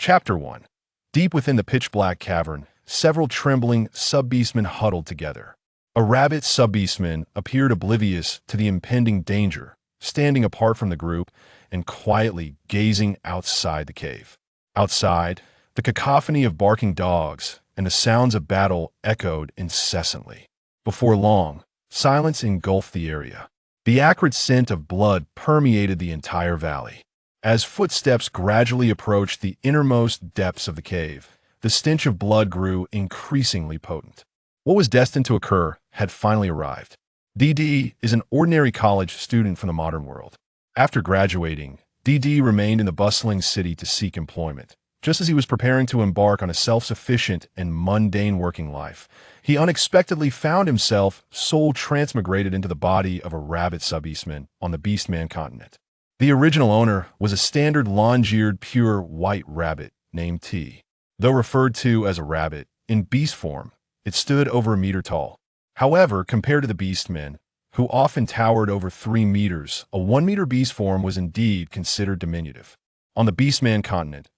Chapter 1. Deep within the pitch-black cavern, several trembling sub-beastmen huddled together. A rabbit sub-beastman appeared oblivious to the impending danger, standing apart from the group and quietly gazing outside the cave. Outside, the cacophony of barking dogs and the sounds of battle echoed incessantly. Before long, silence engulfed the area. The acrid scent of blood permeated the entire valley. As footsteps gradually approached the innermost depths of the cave, the stench of blood grew increasingly potent. What was destined to occur had finally arrived. DD is an ordinary college student from the modern world. After graduating, DD remained in the bustling city to seek employment. Just as he was preparing to embark on a self-sufficient and mundane working life, he unexpectedly found himself soul transmigrated into the body of a rabbit sub-beastman on the Beastman continent. The original owner was a standard long-eared pure white rabbit named T. Though referred to as a rabbit, in beast form, it stood over a meter tall. However, compared to the beastmen, who often towered over 3 meters, a 1-meter beast form was indeed considered diminutive. On the Beastman continent,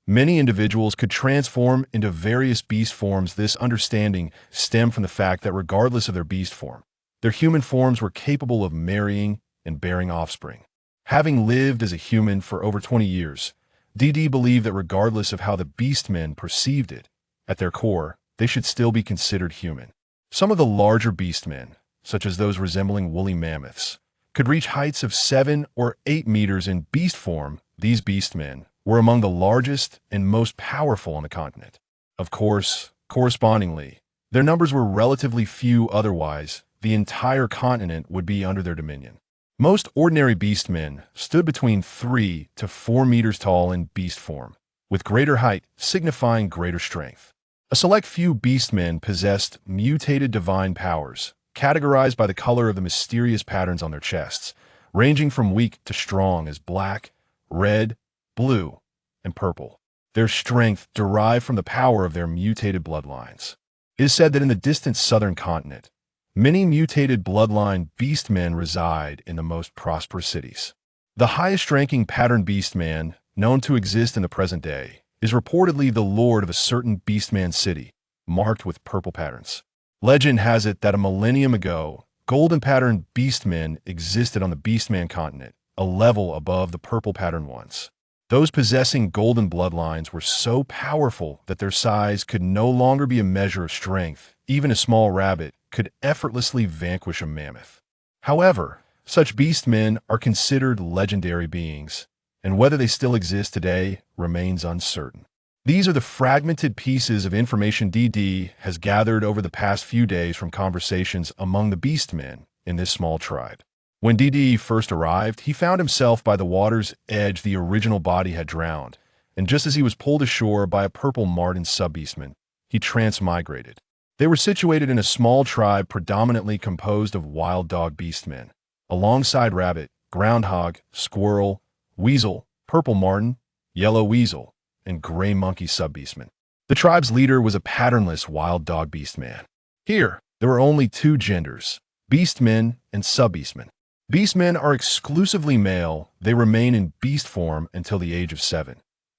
many individuals could transform into various beast forms. This understanding stemmed from the fact that regardless of their beast form, their human forms were capable of marrying and bearing offspring. Having lived as a human for over 20 years, DD believed that regardless of how the beastmen perceived it, at their core, they should still be considered human. Some of the larger beastmen, such as those resembling woolly mammoths, could reach heights of 7 or 8 meters in beast form. These beastmen were among the largest and most powerful on the continent. Of course, correspondingly, their numbers were relatively few, otherwise the entire continent would be under their dominion. Most ordinary beastmen stood between 3 to 4 meters tall in beast form, with greater height signifying greater strength. A select few beastmen possessed mutated divine powers, categorized by the color of the mysterious patterns on their chests, ranging from weak to strong as black, red, blue, and purple. Their strength derived from the power of their mutated bloodlines. It is said that in the distant southern continent, many mutated bloodline beastmen reside in the most prosperous cities. The highest-ranking pattern beastman known to exist in the present day is reportedly the lord of a certain beastman city, marked with purple patterns. Legend has it that a millennium ago, golden pattern beastmen existed on the Beastman continent, a level above the purple pattern ones. Those possessing golden bloodlines were so powerful that their size could no longer be a measure of strength. Even a small rabbit could effortlessly vanquish a mammoth. However, such beastmen are considered legendary beings, and whether they still exist today remains uncertain. These are the fragmented pieces of information DD has gathered over the past few days from conversations among the beastmen in this small tribe. When DD first arrived, he found himself by the water's edge. The original body had drowned, and just as he was pulled ashore by a purple marten sub-beastman, he transmigrated. They were situated in a small tribe predominantly composed of wild dog beastmen, alongside rabbit, groundhog, squirrel, weasel, purple marten, yellow weasel, and gray monkey sub-beastmen. The tribe's leader was a patternless wild dog beastman. Here, there were only 2 genders, beastmen and sub-beastmen. Beastmen are exclusively male. They remain in beast form until the age of 7,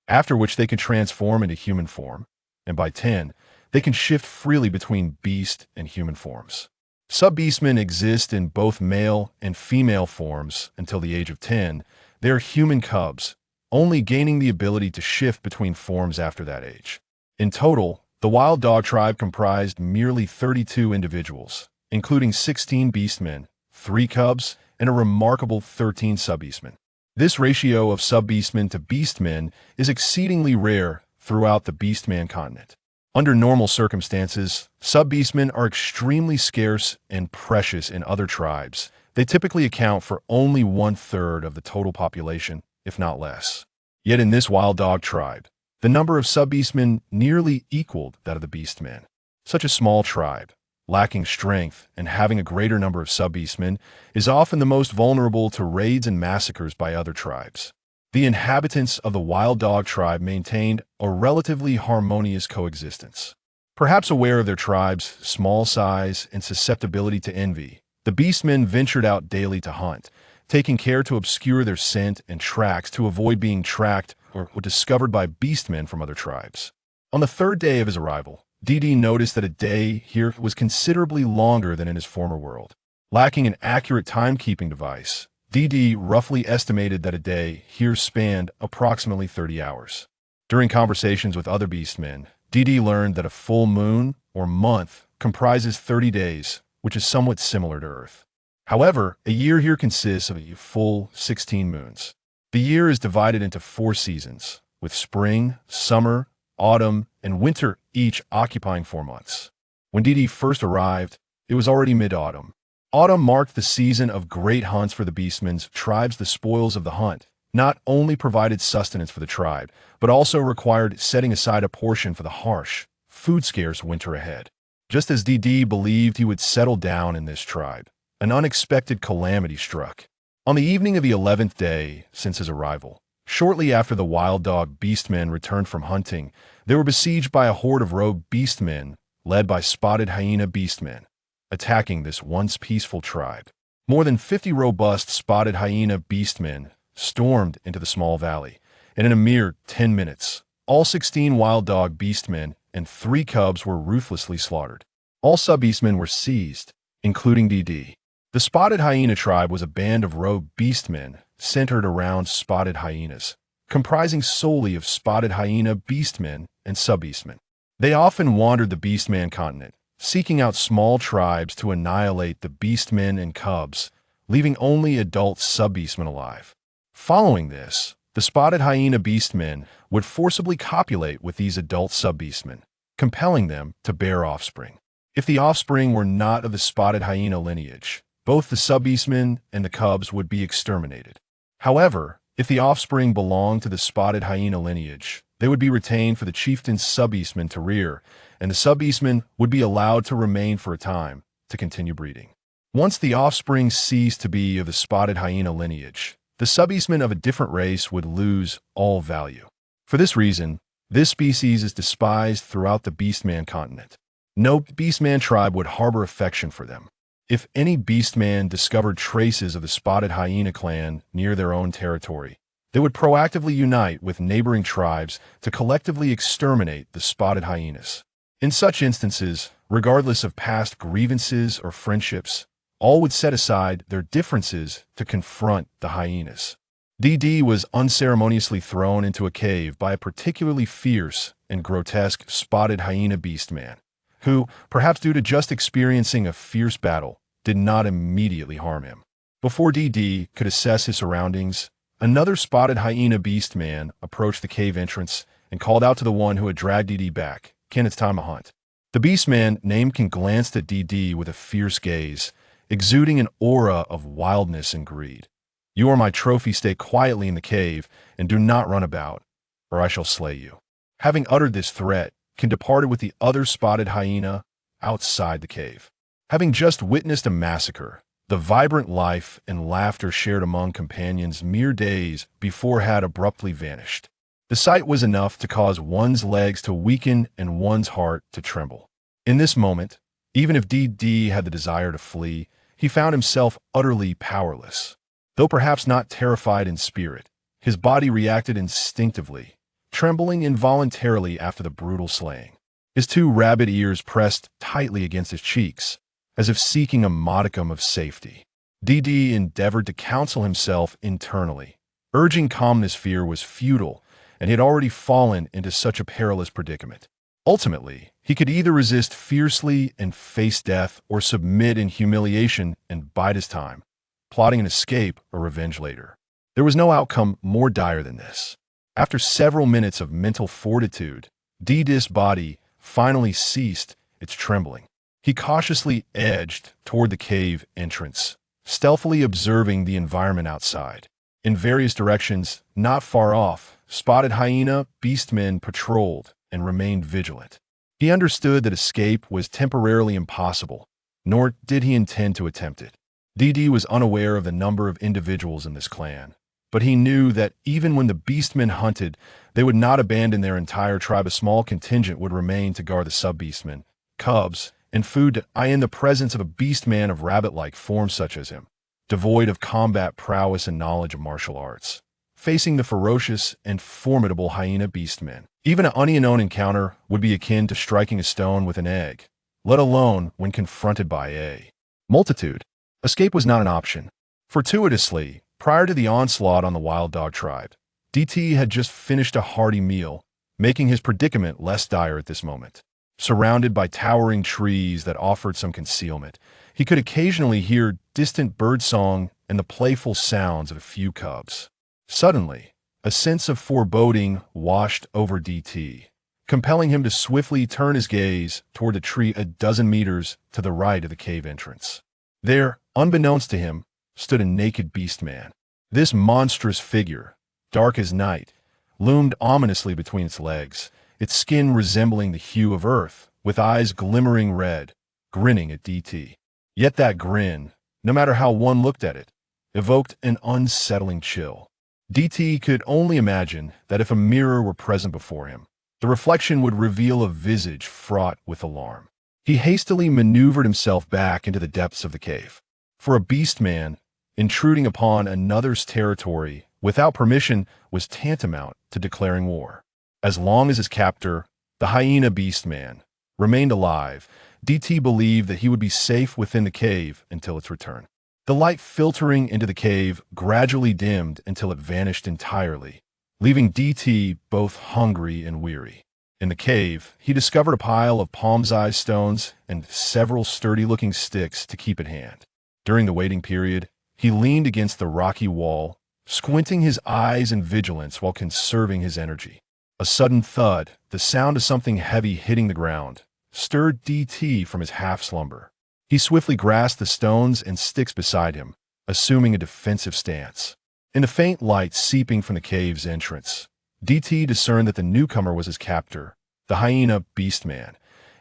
after which they can transform into human form, and by 10, they can shift freely between beast and human forms. Sub-beastmen exist in both male and female forms until the age of 10. They are human cubs, only gaining the ability to shift between forms after that age. In total, the wild dog tribe comprised merely 32 individuals, including 16 beastmen, 3 cubs, and a remarkable 13 sub-beastmen. This ratio of sub-beastmen to beastmen is exceedingly rare throughout the Beastman continent. Under normal circumstances, sub-beastmen are extremely scarce and precious in other tribes. They typically account for only 1/3 of the total population, if not less. Yet in this wild dog tribe, the number of sub-beastmen nearly equaled that of the beastmen. Such a small tribe, lacking strength and having a greater number of sub-beastmen, is often the most vulnerable to raids and massacres by other tribes. The inhabitants of the wild dog tribe maintained a relatively harmonious coexistence. Perhaps aware of their tribe's small size and susceptibility to envy, the beastmen ventured out daily to hunt, taking care to obscure their scent and tracks to avoid being tracked were discovered by beastmen from other tribes. On the third day of his arrival, DD noticed that a day here was considerably longer than in his former world. Lacking an accurate timekeeping device, DD roughly estimated that a day here spanned approximately 30 hours. During conversations with other beastmen, DD learned that a full moon, or month, comprises 30 days, which is somewhat similar to Earth. However, a year here consists of a full 16 moons. The year is divided into 4 seasons, with spring, summer, autumn, and winter each occupying 4 months. When DD first arrived, it was already mid-autumn. Autumn marked the season of great hunts for the beastmen's tribes. The spoils of the hunt not only provided sustenance for the tribe, but also required setting aside a portion for the harsh, food-scarce winter ahead. Just as DD believed he would settle down in this tribe, an unexpected calamity struck. On the evening of the 11th day since his arrival, shortly after the wild dog beastmen returned from hunting, they were besieged by a horde of rogue beastmen led by spotted hyena beastmen, attacking this once peaceful tribe. More than 50 robust spotted hyena beastmen stormed into the small valley, and in a mere 10 minutes, all 16 wild dog beastmen and 3 cubs were ruthlessly slaughtered. All sub-beastmen were seized, including DD. The spotted hyena tribe was a band of rogue beastmen centered around spotted hyenas, comprising solely of spotted hyena beastmen and sub-beastmen. They often wandered the beastman continent, seeking out small tribes to annihilate the beastmen and cubs, leaving only adult sub-beastmen alive. Following this, the spotted hyena beastmen would forcibly copulate with these adult sub-beastmen, compelling them to bear offspring. If the offspring were not of the spotted hyena lineage, both the sub-beastmen and the cubs would be exterminated. However, if the offspring belonged to the spotted hyena lineage, they would be retained for the chieftain's sub-beastmen to rear, and the sub-beastmen would be allowed to remain for a time to continue breeding. Once the offspring ceased to be of the spotted hyena lineage, the sub-beastmen of a different race would lose all value. For this reason, this species is despised throughout the beastman continent. No beastman tribe would harbor affection for them. If any beastman discovered traces of the spotted hyena clan near their own territory, they would proactively unite with neighboring tribes to collectively exterminate the spotted hyenas. In such instances, regardless of past grievances or friendships, all would set aside their differences to confront the hyenas. DD was unceremoniously thrown into a cave by a particularly fierce and grotesque spotted hyena beastman, who, perhaps due to just experiencing a fierce battle, did not immediately harm him. Before DD could assess his surroundings, another spotted hyena beastman approached the cave entrance and called out to the one who had dragged DD back, "Ken, it's time to hunt." The beastman named Ken glanced at DD with a fierce gaze, exuding an aura of wildness and greed. "You are my trophy. Stay quietly in the cave and do not run about, or I shall slay you." Having uttered this threat, Ken departed with the other spotted hyena outside the cave. Having just witnessed a massacre, the vibrant life and laughter shared among companions mere days before had abruptly vanished. The sight was enough to cause one's legs to weaken and one's heart to tremble. In this moment, even if DD had the desire to flee, he found himself utterly powerless. Though perhaps not terrified in spirit, his body reacted instinctively, trembling involuntarily after the brutal slaying. His 2 rabid ears pressed tightly against his cheeks, as if seeking a modicum of safety. DD endeavored to counsel himself internally. Urging calmness fear was futile, and he had already fallen into such a perilous predicament. Ultimately, he could either resist fiercely and face death or submit in humiliation and bide his time, plotting an escape or revenge later. There was no outcome more dire than this. After several minutes of mental fortitude, DD's body finally ceased its trembling. He cautiously edged toward the cave entrance, stealthily observing the environment outside. In various directions, not far off, spotted hyena beastmen patrolled and remained vigilant. He understood that escape was temporarily impossible, nor did he intend to attempt it. DD was unaware of the number of individuals in this clan, but he knew that even when the beastmen hunted, they would not abandon their entire tribe. A small contingent would remain to guard the sub-beastmen, cubs, and food in the presence of a beastman of rabbit-like form such as him, devoid of combat prowess and knowledge of martial arts. facing the ferocious and formidable hyena beastmen. Even an unknown encounter would be akin to striking a stone with an egg, let alone when confronted by a multitude. Escape was not an option. Fortuitously, prior to the onslaught on the wild dog tribe, DT had just finished a hearty meal, making his predicament less dire at this moment. Surrounded by towering trees that offered some concealment, he could occasionally hear distant birdsong and the playful sounds of a few cubs. Suddenly, a sense of foreboding washed over DT, compelling him to swiftly turn his gaze toward a tree a dozen meters to the right of the cave entrance. There, unbeknownst to him, stood a naked beastman. This monstrous figure, dark as night, loomed ominously between its legs, its skin resembling the hue of earth, with eyes glimmering red, grinning at DT. Yet that grin, no matter how one looked at it, evoked an unsettling chill. DT could only imagine that if a mirror were present before him, the reflection would reveal a visage fraught with alarm. He hastily maneuvered himself back into the depths of the cave. For a beastman, intruding upon another's territory without permission was tantamount to declaring war. As long as his captor, the hyena beastman, remained alive, DT believed that he would be safe within the cave until its return. The light filtering into the cave gradually dimmed until it vanished entirely, leaving DT both hungry and weary. In the cave, he discovered a pile of palm-sized stones and several sturdy-looking sticks to keep at hand. During the waiting period, he leaned against the rocky wall, squinting his eyes in vigilance while conserving his energy. A sudden thud, the sound of something heavy hitting the ground, stirred DT from his half-slumber. He swiftly grasped the stones and sticks beside him, assuming a defensive stance. In the faint light seeping from the cave's entrance, DT discerned that the newcomer was his captor, the hyena beastman,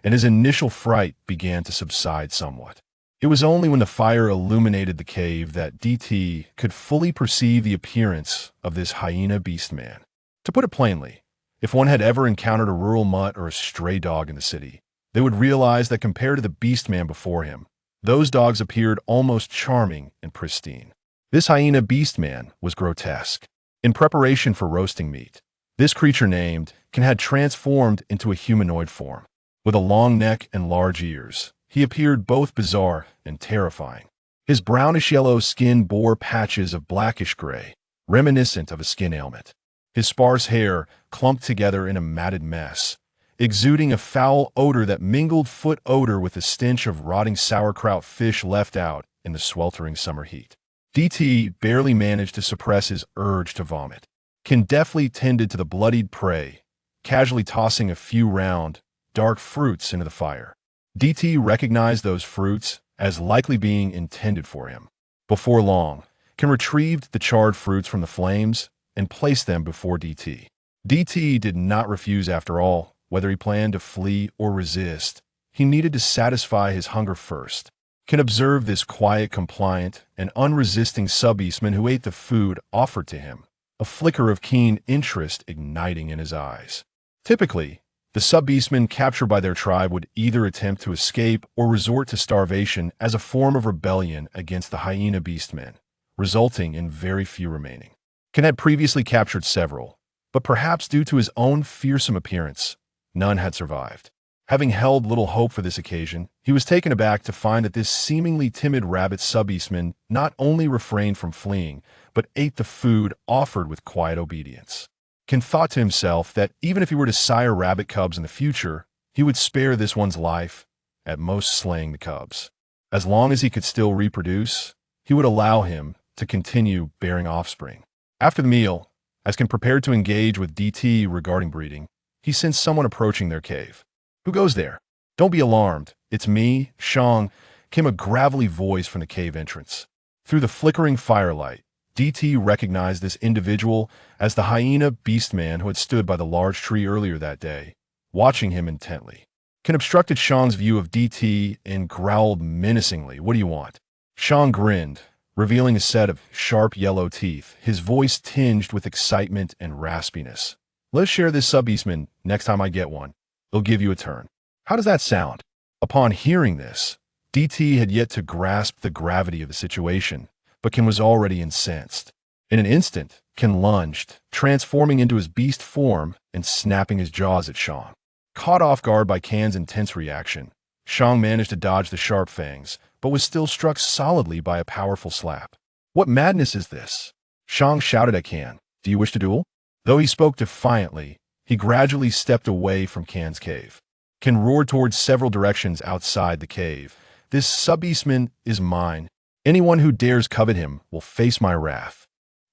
and his initial fright began to subside somewhat. It was only when the fire illuminated the cave that DT could fully perceive the appearance of this hyena beastman. To put it plainly, if one had ever encountered a rural mutt or a stray dog in the city, they would realize that compared to the beastman before him, those dogs appeared almost charming and pristine. This hyena beastman was grotesque. In preparation for roasting meat, this creature named had transformed into a humanoid form. With a long neck and large ears, he appeared both bizarre and terrifying. His brownish-yellow skin bore patches of blackish-gray, reminiscent of a skin ailment. His sparse hair clumped together in a matted mess, exuding a foul odor that mingled foot odor with the stench of rotting sauerkraut fish left out in the sweltering summer heat. DT barely managed to suppress his urge to vomit. Deftly tended to the bloodied prey, casually tossing a few round, dark fruits into the fire. DT recognized those fruits as likely being intended for him. Before long, retrieved the charred fruits from the flames and placed them before DT. DT did not refuse after all, whether he planned to flee or resist. He needed to satisfy his hunger first. Observed this quiet, compliant, and unresisting sub-beastman who ate the food offered to him, a flicker of keen interest igniting in his eyes. Typically, the sub-beastmen captured by their tribe would either attempt to escape or resort to starvation as a form of rebellion against the hyena beastmen, resulting in very few remaining. Had previously captured several, but perhaps due to his own fearsome appearance, none had survived. Having held little hope for this occasion, he was taken aback to find that this seemingly timid rabbit sub-beastman not only refrained from fleeing, but ate the food offered with quiet obedience. Thought to himself that even if he were to sire rabbit cubs in the future, he would spare this one's life, at most slaying the cubs. As long as he could still reproduce, he would allow him to continue bearing offspring. After the meal, as prepared to engage with DT regarding breeding, he sensed someone approaching their cave. "Who goes there?" "Don't be alarmed. It's me, Shang," came a gravelly voice from the cave entrance. Through the flickering firelight, DT recognized this individual as the hyena beastman who had stood by the large tree earlier that day, watching him intently. Obstructed Shang's view of DT and growled menacingly, "What do you want?" Shang grinned, revealing a set of sharp yellow teeth, his voice tinged with excitement and raspiness. "Let's share this sub-beastman next time I get one. They'll give you a turn. How does that sound?" Upon hearing this, DT had yet to grasp the gravity of the situation, but was already incensed. In an instant, Ken lunged, transforming into his beast form and snapping his jaws at Shang. Caught off guard by Kan's intense reaction, Shang managed to dodge the sharp fangs, but was still struck solidly by a powerful slap. "What madness is this?" Shang shouted at Kan. "Do you wish to duel?" Though he spoke defiantly, he gradually stepped away from Kan's cave. Kan roared towards several directions outside the cave. "This sub-beastman is mine. Anyone who dares covet him will face my wrath."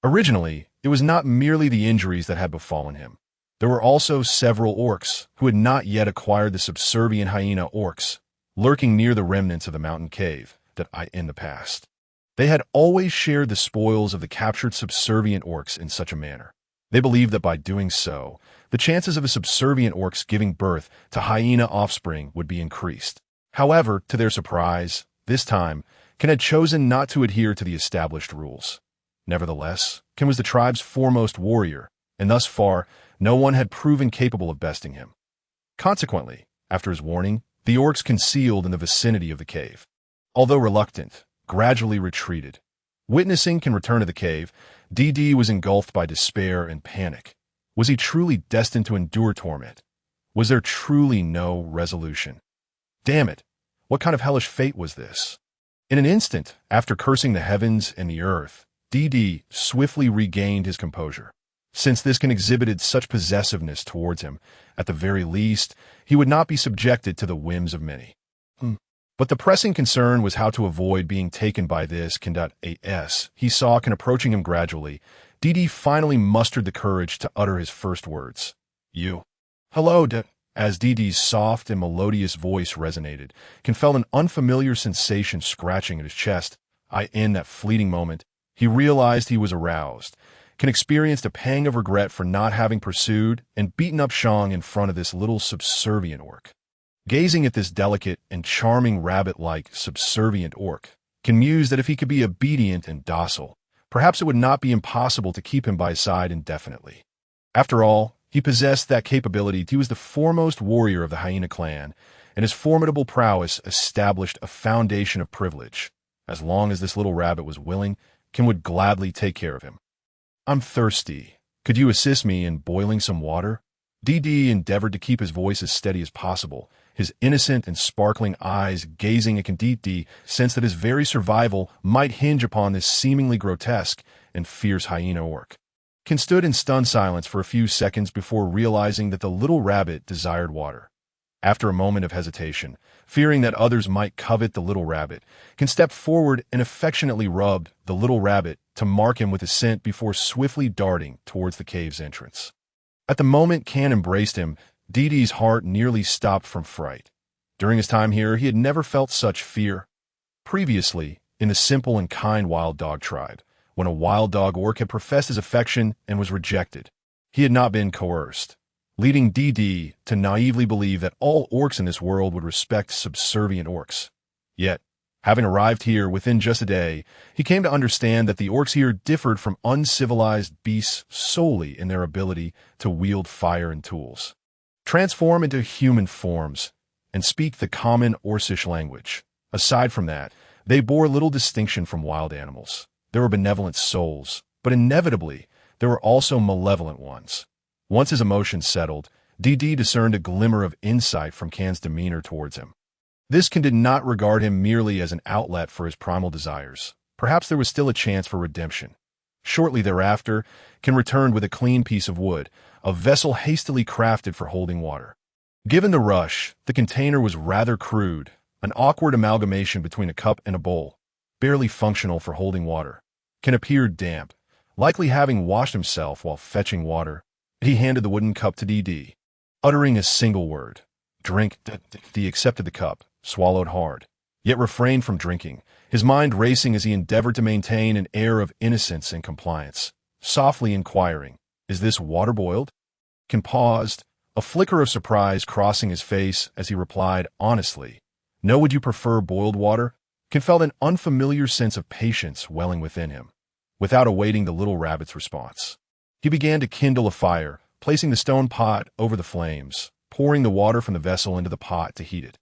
Originally, it was not merely the injuries that had befallen him. There were also several orcs who had not yet acquired the subservient hyena orcs, lurking near the remnants of the mountain cave in the past. They had always shared the spoils of the captured subservient orcs in such a manner. They believed that by doing so, the chances of a subservient orcs giving birth to hyena offspring would be increased. However, to their surprise, this time, Ken had chosen not to adhere to the established rules. Nevertheless, Ken was the tribe's foremost warrior, and thus far, no one had proven capable of besting him. Consequently, after his warning, the orcs concealed in the vicinity of the cave. Although reluctant, gradually retreated. Witnessing Ken return to the cave, DD was engulfed by despair and panic. Was he truly destined to endure torment? Was there truly no resolution? Damn it! What kind of hellish fate was this? In an instant, after cursing the heavens and the earth, DD swiftly regained his composure. Since this Ken exhibited such possessiveness towards him, at the very least, he would not be subjected to the whims of many. But the pressing concern was how to avoid being taken by this Ken.as. He saw Ken approaching him gradually. DD finally mustered the courage to utter his first words. "You." "Hello, As DD's soft and melodious voice resonated, Ken felt an unfamiliar sensation scratching at his chest. In that fleeting moment, he realized he was aroused. Ken experienced a pang of regret for not having pursued and beaten up Shang in front of this little subservient orc. Gazing at this delicate and charming rabbit-like subservient orc, Ken mused that if he could be obedient and docile, perhaps it would not be impossible to keep him by his side indefinitely. After all, he possessed that capability. He was the foremost warrior of the hyena clan, and his formidable prowess established a foundation of privilege. As long as this little rabbit was willing, Ken would gladly take care of him. "I'm thirsty. Could you assist me in boiling some water?" DD endeavored to keep his voice as steady as possible, his innocent and sparkling eyes gazing at Ken. DD sensed that his very survival might hinge upon this seemingly grotesque and fierce hyena orc. Ken stood in stunned silence for a few seconds before realizing that the little rabbit desired water. After a moment of hesitation, fearing that others might covet the little rabbit, Ken stepped forward and affectionately rubbed the little rabbit to mark him with his scent before swiftly darting towards the cave's entrance. At the moment Ken embraced him, DD's heart nearly stopped from fright. During his time here, he had never felt such fear. Previously, in the simple and kind wild dog tribe, when a wild dog orc had professed his affection and was rejected, he had not been coerced, leading DD to naively believe that all orcs in this world would respect subservient orcs. Yet, having arrived here within just a day, he came to understand that the orcs here differed from uncivilized beasts solely in their ability to wield fire and tools, transform into human forms, and speak the common Orcish language. Aside from that, they bore little distinction from wild animals. There were benevolent souls, but inevitably, there were also malevolent ones. Once his emotions settled, DD discerned a glimmer of insight from Kan's demeanor towards him. This Ken did not regard him merely as an outlet for his primal desires. Perhaps there was still a chance for redemption. Shortly thereafter, Ken returned with a clean piece of wood, a vessel hastily crafted for holding water. Given the rush, the container was rather crude, an awkward amalgamation between a cup and a bowl, barely functional for holding water. Ken appeared damp, likely having washed himself while fetching water. He handed the wooden cup to DD. Uttering a single word, "Drink," DD accepted the cup, swallowed hard, yet refrained from drinking, his mind racing as he endeavored to maintain an air of innocence and compliance, softly inquiring, "Is this water boiled?" Ken paused, a flicker of surprise crossing his face as he replied honestly, "No, would you prefer boiled water?" Ken felt an unfamiliar sense of patience welling within him. Without awaiting the little rabbit's response, he began to kindle a fire, placing the stone pot over the flames, pouring the water from the vessel into the pot to heat it.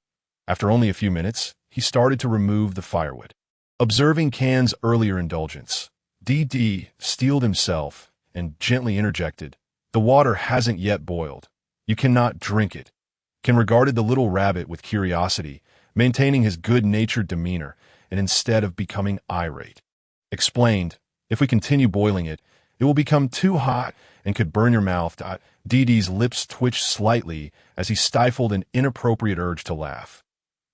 After only a few minutes, he started to remove the firewood. Observing Kan's earlier indulgence, DD steeled himself and gently interjected, "The water hasn't yet boiled. You cannot drink it." Ken regarded the little rabbit with curiosity, maintaining his good-natured demeanor, and instead of becoming irate, explained, "If we continue boiling it, it will become too hot and could burn your mouth." Dee's lips twitched slightly as he stifled an inappropriate urge to laugh.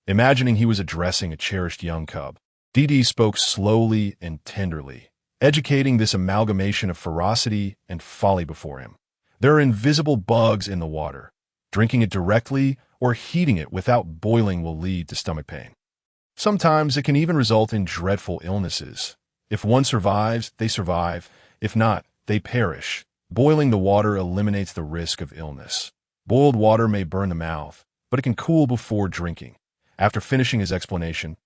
Imagining he was addressing a cherished young cub, Dee spoke slowly and tenderly, educating this amalgamation of ferocity and folly before him. "There are invisible bugs in the water. Drinking it directly or heating it without boiling will lead to stomach pain. Sometimes it can even result in dreadful illnesses. If one survives, they survive. If not, they perish. Boiling the water eliminates the risk of illness. Boiled water may burn the mouth, but it can cool before drinking." After finishing his explanation,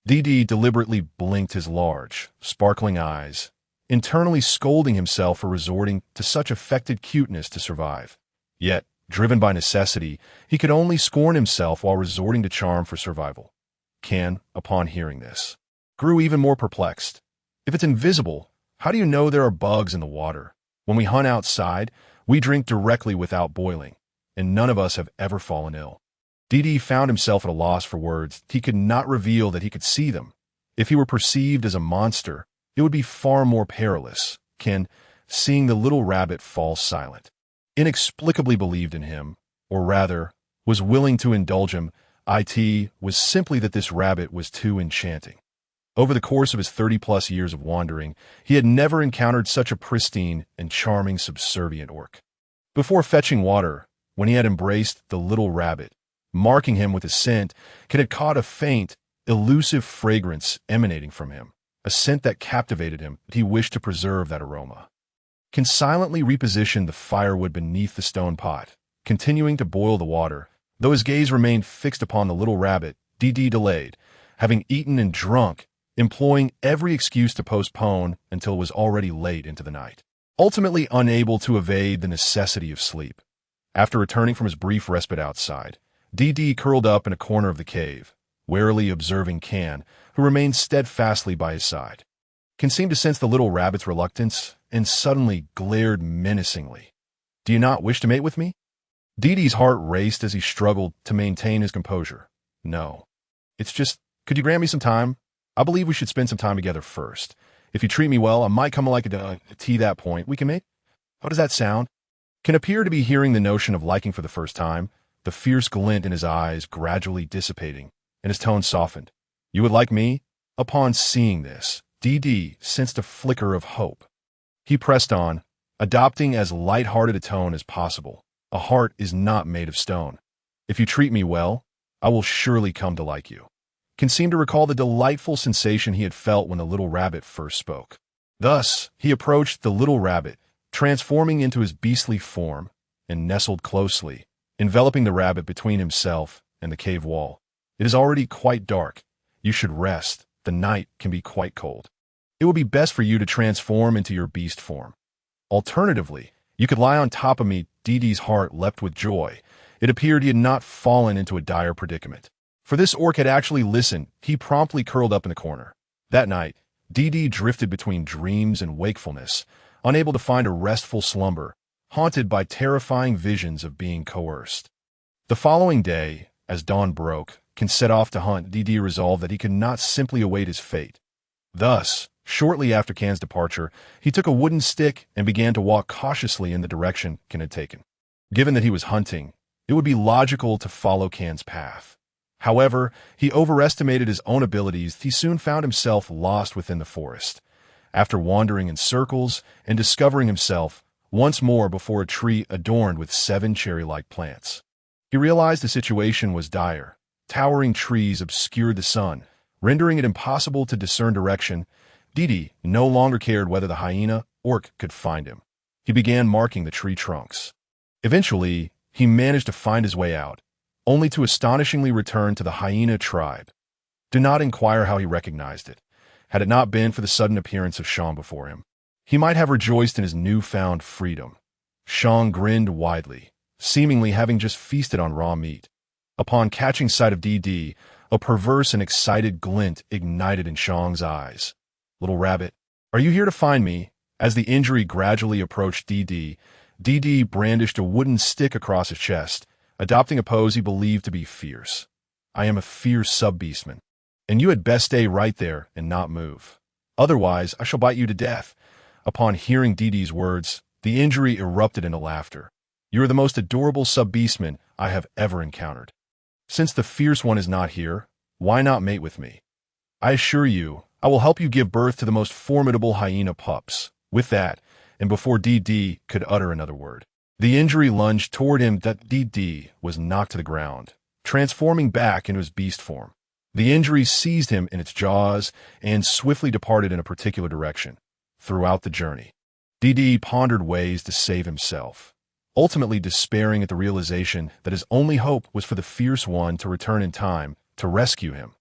Dee deliberately blinked his large, sparkling eyes, internally scolding himself for resorting to such affected cuteness to survive. Yet, driven by necessity, he could only scorn himself while resorting to charm for survival. Ken, upon hearing this, grew even more perplexed. "If it's invisible, how do you know there are bugs in the water? When we hunt outside, we drink directly without boiling, and none of us have ever fallen ill." Dee found himself at a loss for words. He could not reveal that he could see them. If he were perceived as a monster, it would be far more perilous. Ken, seeing the little rabbit fall silent, inexplicably believed in him, or rather, was willing to indulge him. It was simply that this rabbit was too enchanting. Over the course of his 30-plus years of wandering, he had never encountered such a pristine and charming subservient orc. Before fetching water, when he had embraced the little rabbit, marking him with his scent, Ken had caught a faint, elusive fragrance emanating from him, a scent that captivated him. He wished to preserve that aroma. Ken silently repositioned the firewood beneath the stone pot, continuing to boil the water. Though his gaze remained fixed upon the little rabbit, Dee delayed, having eaten and drunk, employing every excuse to postpone until it was already late into the night, ultimately unable to evade the necessity of sleep. After returning from his brief respite outside, Dee curled up in a corner of the cave, warily observing Ken, who remained steadfastly by his side. Ken seemed to sense the little rabbit's reluctance and suddenly glared menacingly. "Do you not wish to mate with me?" Dee's heart raced as he struggled to maintain his composure. "No. It's just, could you grant me some time? I believe we should spend some time together first. If you treat me well, I might come like a tea that point. We can mate? How does that sound?" Ken appeared to be hearing the notion of liking for the first time, the fierce glint in his eyes gradually dissipating, and his tone softened. "You would like me?" Upon seeing this, Dee sensed a flicker of hope. He pressed on, adopting as light-hearted a tone as possible. "A heart is not made of stone. If you treat me well, I will surely come to like you." Ken seemed to recall the delightful sensation he had felt when the little rabbit first spoke. Thus, he approached the little rabbit, transforming into his beastly form, and nestled closely, enveloping the rabbit between himself and the cave wall. "It is already quite dark. You should rest. The night can be quite cold. It will be best for you to transform into your beast form. Alternatively, you could lie on top of me." Dee's heart leapt with joy. It appeared he had not fallen into a dire predicament. For this orc had actually listened. He promptly curled up in the corner. That night, Dee drifted between dreams and wakefulness, unable to find a restful slumber, haunted by terrifying visions of being coerced. The following day, as dawn broke, Ken set off to hunt. Dee resolved that he could not simply await his fate. Thus, shortly after Ken's departure, he took a wooden stick and began to walk cautiously in the direction Ken had taken. Given that he was hunting, it would be logical to follow Ken's path. However, he overestimated his own abilities. He soon found himself lost within the forest. After wandering in circles and discovering himself once more before a tree adorned with 7 cherry-like plants, he realized the situation was dire. Towering trees obscured the sun, rendering it impossible to discern direction. Dee no longer cared whether the hyena orc could find him. He began marking the tree trunks. Eventually, he managed to find his way out, only to astonishingly return to the hyena tribe. Do not inquire how he recognized it. Had it not been for the sudden appearance of Shaman before him, he might have rejoiced in his newfound freedom. Shaman grinned widely, seemingly having just feasted on raw meat. Upon catching sight of Dee, a perverse and excited glint ignited in Shaman's eyes. "Little rabbit, are you here to find me?" As the injury gradually approached DD brandished a wooden stick across his chest, adopting a pose he believed to be fierce. "I am a fierce sub-beastman, and you had best stay right there and not move. Otherwise, I shall bite you to death." Upon hearing DD's words, the injury erupted into laughter. "You are the most adorable sub-beastman I have ever encountered. Since the fierce one is not here, why not mate with me? I assure you, I will help you give birth to the most formidable hyena pups." With that, and before DD could utter another word, the injury lunged toward him that DD was knocked to the ground, transforming back into his beast form. The injury seized him in its jaws and swiftly departed in a particular direction. Throughout the journey, DD pondered ways to save himself, ultimately despairing at the realization that his only hope was for the fierce one to return in time to rescue him.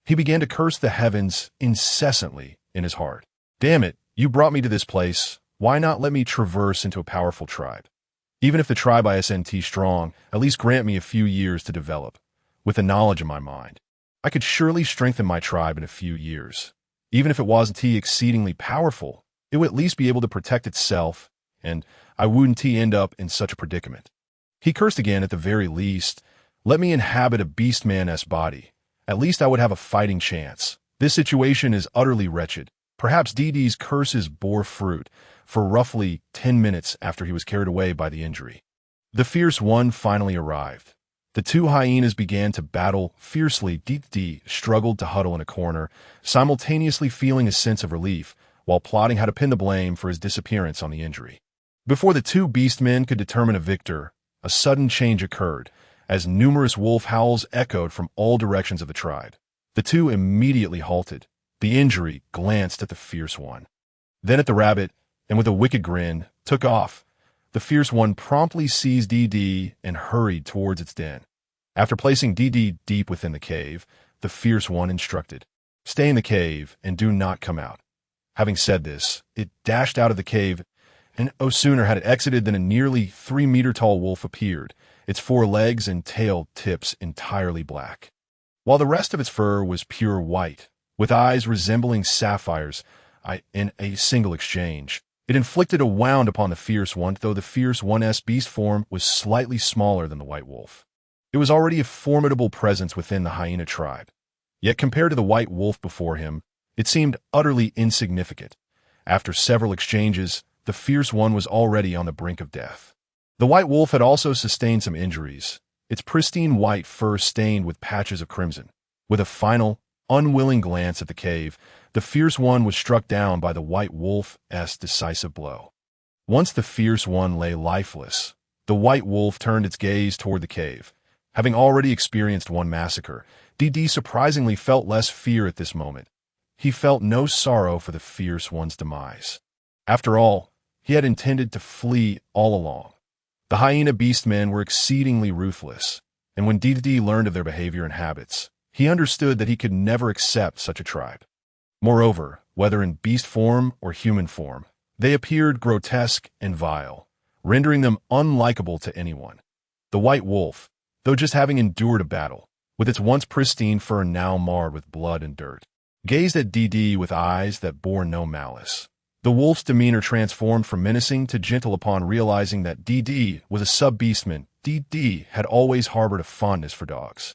He began to curse the heavens incessantly in his heart. "Damn it, you brought me to this place. Why not let me traverse into a powerful tribe? Even if the tribe isn't strong, at least grant me a few years to develop. With the knowledge in my mind, I could surely strengthen my tribe in a few years. Even if it wasn't exceedingly powerful, it would at least be able to protect itself, and I wouldn't end up in such a predicament." He cursed again. "At the very least, let me inhabit a beastman-esque body. At least I would have a fighting chance. This situation is utterly wretched." Perhaps DD's curses bore fruit, for roughly 10 minutes after he was carried away by the injury, the fierce one finally arrived. The two hyenas began to battle fiercely. DD struggled to huddle in a corner, simultaneously feeling a sense of relief while plotting how to pin the blame for his disappearance on the injury. Before the two beastmen could determine a victor, a sudden change occurred, as numerous wolf howls echoed from all directions of the tribe. The two immediately halted. The injury glanced at the fierce one, then at the rabbit, and with a wicked grin, took off. The fierce one promptly seized DD and hurried towards its den. After placing DD deep within the cave, the fierce one instructed, "Stay in the cave and do not come out." Having said this, it dashed out of the cave, and no sooner had it exited than a nearly 3-meter-tall wolf appeared, its 4 legs and tail tips entirely black, while the rest of its fur was pure white, with eyes resembling sapphires. In a single exchange, it inflicted a wound upon the fierce one, though the fierce one's beast form was slightly smaller than the white wolf. It was already a formidable presence within the hyena tribe, yet compared to the white wolf before him, it seemed utterly insignificant. After several exchanges, the fierce one was already on the brink of death. The white wolf had also sustained some injuries, its pristine white fur stained with patches of crimson. With a final, unwilling glance at the cave, the fierce one was struck down by the white wolf's decisive blow. Once the fierce one lay lifeless, the white wolf turned its gaze toward the cave. Having already experienced one massacre, DD surprisingly felt less fear at this moment. He felt no sorrow for the fierce one's demise. After all, he had intended to flee all along. The hyena beastmen were exceedingly ruthless, and when DD learned of their behavior and habits, he understood that he could never accept such a tribe. Moreover, whether in beast form or human form, they appeared grotesque and vile, rendering them unlikable to anyone. The white wolf, though just having endured a battle, with its once pristine fur now marred with blood and dirt, gazed at DD with eyes that bore no malice. The wolf's demeanor transformed from menacing to gentle upon realizing that DD was a sub-beastman. DD had always harbored a fondness for dogs,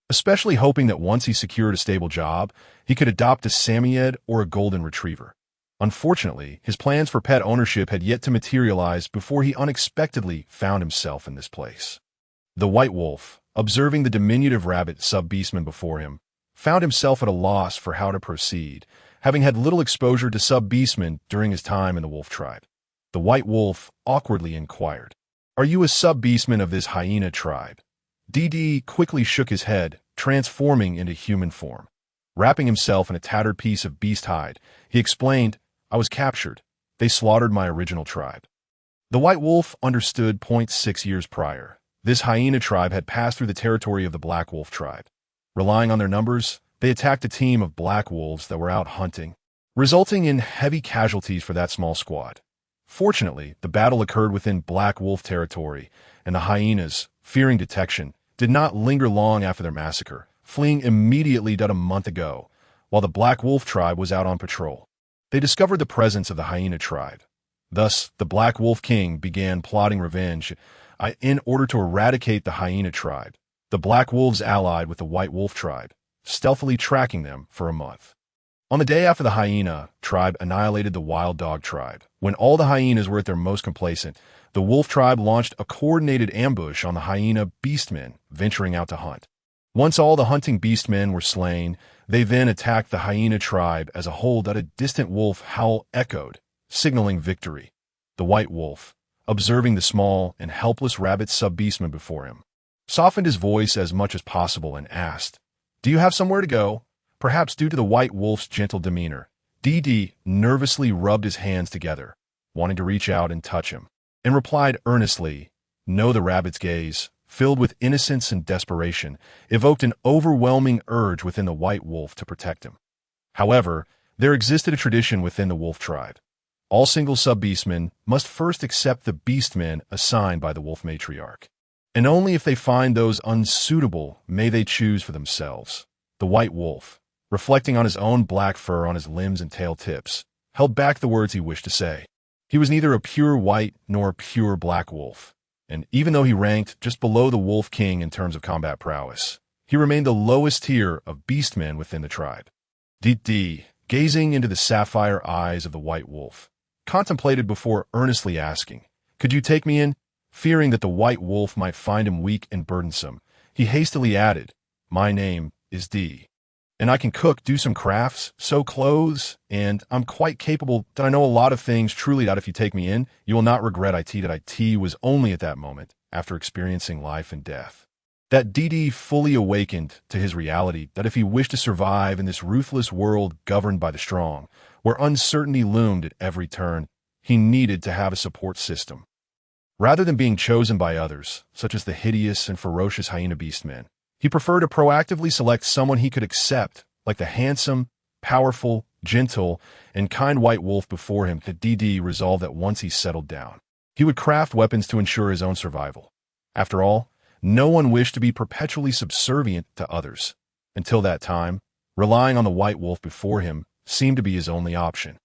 especially hoping that once he secured a stable job, he could adopt a Samoyed or a golden retriever. Unfortunately, his plans for pet ownership had yet to materialize before he unexpectedly found himself in this place. The white wolf, observing the diminutive rabbit sub-beastman before him, found himself at a loss for how to proceed, having had little exposure to sub-beastmen during his time in the wolf tribe. The white wolf awkwardly inquired, "Are you a sub-beastman of this hyena tribe?" DD quickly shook his head, transforming into human form. Wrapping himself in a tattered piece of beast hide, he explained, "I was captured. They slaughtered my original tribe." The white wolf understood. 6 years prior, this hyena tribe had passed through the territory of the black wolf tribe. Relying on their numbers, they attacked a team of black wolves that were out hunting, resulting in heavy casualties for that small squad. Fortunately, the battle occurred within black wolf territory, and the hyenas, fearing detection, did not linger long after their massacre, fleeing immediately a month ago, while the black wolf tribe was out on patrol. They discovered the presence of the hyena tribe. Thus, the Black Wolf King began plotting revenge in order to eradicate the hyena tribe. The Black Wolves allied with the White Wolf tribe, stealthily tracking them for a month. On the day after the hyena tribe annihilated the wild dog tribe, when all the hyenas were at their most complacent, the wolf tribe launched a coordinated ambush on the hyena beastmen venturing out to hunt. Once all the hunting beastmen were slain, they then attacked the hyena tribe as a whole that a distant wolf howl echoed, signaling victory. The white wolf, observing the small and helpless rabbit sub-beastman before him, softened his voice as much as possible and asked, "Do you have somewhere to go?" Perhaps due to the white wolf's gentle demeanor, DD nervously rubbed his hands together, wanting to reach out and touch him, and replied earnestly, "No." The rabbit's gaze, filled with innocence and desperation, evoked an overwhelming urge within the white wolf to protect him. However, there existed a tradition within the wolf tribe. All single sub-beastmen must first accept the beastmen assigned by the wolf matriarch, and only if they find those unsuitable may they choose for themselves. The white wolf, reflecting on his own black fur on his limbs and tail tips, held back the words he wished to say. He was neither a pure white nor a pure black wolf, and even though he ranked just below the Wolf King in terms of combat prowess, he remained the lowest tier of beastmen within the tribe. DD, gazing into the sapphire eyes of the white wolf, contemplated before earnestly asking, "Could you take me in?" Fearing that the white wolf might find him weak and burdensome, he hastily added, "My name is D. And I can cook, do some crafts, sew clothes, and I'm quite capable that I know a lot of things truly that if you take me in, you will not regret it." That it was only at that moment, after experiencing life and death, that DD fully awakened to his reality that if he wished to survive in this ruthless world governed by the strong, where uncertainty loomed at every turn, he needed to have a support system. Rather than being chosen by others, such as the hideous and ferocious hyena beastmen, he preferred to proactively select someone he could accept, like the handsome, powerful, gentle, and kind white wolf before him. That DD resolved that once he settled down, he would craft weapons to ensure his own survival. After all, no one wished to be perpetually subservient to others. Until that time, relying on the white wolf before him seemed to be his only option.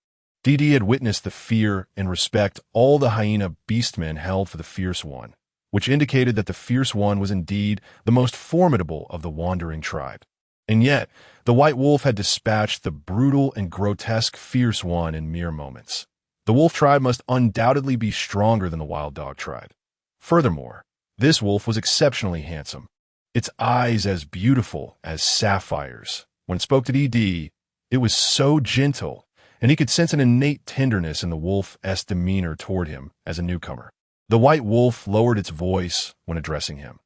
DD had witnessed the fear and respect all the hyena beastmen held for the fierce one, which indicated that the fierce one was indeed the most formidable of the wandering tribe. And yet, the white wolf had dispatched the brutal and grotesque fierce one in mere moments. The wolf tribe must undoubtedly be stronger than the wild dog tribe. Furthermore, this wolf was exceptionally handsome, its eyes as beautiful as sapphires. When it spoke to DD, it was so gentle, and he could sense an innate tenderness in the wolf's demeanor toward him as a newcomer. The white wolf lowered its voice when addressing him.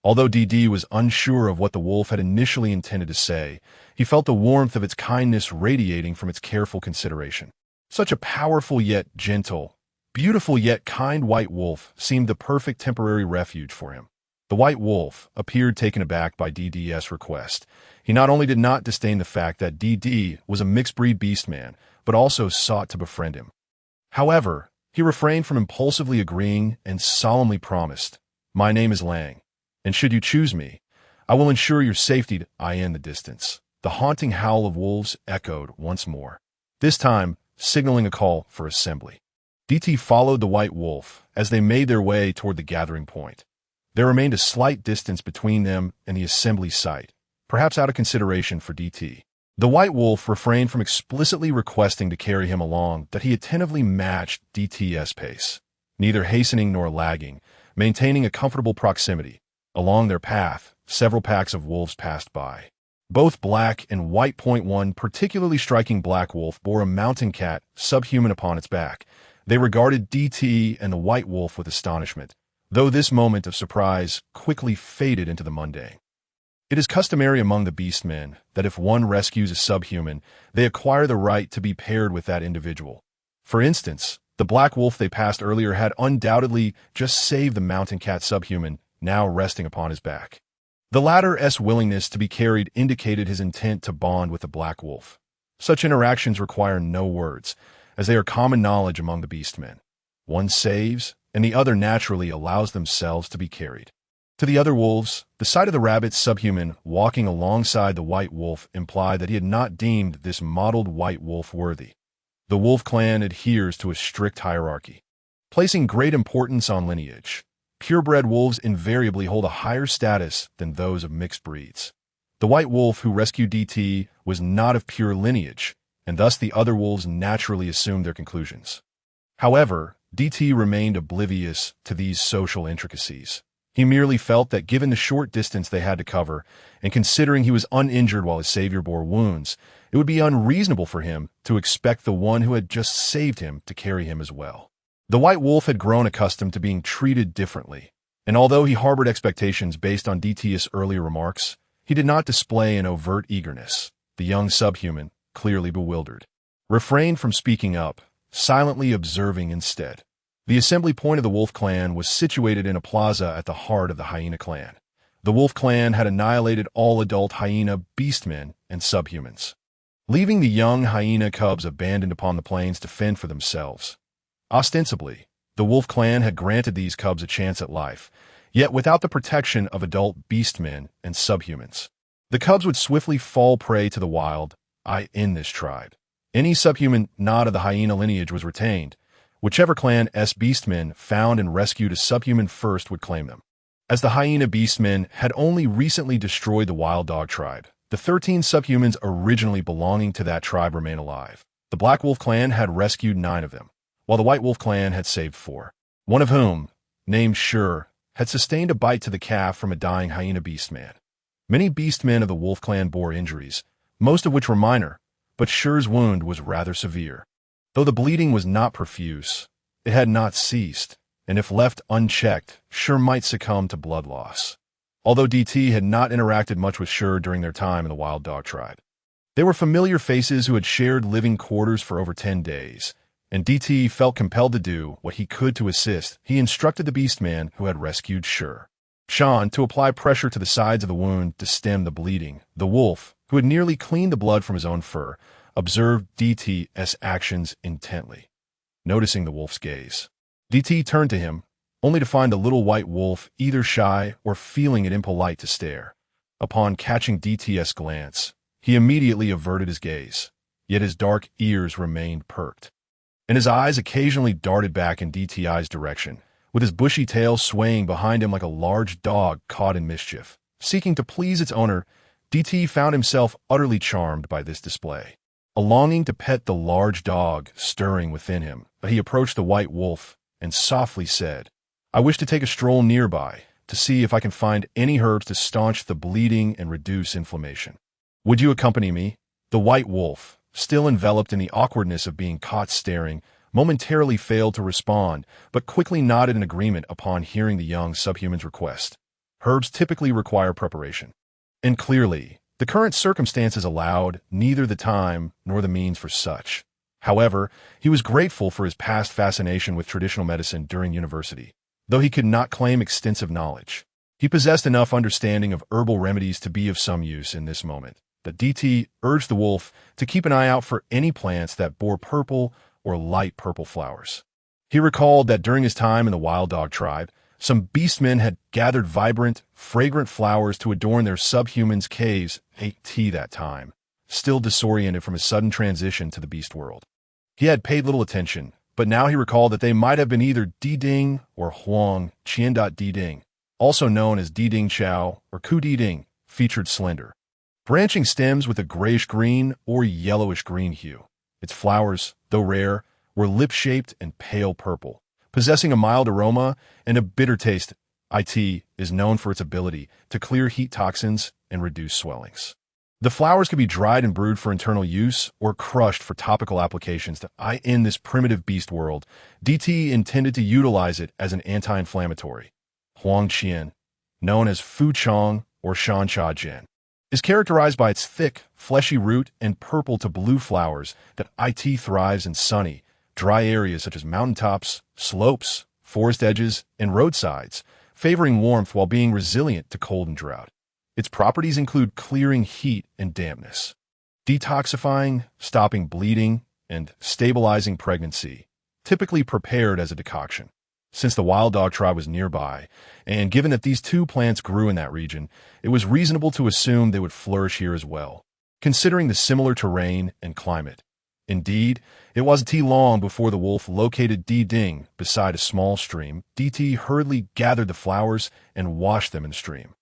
Although DD was unsure of what the wolf had initially intended to say, he felt the warmth of its kindness radiating from its careful consideration. Such a powerful yet gentle, beautiful yet kind white wolf seemed the perfect temporary refuge for him. The white wolf appeared taken aback by DD's request. He not only did not disdain the fact that DD was a mixed-breed beastman, but also sought to befriend him. However, he refrained from impulsively agreeing and solemnly promised, "My name is Lang, and should you choose me, I will ensure your safety." In the distance, the haunting howl of wolves echoed once more, this time signaling a call for assembly. DT followed the white wolf as they made their way toward the gathering point. There remained a slight distance between them and the assembly site, perhaps out of consideration for DT. The white wolf refrained from explicitly requesting to carry him along, that he attentively matched DT's pace, neither hastening nor lagging, maintaining a comfortable proximity. Along their path, several packs of wolves passed by. Both black and white. One particularly striking black wolf bore a mountain cat subhuman upon its back. They regarded DT and the white wolf with astonishment, though this moment of surprise quickly faded into the mundane. It is customary among the beastmen that if one rescues a subhuman, they acquire the right to be paired with that individual. For instance, the black wolf they passed earlier had undoubtedly just saved the mountain cat subhuman, now resting upon his back. The latter's willingness to be carried indicated his intent to bond with the black wolf. Such interactions require no words, as they are common knowledge among the beastmen. One saves, and the other naturally allows themselves to be carried. To the other wolves, the sight of the rabbit subhuman walking alongside the white wolf implied that he had not deemed this mottled white wolf worthy. The wolf clan adheres to a strict hierarchy, placing great importance on lineage. Purebred wolves invariably hold a higher status than those of mixed breeds. The white wolf who rescued DT was not of pure lineage, and thus the other wolves naturally assumed their conclusions. However, DT remained oblivious to these social intricacies. He merely felt that given the short distance they had to cover, and considering he was uninjured while his savior bore wounds, it would be unreasonable for him to expect the one who had just saved him to carry him as well. The white wolf had grown accustomed to being treated differently, and although he harbored expectations based on DT's earlier remarks, he did not display an overt eagerness. The young subhuman, clearly bewildered, refrained from speaking up, silently observing instead. The assembly point of the wolf clan was situated in a plaza at the heart of the hyena clan. The wolf clan had annihilated all adult hyena beastmen and subhumans, leaving the young hyena cubs abandoned upon the plains to fend for themselves. Ostensibly, the wolf clan had granted these cubs a chance at life, yet without the protection of adult beastmen and subhumans. The cubs would swiftly fall prey to the wild in this tribe. Any subhuman not of the hyena lineage was retained. Whichever clan's beastmen found and rescued a subhuman first would claim them. As the hyena beastmen had only recently destroyed the wild dog tribe, the 13 subhumans originally belonging to that tribe remain alive. The black wolf clan had rescued 9 of them, while the white wolf clan had saved 4, one of whom, named Sure, had sustained a bite to the calf from a dying hyena beastman. Many beastmen of the wolf clan bore injuries, most of which were minor, but Sure's wound was rather severe. Though the bleeding was not profuse, it had not ceased, and if left unchecked, Sure might succumb to blood loss. Although DT had not interacted much with Sure during their time in the wild dog tribe, they were familiar faces who had shared living quarters for over 10 days, and DT felt compelled to do what he could to assist. He instructed the beastman who had rescued Sure, Shaman, to apply pressure to the sides of the wound to stem the bleeding. The wolf, who had nearly cleaned the blood from his own fur, observed DT's actions intently. Noticing the wolf's gaze, DT turned to him, only to find the little white wolf either shy or feeling it impolite to stare. Upon catching DT's glance, he immediately averted his gaze, yet his dark ears remained perked, and his eyes occasionally darted back in DT's direction, with his bushy tail swaying behind him like a large dog caught in mischief. Seeking to please its owner, DT found himself utterly charmed by this display. A longing to pet the large dog stirring within him, but he approached the white wolf and softly said, "I wish to take a stroll nearby to see if I can find any herbs to staunch the bleeding and reduce inflammation. Would you accompany me?" The white wolf, still enveloped in the awkwardness of being caught staring, momentarily failed to respond, but quickly nodded in agreement upon hearing the young subhuman's request. Herbs typically require preparation, and clearly, the current circumstances allowed neither the time nor the means for such. However, he was grateful for his past fascination with traditional medicine during university. Though he could not claim extensive knowledge, he possessed enough understanding of herbal remedies to be of some use in this moment. The DT urged the wolf to keep an eye out for any plants that bore purple or light purple flowers. He recalled that during his time in the wild dog tribe, some beastmen had gathered vibrant, fragrant flowers to adorn their subhumans' caves that time, still disoriented from his sudden transition to the beast world. He had paid little attention, but now he recalled that they might have been either Deepening or Huang Qian. Deepening, also known as Deepening Chao or Ku Deepening, featured slender, branching stems with a grayish-green or yellowish-green hue. Its flowers, though rare, were lip-shaped and pale purple, possessing a mild aroma and a bitter taste. It is known for its ability to clear heat toxins and reduce swellings. The flowers could be dried and brewed for internal use or crushed for topical applications. In this primitive beast world, DT intended to utilize it as an anti-inflammatory. Huang Qian, known as Fu Chong or Shan Cha Jian, is characterized by its thick, fleshy root and purple to blue flowers that thrives in sunny, dry areas such as mountaintops, slopes, forest edges, and roadsides, favoring warmth while being resilient to cold and drought. Its properties include clearing heat and dampness, detoxifying, stopping bleeding, and stabilizing pregnancy, typically prepared as a decoction. Since the wild dog tribe was nearby, and given that these two plants grew in that region, it was reasonable to assume they would flourish here as well. Considering the similar terrain and climate, Indeed, it wasn't long before the wolf located Deepening beside a small stream. DT hurriedly gathered the flowers and washed them in the stream.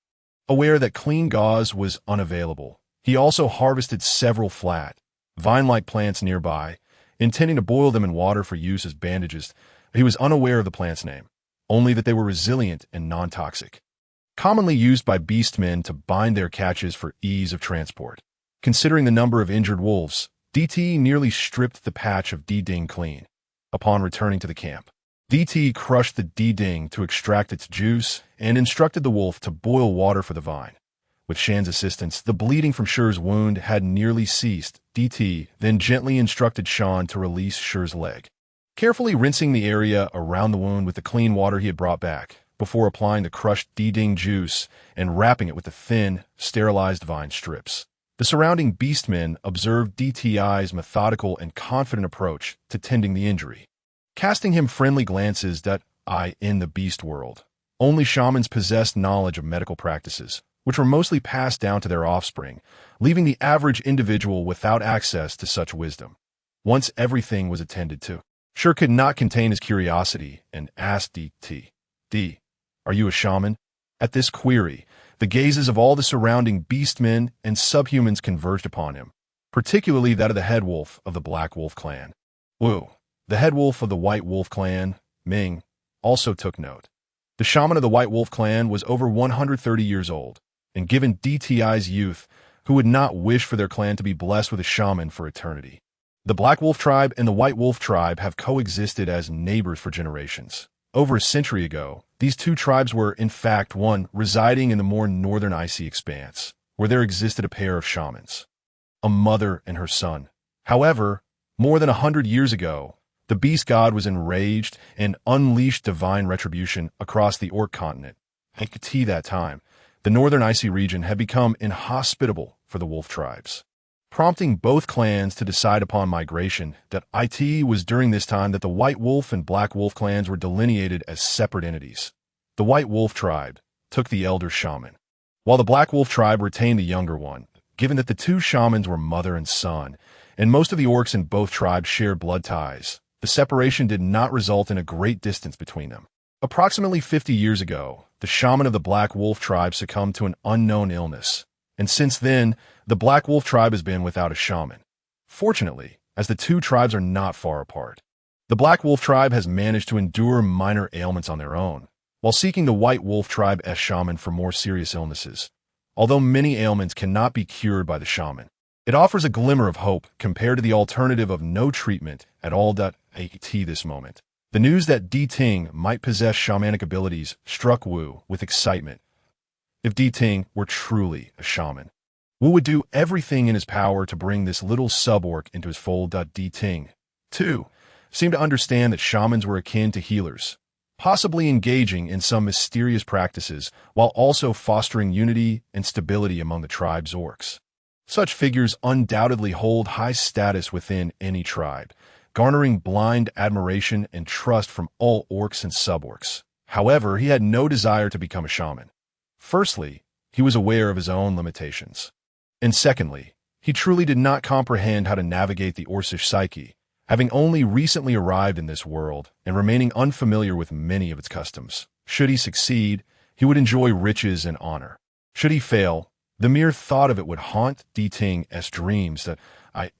Aware that clean gauze was unavailable, he also harvested several flat, vine-like plants nearby, intending to boil them in water for use as bandages. He was unaware of the plant's name, only that they were resilient and non-toxic, commonly used by beastmen to bind their catches for ease of transport. Considering the number of injured wolves, DT nearly stripped the patch of Deepening clean. Upon returning to the camp, DT crushed the Deepening to extract its juice and instructed the wolf to boil water for the vine. With Shan's assistance, the bleeding from Sher's wound had nearly ceased. DT then gently instructed Shan to release Sher's leg, carefully rinsing the area around the wound with the clean water he had brought back, before applying the crushed Deepening juice and wrapping it with the thin, sterilized vine strips. The surrounding beastmen observed DTI's methodical and confident approach to tending the injury, casting him friendly glances that, in the beast world, only shamans possessed knowledge of medical practices, which were mostly passed down to their offspring, leaving the average individual without access to such wisdom. Once everything was attended to, Sher could not contain his curiosity and asked DT, "D, are you a shaman?" At this query, the gazes of all the surrounding beastmen and subhumans converged upon him, particularly that of the head wolf of the Black Wolf clan. Wu, the head wolf of the White Wolf clan, Ming, also took note. The shaman of the White Wolf clan was over 130 years old, and given DTI's youth, who would not wish for their clan to be blessed with a shaman for eternity. The Black Wolf tribe and the White Wolf tribe have coexisted as neighbors for generations. Over a century ago, these two tribes were, in fact, one residing in the more northern icy expanse, where there existed a pair of shamans, a mother and her son. However, more than 100 years ago, the beast god was enraged and unleashed divine retribution across the Orc continent. At that time, the northern icy region had become inhospitable for the wolf tribes, prompting both clans to decide upon migration. That it was during this time that the White Wolf and Black Wolf clans were delineated as separate entities. The White Wolf tribe took the elder shaman, while the Black Wolf tribe retained the younger one. Given that the two shamans were mother and son, and most of the orcs in both tribes shared blood ties, the separation did not result in a great distance between them. Approximately 50 years ago, the shaman of the Black Wolf tribe succumbed to an unknown illness, and since then, the Black Wolf tribe has been without a shaman. Fortunately, as the two tribes are not far apart, the Black Wolf tribe has managed to endure minor ailments on their own, while seeking the White Wolf tribe's shaman for more serious illnesses. Although many ailments cannot be cured by the shaman, it offers a glimmer of hope compared to the alternative of no treatment at all. At this moment, the news that Deepening might possess shamanic abilities struck Wu with excitement. If Deepening were truly a shaman, Wu would do everything in his power to bring this little sub-orc into his fold. Deepening, too, seemed to understand that shamans were akin to healers, possibly engaging in some mysterious practices while also fostering unity and stability among the tribe's orcs. Such figures undoubtedly hold high status within any tribe, garnering blind admiration and trust from all orcs and sub-orcs. However, he had no desire to become a shaman. Firstly, he was aware of his own limitations. And secondly, he truly did not comprehend how to navigate the Orcish psyche, having only recently arrived in this world and remaining unfamiliar with many of its customs. Should he succeed, he would enjoy riches and honor. Should he fail, the mere thought of it would haunt Deepening's dreams.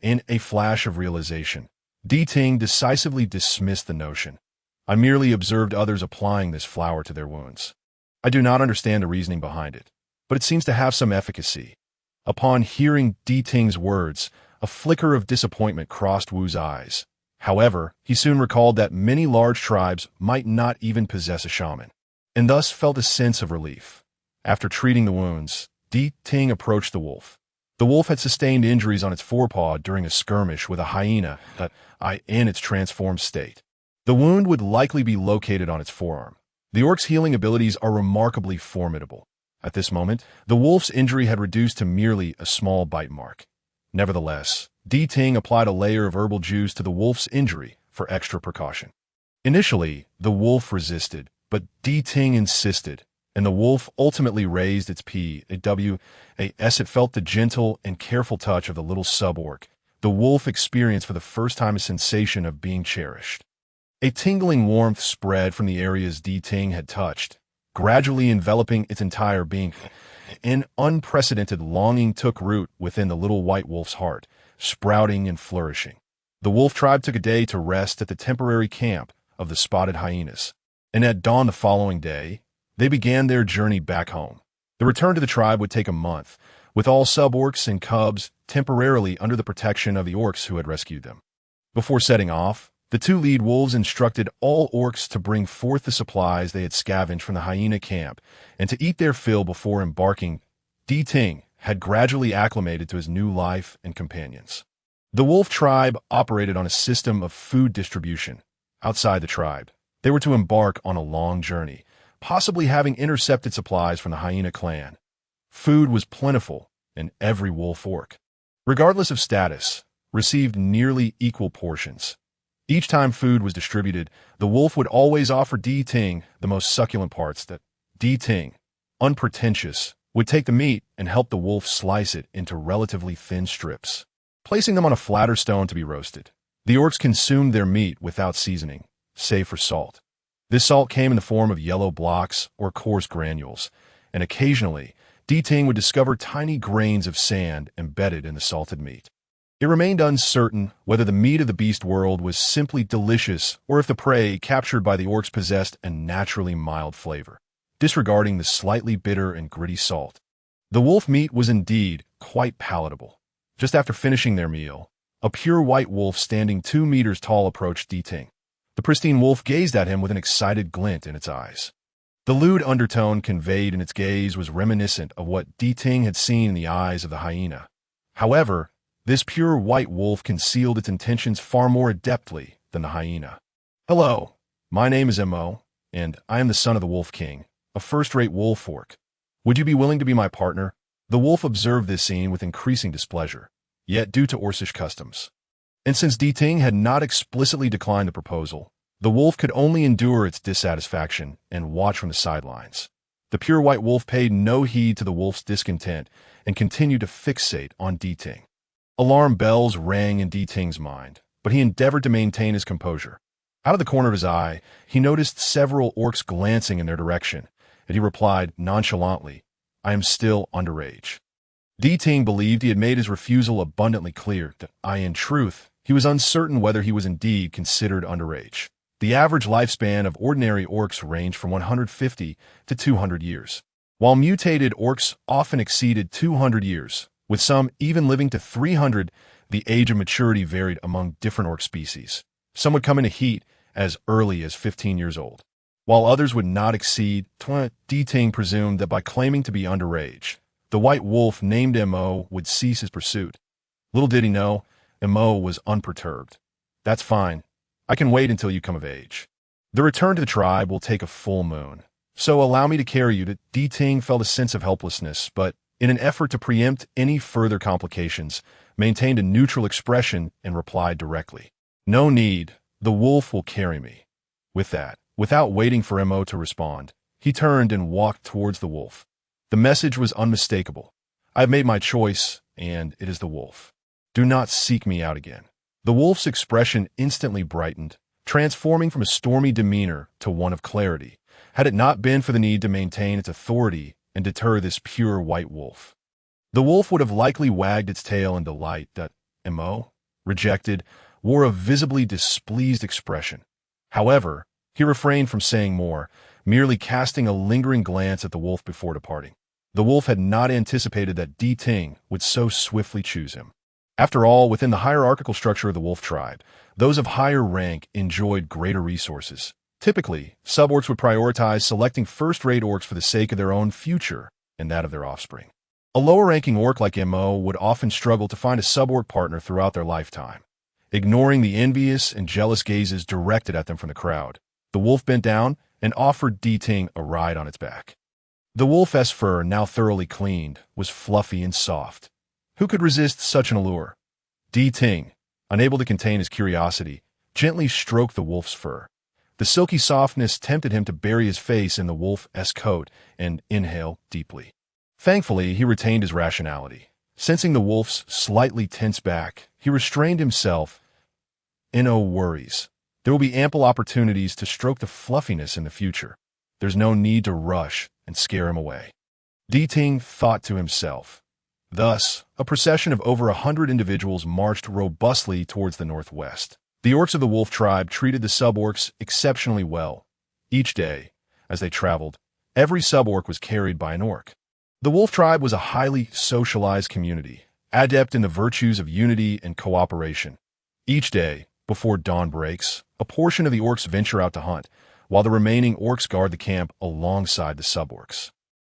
In a flash of realization, Deepening decisively dismissed the notion. I merely observed others applying this flower to their wounds. I do not understand the reasoning behind it, but it seems to have some efficacy. Upon hearing Deepening's words, a flicker of disappointment crossed Wu's eyes. However, he soon recalled that many large tribes might not even possess a shaman, and thus felt a sense of relief. After treating the wounds, Deepening approached the wolf. The wolf had sustained injuries on its forepaw during a skirmish with a hyena in its transformed state. The wound would likely be located on its forearm. The orc's healing abilities are remarkably formidable. At this moment, the wolf's injury had reduced to merely a small bite mark. Nevertheless, Deepening applied a layer of herbal juice to the wolf's injury for extra precaution. Initially, the wolf resisted, but Deepening insisted, and the wolf ultimately raised its paw as it felt the gentle and careful touch of the little sub-orc. The the wolf experienced for the first time a sensation of being cherished. A tingling warmth spread from the areas Deepening had touched, gradually enveloping its entire being. An unprecedented longing took root within the little white wolf's heart, sprouting and flourishing. The wolf tribe took a day to rest at the temporary camp of the spotted hyenas, and at dawn the following day, they began their journey back home. The return to the tribe would take a month, with all sub-orcs and cubs temporarily under the protection of the orcs who had rescued them. Before setting off, the two lead wolves instructed all orcs to bring forth the supplies they had scavenged from the hyena camp and to eat their fill before embarking. Deepening had gradually acclimated to his new life and companions. The wolf tribe operated on a system of food distribution. Outside the tribe, they were to embark on a long journey, possibly having intercepted supplies from the hyena clan. Food was plentiful, and every wolf orc, regardless of status, received nearly equal portions. Each time food was distributed, the wolf would always offer Deepening the most succulent parts that Deepening, unpretentious, would take the meat and help the wolf slice it into relatively thin strips, placing them on a flatter stone to be roasted. The orcs consumed their meat without seasoning, save for salt. This salt came in the form of yellow blocks or coarse granules, and occasionally, Deepening would discover tiny grains of sand embedded in the salted meat. It remained uncertain whether the meat of the beast world was simply delicious or if the prey captured by the orcs possessed a naturally mild flavor, disregarding the slightly bitter and gritty salt. The wolf meat was indeed quite palatable. Just after finishing their meal, a pure white wolf standing 2 meters tall approached Deepening. The pristine wolf gazed at him with an excited glint in its eyes. The lewd undertone conveyed in its gaze was reminiscent of what Deepening had seen in the eyes of the hyena. However, this pure white wolf concealed its intentions far more adeptly than the hyena. "Hello, my name is Mo, and I am the son of the Wolf King, a first-rate wolf orc. Would you be willing to be my partner?" The wolf observed this scene with increasing displeasure, yet due to Orcish customs. And since Deepening had not explicitly declined the proposal, the wolf could only endure its dissatisfaction and watch from the sidelines. The pure white wolf paid no heed to the wolf's discontent and continued to fixate on Deepening. Alarm bells rang in Deepening's mind, but he endeavored to maintain his composure. Out of the corner of his eye, he noticed several orcs glancing in their direction, and he replied nonchalantly, "I am still underage." Deepening believed he had made his refusal abundantly clear that, in truth, he was uncertain whether he was indeed considered underage. The average lifespan of ordinary orcs ranged from 150 to 200 years, while mutated orcs often exceeded 200 years, with some even living to 300. The age of maturity varied among different orc species. Some would come into heat as early as 15 years old, while others would not exceed 20. Deepening presumed that by claiming to be underage, the white wolf named Mo would cease his pursuit. Little did he know, Mo was unperturbed. "That's fine. I can wait until you come of age. The return to the tribe will take a full moon, so allow me to carry you to." Deepening felt a sense of helplessness, but in an effort to preempt any further complications, maintained a neutral expression and replied directly, "No need, the wolf will carry me." With that, without waiting for Mo to respond, he turned and walked towards the wolf. The message was unmistakable. "I have made my choice, and it is the wolf. Do not seek me out again." The wolf's expression instantly brightened, transforming from a stormy demeanor to one of clarity, had it not been for the need to maintain its authority and deter this pure white wolf. The wolf would have likely wagged its tail in delight that Mo, rejected, wore a visibly displeased expression. However, he refrained from saying more, merely casting a lingering glance at the wolf before departing. The wolf had not anticipated that Deepening would so swiftly choose him. After all, within the hierarchical structure of the wolf tribe, those of higher rank enjoyed greater resources. Typically, sub-orcs would prioritize selecting first-rate orcs for the sake of their own future and that of their offspring. A lower-ranking orc like Mo would often struggle to find a sub-orc partner throughout their lifetime. Ignoring the envious and jealous gazes directed at them from the crowd, the wolf bent down and offered Deepening a ride on its back. The wolf's fur, now thoroughly cleaned, was fluffy and soft. Who could resist such an allure? Deepening, unable to contain his curiosity, gently stroked the wolf's fur. The silky softness tempted him to bury his face in the wolf's coat and inhale deeply. Thankfully, he retained his rationality. Sensing the wolf's slightly tense back, he restrained himself. No worries. There will be ample opportunities to stroke the fluffiness in the future. There's no need to rush and scare him away. Deepening thought to himself. Thus, a procession of over 100 individuals marched robustly towards the northwest. The orcs of the wolf tribe treated the sub-orcs exceptionally well. Each day, as they traveled, every sub-orc was carried by an orc. The wolf tribe was a highly socialized community, adept in the virtues of unity and cooperation. Each day, before dawn breaks, a portion of the orcs venture out to hunt, while the remaining orcs guard the camp alongside the sub-orcs.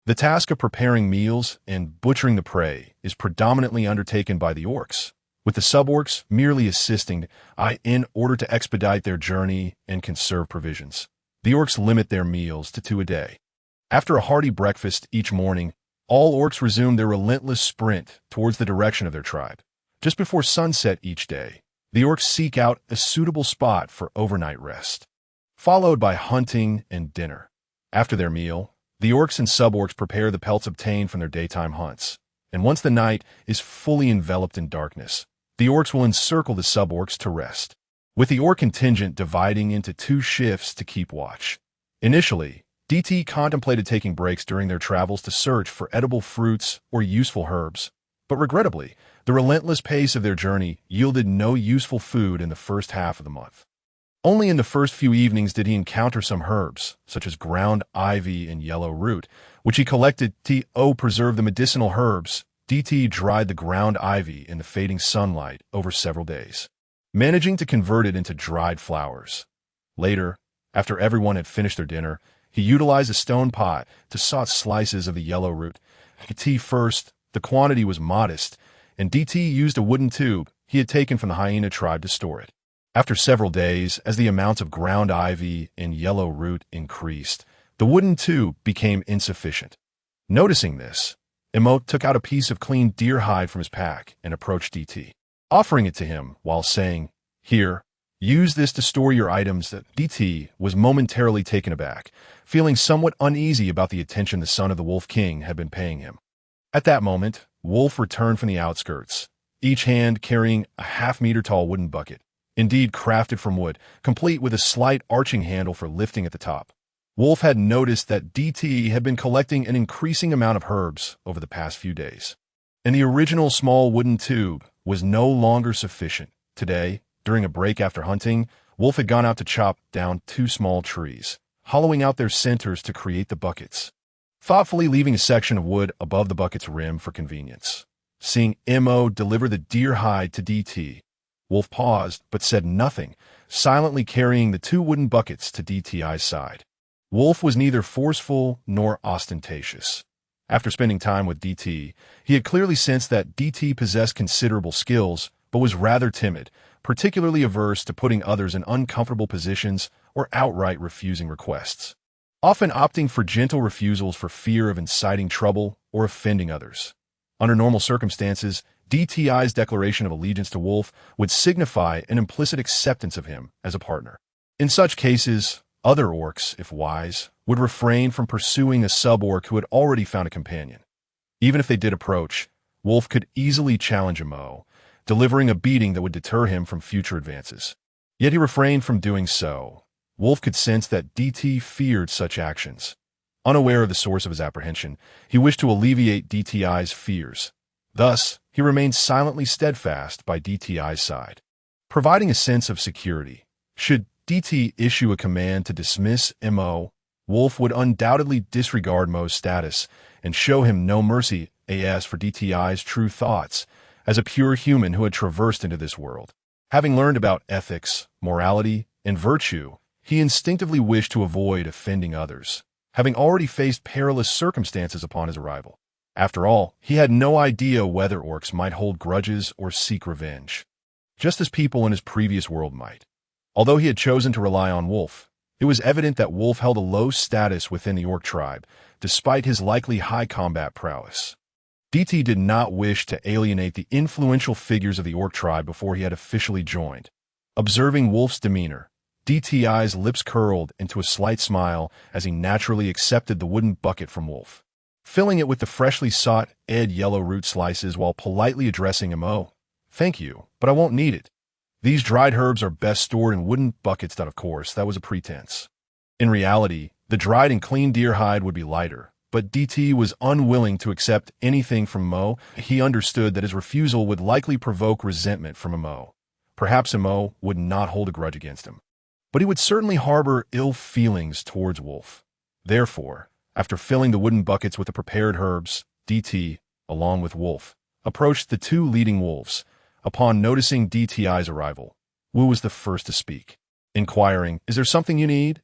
The task of preparing meals and butchering the prey is predominantly undertaken by the orcs, with the sub-orcs merely assisting in order to expedite their journey and conserve provisions. The orcs limit their meals to 2 a day. After a hearty breakfast each morning, all orcs resume their relentless sprint towards the direction of their tribe. Just before sunset each day, the orcs seek out a suitable spot for overnight rest, followed by hunting and dinner. After their meal, the orcs and sub-orcs prepare the pelts obtained from their daytime hunts, and once the night is fully enveloped in darkness, the orcs will encircle the sub-orcs to rest, with the orc contingent dividing into 2 shifts to keep watch. Initially, DT contemplated taking breaks during their travels to search for edible fruits or useful herbs, but regrettably, the relentless pace of their journey yielded no useful food in the first half of the month. Only in the first few evenings did he encounter some herbs, such as ground ivy and yellow root, which he collected to preserve the medicinal herbs. DT dried the ground ivy in the fading sunlight over several days, managing to convert it into dried flowers. Later, after everyone had finished their dinner, he utilized a stone pot to saw slices of the yellow root. First, the quantity was modest, and DT used a wooden tube he had taken from the hyena tribe to store it. After several days, as the amounts of ground ivy and yellow root increased, the wooden tube became insufficient. Noticing this, Emo took out a piece of clean deer hide from his pack and approached DT, offering it to him while saying, "Here, use this to store your items." That DT was momentarily taken aback, feeling somewhat uneasy about the attention the son of the Wolf King had been paying him. At that moment, Wolf returned from the outskirts, each hand carrying a half-meter-tall wooden bucket, indeed crafted from wood, complete with a slight arching handle for lifting at the top. Wolf had noticed that DT had been collecting an increasing amount of herbs over the past few days, and the original small wooden tube was no longer sufficient. Today, during a break after hunting, Wolf had gone out to chop down 2 small trees, hollowing out their centers to create the buckets, thoughtfully leaving a section of wood above the bucket's rim for convenience. Seeing Mo deliver the deer hide to DT, Wolf paused but said nothing, silently carrying the 2 wooden buckets to DTI's side. Wolf was neither forceful nor ostentatious. After spending time with DT, he had clearly sensed that DT possessed considerable skills, but was rather timid, particularly averse to putting others in uncomfortable positions or outright refusing requests, often opting for gentle refusals for fear of inciting trouble or offending others. Under normal circumstances, DTI's declaration of allegiance to Wolf would signify an implicit acceptance of him as a partner. In such cases, other orcs, if wise, would refrain from pursuing a sub-orc who had already found a companion. Even if they did approach, Wolf could easily challenge Mo, delivering a beating that would deter him from future advances. Yet he refrained from doing so. Wolf could sense that DT feared such actions. Unaware of the source of his apprehension, he wished to alleviate DTI's fears. Thus, he remained silently steadfast by DTI's side, providing a sense of security. Should DT issue a command to dismiss Mo, Wolf would undoubtedly disregard Mo's status and show him no mercy as for DTI's true thoughts as a pure human who had traversed into this world. Having learned about ethics, morality, and virtue, he instinctively wished to avoid offending others, having already faced perilous circumstances upon his arrival. After all, he had no idea whether orcs might hold grudges or seek revenge, just as people in his previous world might. Although he had chosen to rely on Wolf, it was evident that Wolf held a low status within the orc tribe, despite his likely high combat prowess. DT did not wish to alienate the influential figures of the orc tribe before he had officially joined. Observing Wolf's demeanor, DTI's lips curled into a slight smile as he naturally accepted the wooden bucket from Wolf. filling it with the freshly sought ed yellow root slices while politely addressing Mo. Thank you, but I won't need it. These dried herbs are best stored in wooden buckets. Of course, that was a pretense. In reality, the dried and clean deer hide would be lighter, but DT was unwilling to accept anything from Mo. He understood that his refusal would likely provoke resentment from Mo. Perhaps Mo would not hold a grudge against him, but he would certainly harbor ill feelings towards Wolf. Therefore, after filling the wooden buckets with the prepared herbs, DT, along with Wolf, approached the two leading wolves. Upon noticing DTI's arrival, Wu was the first to speak, inquiring, "Is there something you need?"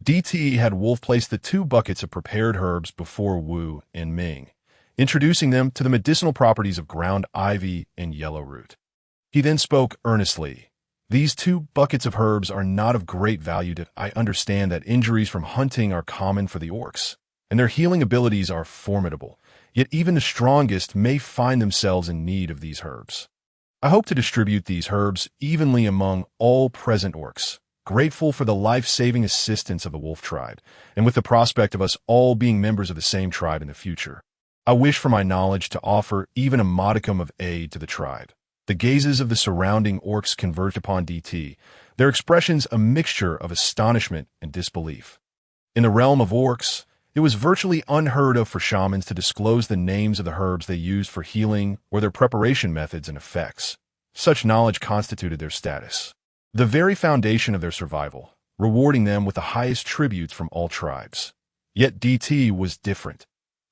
DT had Wolf place the two buckets of prepared herbs before Wu and Ming, introducing them to the medicinal properties of ground ivy and yellow root. He then spoke earnestly. "These two buckets of herbs are not of great value. I understand that injuries from hunting are common for the orcs, and their healing abilities are formidable, yet even the strongest may find themselves in need of these herbs. I hope to distribute these herbs evenly among all present orcs, grateful for the life-saving assistance of the wolf tribe, and with the prospect of us all being members of the same tribe in the future. I wish for my knowledge to offer even a modicum of aid to the tribe." The gazes of the surrounding orcs converged upon DT, their expressions a mixture of astonishment and disbelief. In the realm of orcs, it was virtually unheard of for shamans to disclose the names of the herbs they used for healing or their preparation methods and effects. Such knowledge constituted their status, the very foundation of their survival, rewarding them with the highest tributes from all tribes. Yet DT was different.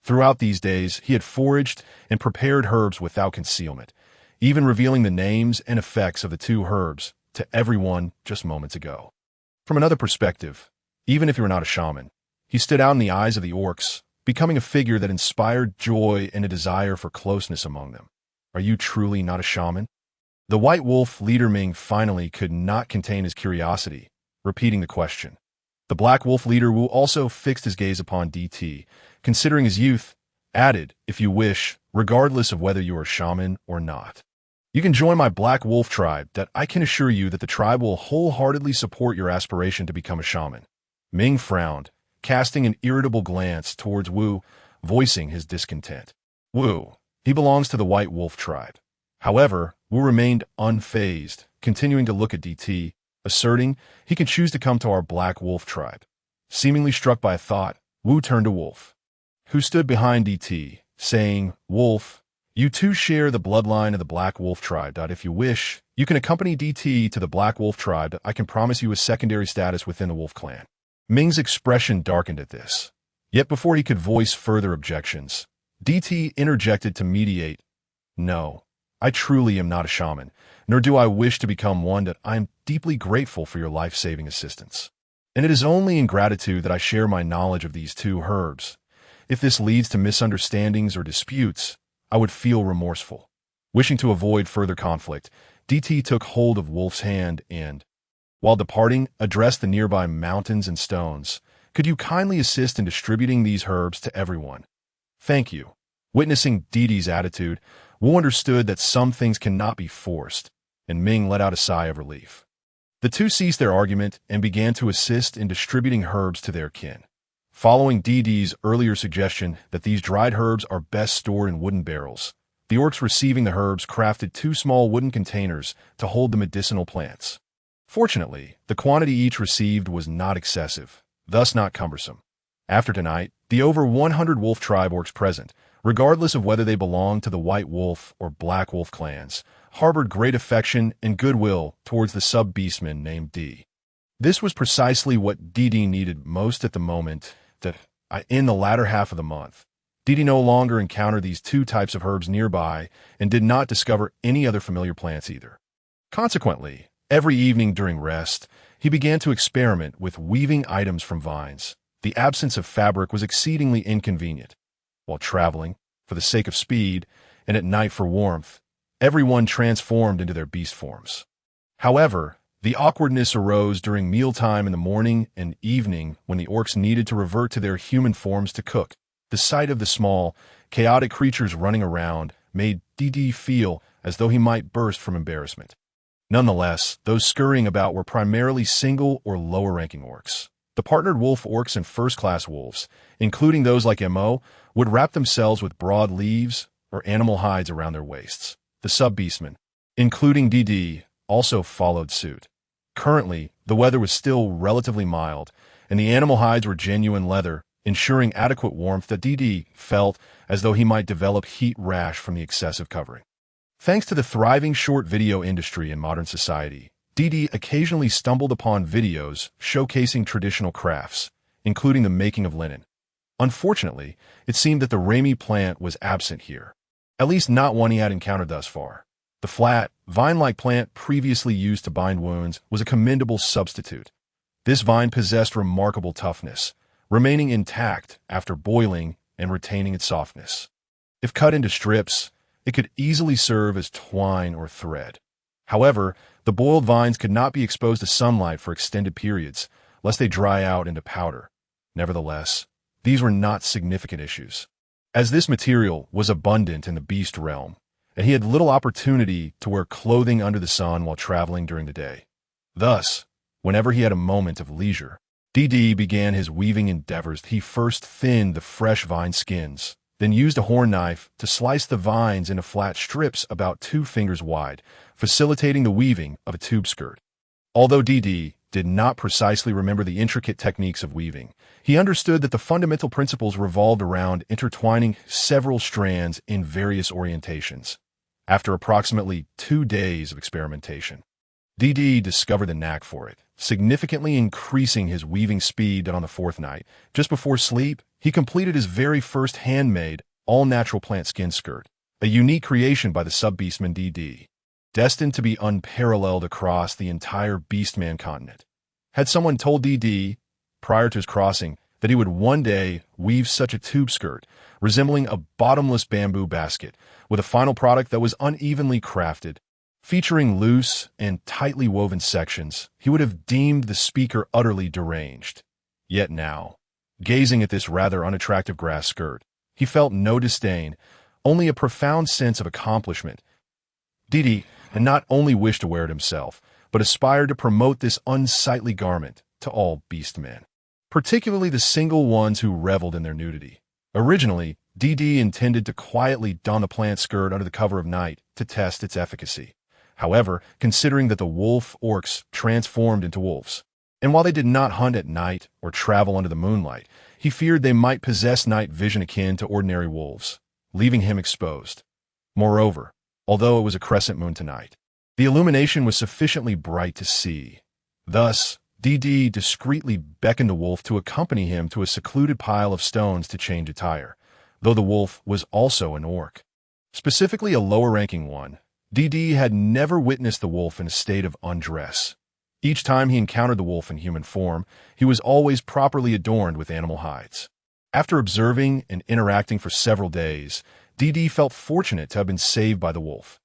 Throughout these days, he had foraged and prepared herbs without concealment, even revealing the names and effects of the two herbs to everyone just moments ago. From another perspective, even if you were not a shaman, he stood out in the eyes of the orcs, becoming a figure that inspired joy and a desire for closeness among them. "Are you truly not a shaman?" The white wolf leader Ming finally could not contain his curiosity, repeating the question. The black wolf leader Wu also fixed his gaze upon DT, considering his youth, added, "If you wish, regardless of whether you are a shaman or not, you can join my black wolf tribe. That I can assure you that the tribe will wholeheartedly support your aspiration to become a shaman." Ming frowned, casting an irritable glance towards Wu, voicing his discontent. Wu, he belongs to the white wolf tribe. However, Wu remained unfazed, continuing to look at DT, asserting he can choose to come to our black wolf tribe. Seemingly struck by a thought, Wu turned to Wolf, who stood behind DT, saying, "Wolf, you too share the bloodline of the black wolf tribe. If you wish, you can accompany DT to the black wolf tribe. I can promise you a secondary status within the wolf clan." Ming's expression darkened at this. Yet before he could voice further objections, DT interjected to mediate. "No, I truly am not a shaman, nor do I wish to become one. That I am deeply grateful for your life-saving assistance. And it is only in gratitude that I share my knowledge of these two herbs. If this leads to misunderstandings or disputes, I would feel remorseful." Wishing to avoid further conflict, DT took hold of Wolf's hand and, while departing, addressed the nearby mountains and stones. "Could you kindly assist in distributing these herbs to everyone?" "Thank you." Witnessing DT's attitude, Wu understood that some things cannot be forced, and Ming let out a sigh of relief. The two ceased their argument and began to assist in distributing herbs to their kin. Following DD's earlier suggestion that these dried herbs are best stored in wooden barrels, the orcs receiving the herbs crafted two small wooden containers to hold the medicinal plants. Fortunately, the quantity each received was not excessive, thus not cumbersome. After tonight, the over 100 wolf tribe orcs present, regardless of whether they belonged to the white wolf or black wolf clans, harbored great affection and goodwill towards the sub-beastman named D. This was precisely what DD needed most at the moment. In the latter half of the month, DD no longer encountered these two types of herbs nearby and did not discover any other familiar plants either. Consequently, every evening during rest, he began to experiment with weaving items from vines. The absence of fabric was exceedingly inconvenient. While traveling, for the sake of speed, and at night for warmth, everyone transformed into their beast forms. However, the awkwardness arose during mealtime in the morning and evening when the orcs needed to revert to their human forms to cook. The sight of the small, chaotic creatures running around made DD feel as though he might burst from embarrassment. Nonetheless, those scurrying about were primarily single or lower-ranking orcs. The partnered wolf orcs and first-class wolves, including those like Mo, would wrap themselves with broad leaves or animal hides around their waists. The sub-beastmen, including DD, also followed suit. Currently, the weather was still relatively mild, and the animal hides were genuine leather, ensuring adequate warmth that DD felt as though he might develop heat rash from the excessive covering. Thanks to the thriving short video industry in modern society, DD occasionally stumbled upon videos showcasing traditional crafts, including the making of linen. Unfortunately, it seemed that the Rami plant was absent here, at least not one he had encountered thus far. The flat, vine-like plant previously used to bind wounds was a commendable substitute. This vine possessed remarkable toughness, remaining intact after boiling and retaining its softness. If cut into strips, it could easily serve as twine or thread. However, the boiled vines could not be exposed to sunlight for extended periods, lest they dry out into powder. Nevertheless, these were not significant issues, as this material was abundant in the beast realm, and he had little opportunity to wear clothing under the sun while traveling during the day. Thus, whenever he had a moment of leisure, DD began his weaving endeavors. He first thinned the fresh vine skins, then used a horn knife to slice the vines into flat strips about 2 fingers wide, facilitating the weaving of a tube skirt. Although DD did not precisely remember the intricate techniques of weaving, he understood that the fundamental principles revolved around intertwining several strands in various orientations. After approximately 2 days of experimentation, DD discovered the knack for it, significantly increasing his weaving speed on the 4th night. Just before sleep, he completed his very first handmade, all-natural plant skin skirt, a unique creation by the sub-beastman DD, destined to be unparalleled across the entire beastman continent. Had someone told DD, prior to his crossing, that he would one day weave such a tube skirt, resembling a bottomless bamboo basket, with a final product that was unevenly crafted, featuring loose and tightly woven sections, he would have deemed the speaker utterly deranged. Yet now, gazing at this rather unattractive grass skirt, he felt no disdain, only a profound sense of accomplishment. DD had not only wished to wear it himself, but aspired to promote this unsightly garment to all beastmen, particularly the single ones who reveled in their nudity. Originally, DD intended to quietly don the plant skirt under the cover of night to test its efficacy. However, considering that the wolf orcs transformed into wolves, and while they did not hunt at night or travel under the moonlight, he feared they might possess night vision akin to ordinary wolves, leaving him exposed. Moreover, although it was a crescent moon tonight, the illumination was sufficiently bright to see. Thus, DD discreetly beckoned the wolf to accompany him to a secluded pile of stones to change attire, though the wolf was also an orc. Specifically a lower-ranking one, DD had never witnessed the wolf in a state of undress. Each time he encountered the wolf in human form, he was always properly adorned with animal hides. After observing and interacting for several days, DD felt fortunate to have been saved by the wolf.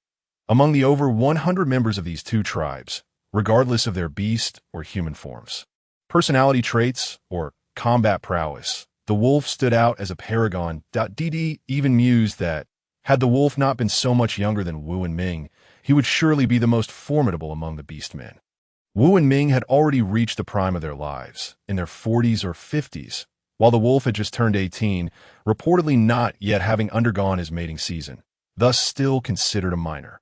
Among the over 100 members of these 2 tribes, regardless of their beast or human forms, personality traits, or combat prowess, the wolf stood out as a paragon. DD even mused that, had the wolf not been so much younger than Wu and Ming, he would surely be the most formidable among the beastmen. Wu and Ming had already reached the prime of their lives, in their 40s or 50s, while the wolf had just turned 18, reportedly not yet having undergone his mating season, thus still considered a minor.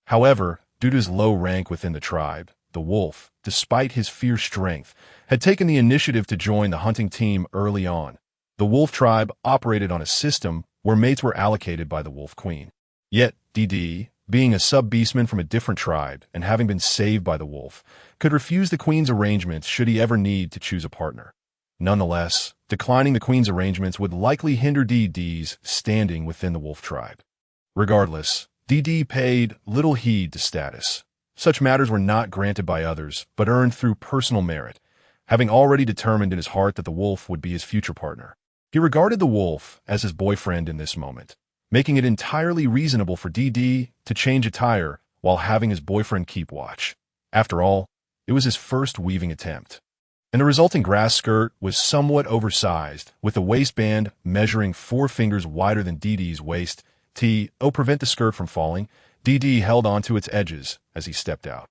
However, due to his low rank within the tribe, the wolf, despite his fierce strength, had taken the initiative to join the hunting team early on. The wolf tribe operated on a system where mates were allocated by the wolf queen. Yet, DD, being a sub-beastman from a different tribe and having been saved by the wolf, could refuse the queen's arrangements should he ever need to choose a partner. Nonetheless, declining the queen's arrangements would likely hinder DD's standing within the wolf tribe. Regardless, DD paid little heed to status. Such matters were not granted by others, but earned through personal merit, having already determined in his heart that the wolf would be his future partner. He regarded the wolf as his boyfriend in this moment, making it entirely reasonable for DD to change attire while having his boyfriend keep watch. After all, it was his first weaving attempt, and the resulting grass skirt was somewhat oversized, with the waistband measuring 4 fingers wider than DD's waist. To prevent the skirt from falling, DD held onto its edges as he stepped out.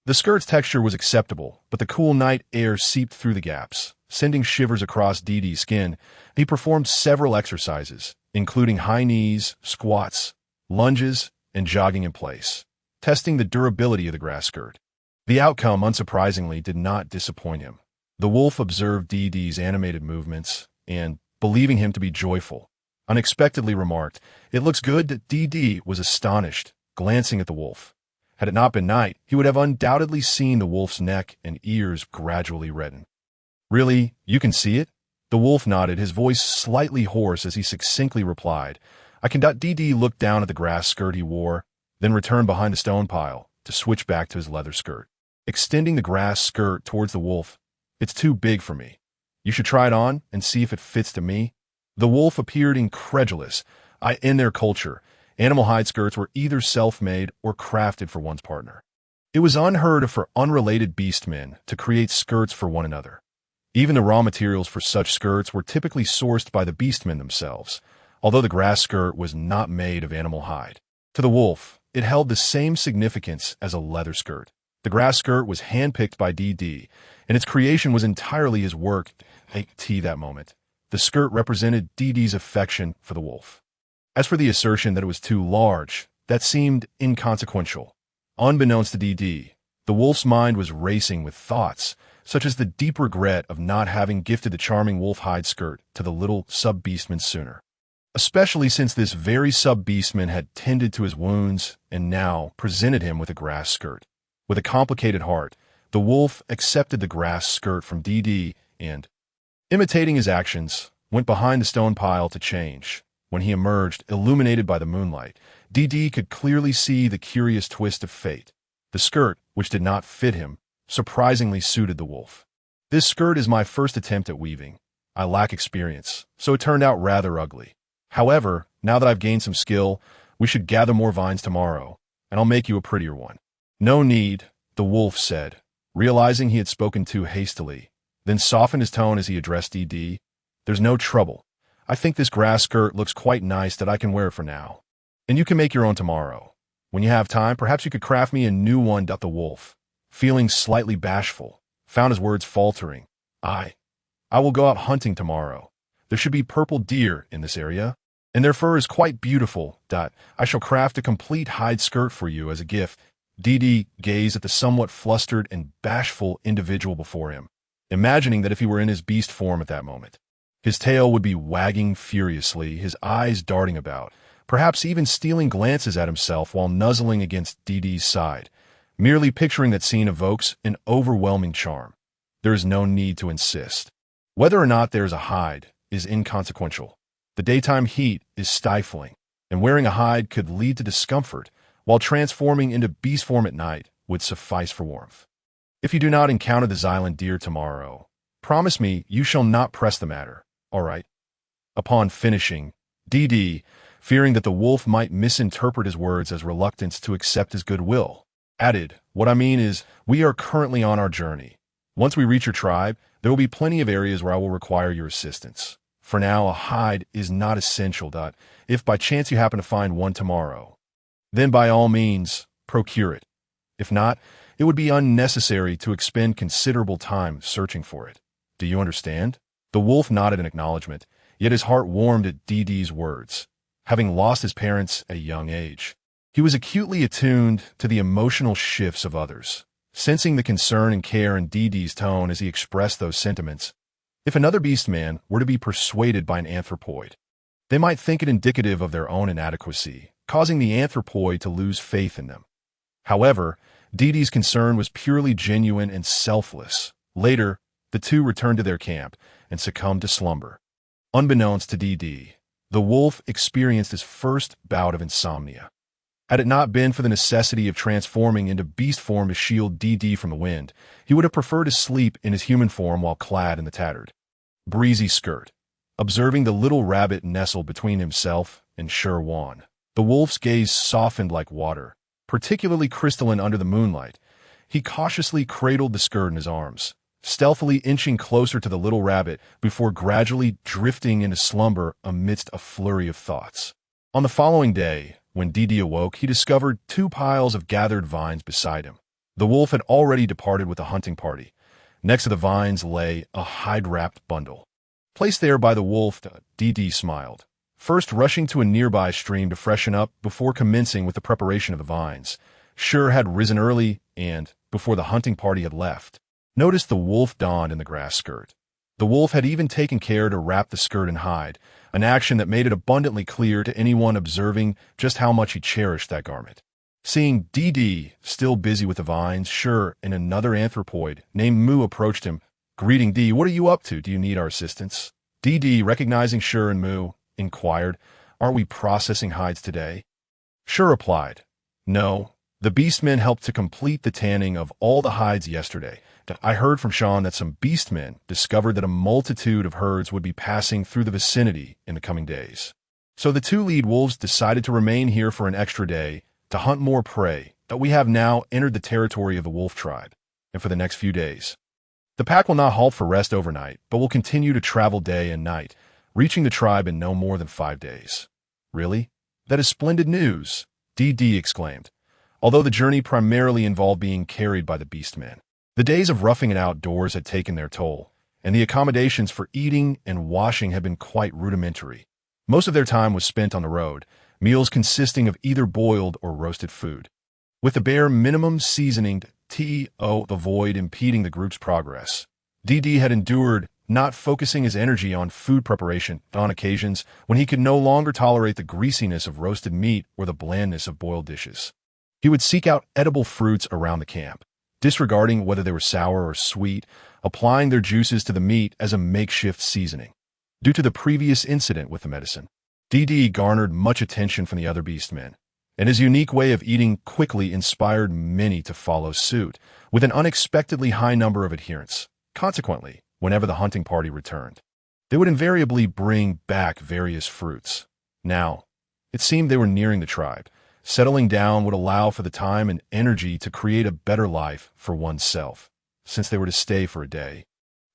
The skirt's texture was acceptable, but the cool night air seeped through the gaps, sending shivers across Dee's skin. He performed several exercises, including high knees, squats, lunges, and jogging in place, testing the durability of the grass skirt. The outcome, unsurprisingly, did not disappoint him. The wolf observed Dee's animated movements and, believing him to be joyful, unexpectedly remarked, "It looks good." Dee was astonished, glancing at the wolf. Had it not been night, he would have undoubtedly seen the wolf's neck and ears gradually redden. "Really? You can see it?" The wolf nodded, his voice slightly hoarse as he succinctly replied, "I can." Dee looked down at the grass skirt he wore, then returned behind the stone pile to switch back to his leather skirt. Extending the grass skirt towards the wolf, "It's too big for me. You should try it on and see if it fits to me." The wolf appeared incredulous. In their culture, animal hide skirts were either self-made or crafted for one's partner. It was unheard of for unrelated beastmen to create skirts for one another. Even the raw materials for such skirts were typically sourced by the beastmen themselves, although the grass skirt was not made of animal hide. To the wolf, it held the same significance as a leather skirt. The grass skirt was handpicked by Dee, and its creation was entirely his work. That moment, the skirt represented Dee's affection for the wolf. As for the assertion that it was too large, that seemed inconsequential. Unbeknownst to Dee, the wolf's mind was racing with thoughts, such as the deep regret of not having gifted the charming wolf hide skirt to the little sub-beastman sooner. Especially since this very sub-beastman had tended to his wounds and now presented him with a grass skirt. With a complicated heart, the wolf accepted the grass skirt from Dee and, imitating his actions, went behind the stone pile to change. When he emerged, illuminated by the moonlight, Dee could clearly see the curious twist of fate. The skirt, which did not fit him, surprisingly suited the wolf. "This skirt is my first attempt at weaving. I lack experience, so it turned out rather ugly. However, now that I've gained some skill, we should gather more vines tomorrow, and I'll make you a prettier one." "No need," the wolf said, realizing he had spoken too hastily, then softened his tone as he addressed Dee. "There's no trouble. I think this grass skirt looks quite nice that I can wear it for now. And you can make your own tomorrow. When you have time, perhaps you could craft me a new one." The wolf, feeling slightly bashful, found his words faltering. I will go out hunting tomorrow. There should be purple deer in this area, and their fur is quite beautiful. I shall craft a complete hide skirt for you as a gift." Dee gazed at the somewhat flustered and bashful individual before him, imagining that if he were in his beast form at that moment, his tail would be wagging furiously, his eyes darting about, perhaps even stealing glances at himself while nuzzling against Dee's side. Merely picturing that scene evokes an overwhelming charm. There is no need to insist. Whether or not there is a hide is inconsequential. The daytime heat is stifling, and wearing a hide could lead to discomfort, while transforming into beast form at night would suffice for warmth. "If you do not encounter the Xylan deer tomorrow, promise me you shall not press the matter, all right?" Upon finishing, Dee, fearing that the wolf might misinterpret his words as reluctance to accept his goodwill, added, "What I mean is, we are currently on our journey. Once we reach your tribe, there will be plenty of areas where I will require your assistance. For now, a hide is not essential. If by chance you happen to find one tomorrow, then by all means, procure it. If not, it would be unnecessary to expend considerable time searching for it. Do you understand?" The wolf nodded in acknowledgement, yet his heart warmed at Dee's words. Having lost his parents at a young age, he was acutely attuned to the emotional shifts of others, sensing the concern and care in Dee's tone as he expressed those sentiments. If another beastman were to be persuaded by an anthropoid, they might think it indicative of their own inadequacy, causing the anthropoid to lose faith in them. However, Dee's concern was purely genuine and selfless. Later, the two returned to their camp and succumbed to slumber. Unbeknownst to Dee, the wolf experienced his first bout of insomnia. Had it not been for the necessity of transforming into beast form to shield Dee from the wind, he would have preferred to sleep in his human form while clad in the tattered, breezy skirt. Observing the little rabbit nestled between himself and Sherwan, the wolf's gaze softened like water, particularly crystalline under the moonlight. He cautiously cradled the skirt in his arms, stealthily inching closer to the little rabbit before gradually drifting into slumber amidst a flurry of thoughts. On the following day, when Dee awoke, he discovered 2 piles of gathered vines beside him. The wolf had already departed with the hunting party. Next to the vines lay a hide-wrapped bundle. Placed there by the wolf, DD smiled, first rushing to a nearby stream to freshen up before commencing with the preparation of the vines. Sure had risen early and, before the hunting party had left, noticed the wolf donned in the grass skirt. The wolf had even taken care to wrap the skirt in hide, an action that made it abundantly clear to anyone observing just how much he cherished that garment. Seeing DD still busy with the vines, Sure and another anthropoid named Moo approached him. "Greeting, D. What are you up to? Do you need our assistance?" DD, recognizing Sure and Moo, inquired, "Aren't we processing hides today?" Sure replied, "No. The beastmen helped to complete the tanning of all the hides yesterday. I heard from Shaman that some beastmen discovered that a multitude of herds would be passing through the vicinity in the coming days. So the two lead wolves decided to remain here for an extra day to hunt more prey. But we have now entered the territory of the wolf tribe, and for the next few days. The pack will not halt for rest overnight, but will continue to travel day and night, reaching the tribe in no more than 5 days." "Really? That is splendid news," DD exclaimed, although the journey primarily involved being carried by the beastmen. The days of roughing it outdoors had taken their toll, and the accommodations for eating and washing had been quite rudimentary. Most of their time was spent on the road, meals consisting of either boiled or roasted food, with the bare minimum seasoning to avoid impeding the group's progress. DD had endured not focusing his energy on food preparation on occasions when he could no longer tolerate the greasiness of roasted meat or the blandness of boiled dishes. He would seek out edible fruits around the camp, disregarding whether they were sour or sweet, applying their juices to the meat as a makeshift seasoning. Due to the previous incident with the medicine, DD garnered much attention from the other beastmen, and his unique way of eating quickly inspired many to follow suit, with an unexpectedly high number of adherents. Consequently, whenever the hunting party returned, they would invariably bring back various fruits. Now, it seemed they were nearing the tribe. Settling down would allow for the time and energy to create a better life for oneself, since they were to stay for a day.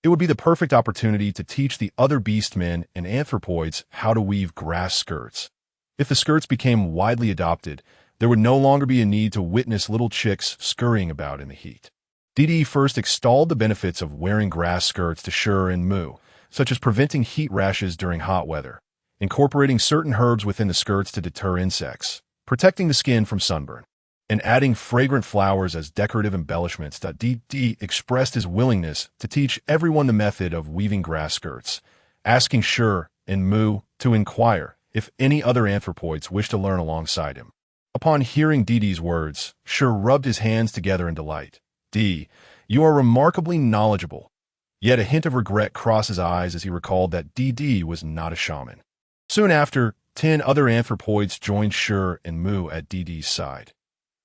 It would be the perfect opportunity to teach the other beastmen and anthropoids how to weave grass skirts. If the skirts became widely adopted, there would no longer be a need to witness little chicks scurrying about in the heat. DD first extolled the benefits of wearing grass skirts to Sure and Moo, such as preventing heat rashes during hot weather, incorporating certain herbs within the skirts to deter insects, protecting the skin from sunburn, and adding fragrant flowers as decorative embellishments. DD expressed his willingness to teach everyone the method of weaving grass skirts, asking Sure and Moo to inquire if any other anthropoids wished to learn alongside him. Upon hearing DD's words, Sure rubbed his hands together in delight. "D, you are remarkably knowledgeable." Yet a hint of regret crossed his eyes as he recalled that DD was not a shaman. Soon after, 10 other anthropoids joined Sure and Moo at DD's side.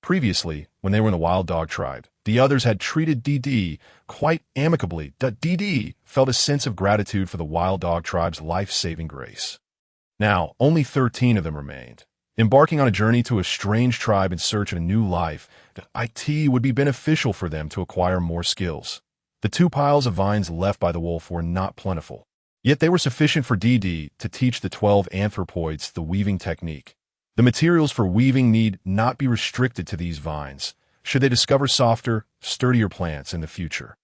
Previously, when they were in the wild dog tribe, the others had treated DD quite amicably. DD felt a sense of gratitude for the wild dog tribe's life-saving grace. Now, only 13 of them remained. Embarking on a journey to a strange tribe in search of a new life, it would be beneficial for them to acquire more skills. The 2 piles of vines left by the wolf were not plentiful, yet they were sufficient for DD to teach the 12 anthropoids the weaving technique. The materials for weaving need not be restricted to these vines, should they discover softer, sturdier plants in the future.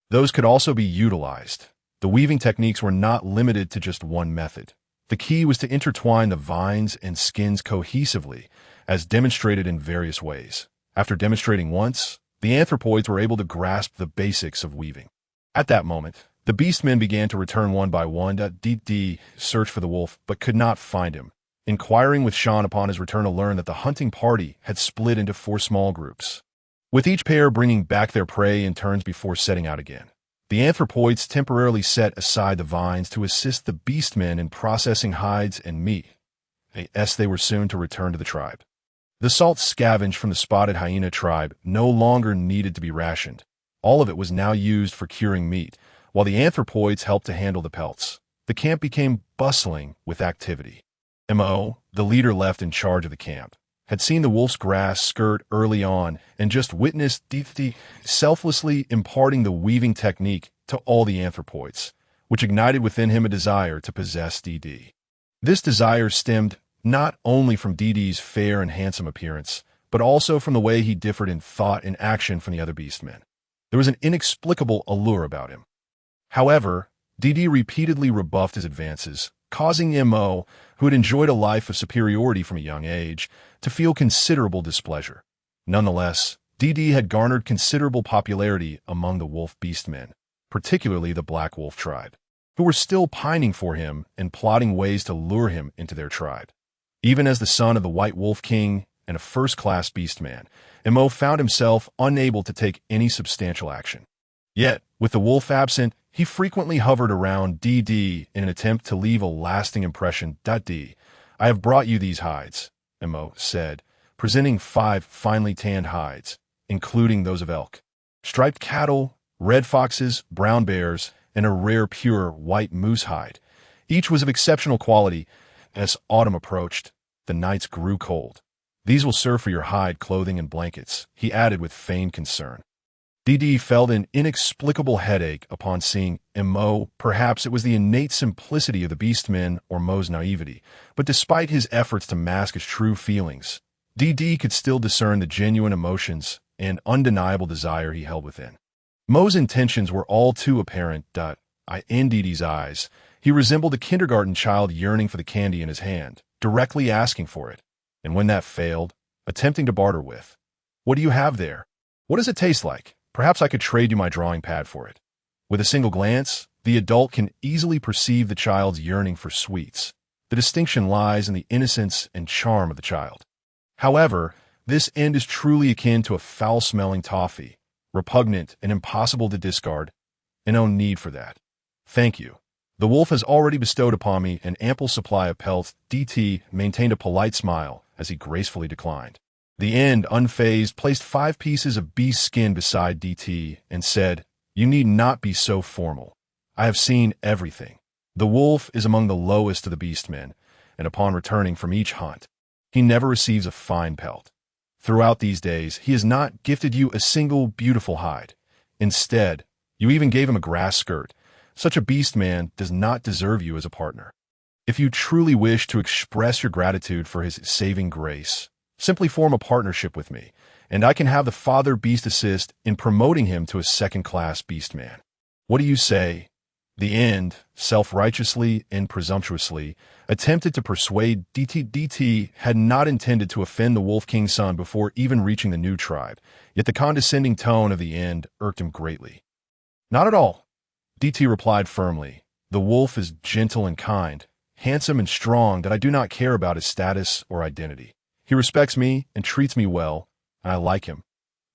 Those could also be utilized. The weaving techniques were not limited to just one method. The key was to intertwine the vines and skins cohesively, as demonstrated in various ways. After demonstrating once, the anthropoids were able to grasp the basics of weaving. At that moment, the beastmen began to return one by one. DD searched for the wolf, but could not find him, inquiring with Shaman upon his return to learn that the hunting party had split into 4 small groups, with each pair bringing back their prey in turns before setting out again. The anthropoids temporarily set aside the vines to assist the beastmen in processing hides and meat, as they were soon to return to the tribe. The salt scavenged from the spotted hyena tribe no longer needed to be rationed. All of it was now used for curing meat, while the anthropoids helped to handle the pelts. The camp became bustling with activity. Mo, the leader left in charge of the camp, had seen the wolf's grass skirt early on and just witnessed Deepening selflessly imparting the weaving technique to all the anthropoids, which ignited within him a desire to possess DD. This desire stemmed not only from DD's fair and handsome appearance, but also from the way he differed in thought and action from the other beastmen. There was an inexplicable allure about him. However, DD repeatedly rebuffed his advances, causing MO, who had enjoyed a life of superiority from a young age, to feel considerable displeasure. Nonetheless, DD had garnered considerable popularity among the wolf beastmen, particularly the Black Wolf tribe, who were still pining for him and plotting ways to lure him into their tribe. Even as the son of the White Wolf King and a first-class beastman, MO found himself unable to take any substantial action. Yet, with the wolf absent, he frequently hovered around DD in an attempt to leave a lasting impression. D, I have brought you these hides, MO said, presenting 5 finely tanned hides, including those of elk, striped cattle, red foxes, brown bears, and a rare pure white moose hide. Each was of exceptional quality. As autumn approached, the nights grew cold. These will serve for your hide clothing and blankets, he added with feigned concern. DD felt an inexplicable headache upon seeing MO. Perhaps it was the innate simplicity of the beastmen or Mo's naivety, but despite his efforts to mask his true feelings, DD could still discern the genuine emotions and undeniable desire he held within. Mo's intentions were all too apparent. In DD's eyes, he resembled a kindergarten child yearning for the candy in his hand, directly asking for it, and when that failed, attempting to barter with. What do you have there? What does it taste like? Perhaps I could trade you my drawing pad for it. With a single glance, the adult can easily perceive the child's yearning for sweets. The distinction lies in the innocence and charm of the child. However, this end is truly akin to a foul-smelling toffee, repugnant and impossible to discard, and no need for that. Thank you. The wolf has already bestowed upon me an ample supply of pelts. DT maintained a polite smile as he gracefully declined. The end, unfazed, placed 5 pieces of beast skin beside DT and said, You need not be so formal. I have seen everything. The wolf is among the lowest of the beastmen, and upon returning from each hunt, he never receives a fine pelt. Throughout these days, he has not gifted you a single beautiful hide. Instead, you even gave him a grass skirt. Such a beastman does not deserve you as a partner. If you truly wish to express your gratitude for his saving grace, simply form a partnership with me, and I can have the father beast assist in promoting him to a second-class beastman. What do you say? The end, self-righteously and presumptuously, attempted to persuade DT had not intended to offend the Wolf King's son before even reaching the new tribe, yet the condescending tone of the end irked him greatly. Not at all, DT replied firmly. The wolf is gentle and kind, handsome and strong, that I do not care about his status or identity. He respects me and treats me well, and I like him.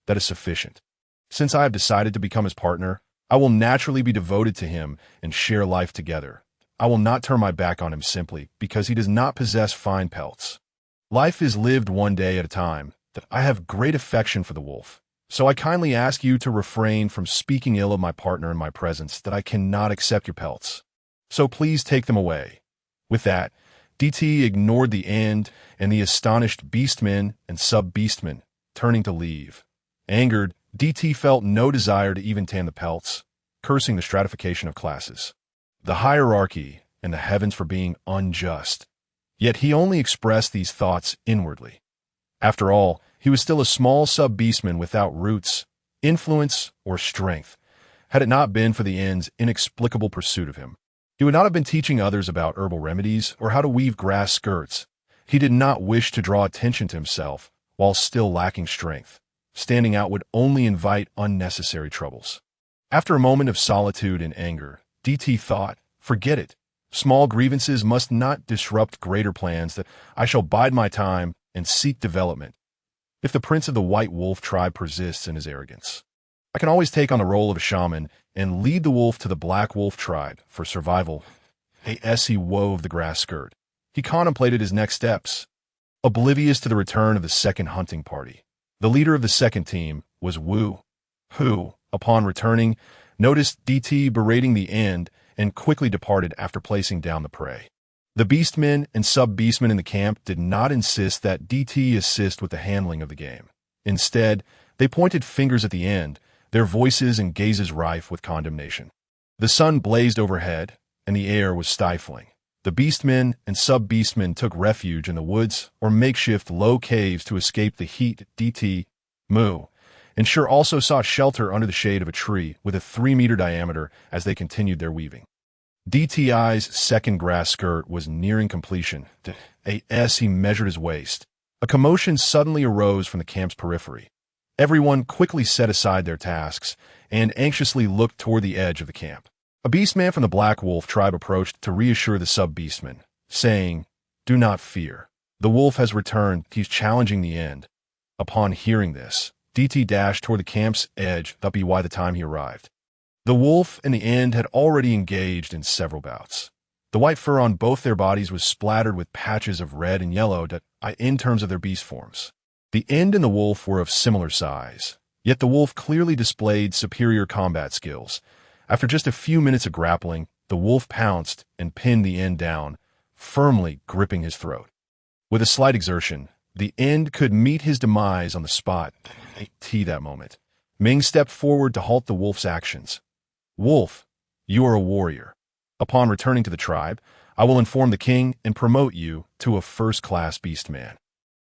That is sufficient. Since I have decided to become his partner, I will naturally be devoted to him and share life together. I will not turn my back on him simply because he does not possess fine pelts. Life is lived one day at a time. I have great affection for the wolf, so I kindly ask you to refrain from speaking ill of my partner in my presence, that I cannot accept your pelts. So please take them away. With that, DT ignored the end and the astonished beastmen and sub-beastmen, turning to leave. Angered, DT felt no desire to even tan the pelts, cursing the stratification of classes, the hierarchy, and the heavens for being unjust. Yet he only expressed these thoughts inwardly. After all, he was still a small sub-beastman without roots, influence, or strength, had it not been for the end's inexplicable pursuit of him. He would not have been teaching others about herbal remedies or how to weave grass skirts. He did not wish to draw attention to himself while still lacking strength. Standing out would only invite unnecessary troubles. After a moment of solitude and anger, DT thought, forget it. Small grievances must not disrupt greater plans. That I shall bide my time and seek development. If the prince of the White Wolf tribe persists in his arrogance, I can always take on the role of a shaman and lead the wolf to the Black Wolf tribe for survival. As he wove the grass skirt, he contemplated his next steps. Oblivious to the return of the second hunting party, the leader of the second team was Wu, who, upon returning, noticed DT berating the end and quickly departed after placing down the prey. The beastmen and sub-beastmen in the camp did not insist that DT assist with the handling of the game. Instead, they pointed fingers at the end, their voices and gazes rife with condemnation. The sun blazed overhead, and the air was stifling. The beastmen and sub-beastmen took refuge in the woods or makeshift low caves to escape the heat. And sure also sought shelter under the shade of a tree with a 3-meter diameter as they continued their weaving. DTI's second grass skirt was nearing completion. As he measured his waist, a commotion suddenly arose from the camp's periphery. Everyone quickly set aside their tasks and anxiously looked toward the edge of the camp. A beastman from the Black Wolf tribe approached to reassure the sub-beastmen, saying, "Do not fear. The wolf has returned. He's challenging the end." Upon hearing this, DT dashed toward the camp's edge by the time he arrived. The wolf and the end had already engaged in several bouts. The white fur on both their bodies was splattered with patches of red and yellow in terms of their beast forms. The end and the wolf were of similar size, yet the wolf clearly displayed superior combat skills. After just a few minutes of grappling, the wolf pounced and pinned the end down, firmly gripping his throat. With a slight exertion, the end could meet his demise on the spot. That moment, Ming stepped forward to halt the wolf's actions. "Wolf, you are a warrior. Upon returning to the tribe, I will inform the king and promote you to a first-class beastman."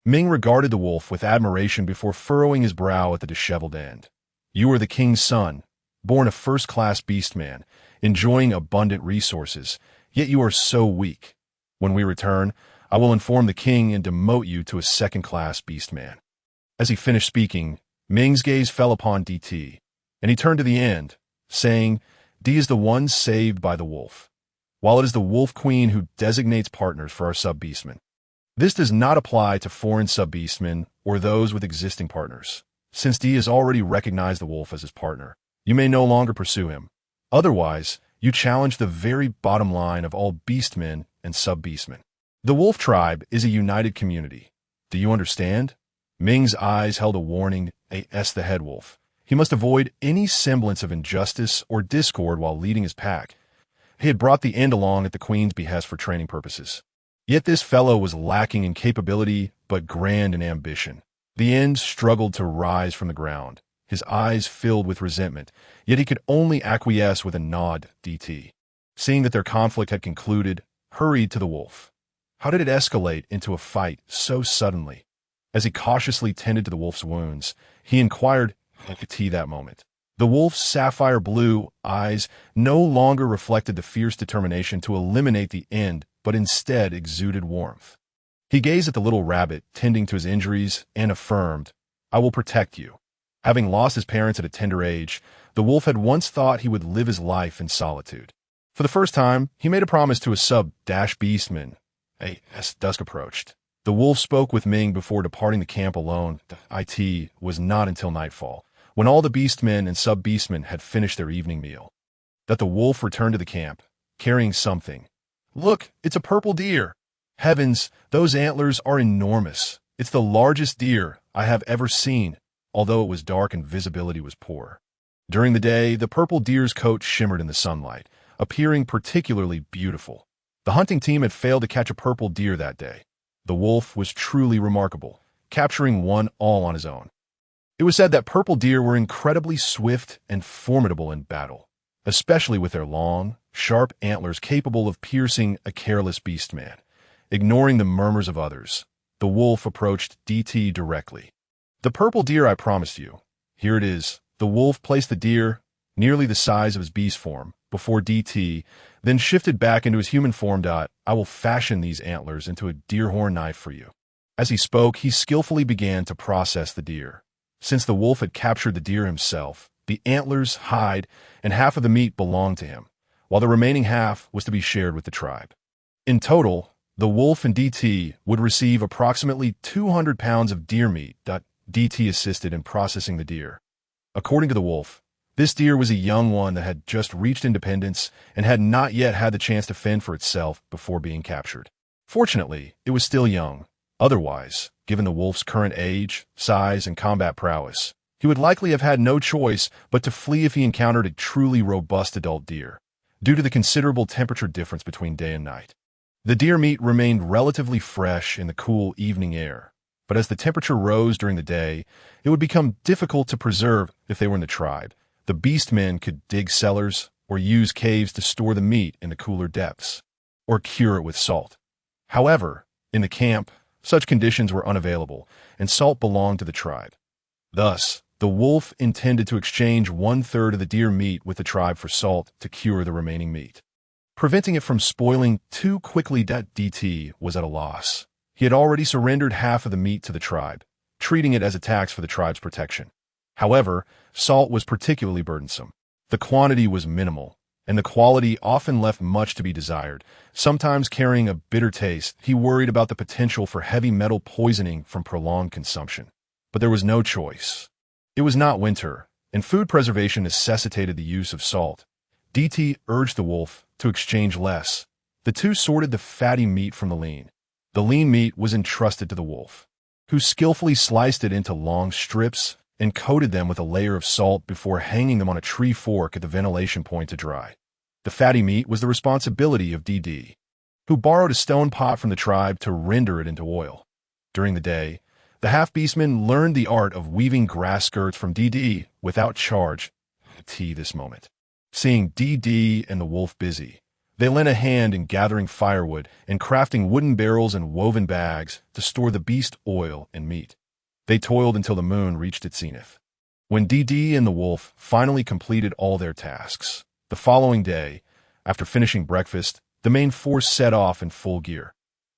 Ming regarded the wolf with admiration before furrowing his brow at the disheveled end. "You are the king's son, born a first-class beastman, enjoying abundant resources, yet you are so weak. When we return, I will inform the king and demote you to a second-class beastman." As he finished speaking, Ming's gaze fell upon DT, and he turned to the end, saying, "D is the one saved by the wolf, while it is the wolf queen who designates partners for our sub-beastmen. This does not apply to foreign sub-beastmen or those with existing partners. Since D has already recognized the wolf as his partner, you may no longer pursue him. Otherwise, you challenge the very bottom line of all beastmen and sub-beastmen. The wolf tribe is a united community. Do you understand?" Ming's eyes held a warning as the head wolf. He must avoid any semblance of injustice or discord while leading his pack. He had brought the end along at the queen's behest for training purposes. Yet this fellow was lacking in capability but grand in ambition. The end struggled to rise from the ground, his eyes filled with resentment, yet he could only acquiesce with a nod. DT, seeing that their conflict had concluded, hurried to the wolf. How did it escalate into a fight so suddenly? As he cautiously tended to the wolf's wounds, he inquired that moment. The wolf's sapphire blue eyes no longer reflected the fierce determination to eliminate the end, but instead exuded warmth. He gazed at the little rabbit tending to his injuries and affirmed, "I will protect you." Having lost his parents at a tender age, the wolf had once thought he would live his life in solitude. For the first time, he made a promise to a sub-beastman as dusk approached. The wolf spoke with Ming before departing the camp alone. It was not until nightfall, when all the beastmen and sub-beastmen had finished their evening meal, that the wolf returned to the camp, carrying something. "Look, it's a purple deer. Heavens, those antlers are enormous. It's the largest deer I have ever seen," although it was dark and visibility was poor. During the day, the purple deer's coat shimmered in the sunlight, appearing particularly beautiful. The hunting team had failed to catch a purple deer that day. The wolf was truly remarkable, capturing one all on his own. It was said that purple deer were incredibly swift and formidable in battle, especially with their long, sharp antlers capable of piercing a careless beastman. Ignoring the murmurs of others, the wolf approached DT directly. "The purple deer I promised you. Here it is." The wolf placed the deer, nearly the size of his beast form, before DT, then shifted back into his human form. "I will fashion these antlers into a deer horn knife for you." As he spoke, he skillfully began to process the deer. Since the wolf had captured the deer himself, the antlers, hide, and half of the meat belonged to him, while the remaining half was to be shared with the tribe. In total, the wolf and DT would receive approximately 200 pounds of deer meat. DT assisted in processing the deer. According to the wolf, this deer was a young one that had just reached independence and had not yet had the chance to fend for itself before being captured. Fortunately, it was still young. Otherwise, given the wolf's current age, size, and combat prowess, he would likely have had no choice but to flee if he encountered a truly robust adult deer, due to the considerable temperature difference between day and night. The deer meat remained relatively fresh in the cool evening air, but as the temperature rose during the day, it would become difficult to preserve if they were in the tribe. The beastmen could dig cellars or use caves to store the meat in the cooler depths. or cure it with salt. However, in the camp, such conditions were unavailable, and salt belonged to the tribe. Thus, the wolf intended to exchange 1/3 of the deer meat with the tribe for salt to cure the remaining meat. Preventing it from spoiling too quickly, DT was at a loss. He had already surrendered half of the meat to the tribe, treating it as a tax for the tribe's protection. However, salt was particularly burdensome. The quantity was minimal, and the quality often left much to be desired, sometimes carrying a bitter taste. He worried about the potential for heavy metal poisoning from prolonged consumption. But there was no choice. It was not winter, and food preservation necessitated the use of salt. DT urged the wolf to exchange less. The two sorted the fatty meat from the lean. The lean meat was entrusted to the wolf, who skillfully sliced it into long strips and coated them with a layer of salt before hanging them on a tree fork at the ventilation point to dry. The fatty meat was the responsibility of DD, who borrowed a stone pot from the tribe to render it into oil. During the day, the half-beastmen learned the art of weaving grass skirts from DD without charge. This moment. Seeing DD and the wolf busy, they lent a hand in gathering firewood and crafting wooden barrels and woven bags to store the beast oil and meat. They toiled until the moon reached its zenith. When DD and the wolf finally completed all their tasks, the following day, after finishing breakfast, the main force set off in full gear.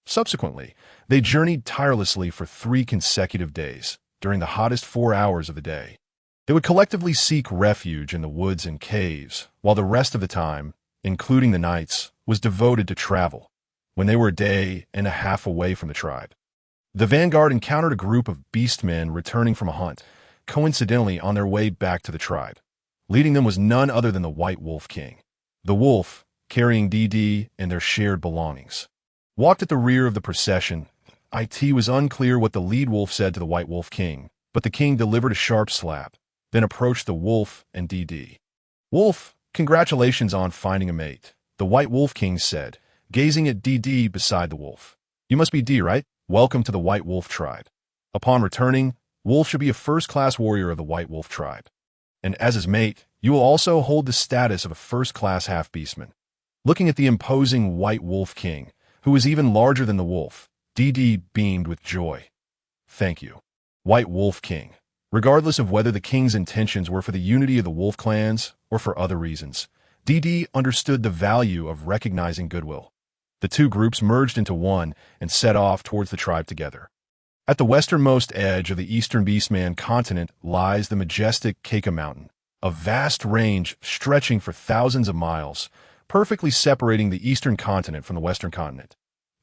Subsequently, they journeyed tirelessly for 3 consecutive days, during the hottest 4 hours of the day. They would collectively seek refuge in the woods and caves, while the rest of the time, including the nights, was devoted to travel. When they were a day and a half away from the tribe, the vanguard encountered a group of beastmen returning from a hunt, coincidentally on their way back to the tribe. Leading them was none other than the White Wolf King. The wolf, carrying DD and their shared belongings, walked at the rear of the procession. It was unclear what the lead wolf said to the White Wolf King, but the king delivered a sharp slap, then approached the wolf and DD. "Wolf, congratulations on finding a mate," the White Wolf King said, gazing at DD beside the wolf. "You must be D, right? Welcome to the White Wolf tribe. Upon returning, Wolf should be a first-class warrior of the White Wolf tribe. And as his mate, you will also hold the status of a first-class half-beastman." Looking at the imposing White Wolf King, who was even larger than the wolf, DD beamed with joy. "Thank you, White Wolf King." Regardless of whether the king's intentions were for the unity of the wolf clans or for other reasons, DD understood the value of recognizing goodwill. The two groups merged into one and set off towards the tribe together. At the westernmost edge of the eastern Beastman continent lies the majestic Keka Mountain, a vast range stretching for thousands of miles, perfectly separating the eastern continent from the western continent.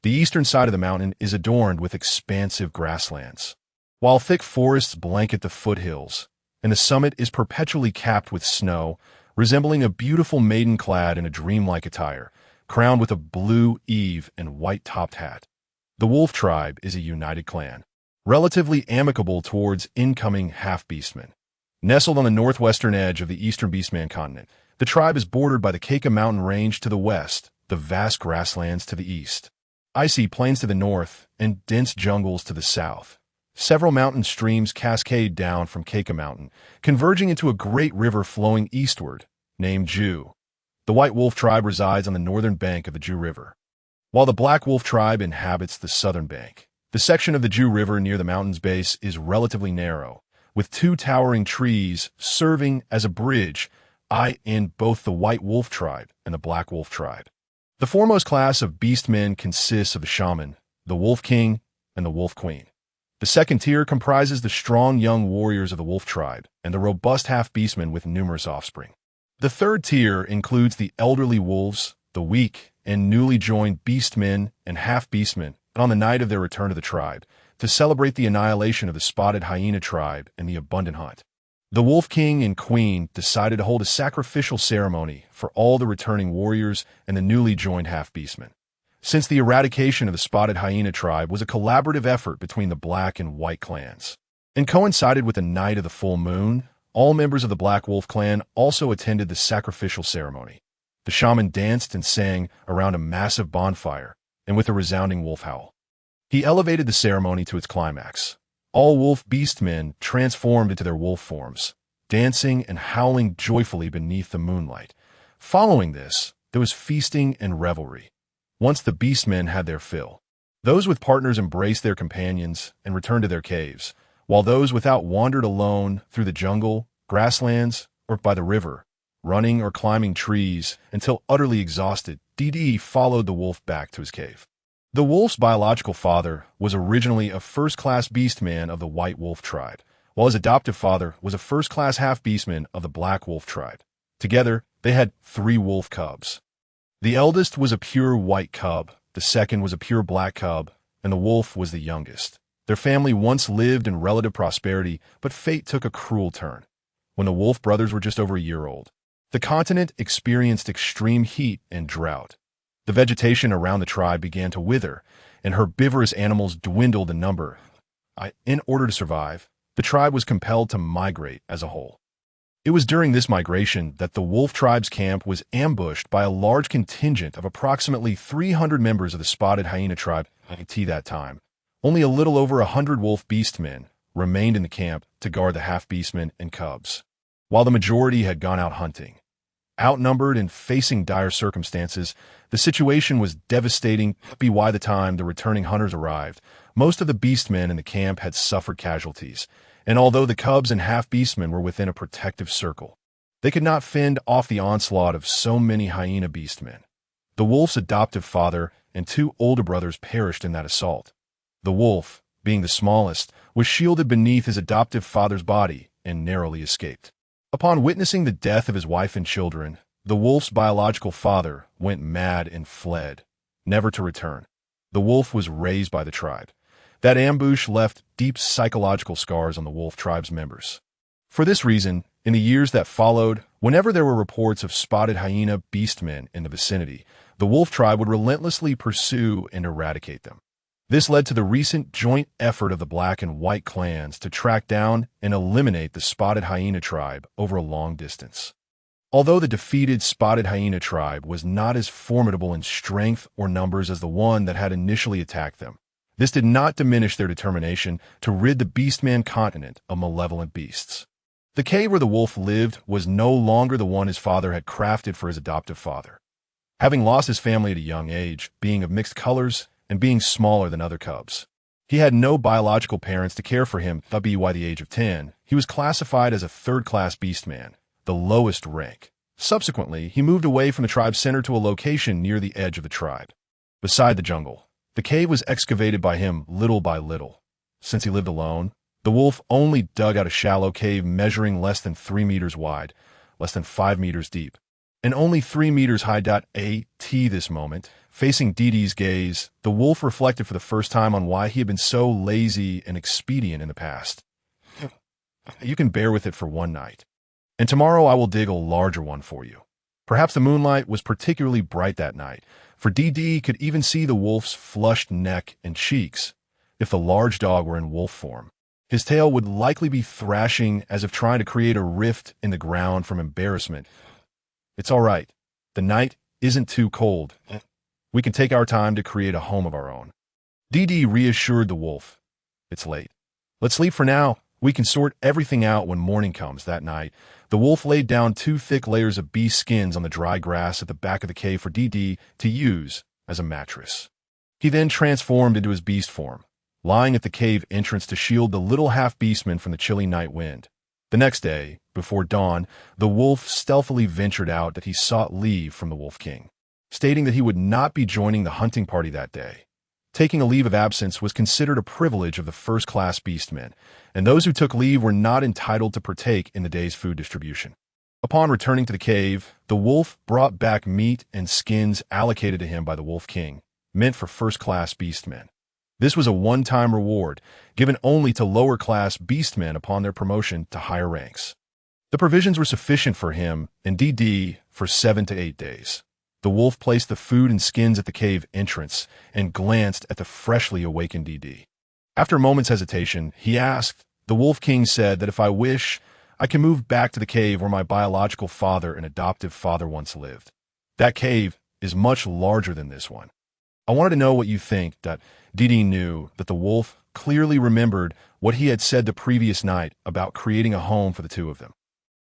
The eastern side of the mountain is adorned with expansive grasslands, while thick forests blanket the foothills, and the summit is perpetually capped with snow, resembling a beautiful maiden clad in a dreamlike attire, crowned with a blue eave and white-topped hat. The Wolf tribe is a united clan, relatively amicable towards incoming half-beastmen. Nestled on the northwestern edge of the eastern Beastman continent, the tribe is bordered by the Keka Mountain Range to the west, the vast grasslands to the east, icy plains to the north, and dense jungles to the south. Several mountain streams cascade down from Keka Mountain, converging into a great river flowing eastward, named Jew. The White Wolf tribe resides on the northern bank of the Jew River, while the Black Wolf tribe inhabits the southern bank. The section of the Jew River near the mountain's base is relatively narrow, with 2 towering trees serving as a bridge in both the White Wolf tribe and the Black Wolf tribe. The foremost class of beastmen consists of the Shaman, the Wolf King, and the Wolf Queen. The second tier comprises the strong young warriors of the Wolf tribe and the robust half-beastmen with numerous offspring. The third tier includes the elderly wolves, the weak and newly joined beastmen and half-beastmen on the night of their return to the tribe, to celebrate the annihilation of the spotted hyena tribe and the abundant hunt. The Wolf King and Queen decided to hold a sacrificial ceremony for all the returning warriors and the newly joined half-beastmen. Since the eradication of the spotted hyena tribe was a collaborative effort between the Black and White clans, and coincided with the night of the full moon, all members of the Black Wolf clan also attended the sacrificial ceremony. The shaman danced and sang around a massive bonfire, and with a resounding wolf howl. He elevated the ceremony to its climax. All wolf beastmen transformed into their wolf forms, dancing and howling joyfully beneath the moonlight. Following this, there was feasting and revelry. once the beastmen had their fill. Those with partners embraced their companions and returned to their caves, while those without wandered alone through the jungle, grasslands, or by the river, running or climbing trees until utterly exhausted. DD followed the wolf back to his cave. The wolf's biological father was originally a first-class beastman of the white wolf tribe, while his adoptive father was a first-class half-beastman of the black wolf tribe. Together, they had 3 wolf cubs. The eldest was a pure white cub, the second was a pure black cub, and the wolf was the youngest. Their family once lived in relative prosperity, but fate took a cruel turn. When the Wolf brothers were just over a year old, the continent experienced extreme heat and drought. The vegetation around the tribe began to wither, and herbivorous animals dwindled in number. In order to survive, the tribe was compelled to migrate as a whole. It was during this migration that the Wolf tribe's camp was ambushed by a large contingent of approximately 300 members of the spotted hyena tribe. At that time, only a little over 100 wolf beastmen remained in the camp to guard the half-beastmen and cubs, while the majority had gone out hunting. Outnumbered and facing dire circumstances, the situation was devastating. By the time the returning hunters arrived, most of the beastmen in the camp had suffered casualties, and although the cubs and half-beastmen were within a protective circle, they could not fend off the onslaught of so many hyena beastmen. The wolf's adoptive father and 2 older brothers perished in that assault. The wolf, being the smallest, was shielded beneath his adoptive father's body and narrowly escaped. Upon witnessing the death of his wife and children, the wolf's biological father went mad and fled, never to return. The wolf was raised by the tribe. That ambush left deep psychological scars on the wolf tribe's members. For this reason, in the years that followed, whenever there were reports of spotted hyena beastmen in the vicinity, the wolf tribe would relentlessly pursue and eradicate them. This led to the recent joint effort of the black and white clans to track down and eliminate the spotted hyena tribe over a long distance. Although the defeated spotted hyena tribe was not as formidable in strength or numbers as the one that had initially attacked them, this did not diminish their determination to rid the beastman continent of malevolent beasts. The cave where the wolf lived was no longer the one his father had crafted for his adoptive father. Having lost his family at a young age, being of mixed colors, and being smaller than other cubs, he had no biological parents to care for him. By the age of 10, he was classified as a third-class beastman, the lowest rank. Subsequently, he moved away from the tribe's center to a location near the edge of the tribe. Beside the jungle, the cave was excavated by him little by little. Since he lived alone, the wolf only dug out a shallow cave measuring less than 3 meters wide, less than 5 meters deep, and only 3 meters high. This moment, facing DD's gaze, the wolf reflected for the first time on why he had been so lazy and expedient in the past. You can bear with it for one night, and tomorrow I will dig a larger one for you. Perhaps the moonlight was particularly bright that night, for DD could even see the wolf's flushed neck and cheeks. If the large dog were in wolf form, his tail would likely be thrashing as if trying to create a rift in the ground from embarrassment. It's all right. The night isn't too cold. We can take our time to create a home of our own. DD reassured the wolf. It's late. Let's sleep for now. We can sort everything out when morning comes. That night, the wolf laid down 2 thick layers of beast skins on the dry grass at the back of the cave for DD to use as a mattress. He then transformed into his beast form, lying at the cave entrance to shield the little half-beastman from the chilly night wind. The next day, before dawn, the wolf stealthily ventured out that he sought leave from the Wolf King, stating that he would not be joining the hunting party that day. Taking a leave of absence was considered a privilege of the first-class beastmen, and those who took leave were not entitled to partake in the day's food distribution. Upon returning to the cave, the wolf brought back meat and skins allocated to him by the Wolf King, meant for first-class beastmen. This was a one-time reward, given only to lower-class beastmen upon their promotion to higher ranks. The provisions were sufficient for him and DD for 7 to 8 days. The wolf placed the food and skins at the cave entrance and glanced at the freshly awakened DD. After a moment's hesitation, he asked, "The Wolf King said that if I wish, I can move back to the cave where my biological father and adoptive father once lived. That cave is much larger than this one. I wanted to know what you think." DD knew that the wolf clearly remembered what he had said the previous night about creating a home for the two of them.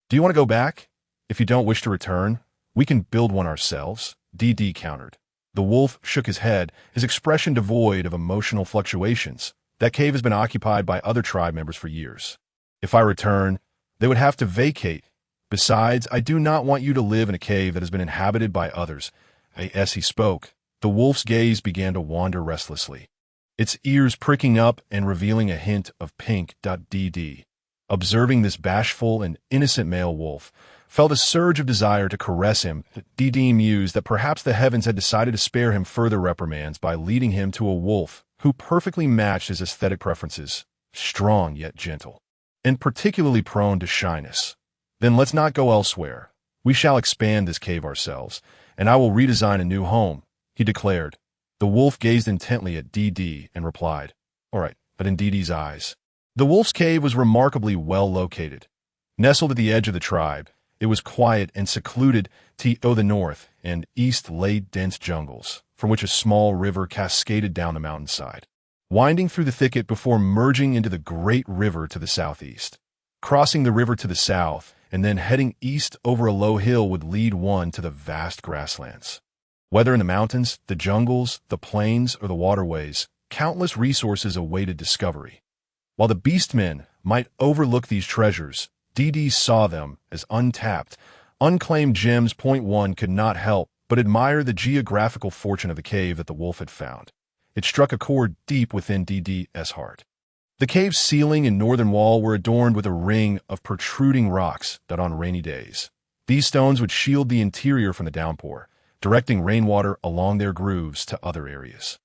"Do you want to go back? If you don't wish to return, we can build one ourselves," DD countered. The wolf shook his head, his expression devoid of emotional fluctuations. That cave has been occupied by other tribe members for years. If I return, they would have to vacate. Besides, I do not want you to live in a cave that has been inhabited by others. As he spoke, the wolf's gaze began to wander restlessly, its ears pricking up and revealing a hint of pink.dd. Observing this bashful and innocent male wolf, felt a surge of desire to caress him. DD mused that perhaps the heavens had decided to spare him further reprimands by leading him to a wolf who perfectly matched his aesthetic preferences, strong yet gentle, and particularly prone to shyness. Then let's not go elsewhere. We shall expand this cave ourselves, and I will redesign a new home, he declared. The wolf gazed intently at DD and replied, "All right," but in DD's eyes. The wolf's cave was remarkably well located. Nestled at the edge of the tribe, it was quiet and secluded. To the north and east lay dense jungles, from which a small river cascaded down the mountainside, winding through the thicket before merging into the great river to the southeast. Crossing the river to the south and then heading east over a low hill would lead one to the vast grasslands. Whether in the mountains, the jungles, the plains, or the waterways, countless resources awaited discovery. While the beastmen might overlook these treasures, DD saw them as untapped, unclaimed gems. One could not help but admire the geographical fortune of the cave that the wolf had found. It struck a chord deep within DD's heart. The cave's ceiling and northern wall were adorned with a ring of protruding rocks that on rainy days, these stones would shield the interior from the downpour, directing rainwater along their grooves to other areas.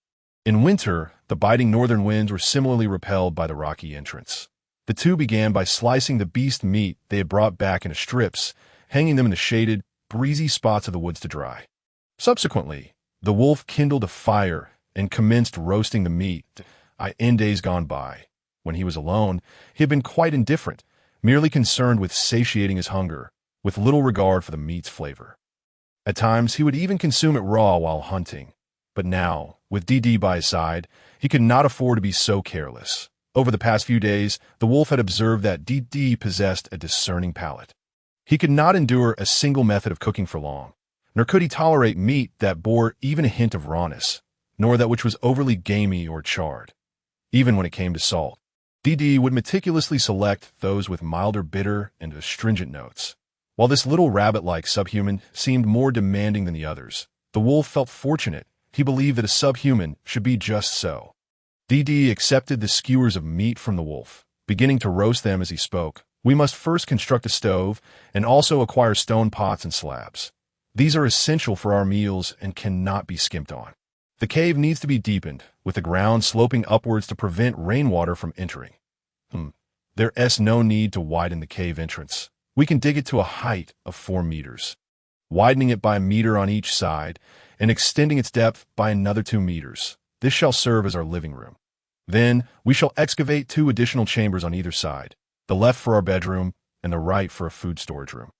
In winter, the biting northern winds were similarly repelled by the rocky entrance. The two began by slicing the beast meat they had brought back into strips, hanging them in the shaded, breezy spots of the woods to dry. Subsequently, the wolf kindled a fire and commenced roasting the meat. In days gone by, when he was alone, he had been quite indifferent, merely concerned with satiating his hunger, with little regard for the meat's flavor. At times, he would even consume it raw while hunting. But now, with DD by his side, he could not afford to be so careless. Over the past few days, the wolf had observed that DD possessed a discerning palate. He could not endure a single method of cooking for long, nor could he tolerate meat that bore even a hint of rawness, nor that which was overly gamey or charred. Even when it came to salt, DD would meticulously select those with milder bitter and astringent notes. While this little rabbit-like subhuman seemed more demanding than the others, the wolf felt fortunate. He believed that a subhuman should be just so. DD accepted the skewers of meat from the wolf, beginning to roast them as he spoke. We must first construct a stove and also acquire stone pots and slabs. These are essential for our meals and cannot be skimped on. The cave needs to be deepened, with the ground sloping upwards to prevent rainwater from entering. There's no need to widen the cave entrance. We can dig it to a height of 4 meters, widening it by a meter on each side and extending its depth by another 2 meters. This shall serve as our living room. Then we shall excavate 2 additional chambers on either side, the left for our bedroom and the right for a food storage room.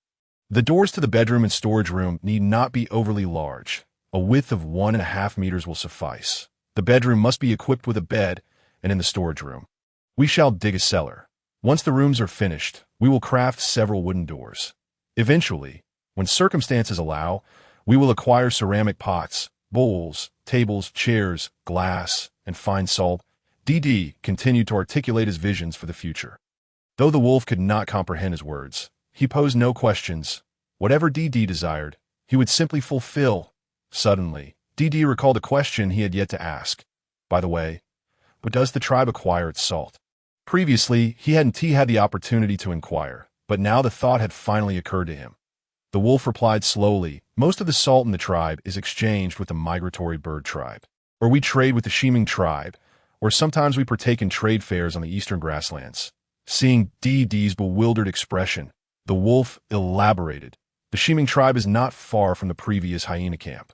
The doors to the bedroom and storage room need not be overly large. A width of 1.5 meters will suffice. The bedroom must be equipped with a bed, and in the storage room, we shall dig a cellar. Once the rooms are finished, we will craft several wooden doors. Eventually, when circumstances allow, we will acquire ceramic pots, bowls, tables, chairs, glass, and fine salt. DD continued to articulate his visions for the future. Though the wolf could not comprehend his words, he posed no questions. Whatever DD desired, he would simply fulfill. Suddenly, DD recalled a question he had yet to ask. By the way, but does the tribe acquire its salt? Previously, he hadn't had the opportunity to inquire, but now the thought had finally occurred to him. The wolf replied slowly, most of the salt in the tribe is exchanged with the migratory bird tribe, or we trade with the Shaman tribe, or sometimes we partake in trade fairs on the eastern grasslands. Seeing DD's bewildered expression, the wolf elaborated. The Shaman tribe is not far from the previous hyena camp.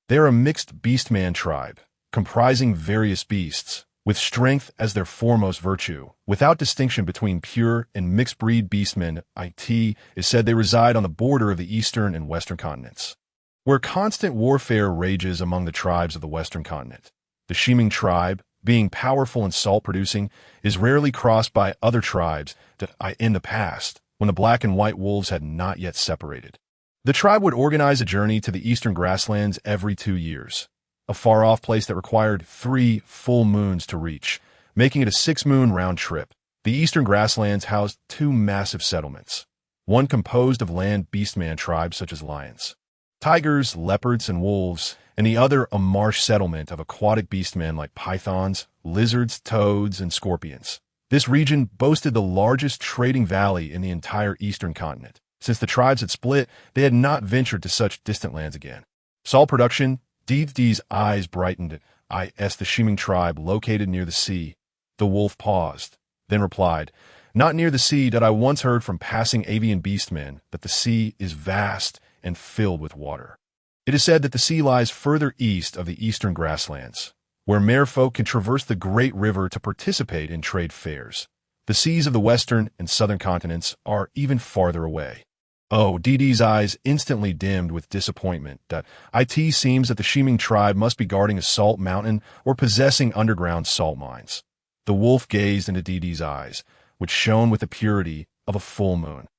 They are a mixed beastman tribe, comprising various beasts, with strength as their foremost virtue, without distinction between pure and mixed-breed beastmen. It is said they reside on the border of the eastern and western continents, where constant warfare rages among the tribes of the western continent. The Shaman tribe, being powerful and salt-producing, is rarely crossed by other tribes that in the past, when the black and white wolves had not yet separated. The tribe would organize a journey to the eastern grasslands every 2 years, a far-off place that required 3 full moons to reach, making it a 6-moon round trip. The eastern grasslands housed 2 massive settlements, one composed of land beastman tribes such as lions, tigers, leopards, and wolves, and the other a marsh settlement of aquatic beastmen like pythons, lizards, toads, and scorpions. This region boasted the largest trading valley in the entire eastern continent. Since the tribes had split, they had not ventured to such distant lands again. Salt production, Deepe's eyes brightened. The Shaman tribe located near the sea. The wolf paused, then replied, "Not near the sea that I once heard from passing avian beastmen that the sea is vast and filled with water. It is said that the sea lies further east of the eastern grasslands, where merfolk can traverse the great river to participate in trade fairs. The seas of the western and southern continents are even farther away." Oh, Dee's eyes instantly dimmed with disappointment. It seems that the Shaman tribe must be guarding a salt mountain or possessing underground salt mines. The wolf gazed into Dee's eyes, which shone with the purity of a full moon,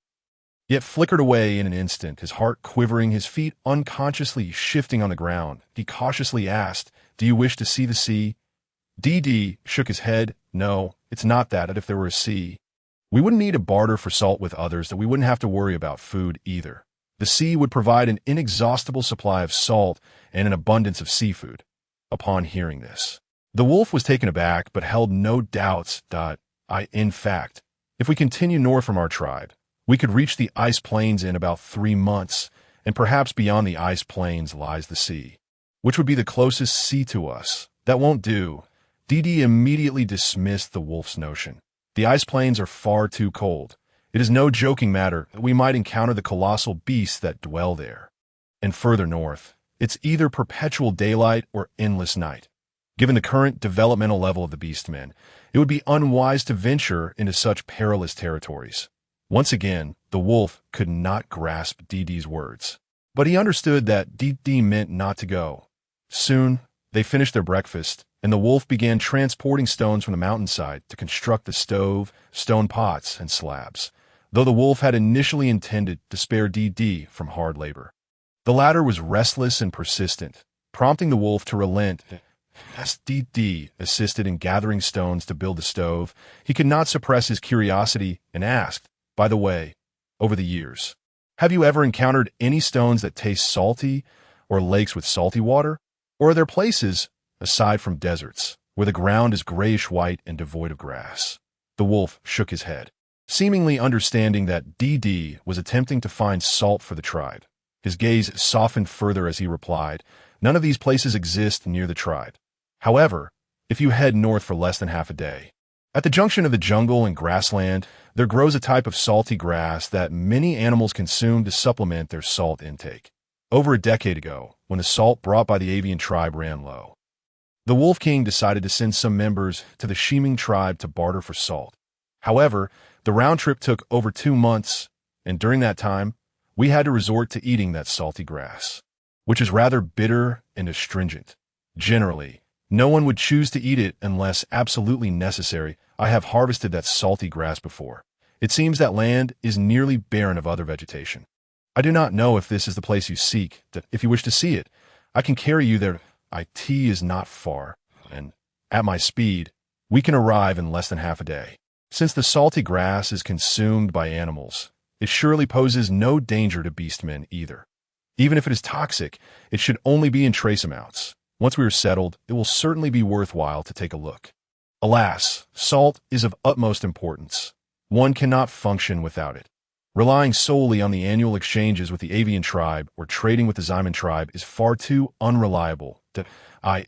yet flickered away in an instant, his heart quivering, his feet unconsciously shifting on the ground. He cautiously asked, "Do you wish to see the sea?" Dee shook his head. "No, it's not that. If there were a sea, we wouldn't need to barter for salt with others, that we wouldn't have to worry about food either. The sea would provide an inexhaustible supply of salt and an abundance of seafood." Upon hearing this, the wolf was taken aback but held no doubts. In fact, if we continue north from our tribe, we could reach the ice plains in about 3 months, and perhaps beyond the ice plains lies the sea, which would be the closest sea to us. That won't do. Dee immediately dismissed the wolf's notion. The ice plains are far too cold. It is no joking matter that we might encounter the colossal beasts that dwell there. And further north, it's either perpetual daylight or endless night. Given the current developmental level of the beastmen, it would be unwise to venture into such perilous territories. Once again, the wolf could not grasp Dee's words, but he understood that Dee meant not to go. Soon, they finished their breakfast, and the wolf began transporting stones from the mountainside to construct the stove, stone pots, and slabs, though the wolf had initially intended to spare Dee from hard labor. The latter was restless and persistent, prompting the wolf to relent. As Dee assisted in gathering stones to build the stove, he could not suppress his curiosity and asked, "By the way, over the years, have you ever encountered any stones that taste salty or lakes with salty water? Or are there places, aside from deserts, where the ground is grayish-white and devoid of grass?" The wolf shook his head, seemingly understanding that Dee was attempting to find salt for the tribe. His gaze softened further as he replied, "None of these places exist near the tribe. However, if you head north for less than half a day, at the junction of the jungle and grassland, there grows a type of salty grass that many animals consume to supplement their salt intake. Over a decade ago, when the salt brought by the avian tribe ran low, the Wolf King decided to send some members to the Shaman tribe to barter for salt. However, the round trip took over 2 months, and during that time, we had to resort to eating that salty grass, which is rather bitter and astringent. Generally, no one would choose to eat it unless absolutely necessary. I have harvested that salty grass before. It seems that land is nearly barren of other vegetation. I do not know if this is the place you seek. If you wish to see it, I can carry you there. It is not far, and at my speed, we can arrive in less than half a day. Since the salty grass is consumed by animals, it surely poses no danger to beastmen either. Even if it is toxic, it should only be in trace amounts. Once we are settled, it will certainly be worthwhile to take a look. Alas, salt is of utmost importance. One cannot function without it. Relying solely on the annual exchanges with the avian tribe or trading with the Zyman tribe is far too unreliable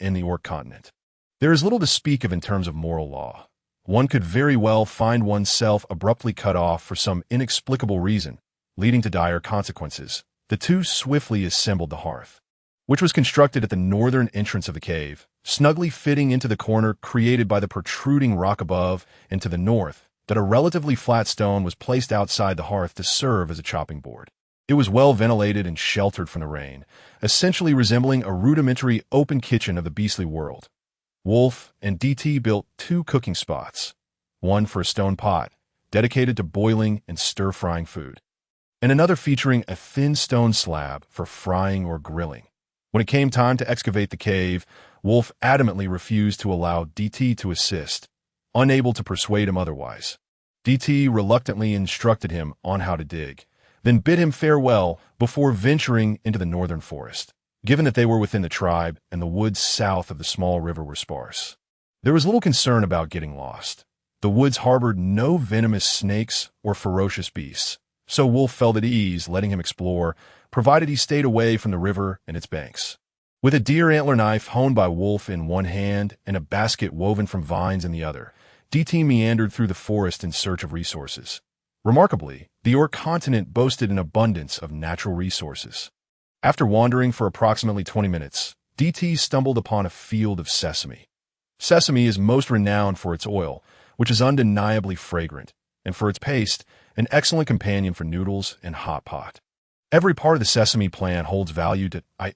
in the Orc continent. There is little to speak of in terms of moral law. One could very well find oneself abruptly cut off for some inexplicable reason, leading to dire consequences. The two swiftly assembled the hearth, which was constructed at the northern entrance of the cave, snugly fitting into the corner created by the protruding rock above, and to the north, that a relatively flat stone was placed outside the hearth to serve as a chopping board. It was well ventilated and sheltered from the rain, essentially resembling a rudimentary open kitchen of the beastly world. Wolf and DT built 2 cooking spots, one for a stone pot, dedicated to boiling and stir-frying food, and another featuring a thin stone slab for frying or grilling. When it came time to excavate the cave, Wolf adamantly refused to allow DT to assist, unable to persuade him otherwise. DT reluctantly instructed him on how to dig, then bid him farewell before venturing into the northern forest. Given that they were within the tribe and the woods south of the small river were sparse, there was little concern about getting lost. The woods harbored no venomous snakes or ferocious beasts, so Wolf felt at ease letting him explore, provided he stayed away from the river and its banks. With a deer antler knife honed by Wolf in one hand and a basket woven from vines in the other, DT meandered through the forest in search of resources. Remarkably, the Orc continent boasted an abundance of natural resources. After wandering for approximately 20 minutes, DT stumbled upon a field of sesame. Sesame is most renowned for its oil, which is undeniably fragrant, and for its paste, an excellent companion for noodles and hot pot. Every part of the sesame plant holds value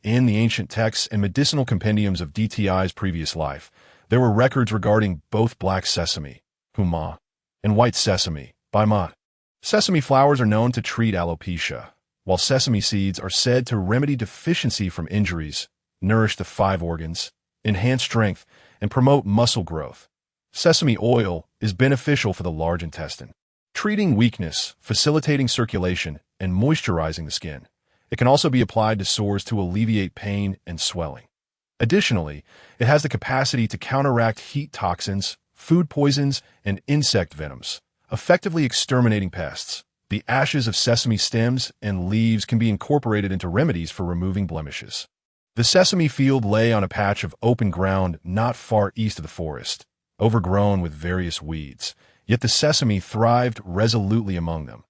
in the ancient texts and medicinal compendiums of DTI's previous life. There were records regarding both black sesame, huma, and white sesame, baima. Sesame flowers are known to treat alopecia, while sesame seeds are said to remedy deficiency from injuries, nourish the 5 organs, enhance strength, and promote muscle growth. Sesame oil is beneficial for the large intestine, treating weakness, facilitating circulation, and moisturizing the skin. It can also be applied to sores to alleviate pain and swelling. Additionally, it has the capacity to counteract heat toxins, food poisons, and insect venoms, effectively exterminating pests. The ashes of sesame stems and leaves can be incorporated into remedies for removing blemishes. The sesame field lay on a patch of open ground not far east of the forest, overgrown with various weeds, yet the sesame thrived resolutely among them,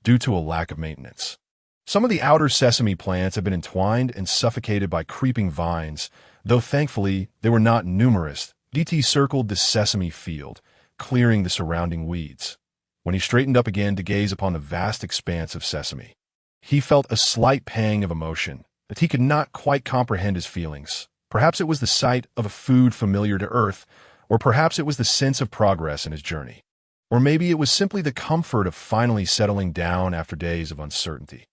due to a lack of maintenance. Some of the outer sesame plants have been entwined and suffocated by creeping vines, though thankfully they were not numerous. DT circled the sesame field, clearing the surrounding weeds. When he straightened up again to gaze upon the vast expanse of sesame, he felt a slight pang of emotion, that he could not quite comprehend his feelings. Perhaps it was the sight of a food familiar to Earth, or perhaps it was the sense of progress in his journey. Or maybe it was simply the comfort of finally settling down after days of uncertainty.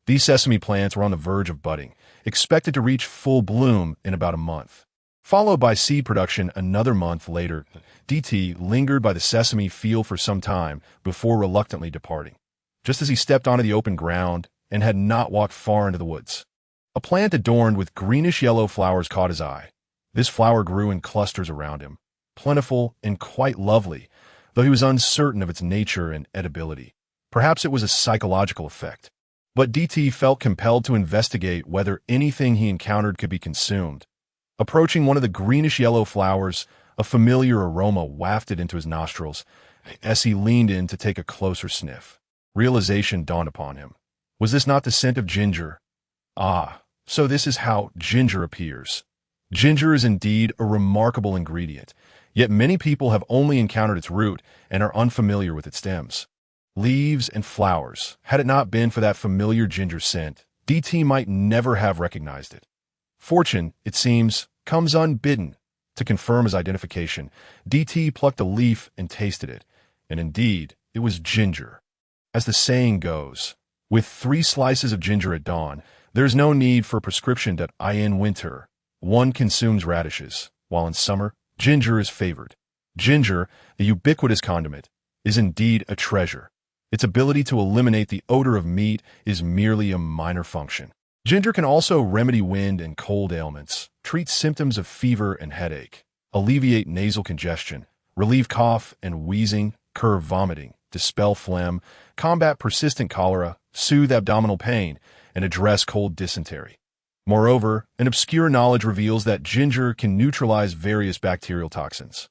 These sesame plants were on the verge of budding, expected to reach full bloom in about a month. Followed by seed production another month later, DT lingered by the sesame field for some time before reluctantly departing, just as he stepped onto the open ground and had not walked far into the woods. A plant adorned with greenish-yellow flowers caught his eye. This flower grew in clusters around him, plentiful and quite lovely, though he was uncertain of its nature and edibility. Perhaps it was a psychological effect. But DT felt compelled to investigate whether anything he encountered could be consumed. Approaching one of the greenish-yellow flowers, a familiar aroma wafted into his nostrils as he leaned in to take a closer sniff. Realization dawned upon him. Was this not the scent of ginger? Ah, so this is how ginger appears. Ginger is indeed a remarkable ingredient, yet many people have only encountered its root and are unfamiliar with its stems, leaves, and flowers. Had it not been for that familiar ginger scent, DT might never have recognized it. Fortune, it seems, comes unbidden. To confirm his identification, DT plucked a leaf and tasted it, and indeed, it was ginger. As the saying goes, with 3 slices of ginger at dawn, there is no need for a prescription that in winter one consumes radishes, while in summer, ginger is favored. Ginger, the ubiquitous condiment, is indeed a treasure. Its ability to eliminate the odor of meat is merely a minor function. Ginger can also remedy wind and cold ailments, treat symptoms of fever and headache, alleviate nasal congestion, relieve cough and wheezing, curb vomiting, dispel phlegm, combat persistent cholera, soothe abdominal pain, and address cold dysentery. Moreover, an obscure knowledge reveals that ginger can neutralize various bacterial toxins.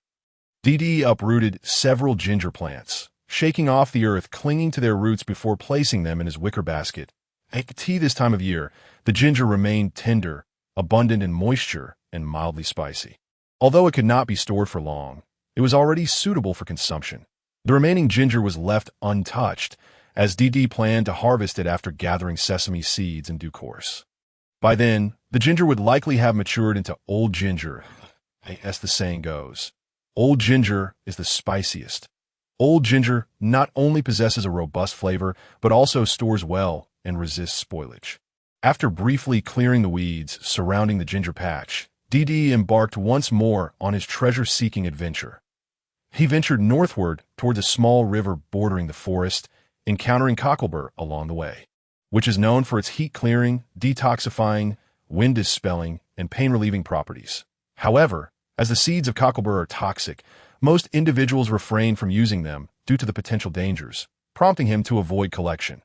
DD uprooted several ginger plants, shaking off the earth clinging to their roots before placing them in his wicker basket. At tea this time of year, the ginger remained tender, abundant in moisture, and mildly spicy. Although it could not be stored for long, it was already suitable for consumption. The remaining ginger was left untouched, as DD planned to harvest it after gathering sesame seeds in due course. By then, the ginger would likely have matured into old ginger, as the saying goes. Old ginger is the spiciest. Old ginger not only possesses a robust flavor, but also stores well and resists spoilage. After briefly clearing the weeds surrounding the ginger patch, DD embarked once more on his treasure-seeking adventure. He ventured northward toward a small river bordering the forest, encountering cocklebur along the way, which is known for its heat-clearing, detoxifying, wind-dispelling, and pain-relieving properties. However, as the seeds of cocklebur are toxic, most individuals refrain from using them due to the potential dangers, prompting him to avoid collection.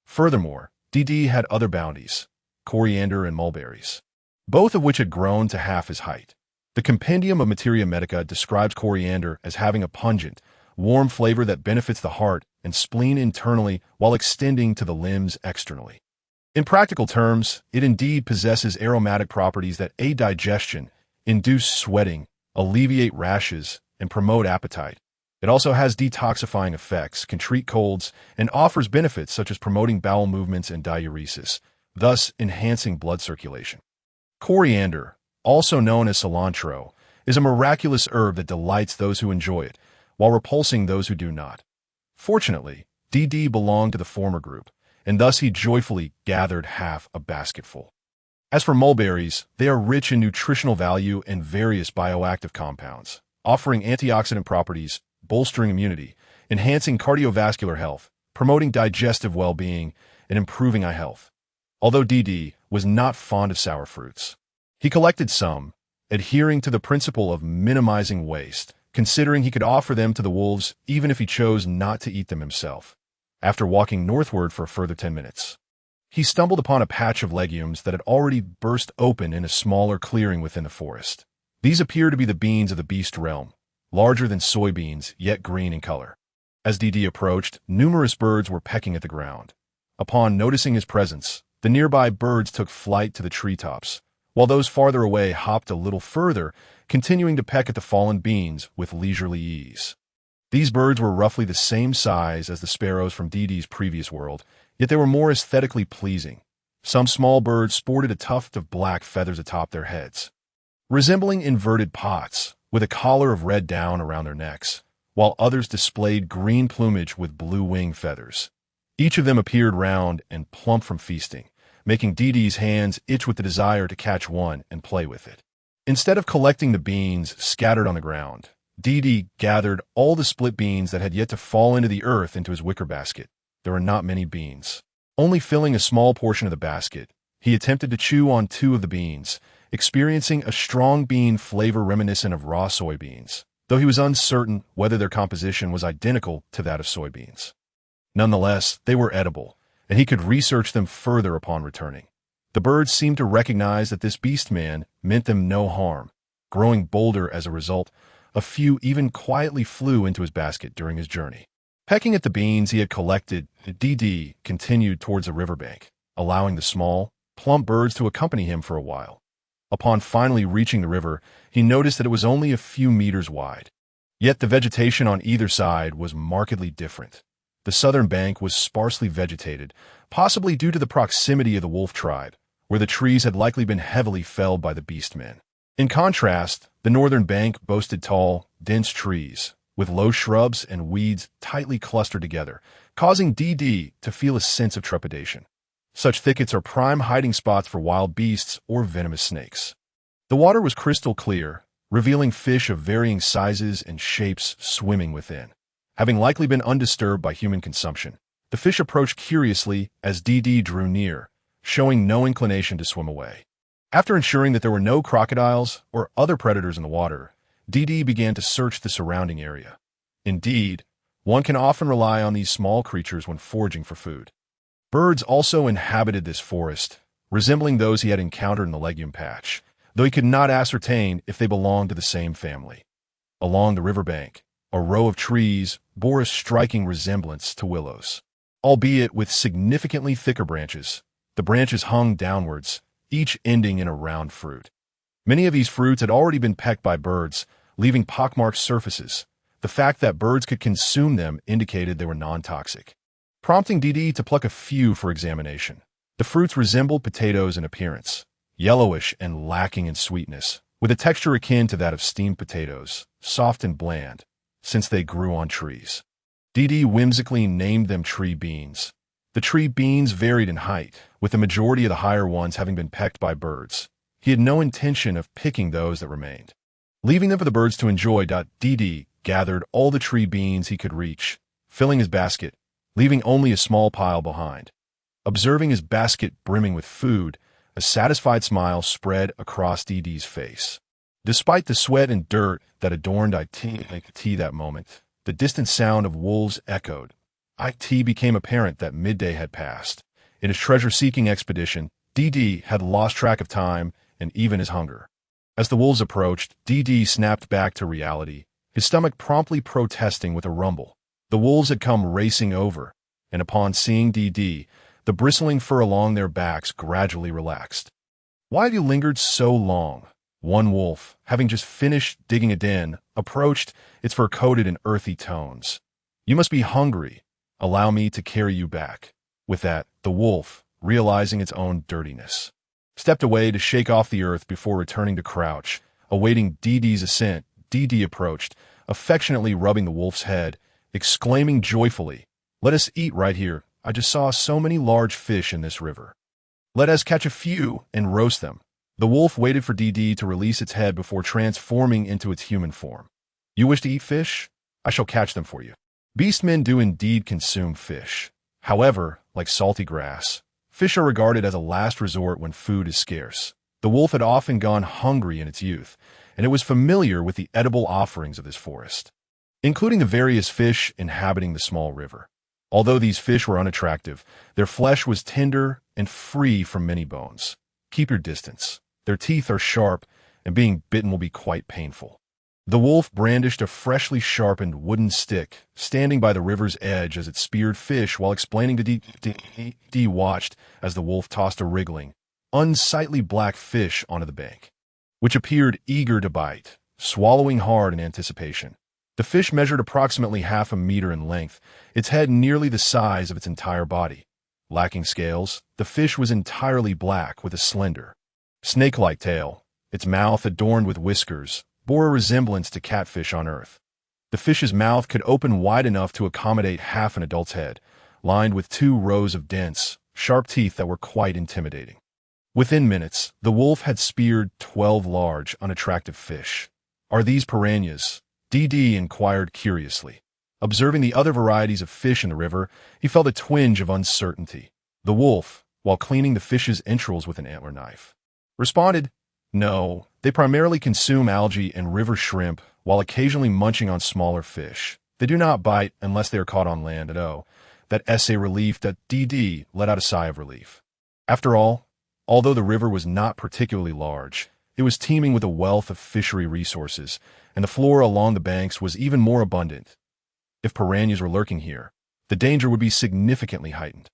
Furthermore, DD had other bounties, coriander and mulberries, both of which had grown to half his height. The Compendium of Materia Medica describes coriander as having a pungent, warm flavor that benefits the heart and spleen internally while extending to the limbs externally. In practical terms, it indeed possesses aromatic properties that aid digestion, induce sweating, alleviate rashes, and promote appetite. It also has detoxifying effects, can treat colds, and offers benefits such as promoting bowel movements and diuresis, thus enhancing blood circulation. Coriander, also known as cilantro, is a miraculous herb that delights those who enjoy it, while repulsing those who do not. Fortunately, DD belonged to the former group, and thus he joyfully gathered half a basketful. As for mulberries, they are rich in nutritional value and various bioactive compounds, offering antioxidant properties, bolstering immunity, enhancing cardiovascular health, promoting digestive well-being, and improving eye health. Although DD was not fond of sour fruits, he collected some, adhering to the principle of minimizing waste, considering he could offer them to the wolves even if he chose not to eat them himself. After walking northward for a further 10 minutes, he stumbled upon a patch of legumes that had already burst open in a smaller clearing within the forest. These appear to be the beans of the beast realm, larger than soybeans, yet green in color. As DD approached, numerous birds were pecking at the ground. Upon noticing his presence, the nearby birds took flight to the treetops, while those farther away hopped a little further, continuing to peck at the fallen beans with leisurely ease. These birds were roughly the same size as the sparrows from DD's previous world, yet they were more aesthetically pleasing. Some small birds sported a tuft of black feathers atop their heads, resembling inverted pots, with a collar of red down around their necks, while others displayed green plumage with blue wing feathers. Each of them appeared round and plump from feasting, making DD's hands itch with the desire to catch one and play with it. Instead of collecting the beans scattered on the ground, DD gathered all the split beans that had yet to fall into the earth into his wicker basket. There were not many beans. Only filling a small portion of the basket, he attempted to chew on 2 of the beans, experiencing a strong bean flavor reminiscent of raw soybeans, though he was uncertain whether their composition was identical to that of soybeans. Nonetheless, they were edible, and he could research them further upon returning. The birds seemed to recognize that this beastman meant them no harm. Growing bolder as a result, a few even quietly flew into his basket during his journey. Pecking at the beans he had collected, DD continued towards the riverbank, allowing the small, plump birds to accompany him for a while. Upon finally reaching the river, he noticed that it was only a few meters wide. Yet the vegetation on either side was markedly different. The southern bank was sparsely vegetated, possibly due to the proximity of the wolf tribe, where the trees had likely been heavily felled by the beastmen. In contrast, the northern bank boasted tall, dense trees, with low shrubs and weeds tightly clustered together, causing DD to feel a sense of trepidation. Such thickets are prime hiding spots for wild beasts or venomous snakes. The water was crystal clear, revealing fish of varying sizes and shapes swimming within. Having likely been undisturbed by human consumption, the fish approached curiously as DD drew near, showing no inclination to swim away. After ensuring that there were no crocodiles or other predators in the water, DD began to search the surrounding area. Indeed, one can often rely on these small creatures when foraging for food. Birds also inhabited this forest, resembling those he had encountered in the legume patch, though he could not ascertain if they belonged to the same family. Along the riverbank, a row of trees bore a striking resemblance to willows, albeit with significantly thicker branches. The branches hung downwards, each ending in a round fruit. Many of these fruits had already been pecked by birds, leaving pockmarked surfaces. The fact that birds could consume them indicated they were non-toxic, prompting DD to pluck a few for examination. The fruits resembled potatoes in appearance, yellowish and lacking in sweetness, with a texture akin to that of steamed potatoes, soft and bland, since they grew on trees. DD whimsically named them tree beans. The tree beans varied in height, with the majority of the higher ones having been pecked by birds. He had no intention of picking those that remained, leaving them for the birds to enjoy. DD gathered all the tree beans he could reach, filling his basket, leaving only a small pile behind. Observing his basket brimming with food, a satisfied smile spread across DD's face. Despite the sweat and dirt that adorned IT that moment, the distant sound of wolves echoed. IT became apparent that midday had passed. In his treasure-seeking expedition, DD had lost track of time and even his hunger. As the wolves approached, DD snapped back to reality, his stomach promptly protesting with a rumble. The wolves had come racing over, and upon seeing DD, the bristling fur along their backs gradually relaxed. "Why have you lingered so long?" One wolf, having just finished digging a den, approached, its fur coated in earthy tones. "You must be hungry. Allow me to carry you back." With that, the wolf, realizing its own dirtiness, stepped away to shake off the earth before returning to crouch, awaiting DD's ascent. DD approached, affectionately rubbing the wolf's head, exclaiming joyfully, "Let us eat right here. I just saw so many large fish in this river. Let us catch a few and roast them." The wolf waited for DD to release its head before transforming into its human form. "You wish to eat fish? I shall catch them for you." Beastmen do indeed consume fish. However, like salty grass, fish are regarded as a last resort when food is scarce. The wolf had often gone hungry in its youth, and it was familiar with the edible offerings of this forest, including the various fish inhabiting the small river. Although these fish were unattractive, their flesh was tender and free from many bones. Keep your distance. Their teeth are sharp, and being bitten will be quite painful. The wolf brandished a freshly sharpened wooden stick, standing by the river's edge as it speared fish while explaining to D watched as the wolf tossed a wriggling, unsightly black fish onto the bank, which appeared eager to bite, swallowing hard in anticipation. The fish measured approximately 1/2 meter in length, its head nearly the size of its entire body. Lacking scales, the fish was entirely black with a slender, snake-like tail. Its mouth, adorned with whiskers, bore a resemblance to catfish on Earth. The fish's mouth could open wide enough to accommodate half an adult's head, lined with 2 rows of dense, sharp teeth that were quite intimidating. Within minutes, the wolf had speared 12 large, unattractive fish. "Are these piranhas?" DD inquired curiously. Observing the other varieties of fish in the river, he felt a twinge of uncertainty. The wolf, while cleaning the fish's entrails with an antler knife, responded, "No, they primarily consume algae and river shrimp while occasionally munching on smaller fish. They do not bite unless they are caught on land." That essay relief that DD let out a sigh of relief. After all, although the river was not particularly large, it was teeming with a wealth of fishery resources, and the flora along the banks was even more abundant. If piranhas were lurking here, the danger would be significantly heightened.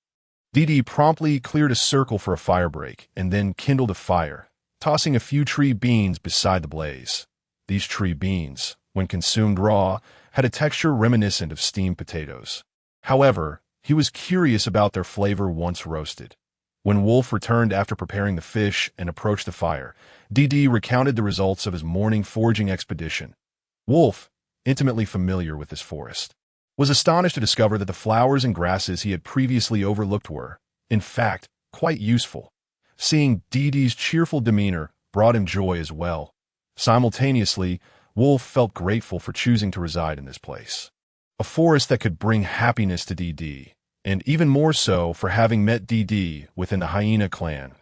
DD promptly cleared a circle for a fire break and then kindled a fire, tossing a few tree beans beside the blaze. These tree beans, when consumed raw, had a texture reminiscent of steamed potatoes. However, he was curious about their flavor once roasted. When Wolf returned after preparing the fish and approached the fire, DD recounted the results of his morning foraging expedition. Wolf, intimately familiar with this forest, was astonished to discover that the flowers and grasses he had previously overlooked were, in fact, quite useful. Seeing DD's cheerful demeanor brought him joy as well. Simultaneously, Wolf felt grateful for choosing to reside in this place, a forest that could bring happiness to DD, and even more so for having met DD within the hyena clan.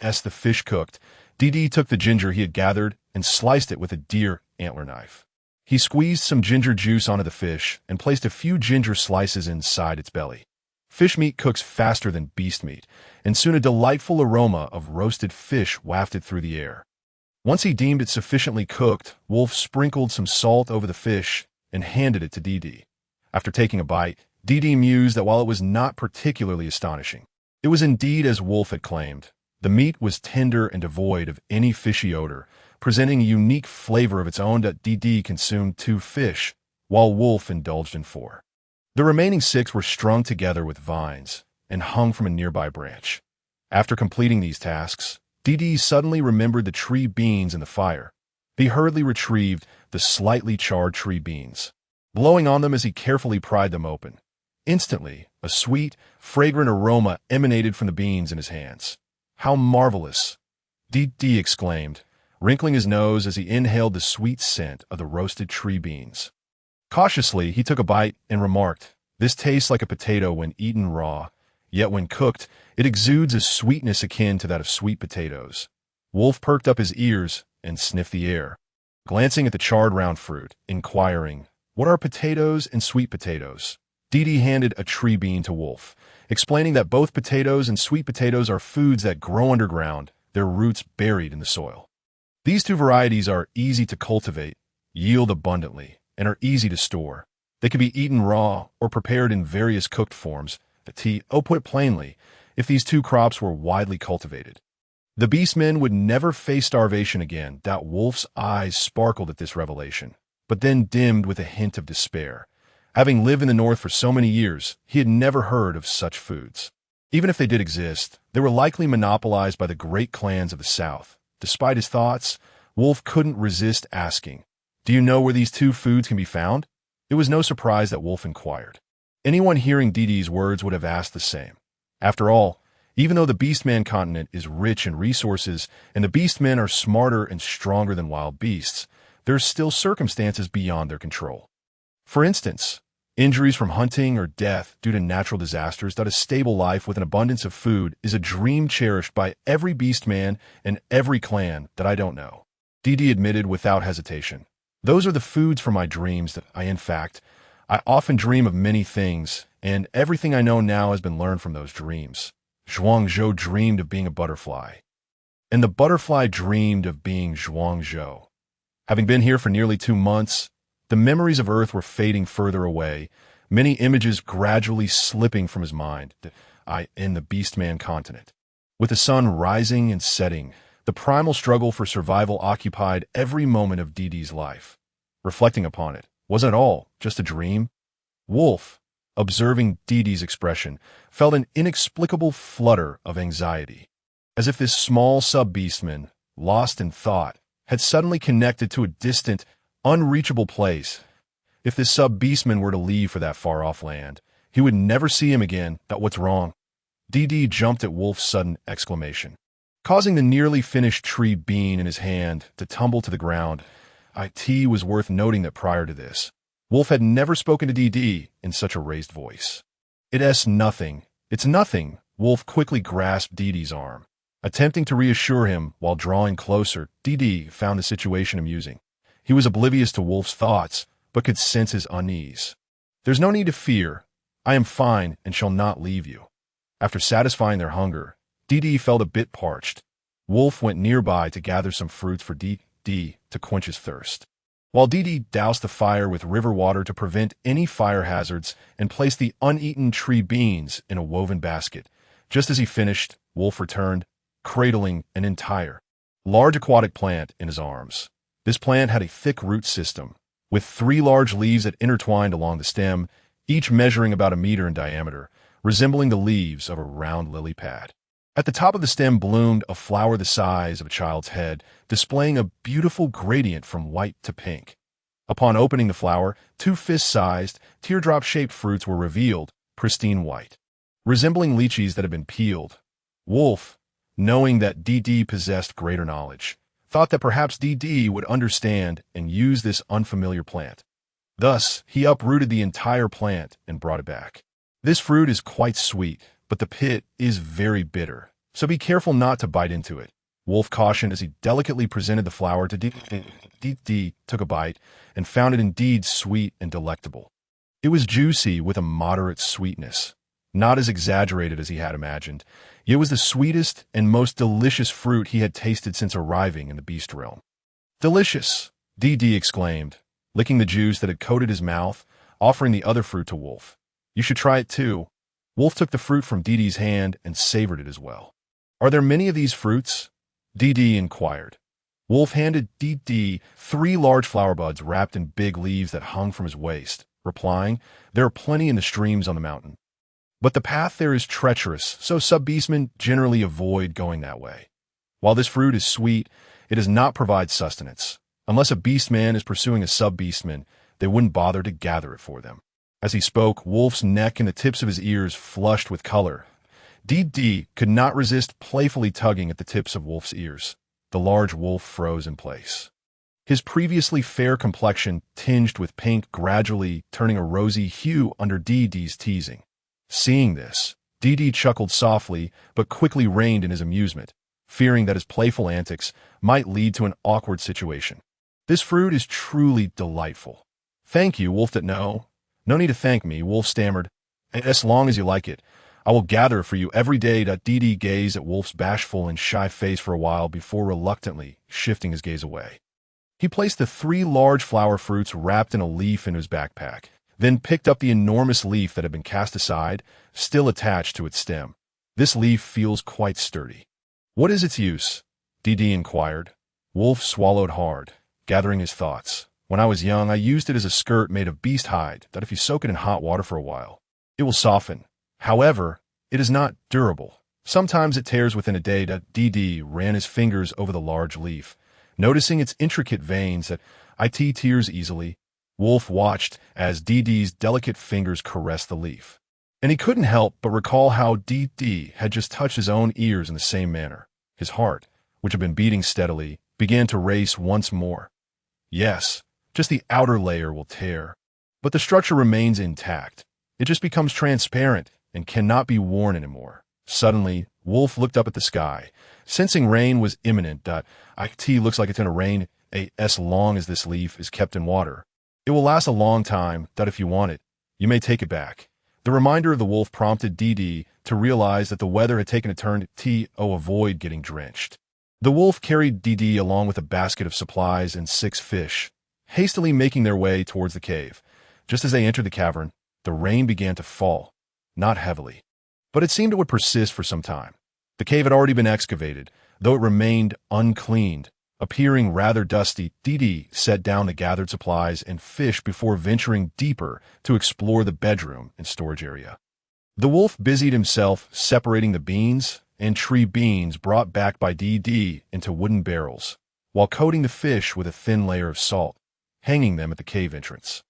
As the fish cooked, DD took the ginger he had gathered and sliced it with a deer antler knife. He squeezed some ginger juice onto the fish and placed a few ginger slices inside its belly. Fish meat cooks faster than beast meat, and soon a delightful aroma of roasted fish wafted through the air. Once he deemed it sufficiently cooked, Wolf sprinkled some salt over the fish and handed it to DD. After taking a bite, DD mused that while it was not particularly astonishing, it was indeed as Wolf had claimed. The meat was tender and devoid of any fishy odor, presenting a unique flavor of its own. DD consumed 2 fish, while Wolf indulged in 4. The remaining 6 were strung together with vines and hung from a nearby branch. After completing these tasks, DD suddenly remembered the tree beans in the fire. He hurriedly retrieved the slightly charred tree beans, blowing on them as he carefully pried them open. Instantly, a sweet, fragrant aroma emanated from the beans in his hands. "How marvelous!" Dee exclaimed, wrinkling his nose as he inhaled the sweet scent of the roasted tree beans. Cautiously, he took a bite and remarked, "This tastes like a potato when eaten raw, yet when cooked, it exudes a sweetness akin to that of sweet potatoes." Wolf perked up his ears and sniffed the air, glancing at the charred round fruit, inquiring, "What are potatoes and sweet potatoes?" Dee handed a tree bean to Wolf, explaining that both potatoes and sweet potatoes are foods that grow underground, their roots buried in the soil. These two varieties are easy to cultivate, yield abundantly, and are easy to store. They can be eaten raw or prepared in various cooked forms. Put plainly, if these two crops were widely cultivated, the beastmen would never face starvation again. Wolf's eyes sparkled at this revelation, but then dimmed with a hint of despair. Having lived in the north for so many years, he had never heard of such foods. Even if they did exist, they were likely monopolized by the great clans of the south. Despite his thoughts, Wolf couldn't resist asking, "Do you know where these two foods can be found?" It was no surprise that Wolf inquired. Anyone hearing Dee's words would have asked the same. After all, even though the Beastman continent is rich in resources and the Beastmen are smarter and stronger than wild beasts, there are still circumstances beyond their control. For instance, injuries from hunting or death due to natural disasters. A stable life with an abundance of food is a dream cherished by every beastman and every clan that I don't know. Dee admitted without hesitation. "Those are the foods for my dreams that I often dream of many things, and everything I know now has been learned from those dreams. Zhuangzhou dreamed of being a butterfly, and the butterfly dreamed of being Zhuangzhou. Having been here for nearly 2 months, the memories of Earth were fading further away, many images gradually slipping from his mind. In the Beastman continent. With the sun rising and setting, the primal struggle for survival occupied every moment of Dee's life. Reflecting upon it, wasn't it all just a dream? Wolf, observing Dee's expression, felt an inexplicable flutter of anxiety, as if this small sub-beastman, lost in thought, had suddenly connected to a distant, unreachable place. If this sub-beastman were to leave for that far-off land, he would never see him again. What's wrong? Dee jumped at Wolf's sudden exclamation, causing the nearly finished tree bean in his hand to tumble to the ground. It was worth noting that prior to this, Wolf had never spoken to Dee in such a raised voice. "It's nothing. It's nothing." Wolf quickly grasped Dee's arm, attempting to reassure him while drawing closer. Dee found the situation amusing. He was oblivious to Wolf's thoughts, but could sense his unease. "There's no need to fear. I am fine and shall not leave you." After satisfying their hunger, Dee felt a bit parched. Wolf went nearby to gather some fruits for Dee to quench his thirst, while Dee doused the fire with river water to prevent any fire hazards and placed the uneaten tree beans in a woven basket. Just as he finished, Wolf returned, cradling an entire, large aquatic plant in his arms. This plant had a thick root system, with 3 large leaves that intertwined along the stem, each measuring about 1 meter in diameter, resembling the leaves of a round lily pad. At the top of the stem bloomed a flower the size of a child's head, displaying a beautiful gradient from white to pink. Upon opening the flower, 2 fist-sized, teardrop-shaped fruits were revealed, pristine white, resembling lychees that had been peeled. Wolf, knowing that Dee possessed greater knowledge, thought that perhaps Dee would understand and use this unfamiliar plant. Thus, he uprooted the entire plant and brought it back. "This fruit is quite sweet, but the pit is very bitter, so be careful not to bite into it," Wolf cautioned as he delicately presented the flower to Dee. Dee took a bite and found it indeed sweet and delectable. It was juicy with a moderate sweetness, not as exaggerated as he had imagined. It was the sweetest and most delicious fruit he had tasted since arriving in the beast realm. "Delicious!" Dee exclaimed, licking the juice that had coated his mouth, offering the other fruit to Wolf. "You should try it too." Wolf took the fruit from Dee's hand and savored it as well. "Are there many of these fruits?" Dee inquired. Wolf handed Dee 3 large flower buds wrapped in big leaves that hung from his waist, replying, "There are plenty in the streams on the mountain. But the path there is treacherous, so sub-beastmen generally avoid going that way. While this fruit is sweet, it does not provide sustenance. Unless a beastman is pursuing a sub-beastman, they wouldn't bother to gather it for them." As he spoke, Wolf's neck and the tips of his ears flushed with color. Dee could not resist playfully tugging at the tips of Wolf's ears. The large wolf froze in place. His previously fair complexion tinged with pink, gradually turning a rosy hue under Dee's teasing. Seeing this, Dee chuckled softly but quickly reined in his amusement, fearing that his playful antics might lead to an awkward situation. This fruit is truly delightful. Thank you, Wolf. No need to thank me, Wolf stammered. As long as you like it, I will gather for you every day. Dee gazed at Wolf's bashful and shy face for a while before reluctantly shifting his gaze away. He placed the 3 large flower fruits wrapped in a leaf into his backpack, then picked up the enormous leaf that had been cast aside, still attached to its stem. This leaf feels quite sturdy. What is its use? Dee inquired. Wolf swallowed hard, gathering his thoughts. When I was young, I used it as a skirt made of beast hide that if you soak it in hot water for a while, it will soften. However, it is not durable. Sometimes it tears within a day. Dee ran his fingers over the large leaf, noticing its intricate veins that it tears easily. Wolf watched as Dee's delicate fingers caressed the leaf, and he couldn't help but recall how Dee had just touched his own ears in the same manner. His heart, which had been beating steadily, began to race once more. Yes, just the outer layer will tear, but the structure remains intact. It just becomes transparent and cannot be worn anymore. Suddenly, Wolf looked up at the sky, sensing rain was imminent. It looks like it's going to rain as long as this leaf is kept in water. It will last a long time. If you want it, you may take it back. The reminder of the wolf prompted Dee to realize that the weather had taken a turn to avoid getting drenched. The wolf carried Dee along with a basket of supplies and 6 fish, hastily making their way towards the cave. Just as they entered the cavern, the rain began to fall, not heavily, but it seemed it would persist for some time. The cave had already been excavated, though it remained uncleaned. Appearing rather dusty, Dee set down the gathered supplies and fish before venturing deeper to explore the bedroom and storage area. The wolf busied himself separating the beans and tree beans brought back by Dee into wooden barrels, while coating the fish with a thin layer of salt, hanging them at the cave entrance.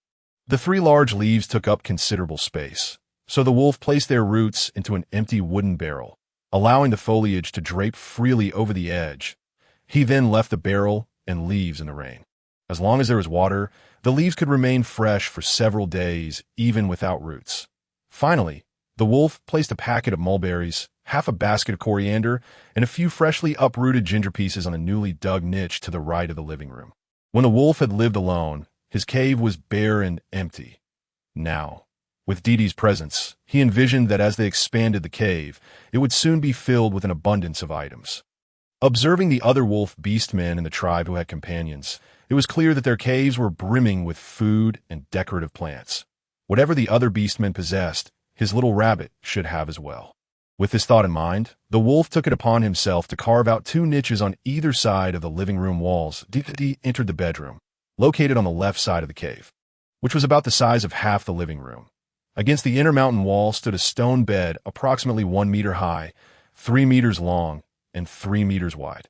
The 3 large leaves took up considerable space, so the wolf placed their roots into an empty wooden barrel, allowing the foliage to drape freely over the edge. He then left the barrel and leaves in the rain. As long as there was water, the leaves could remain fresh for several days, even without roots. Finally, the wolf placed a packet of mulberries, half a basket of coriander, and a few freshly uprooted ginger pieces on a newly dug niche to the right of the living room. When the wolf had lived alone, his cave was bare and empty. Now, with Dee's presence, he envisioned that as they expanded the cave, it would soon be filled with an abundance of items. Observing the other wolf beastmen in the tribe who had companions, it was clear that their caves were brimming with food and decorative plants. Whatever the other beastmen possessed, his little rabbit should have as well. With this thought in mind, the wolf took it upon himself to carve out 2 niches on either side of the living room walls. Dee entered the bedroom, located on the left side of the cave, which was about the size of half the living room. Against the inner mountain wall stood a stone bed approximately 1 meter high, 3 meters long, and 3 meters wide.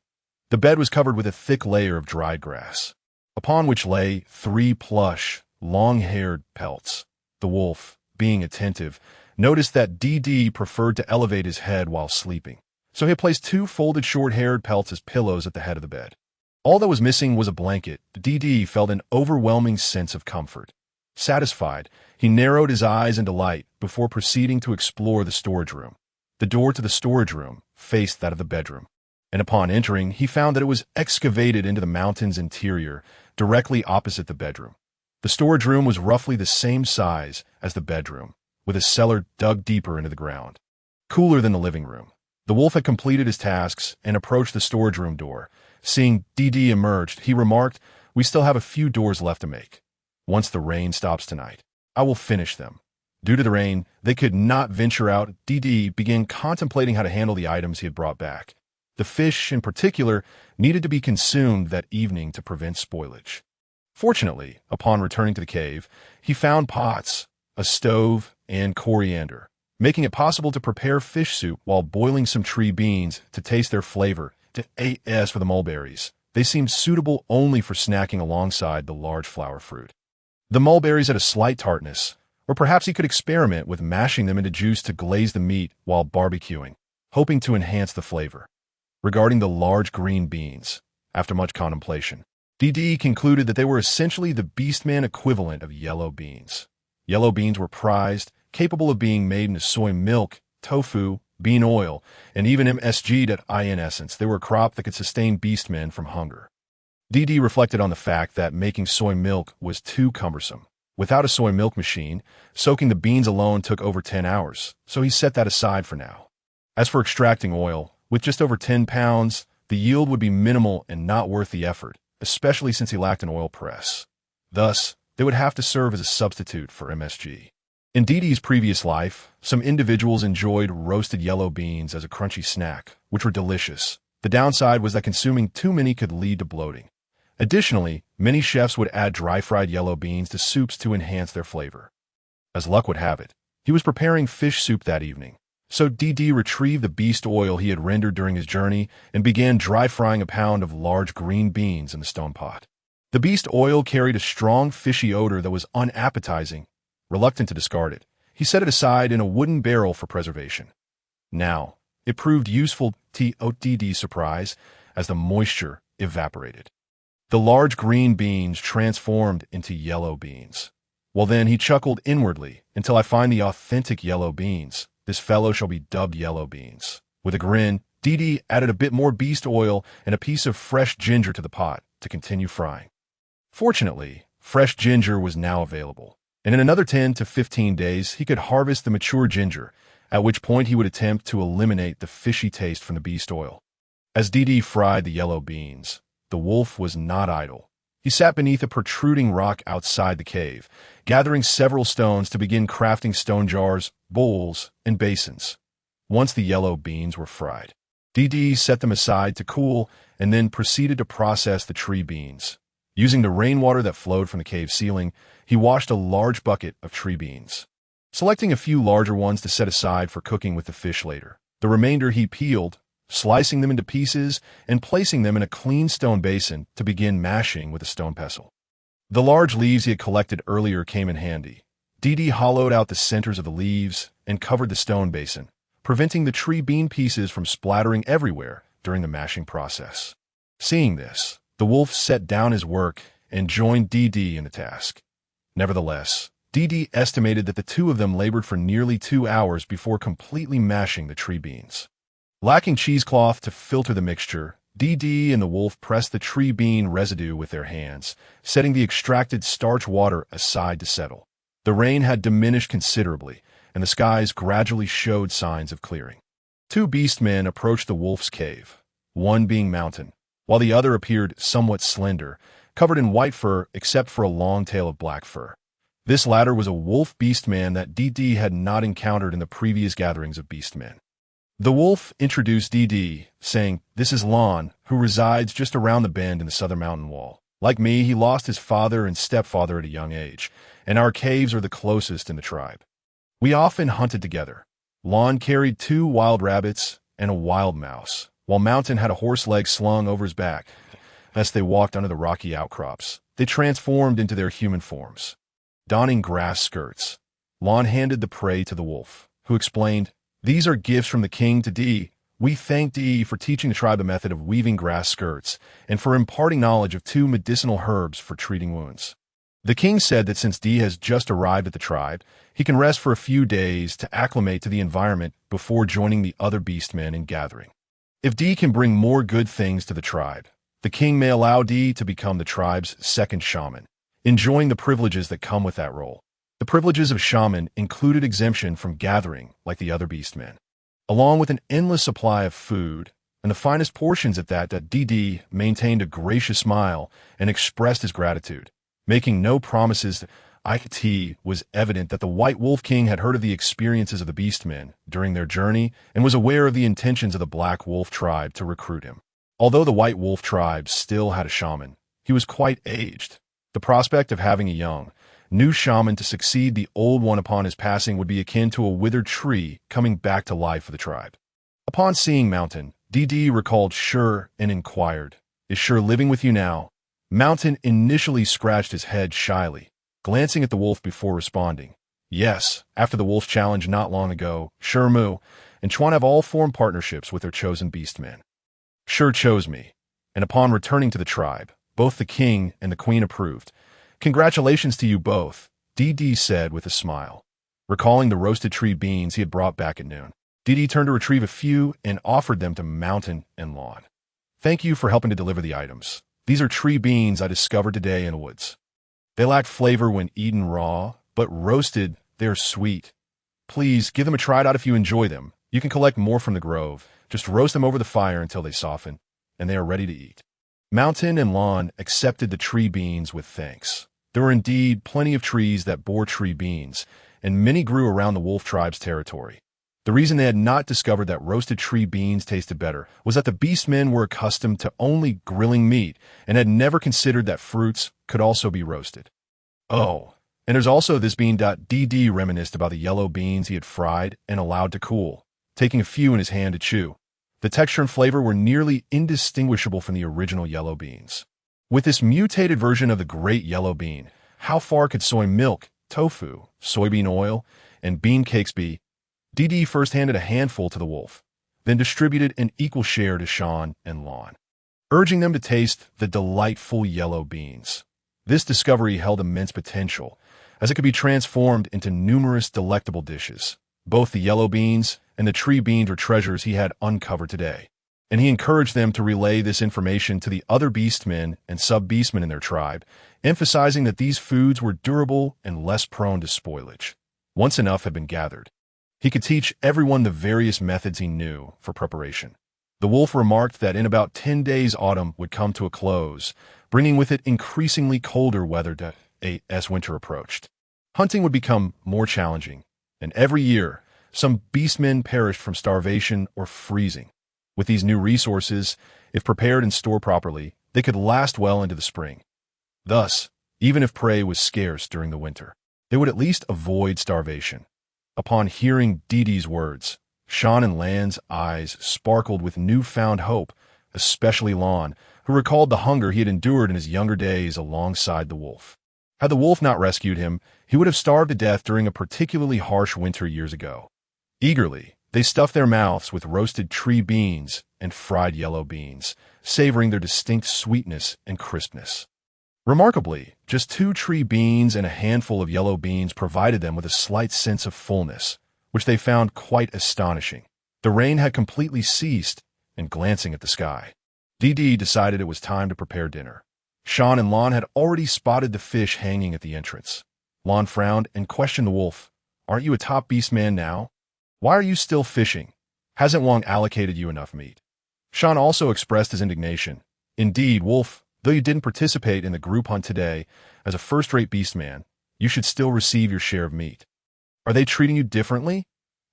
The bed was covered with a thick layer of dried grass, upon which lay 3 plush, long-haired pelts. The wolf, being attentive, noticed that Dee preferred to elevate his head while sleeping, so he placed 2 folded short-haired pelts as pillows at the head of the bed. All that was missing was a blanket. Dee felt an overwhelming sense of comfort. Satisfied, he narrowed his eyes in delight before proceeding to explore the storage room. The door to the storage room faced that of the bedroom, and upon entering, he found that it was excavated into the mountain's interior, directly opposite the bedroom. The storage room was roughly the same size as the bedroom, with a cellar dug deeper into the ground. Cooler than the living room. The wolf had completed his tasks and approached the storage room door. Seeing Dee emerged, he remarked, "We still have a few doors left to make. Once the rain stops tonight, I will finish them." Due to the rain, they could not venture out. Dee began contemplating how to handle the items he had brought back. The fish, in particular, needed to be consumed that evening to prevent spoilage. Fortunately, upon returning to the cave, he found pots, a stove, and coriander, making it possible to prepare fish soup while boiling some tree beans to taste their flavor. As for the mulberries, they seemed suitable only for snacking alongside the large flower fruit. The mulberries had a slight tartness, Or perhaps he could experiment with mashing them into juice to glaze the meat while barbecuing, hoping to enhance the flavor. Regarding the large green beans, after much contemplation, DD concluded that they were essentially the beastman equivalent of yellow beans. Yellow beans were prized, capable of being made into soy milk, tofu, bean oil, and even MSG. In essence, they were a crop that could sustain beastmen from hunger. DD reflected on the fact that making soy milk was too cumbersome. Without a soy milk machine, soaking the beans alone took over 10 hours, so he set that aside for now. As for extracting oil, with just over 10 pounds, the yield would be minimal and not worth the effort, especially since he lacked an oil press. Thus, they would have to serve as a substitute for MSG. In DD's previous life, some individuals enjoyed roasted yellow beans as a crunchy snack, which were delicious. The downside was that consuming too many could lead to bloating. Additionally, many chefs would add dry-fried yellow beans to soups to enhance their flavor. As luck would have it, he was preparing fish soup that evening. So DD retrieved the beast oil he had rendered during his journey and began dry-frying a pound of large green beans in the stone pot. The beast oil carried a strong fishy odor that was unappetizing. Reluctant to discard it, he set it aside in a wooden barrel for preservation. Now, it proved useful to DD's surprise as the moisture evaporated. The large green beans transformed into yellow beans. Well then, he chuckled inwardly, until I find the authentic yellow beans. This fellow shall be dubbed yellow beans. With a grin, DD added a bit more beast oil and a piece of fresh ginger to the pot to continue frying. Fortunately, fresh ginger was now available, and in another 10 to 15 days he could harvest the mature ginger, at which point he would attempt to eliminate the fishy taste from the beast oil. As DD fried the yellow beans, the wolf was not idle. He sat beneath a protruding rock outside the cave, gathering several stones to begin crafting stone jars, bowls, and basins. Once the yellow beans were fried, DD set them aside to cool and then proceeded to process the tree beans. Using the rainwater that flowed from the cave ceiling, he washed a large bucket of tree beans, selecting a few larger ones to set aside for cooking with the fish later. The remainder he peeled, slicing them into pieces and placing them in a clean stone basin to begin mashing with a stone pestle. The large leaves he had collected earlier came in handy. DD hollowed out the centers of the leaves and covered the stone basin, preventing the tree bean pieces from splattering everywhere during the mashing process. Seeing this, the wolf set down his work and joined DD in the task. Nevertheless, DD estimated that the two of them labored for nearly 2 hours before completely mashing the tree beans. Lacking cheesecloth to filter the mixture, DD and the wolf pressed the tree bean residue with their hands, setting the extracted starch water aside to settle. The rain had diminished considerably, and the skies gradually showed signs of clearing. 2 beastmen approached the wolf's cave, one being Mountain, while the other appeared somewhat slender, covered in white fur except for a long tail of black fur. This latter was a wolf beastman that DD had not encountered in the previous gatherings of beastmen. The wolf introduced DD, saying, "This is Lon, who resides just around the bend in the southern mountain wall. Like me, he lost his father and stepfather at a young age, and our caves are the closest in the tribe. We often hunted together. Lon carried 2 wild rabbits and a wild mouse, while Mountain had a horse leg slung over his back. As they walked under the rocky outcrops, they transformed into their human forms. Donning grass skirts, Lon handed the prey to the wolf, who explained, "These are gifts from the king to D. We thank D for teaching the tribe the method of weaving grass skirts and for imparting knowledge of 2 medicinal herbs for treating wounds. The king said that since D has just arrived at the tribe, he can rest for a few days to acclimate to the environment before joining the other beastmen in gathering. If D can bring more good things to the tribe, the king may allow D to become the tribe's second shaman, enjoying the privileges that come with that role. The privileges of shaman included exemption from gathering like the other beastmen, along with an endless supply of food, and the finest portions at that. DD maintained a gracious smile and expressed his gratitude, making no promises. It was evident that the White Wolf King had heard of the experiences of the beastmen during their journey and was aware of the intentions of the Black Wolf tribe to recruit him. Although the White Wolf tribe still had a shaman, he was quite aged. The prospect of having a young, new shaman to succeed the old one upon his passing would be akin to a withered tree coming back to life for the tribe. Upon seeing Mountain, DD recalled Shur and inquired, "Is Shur living with you now?" Mountain initially scratched his head shyly, glancing at the wolf before responding, Yes, after the wolf challenge not long ago, Shurmu and Chuan have all formed partnerships with their chosen beastmen. Shur chose me, and upon returning to the tribe, both the king and the queen approved. Congratulations to you both, Dee said with a smile, recalling the roasted tree beans he had brought back at noon. Dee turned to retrieve a few and offered them to Mountain and Lawn. Thank you for helping to deliver the items. These are tree beans I discovered today in the woods. They lack flavor when eaten raw, but roasted, they're sweet. Please give them a try out if you enjoy them. You can collect more from the grove. Just roast them over the fire until they soften, and they are ready to eat. Mountain and Lawn accepted the tree beans with thanks. There were indeed plenty of trees that bore tree beans, and many grew around the wolf tribe's territory. The reason they had not discovered that roasted tree beans tasted better was that the beastmen were accustomed to only grilling meat and had never considered that fruits could also be roasted. Oh, and there's also this bean. Dee reminisced about the yellow beans he had fried and allowed to cool, taking a few in his hand to chew. The texture and flavor were nearly indistinguishable from the original yellow beans. With this mutated version of the great yellow bean, how far could soy milk, tofu, soybean oil, and bean cakes be? Dee first handed a handful to the wolf, then distributed an equal share to Shaman and Lawn, urging them to taste the delightful yellow beans. This discovery held immense potential, as it could be transformed into numerous delectable dishes. Both the yellow beans and the tree beans were treasures he had uncovered today, and he encouraged them to relay this information to the other beastmen and sub-beastmen in their tribe, emphasizing that these foods were durable and less prone to spoilage. Once enough had been gathered, he could teach everyone the various methods he knew for preparation. The wolf remarked that in about 10 days autumn would come to a close, bringing with it increasingly colder weather as winter approached. Hunting would become more challenging, and every year, some beastmen perished from starvation or freezing. With these new resources, if prepared and stored properly, they could last well into the spring. Thus, even if prey was scarce during the winter, they would at least avoid starvation. Upon hearing Dee's words, Shawn and Lan's eyes sparkled with newfound hope, especially Lawn, who recalled the hunger he had endured in his younger days alongside the wolf. Had the wolf not rescued him, he would have starved to death during a particularly harsh winter years ago. Eagerly, they stuffed their mouths with roasted tree beans and fried yellow beans, savoring their distinct sweetness and crispness. Remarkably, just 2 tree beans and a handful of yellow beans provided them with a slight sense of fullness, which they found quite astonishing. The rain had completely ceased, and glancing at the sky, Dee decided it was time to prepare dinner. Shawn and Lawn had already spotted the fish hanging at the entrance. Lawn frowned and questioned the wolf. Aren't you a top beast man now? Why are you still fishing? Hasn't Wong allocated you enough meat? Shawn also expressed his indignation. Indeed, wolf, though you didn't participate in the group hunt today, as a first-rate beastman, you should still receive your share of meat. Are they treating you differently?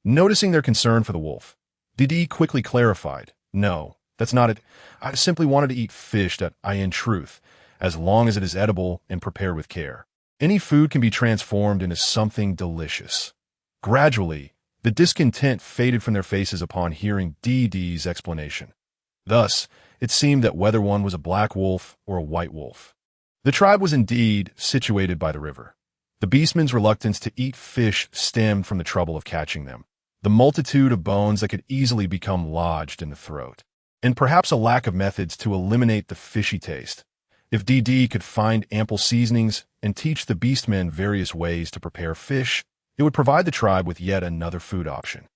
Noticing their concern for the wolf, Dee quickly clarified. No, that's not it. I simply wanted to eat fish in truth, as long as it is edible and prepared with care. Any food can be transformed into something delicious. Gradually, the discontent faded from their faces upon hearing Dee's explanation. Thus, it seemed that whether one was a black wolf or a white wolf, the tribe was indeed situated by the river. The beastmen's reluctance to eat fish stemmed from the trouble of catching them, the multitude of bones that could easily become lodged in the throat, and perhaps a lack of methods to eliminate the fishy taste. If Dee could find ample seasonings and teach the beastmen various ways to prepare fish, it would provide the tribe with yet another food option.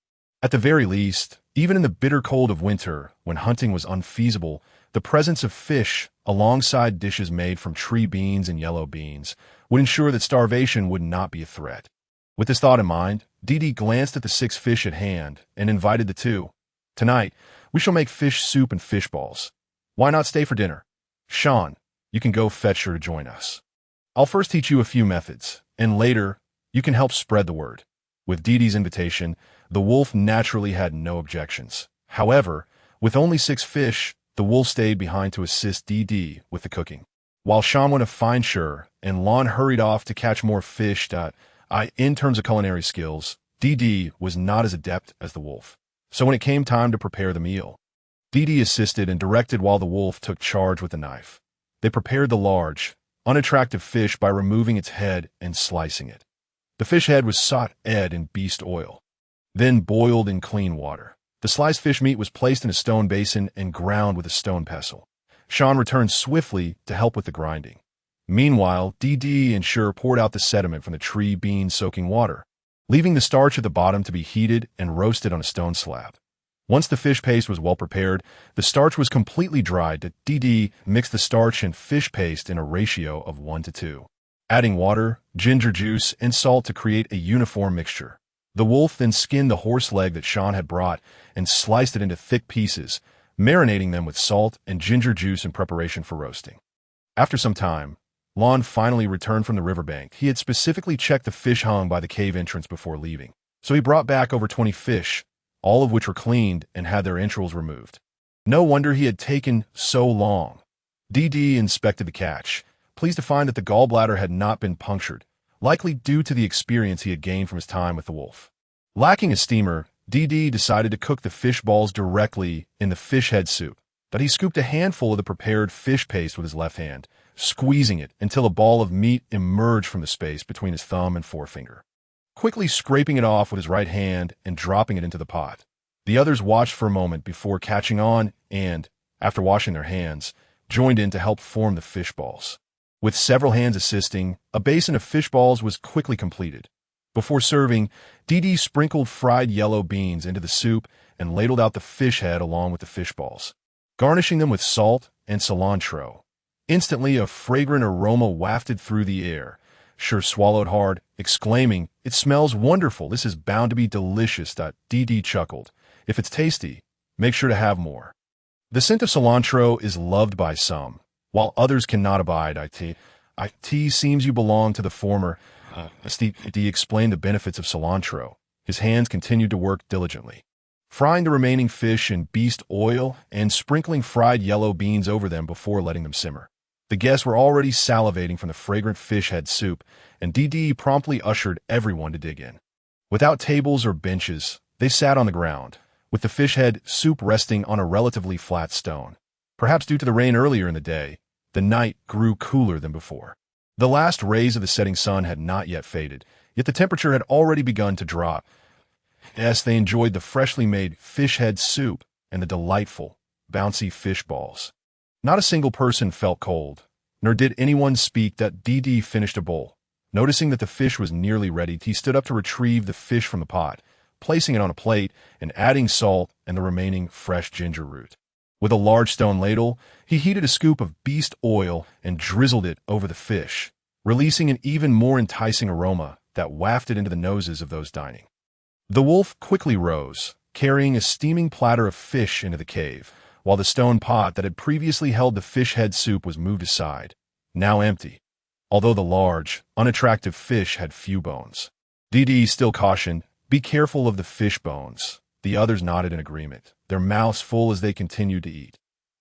At the very least, even in the bitter cold of winter, when hunting was unfeasible, the presence of fish, alongside dishes made from tree beans and yellow beans, would ensure that starvation would not be a threat. With this thought in mind, Dee glanced at the 6 fish at hand and invited the 2. Tonight, we shall make fish soup and fish balls. Why not stay for dinner? Shawn, you can go fetch her to join us. I'll first teach you a few methods, and later, you can help spread the word. With Dee's invitation, the wolf naturally had no objections. However, with only 6 fish, the wolf stayed behind to assist Dee with the cooking. While Shawn went to find Shur, and Lawn hurried off to catch more fish. In terms of culinary skills, Dee was not as adept as the wolf. So when it came time to prepare the meal, Dee assisted and directed while the wolf took charge with the knife. They prepared the large, unattractive fish by removing its head and slicing it. The fish head was sautéed in beast oil, then boiled in clean water. The sliced fish meat was placed in a stone basin and ground with a stone pestle. Shaman returned swiftly to help with the grinding. Meanwhile, DD and Shur poured out the sediment from the tree bean soaking water, leaving the starch at the bottom to be heated and roasted on a stone slab. Once the fish paste was well prepared, the starch was completely dried. DD mixed the starch and fish paste in a ratio of 1:2, adding water, ginger juice, and salt to create a uniform mixture. The wolf then skinned the horse leg that Shaman had brought and sliced it into thick pieces, marinating them with salt and ginger juice in preparation for roasting. After some time, Lon finally returned from the riverbank. He had specifically checked the fish hung by the cave entrance before leaving, so he brought back over 20 fish, all of which were cleaned and had their entrails removed. No wonder he had taken so long. DD inspected the catch, pleased to find that the gallbladder had not been punctured, likely due to the experience he had gained from his time with the wolf. Lacking a steamer, DD decided to cook the fish balls directly in the fish head soup. But he scooped a handful of the prepared fish paste with his left hand, squeezing it until a ball of meat emerged from the space between his thumb and forefinger. Quickly scraping it off with his right hand and dropping it into the pot. The others watched for a moment before catching on and, after washing their hands, joined in to help form the fish balls. With several hands assisting, a basin of fish balls was quickly completed. Before serving, DD sprinkled fried yellow beans into the soup and ladled out the fish head along with the fish balls, garnishing them with salt and cilantro. Instantly, a fragrant aroma wafted through the air. Shur swallowed hard, exclaiming, "It smells wonderful. This is bound to be delicious." DD chuckled. "If it's tasty, make sure to have more." The scent of cilantro is loved by some, while others cannot abide it. It seems you belong to the former. DD explained the benefits of cilantro. His hands continued to work diligently, frying the remaining fish in beast oil and sprinkling fried yellow beans over them before letting them simmer. The guests were already salivating from the fragrant fish head soup, and DD promptly ushered everyone to dig in. Without tables or benches, they sat on the ground, with the fish head soup resting on a relatively flat stone. Perhaps due to the rain earlier in the day, the night grew cooler than before. The last rays of the setting sun had not yet faded, yet the temperature had already begun to drop. Yes, they enjoyed the freshly made fish head soup and the delightful, bouncy fish balls. Not a single person felt cold, nor did anyone speak. DD finished a bowl. Noticing that the fish was nearly ready, he stood up to retrieve the fish from the pot, placing it on a plate and adding salt and the remaining fresh ginger root. With a large stone ladle, he heated a scoop of beast oil and drizzled it over the fish, releasing an even more enticing aroma that wafted into the noses of those dining. The wolf quickly rose, carrying a steaming platter of fish into the cave, while the stone pot that had previously held the fish head soup was moved aside, now empty, although the large, unattractive fish had few bones. DD still cautioned, "Be careful of the fish bones." The others nodded in agreement, their mouths full as they continued to eat.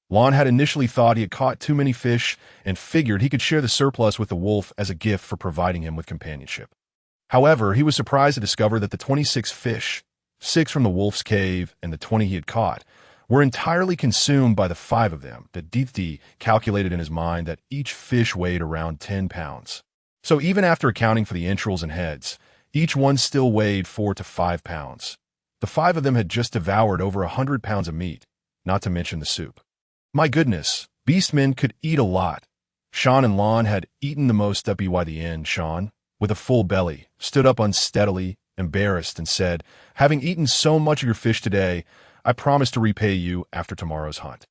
Lon had initially thought he had caught too many fish and figured he could share the surplus with the wolf as a gift for providing him with companionship. However, he was surprised to discover that the 26 fish, 6 from the wolf's cave and the 20 he had caught, were entirely consumed by the 5 of them. That DD calculated in his mind that each fish weighed around 10 pounds. So even after accounting for the entrails and heads, each one still weighed 4 to 5 pounds. The 5 of them had just devoured over 100 pounds of meat, not to mention the soup. My goodness, beastmen could eat a lot. Shaman and Lon had eaten the most. By the end, Shaman, with a full belly, stood up unsteadily, embarrassed, and said, "Having eaten so much of your fish today, I promise to repay you after tomorrow's hunt."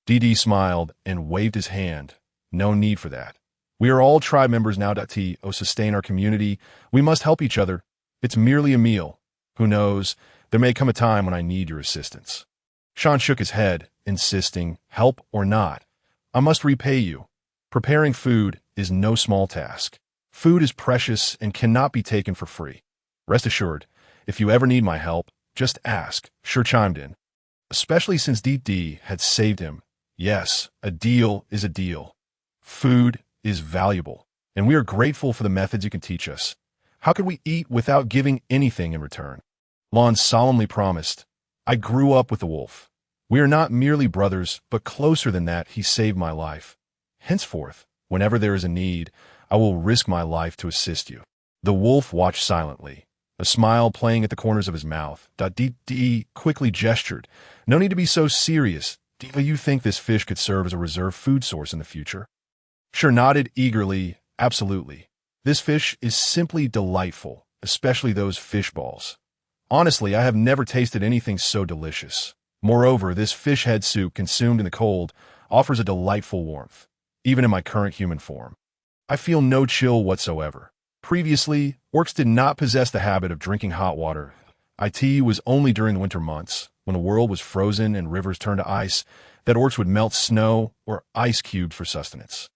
DD smiled and waved his hand. "No need for that. We are all tribe members now. To sustain our community, we must help each other. It's merely a meal. Who knows, there may come a time when I need your assistance." Shaman shook his head, insisting, "Help or not, I must repay you. Preparing food is no small task. Food is precious and cannot be taken for free. Rest assured, if you ever need my help, just ask." Shur chimed in, especially since DD had saved him. "Yes, a deal is a deal. Food is valuable, and we are grateful for the methods you can teach us. How could we eat without giving anything in return?" Lon solemnly promised, "I grew up with the wolf. We are not merely brothers, but closer than that. He saved my life. Henceforth, whenever there is a need, I will risk my life to assist you." The wolf watched silently, a smile playing at the corners of his mouth. Dee quickly gestured. No need to be so serious. Do you think this fish could serve as a reserve food source in the future? Sure nodded eagerly. Absolutely. This fish is simply delightful, especially those fish balls. Honestly, I have never tasted anything so delicious. Moreover, this fish head soup consumed in the cold offers a delightful warmth, even in my current human form. I feel no chill whatsoever. Previously, orcs did not possess the habit of drinking hot water. It was only during the winter months, when the world was frozen and rivers turned to ice, that orcs would melt snow or ice cubes for sustenance.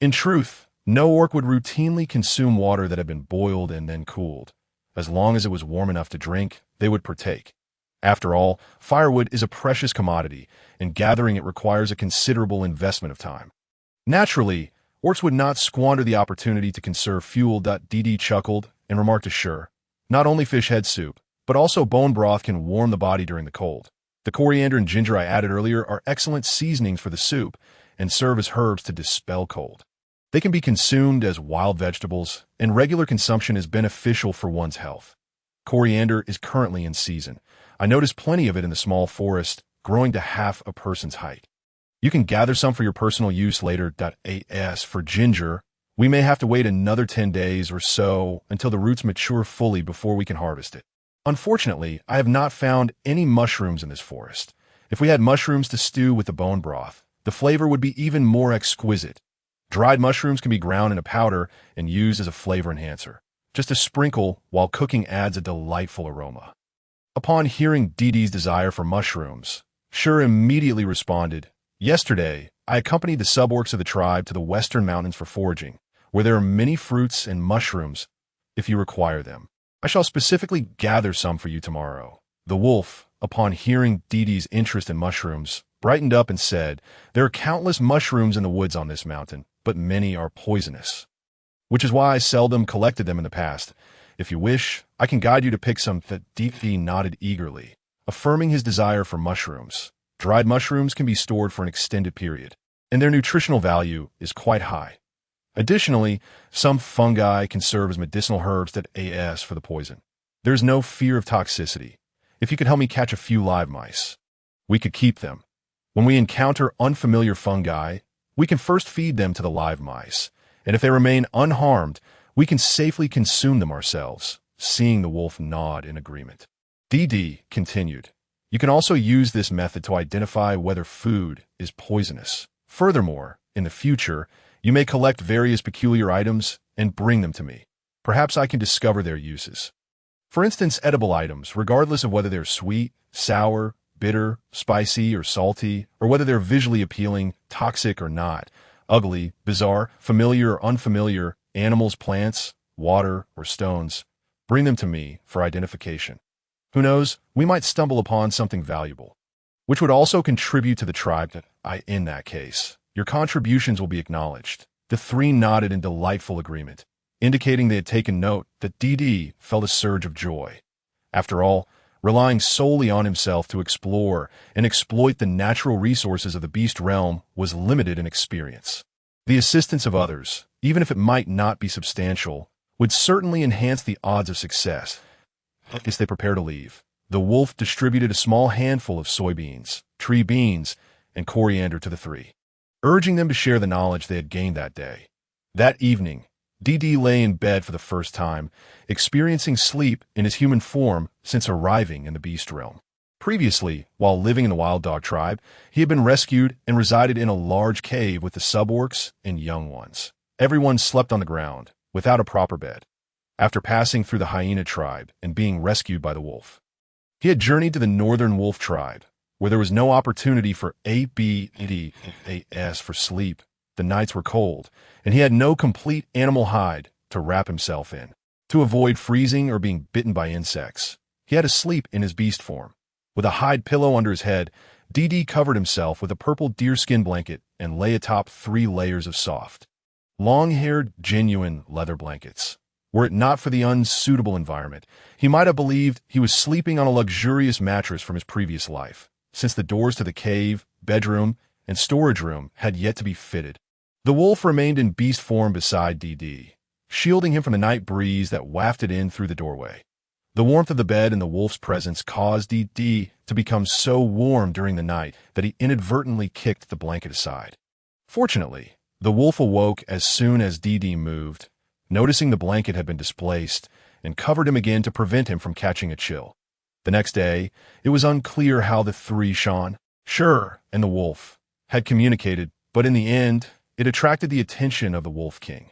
In truth, no orc would routinely consume water that had been boiled and then cooled. As long as it was warm enough to drink, they would partake. After all, firewood is a precious commodity, and gathering it requires a considerable investment of time. Naturally, orcs would not squander the opportunity to conserve fuel. Dee chuckled and remarked sure, not only fish head soup, but also bone broth can warm the body during the cold. The coriander and ginger I added earlier are excellent seasonings for the soup and serve as herbs to dispel cold. They can be consumed as wild vegetables, and regular consumption is beneficial for one's health. Coriander is currently in season. I noticed plenty of it in the small forest, growing to half a person's height. You can gather some for your personal use later. As for ginger, we may have to wait another 10 days or so until the roots mature fully before we can harvest it. Unfortunately, I have not found any mushrooms in this forest. If we had mushrooms to stew with the bone broth, the flavor would be even more exquisite. Dried mushrooms can be ground in a powder and used as a flavor enhancer. Just a sprinkle while cooking adds a delightful aroma. Upon hearing Dee's desire for mushrooms, Shur immediately responded, "Yesterday, I accompanied the suborcs of the tribe to the western mountains for foraging, where there are many fruits and mushrooms if you require them. I shall specifically gather some for you tomorrow." The wolf, upon hearing Dee's interest in mushrooms, brightened up and said, "There are countless mushrooms in the woods on this mountain, but many are poisonous, which is why I seldom collected them in the past. If you wish, I can guide you to pick some." Deep nodded eagerly, affirming his desire for mushrooms. Dried mushrooms can be stored for an extended period, and their nutritional value is quite high. Additionally, some fungi can serve as medicinal herbs for the poison. There is no fear of toxicity. If you could help me catch a few live mice, we could keep them. When we encounter unfamiliar fungi, we can first feed them to the live mice, and if they remain unharmed, we can safely consume them ourselves. Seeing the wolf nod in agreement, Dee continued, "You can also use this method to identify whether food is poisonous. Furthermore, in the future, you may collect various peculiar items and bring them to me. Perhaps I can discover their uses. For instance, edible items, regardless of whether they're sweet, sour, bitter, spicy, or salty, or whether they're visually appealing, toxic or not, ugly, bizarre, familiar or unfamiliar, animals, plants, water, or stones. Bring them to me for identification. Who knows, we might stumble upon something valuable, which would also contribute to the tribe. In that case, your contributions will be acknowledged." The three nodded in delightful agreement, indicating they had taken note. That Dee felt a surge of joy. After all, relying solely on himself to explore and exploit the natural resources of the beast realm was limited in experience. The assistance of others, even if it might not be substantial, would certainly enhance the odds of success. As they prepared to leave, the wolf distributed a small handful of soybeans, tree beans, and coriander to the three, urging them to share the knowledge they had gained that day. That evening, Dee lay in bed for the first time, experiencing sleep in his human form since arriving in the beast realm. Previously, while living in the wild dog tribe, he had been rescued and resided in a large cave with the suborcs and young ones. Everyone slept on the ground, without a proper bed, after passing through the hyena tribe and being rescued by the wolf. He had journeyed to the northern wolf tribe, where there was no opportunity for for sleep. The nights were cold, and he had no complete animal hide to wrap himself in. To avoid freezing or being bitten by insects, he had to sleep in his beast form. With a hide pillow under his head, Dee covered himself with a purple deerskin blanket and lay atop 3 layers of soft, long-haired, genuine leather blankets. Were it not for the unsuitable environment, he might have believed he was sleeping on a luxurious mattress from his previous life, since the doors to the cave, bedroom, and storage room had yet to be fitted. The wolf remained in beast form beside Dee. shielding him from the night breeze that wafted in through the doorway. The warmth of the bed and the wolf's presence caused Dee to become so warm during the night that he inadvertently kicked the blanket aside. Fortunately, the wolf awoke as soon as Dee moved, noticing the blanket had been displaced, and covered him again to prevent him from catching a chill. The next day, it was unclear how the three Shaman, and the wolf had communicated, but in the end, it attracted the attention of the Wolf King.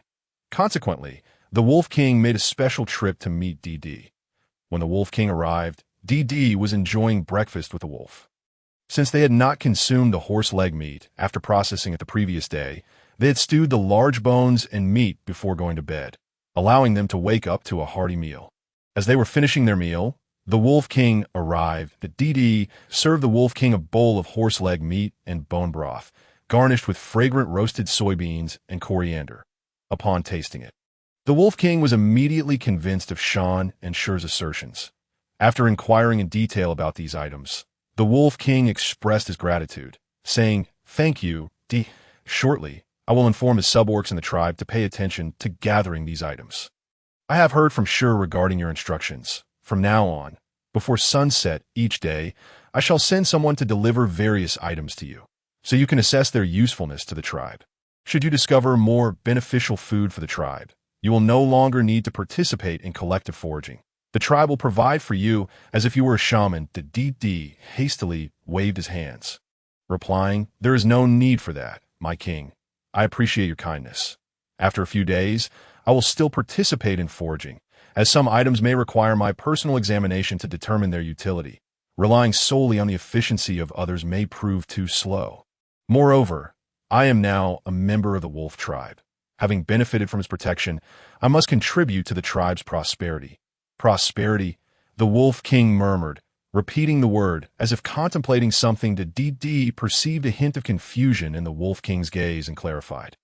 Consequently, the Wolf King made a special trip to meet Dee. When the Wolf King arrived, Dee was enjoying breakfast with the wolf. Since they had not consumed the horse leg meat after processing it the previous day, they had stewed the large bones and meat before going to bed, allowing them to wake up to a hearty meal. As they were finishing their meal, the Wolf King arrived. Dee served the Wolf King a bowl of horse leg meat and bone broth, garnished with fragrant roasted soybeans and coriander. Upon tasting it, the Wolf King was immediately convinced of Shaman and Shur's assertions. After inquiring in detail about these items, the Wolf King expressed his gratitude, saying, "Thank you, Dee. Shortly, I will inform his suborcs in the tribe to pay attention to gathering these items. I have heard from Shur regarding your instructions. From now on, before sunset each day, I shall send someone to deliver various items to you, so you can assess their usefulness to the tribe. Should you discover more beneficial food for the tribe, you will no longer need to participate in collective foraging. The tribe will provide for you as if you were a shaman." Dee hastily waved his hands, replying, "There is no need for that, my king. I appreciate your kindness. After a few days, I will still participate in foraging, as some items may require my personal examination to determine their utility. Relying solely on the efficiency of others may prove too slow. Moreover, I am now a member of the wolf tribe. Having benefited from his protection, I must contribute to the tribe's prosperity." "Prosperity," the Wolf King murmured, repeating the word as if contemplating something. Dee perceived a hint of confusion in the Wolf King's gaze and clarified.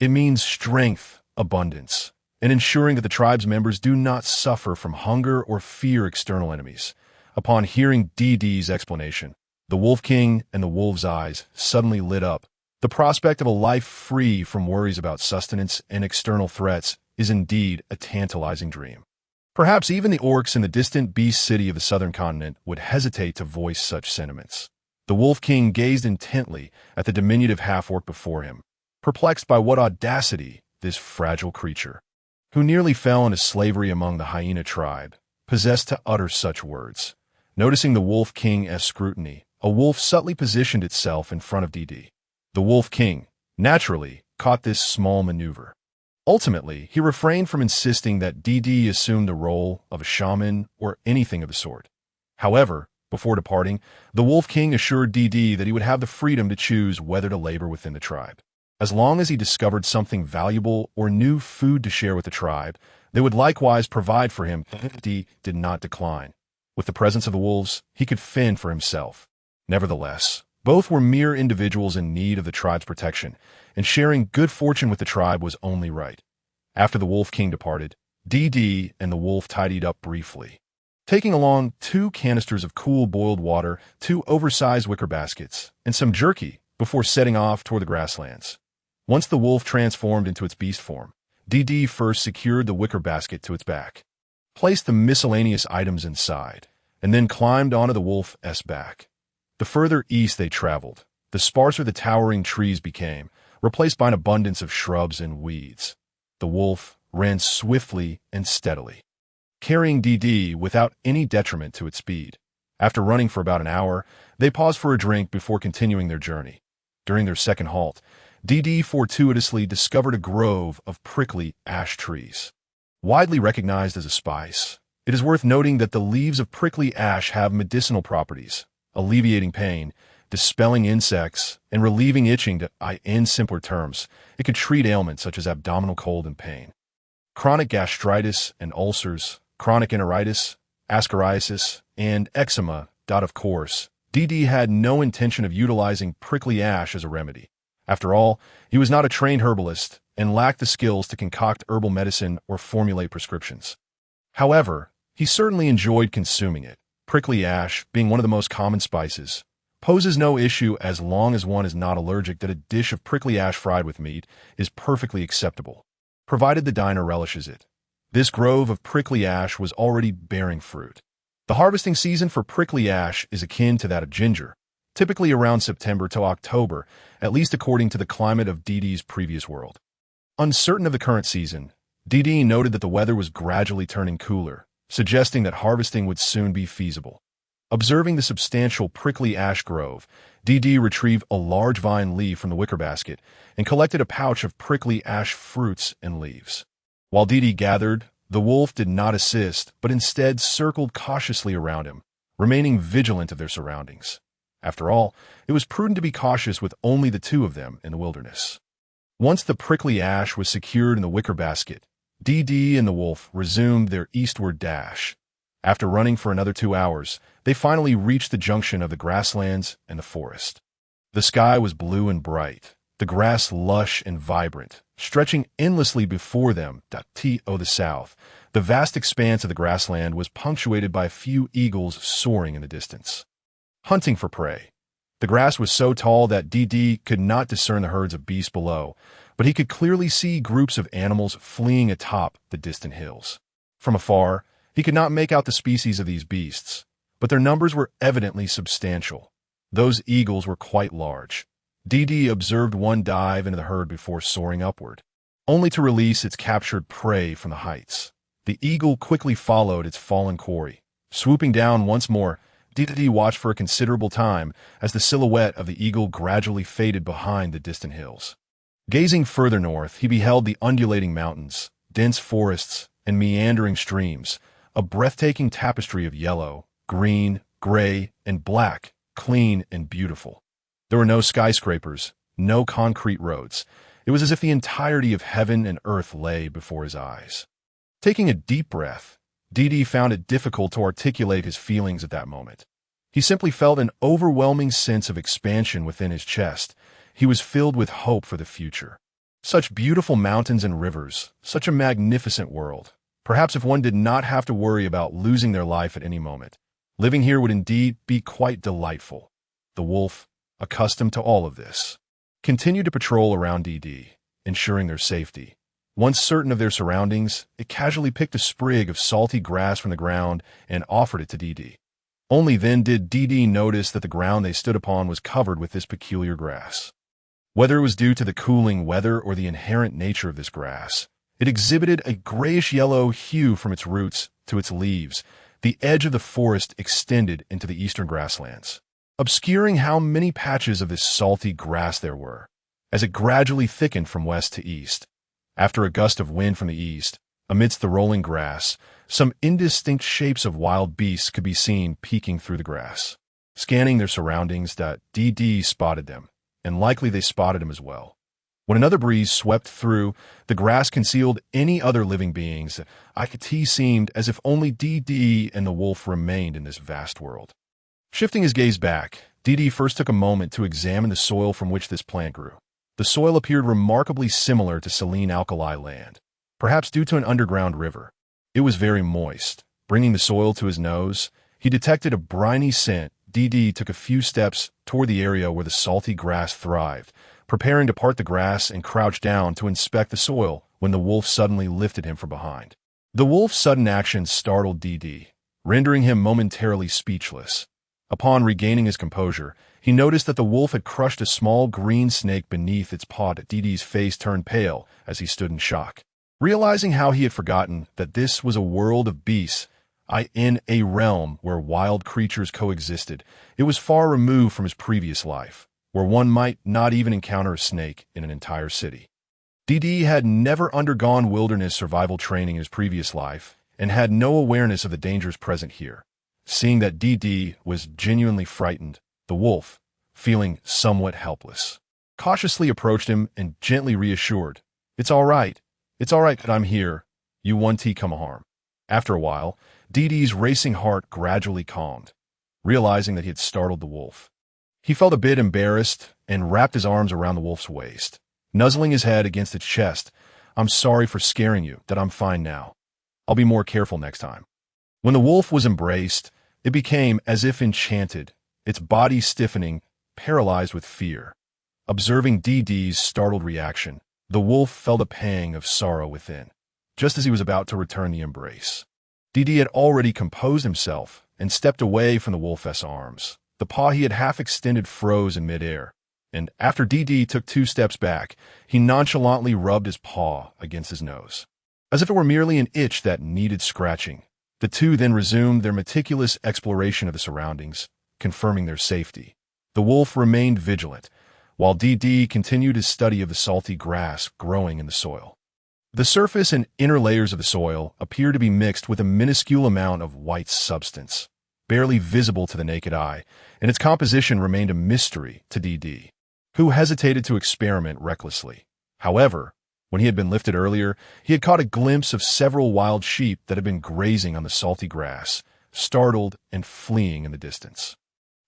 "It means strength, abundance, and ensuring that the tribe's members do not suffer from hunger or fear external enemies." Upon hearing Dee's explanation, the Wolf King and the wolf's eyes suddenly lit up. The prospect of a life free from worries about sustenance and external threats is indeed a tantalizing dream. Perhaps even the orcs in the distant beast city of the southern continent would hesitate to voice such sentiments. The Wolf King gazed intently at the diminutive half-orc before him, perplexed by what audacity this fragile creature, who nearly fell into slavery among the hyena tribe, possessed to utter such words. Noticing the Wolf King's scrutiny, a wolf subtly positioned itself in front of Dee. The Wolf King, naturally, caught this small maneuver. Ultimately, he refrained from insisting that Dee assume the role of a shaman or anything of the sort. However, before departing, the Wolf King assured Dee that he would have the freedom to choose whether to labor within the tribe. As long as he discovered something valuable or new food to share with the tribe, they would likewise provide for him. Dee did not decline. With the presence of the wolves, he could fend for himself. Nevertheless, both were mere individuals in need of the tribe's protection, and sharing good fortune with the tribe was only right. After the Wolf King departed, Dee and the wolf tidied up briefly, taking along 2 canisters of cool boiled water, 2 oversized wicker baskets, and some jerky before setting off toward the grasslands. Once the wolf transformed into its beast form, Dee first secured the wicker basket to its back, placed the miscellaneous items inside, and then climbed onto the wolf's back. The further east they traveled, the sparser the towering trees became, replaced by an abundance of shrubs and weeds. The wolf ran swiftly and steadily, carrying Dee without any detriment to its speed. After running for about an hour, they paused for a drink before continuing their journey. During their second halt, Dee fortuitously discovered a grove of prickly ash trees. Widely recognized as a spice, it is worth noting that the leaves of prickly ash have medicinal properties, alleviating pain, dispelling insects, and relieving itching. In simpler terms, it could treat ailments such as abdominal cold and pain, chronic gastritis and ulcers, chronic enteritis, ascariasis, and eczema. Of course, Dee had no intention of utilizing prickly ash as a remedy. After all, he was not a trained herbalist and lacked the skills to concoct herbal medicine or formulate prescriptions. However, he certainly enjoyed consuming it. Prickly ash, being one of the most common spices, poses no issue as long as one is not allergic. That a dish of prickly ash fried with meat is perfectly acceptable. provided the diner relishes it. This grove of prickly ash was already bearing fruit. The harvesting season for prickly ash is akin to that of ginger, typically around September to October, at least according to the climate of Dee's previous world. Uncertain of the current season, Dee noted that the weather was gradually turning cooler, suggesting that harvesting would soon be feasible. Observing the substantial prickly ash grove, Dee retrieved a large vine leaf from the wicker basket and collected a pouch of prickly ash fruits and leaves. While Dee gathered, the wolf did not assist, but instead circled cautiously around him, remaining vigilant of their surroundings. After all, it was prudent to be cautious with only the two of them in the wilderness. Once the prickly ash was secured in the wicker basket, Dee and the wolf resumed their eastward dash. After running for another 2 hours, they finally reached the junction of the grasslands and the forest. The sky was blue and bright, the grass lush and vibrant, stretching endlessly before them. To the south, the vast expanse of the grassland was punctuated by a few eagles soaring in the distance, hunting for prey. The grass was so tall that Dee could not discern the herds of beasts below, but he could clearly see groups of animals fleeing atop the distant hills. From afar, he could not make out the species of these beasts, but their numbers were evidently substantial. Those eagles were quite large. Dee observed one dive into the herd before soaring upward, only to release its captured prey from the heights. The eagle quickly followed its fallen quarry. Swooping down once more, Dee watched for a considerable time as the silhouette of the eagle gradually faded behind the distant hills. Gazing further north, he beheld the undulating mountains, dense forests, and meandering streams, a breathtaking tapestry of yellow, green, gray, and black, clean and beautiful. There were no skyscrapers, no concrete roads. It was as if the entirety of heaven and earth lay before his eyes. Taking a deep breath, Dee found it difficult to articulate his feelings at that moment. He simply felt an overwhelming sense of expansion within his chest. He was filled with hope for the future. Such beautiful mountains and rivers, such a magnificent world. Perhaps if one did not have to worry about losing their life at any moment, living here would indeed be quite delightful. The wolf, accustomed to all of this, continued to patrol around Dee, ensuring their safety. Once certain of their surroundings, it casually picked a sprig of salty grass from the ground and offered it to Dee. Only then did Dee notice that the ground they stood upon was covered with this peculiar grass. Whether it was due to the cooling weather or the inherent nature of this grass, it exhibited a grayish-yellow hue from its roots to its leaves. The edge of the forest extended into the eastern grasslands, obscuring how many patches of this salty grass there were, as it gradually thickened from west to east. After a gust of wind from the east, amidst the rolling grass, some indistinct shapes of wild beasts could be seen peeking through the grass. Scanning their surroundings, Dee spotted them, and likely they spotted him as well. When another breeze swept through, the grass concealed any other living beings. It seemed as if only Dee and the wolf remained in this vast world. Shifting his gaze back, Dee first took a moment to examine the soil from which this plant grew. The soil appeared remarkably similar to saline alkali land, perhaps due to an underground river. It was very moist. Bringing the soil to his nose, he detected a briny scent. Dee took a few steps toward the area where the salty grass thrived, preparing to part the grass and crouch down to inspect the soil when the wolf suddenly lifted him from behind. The wolf's sudden action startled Dee, rendering him momentarily speechless. Upon regaining his composure, he noticed that the wolf had crushed a small green snake beneath its paw. Dee's face turned pale as he stood in shock. Realizing how he had forgotten that this was a world of beasts, in a realm where wild creatures coexisted, it was far removed from his previous life, where one might not even encounter a snake in an entire city. Dee had never undergone wilderness survival training in his previous life and had no awareness of the dangers present here. Seeing that Dee was genuinely frightened, the wolf, feeling somewhat helpless, cautiously approached him and gently reassured, It's all right that I'm here. You won't come harm." After a while, Dee's racing heart gradually calmed, realizing that he had startled the wolf. He felt a bit embarrassed and wrapped his arms around the wolf's waist, nuzzling his head against its chest. "I'm sorry for scaring you. I'm fine now. I'll be more careful next time." When the wolf was embraced, it became as if enchanted, its body stiffening, paralyzed with fear. Observing Dee's startled reaction, The wolf felt a pang of sorrow within, just as he was about to return the embrace. Dee had already composed himself and stepped away from the wolf's arms. The paw he had half extended froze in midair, and after Dee took 2 steps back, he nonchalantly rubbed his paw against his nose, as if it were merely an itch that needed scratching. The two then resumed their meticulous exploration of the surroundings, confirming their safety. The wolf remained vigilant, while Dee continued his study of the salty grass growing in the soil. The surface and inner layers of the soil appeared to be mixed with a minuscule amount of white substance, barely visible to the naked eye, and its composition remained a mystery to Dee, who hesitated to experiment recklessly. However, when he had been lifted earlier, he had caught a glimpse of several wild sheep that had been grazing on the salty grass, startled and fleeing in the distance.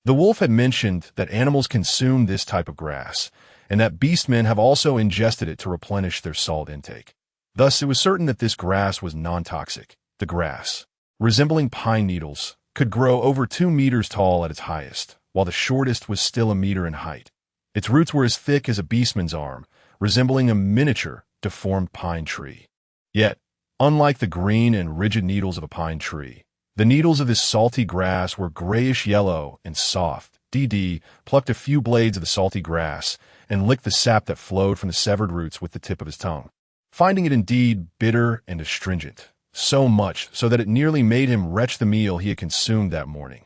The wolf had mentioned that animals consume this type of grass, and that beastmen have also ingested it to replenish their salt intake. Thus, it was certain that this grass was non-toxic. The grass, resembling pine needles, could grow over 2 meters tall at its highest, while the shortest was still a meter in height. Its roots were as thick as a beastman's arm, resembling a miniature, deformed pine tree. Yet, unlike the green and rigid needles of a pine tree, the needles of this salty grass were grayish-yellow and soft. Dee plucked a few blades of the salty grass and licked the sap that flowed from the severed roots with the tip of his tongue, finding it indeed bitter and astringent, so much so that it nearly made him retch the meal he had consumed that morning.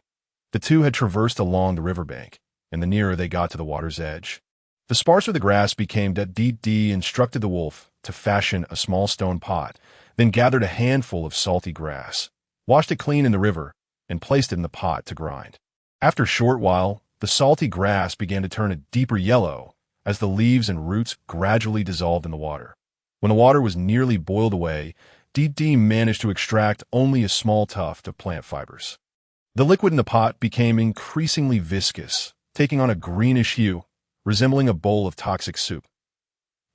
The two had traversed along the riverbank, and the nearer they got to the water's edge, the sparser the grass became. That Dee instructed the wolf to fashion a small stone pot, then gathered a handful of salty grass, washed it clean in the river, and placed it in the pot to grind. After a short while, the salty grass began to turn a deeper yellow as the leaves and roots gradually dissolved in the water. When the water was nearly boiled away, Dee managed to extract only a small tuft of plant fibers. The liquid in the pot became increasingly viscous, taking on a greenish hue, resembling a bowl of toxic soup.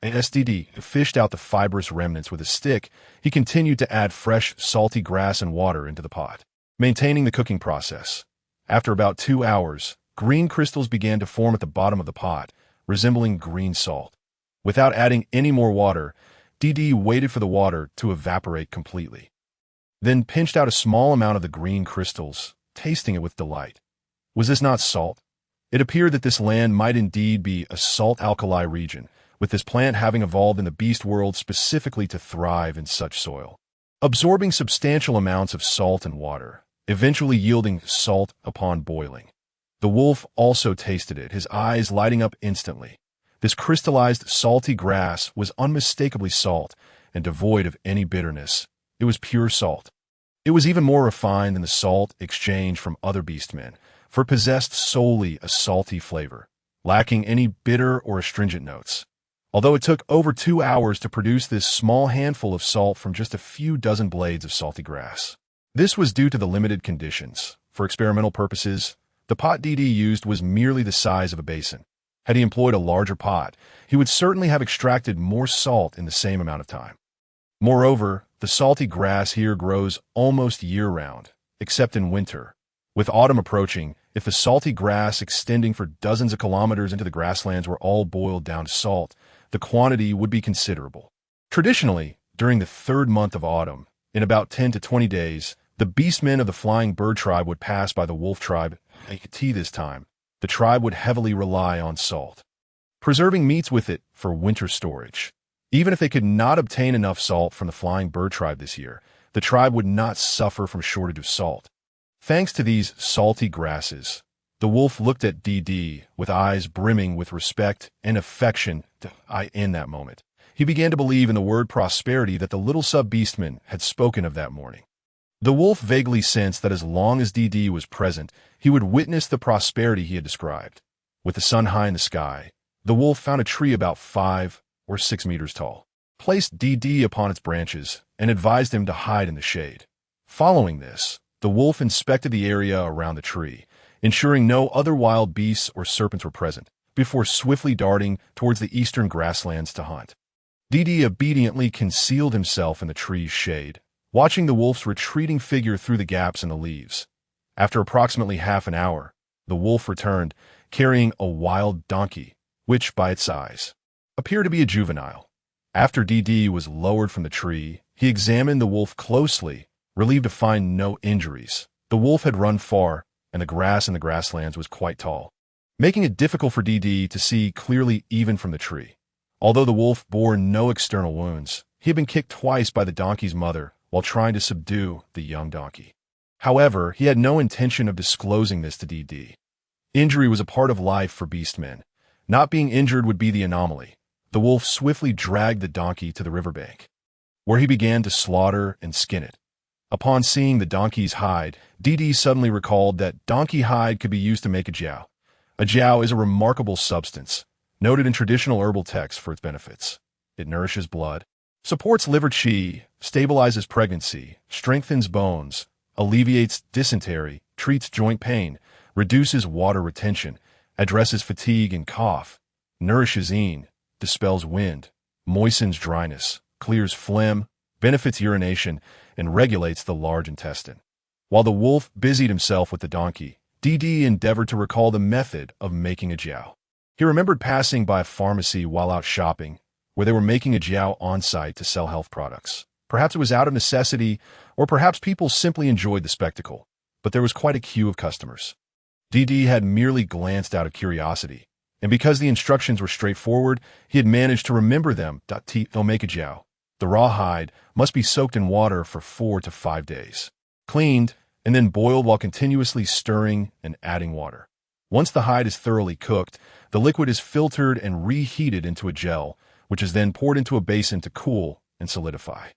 As Dee fished out the fibrous remnants with a stick, he continued to add fresh, salty grass and water into the pot, maintaining the cooking process. After about 2 hours, green crystals began to form at the bottom of the pot, resembling green salt. Without adding any more water, Dee waited for the water to evaporate completely, then pinched out a small amount of the green crystals, tasting it with delight. Was this not salt? It appeared that this land might indeed be a salt-alkali region, with this plant having evolved in the beast world specifically to thrive in such soil, absorbing substantial amounts of salt and water, eventually yielding salt upon boiling. The wolf also tasted it, his eyes lighting up instantly. This crystallized, salty grass was unmistakably salt and devoid of any bitterness. It was pure salt. It was even more refined than the salt exchanged from other beastmen, for it possessed solely a salty flavor, lacking any bitter or astringent notes. Although it took over 2 hours to produce this small handful of salt from just a few dozen blades of salty grass. This was due to the limited conditions. For experimental purposes, the pot Dee used was merely the size of a basin. Had he employed a larger pot, he would certainly have extracted more salt in the same amount of time. Moreover, the salty grass here grows almost year-round, except in winter. With autumn approaching, if the salty grass extending for dozens of kilometers into the grasslands were all boiled down to salt, the quantity would be considerable. Traditionally, during the 3rd month of autumn, in about 10 to 20 days, the beastmen of the flying bird tribe would pass by the wolf tribe. At this time, the tribe would heavily rely on salt, preserving meats with it for winter storage. Even if they could not obtain enough salt from the flying bird tribe this year, the tribe would not suffer from shortage of salt. Thanks to these salty grasses, the wolf looked at Dee with eyes brimming with respect and affection. In that moment, he began to believe in the word prosperity that the little sub-beastman had spoken of that morning. The wolf vaguely sensed that as long as Dee was present, he would witness the prosperity he had described. With the sun high in the sky, the wolf found a tree about 5 or 6 meters tall, placed Dee upon its branches, and advised him to hide in the shade. Following this, the wolf inspected the area around the tree, ensuring no other wild beasts or serpents were present, before swiftly darting towards the eastern grasslands to hunt. Dee obediently concealed himself in the tree's shade, watching the wolf's retreating figure through the gaps in the leaves. After approximately half an hour, the wolf returned, carrying a wild donkey, which, by its size, appeared to be a juvenile. After DD was lowered from the tree, he examined the wolf closely, relieved to find no injuries. The wolf had run far, and the grass in the grasslands was quite tall, making it difficult for DD to see clearly even from the tree. Although the wolf bore no external wounds, he had been kicked twice by the donkey's mother while trying to subdue the young donkey. However, he had no intention of disclosing this to DD. Injury was a part of life for beastmen. Not being injured would be the anomaly. The wolf swiftly dragged the donkey to the riverbank, where he began to slaughter and skin it. Upon seeing the donkey's hide, DD suddenly recalled that donkey hide could be used to make a jiao. A jiao is a remarkable substance, noted in traditional herbal texts for its benefits. It nourishes blood, supports liver qi, stabilizes pregnancy, strengthens bones, alleviates dysentery, treats joint pain, reduces water retention, addresses fatigue and cough, nourishes yin, dispels wind, moistens dryness, clears phlegm, benefits urination, and regulates the large intestine. While the wolf busied himself with the donkey, DD endeavored to recall the method of making a jiao. He remembered passing by a pharmacy while out shopping, where they were making a jiao on-site to sell health products. Perhaps it was out of necessity, or perhaps people simply enjoyed the spectacle, but there was quite a queue of customers. DD had merely glanced out of curiosity, and because the instructions were straightforward, he had managed to remember them. They'll make a jiao. The raw hide must be soaked in water for 4 to 5 days, cleaned, and then boiled while continuously stirring and adding water. Once the hide is thoroughly cooked, the liquid is filtered and reheated into a gel, which is then poured into a basin to cool and solidify.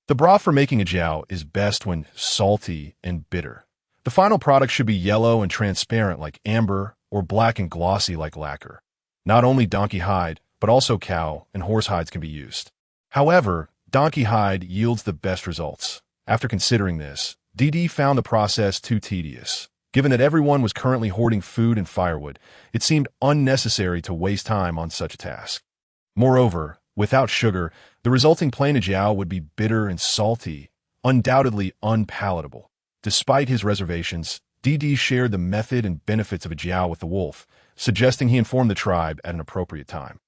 The broth for making a jiao is best when salty and bitter. The final product should be yellow and transparent like amber or black and glossy like lacquer. Not only donkey hide, but also cow and horse hides can be used. However, donkey hide yields the best results. After considering this, DD found the process too tedious. Given that everyone was currently hoarding food and firewood, it seemed unnecessary to waste time on such a task. Moreover, without sugar, the resulting plain jiao would be bitter and salty, undoubtedly unpalatable. Despite his reservations, DD shared the method and benefits of a jiao with the wolf, suggesting he inform the tribe at an appropriate time.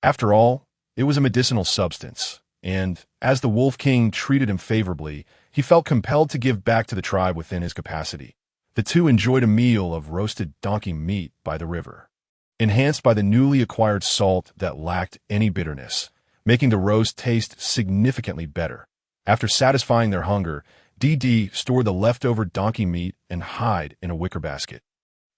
After all, it was a medicinal substance, and, as the Wolf King treated him favorably, he felt compelled to give back to the tribe within his capacity. The two enjoyed a meal of roasted donkey meat by the river, enhanced by the newly acquired salt that lacked any bitterness, making the roast taste significantly better. After satisfying their hunger, DD stored the leftover donkey meat and hide in a wicker basket.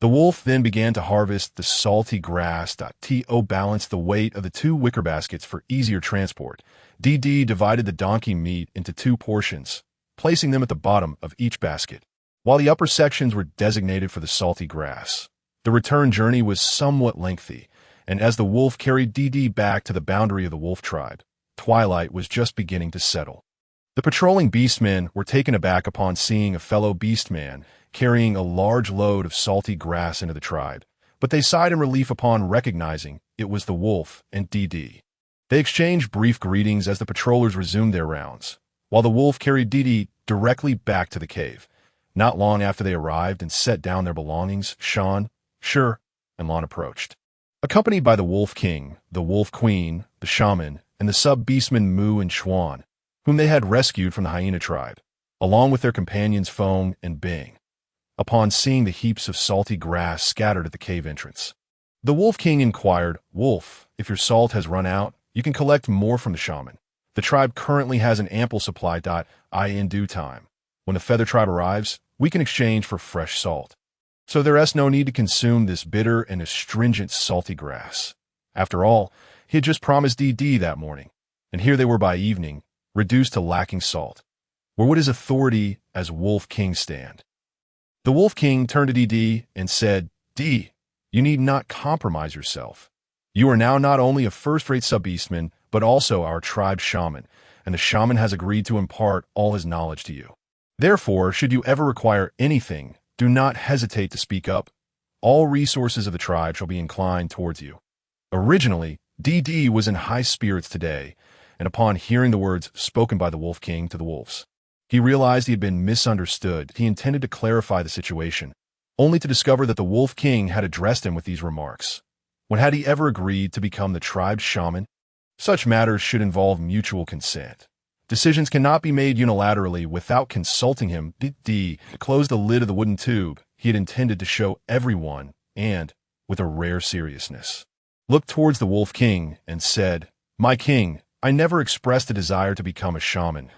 The wolf then began to harvest the salty grass. To balance the weight of the 2 wicker baskets for easier transport, DD divided the donkey meat into 2 portions, placing them at the bottom of each basket, while the upper sections were designated for the salty grass. The return journey was somewhat lengthy, and as the wolf carried DD back to the boundary of the wolf tribe, twilight was just beginning to settle. The patrolling beastmen were taken aback upon seeing a fellow beastman carrying a large load of salty grass into the tribe, but they sighed in relief upon recognizing it was the wolf and DD. They exchanged brief greetings as the patrollers resumed their rounds, while the wolf carried DD directly back to the cave. Not long after they arrived and set down their belongings, Shan, Shur, and Lon approached. Accompanied by the Wolf King, the Wolf Queen, the Shaman, and the sub-beastmen Mu and Chuan, whom they had rescued from the hyena tribe, along with their companions Fong and Bing, upon seeing the heaps of salty grass scattered at the cave entrance. The Wolf King inquired, "Wolf, if your salt has run out, you can collect more from the shaman. The tribe currently has an ample supply. In due time, when the Feather tribe arrives, we can exchange for fresh salt. So there is no need to consume this bitter and astringent salty grass." After all, he had just promised DD that morning, and here they were by evening, reduced to lacking salt. Where would his authority as Wolf King stand? The Wolf King turned to DD and said, "D, you need not compromise yourself. You are now not only a first-rate sub-beastman, but also our tribe shaman, and the shaman has agreed to impart all his knowledge to you. Therefore, should you ever require anything, do not hesitate to speak up. All resources of the tribe shall be inclined towards you." Originally, DD was in high spirits today, and upon hearing the words spoken by the Wolf King to the wolves, he realized he had been misunderstood. He intended to clarify the situation, only to discover that the Wolf King had addressed him with these remarks. When had he ever agreed to become the tribe's shaman? Such matters should involve mutual consent. Decisions cannot be made unilaterally without consulting him. D closed the lid of the wooden tube he had intended to show everyone and, with a rare seriousness, looked towards the Wolf King and said, "My king, I never expressed a desire to become a shaman."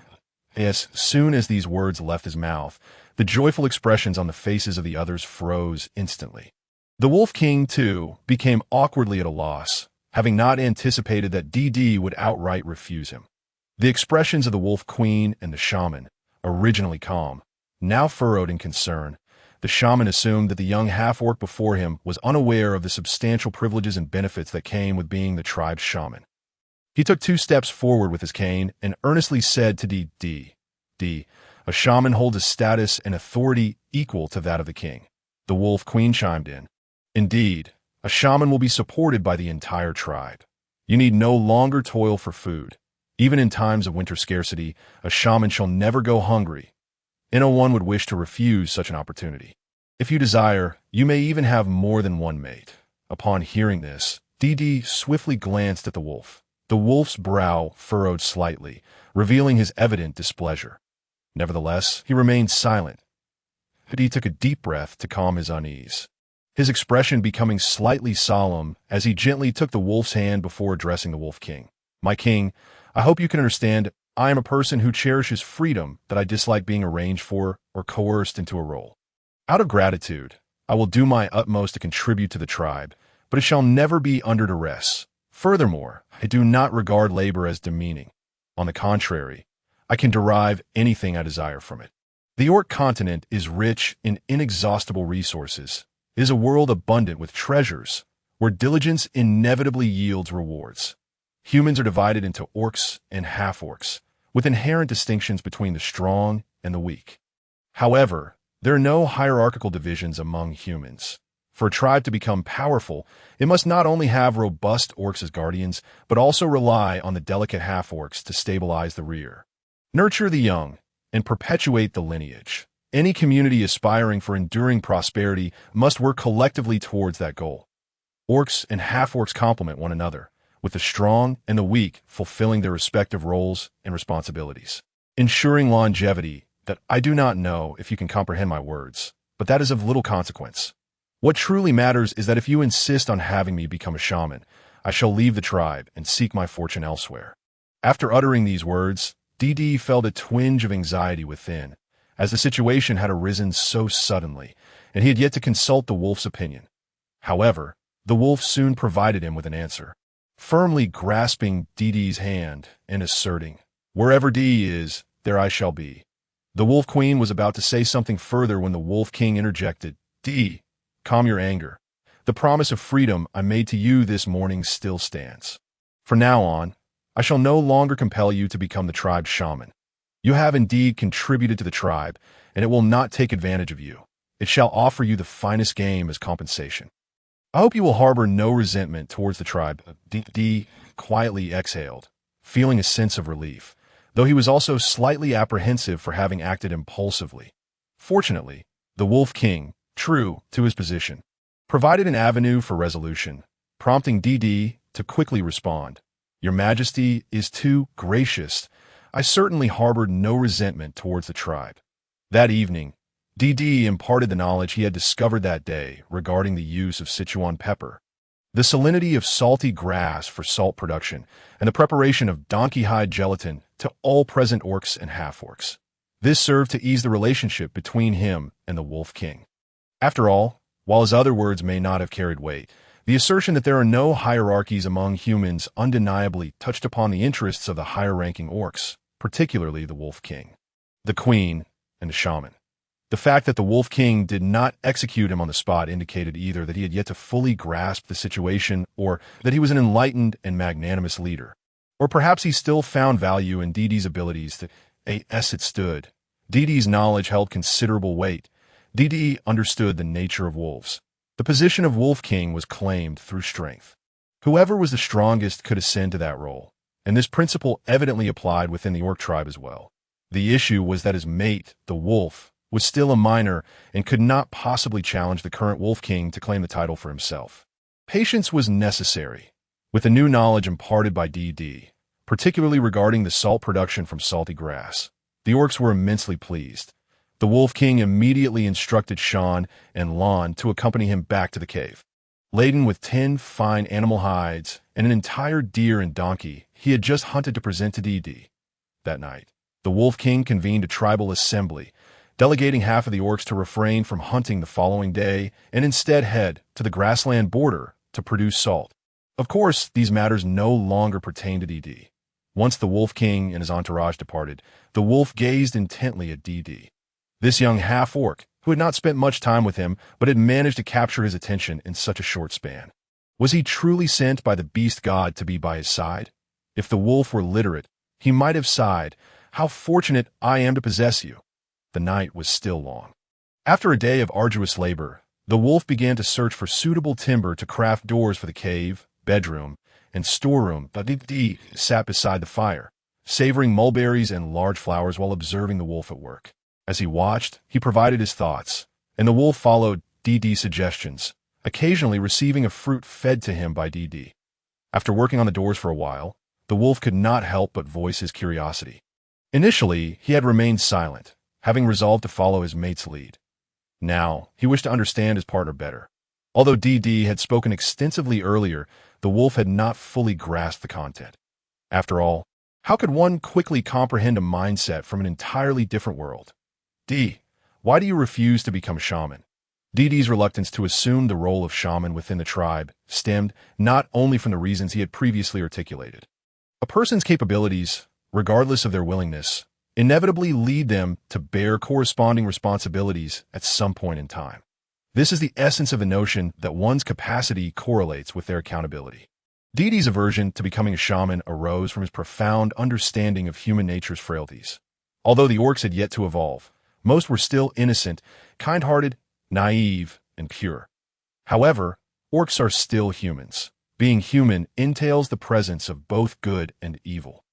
As soon as these words left his mouth, the joyful expressions on the faces of the others froze instantly. The Wolf King, too, became awkwardly at a loss, having not anticipated that DD would outright refuse him. The expressions of the Wolf Queen and the Shaman, originally calm, now furrowed in concern. The Shaman assumed that the young half-orc before him was unaware of the substantial privileges and benefits that came with being the tribe's shaman. He took 2 steps forward with his cane and earnestly said to D, "A shaman holds a status and authority equal to that of the king." The Wolf Queen chimed in, "Indeed, a shaman will be supported by the entire tribe. You need no longer toil for food. Even in times of winter scarcity, a shaman shall never go hungry. No one would wish to refuse such an opportunity. If you desire, you may even have more than one mate." Upon hearing this, DD swiftly glanced at the wolf. The wolf's brow furrowed slightly, revealing his evident displeasure. Nevertheless, he remained silent. DD took a deep breath to calm his unease, his expression becoming slightly solemn as he gently took the wolf's hand before addressing the Wolf King. "My king, I hope you can understand I am a person who cherishes freedom that I dislike being arranged for or coerced into a role. Out of gratitude, I will do my utmost to contribute to the tribe, but it shall never be under duress. Furthermore, I do not regard labor as demeaning. On the contrary, I can derive anything I desire from it. The Orc continent is rich in inexhaustible resources. It is a world abundant with treasures, where diligence inevitably yields rewards. Humans are divided into orcs and half-orcs, with inherent distinctions between the strong and the weak. However, there are no hierarchical divisions among humans. For a tribe to become powerful, it must not only have robust orcs as guardians, but also rely on the delicate half-orcs to stabilize the rear. Nurture the young and perpetuate the lineage. Any community aspiring for enduring prosperity must work collectively towards that goal. Orcs and half-orcs complement one another, with the strong and the weak fulfilling their respective roles and responsibilities. Ensuring longevity, that I do not know if you can comprehend my words, but that is of little consequence. What truly matters is that if you insist on having me become a shaman, I shall leave the tribe and seek my fortune elsewhere." After uttering these words, DD felt a twinge of anxiety within, as the situation had arisen so suddenly, and he had yet to consult the wolf's opinion. However, the wolf soon provided him with an answer. Firmly grasping DD's hand and asserting, "Wherever D is, there I shall be." The Wolf Queen was about to say something further when the Wolf King interjected, "D, calm your anger. The promise of freedom I made to you this morning still stands. From now on, I shall no longer compel you to become the tribe's shaman. You have indeed contributed to the tribe, and it will not take advantage of you. It shall offer you the finest game as compensation. I hope you will harbor no resentment towards the tribe." D quietly exhaled, feeling a sense of relief, though he was also slightly apprehensive for having acted impulsively. Fortunately, the Wolf King, true to his position, provided an avenue for resolution, prompting DD to quickly respond. "Your Majesty is too gracious. I certainly harbored no resentment towards the tribe." That evening, DD imparted the knowledge he had discovered that day regarding the use of Sichuan pepper, the salinity of salty grass for salt production, and the preparation of donkey hide gelatin to all present orcs and half-orcs. This served to ease the relationship between him and the Wolf King. After all, while his other words may not have carried weight, the assertion that there are no hierarchies among humans undeniably touched upon the interests of the higher-ranking orcs, particularly the Wolf King, the Queen, and the Shaman. The fact that the Wolf King did not execute him on the spot indicated either that he had yet to fully grasp the situation or that he was an enlightened and magnanimous leader. Or perhaps he still found value in DD's abilities to, as it stood. DD's knowledge held considerable weight. DD understood the nature of wolves. The position of Wolf King was claimed through strength. Whoever was the strongest could ascend to that role, and this principle evidently applied within the Orc tribe as well. The issue was that his mate, the wolf, was still a minor and could not possibly challenge the current Wolf King to claim the title for himself. Patience was necessary. With the new knowledge imparted by DD, particularly regarding the salt production from salty grass, the orcs were immensely pleased. The Wolf King immediately instructed Shan and Lon to accompany him back to the cave. Laden with 10 fine animal hides and an entire deer and donkey he had just hunted to present to DD. That night, the Wolf King convened a tribal assembly, delegating half of the orcs to refrain from hunting the following day and instead head to the grassland border to produce salt. Of course, these matters no longer pertain to DD. Once the Wolf King and his entourage departed, the wolf gazed intently at DD. This young half-orc, who had not spent much time with him but had managed to capture his attention in such a short span. Was he truly sent by the beast god to be by his side? If the wolf were literate, he might have sighed, "How fortunate I am to possess you." The night was still long. After a day of arduous labor, the wolf began to search for suitable timber to craft doors for the cave, bedroom, and storeroom. DD sat beside the fire, savoring mulberries and large flowers while observing the wolf at work. As he watched, he provided his thoughts, and the wolf followed DD's suggestions, occasionally receiving a fruit fed to him by DD. After working on the doors for a while, the wolf could not help but voice his curiosity. Initially, he had remained silent, having resolved to follow his mate's lead. Now, he wished to understand his partner better. Although DD had spoken extensively earlier, the wolf had not fully grasped the content. After all, how could one quickly comprehend a mindset from an entirely different world? D. Why do you refuse to become a shaman? DD's reluctance to assume the role of shaman within the tribe stemmed not only from the reasons he had previously articulated. A person's capabilities, regardless of their willingness, inevitably lead them to bear corresponding responsibilities at some point in time. This is the essence of the notion that one's capacity correlates with their accountability. DD's aversion to becoming a shaman arose from his profound understanding of human nature's frailties. Although the orcs had yet to evolve, most were still innocent, kind-hearted, naive, and pure. However, orcs are still humans. Being human entails the presence of both good and evil.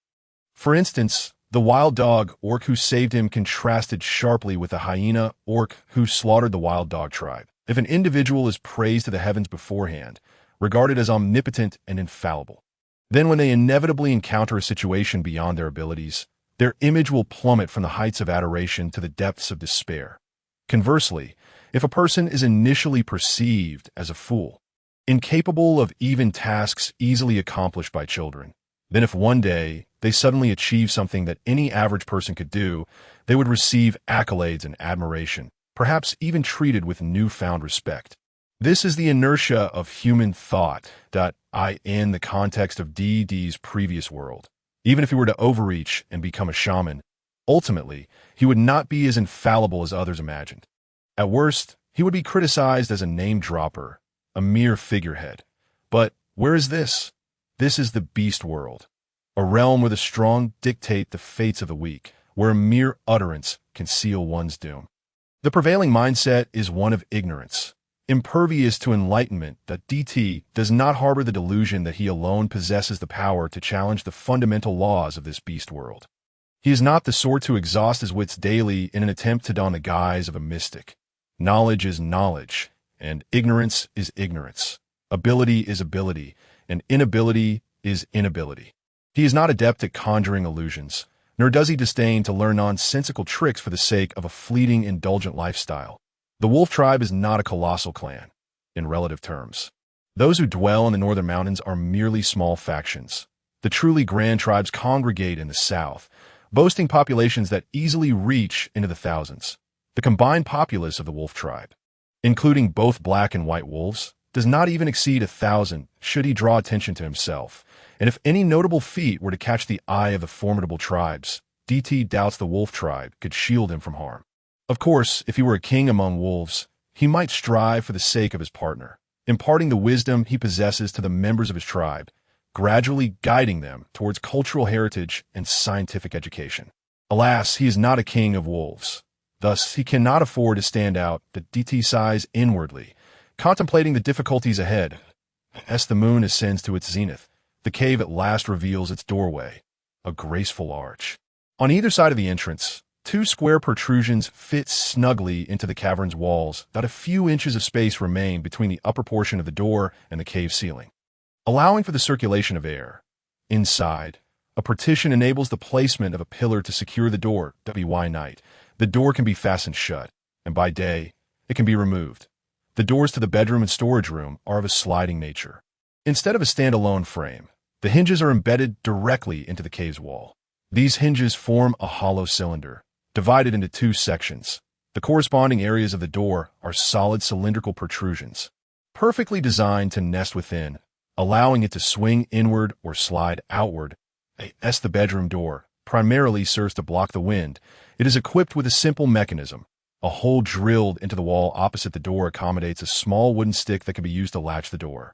For instance, the wild dog orc who saved him contrasted sharply with the hyena orc who slaughtered the wild dog tribe. If an individual is praised to the heavens beforehand, regarded as omnipotent and infallible, then when they inevitably encounter a situation beyond their abilities, their image will plummet from the heights of adoration to the depths of despair. Conversely, if a person is initially perceived as a fool, incapable of even tasks easily accomplished by children, then if one day they suddenly achieve something that any average person could do, they would receive accolades and admiration, perhaps even treated with newfound respect. This is the inertia of human thought in the context of DD's previous world. Even if he were to overreach and become a shaman, ultimately, he would not be as infallible as others imagined. At worst, he would be criticized as a name-dropper, a mere figurehead. But where is this? This is the beast world, a realm where the strong dictate the fates of the weak, where a mere utterance can seal one's doom. The prevailing mindset is one of ignorance, impervious to enlightenment. That DT does not harbor the delusion that he alone possesses the power to challenge the fundamental laws of this beast world. He is not the sort to exhaust his wits daily in an attempt to don the guise of a mystic. Knowledge is knowledge, and ignorance is ignorance. Ability is ability, and inability is inability. He is not adept at conjuring illusions, nor does he disdain to learn nonsensical tricks for the sake of a fleeting, indulgent lifestyle. The wolf tribe is not a colossal clan, in relative terms. Those who dwell in the northern mountains are merely small factions. The truly grand tribes congregate in the south, boasting populations that easily reach into the thousands. The combined populace of the wolf tribe, including both black and white wolves, does not even exceed 1,000 should he draw attention to himself. And if any notable feat were to catch the eye of the formidable tribes, DT doubts the wolf tribe could shield him from harm. Of course, if he were a king among wolves, he might strive for the sake of his partner, imparting the wisdom he possesses to the members of his tribe, gradually guiding them towards cultural heritage and scientific education. Alas, he is not a king of wolves. Thus, he cannot afford to stand out. The DT sighs inwardly, contemplating the difficulties ahead. As the moon ascends to its zenith, the cave at last reveals its doorway, a graceful arch. On either side of the entrance, 2 square protrusions fit snugly into the cavern's walls. Not a few inches of space remain between the upper portion of the door and the cave ceiling. allowing for the circulation of air. Inside, a partition enables the placement of a pillar to secure the door. By night, the door can be fastened shut, and by day, it can be removed. The doors to the bedroom and storage room are of a sliding nature. Instead of a standalone frame, the hinges are embedded directly into the cave's wall. These hinges form a hollow cylinder, divided into two sections. The corresponding areas of the door are solid cylindrical protrusions, perfectly designed to nest within, allowing it to swing inward or slide outward. As the bedroom door primarily serves to block the wind, it is equipped with a simple mechanism. A hole drilled into the wall opposite the door accommodates a small wooden stick that can be used to latch the door,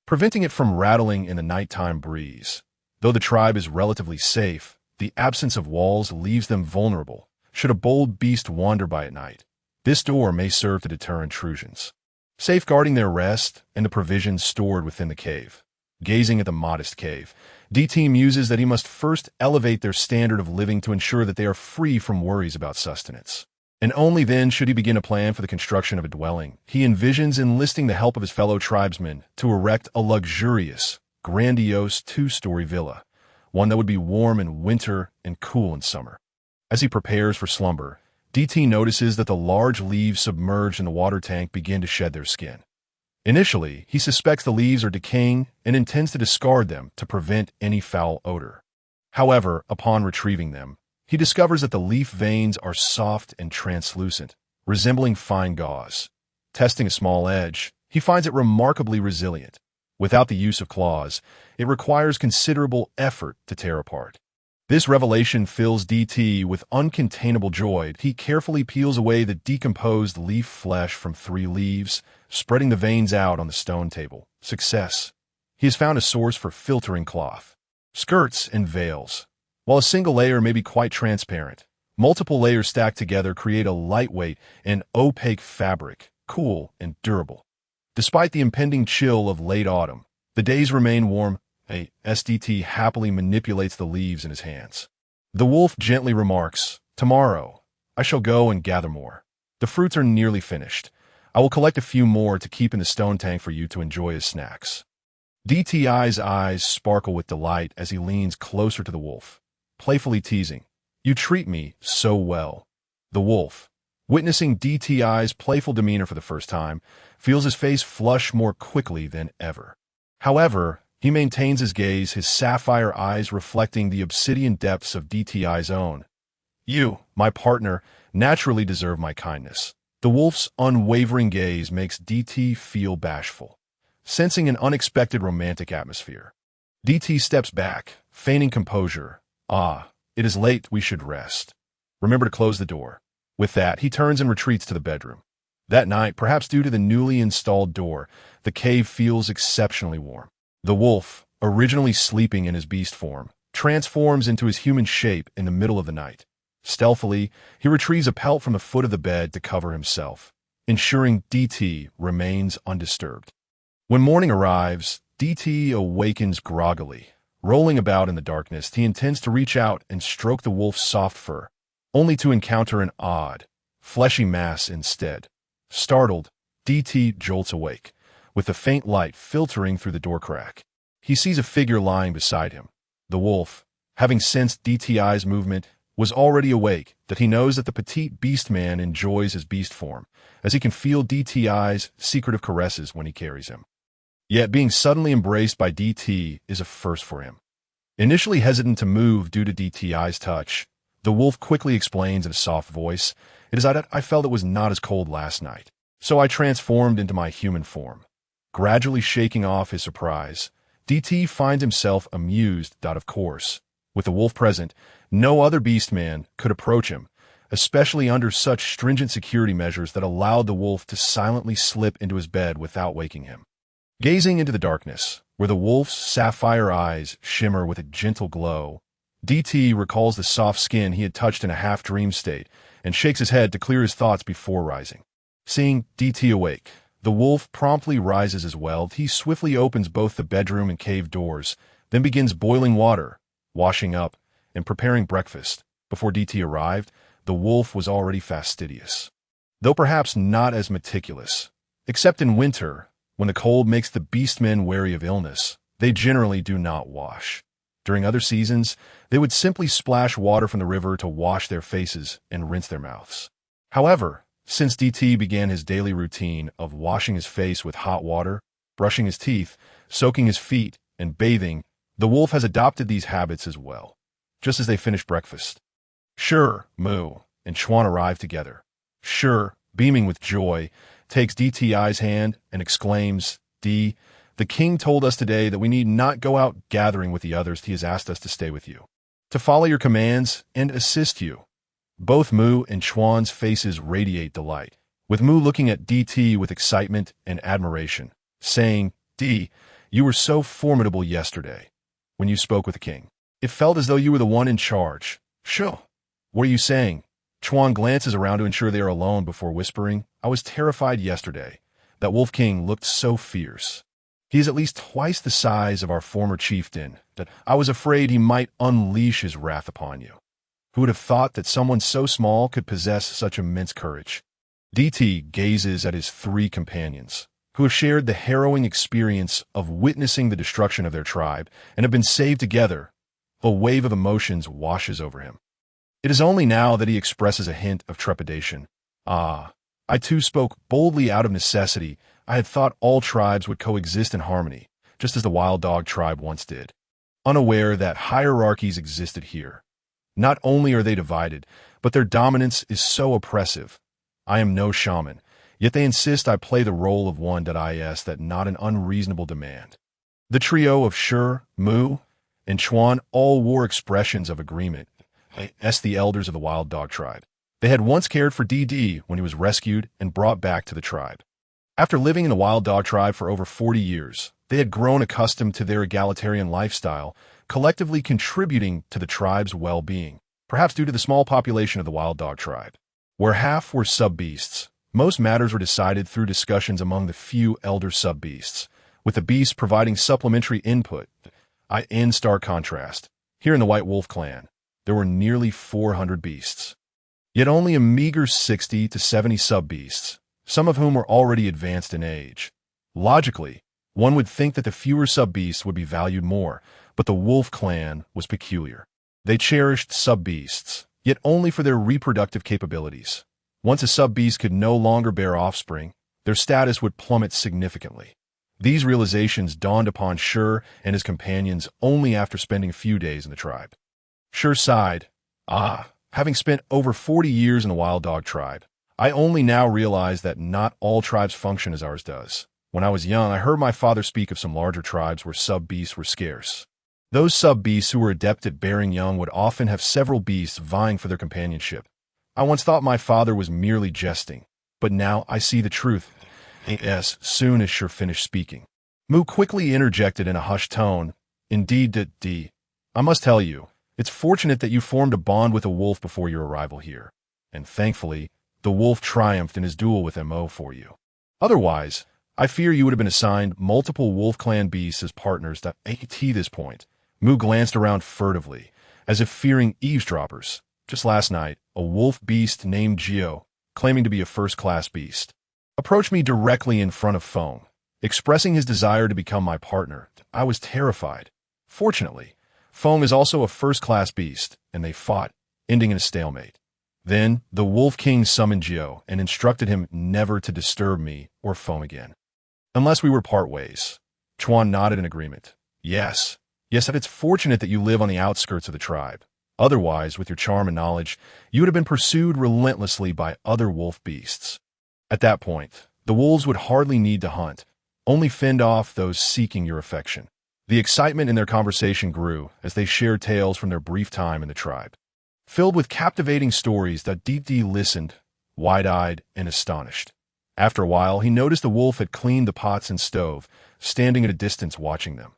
preventing it from rattling in the nighttime breeze. Though the tribe is relatively safe, the absence of walls leaves them vulnerable. Should a bold beast wander by at night, this door may serve to deter intrusions, safeguarding their rest and the provisions stored within the cave. Gazing at the modest cave, DT muses that he must first elevate their standard of living to ensure that they are free from worries about sustenance. And only then should he begin a plan for the construction of a dwelling. He envisions enlisting the help of his fellow tribesmen to erect a luxurious, grandiose two-story villa, one that would be warm in winter and cool in summer. As he prepares for slumber, DT notices that the large leaves submerged in the water tank begin to shed their skin. Initially, he suspects the leaves are decaying and intends to discard them to prevent any foul odor. However, upon retrieving them, he discovers that the leaf veins are soft and translucent, resembling fine gauze. Testing a small edge, he finds it remarkably resilient. Without the use of claws, it requires considerable effort to tear apart. This revelation fills DT with uncontainable joy. He carefully peels away the decomposed leaf flesh from 3 leaves, spreading the veins out on the stone table. Success. He has found a source for filtering cloth, skirts, and veils. While a single layer may be quite transparent, multiple layers stacked together create a lightweight and opaque fabric, cool and durable. Despite the impending chill of late autumn, the days remain warm. SDT happily manipulates the leaves in his hands. The wolf gently remarks, "Tomorrow, I shall go and gather more. The fruits are nearly finished. I will collect a few more to keep in the stone tank for you to enjoy as snacks." DTI's eyes sparkle with delight as he leans closer to the wolf, playfully teasing, "You treat me so well." The wolf, witnessing DTI's playful demeanor for the first time, feels his face flush more quickly than ever. However, he maintains his gaze, his sapphire eyes reflecting the obsidian depths of DTI's own. "You, my partner, naturally deserve my kindness." The wolf's unwavering gaze makes DT feel bashful, sensing an unexpected romantic atmosphere. DT steps back, feigning composure. It is late, we should rest. Remember to close the door." With that, he turns and retreats to the bedroom. That night, perhaps due to the newly installed door, the cave feels exceptionally warm. The wolf, originally sleeping in his beast form, transforms into his human shape in the middle of the night. Stealthily, he retrieves a pelt from the foot of the bed to cover himself, ensuring DT remains undisturbed. When morning arrives, DT awakens groggily. Rolling about in the darkness, he intends to reach out and stroke the wolf's soft fur, only to encounter an odd, fleshy mass instead. Startled, DT jolts awake, with the faint light filtering through the door crack. He sees a figure lying beside him. The wolf, having sensed DTI's movement, was already awake, that he knows that the petite beastman enjoys his beast form, as he can feel DTI's secretive caresses when he carries him. Yet being suddenly embraced by DT is a first for him. Initially hesitant to move due to DTI's touch, the wolf quickly explains in a soft voice, "It is that I felt it was not as cold last night, so I transformed into my human form." Gradually shaking off his surprise, DT finds himself amused that, of course, with the wolf present, no other beastman could approach him, especially under such stringent security measures that allowed the wolf to silently slip into his bed without waking him. Gazing into the darkness, where the wolf's sapphire eyes shimmer with a gentle glow, DT recalls the soft skin he had touched in a half-dream state and shakes his head to clear his thoughts before rising. Seeing DT awake, the wolf promptly rises as well. He swiftly opens both the bedroom and cave doors, then begins boiling water, washing up, and preparing breakfast. Before DT arrived, the wolf was already fastidious, though perhaps not as meticulous. Except in winter, when the cold makes the beastmen wary of illness, They generally do not wash. During other seasons, they would simply splash water from the river to wash their faces and rinse their mouths. However, since DT began his daily routine of washing his face with hot water, brushing his teeth, soaking his feet, and bathing, the wolf has adopted these habits as well. Just as they finish breakfast, Sure, Moo and Chuan arrive together. Sure, beaming with joy, takes DTI's hand and exclaims, D, the king told us today that we need not go out gathering with the others. He has asked us to stay with you, to follow your commands and assist you. Both Moo and Chuan's faces radiate delight, with Moo looking at DT with excitement and admiration, saying, D, you were so formidable yesterday when you spoke with the king. It felt as though you were the one in charge. Sure. What are you saying? Chuan glances around to ensure they are alone before whispering, I was terrified yesterday. That Wolf King looked so fierce. He is at least twice the size of our former chieftain, that I was afraid he might unleash his wrath upon you. Who would have thought that someone so small could possess such immense courage? DT gazes at his three companions, who have shared the harrowing experience of witnessing the destruction of their tribe and have been saved together. A wave of emotions washes over him. It is only now that he expresses a hint of trepidation. I too spoke boldly out of necessity. I had thought all tribes would coexist in harmony, just as the wild dog tribe once did, unaware that hierarchies existed here. Not only are they divided, but their dominance is so oppressive. I am no shaman, yet they insist I play the role of one that not an unreasonable demand. The trio of Sure, Moo, and Chuan all wore expressions of agreement, as the elders of the wild dog tribe. They had once cared for DD when he was rescued and brought back to the tribe. After living in the wild dog tribe for over 40 years, they had grown accustomed to their egalitarian lifestyle, collectively contributing to the tribe's well-being, perhaps due to the small population of the wild dog tribe. Where half were sub-beasts, most matters were decided through discussions among the few elder sub-beasts, with the beasts providing supplementary input. In stark contrast, here in the White Wolf clan, there were nearly 400 beasts, yet only a meager 60 to 70 sub-beasts, some of whom were already advanced in age. Logically, one would think that the fewer sub-beasts would be valued more, but the Wolf clan was peculiar. They cherished sub-beasts, yet only for their reproductive capabilities. Once a sub-beast could no longer bear offspring, their status would plummet significantly. These realizations dawned upon Sure and his companions only after spending a few days in the tribe. Sure sighed, having spent over 40 years in the wild dog tribe, I only now realize that not all tribes function as ours does. When I was young, I heard my father speak of some larger tribes where sub-beasts were scarce. Those sub-beasts who were adept at bearing young would often have several beasts vying for their companionship. I once thought my father was merely jesting, but now I see the truth. As soon as Sure finished speaking, Moo quickly interjected in a hushed tone, Indeed, D, I must tell you, it's fortunate that you formed a bond with a wolf before your arrival here, and thankfully, the wolf triumphed in his duel with MO for you. Otherwise, I fear you would have been assigned multiple Wolf Clan beasts as partners. At this point, Moo glanced around furtively, as if fearing eavesdroppers. Just last night, a wolf beast named Geo, claiming to be a first-class beast, approached me directly in front of Fong, expressing his desire to become my partner. I was terrified. Fortunately, Fong is also a first-class beast, and they fought, ending in a stalemate. Then, the Wolf King summoned Geo and instructed him never to disturb me or Fong again, unless we were part ways. Chuan nodded in agreement. Yes, it's fortunate that you live on the outskirts of the tribe. Otherwise, with your charm and knowledge, you would have been pursued relentlessly by other wolf beasts. At that point, the wolves would hardly need to hunt, only fend off those seeking your affection. The excitement in their conversation grew as they shared tales from their brief time in the tribe. Filled with captivating stories, that DD listened, wide-eyed and astonished. After a while, he noticed the wolf had cleaned the pots and stove, standing at a distance watching them.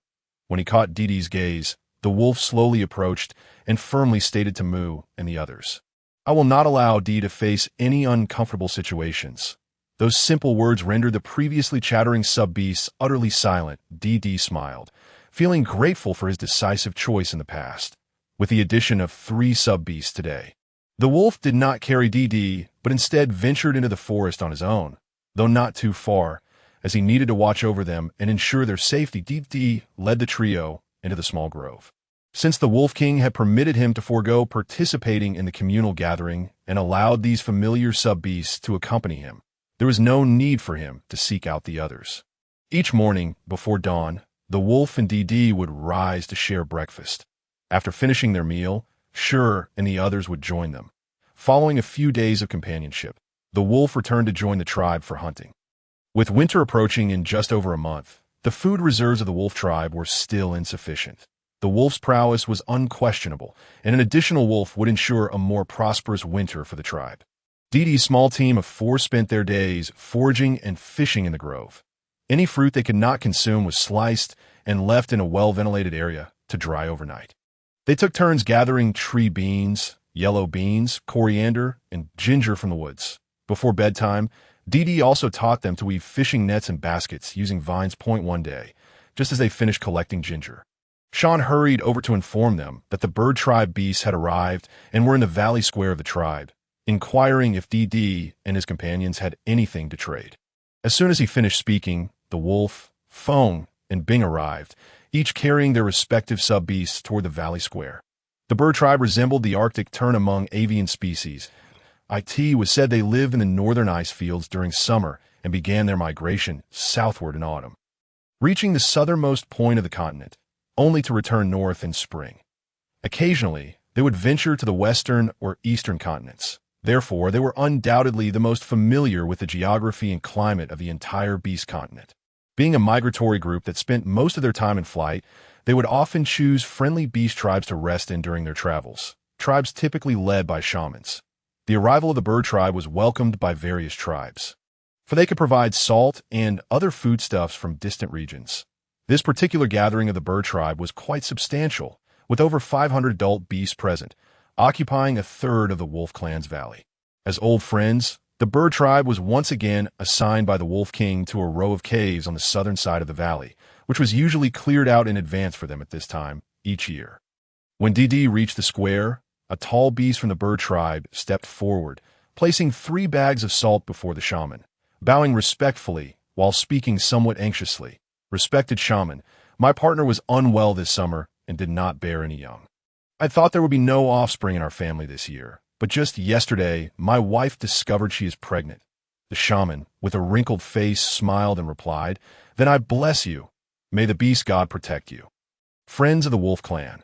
When he caught DD's gaze, the wolf slowly approached and firmly stated to Moo and the others, I will not allow D to face any uncomfortable situations. Those simple words rendered the previously chattering sub-beasts utterly silent. DD smiled, feeling grateful for his decisive choice in the past, with the addition of 3 sub-beasts today. The wolf did not carry DD, but instead ventured into the forest on his own, though not too far, as he needed to watch over them and ensure their safety. Dee led the trio into the small grove. Since the Wolf King had permitted him to forego participating in the communal gathering and allowed these familiar sub-beasts to accompany him, there was no need for him to seek out the others. Each morning, before dawn, the wolf and Dee would rise to share breakfast. After finishing their meal, Sure and the others would join them. Following a few days of companionship, the wolf returned to join the tribe for hunting. With winter approaching in just over a month, the food reserves of the wolf tribe were still insufficient. The wolf's prowess was unquestionable, and an additional wolf would ensure a more prosperous winter for the tribe. Dee's small team of 4 spent their days foraging and fishing in the grove. Any fruit they could not consume was sliced and left in a well-ventilated area to dry overnight. They took turns gathering tree beans, yellow beans, coriander, and ginger from the woods. Before bedtime, Dee also taught them to weave fishing nets and baskets using vines. One day, just as they finished collecting ginger, Shaman hurried over to inform them that the bird tribe beasts had arrived and were in the valley square of the tribe, inquiring if Dee and his companions had anything to trade. As soon as he finished speaking, the wolf, Fong, and Bing arrived, each carrying their respective sub-beasts toward the valley square. The bird tribe resembled the Arctic tern among avian species. It was said they live in the northern ice fields during summer and began their migration southward in autumn, reaching the southernmost point of the continent, only to return north in spring. Occasionally, they would venture to the western or eastern continents. Therefore, they were undoubtedly the most familiar with the geography and climate of the entire beast continent. Being a migratory group that spent most of their time in flight, they would often choose friendly beast tribes to rest in during their travels, tribes typically led by shamans. The arrival of the bird tribe was welcomed by various tribes, for they could provide salt and other foodstuffs from distant regions. This particular gathering of the bird tribe was quite substantial, with over 500 adult beasts present, occupying a third of the wolf clan's valley. As old friends, the bird tribe was once again assigned by the Wolf King to a row of caves on the southern side of the valley, which was usually cleared out in advance for them at this time each year. When Dee reached the square, a tall beast from the bird tribe stepped forward, placing 3 bags of salt before the shaman, bowing respectfully while speaking somewhat anxiously. "Respected shaman, my partner was unwell this summer and did not bear any young. I thought there would be no offspring in our family this year, but just yesterday, my wife discovered she is pregnant." The shaman, with a wrinkled face, smiled and replied, "Then I bless you. May the beast god protect you." Friends of the wolf clan.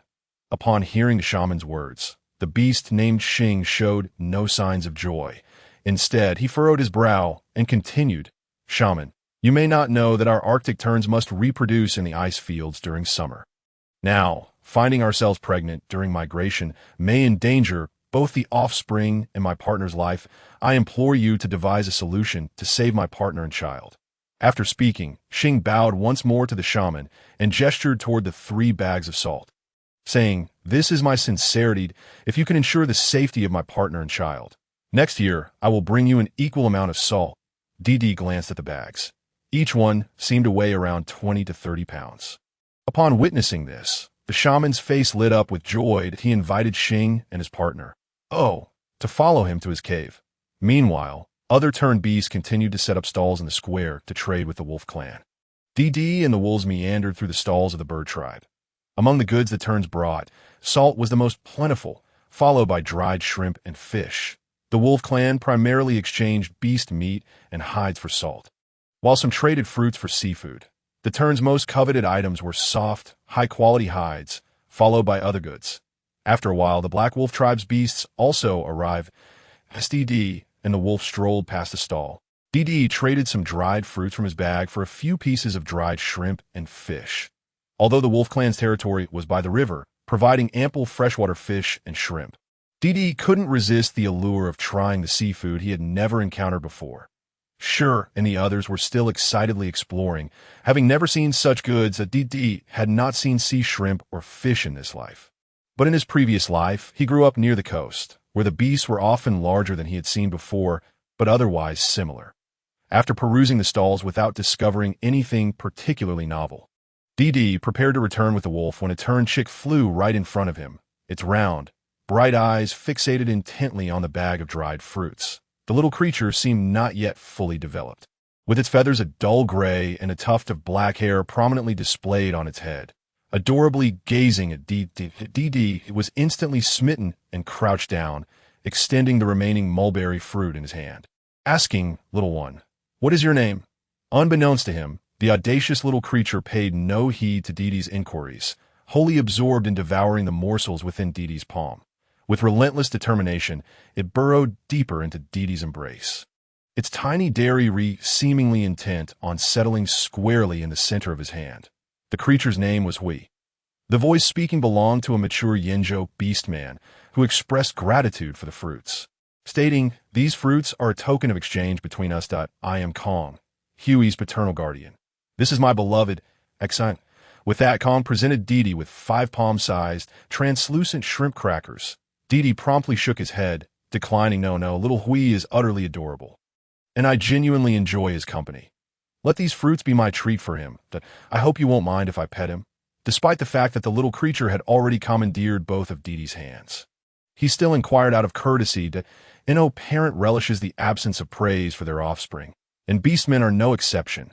Upon hearing the shaman's words, the beast named Xing showed no signs of joy. Instead, he furrowed his brow and continued, "Shaman, you may not know that our Arctic terns must reproduce in the ice fields during summer. Now, finding ourselves pregnant during migration may endanger both the offspring and my partner's life. I implore you to devise a solution to save my partner and child." After speaking, Xing bowed once more to the shaman and gestured toward the 3 bags of salt, saying, "This is my sincerity if you can ensure the safety of my partner and child. Next year, I will bring you an equal amount of salt." Dee glanced at the bags. Each one seemed to weigh around 20 to 30 pounds. Upon witnessing this, the shaman's face lit up with joy that he invited Xing and his partner, to follow him to his cave. Meanwhile, other tern beasts continued to set up stalls in the square to trade with the wolf clan. Dee and the wolves meandered through the stalls of the bird tribe. Among the goods the terns brought, salt was the most plentiful, followed by dried shrimp and fish. The wolf clan primarily exchanged beast meat and hides for salt, while some traded fruits for seafood. The tern's most coveted items were soft, high-quality hides, followed by other goods. After a while, the Black Wolf tribe's beasts also arrived. As Dee and the wolf strolled past the stall, Dee traded some dried fruits from his bag for a few pieces of dried shrimp and fish. Although the wolf clan's territory was by the river, providing ample freshwater fish and shrimp, Dee couldn't resist the allure of trying the seafood he had never encountered before. Sure and the others were still excitedly exploring, having never seen such goods that Dee had not seen sea shrimp or fish in this life. But in his previous life, he grew up near the coast, where the beasts were often larger than he had seen before, but otherwise similar. After perusing the stalls without discovering anything particularly novel, Dee prepared to return with the wolf when a tern chick flew right in front of him, its round, bright eyes fixated intently on the bag of dried fruits. The little creature seemed not yet fully developed. with its feathers a dull gray and a tuft of black hair prominently displayed on its head. Adorably gazing at Dee, it was instantly smitten and crouched down, extending the remaining mulberry fruit in his hand. Asking, "Little one, what is your name?" Unbeknownst to him, the audacious little creature paid no heed to Dee's inquiries, wholly absorbed in devouring the morsels within Dee's palm. With relentless determination, it burrowed deeper into Dee's embrace. Its tiny dairy seemingly intent on settling squarely in the center of his hand. The creature's name was Hui. The voice speaking belonged to a mature Yinzhou beastman who expressed gratitude for the fruits, stating, "These fruits are a token of exchange between us. I am Kong, Huey's paternal guardian. This is my beloved Exant." With that, Kong presented Dee with 5 palm-sized, translucent shrimp crackers. Dee promptly shook his head, declining, "No, little Hui is utterly adorable, and I genuinely enjoy his company. Let these fruits be my treat for him. I hope you won't mind if I pet him." Despite the fact that the little creature had already commandeered both of Dee's hands, he still inquired out of courtesy. Parent relishes the absence of praise for their offspring, and beastmen are no exception.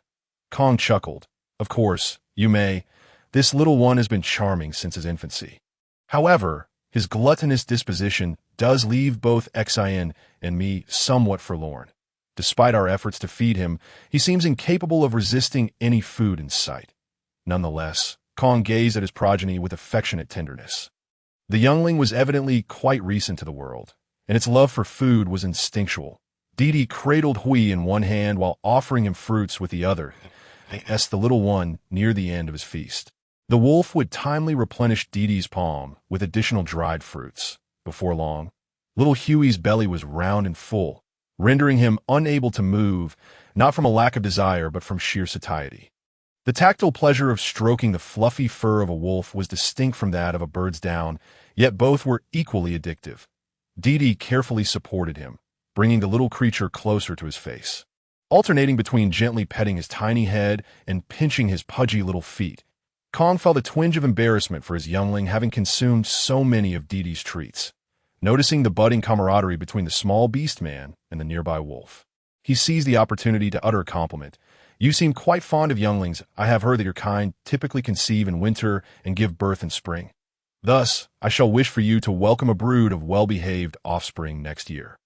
Kong chuckled. "Of course, you may. This little one has been charming since his infancy. However, his gluttonous disposition does leave both Xin and me somewhat forlorn. Despite our efforts to feed him, he seems incapable of resisting any food in sight." Nonetheless, Kong gazed at his progeny with affectionate tenderness. The youngling was evidently quite recent to the world, and its love for food was instinctual. Dee cradled Hui in one hand while offering him fruits with the other, as the little one near the end of his feast. The wolf would timely replenish Dee's palm with additional dried fruits. Before long, little Huey's belly was round and full, rendering him unable to move, not from a lack of desire but from sheer satiety. The tactile pleasure of stroking the fluffy fur of a wolf was distinct from that of a bird's down, yet both were equally addictive. Dee carefully supported him, bringing the little creature closer to his face. Alternating between gently petting his tiny head and pinching his pudgy little feet, Kong felt a twinge of embarrassment for his youngling having consumed so many of Dee's treats. Noticing the budding camaraderie between the small beast man and the nearby wolf, he seized the opportunity to utter a compliment. "You seem quite fond of younglings. I have heard that your kind typically conceive in winter and give birth in spring. Thus, I shall wish for you to welcome a brood of well-behaved offspring next year."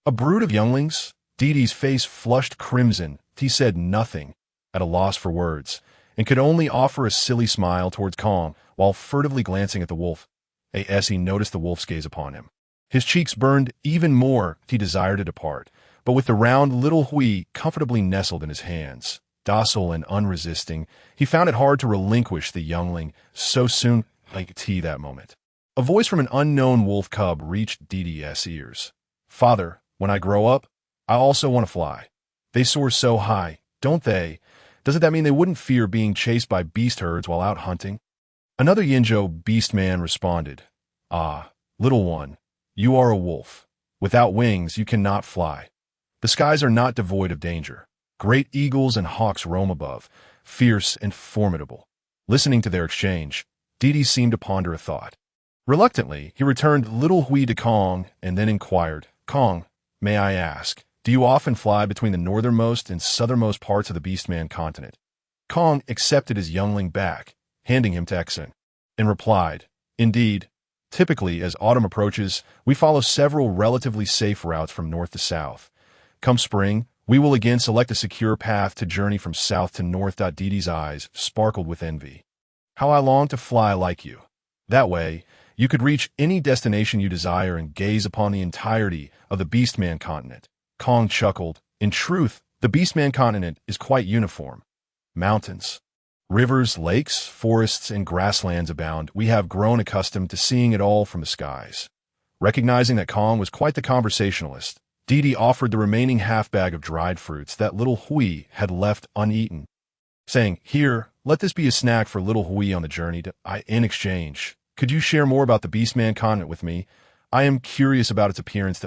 "A brood of younglings?" Dee's face flushed crimson. He said nothing, at a loss for words, and could only offer a silly smile towards Kong while furtively glancing at the wolf. As he noticed the wolf's gaze upon him, his cheeks burned even more. He desired to depart, but with the round little Hui comfortably nestled in his hands, docile and unresisting, he found it hard to relinquish the youngling so soon. That moment, a voice from an unknown wolf cub reached Dee's ears. "Father, when I grow up, I also want to fly. They soar so high, don't they? Doesn't that mean they wouldn't fear being chased by beast herds while out hunting?" Another Yinzhou beastman responded, "Ah, little one, you are a wolf. Without wings, you cannot fly. The skies are not devoid of danger. Great eagles and hawks roam above, fierce and formidable." Listening to their exchange, Dee seemed to ponder a thought. Reluctantly, he returned little Hui to Kong and then inquired, "Kong, may I ask, do you often fly between the northernmost and southernmost parts of the beastman continent?" Kong accepted his youngling back, handing him to Xin, and replied, "Indeed. Typically, as autumn approaches, we follow several relatively safe routes from north to south. Come spring, we will again select a secure path to journey from south to north." Dee's eyes sparkled with envy. "How I long to fly like you. That way, you could reach any destination you desire and gaze upon the entirety of the beastman continent." Kong chuckled. "In truth, the beastman continent is quite uniform. Mountains, rivers, lakes, forests, and grasslands abound. We have grown accustomed to seeing it all from the skies." Recognizing that Kong was quite the conversationalist, Dee offered the remaining half-bag of dried fruits that little Hui had left uneaten, saying, "Here, let this be a snack for little Hui on the journey. In exchange, could you share more about the beastman continent with me? I am curious about its appearance.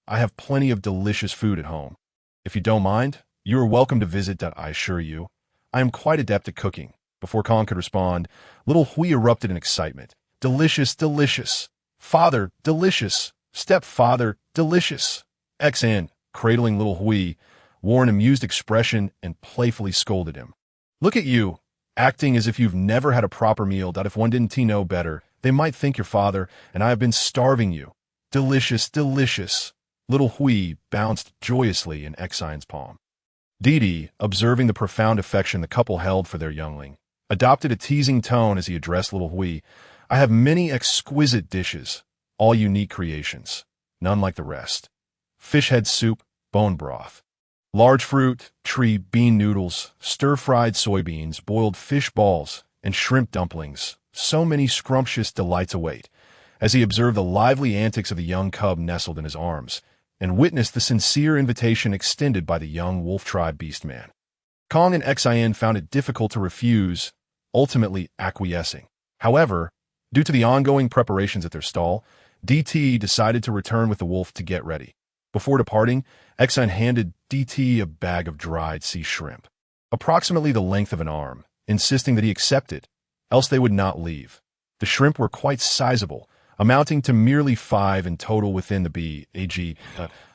I have plenty of delicious food at home. If you don't mind, you are welcome to visit. I assure you, I am quite adept at cooking." Before Kong could respond, little Hui erupted in excitement. "Delicious, delicious! Father, delicious! Stepfather, delicious!" Xin, cradling little Hui, wore an amused expression, and playfully scolded him. "Look at you, acting as if you've never had a proper meal, that if one didn't know better, they might think your father, and I have been starving you. Delicious, delicious." Little Hui bounced joyously in Exine's palm. Didi, observing the profound affection the couple held for their youngling, adopted a teasing tone as he addressed little Hui. "I have many exquisite dishes, all unique creations, none like the rest. Fish head soup, bone broth, large fruit, tree bean noodles, stir-fried soybeans, boiled fish balls, and shrimp dumplings. So many scrumptious delights await," as he observed the lively antics of the young cub nestled in his arms, and witnessed the sincere invitation extended by the young wolf tribe beastman. Kong and Xien found it difficult to refuse, ultimately acquiescing. However, due to the ongoing preparations at their stall, DT decided to return with the wolf to get ready. Before departing, Xien handed DT a bag of dried sea shrimp, approximately the length of an arm, insisting that he accept it, else they would not leave. The shrimp were quite sizable, amounting to merely 5 in total within the BAG.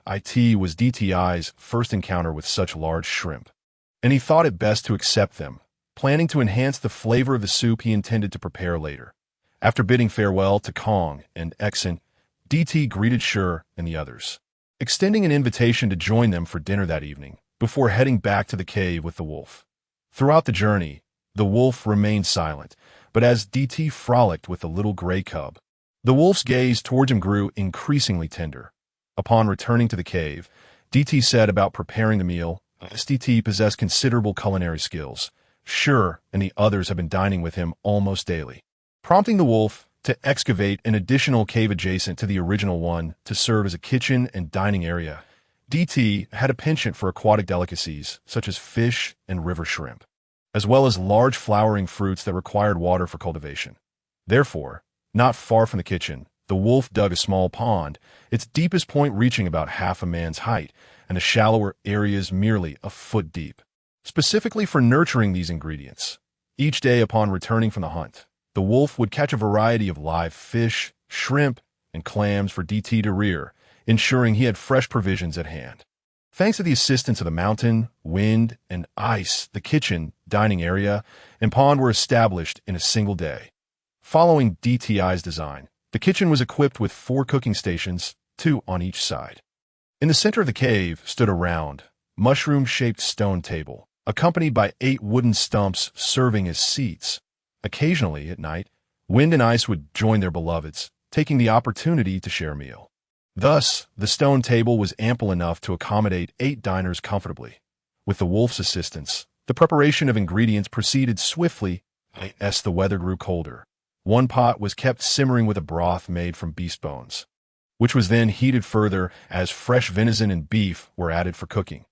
It was DTI's first encounter with such large shrimp, and he thought it best to accept them, planning to enhance the flavor of the soup he intended to prepare later. After bidding farewell to Kong and Exin, DT greeted Shur and the others, extending an invitation to join them for dinner that evening, before heading back to the cave with the wolf. Throughout the journey, the wolf remained silent, but as DT frolicked with the little gray cub, the wolf's gaze towards him grew increasingly tender. Upon returning to the cave, DT said about preparing the meal, "SDT possessed considerable culinary skills. Shur and the others have been dining with him almost daily," prompting the wolf to excavate an additional cave adjacent to the original one to serve as a kitchen and dining area. DT had a penchant for aquatic delicacies, such as fish and river shrimp, as well as large flowering fruits that required water for cultivation. Therefore, not far from the kitchen, the wolf dug a small pond, its deepest point reaching about half a man's height, and the shallower areas merely a foot deep, specifically for nurturing these ingredients. Each day upon returning from the hunt, the wolf would catch a variety of live fish, shrimp, and clams for DT to rear, ensuring he had fresh provisions at hand. Thanks to the assistance of the mountain, wind, and ice, the kitchen, dining area, and pond were established in a single day. Following DTI's design, the kitchen was equipped with 4 cooking stations, 2 on each side. In the center of the cave stood a round, mushroom-shaped stone table, accompanied by 8 wooden stumps serving as seats. Occasionally, at night, wind and ice would join their beloveds, taking the opportunity to share a meal. Thus, the stone table was ample enough to accommodate 8 diners comfortably. With the wolf's assistance, the preparation of ingredients proceeded swiftly as the weather grew colder. One pot was kept simmering with a broth made from beast bones, which was then heated further as fresh venison and beef were added for cooking.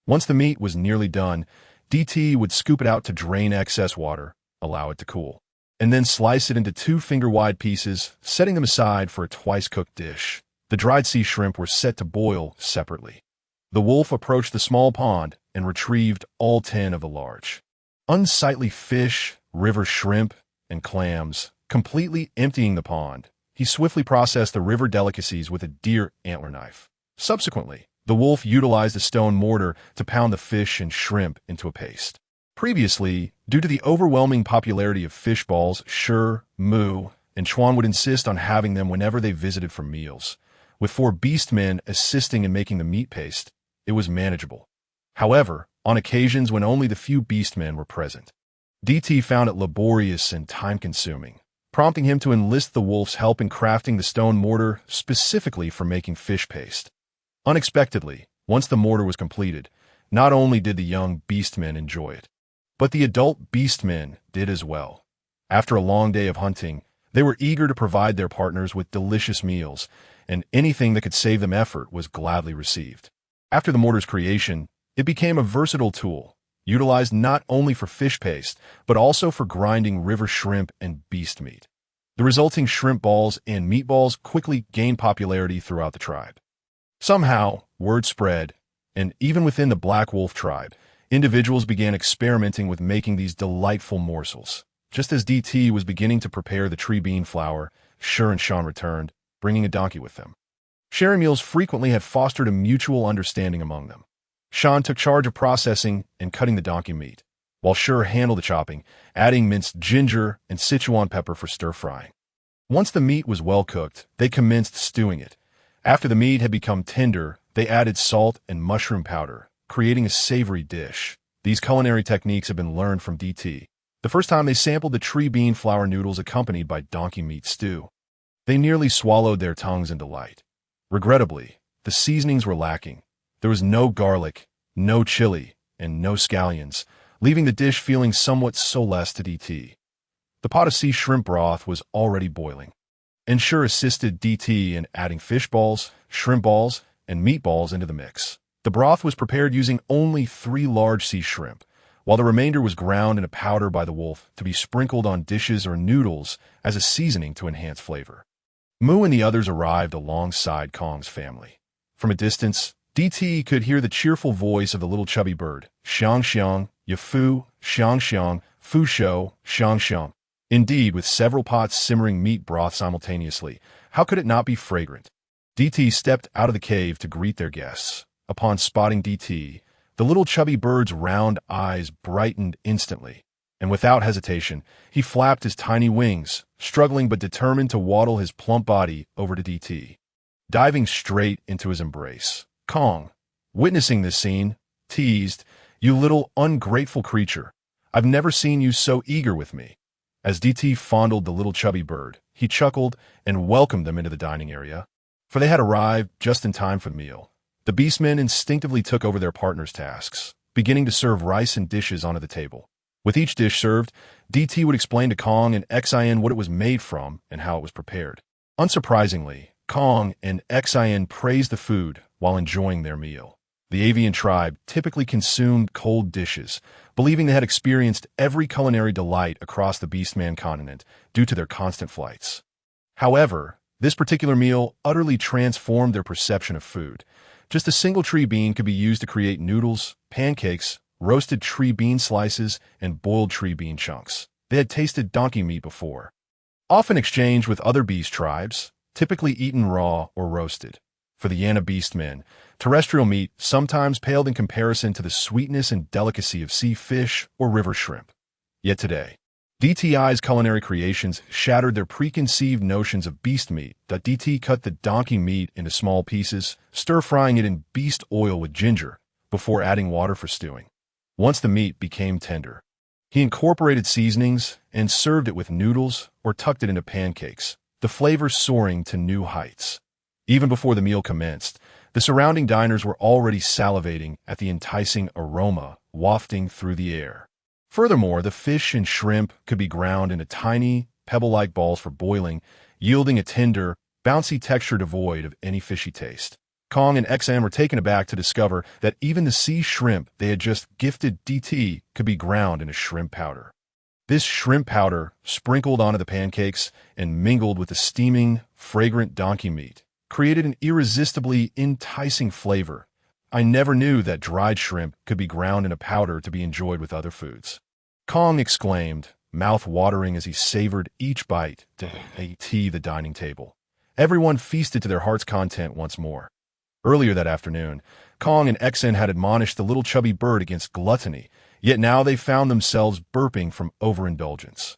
Once the meat was nearly done, DT would scoop it out to drain excess water, allow it to cool, and then slice it into 2 finger-wide pieces, setting them aside for a twice-cooked dish. The dried sea shrimp were set to boil separately. The wolf approached the small pond and retrieved all 10 of the large, unsightly fish, river shrimp, and clams. Completely emptying the pond, he swiftly processed the river delicacies with a deer antler knife. Subsequently, the wolf utilized a stone mortar to pound the fish and shrimp into a paste. Previously, due to the overwhelming popularity of fish balls, Shur, Mu, and Chuan would insist on having them whenever they visited for meals. With 4 beastmen assisting in making the meat paste, it was manageable. However, on occasions when only the few beastmen were present, DT found it laborious and time-consuming, prompting him to enlist the wolf's help in crafting the stone mortar specifically for making fish paste. Unexpectedly, once the mortar was completed, not only did the young beastmen enjoy it, but the adult beastmen did as well. After a long day of hunting, they were eager to provide their partners with delicious meals, and anything that could save them effort was gladly received. After the mortar's creation, it became a versatile tool, utilized not only for fish paste, but also for grinding river shrimp and beast meat. The resulting shrimp balls and meatballs quickly gained popularity throughout the tribe. Somehow, word spread, and even within the Black Wolf tribe, individuals began experimenting with making these delightful morsels. Just as DT was beginning to prepare the tree bean flour, Shur and Shan returned, bringing a donkey with them. Sharing meals frequently had fostered a mutual understanding among them. Shan took charge of processing and cutting the donkey meat, while Shur handled the chopping, adding minced ginger and Sichuan pepper for stir-frying. Once the meat was well cooked, they commenced stewing it. After the meat had become tender, they added salt and mushroom powder, creating a savory dish. These culinary techniques have been learned from DT. The first time they sampled the tree bean flour noodles accompanied by donkey meat stew. They nearly swallowed their tongues in delight. Regrettably, the seasonings were lacking. There was no garlic, no chili, and no scallions, leaving the dish feeling somewhat soulless to DT. The pot of sea shrimp broth was already boiling. Ensure assisted DT in adding fish balls, shrimp balls, and meatballs into the mix. The broth was prepared using only 3 large sea shrimp, while the remainder was ground in a powder by the wolf to be sprinkled on dishes or noodles as a seasoning to enhance flavor. Mu and the others arrived alongside Kong's family. From a distance, DT could hear the cheerful voice of the little chubby bird, Xiang Xiang, Yafu, Xiang Xiang, Fu Shou, Xiang Xiang. Indeed, with several pots simmering meat broth simultaneously, how could it not be fragrant? DT stepped out of the cave to greet their guests. Upon spotting DT, the little chubby bird's round eyes brightened instantly, and without hesitation, he flapped his tiny wings, struggling but determined to waddle his plump body over to DT, diving straight into his embrace. Kong, witnessing this scene, teased, "You little ungrateful creature, I've never seen you so eager with me." As DT fondled the little chubby bird, he chuckled and welcomed them into the dining area, for they had arrived just in time for the meal. The beastmen instinctively took over their partners' tasks, beginning to serve rice and dishes onto the table. With each dish served, DT would explain to Kong and XIN what it was made from and how it was prepared. Unsurprisingly, Kong and XIN praised the food while enjoying their meal. The avian tribe typically consumed cold dishes, believing they had experienced every culinary delight across the Beastman continent due to their constant flights. However, this particular meal utterly transformed their perception of food. Just a single tree bean could be used to create noodles, pancakes, roasted tree bean slices, and boiled tree bean chunks. They had tasted donkey meat before, often exchanged with other beast tribes, typically eaten raw or roasted. For the Yana beastmen, terrestrial meat sometimes paled in comparison to the sweetness and delicacy of sea fish or river shrimp. Yet today, DTI's culinary creations shattered their preconceived notions of beast meat. DT cut the donkey meat into small pieces, stir-frying it in beast oil with ginger, before adding water for stewing. Once the meat became tender, he incorporated seasonings and served it with noodles or tucked it into pancakes, the flavor soaring to new heights. Even before the meal commenced, the surrounding diners were already salivating at the enticing aroma wafting through the air. Furthermore, the fish and shrimp could be ground into tiny, pebble-like balls for boiling, yielding a tender, bouncy texture devoid of any fishy taste. Kong and XM were taken aback to discover that even the sea shrimp they had just gifted DT could be ground into shrimp powder. This shrimp powder, sprinkled onto the pancakes and mingled with the steaming, fragrant donkey meat, created an irresistibly enticing flavor. I never knew that dried shrimp could be ground in a powder to be enjoyed with other foods. Kong exclaimed, mouth-watering as he savored each bite to the dining table. Everyone feasted to their heart's content once more. Earlier that afternoon, Kong and XN had admonished the little chubby bird against gluttony, yet now they found themselves burping from overindulgence.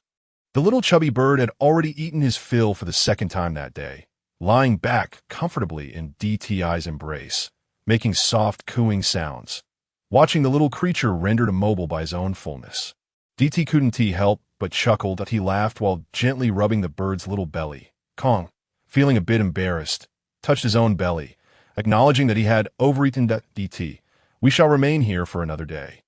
The little chubby bird had already eaten his fill for the second time that day, lying back comfortably in DTI's embrace, making soft cooing sounds, watching the little creature rendered immobile by his own fullness. DT couldn't help but chuckle that he laughed while gently rubbing the bird's little belly. Kong, feeling a bit embarrassed, touched his own belly, acknowledging that he had overeaten. DT, we shall remain here for another day.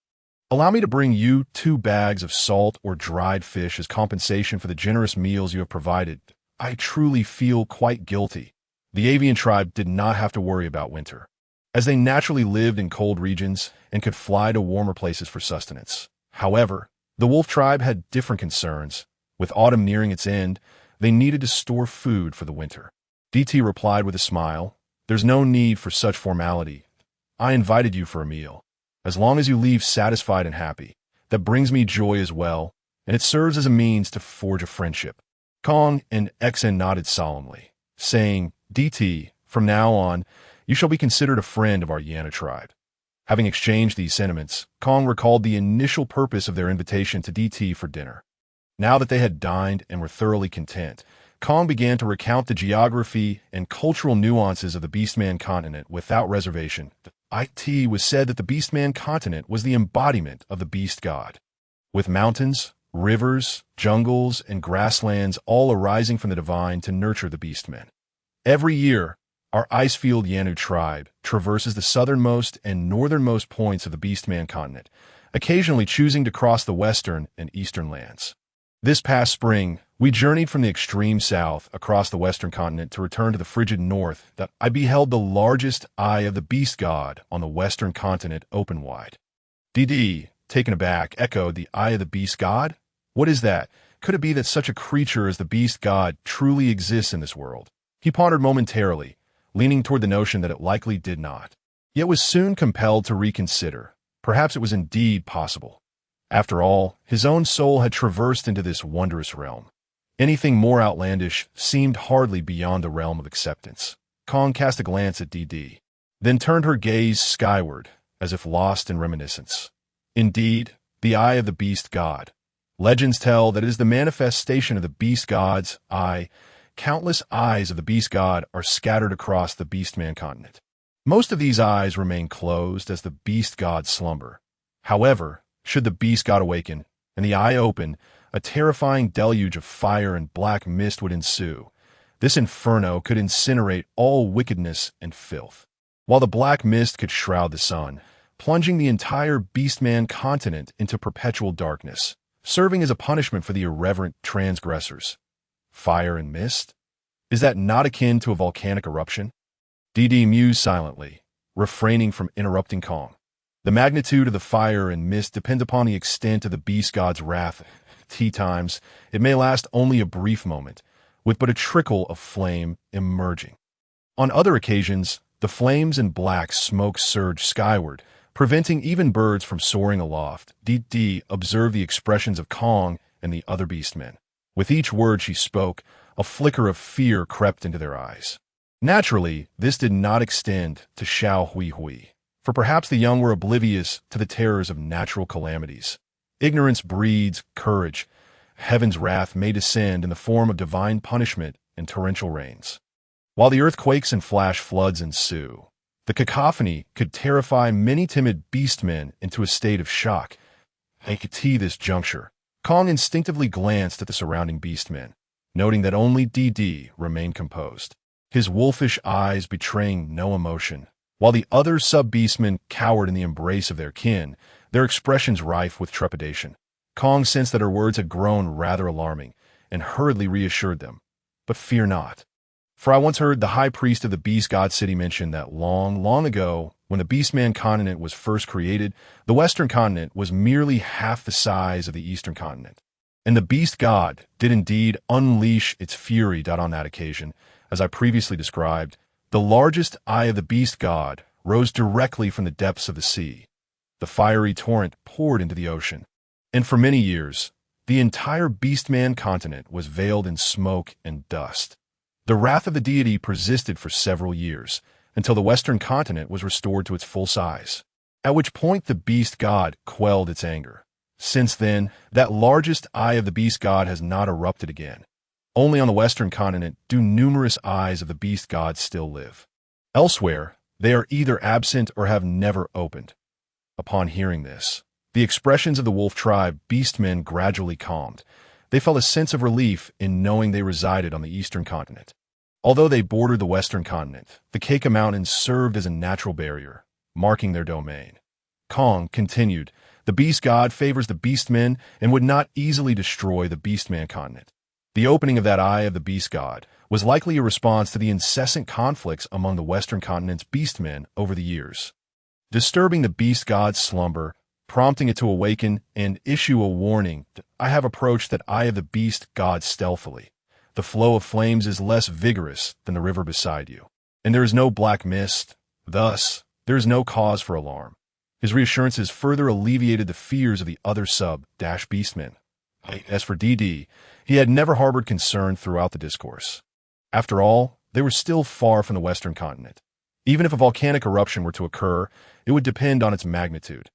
Allow me to bring you 2 bags of salt or dried fish as compensation for the generous meals you have provided. I truly feel quite guilty. The avian tribe did not have to worry about winter, as they naturally lived in cold regions and could fly to warmer places for sustenance. However, the wolf tribe had different concerns. With autumn nearing its end, they needed to store food for the winter. DT replied with a smile, "There's no need for such formality. I invited you for a meal. As long as you leave satisfied and happy, that brings me joy as well, and it serves as a means to forge a friendship." Kong and XN nodded solemnly, saying, "DT, from now on, you shall be considered a friend of our Yana tribe." Having exchanged these sentiments, Kong recalled the initial purpose of their invitation to DT for dinner. Now that they had dined and were thoroughly content, Kong began to recount the geography and cultural nuances of the Beastman continent without reservation. It was said that the Beastman continent was the embodiment of the beast god, with mountains, rivers, jungles, and grasslands all arising from the divine to nurture the beastmen. Every year, our Icefield Yanu tribe traverses the southernmost and northernmost points of the Beastman continent, occasionally choosing to cross the western and eastern lands. This past spring, we journeyed from the extreme south across the western continent to return to the frigid north. That I beheld the largest eye of the beast god on the western continent open wide. DD, taken aback, echoed, "The eye of the beast god? What is that? Could it be that such a creature as the beast god truly exists in this world?" He pondered momentarily, leaning toward the notion that it likely did not, yet was soon compelled to reconsider. Perhaps it was indeed possible. After all, his own soul had traversed into this wondrous realm. Anything more outlandish seemed hardly beyond the realm of acceptance. Kong cast a glance at DD, then turned her gaze skyward, as if lost in reminiscence. Indeed, the eye of the beast god. Legends tell that it is the manifestation of the beast god's eye. Countless eyes of the beast god are scattered across the Beastman continent. Most of these eyes remain closed as the beast gods slumber. However, should the beast god awaken and the eye open, a terrifying deluge of fire and black mist would ensue. This inferno could incinerate all wickedness and filth, while the black mist could shroud the sun, plunging the entire Beastman continent into perpetual darkness, serving as a punishment for the irreverent transgressors. Fire and mist? Is that not akin to a volcanic eruption? DD mused silently, refraining from interrupting Kong. The magnitude of the fire and mist depends upon the extent of the beast god's wrath. Times, it may last only a brief moment, with but a trickle of flame emerging. On other occasions, the flames and black smoke surge skyward, preventing even birds from soaring aloft. DD observed the expressions of Kong and the other beastmen. With each word she spoke, a flicker of fear crept into their eyes. Naturally, this did not extend to Xiao Hui Hui, for perhaps the young were oblivious to the terrors of natural calamities. Ignorance breeds courage. Heaven's wrath may descend in the form of divine punishment and torrential rains. While the earthquakes and flash floods ensue, the cacophony could terrify many timid beastmen into a state of shock. At this juncture, Kong instinctively glanced at the surrounding beastmen, noting that only DD remained composed, his wolfish eyes betraying no emotion, while the other sub-beastmen cowered in the embrace of their kin, their expressions rife with trepidation. Kong sensed that her words had grown rather alarming, and hurriedly reassured them. "But fear not. For I once heard the high priest of the beast god city mention that long, long ago, when the Beastman continent was first created, the western continent was merely half the size of the eastern continent. And the beast god did indeed unleash its fury. On that occasion, as I previously described, the largest eye of the beast god rose directly from the depths of the sea. The fiery torrent poured into the ocean, and for many years, the entire Beastman continent was veiled in smoke and dust. The wrath of the deity persisted for several years, until the western continent was restored to its full size, at which point the beast god quelled its anger. Since then, that largest eye of the beast god has not erupted again. Only on the western continent do numerous eyes of the beast god still live. Elsewhere, they are either absent or have never opened." Upon hearing this, the expressions of the wolf tribe beastmen gradually calmed. They felt a sense of relief in knowing they resided on the eastern continent. Although they bordered the western continent, the Keika Mountains served as a natural barrier, marking their domain. Kong continued, "The beast god favors the beastmen and would not easily destroy the Beastman continent. The opening of that eye of the beast god was likely a response to the incessant conflicts among the western continent's beastmen over the years, disturbing the beast god's slumber, prompting it to awaken and issue a warning. I have approached that eye of the beast god stealthily. The flow of flames is less vigorous than the river beside you, and there is no black mist. Thus, there is no cause for alarm." His reassurances further alleviated the fears of the other sub-beastmen. As for DD, he had never harbored concern throughout the discourse. After all, they were still far from the western continent. Even if a volcanic eruption were to occur, it would depend on its magnitude.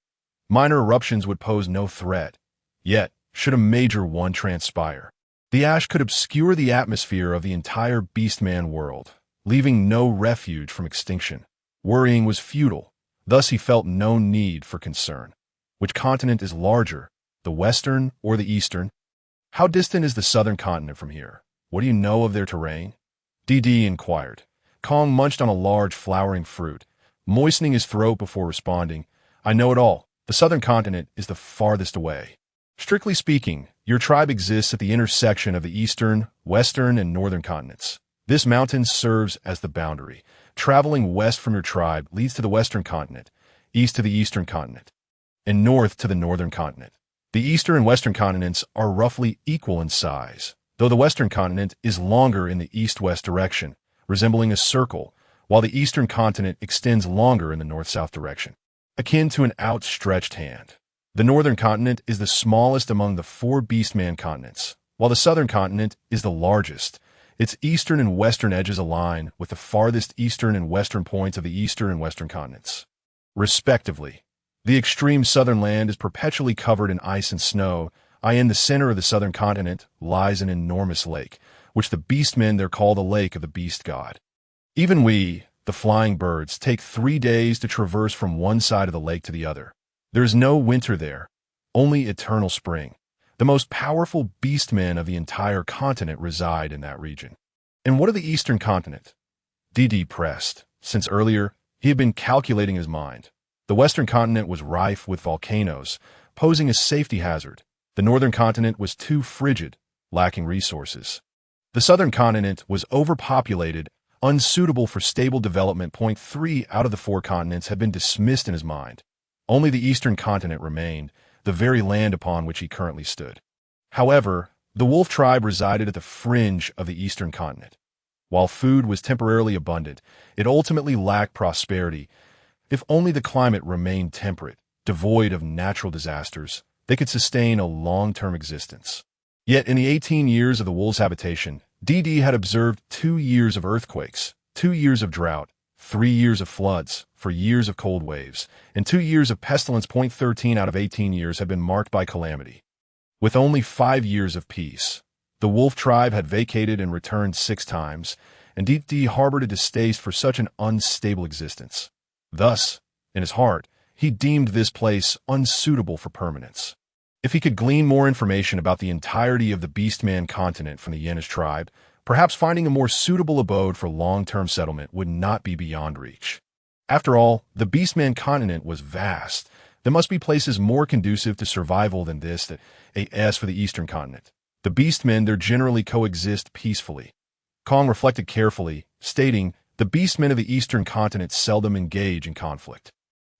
Minor eruptions would pose no threat. Yet, should a major one transpire, the ash could obscure the atmosphere of the entire beastman world, leaving no refuge from extinction. Worrying was futile, thus he felt no need for concern. Which continent is larger, the western or the eastern? How distant is the southern continent from here? What do you know of their terrain? DD inquired. Kong munched on a large flowering fruit, moistening his throat before responding. I know it all. The southern continent is the farthest away. Strictly speaking, your tribe exists at the intersection of the eastern, western, and northern continents. This mountain serves as the boundary. Traveling west from your tribe leads to the western continent, east to the eastern continent, and north to the northern continent. The eastern and western continents are roughly equal in size, though the western continent is longer in the east-west direction, resembling a circle, while the eastern continent extends longer in the north-south direction, akin to an outstretched hand. The northern continent is the smallest among the 4 beastman continents, while the southern continent is the largest. Its eastern and western edges align with the farthest eastern and western points of the eastern and western continents, respectively. The extreme southern land is perpetually covered in ice and snow. In the center of the southern continent lies an enormous lake, which the beastmen there call the Lake of the Beast God. Even we, the flying birds, take 3 days to traverse from one side of the lake to the other. There is no winter there, only eternal spring. The most powerful beastmen of the entire continent reside in that region. And what of the eastern continent? DD pressed, since earlier he had been calculating his mind. The western continent was rife with volcanoes, posing a safety hazard. The northern continent was too frigid, lacking resources. The southern continent was overpopulated, unsuitable for stable development. 3 out of the 4 continents had been dismissed in his mind. Only the eastern continent remained, the very land upon which he currently stood. However, the wolf tribe resided at the fringe of the eastern continent. While food was temporarily abundant, it ultimately lacked prosperity. If only the climate remained temperate, devoid of natural disasters, they could sustain a long-term existence. Yet in the 18 years of the wolves' habitation, DD had observed 2 years of earthquakes, 2 years of drought, 3 years of floods, 4 years of cold waves, and 2 years of pestilence. 13 out of 18 years had been marked by calamity. With only 5 years of peace, the wolf tribe had vacated and returned 6 times, and DD harbored a distaste for such an unstable existence. Thus, in his heart, he deemed this place unsuitable for permanence. If he could glean more information about the entirety of the beastman continent from the Yenish tribe, perhaps finding a more suitable abode for long-term settlement would not be beyond reach. After all, the beastman continent was vast. There must be places more conducive to survival than this. As for the eastern continent, the beastmen there generally coexist peacefully. Kong reflected carefully, stating, the beastmen of the eastern continent seldom engage in conflict.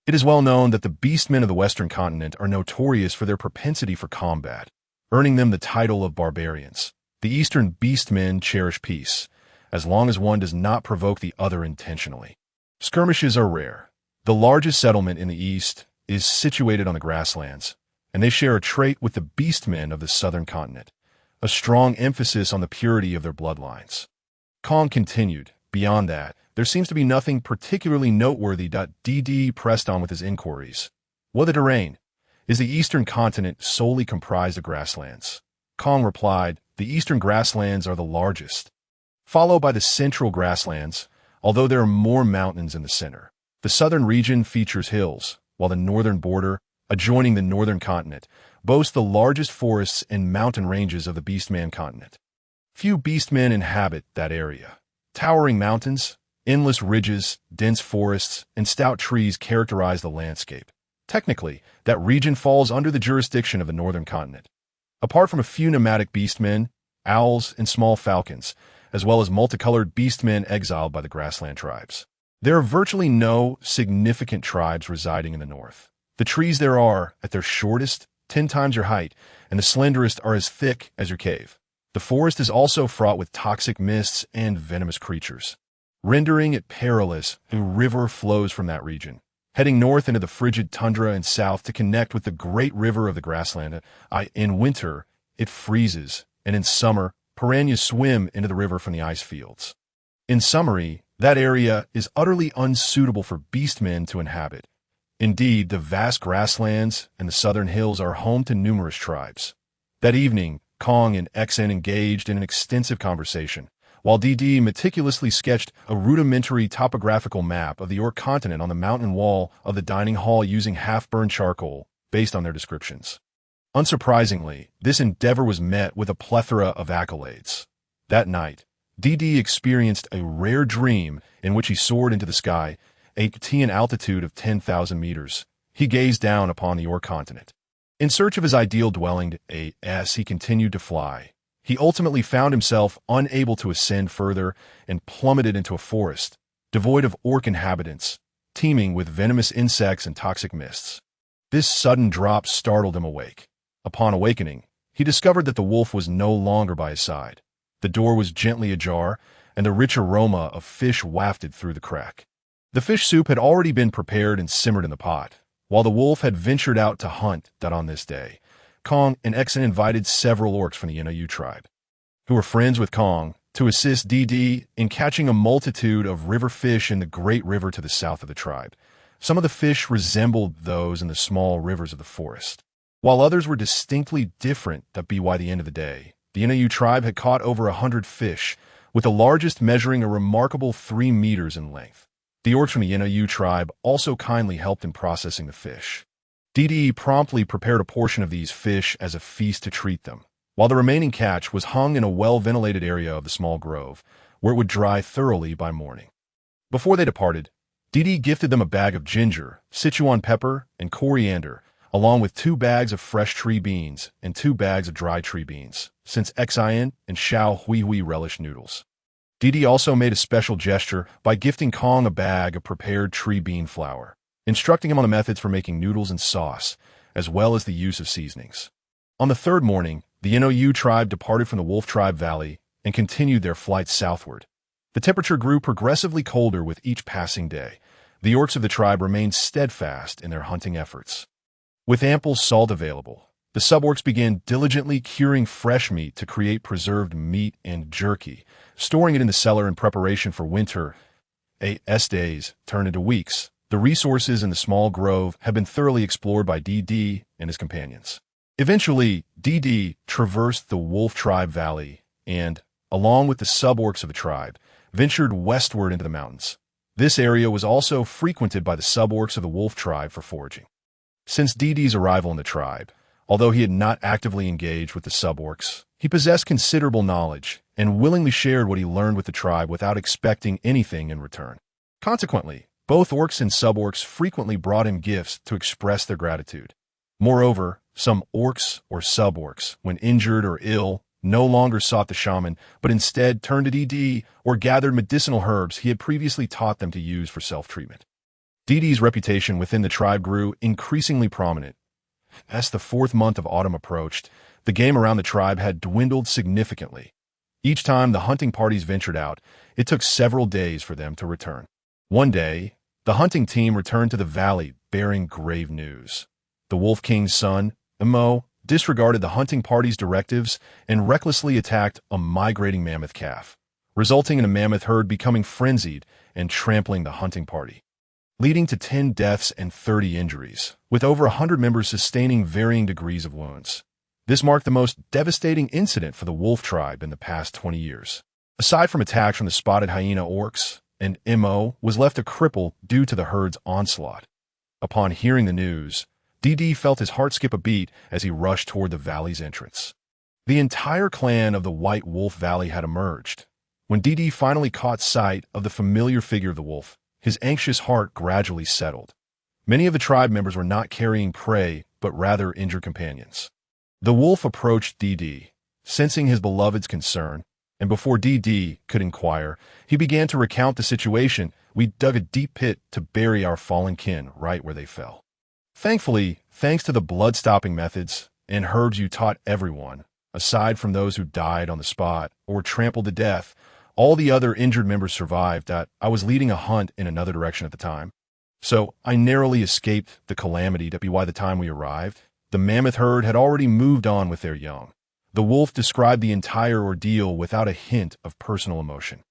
It is well known that the beastmen of the western continent are notorious for their propensity for combat, earning them the title of barbarians. The eastern beastmen cherish peace, as long as one does not provoke the other intentionally. Skirmishes are rare. The largest settlement in the east is situated on the grasslands, and they share a trait with the beastmen of the southern continent, a strong emphasis on the purity of their bloodlines. Kong continued, beyond that, there seems to be nothing particularly noteworthy. DD pressed on with his inquiries. What the terrain? Is the eastern continent solely comprised of grasslands? Kong replied, the eastern grasslands are the largest, followed by the central grasslands, although there are more mountains in the center. The southern region features hills, while the northern border, adjoining the northern continent, boasts the largest forests and mountain ranges of the beastman continent. Few beastmen inhabit that area. Towering mountains, endless ridges, dense forests, and stout trees characterize the landscape. Technically, that region falls under the jurisdiction of the northern continent. Apart from a few nomadic beastmen, owls, and small falcons, as well as multicolored beastmen exiled by the grassland tribes, there are virtually no significant tribes residing in the north. The trees there are, at their shortest, 10 times your height, and the slenderest are as thick as your cave. The forest is also fraught with toxic mists and venomous creatures, rendering it perilous. A river flows from that region, heading north into the frigid tundra and south to connect with the great river of the grassland. In winter, it freezes, and in summer, piranhas swim into the river from the ice fields. In summary, That area is utterly unsuitable for beastmen to inhabit. Indeed, the vast grasslands and the southern hills are home to numerous tribes. That evening, Kong and XN engaged in an extensive conversation, while DD meticulously sketched a rudimentary topographical map of the Orc continent on the mountain wall of the dining hall using half-burned charcoal, based on their descriptions. Unsurprisingly, this endeavor was met with a plethora of accolades. That night, DD experienced a rare dream in which he soared into the sky, at an altitude of 10,000 meters. He gazed down upon the Orc continent. In search of his ideal dwelling, as he continued to fly, he ultimately found himself unable to ascend further and plummeted into a forest, devoid of Orc inhabitants, teeming with venomous insects and toxic mists. This sudden drop startled him awake. Upon awakening, he discovered that the wolf was no longer by his side. The door was gently ajar, and the rich aroma of fish wafted through the crack. The fish soup had already been prepared and simmered in the pot, while the wolf had ventured out to hunt. On this day, Kong and XN invited several orcs from the NOU tribe, who were friends with Kong, to assist DD in catching a multitude of river fish in the great river to the south of the tribe. Some of the fish resembled those in the small rivers of the forest, while others were distinctly different. By the end of the day, the NOU tribe had caught over 100 fish, with the largest measuring a remarkable 3 meters in length. The orcs from the NOU tribe also kindly helped in processing the fish. DD promptly prepared a portion of these fish as a feast to treat them, while the remaining catch was hung in a well-ventilated area of the small grove, where it would dry thoroughly by morning. Before they departed, DD gifted them a bag of ginger, Sichuan pepper, and coriander, along with 2 bags of fresh tree beans and 2 bags of dried tree beans, since Xian and Xiao Hui relish noodles. DD also made a special gesture by gifting Kong a bag of prepared tree bean flour, instructing him on the methods for making noodles and sauce, as well as the use of seasonings. On the 3rd morning, the NOU tribe departed from the Wolf Tribe Valley and continued their flight southward. The temperature grew progressively colder with each passing day. The orcs of the tribe remained steadfast in their hunting efforts. With ample salt available, the suborcs began diligently curing fresh meat to create preserved meat and jerky, storing it in the cellar in preparation for winter. Days turned into weeks. The resources in the small grove had been thoroughly explored by DD and his companions. Eventually, DD traversed the Wolf Tribe Valley and, along with the suborcs of the tribe, ventured westward into the mountains. This area was also frequented by the suborcs of the Wolf Tribe for foraging. Since DD's arrival in the tribe, although he had not actively engaged with the suborcs, he possessed considerable knowledge and willingly shared what he learned with the tribe without expecting anything in return. Consequently, both orcs and suborcs frequently brought him gifts to express their gratitude. Moreover, some orcs or suborcs, when injured or ill, no longer sought the shaman, but instead turned to DD or gathered medicinal herbs he had previously taught them to use for self-treatment. DD's reputation within the tribe grew increasingly prominent. As the 4th month of autumn approached, the game around the tribe had dwindled significantly. Each time the hunting parties ventured out, it took several days for them to return. One day, the hunting team returned to the valley bearing grave news. The Wolf King's son, Mo, disregarded the hunting party's directives and recklessly attacked a migrating mammoth calf, resulting in a mammoth herd becoming frenzied and trampling the hunting party, leading to 10 deaths and 30 injuries, with over 100 members sustaining varying degrees of wounds. This marked the most devastating incident for the Wolf Tribe in the past 20 years. Aside from attacks from the spotted hyena orcs, and Mo was left a cripple due to the herd's onslaught. Upon hearing the news, DD felt his heart skip a beat as he rushed toward the valley's entrance. The entire clan of the White Wolf Valley had emerged. When DD finally caught sight of the familiar figure of the wolf, his anxious heart gradually settled. Many of the tribe members were not carrying prey, but rather injured companions. The wolf approached DD, sensing his beloved's concern, and before DD could inquire, he began to recount the situation. We dug a deep pit to bury our fallen kin right where they fell. Thankfully, thanks to the blood-stopping methods and herbs you taught everyone, aside from those who died on the spot or trampled to death, all the other injured members survived. I was leading a hunt in another direction at the time, so I narrowly escaped the calamity. By the time we arrived, the mammoth herd had already moved on with their young. The wolf described the entire ordeal without a hint of personal emotion.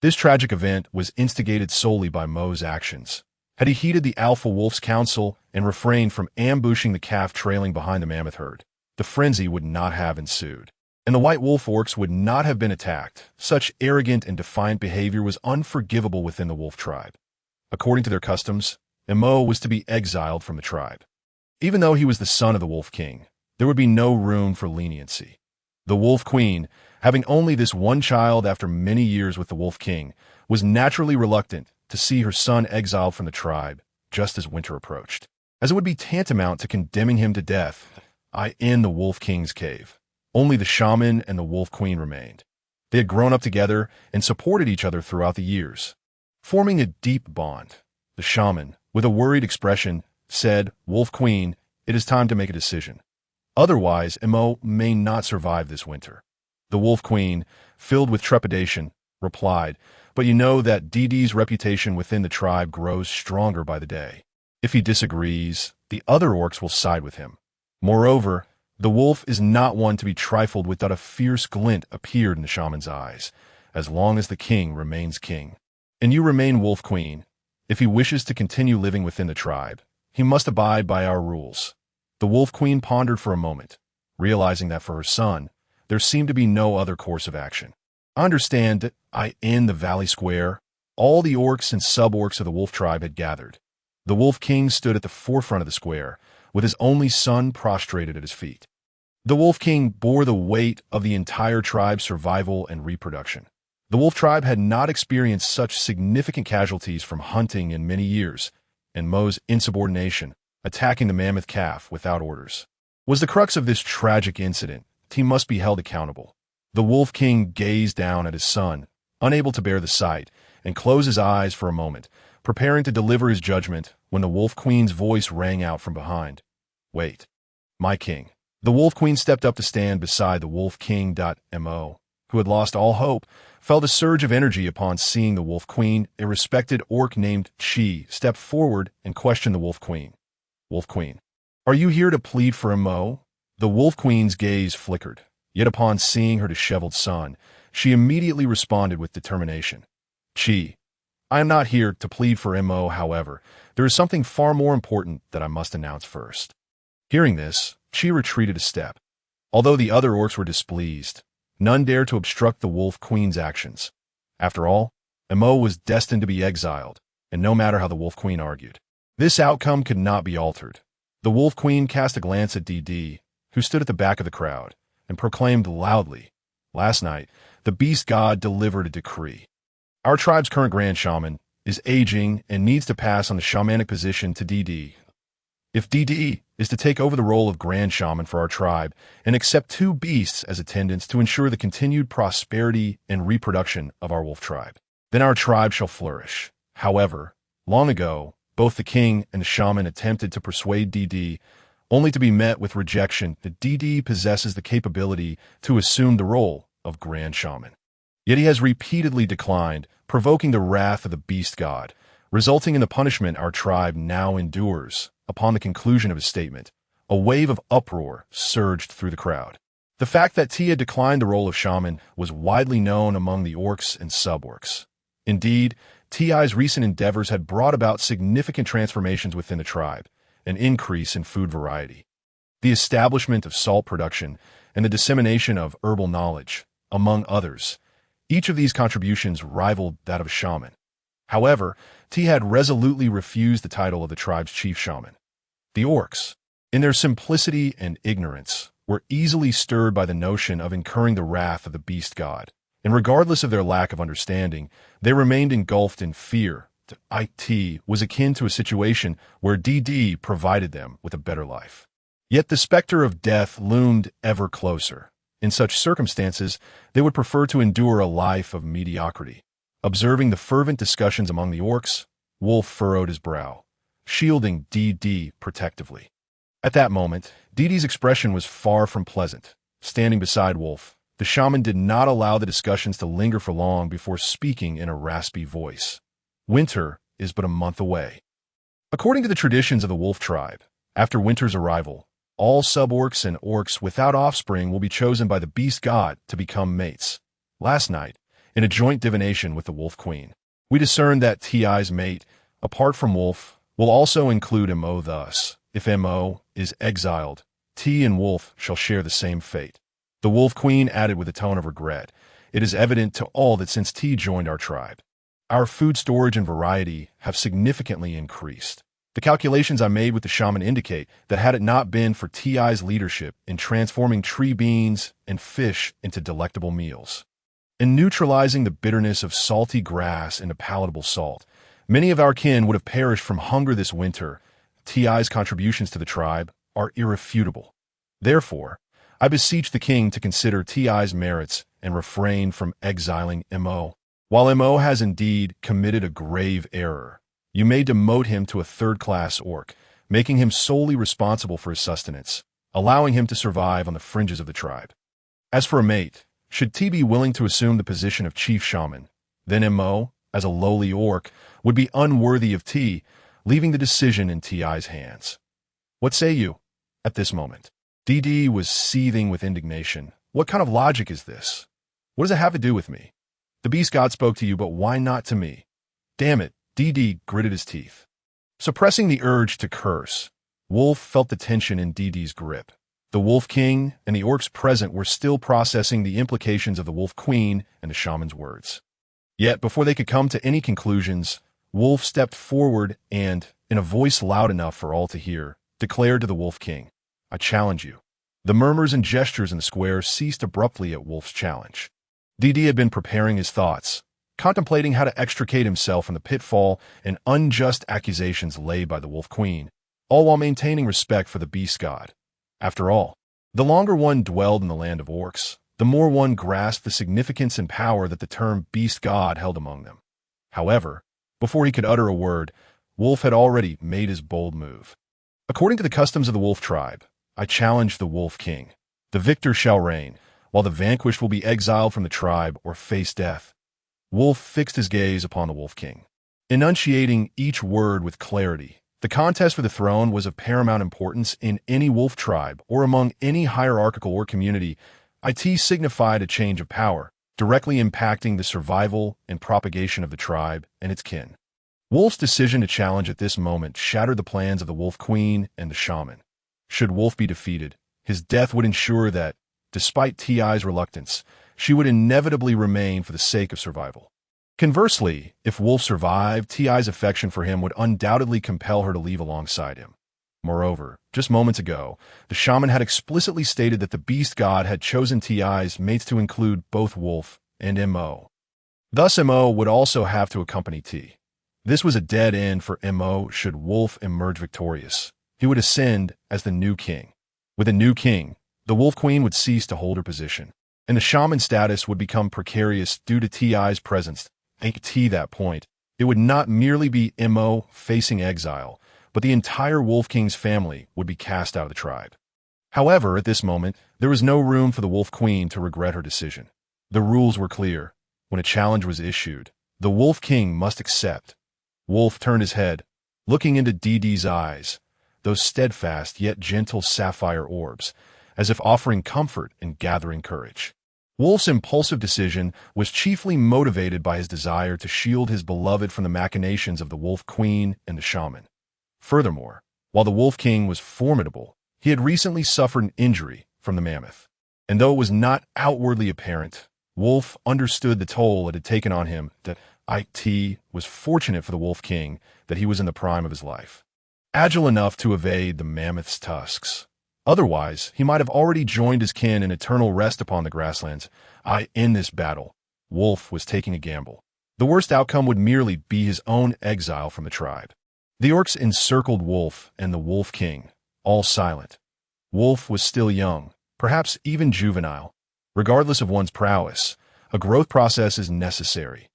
This tragic event was instigated solely by Mo's actions. Had he heeded the alpha wolf's counsel and refrained from ambushing the calf trailing behind the mammoth herd, the frenzy would not have ensued, and the white wolf orcs would not have been attacked. Such arrogant and defiant behavior was unforgivable within the wolf tribe. According to their customs, Mo was to be exiled from the tribe. Even though he was the son of the Wolf King, there would be no room for leniency. The Wolf Queen, having only this one child after many years with the Wolf King, was naturally reluctant to see her son exiled from the tribe just as winter approached, as it would be tantamount to condemning him to death in the Wolf King's cave. Only the Shaman and the Wolf Queen remained. They had grown up together and supported each other throughout the years, forming a deep bond. The Shaman, with a worried expression, said, "Wolf Queen, it is time to make a decision. Otherwise, Mo may not survive this winter." The Wolf Queen, filled with trepidation, replied, "But you know that DD's reputation within the tribe grows stronger by the day. If he disagrees, the other orcs will side with him. Moreover, the wolf is not one to be trifled with." A fierce glint appeared in the shaman's eyes. "As long as the king remains king, and you remain Wolf Queen, if he wishes to continue living within the tribe, he must abide by our rules." The Wolf Queen pondered for a moment, realizing that for her son, there seemed to be no other course of action. "I understand that in the Valley Square, all the orcs and sub-orcs of the wolf tribe had gathered. The Wolf King stood at the forefront of the square, with his only son prostrated at his feet. The Wolf King bore the weight of the entire tribe's survival and reproduction. The wolf tribe had not experienced such significant casualties from hunting in many years, and Mo's insubordination, attacking the mammoth calf without orders, was the crux of this tragic incident. He must be held accountable. The Wolf King gazed down at his son, unable to bear the sight, and closed his eyes for a moment, preparing to deliver his judgment when the Wolf Queen's voice rang out from behind. "Wait, my king." The Wolf Queen stepped up to stand beside the Wolf King. Mo, who had lost all hope, felt a surge of energy upon seeing the Wolf Queen. A respected orc named Chi stepped forward and questioned the Wolf Queen. "Wolf Queen, are you here to plead for Mo?" The Wolf Queen's gaze flickered, yet upon seeing her disheveled son, she immediately responded with determination. "Chi, I am not here to plead for Mo. However, there is something far more important that I must announce first." Hearing this, Chi retreated a step. Although the other orcs were displeased, none dared to obstruct the Wolf Queen's actions. After all, Mo was destined to be exiled, and no matter how the Wolf Queen argued, this outcome could not be altered. The Wolf Queen cast a glance at DD, who stood at the back of the crowd, and proclaimed loudly, "Last night, the beast god delivered a decree. Our tribe's current grand shaman is aging and needs to pass on the shamanic position to DD. If DD is to take over the role of grand shaman for our tribe and accept 2 beasts as attendants to ensure the continued prosperity and reproduction of our wolf tribe, then our tribe shall flourish." However, long ago, both the king and the shaman attempted to persuade DD, only to be met with rejection. That DD possesses the capability to assume the role of grand shaman. Yet he has repeatedly declined, provoking the wrath of the beast god, resulting in the punishment our tribe now endures. Upon the conclusion of his statement, a wave of uproar surged through the crowd. The fact that T had declined the role of shaman was widely known among the orcs and sub-orcs. Indeed, Ti's recent endeavors had brought about significant transformations within the tribe, an increase in food variety, the establishment of salt production, and the dissemination of herbal knowledge, among others. Each of these contributions rivaled that of a shaman. However, T had resolutely refused the title of the tribe's chief shaman. The orcs, in their simplicity and ignorance, were easily stirred by the notion of incurring the wrath of the beast god, and regardless of their lack of understanding, they remained engulfed in fear. It was akin to a situation where DD provided them with a better life. Yet the specter of death loomed ever closer. In such circumstances, they would prefer to endure a life of mediocrity. Observing the fervent discussions among the orcs, Wolf furrowed his brow, shielding DD protectively. At that moment, DD's expression was far from pleasant. Standing beside Wolf, the shaman did not allow the discussions to linger for long before speaking in a raspy voice. "Winter is but a month away. According to the traditions of the wolf tribe, after winter's arrival, all sub-orcs and orcs without offspring will be chosen by the beast god to become mates. Last night, In a joint divination with the Wolf Queen, we discern that Ti's mate, apart from Wolf, will also include Mo. Thus, if Mo is exiled, T and Wolf shall share the same fate. The Wolf Queen added with a tone of regret, "It is evident to all that since T joined our tribe, our food storage and variety have significantly increased. The calculations I made with the shaman indicate that had it not been for Ti's leadership in transforming tree beans and fish into delectable meals, in neutralizing the bitterness of salty grass into palatable salt, many of our kin would have perished from hunger this winter. Ti's contributions to the tribe are irrefutable. Therefore, I beseech the king to consider Ti's merits and refrain from exiling Mo. While Mo has indeed committed a grave error, you may demote him to a third-class orc, making him solely responsible for his sustenance, allowing him to survive on the fringes of the tribe. As for a mate, should T be willing to assume the position of chief shaman, then Mo, as a lowly orc, would be unworthy of T, leaving the decision in Ti's hands. What say you?" At this moment, DD was seething with indignation. What kind of logic is this? What does it have to do with me? The beast god spoke to you, but why not to me? Damn it, DD gritted his teeth. Suppressing the urge to curse, Wolf felt the tension in DD's grip. The Wolf King and the orcs present were still processing the implications of the Wolf Queen and the shaman's words. Yet, before they could come to any conclusions, Wolf stepped forward and, in a voice loud enough for all to hear, declared to the Wolf King, "I challenge you." The murmurs and gestures in the square ceased abruptly at Wolf's challenge. DD had been preparing his thoughts, contemplating how to extricate himself from the pitfall and unjust accusations laid by the Wolf Queen, all while maintaining respect for the beast god. After all, the longer one dwelled in the land of orcs, the more one grasped the significance and power that the term beast god held among them. However, before he could utter a word, Wolf had already made his bold move. "According to the customs of the Wolf tribe, I challenge the Wolf King. The victor shall reign, while the vanquished will be exiled from the tribe or face death." Wolf fixed his gaze upon the Wolf King, enunciating each word with clarity. The contest for the throne was of paramount importance in any wolf tribe or among any hierarchical or community. It signified a change of power, directly impacting the survival and propagation of the tribe and its kin. Wolf's decision to challenge at this moment shattered the plans of the Wolf Queen and the shaman. Should Wolf be defeated, his death would ensure that, despite Ti's reluctance, she would inevitably remain for the sake of survival. Conversely, if Wolf survived, Ti's affection for him would undoubtedly compel her to leave alongside him. Moreover, just moments ago, the shaman had explicitly stated that the beast god had chosen Ti's mates to include both Wolf and Mo. Thus Mo would also have to accompany T. This was a dead end for Mo should Wolf emerge victorious. He would ascend as the new king. With a new king, the Wolf Queen would cease to hold her position, and the shaman status would become precarious due to Ti's presence. At that point, it would not merely be Mo facing exile, but the entire Wolf King's family would be cast out of the tribe. However, at this moment, there was no room for the Wolf Queen to regret her decision. The rules were clear. When a challenge was issued, the Wolf King must accept. Wolf turned his head, looking into DD's eyes, those steadfast yet gentle sapphire orbs, as if offering comfort and gathering courage. Wolf's impulsive decision was chiefly motivated by his desire to shield his beloved from the machinations of the Wolf Queen and the shaman. Furthermore, while the Wolf King was formidable, he had recently suffered an injury from the mammoth. And though it was not outwardly apparent, Wolf understood the toll it had taken on him. That it was fortunate for the Wolf King that he was in the prime of his life, agile enough to evade the mammoth's tusks. Otherwise, he might have already joined his kin in eternal rest upon the grasslands. In this battle, Wolf was taking a gamble. The worst outcome would merely be his own exile from the tribe. The orcs encircled Wolf and the Wolf King, all silent. Wolf was still young, perhaps even juvenile. Regardless of one's prowess, a growth process is necessary.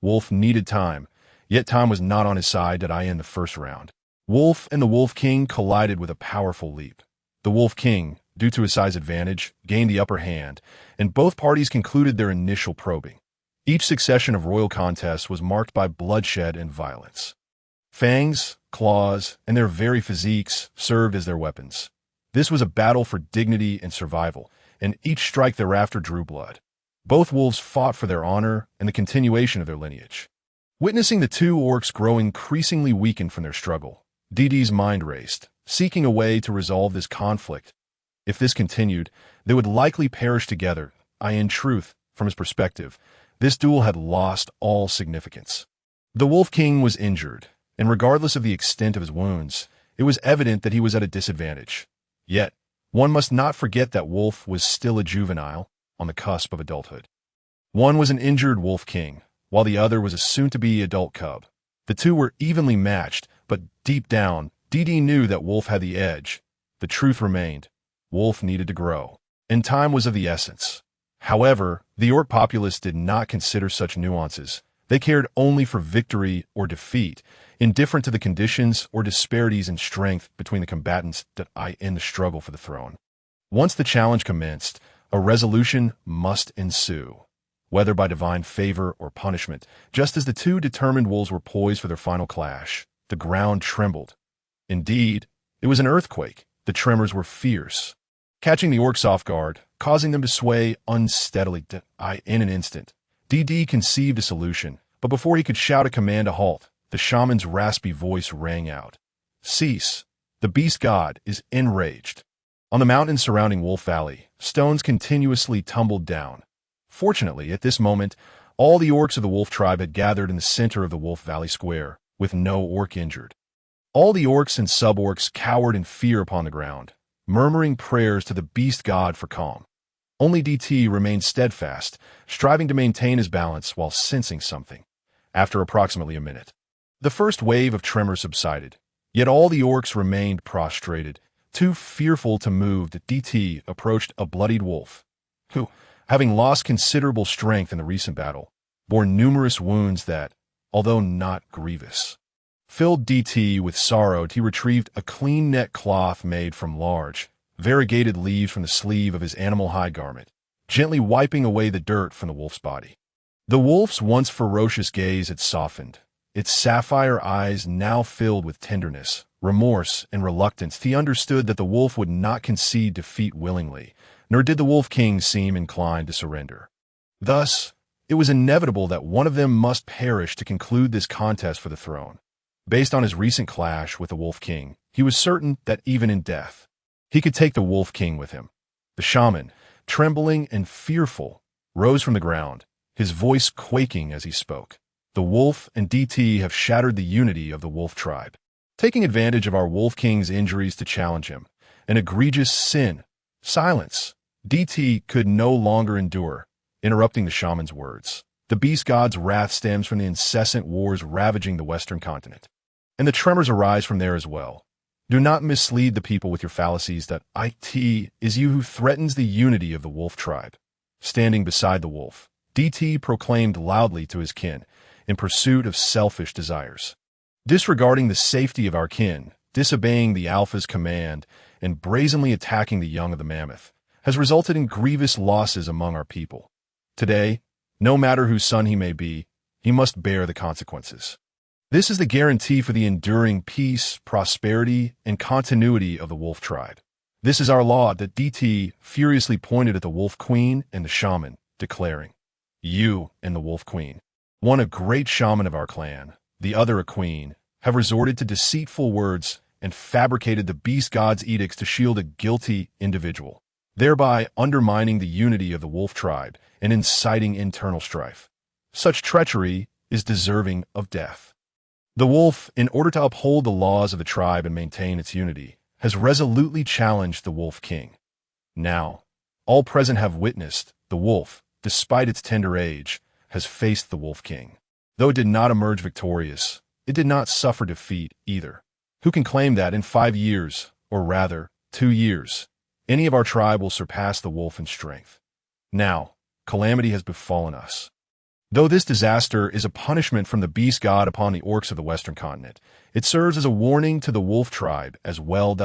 Wolf needed time, yet time was not on his side in the first round. Wolf and the Wolf King collided with a powerful leap. The Wolf King, due to his size advantage, gained the upper hand, and both parties concluded their initial probing. Each succession of royal contests was marked by bloodshed and violence. Fangs, claws, and their very physiques served as their weapons. This was a battle for dignity and survival, and each strike thereafter drew blood. Both wolves fought for their honor and the continuation of their lineage. Witnessing the two orcs grow increasingly weakened from their struggle, Deepe's mind raced, seeking a way to resolve this conflict. If this continued, they would likely perish together. In truth, from his perspective, this duel had lost all significance. The Wolf King was injured, and regardless of the extent of his wounds, it was evident that he was at a disadvantage. Yet, one must not forget that Wolf was still a juvenile, on the cusp of adulthood. One was an injured Wolf King, while the other was a soon-to-be adult cub. The two were evenly matched, but deep down, Deepe knew that Wolf had the edge. The truth remained. Wolf needed to grow, and time was of the essence. However, the orc populace did not consider such nuances. They cared only for victory or defeat, indifferent to the conditions or disparities in strength between the combatants in the struggle for the throne. Once the challenge commenced, a resolution must ensue, whether by divine favor or punishment. Just as the two determined wolves were poised for their final clash, the ground trembled. Indeed, it was an earthquake. The tremors were fierce, catching the orcs off guard, causing them to sway unsteadily in an instant. Deepe conceived a solution, but before he could shout a command to halt, the shaman's raspy voice rang out. Cease! The beast god is enraged. On the mountain surrounding Wolf Valley, stones continuously tumbled down. Fortunately, at this moment, all the orcs of the wolf tribe had gathered in the center of the Wolf Valley square, with no orc injured. All the orcs and sub-orcs cowered in fear upon the ground, murmuring prayers to the beast god for calm. Only DT remained steadfast, striving to maintain his balance while sensing something. After approximately a minute, the first wave of tremor subsided, yet all the orcs remained prostrated, too fearful to move. DT approached a bloodied wolf, who, having lost considerable strength in the recent battle, bore numerous wounds that, although not grievous, filled DT with sorrow. He retrieved a clean net cloth made from large, variegated leaves from the sleeve of his animal hide garment, gently wiping away the dirt from the wolf's body. The wolf's once ferocious gaze had softened, its sapphire eyes now filled with tenderness, remorse, and reluctance. He understood that the wolf would not concede defeat willingly, nor did the Wolf King seem inclined to surrender. Thus, it was inevitable that one of them must perish to conclude this contest for the throne. Based on his recent clash with the Wolf King, he was certain that even in death, he could take the Wolf King with him. The shaman, trembling and fearful, rose from the ground, his voice quaking as he spoke. The wolf and DT have shattered the unity of the wolf tribe, taking advantage of our Wolf King's injuries to challenge him. An egregious sin. Silence. DT could no longer endure, interrupting the shaman's words. The beast god's wrath stems from the incessant wars ravaging the western continent, and the tremors arise from there as well. Do not mislead the people with your fallacies that it is you who threatens the unity of the wolf tribe. Standing beside the wolf, DT proclaimed loudly to his kin, in pursuit of selfish desires. Disregarding the safety of our kin, disobeying the alpha's command, and brazenly attacking the young of the mammoth, has resulted in grievous losses among our people. Today, no matter whose son he may be, he must bear the consequences. This is the guarantee for the enduring peace, prosperity, and continuity of the wolf tribe. This is our law. That DT furiously pointed at the Wolf Queen and the shaman, declaring, You and the Wolf Queen, one a great shaman of our clan, the other a queen, have resorted to deceitful words and fabricated the beast god's edicts to shield a guilty individual, thereby undermining the unity of the wolf tribe and inciting internal strife. Such treachery is deserving of death. The wolf, in order to uphold the laws of the tribe and maintain its unity, has resolutely challenged the Wolf King. Now, all present have witnessed the wolf, despite its tender age, has faced the Wolf King. Though it did not emerge victorious, it did not suffer defeat either. Who can claim that in 5 years, or rather, 2 years, any of our tribe will surpass the wolf in strength? Now, calamity has befallen us. Though this disaster is a punishment from the beast god upon the orcs of the western continent, it serves as a warning to the wolf tribe as well.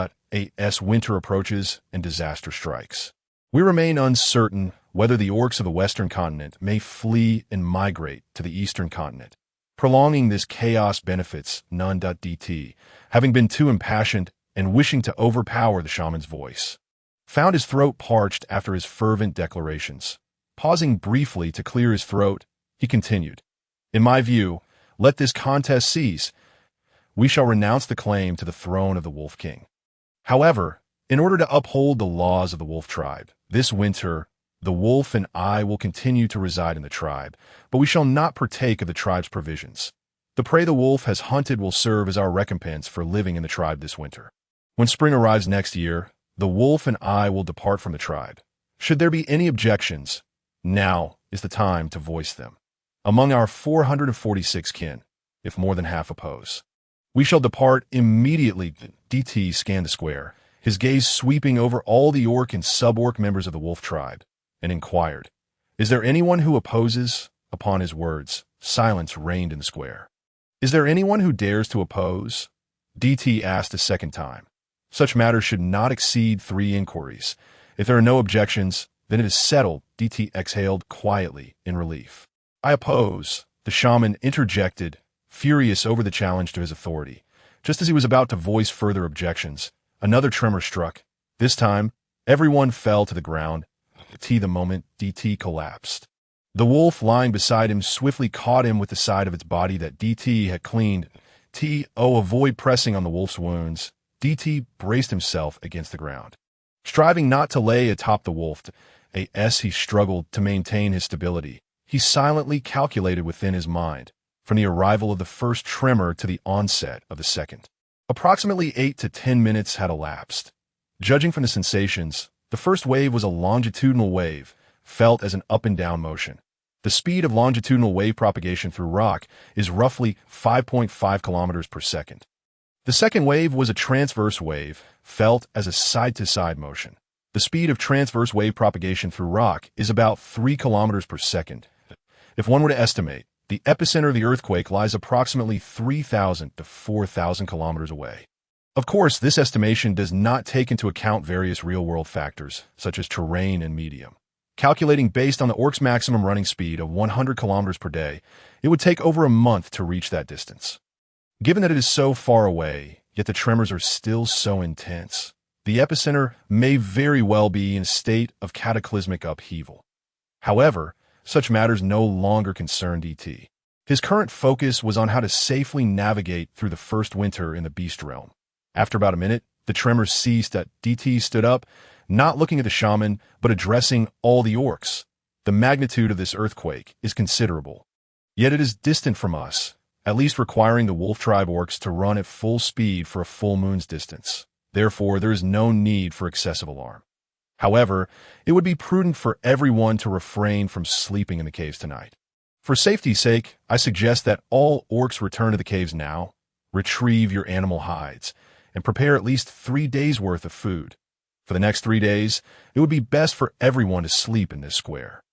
As winter approaches and disaster strikes, we remain uncertain whether the orcs of the western continent may flee and migrate to the eastern continent. Prolonging this chaos benefits none. DT, having been too impassioned and wishing to overpower the shaman's voice, found his throat parched after his fervent declarations. Pausing briefly to clear his throat, he continued, "In my view, let this contest cease. We shall renounce the claim to the throne of the Wolf King. However, in order to uphold the laws of the wolf tribe, this winter, the wolf and I will continue to reside in the tribe, but we shall not partake of the tribe's provisions. The prey the wolf has hunted will serve as our recompense for living in the tribe this winter. When spring arrives next year, the wolf and I will depart from the tribe. Should there be any objections, now is the time to voice them. Among our 446 kin, if more than half oppose, we shall depart immediately." DT scanned the square, his gaze sweeping over all the orc and sub-orc members of the wolf tribe, and inquired, "Is there anyone who opposes?" Upon his words, silence reigned in the square. "Is there anyone who dares to oppose?" DT asked a second time. "Such matters should not exceed 3 inquiries. If there are no objections, then it is settled." DT exhaled quietly in relief. "I oppose," the shaman interjected, furious over the challenge to his authority. Just as he was about to voice further objections, another tremor struck. This time, everyone fell to the ground. The moment DT collapsed, the wolf lying beside him swiftly caught him with the side of its body that DT had cleaned. Avoid pressing on the wolf's wounds. DT braced himself against the ground, striving not to lay atop the wolf. He struggled to maintain his stability. He silently calculated within his mind, from the arrival of the first tremor to the onset of the second. Approximately 8 to 10 minutes had elapsed. Judging from the sensations, the first wave was a longitudinal wave, felt as an up and down motion. The speed of longitudinal wave propagation through rock is roughly 5.5 kilometers per second. The second wave was a transverse wave, felt as a side-to-side motion. The speed of transverse wave propagation through rock is about 3 kilometers per second. If one were to estimate, the epicenter of the earthquake lies approximately 3,000 to 4,000 kilometers away. Of course, this estimation does not take into account various real-world factors, such as terrain and medium. Calculating based on the orc's maximum running speed of 100 kilometers per day, it would take over a month to reach that distance. Given that it is so far away, yet the tremors are still so intense, the epicenter may very well be in a state of cataclysmic upheaval. However, such matters no longer concerned DT. His current focus was on how to safely navigate through the first winter in the beast realm. After about a minute, the tremors ceased. DT stood up, not looking at the shaman, but addressing all the orcs. "The magnitude of this earthquake is considerable. Yet it is distant from us, at least requiring the wolf tribe orcs to run at full speed for a full moon's distance. Therefore, there is no need for excessive alarm. However, it would be prudent for everyone to refrain from sleeping in the caves tonight. For safety's sake, I suggest that all orcs return to the caves now, retrieve your animal hides, and prepare at least 3 days' worth of food. For the next 3 days, it would be best for everyone to sleep in this square.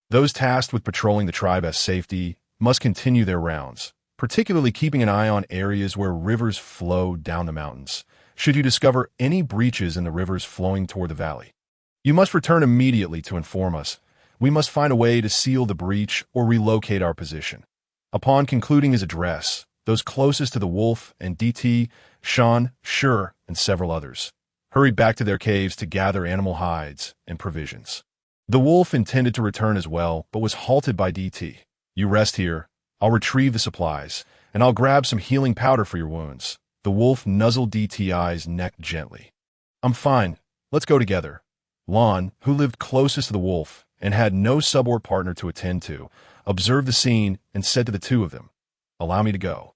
Those tasked with patrolling the tribe as safety must continue their rounds, particularly keeping an eye on areas where rivers flow down the mountains. Should you discover any breaches in the rivers flowing toward the valley, you must return immediately to inform us. We must find a way to seal the breach or relocate our position." Upon concluding his address, those closest to the wolf and DT, Sean, Sure, and several others hurried back to their caves to gather animal hides and provisions. The wolf intended to return as well, but was halted by DT. "You rest here. I'll retrieve the supplies, and I'll grab some healing powder for your wounds." The wolf nuzzled DTI's neck gently. "I'm fine. Let's go together." Lon, who lived closest to the wolf and had no sub-orc partner to attend to, observed the scene and said to the two of them, "Allow me to go.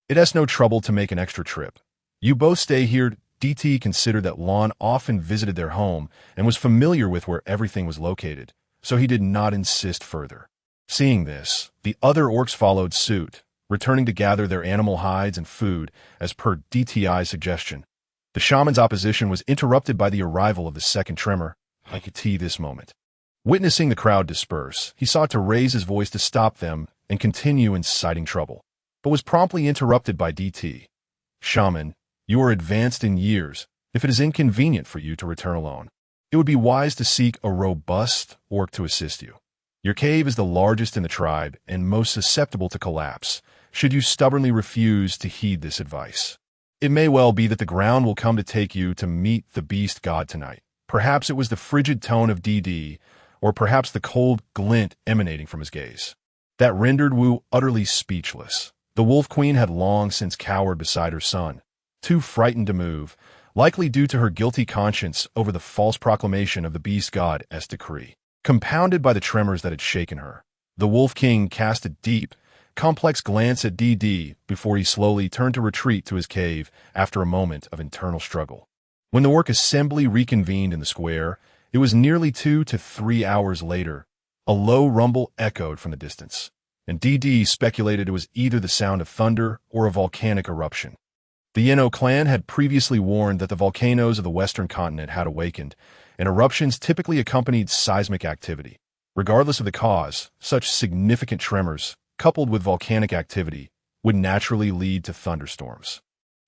It's no trouble to make an extra trip. You both stay here." DT considered that Lon often visited their home and was familiar with where everything was located, so he did not insist further. Seeing this, the other orcs followed suit, returning to gather their animal hides and food as per DTI's suggestion. The shaman's opposition was interrupted by the arrival of the second tremor. I could see this moment. Witnessing the crowd disperse, he sought to raise his voice to stop them and continue inciting trouble, but was promptly interrupted by DT. "Shaman, you are advanced in years. If it is inconvenient for you to return alone, it would be wise to seek a robust orc to assist you. Your cave is the largest in the tribe and most susceptible to collapse, should you stubbornly refuse to heed this advice. It may well be that the ground will come to take you to meet the beast god tonight. Perhaps it was the frigid tone of DD, or perhaps the cold glint emanating from his gaze, that rendered Wu utterly speechless. The Wolf Queen had long since cowered beside her son, too frightened to move, likely due to her guilty conscience over the false proclamation of the beast god's decree, compounded by the tremors that had shaken her. The Wolf King cast a deep, complex glance at DD before he slowly turned to retreat to his cave after a moment of internal struggle. When the work assembly reconvened in the square, it was nearly 2 to 3 hours later. A low rumble echoed from the distance, and DD speculated it was either the sound of thunder or a volcanic eruption. The Yeno clan had previously warned that the volcanoes of the western continent had awakened, and eruptions typically accompanied seismic activity. Regardless of the cause, such significant tremors, coupled with volcanic activity, would naturally lead to thunderstorms.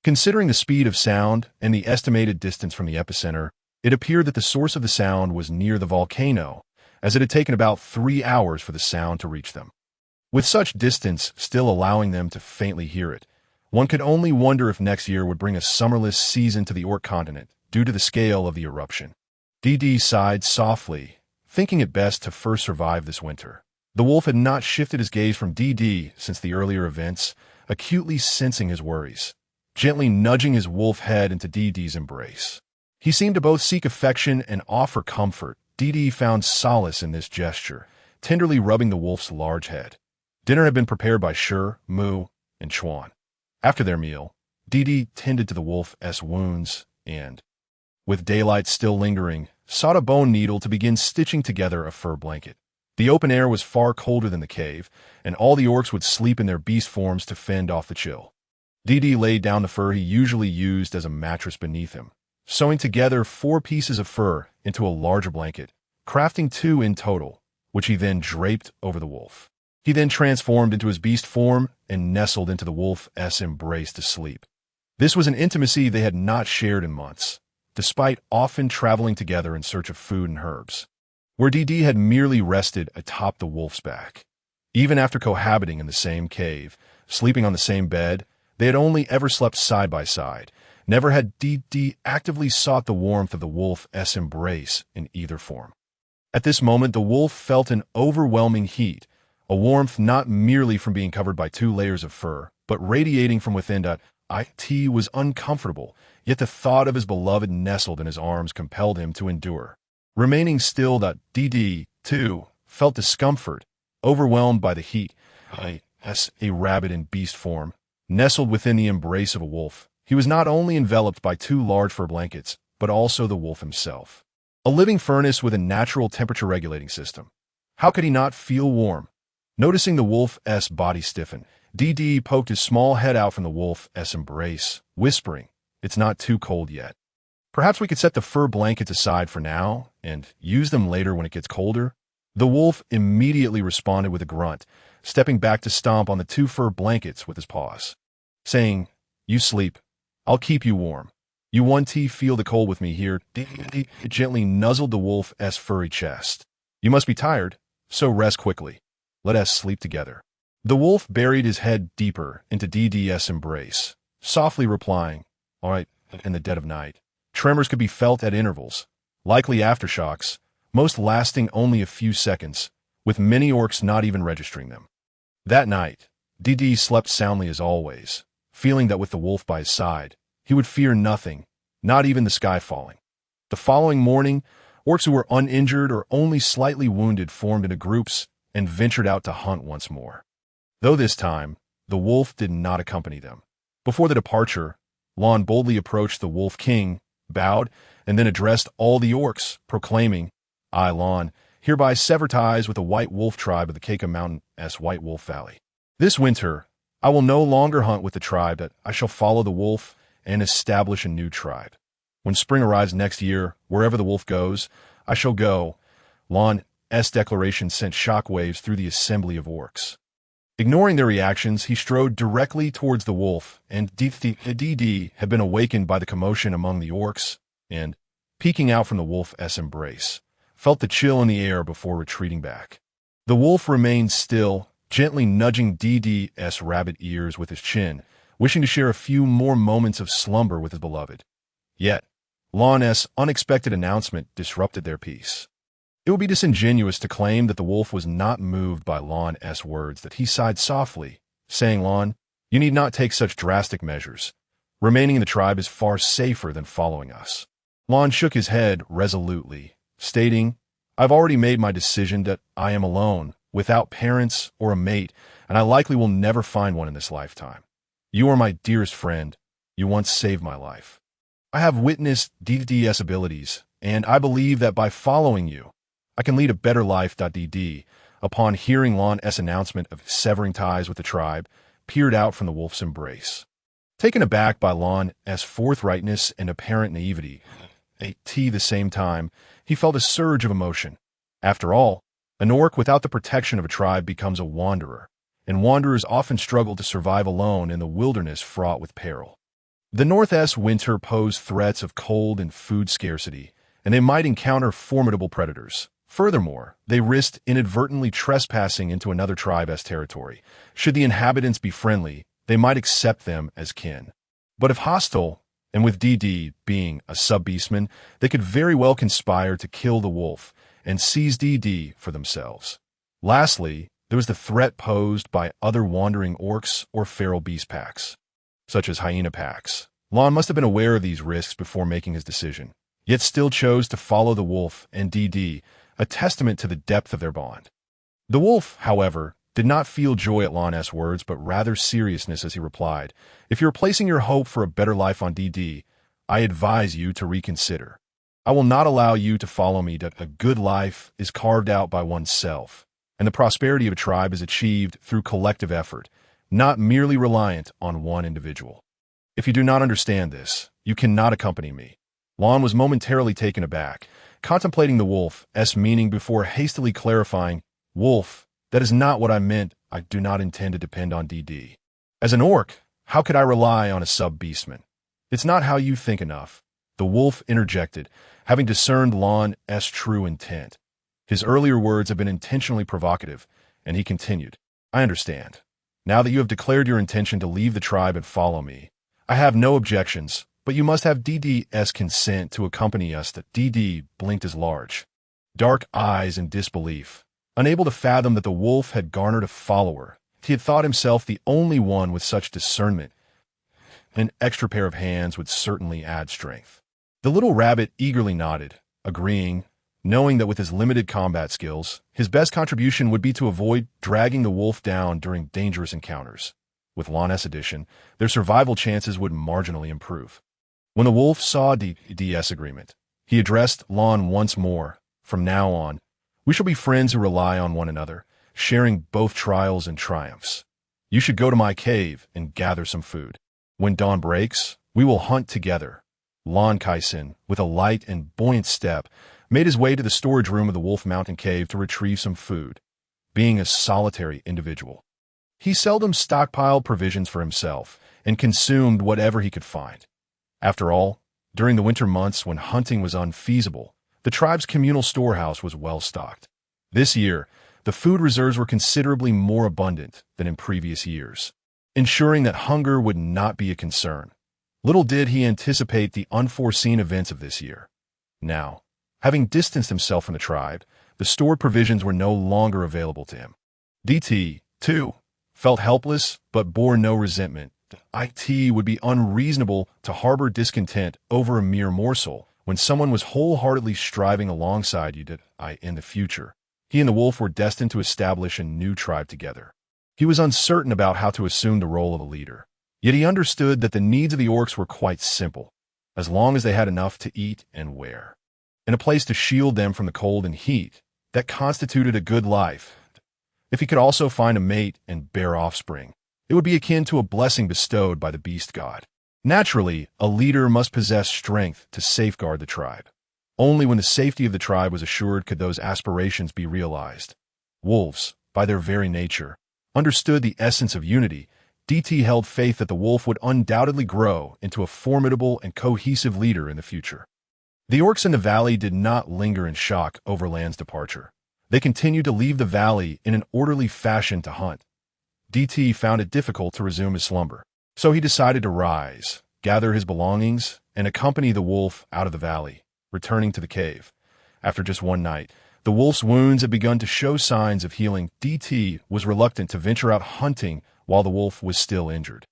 Considering the speed of sound and the estimated distance from the epicenter, it appeared that the source of the sound was near the volcano, as it had taken about 3 hours for the sound to reach them. With such distance still allowing them to faintly hear it, one could only wonder if next year would bring a summerless season to the Orc continent due to the scale of the eruption. DD sighed softly, thinking it best to first survive this winter. The wolf had not shifted his gaze from DD since the earlier events, acutely sensing his worries, gently nudging his wolf head into DD's embrace. He seemed to both seek affection and offer comfort. DD found solace in this gesture, tenderly rubbing the wolf's large head. Dinner had been prepared by Shur, Mu, and Chuan. After their meal, DD tended to the wolf's wounds and, with daylight still lingering, sought a bone needle to begin stitching together a fur blanket. The open air was far colder than the cave, and all the orcs would sleep in their beast forms to fend off the chill. DD laid down the fur he usually used as a mattress beneath him, sewing together 4 pieces of fur into a larger blanket, crafting 2 in total, which he then draped over the wolf. He then transformed into his beast form and nestled into the wolf's embrace to sleep. This was an intimacy they had not shared in months, despite often traveling together in search of food and herbs, where DD had merely rested atop the wolf's back. Even after cohabiting in the same cave, sleeping on the same bed, they had only ever slept side by side. Never had DD actively sought the warmth of the wolf's embrace in either form. At this moment, the wolf felt an overwhelming heat, a warmth not merely from being covered by 2 layers of fur, but radiating from within. It was uncomfortable, yet the thought of his beloved nestled in his arms compelled him to endure. Remaining still, DD, too, felt discomfort, overwhelmed by the heat. As a rabbit in beast form, nestled within the embrace of a wolf, he was not only enveloped by 2 large fur blankets, but also the wolf himself. A living furnace with a natural temperature-regulating system. How could he not feel warm? Noticing the wolf's body stiffen, DD poked his small head out from the wolf's embrace, whispering, "It's not too cold yet. Perhaps we could set the fur blankets aside for now and use them later when it gets colder." The wolf immediately responded with a grunt, stepping back to stomp on the 2 fur blankets with his paws, saying, "You sleep. I'll keep you warm. You want to feel the cold with me here." DD gently nuzzled the wolf's furry chest. "You must be tired, so rest quickly. Let us sleep together." The wolf buried his head deeper into DD's embrace, softly replying, "All right," in the dead of night. Tremors could be felt at intervals, likely aftershocks, most lasting only a few seconds, with many orcs not even registering them. That night, DD slept soundly as always, feeling that with the wolf by his side, he would fear nothing, not even the sky falling. The following morning, orcs who were uninjured or only slightly wounded formed into groups and ventured out to hunt once more. Though this time, the wolf did not accompany them. Before the departure, Lon boldly approached the Wolf King, bowed, and then addressed all the orcs, proclaiming, "I, Lon, hereby sever ties with the White Wolf tribe of the Keka Mountain's White Wolf Valley. This winter, I will no longer hunt with the tribe, that I shall follow the wolf and establish a new tribe. When spring arrives next year, wherever the wolf goes, I shall go." Lon's declaration sent shockwaves through the assembly of orcs. Ignoring their reactions, he strode directly towards the wolf, and DD had been awakened by the commotion among the orcs, and, peeking out from the wolf's embrace, felt the chill in the air before retreating back. The wolf remained still, gently nudging DD's rabbit ears with his chin, wishing to share a few more moments of slumber with his beloved. Yet, Lon's unexpected announcement disrupted their peace. It would be disingenuous to claim that the wolf was not moved by Lon's words, that he sighed softly, saying, "Lon, you need not take such drastic measures. Remaining in the tribe is far safer than following us." Lon shook his head resolutely, stating, "I've already made my decision that I am alone, without parents or a mate, and I likely will never find one in this lifetime. You are my dearest friend. You once saved my life. I have witnessed DD's abilities, and I believe that by following you, I can lead a better life. DD, upon hearing Lon's announcement of severing ties with the tribe, peered out from the wolf's embrace. Taken aback by Lon's forthrightness and apparent naivety, at the same time, he felt a surge of emotion. After all, an orc without the protection of a tribe becomes a wanderer, and wanderers often struggle to survive alone in the wilderness fraught with peril. The North's winter posed threats of cold and food scarcity, and they might encounter formidable predators. Furthermore, they risked inadvertently trespassing into another tribe's territory. Should the inhabitants be friendly, they might accept them as kin. But if hostile, and with DD being a sub-beastman, they could very well conspire to kill the wolf and seize DD for themselves. Lastly, there was the threat posed by other wandering orcs or feral beast packs, such as hyena packs. Lon must have been aware of these risks before making his decision, yet still chose to follow the wolf and DD, a testament to the depth of their bond. The wolf, however, did not feel joy at Lon's words, but rather seriousness as he replied, "If you're placing your hope for a better life on DD, I advise you to reconsider. I will not allow you to follow me. That a good life is carved out by oneself, and the prosperity of a tribe is achieved through collective effort, not merely reliant on one individual. If you do not understand this, you cannot accompany me." Lon was momentarily taken aback, contemplating the wolf's meaning before hastily clarifying, "Wolf, that is not what I meant. I do not intend to depend on DD. As an orc, how could I rely on a sub-beastman?" "It's not how you think enough," the wolf interjected, having discerned Lon's true intent. His earlier words had been intentionally provocative, and he continued, "I understand. Now that you have declared your intention to leave the tribe and follow me, I have no objections, but you must have DD's consent to accompany us." That DD blinked his large, dark eyes in disbelief. Unable to fathom that the wolf had garnered a follower, he had thought himself the only one with such discernment. An extra pair of hands would certainly add strength. The little rabbit eagerly nodded, agreeing, knowing that with his limited combat skills, his best contribution would be to avoid dragging the wolf down during dangerous encounters. With Lon's addition, their survival chances would marginally improve. When the wolf saw DD's agreement, he addressed Lon once more. "From now on, we shall be friends who rely on one another, sharing both trials and triumphs. You should go to my cave and gather some food. When dawn breaks, we will hunt together." Lon Kaisen, with a light and buoyant step, made his way to the storage room of the Wolf Mountain Cave to retrieve some food. Being a solitary individual, he seldom stockpiled provisions for himself and consumed whatever he could find. After all, during the winter months when hunting was unfeasible, the tribe's communal storehouse was well stocked. This year, the food reserves were considerably more abundant than in previous years, ensuring that hunger would not be a concern. Little did he anticipate the unforeseen events of this year. Now, having distanced himself from the tribe, the stored provisions were no longer available to him. DT, too, felt helpless but bore no resentment. It would be unreasonable to harbor discontent over a mere morsel when someone was wholeheartedly striving alongside you in the future. He and the wolf were destined to establish a new tribe together. He was uncertain about how to assume the role of a leader, yet he understood that the needs of the orcs were quite simple, as long as they had enough to eat and wear, and a place to shield them from the cold and heat. That constituted a good life. If he could also find a mate and bear offspring, it would be akin to a blessing bestowed by the beast god. Naturally, a leader must possess strength to safeguard the tribe. Only when the safety of the tribe was assured could those aspirations be realized. Wolves, by their very nature, understood the essence of unity. DT held faith that the wolf would undoubtedly grow into a formidable and cohesive leader in the future. The orcs in the valley did not linger in shock over Land's departure. They continued to leave the valley in an orderly fashion to hunt. DT found it difficult to resume his slumber, so he decided to rise, gather his belongings, and accompany the wolf out of the valley, returning to the cave. After just one night, The wolf's wounds had begun to show signs of healing. DT was reluctant to venture out hunting while the wolf was still injured.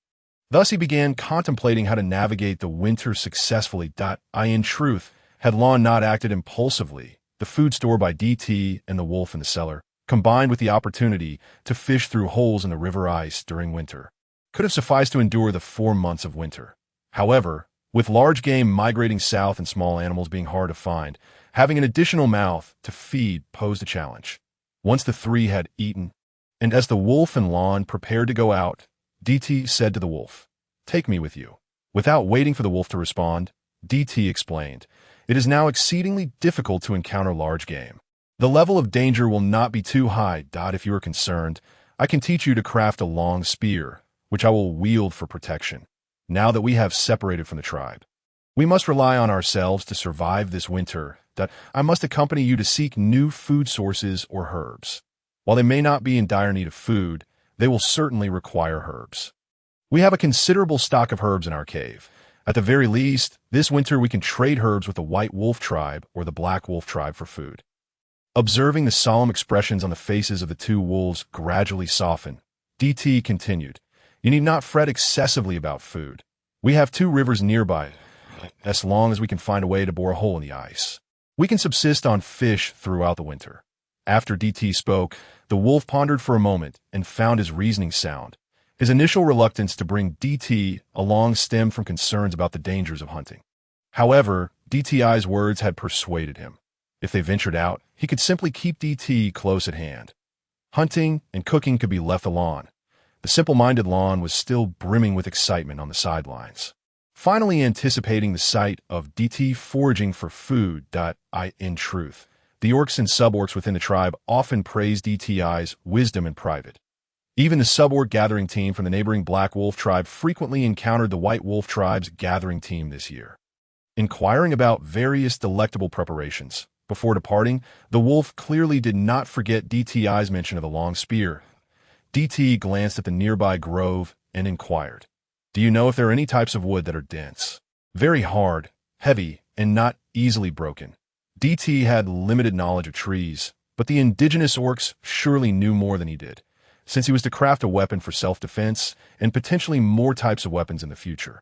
Thus he began contemplating how to navigate the winter successfully. In truth, had Lon not acted impulsively, the food stored by DT and the wolf in the cellar, combined with the opportunity to fish through holes in the river ice during winter, could have sufficed to endure the 4 months of winter. However, with large game migrating south and small animals being hard to find, having an additional mouth to feed posed a challenge. Once the three had eaten, and as the wolf and Lon prepared to go out, DT said to the wolf, "Take me with you." Without waiting for the wolf to respond, DT explained, "It is now exceedingly difficult to encounter large game. The level of danger will not be too high. If you are concerned, I can teach you to craft a long spear, which I will wield for protection, now that we have separated from the tribe. We must rely on ourselves to survive this winter. I must accompany you to seek new food sources or herbs. While they may not be in dire need of food, they will certainly require herbs. We have a considerable stock of herbs in our cave. At the very least, this winter we can trade herbs with the white wolf tribe or the black wolf tribe for food." Observing the solemn expressions on the faces of the two wolves gradually soften, DT continued, "You need not fret excessively about food. We have 2 rivers nearby, as long as we can find a way to bore a hole in the ice. We can subsist on fish throughout the winter." After DT spoke, the wolf pondered for a moment and found his reasoning sound. His initial reluctance to bring DT along stemmed from concerns about the dangers of hunting. However, DTI's words had persuaded him. If they ventured out, he could simply keep DT close at hand. Hunting and cooking could be left alone. The simple-minded Lon was still brimming with excitement on the sidelines, finally anticipating the sight of DT foraging for food. In truth, the orcs and suborcs within the tribe often praised DTI's wisdom in private. Even the suborc gathering team from the neighboring Black Wolf tribe frequently encountered the White Wolf tribe's gathering team this year. Inquiring about various delectable preparations, before departing, the wolf clearly did not forget DTI's mention of a long spear. DT glanced at the nearby grove and inquired, "Do you know if there are any types of wood that are dense, very hard, heavy, and not easily broken?" DT had limited knowledge of trees, but the indigenous orcs surely knew more than he did, since he was to craft a weapon for self-defense and potentially more types of weapons in the future.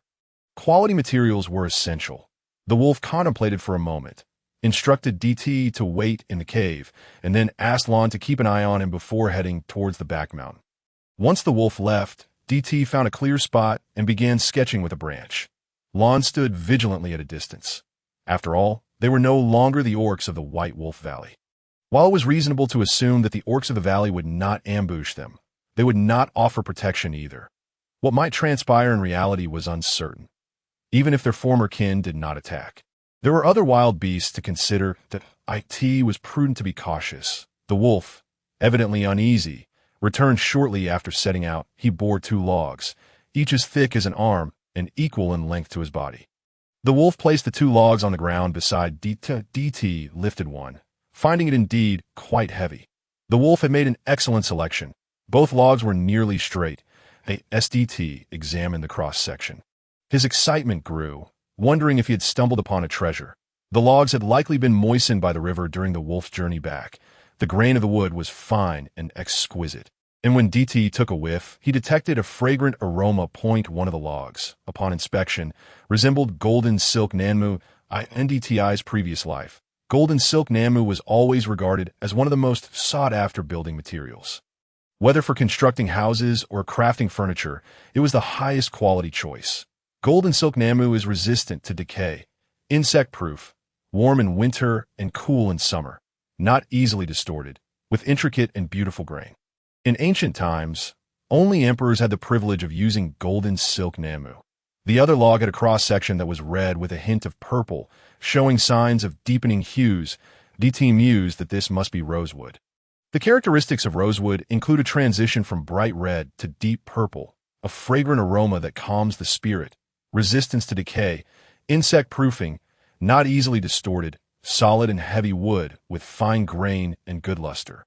Quality materials were essential. The wolf contemplated for a moment, instructed DT to wait in the cave, and then asked Lon to keep an eye on him before heading towards the back mountain. Once the wolf left, DT found a clear spot and began sketching with a branch. Lon stood vigilantly at a distance. After all, they were no longer the orcs of the White Wolf Valley. While it was reasonable to assume that the orcs of the valley would not ambush them, they would not offer protection either. What might transpire in reality was uncertain, even if their former kin did not attack. There were other wild beasts to consider. It was prudent to be cautious. The wolf, evidently uneasy, returned shortly after setting out. He bore 2 logs, each as thick as an arm and equal in length to his body. The wolf placed the 2 logs on the ground beside DT lifted one, finding it indeed quite heavy. The wolf had made an excellent selection. Both logs were nearly straight. SDT examined the cross-section. His excitement grew, wondering if he had stumbled upon a treasure. The logs had likely been moistened by the river during the wolf's journey back. The grain of the wood was fine and exquisite, and when DT took a whiff, he detected a fragrant aroma. One of the logs, upon inspection, resembled golden silk nanmu. In DTI's previous life, golden silk nanmu was always regarded as one of the most sought-after building materials. Whether for constructing houses or crafting furniture, it was the highest quality choice. Golden silk nanmu is resistant to decay, insect-proof, warm in winter and cool in summer, not easily distorted, with intricate and beautiful grain. In ancient times, only emperors had the privilege of using golden silk nanmu. The other log had a cross-section that was red with a hint of purple, showing signs of deepening hues. DT mused that this must be rosewood. The characteristics of rosewood include a transition from bright red to deep purple, a fragrant aroma that calms the spirit, resistance to decay, insect proofing, not easily distorted, solid and heavy wood with fine grain and good luster.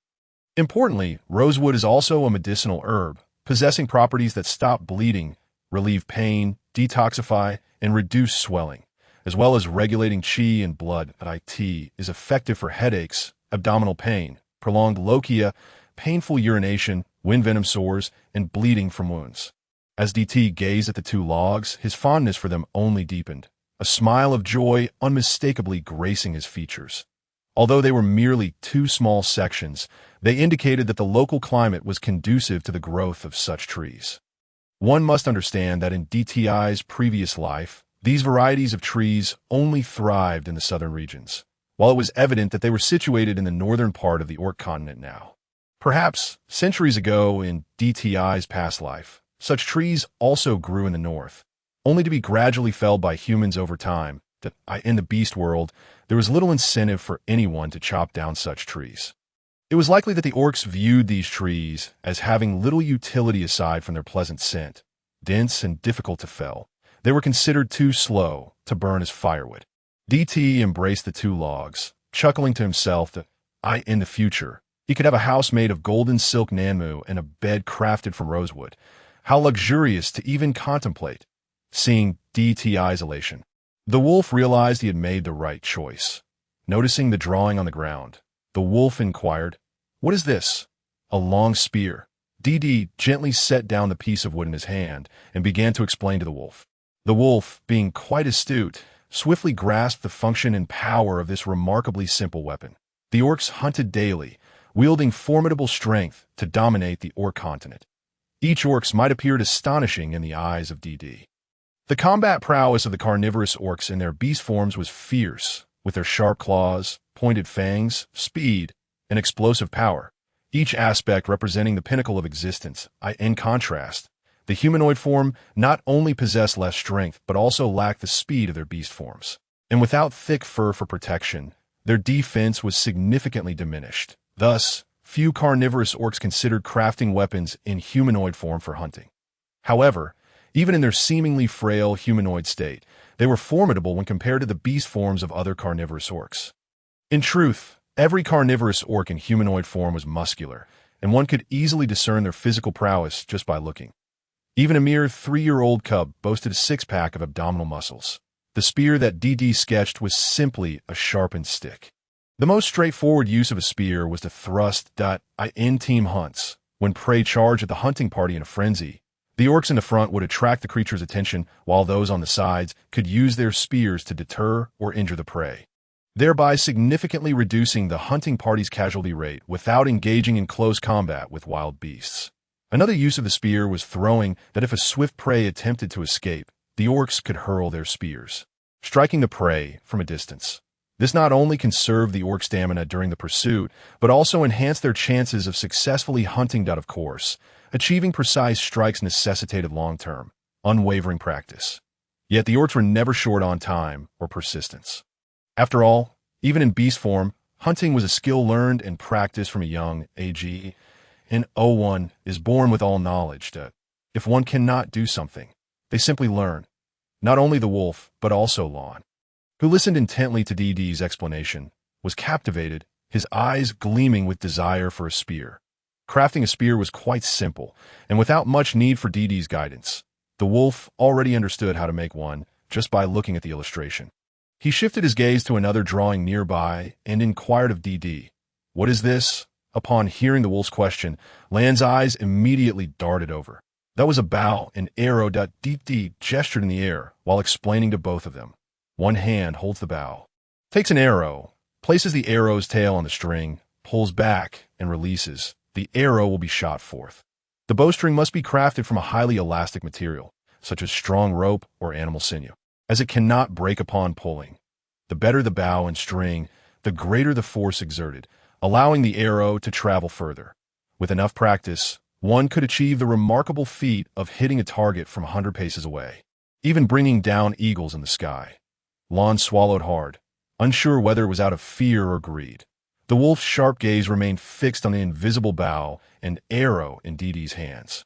Importantly, rosewood is also a medicinal herb, possessing properties that stop bleeding, relieve pain, detoxify, and reduce swelling, as well as regulating qi and blood. It is effective for headaches, abdominal pain, prolonged lochia, painful urination, wind venom sores, and bleeding from wounds. As DT gazed at the two logs, his fondness for them only deepened, a smile of joy unmistakably gracing his features. Although they were merely two small sections, they indicated that the local climate was conducive to the growth of such trees. One must understand that in DTI's previous life, these varieties of trees only thrived in the southern regions, while it was evident that they were situated in the northern part of the Orc continent now. Perhaps, centuries ago in DTI's past life, such trees also grew in the north, only to be gradually felled by humans over time. In the beast world, there was little incentive for anyone to chop down such trees. It was likely that the orcs viewed these trees as having little utility aside from their pleasant scent. Dense and difficult to fell, they were considered too slow to burn as firewood. DT embraced the two logs, chuckling to himself that, in the future, he could have a house made of golden silk nanmu and a bed crafted from rosewood. How luxurious to even contemplate. Seeing DTI's elation, the wolf realized he had made the right choice. Noticing the drawing on the ground, the wolf inquired, "What is this?" "A long spear." DD gently set down the piece of wood in his hand and began to explain to the wolf. The wolf, being quite astute, swiftly grasped the function and power of this remarkably simple weapon. The orcs hunted daily, wielding formidable strength to dominate the orc continent. Each orcs might appear astonishing in the eyes of DD. The combat prowess of the carnivorous orcs in their beast forms was fierce, with their sharp claws, pointed fangs, speed, and explosive power, each aspect representing the pinnacle of existence. In contrast, the humanoid form not only possessed less strength but also lacked the speed of their beast forms. And without thick fur for protection, their defense was significantly diminished. Thus, few carnivorous orcs considered crafting weapons in humanoid form for hunting. However, even in their seemingly frail humanoid state, they were formidable when compared to the beast forms of other carnivorous orcs. In truth, every carnivorous orc in humanoid form was muscular, and one could easily discern their physical prowess just by looking. Even a mere 3-year-old cub boasted a six-pack of abdominal muscles. The spear that DD sketched was simply a sharpened stick. The most straightforward use of a spear was to thrust. In team hunts, when prey charged at the hunting party in a frenzy, the orcs in the front would attract the creature's attention, while those on the sides could use their spears to deter or injure the prey, thereby significantly reducing the hunting party's casualty rate without engaging in close combat with wild beasts. Another use of the spear was throwing, that if a swift prey attempted to escape, the orcs could hurl their spears, striking the prey from a distance. This not only conserved the orc stamina during the pursuit, but also enhanced their chances of successfully hunting out of course. Achieving precise strikes necessitated long-term, unwavering practice. Yet the orcs were never short on time or persistence. After all, even in beast form, hunting was a skill learned and practiced from a young age. And one is born with all knowledge that if one cannot do something, they simply learn. Not only the wolf, but also Lon, who listened intently to DD's explanation, was captivated, his eyes gleaming with desire for a spear. Crafting a spear was quite simple, and without much need for DD's guidance. The wolf already understood how to make one just by looking at the illustration. He shifted his gaze to another drawing nearby and inquired of DD, "What is this?" Upon hearing the wolf's question, Lan's eyes immediately darted over. That was a bow, an arrow. DD gestured in the air while explaining to both of them. One hand holds the bow, takes an arrow, places the arrow's tail on the string, pulls back, and releases. The arrow will be shot forth. The bowstring must be crafted from a highly elastic material, such as strong rope or animal sinew, as it cannot break upon pulling. The better the bow and string, the greater the force exerted, allowing the arrow to travel further. With enough practice, one could achieve the remarkable feat of hitting a target from 100 paces away, even bringing down eagles in the sky. Lon swallowed hard, unsure whether it was out of fear or greed. The wolf's sharp gaze remained fixed on the invisible bow and arrow in DD's hands,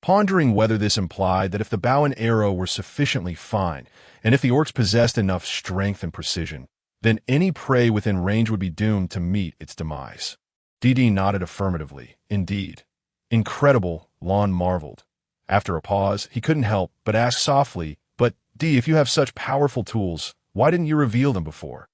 pondering whether this implied that if the bow and arrow were sufficiently fine, and if the orcs possessed enough strength and precision, then any prey within range would be doomed to meet its demise. DD nodded affirmatively. Indeed. Incredible, Lon marveled. After a pause, he couldn't help but ask softly, "But, D, if you have such powerful tools, why didn't you reveal them before?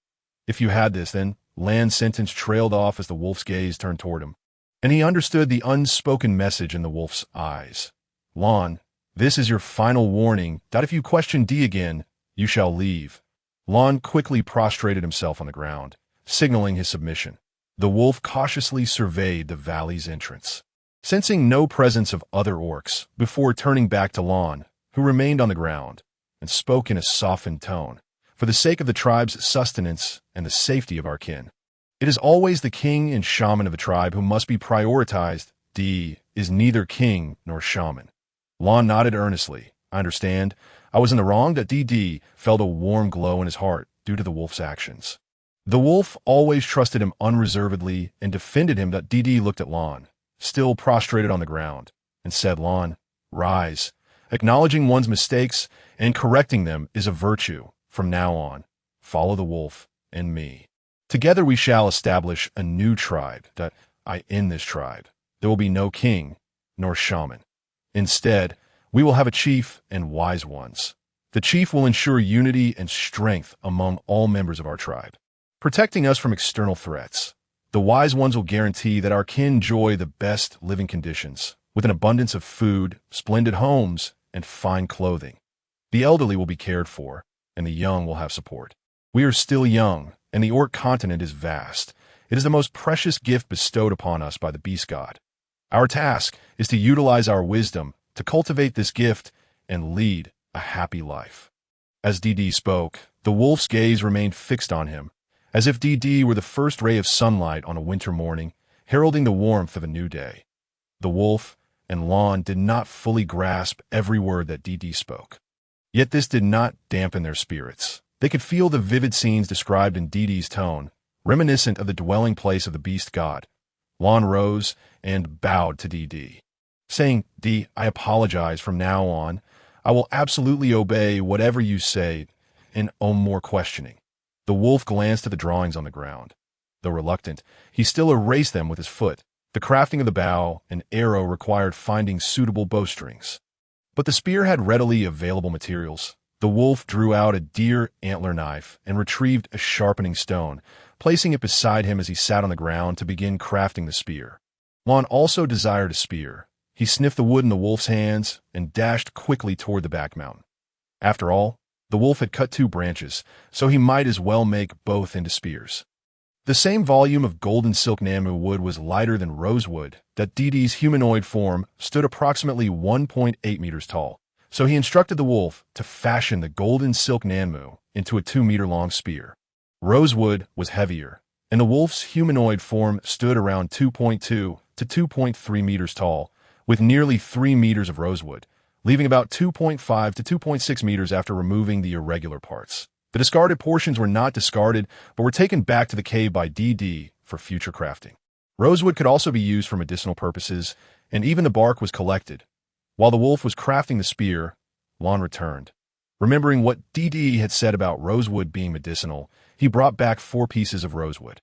If you had this, then Lan's sentence trailed off as the wolf's gaze turned toward him, and he understood the unspoken message in the wolf's eyes. Lan, this is your final warning that if you question D again, you shall leave. Lan quickly prostrated himself on the ground, signaling his submission. The wolf cautiously surveyed the valley's entrance, sensing no presence of other orcs, before turning back to Lan, who remained on the ground, and spoke in a softened tone. For the sake of the tribe's sustenance and the safety of our kin, it is always the king and shaman of a tribe who must be prioritized. D is neither king nor shaman. Lan nodded earnestly. I understand. I was in the wrong. That DD felt a warm glow in his heart due to the wolf's actions. The wolf always trusted him unreservedly and defended him. That DD looked at Lan, still prostrated on the ground, and said, Lan, rise. Acknowledging one's mistakes and correcting them is a virtue. From now on, follow the wolf and me. Together we shall establish a new tribe. That in this tribe, there will be no king nor shaman. Instead, we will have a chief and wise ones. The chief will ensure unity and strength among all members of our tribe, protecting us from external threats. The wise ones will guarantee that our kin enjoy the best living conditions, with an abundance of food, splendid homes, and fine clothing. The elderly will be cared for, and the young will have support. We are still young, and the orc continent is vast. It is the most precious gift bestowed upon us by the beast god. Our task is to utilize our wisdom to cultivate this gift and lead a happy life. As DD spoke, the wolf's gaze remained fixed on him, as if DD were the first ray of sunlight on a winter morning, heralding the warmth of a new day. The wolf and Lan did not fully grasp every word that DD spoke. Yet this did not dampen their spirits. They could feel the vivid scenes described in DD's tone, reminiscent of the dwelling place of the beast god. Lan rose and bowed to DD, saying, D, I apologize. From now on, I will absolutely obey whatever you say, and no more questioning. The wolf glanced at the drawings on the ground. Though reluctant, he still erased them with his foot. The crafting of the bow and arrow required finding suitable bowstrings. But the spear had readily available materials. The wolf drew out a deer antler knife and retrieved a sharpening stone, placing it beside him as he sat on the ground to begin crafting the spear. Lan also desired a spear. He sniffed the wood in the wolf's hands and dashed quickly toward the back mountain. After all, the wolf had cut 2 branches, so he might as well make both into spears. The same volume of golden silk namu wood was lighter than rosewood. That DD's humanoid form stood approximately 1.8 meters tall, so he instructed the wolf to fashion the golden silk namu into a 2-meter-long spear. Rosewood was heavier, and the wolf's humanoid form stood around 2.2 to 2.3 meters tall, with nearly 3 meters of rosewood, leaving about 2.5 to 2.6 meters after removing the irregular parts. The discarded portions were not discarded, but were taken back to the cave by DD for future crafting. Rosewood could also be used for medicinal purposes, and even the bark was collected. While the wolf was crafting the spear, Lan returned. Remembering what DD had said about rosewood being medicinal, he brought back 4 pieces of rosewood.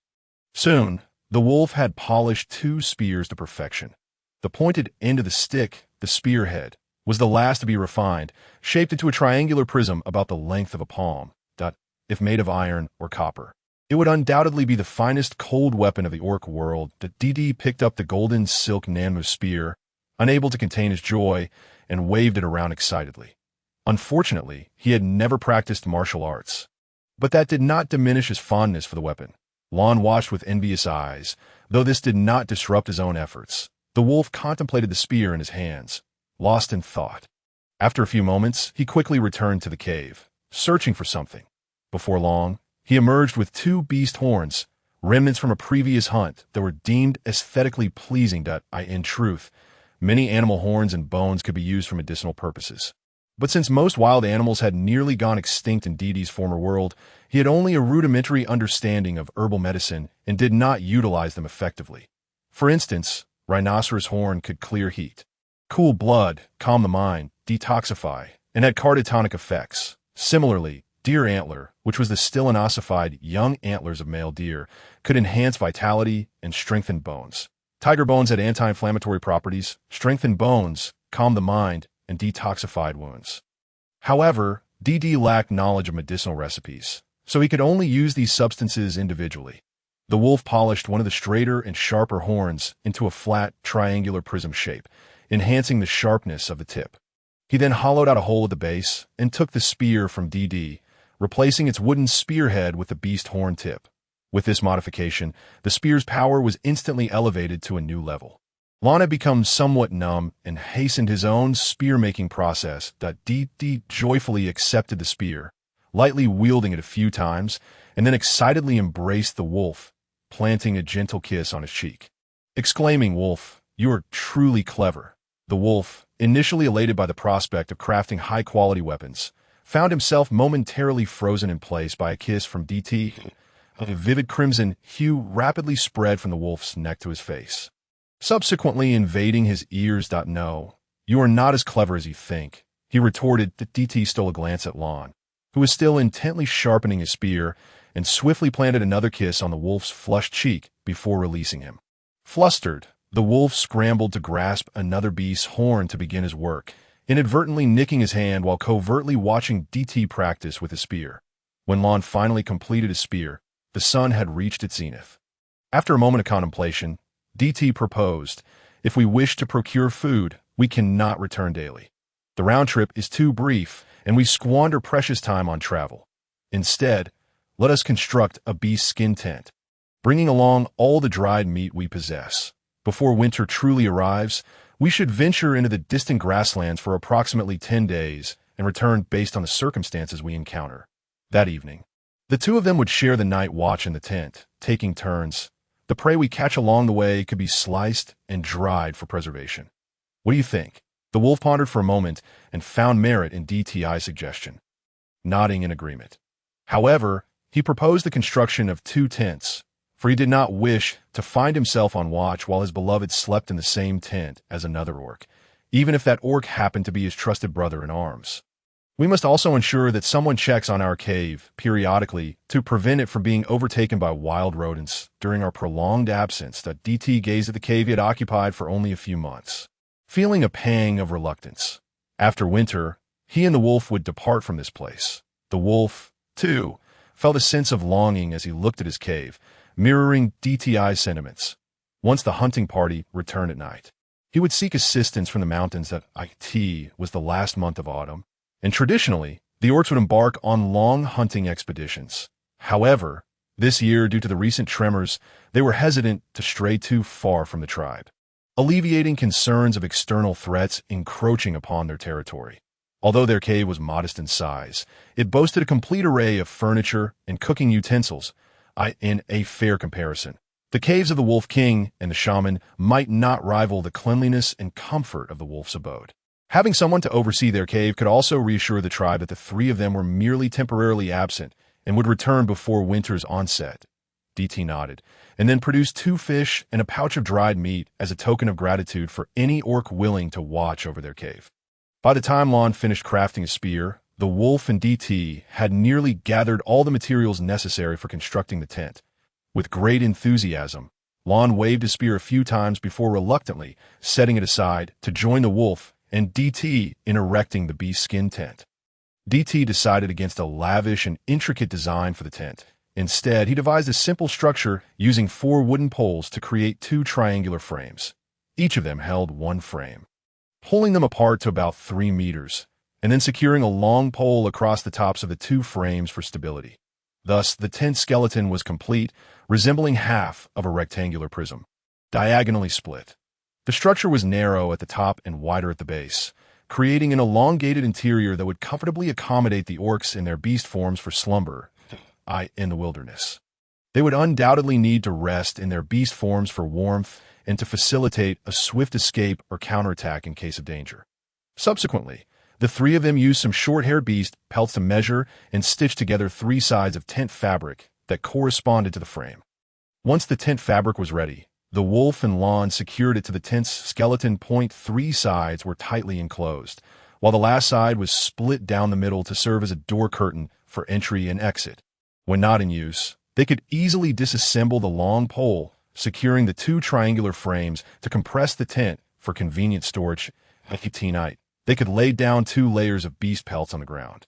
Soon, the wolf had polished 2 spears to perfection. The pointed end of the stick, the spearhead, was the last to be refined, shaped into a triangular prism about the length of a palm. If made of iron or copper, it would undoubtedly be the finest cold weapon of the orc world. That DD picked up the golden silk namu spear, unable to contain his joy, and waved it around excitedly. Unfortunately, he had never practiced martial arts, but that did not diminish his fondness for the weapon. Lan watched with envious eyes, though this did not disrupt his own efforts. The wolf contemplated the spear in his hands, lost in thought. After a few moments, he quickly returned to the cave, searching for something. Before long, he emerged with 2 beast horns, remnants from a previous hunt that were deemed aesthetically pleasing. In truth, many animal horns and bones could be used for medicinal purposes. But since most wild animals had nearly gone extinct in DD's former world, he had only a rudimentary understanding of herbal medicine and did not utilize them effectively. For instance, rhinoceros horn could clear heat, cool blood, calm the mind, detoxify, and had carditonic effects. Similarly, deer antler, which was the still inossified young antlers of male deer, could enhance vitality and strengthen bones. Tiger bones had anti-inflammatory properties, strengthened bones, calmed the mind, and detoxified wounds. However, DD lacked knowledge of medicinal recipes, so he could only use these substances individually. The wolf polished one of the straighter and sharper horns into a flat, triangular prism shape, enhancing the sharpness of the tip. He then hollowed out a hole at the base and took the spear from DD, replacing its wooden spearhead with the beast horn tip. With this modification, the spear's power was instantly elevated to a new level. Lon had become somewhat numb and hastened his own spear-making process. DD joyfully accepted the spear, lightly wielding it a few times, and then excitedly embraced the wolf, planting a gentle kiss on his cheek. Exclaiming, "Wolf, you are truly clever." The wolf, initially elated by the prospect of crafting high-quality weapons, found himself momentarily frozen in place by a kiss from DT. A vivid crimson hue rapidly spread from the wolf's neck to his face, subsequently invading his ears. "No, you are not as clever as you think," he retorted. DT stole a glance at Lon, who was still intently sharpening his spear, and swiftly planted another kiss on the wolf's flushed cheek before releasing him. Flustered, the wolf scrambled to grasp another beast's horn to begin his work, inadvertently nicking his hand while covertly watching DT practice with his spear. When Lon finally completed his spear, the sun had reached its zenith. After a moment of contemplation, DT proposed, "If we wish to procure food, we cannot return daily. The round trip is too brief, and we squander precious time on travel. Instead, let us construct a beast skin tent, bringing along all the dried meat we possess. Before winter truly arrives, we should venture into the distant grasslands for approximately 10 days and return based on the circumstances we encounter." That evening, the two of them would share the night watch in the tent, taking turns. The prey we catch along the way could be sliced and dried for preservation. "What do you think?" The wolf pondered for a moment and found merit in DTI's suggestion, nodding in agreement. However, he proposed the construction of 2 tents, for he did not wish to find himself on watch while his beloved slept in the same tent as another orc, even if that orc happened to be his trusted brother in arms. "We must also ensure that someone checks on our cave periodically to prevent it from being overtaken by wild rodents during our prolonged absence." DT gazed at the cave he had occupied for only a few months, feeling a pang of reluctance. After winter, he and the wolf would depart from this place. The wolf, too, felt a sense of longing as he looked at his cave, mirroring DTI's sentiments. Once the hunting party returned at night, he would seek assistance from the mountains. It was the last month of autumn, and traditionally, the orcs would embark on long hunting expeditions. However, this year, due to the recent tremors, they were hesitant to stray too far from the tribe, alleviating concerns of external threats encroaching upon their territory. Although their cave was modest in size, it boasted a complete array of furniture and cooking utensils. In a fair comparison, the caves of the Wolf King and the Shaman might not rival the cleanliness and comfort of the wolf's abode. Having someone to oversee their cave could also reassure the tribe that the three of them were merely temporarily absent and would return before winter's onset. DT nodded, and then produced 2 fish and a pouch of dried meat as a token of gratitude for any orc willing to watch over their cave. By the time Lon finished crafting a spear, the wolf and DT had nearly gathered all the materials necessary for constructing the tent. With great enthusiasm, Lon waved his spear a few times before reluctantly setting it aside to join the wolf and DT in erecting the beast skin tent. DT decided against a lavish and intricate design for the tent. Instead, he devised a simple structure using 4 wooden poles to create 2 triangular frames. Each of them held 1 frame, pulling them apart to about 3 meters, and then securing a long pole across the tops of the 2 frames for stability. Thus, the tent skeleton was complete, resembling half of a rectangular prism, diagonally split. The structure was narrow at the top and wider at the base, creating an elongated interior that would comfortably accommodate the orcs in their beast forms for slumber, in the wilderness. They would undoubtedly need to rest in their beast forms for warmth and to facilitate a swift escape or counterattack in case of danger. Subsequently, the 3 of them used some short-haired beast pelts to measure and stitch together 3 sides of tent fabric that corresponded to the frame. Once the tent fabric was ready, the wolf and Lon secured it to the tent's skeleton. 3 sides were tightly enclosed, while the last side was split down the middle to serve as a door curtain for entry and exit. When not in use, they could easily disassemble the long pole, securing the 2 triangular frames to compress the tent for convenient storage. Night, they could lay down 2 layers of beast pelts on the ground,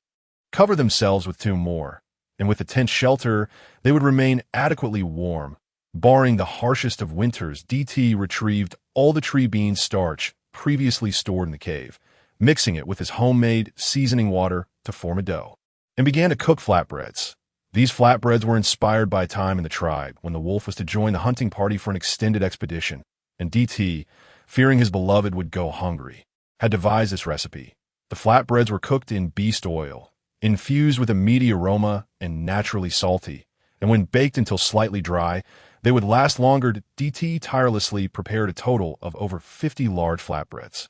cover themselves with 2 more, and with the tent shelter, they would remain adequately warm Barring the harshest of winters, DT retrieved all the tree bean starch previously stored in the cave, mixing it with his homemade seasoning water to form a dough, and began to cook flatbreads. These flatbreads were inspired by a time in the tribe when the wolf was to join the hunting party for an extended expedition, and DT, fearing his beloved would go hungry, had devised this recipe. The flatbreads were cooked in beast oil, infused with a meaty aroma and naturally salty, and when baked until slightly dry, they would last longer. DT tirelessly prepared a total of over 50 large flatbreads.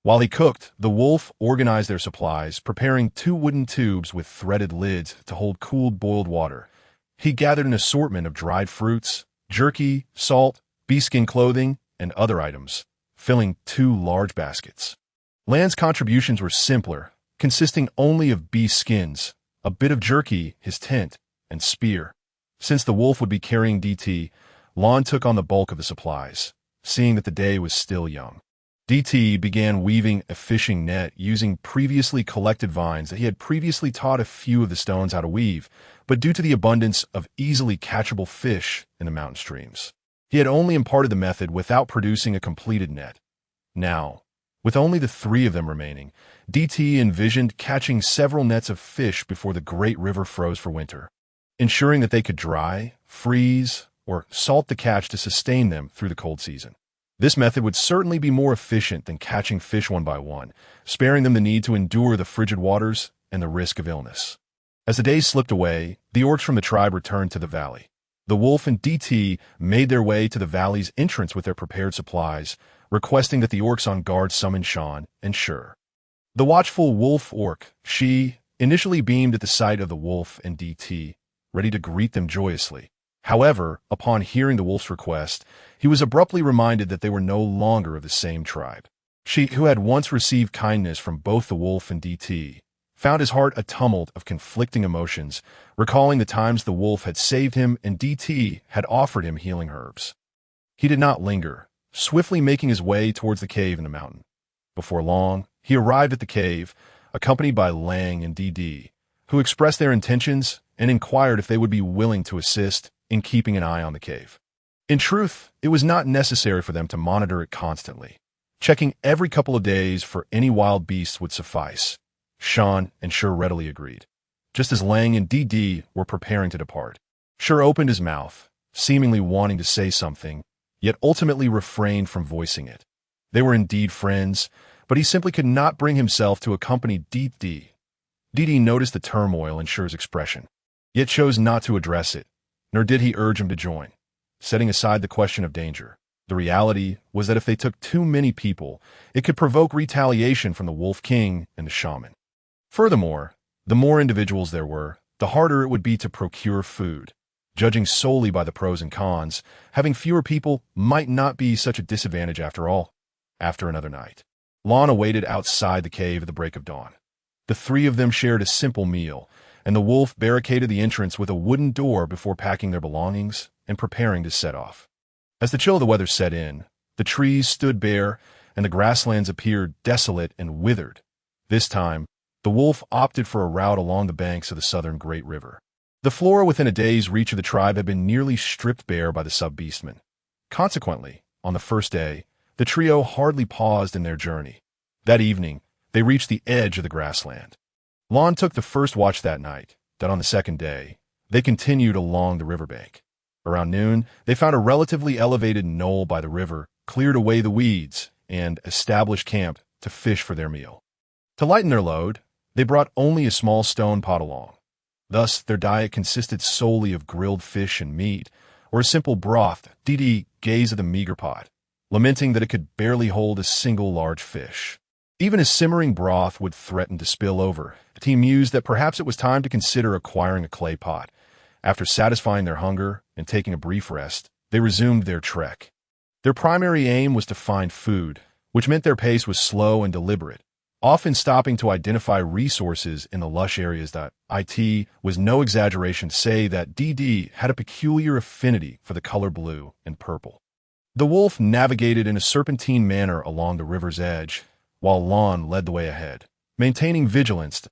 While he cooked, the wolf organized their supplies, preparing 2 wooden tubes with threaded lids to hold cooled boiled water. He gathered an assortment of dried fruits, jerky, salt, beeskin clothing, and other items, filling 2 large baskets. Land's contributions were simpler, consisting only of beast skins, a bit of jerky, his tent, and spear. Since the wolf would be carrying DT, Lon took on the bulk of the supplies, seeing that the day was still young. DT began weaving a fishing net using previously collected vines that he had previously taught a few of the stones how to weave, but due to the abundance of easily catchable fish in the mountain streams, he had only imparted the method without producing a completed net. Now, with only the 3 of them remaining, DT envisioned catching several nets of fish before the great river froze for winter, ensuring that they could dry, freeze, or salt the catch to sustain them through the cold season. This method would certainly be more efficient than catching fish one by one, sparing them the need to endure the frigid waters and the risk of illness. As the days slipped away, the orcs from the tribe returned to the valley. The wolf and DT made their way to the valley's entrance with their prepared supplies, requesting that the orcs on guard summon Shaman and Shur. The watchful wolf orc, she, initially beamed at the sight of the wolf and DT, ready to greet them joyously. However, upon hearing the wolf's request, he was abruptly reminded that they were no longer of the same tribe. She, who had once received kindness from both the wolf and DT, found his heart a tumult of conflicting emotions, recalling the times the wolf had saved him and DT had offered him healing herbs. He did not linger, swiftly making his way towards the cave in the mountain. Before long, he arrived at the cave, accompanied by Lang and DD, who expressed their intentions and inquired if they would be willing to assist in keeping an eye on the cave. In truth, it was not necessary for them to monitor it constantly. Checking every couple of days for any wild beasts would suffice. Sean and Shur readily agreed. Just as Lang and DD were preparing to depart, Shur opened his mouth, seemingly wanting to say something, yet ultimately refrained from voicing it. They were indeed friends, but he simply could not bring himself to accompany DD. DD noticed the turmoil in Shur's expression, yet chose not to address it, nor did he urge him to join. Setting aside the question of danger, the reality was that if they took too many people, it could provoke retaliation from the Wolf King and the Shaman. Furthermore, the more individuals there were, the harder it would be to procure food. Judging solely by the pros and cons, having fewer people might not be such a disadvantage after all. After another night, Lon awaited outside the cave at the break of dawn. The 3 of them shared a simple meal, and the wolf barricaded the entrance with a wooden door before packing their belongings and preparing to set off. As the chill of the weather set in, the trees stood bare and the grasslands appeared desolate and withered. This time, the wolf opted for a route along the banks of the southern Great River. The flora within a day's reach of the tribe had been nearly stripped bare by the sub-beastmen. Consequently, on the first day, the trio hardly paused in their journey. That evening, they reached the edge of the grassland. Lon took the first watch that night, that on the second day, they continued along the riverbank. Around noon, they found a relatively elevated knoll by the river, cleared away the weeds, and established camp to fish for their meal. To lighten their load, they brought only a small stone pot along. Thus, their diet consisted solely of grilled fish and meat, or a simple broth. DD gazed at the meager pot, lamenting that it could barely hold a single large fish. Even as simmering broth would threaten to spill over, the team mused that perhaps it was time to consider acquiring a clay pot. After satisfying their hunger and taking a brief rest, they resumed their trek. Their primary aim was to find food, which meant their pace was slow and deliberate, often stopping to identify resources in the lush areas. It was no exaggeration to say that DD had a peculiar affinity for the color blue and purple. The wolf navigated in a serpentine manner along the river's edge, while Lon led the way ahead, maintaining vigilance.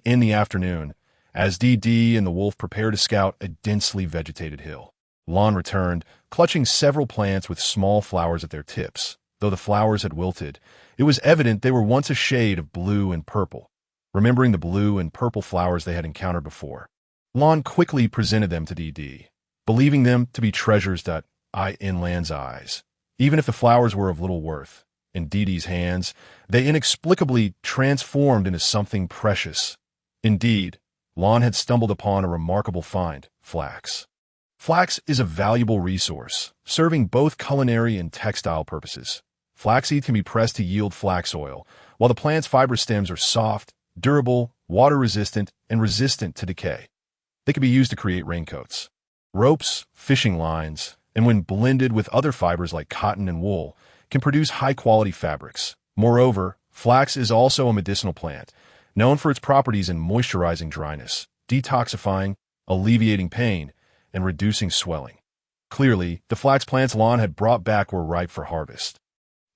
In the afternoon, as DD and the wolf prepared to scout a densely vegetated hill, Lon returned, clutching several plants with small flowers at their tips. Though the flowers had wilted, it was evident they were once a shade of blue and purple. Remembering the blue and purple flowers they had encountered before, Lon quickly presented them to Dee, believing them to be treasures in Lan's eyes. Even if the flowers were of little worth, in Dee's hands, they inexplicably transformed into something precious. Indeed, Lon had stumbled upon a remarkable find: flax. Flax is a valuable resource, serving both culinary and textile purposes. Flaxseed can be pressed to yield flax oil, while the plant's fibrous stems are soft, durable, water-resistant, and resistant to decay. They can be used to create raincoats, ropes, fishing lines, and when blended with other fibers like cotton and wool, can produce high-quality fabrics. Moreover, flax is also a medicinal plant, known for its properties in moisturizing dryness, detoxifying, alleviating pain, and reducing swelling. Clearly, the flax plants Lon had brought back were ripe for harvest.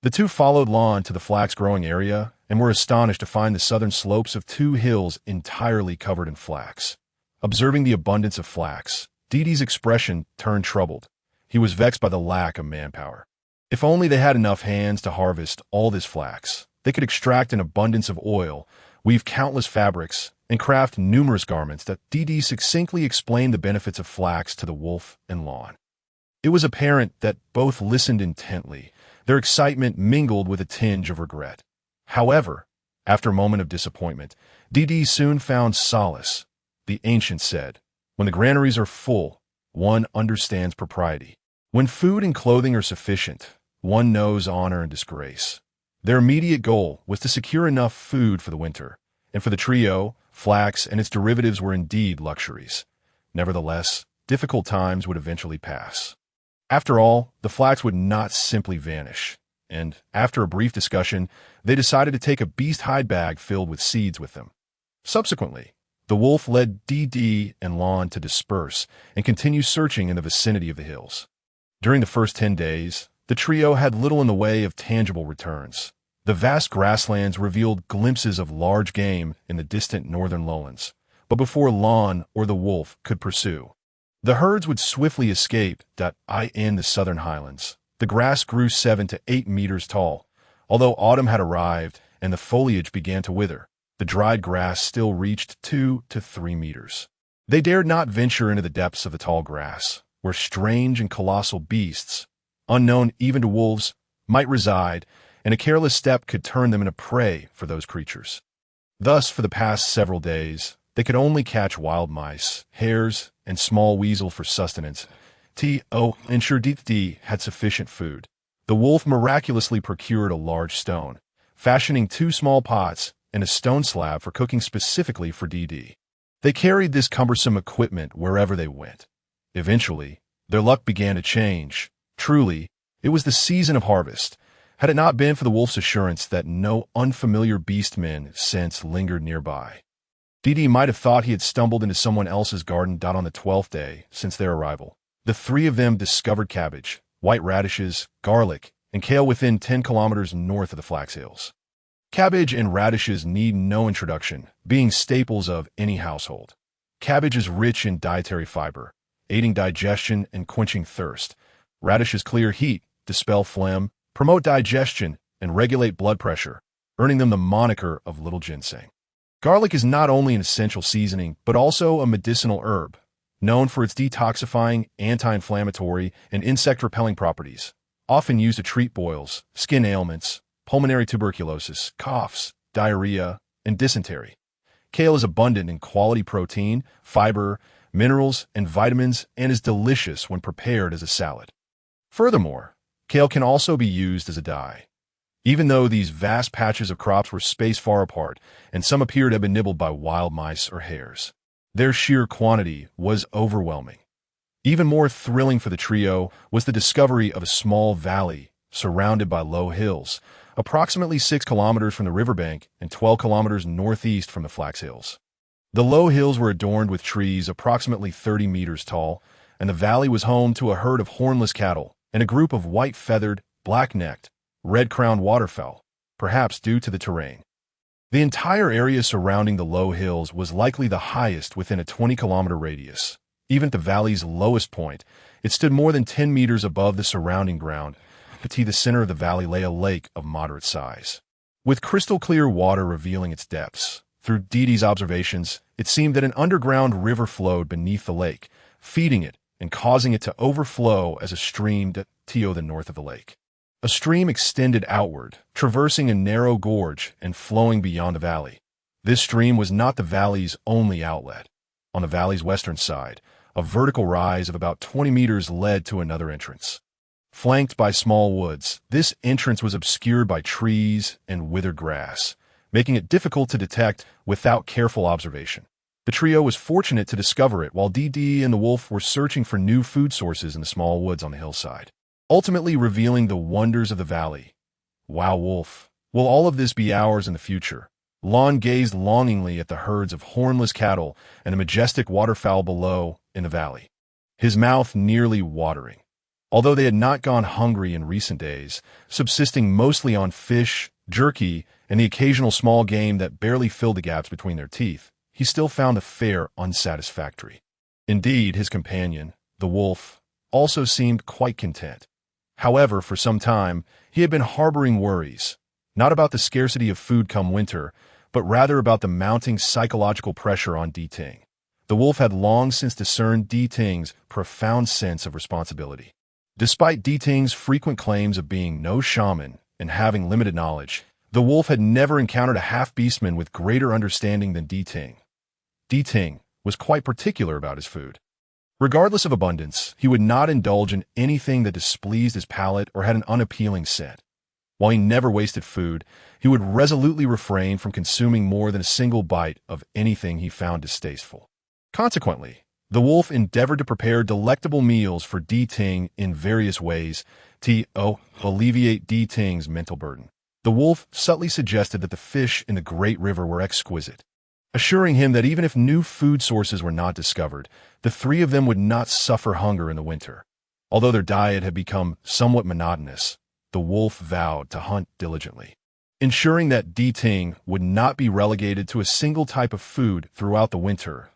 The two followed Lon to the flax-growing area and were astonished to find the southern slopes of two hills entirely covered in flax. Observing the abundance of flax, Dee's expression turned troubled. He was vexed by the lack of manpower. If only they had enough hands to harvest all this flax, they could extract an abundance of oil, weave countless fabrics, and craft numerous garments. That Dee succinctly explained the benefits of flax to the wolf and Lon. It was apparent that both listened intently, their excitement mingled with a tinge of regret. However, after a moment of disappointment, Dee soon found solace. The ancient said, "When the granaries are full, one understands propriety. When food and clothing are sufficient, one knows honor and disgrace." Their immediate goal was to secure enough food for the winter, and for the trio, flax and its derivatives were indeed luxuries. Nevertheless, difficult times would eventually pass. After all, the flax would not simply vanish, and, after a brief discussion, they decided to take a beast hide bag filled with seeds with them. Subsequently, the wolf led Dee and Lon to disperse and continue searching in the vicinity of the hills. During the first 10 days, the trio had little in the way of tangible returns. The vast grasslands revealed glimpses of large game in the distant northern lowlands, but before Lon or the wolf could pursue, the herds would swiftly escape. In the southern highlands, the grass grew 7 to 8 meters tall. Although autumn had arrived and the foliage began to wither, the dried grass still reached 2 to 3 meters. They dared not venture into the depths of the tall grass, where strange and colossal beasts, unknown even to wolves, might reside, and a careless step could turn them into prey for those creatures. Thus, for the past several days, they could only catch wild mice, hares, and small weasel for sustenance. Ensure Dee had sufficient food. The wolf miraculously procured a large stone, fashioning 2 small pots and a stone slab for cooking specifically for Dee. They carried this cumbersome equipment wherever they went. Eventually, their luck began to change. Truly, it was the season of harvest. Had it not been for the wolf's assurance that no unfamiliar beastmen scents lingered nearby, Dee might have thought he had stumbled into someone else's garden. On the 12th day since their arrival, the 3 of them discovered cabbage, white radishes, garlic, and kale within 10 kilometers north of the Flax Hills. Cabbage and radishes need no introduction, being staples of any household. Cabbage is rich in dietary fiber, aiding digestion and quenching thirst. Radishes clear heat, dispel phlegm, promote digestion, and regulate blood pressure, earning them the moniker of Little Ginseng. Garlic is not only an essential seasoning, but also a medicinal herb, known for its detoxifying, anti-inflammatory, and insect-repelling properties, often used to treat boils, skin ailments, pulmonary tuberculosis, coughs, diarrhea, and dysentery. Kale is abundant in quality protein, fiber, minerals, and vitamins, and is delicious when prepared as a salad. Furthermore, kale can also be used as a dye. Even though these vast patches of crops were spaced far apart, and some appeared to have been nibbled by wild mice or hares, their sheer quantity was overwhelming. Even more thrilling for the trio was the discovery of a small valley surrounded by low hills, approximately 6 kilometers from the riverbank and 12 kilometers northeast from the Flax Hills. The low hills were adorned with trees approximately 30 meters tall, and the valley was home to a herd of hornless cattle and a group of white-feathered, black-necked, red-crowned waterfowl, perhaps due to the terrain. The entire area surrounding the low hills was likely the highest within a 20-kilometer radius. Even at the valley's lowest point, It stood more than 10 meters above the surrounding ground. At the center of the valley lay a lake of moderate size, with crystal-clear water revealing its depths. Through Deedee's observations, it seemed that an underground river flowed beneath the lake, feeding it and causing it to overflow as a stream to the north of the lake. A stream extended outward, traversing a narrow gorge and flowing beyond the valley. This stream was not the valley's only outlet. On the valley's western side, a vertical rise of about 20 meters led to another entrance. Flanked by small woods, this entrance was obscured by trees and withered grass, making it difficult to detect without careful observation. The trio was fortunate to discover it while Deedee and the wolf were searching for new food sources in the small woods on the hillside, ultimately revealing the wonders of the valley. Wow, wolf, will all of this be ours in the future? Lon gazed longingly at the herds of hornless cattle and the majestic waterfowl below in the valley, his mouth nearly watering. Although they had not gone hungry in recent days, subsisting mostly on fish, jerky, and the occasional small game that barely filled the gaps between their teeth, he still found the fare unsatisfactory. Indeed, his companion, the wolf, also seemed quite content. However, for some time, he had been harboring worries, not about the scarcity of food come winter, but rather about the mounting psychological pressure on Deepening. The wolf had long since discerned Deepening's profound sense of responsibility. Despite Deepening's frequent claims of being no shaman and having limited knowledge, the wolf had never encountered a half-beastman with greater understanding than Deepening. Deepening was quite particular about his food. Regardless of abundance, he would not indulge in anything that displeased his palate or had an unappealing scent. While he never wasted food, he would resolutely refrain from consuming more than a single bite of anything he found distasteful. Consequently, the wolf endeavored to prepare delectable meals for Deepening in various ways to alleviate Deepening's mental burden. The wolf subtly suggested that the fish in the great river were exquisite, assuring him that even if new food sources were not discovered, the three of them would not suffer hunger in the winter. Although their diet had become somewhat monotonous, the wolf vowed to hunt diligently, ensuring that Deepening would not be relegated to a single type of food throughout the winter.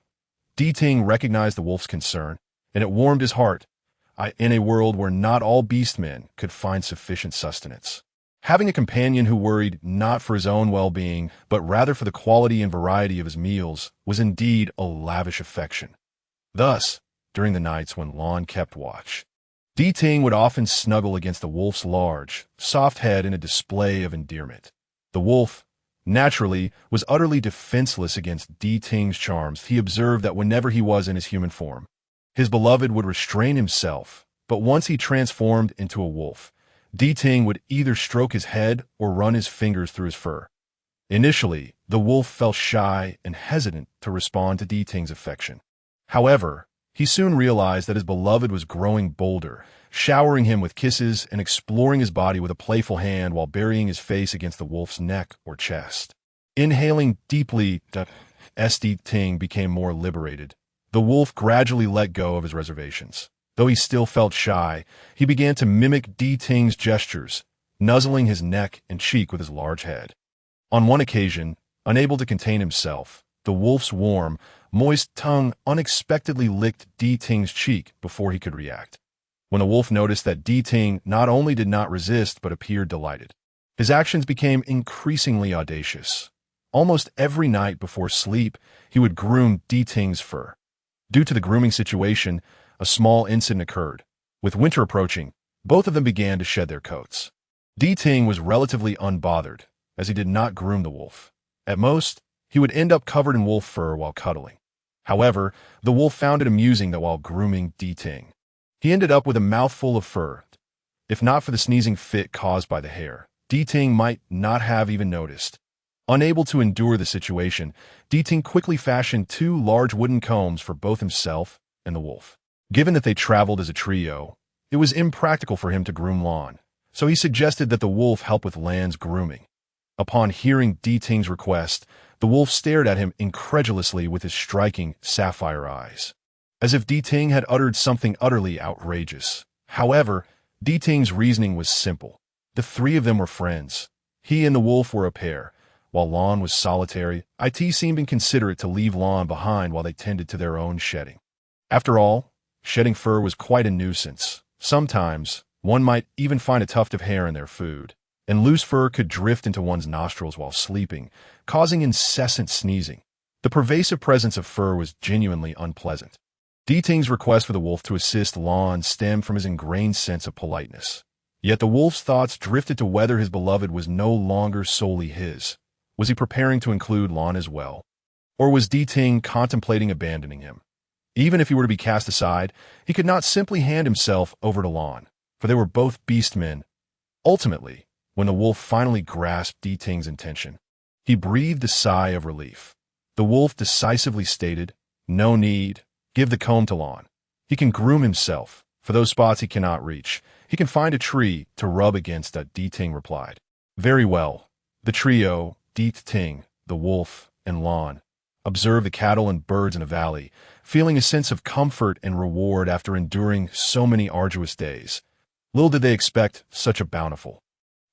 Deepening recognized the wolf's concern, and it warmed his heart. In a world where not all beastmen could find sufficient sustenance, having a companion who worried not for his own well-being, but rather for the quality and variety of his meals was indeed a lavish affection. Thus, during the nights when Lon kept watch, Deepening would often snuggle against the wolf's large, soft head in a display of endearment. The wolf, naturally, was utterly defenseless against Deepening's charms. He observed that whenever he was in his human form, his beloved would restrain himself, but once he transformed into a wolf, Deepening would either stroke his head or run his fingers through his fur. Initially, the wolf felt shy and hesitant to respond to Deepening's affection. However, he soon realized that his beloved was growing bolder, showering him with kisses and exploring his body with a playful hand while burying his face against the wolf's neck or chest. Inhaling deeply, Deepening became more liberated. The wolf gradually let go of his reservations. Though he still felt shy, he began to mimic Deepening's gestures, nuzzling his neck and cheek with his large head. On one occasion, unable to contain himself, the wolf's warm, moist tongue unexpectedly licked Deepening's cheek before he could react. When the wolf noticed that Deepening not only did not resist but appeared delighted, his actions became increasingly audacious. Almost every night before sleep, he would groom Deepening's fur. Due to the grooming situation, a small incident occurred. With winter approaching, both of them began to shed their coats. Deepening was relatively unbothered, as he did not groom the wolf. At most, he would end up covered in wolf fur while cuddling. However, the wolf found it amusing that while grooming Deepening, he ended up with a mouthful of fur. If not for the sneezing fit caused by the hair, Deepening might not have even noticed. Unable to endure the situation, Deepening quickly fashioned 2 large wooden combs for both himself and the wolf. Given that they traveled as a trio, it was impractical for him to groom Lon, so he suggested that the wolf help with Lan's grooming. Upon hearing Deepening's request, the wolf stared at him incredulously with his striking sapphire eyes, as if Deepening had uttered something utterly outrageous. However, Deepening's reasoning was simple. The three of them were friends. He and the wolf were a pair. While Lon was solitary, it seemed inconsiderate to leave Lon behind while they tended to their own shedding. After all, Shedding fur was quite a nuisance. Sometimes, one might even find a tuft of hair in their food, and loose fur could drift into one's nostrils while sleeping, causing incessant sneezing. The pervasive presence of fur was genuinely unpleasant. Deeting's request for the wolf to assist Lon stemmed from his ingrained sense of politeness. Yet the wolf's thoughts drifted to whether his beloved was no longer solely his. Was he preparing to include Lon as well? Or was Deeting contemplating abandoning him? Even if he were to be cast aside, he could not simply hand himself over to Lon, for they were both beastmen. Ultimately, when the wolf finally grasped Deeting's intention, he breathed a sigh of relief. The wolf decisively stated, "No need. Give the comb to Lon. He can groom himself. For those spots he cannot reach, he can find a tree to rub against," Deeting replied. Very well. The trio, Deeting, the wolf, and Lon, observed the cattle and birds in a valley, feeling a sense of comfort and reward after enduring so many arduous days. Little did they expect such a bountiful,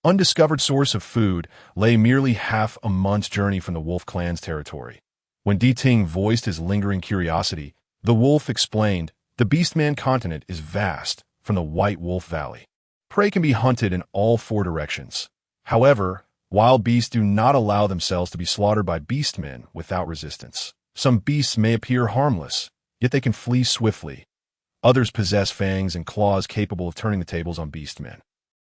undiscovered source of food lay merely half a month's journey from the wolf clan's territory. When Deeting voiced his lingering curiosity, the wolf explained, "The beastman continent is vast from the White Wolf Valley. Prey can be hunted in all 4 directions. However, wild beasts do not allow themselves to be slaughtered by beastmen without resistance. Some beasts may appear harmless, yet they can flee swiftly. Others possess fangs and claws capable of turning the tables on beastmen.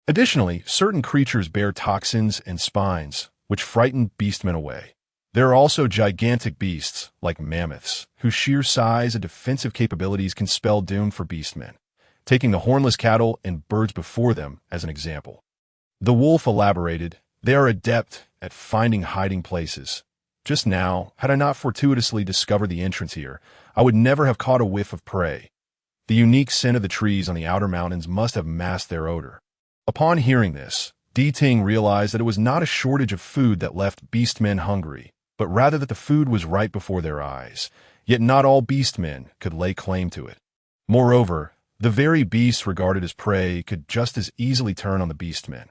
Additionally, certain creatures bear toxins and spines, which frighten beastmen away. There are also gigantic beasts, like mammoths, whose sheer size and defensive capabilities can spell doom for beastmen, taking the hornless cattle and birds before them as an example." The wolf elaborated, "They are adept at finding hiding places. Just now, had I not fortuitously discovered the entrance here, I would never have caught a whiff of prey. The unique scent of the trees on the outer mountains must have masked their odor." Upon hearing this, Deeting realized that it was not a shortage of food that left beastmen hungry, but rather that the food was right before their eyes, yet not all beastmen could lay claim to it. Moreover, the very beasts regarded as prey could just as easily turn on the beastmen.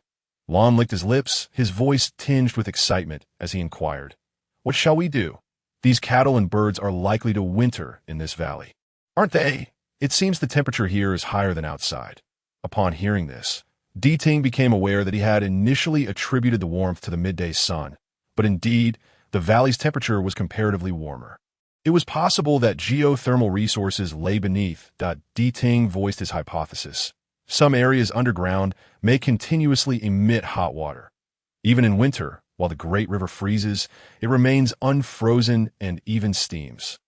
Lon licked his lips, his voice tinged with excitement as he inquired, "What shall we do? These cattle and birds are likely to winter in this valley, aren't they? It seems the temperature here is higher than outside." Upon hearing this, Deeting became aware that he had initially attributed the warmth to the midday sun, but indeed, the valley's temperature was comparatively warmer. It was possible that geothermal resources lay beneath. Deeting voiced his hypothesis. Some areas underground may continuously emit hot water. Even in winter, while the great river freezes, it remains unfrozen and even steams.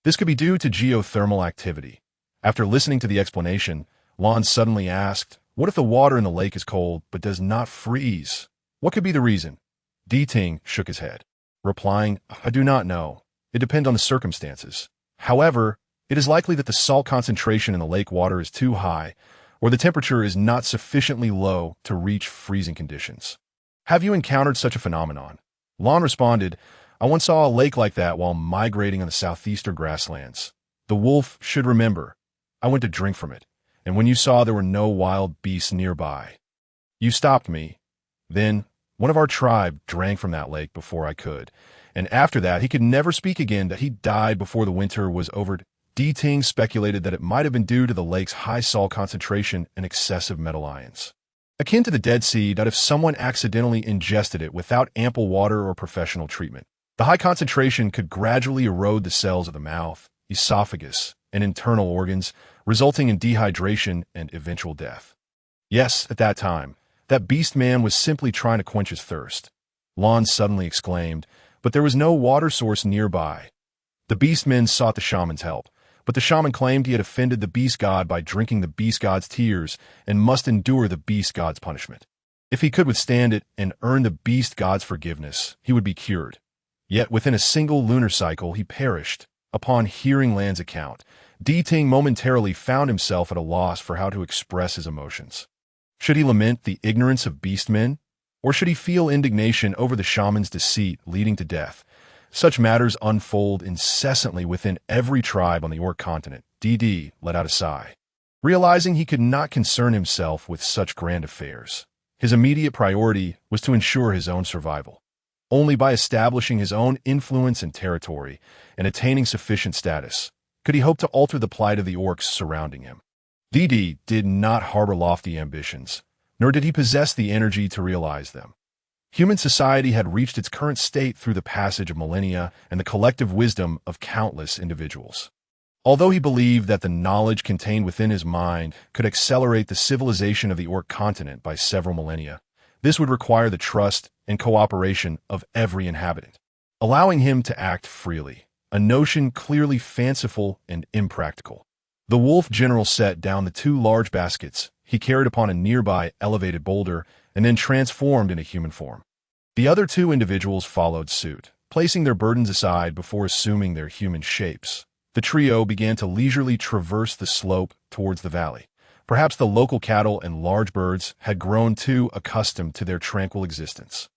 This could be due to geothermal activity. After listening to the explanation, Lon suddenly asked, "What if the water in the lake is cold but does not freeze? What could be the reason?" Deeting shook his head, replying, "I do not know. It depends on the circumstances. However, it is likely that the salt concentration in the lake water is too high, or the temperature is not sufficiently low to reach freezing conditions." "Have you encountered such a phenomenon?" Lon responded, "I once saw a lake like that while migrating on the southeastern grasslands. The wolf should remember. I went to drink from it, and when you saw there were no wild beasts nearby, you stopped me. Then, one of our tribe drank from that lake before I could, and after that he could never speak again. That he died before the winter was over." Deeting speculated that it might have been due to the lake's high salt concentration and excessive metal ions. Akin to the Dead Sea, that if someone accidentally ingested it without ample water or professional treatment, the high concentration could gradually erode the cells of the mouth, esophagus, and internal organs, resulting in dehydration and eventual death. Yes, at that time, that beast man was simply trying to quench his thirst. Lon suddenly exclaimed, but there was no water source nearby. The beastmen sought the shaman's help, but the shaman claimed he had offended the beast god by drinking the beast god's tears and must endure the beast god's punishment. If he could withstand it and earn the beast god's forgiveness, he would be cured. Yet within a single lunar cycle he perished. Upon hearing Lan's account, Deeting momentarily found himself at a loss for how to express his emotions. Should he lament the ignorance of beastmen, or should he feel indignation over the shaman's deceit leading to death? Such matters unfold incessantly within every tribe on the Orc continent. DD let out a sigh, realizing he could not concern himself with such grand affairs. His immediate priority was to ensure his own survival. Only by establishing his own influence and territory and attaining sufficient status could he hope to alter the plight of the orcs surrounding him? Dee did not harbor lofty ambitions, nor did he possess the energy to realize them. Human society had reached its current state through the passage of millennia and the collective wisdom of countless individuals. Although he believed that the knowledge contained within his mind could accelerate the civilization of the Orc continent by several millennia, this would require the trust and cooperation of every inhabitant, allowing him to act freely, a notion clearly fanciful and impractical. The wolf general set down the two large baskets he carried upon a nearby elevated boulder and then transformed into human form. The other two individuals followed suit, placing their burdens aside before assuming their human shapes. The trio began to leisurely traverse the slope towards the valley. Perhaps the local cattle and large birds had grown too accustomed to their tranquil existence.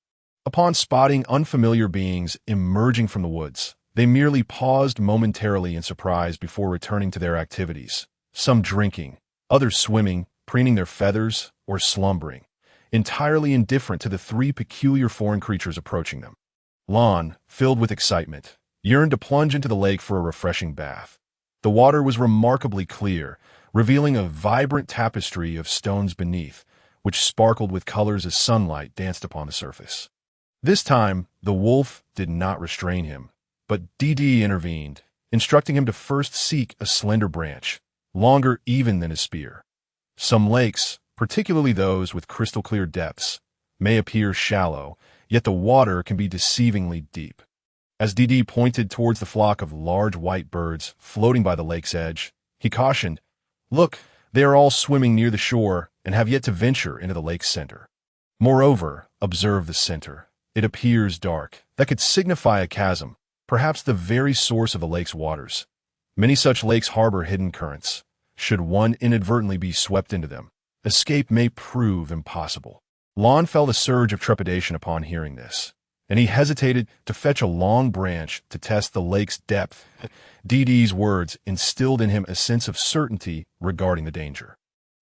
Upon spotting unfamiliar beings emerging from the woods, they merely paused momentarily in surprise before returning to their activities, some drinking, others swimming, preening their feathers, or slumbering, entirely indifferent to the three peculiar foreign creatures approaching them. Lon, filled with excitement, yearned to plunge into the lake for a refreshing bath. The water was remarkably clear, revealing a vibrant tapestry of stones beneath, which sparkled with colors as sunlight danced upon the surface. This time, the wolf did not restrain him, but Dee intervened, instructing him to first seek a slender branch, longer even than his spear. Some lakes, particularly those with crystal-clear depths, may appear shallow, yet the water can be deceivingly deep. As Dee pointed towards the flock of large white birds floating by the lake's edge, he cautioned, "Look, they are all swimming near the shore and have yet to venture into the lake's center. Moreover, observe the center. It appears dark. That could signify a chasm, perhaps the very source of the lake's waters. Many such lakes harbor hidden currents. Should one inadvertently be swept into them, escape may prove impossible." Lon felt a surge of trepidation upon hearing this, and he hesitated to fetch a long branch to test the lake's depth. Dee's words instilled in him a sense of certainty regarding the danger.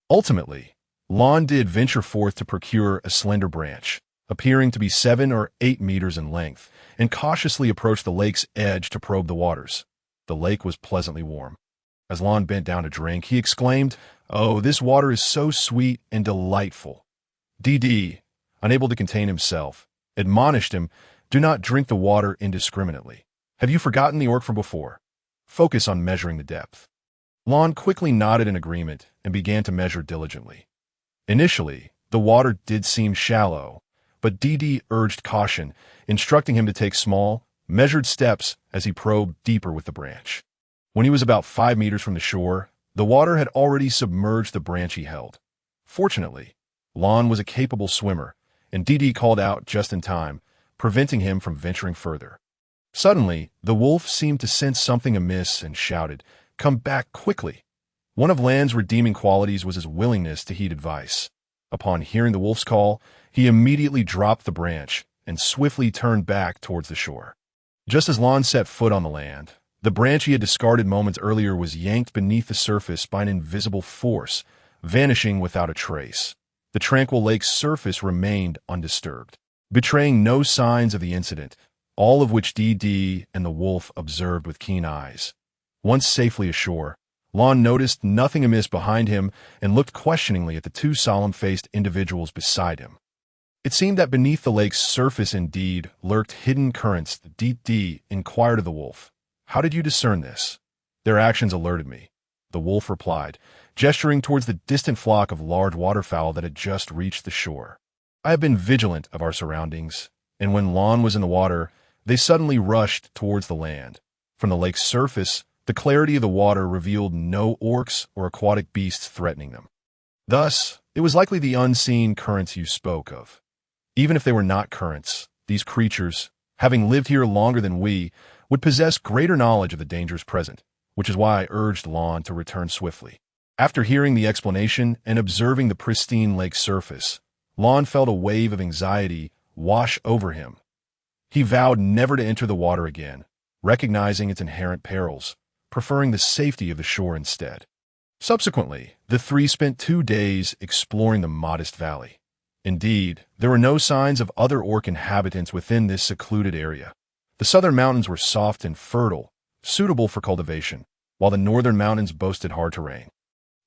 Ultimately, Lon did venture forth to procure a slender branch, appearing to be 7 or 8 meters in length, and cautiously approached the lake's edge to probe the waters. The lake was pleasantly warm. As Lon bent down to drink, he exclaimed, "Oh, this water is so sweet and delightful." Dee, unable to contain himself, admonished him, "Do not drink the water indiscriminately. Have you forgotten the orc from before? Focus on measuring the depth." Lon quickly nodded in agreement and began to measure diligently. Initially, the water did seem shallow, but Dee urged caution, instructing him to take small, measured steps as he probed deeper with the branch. When he was about 5 meters from the shore, the water had already submerged the branch he held. Fortunately, Lon was a capable swimmer, and Dee called out just in time, preventing him from venturing further. Suddenly, the wolf seemed to sense something amiss and shouted, "Come back quickly!" One of Lan's redeeming qualities was his willingness to heed advice. Upon hearing the wolf's call, he immediately dropped the branch and swiftly turned back towards the shore. Just as Lon set foot on the land, the branch he had discarded moments earlier was yanked beneath the surface by an invisible force, vanishing without a trace. The tranquil lake's surface remained undisturbed, betraying no signs of the incident, all of which Dee and the wolf observed with keen eyes. Once safely ashore, Lon noticed nothing amiss behind him and looked questioningly at the two solemn-faced individuals beside him. It seemed that beneath the lake's surface indeed lurked hidden currents. Dee inquired of the wolf, "How did you discern this?" "Their actions alerted me," the wolf replied, gesturing towards the distant flock of large waterfowl that had just reached the shore. "I have been vigilant of our surroundings, and when Lon was in the water, they suddenly rushed towards the land. From the lake's surface, the clarity of the water revealed no orcs or aquatic beasts threatening them. Thus, it was likely the unseen currents you spoke of. Even if they were not currents, these creatures, having lived here longer than we, would possess greater knowledge of the dangers present, which is why I urged Lon to return swiftly." After hearing the explanation and observing the pristine lake surface, Lon felt a wave of anxiety wash over him. He vowed never to enter the water again, recognizing its inherent perils, preferring the safety of the shore instead. Subsequently, the three spent 2 days exploring the modest valley. Indeed, there were no signs of other orc inhabitants within this secluded area. The southern mountains were soft and fertile, suitable for cultivation, while the northern mountains boasted hard terrain.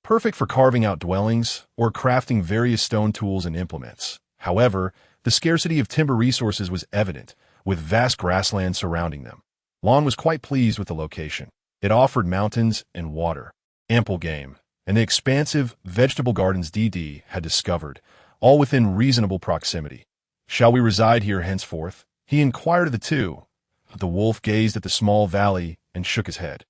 Perfect for carving out dwellings or crafting various stone tools and implements. However, the scarcity of timber resources was evident, with vast grasslands surrounding them. Lon was quite pleased with the location. It offered mountains and water, ample game, and the expansive vegetable gardens DD had discovered, all within reasonable proximity. "Shall we reside here henceforth?" he inquired of the two. The wolf gazed at the small valley and shook his head,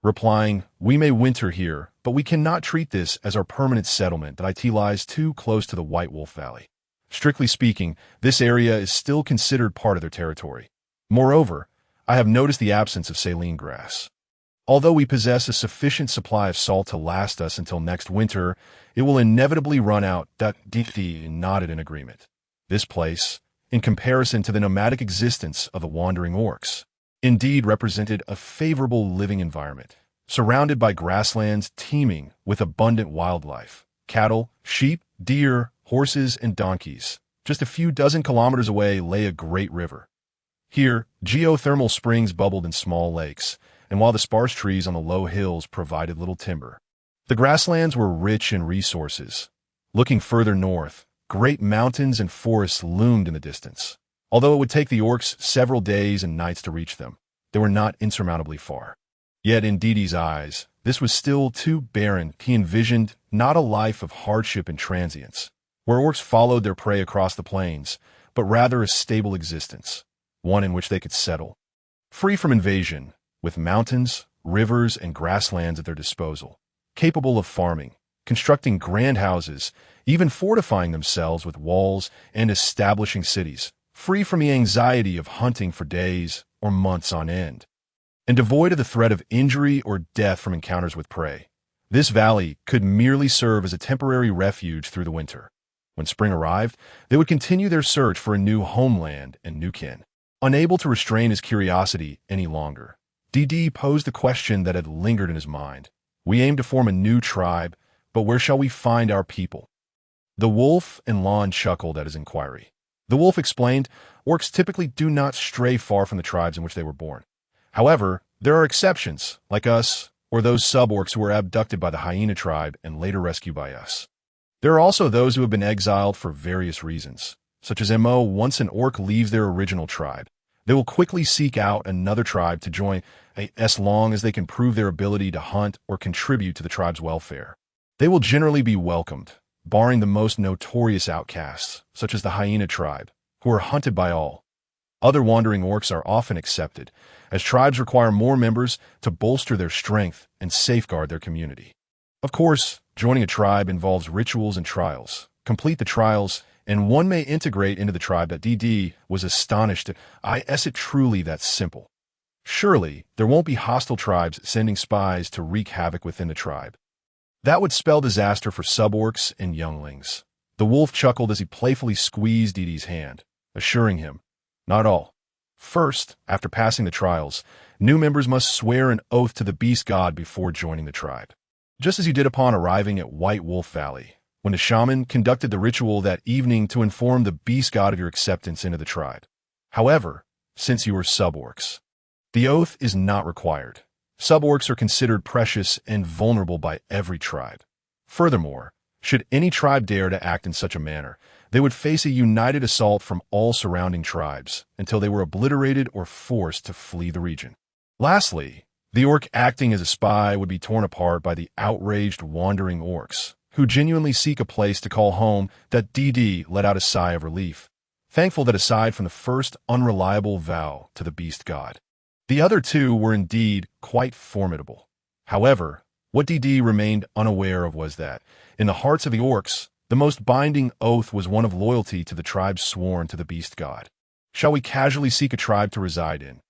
replying, "We may winter here, but we cannot treat this as our permanent settlement that it lies too close to the White Wolf Valley. Strictly speaking, this area is still considered part of their territory. Moreover, I have noticed the absence of saline grass. Although we possess a sufficient supply of salt to last us until next winter, it will inevitably run out." That DD nodded in agreement. This place, in comparison to the nomadic existence of the wandering orcs, indeed represented a favorable living environment, surrounded by grasslands teeming with abundant wildlife, cattle, sheep, deer, horses, and donkeys. Just a few dozen kilometers away lay a great river. Here, geothermal springs bubbled in small lakes, and while the sparse trees on the low hills provided little timber, the grasslands were rich in resources. Looking further north, great mountains and forests loomed in the distance. Although it would take the orcs several days and nights to reach them, they were not insurmountably far. Yet in Didi's eyes, this was still too barren. He envisioned not a life of hardship and transience, where orcs followed their prey across the plains, but rather a stable existence, one in which they could settle, free from invasion, with mountains, rivers, and grasslands at their disposal, capable of farming, constructing grand houses, even fortifying themselves with walls and establishing cities, free from the anxiety of hunting for days or months on end, and devoid of the threat of injury or death from encounters with prey. This valley could merely serve as a temporary refuge through the winter. When spring arrived, they would continue their search for a new homeland and new kin. Unable to restrain his curiosity any longer, DD posed the question that had lingered in his mind. "We aim to form a new tribe, but where shall we find our people?" The wolf and Lon chuckled at his inquiry. The wolf explained, "Orcs typically do not stray far from the tribes in which they were born. However, there are exceptions, like us, or those sub-orcs who were abducted by the hyena tribe and later rescued by us. There are also those who have been exiled for various reasons, such as MO. Once an orc leaves their original tribe, they will quickly seek out another tribe to join as long as they can prove their ability to hunt or contribute to the tribe's welfare. They will generally be welcomed, barring the most notorious outcasts, such as the hyena tribe, who are hunted by all. Other wandering orcs are often accepted, as tribes require more members to bolster their strength and safeguard their community. Of course, joining a tribe involves rituals and trials. Complete the trials, and one may integrate into the tribe." That DD was astonished. Is it truly that simple? Surely, there won't be hostile tribes sending spies to wreak havoc within the tribe. That would spell disaster for sub-orcs and younglings. The wolf chuckled as he playfully squeezed DD's hand, assuring him, "Not all. First, after passing the trials, new members must swear an oath to the beast god before joining the tribe, just as you did upon arriving at White Wolf Valley, when the shaman conducted the ritual that evening to inform the beast god of your acceptance into the tribe. However, since you are sub-orcs, the oath is not required. Sub-orcs are considered precious and vulnerable by every tribe. Furthermore, should any tribe dare to act in such a manner, they would face a united assault from all surrounding tribes until they were obliterated or forced to flee the region. Lastly, the orc acting as a spy would be torn apart by the outraged wandering orcs, who genuinely seek a place to call home." That DD let out a sigh of relief, thankful that aside from the first unreliable vow to the beast god, the other two were indeed quite formidable. However, what DD remained unaware of was that, in the hearts of the orcs, the most binding oath was one of loyalty to the tribe sworn to the beast god. "Shall we casually seek a tribe to reside in?"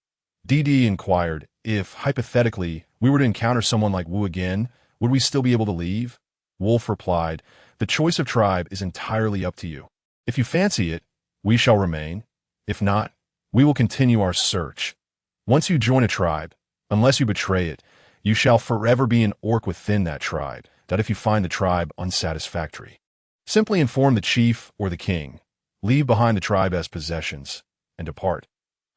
DD inquired. "If, hypothetically, we were to encounter someone like Wu again, would we still be able to leave?" Wolf replied, "The choice of tribe is entirely up to you. If you fancy it, we shall remain. If not, we will continue our search. Once you join a tribe, unless you betray it, you shall forever be an orc within that tribe. That if you find the tribe unsatisfactory, simply inform the chief or the king, leave behind the tribe as possessions, and depart.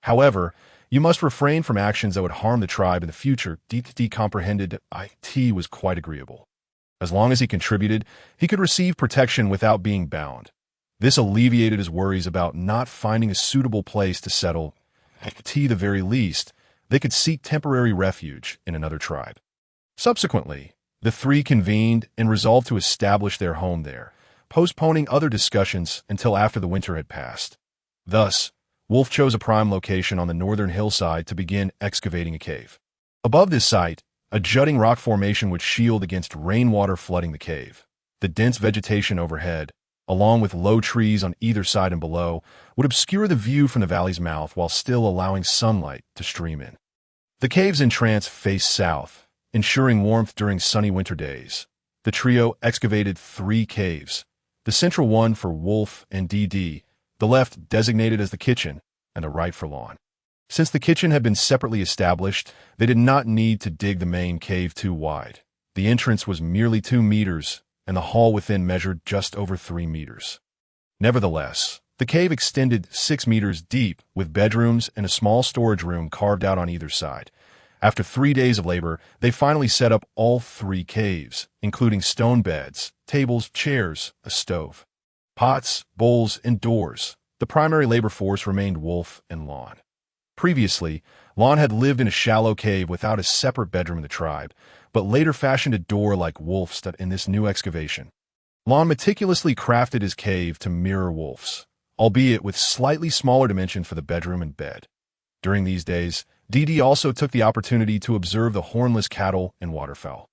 However, You must refrain from actions that would harm the tribe in the future. DD comprehended it was quite agreeable. As long as he contributed, he could receive protection without being bound. This alleviated his worries about not finding a suitable place to settle. At the very least, they could seek temporary refuge in another tribe. Subsequently, the three convened and resolved to establish their home there, postponing other discussions until after the winter had passed. Thus, Wolf chose a prime location on the northern hillside to begin excavating a cave. Above this site, a jutting rock formation would shield against rainwater flooding the cave. The dense vegetation overhead, along with low trees on either side and below, would obscure the view from the valley's mouth while still allowing sunlight to stream in. The cave's entrance faced south, ensuring warmth during sunny winter days. The trio excavated 3 caves, the central one for Wolf and DD, the left designated as the kitchen, and the right for Lon. Since the kitchen had been separately established, they did not need to dig the main cave too wide. The entrance was merely 2 meters, and the hall within measured just over 3 meters. Nevertheless, the cave extended 6 meters deep, with bedrooms and a small storage room carved out on either side. After 3 days of labor, they finally set up all 3 caves, including stone beds, tables, chairs, a stove, pots, bowls, and doors. The primary labor force remained Wolf and Lon. Previously, Lon had lived in a shallow cave without a separate bedroom in the tribe, but later fashioned a door like Wolf's in this new excavation. Lon meticulously crafted his cave to mirror Wolf's, albeit with slightly smaller dimension for the bedroom and bed. During these days, DD also took the opportunity to observe the hornless cattle and waterfowl.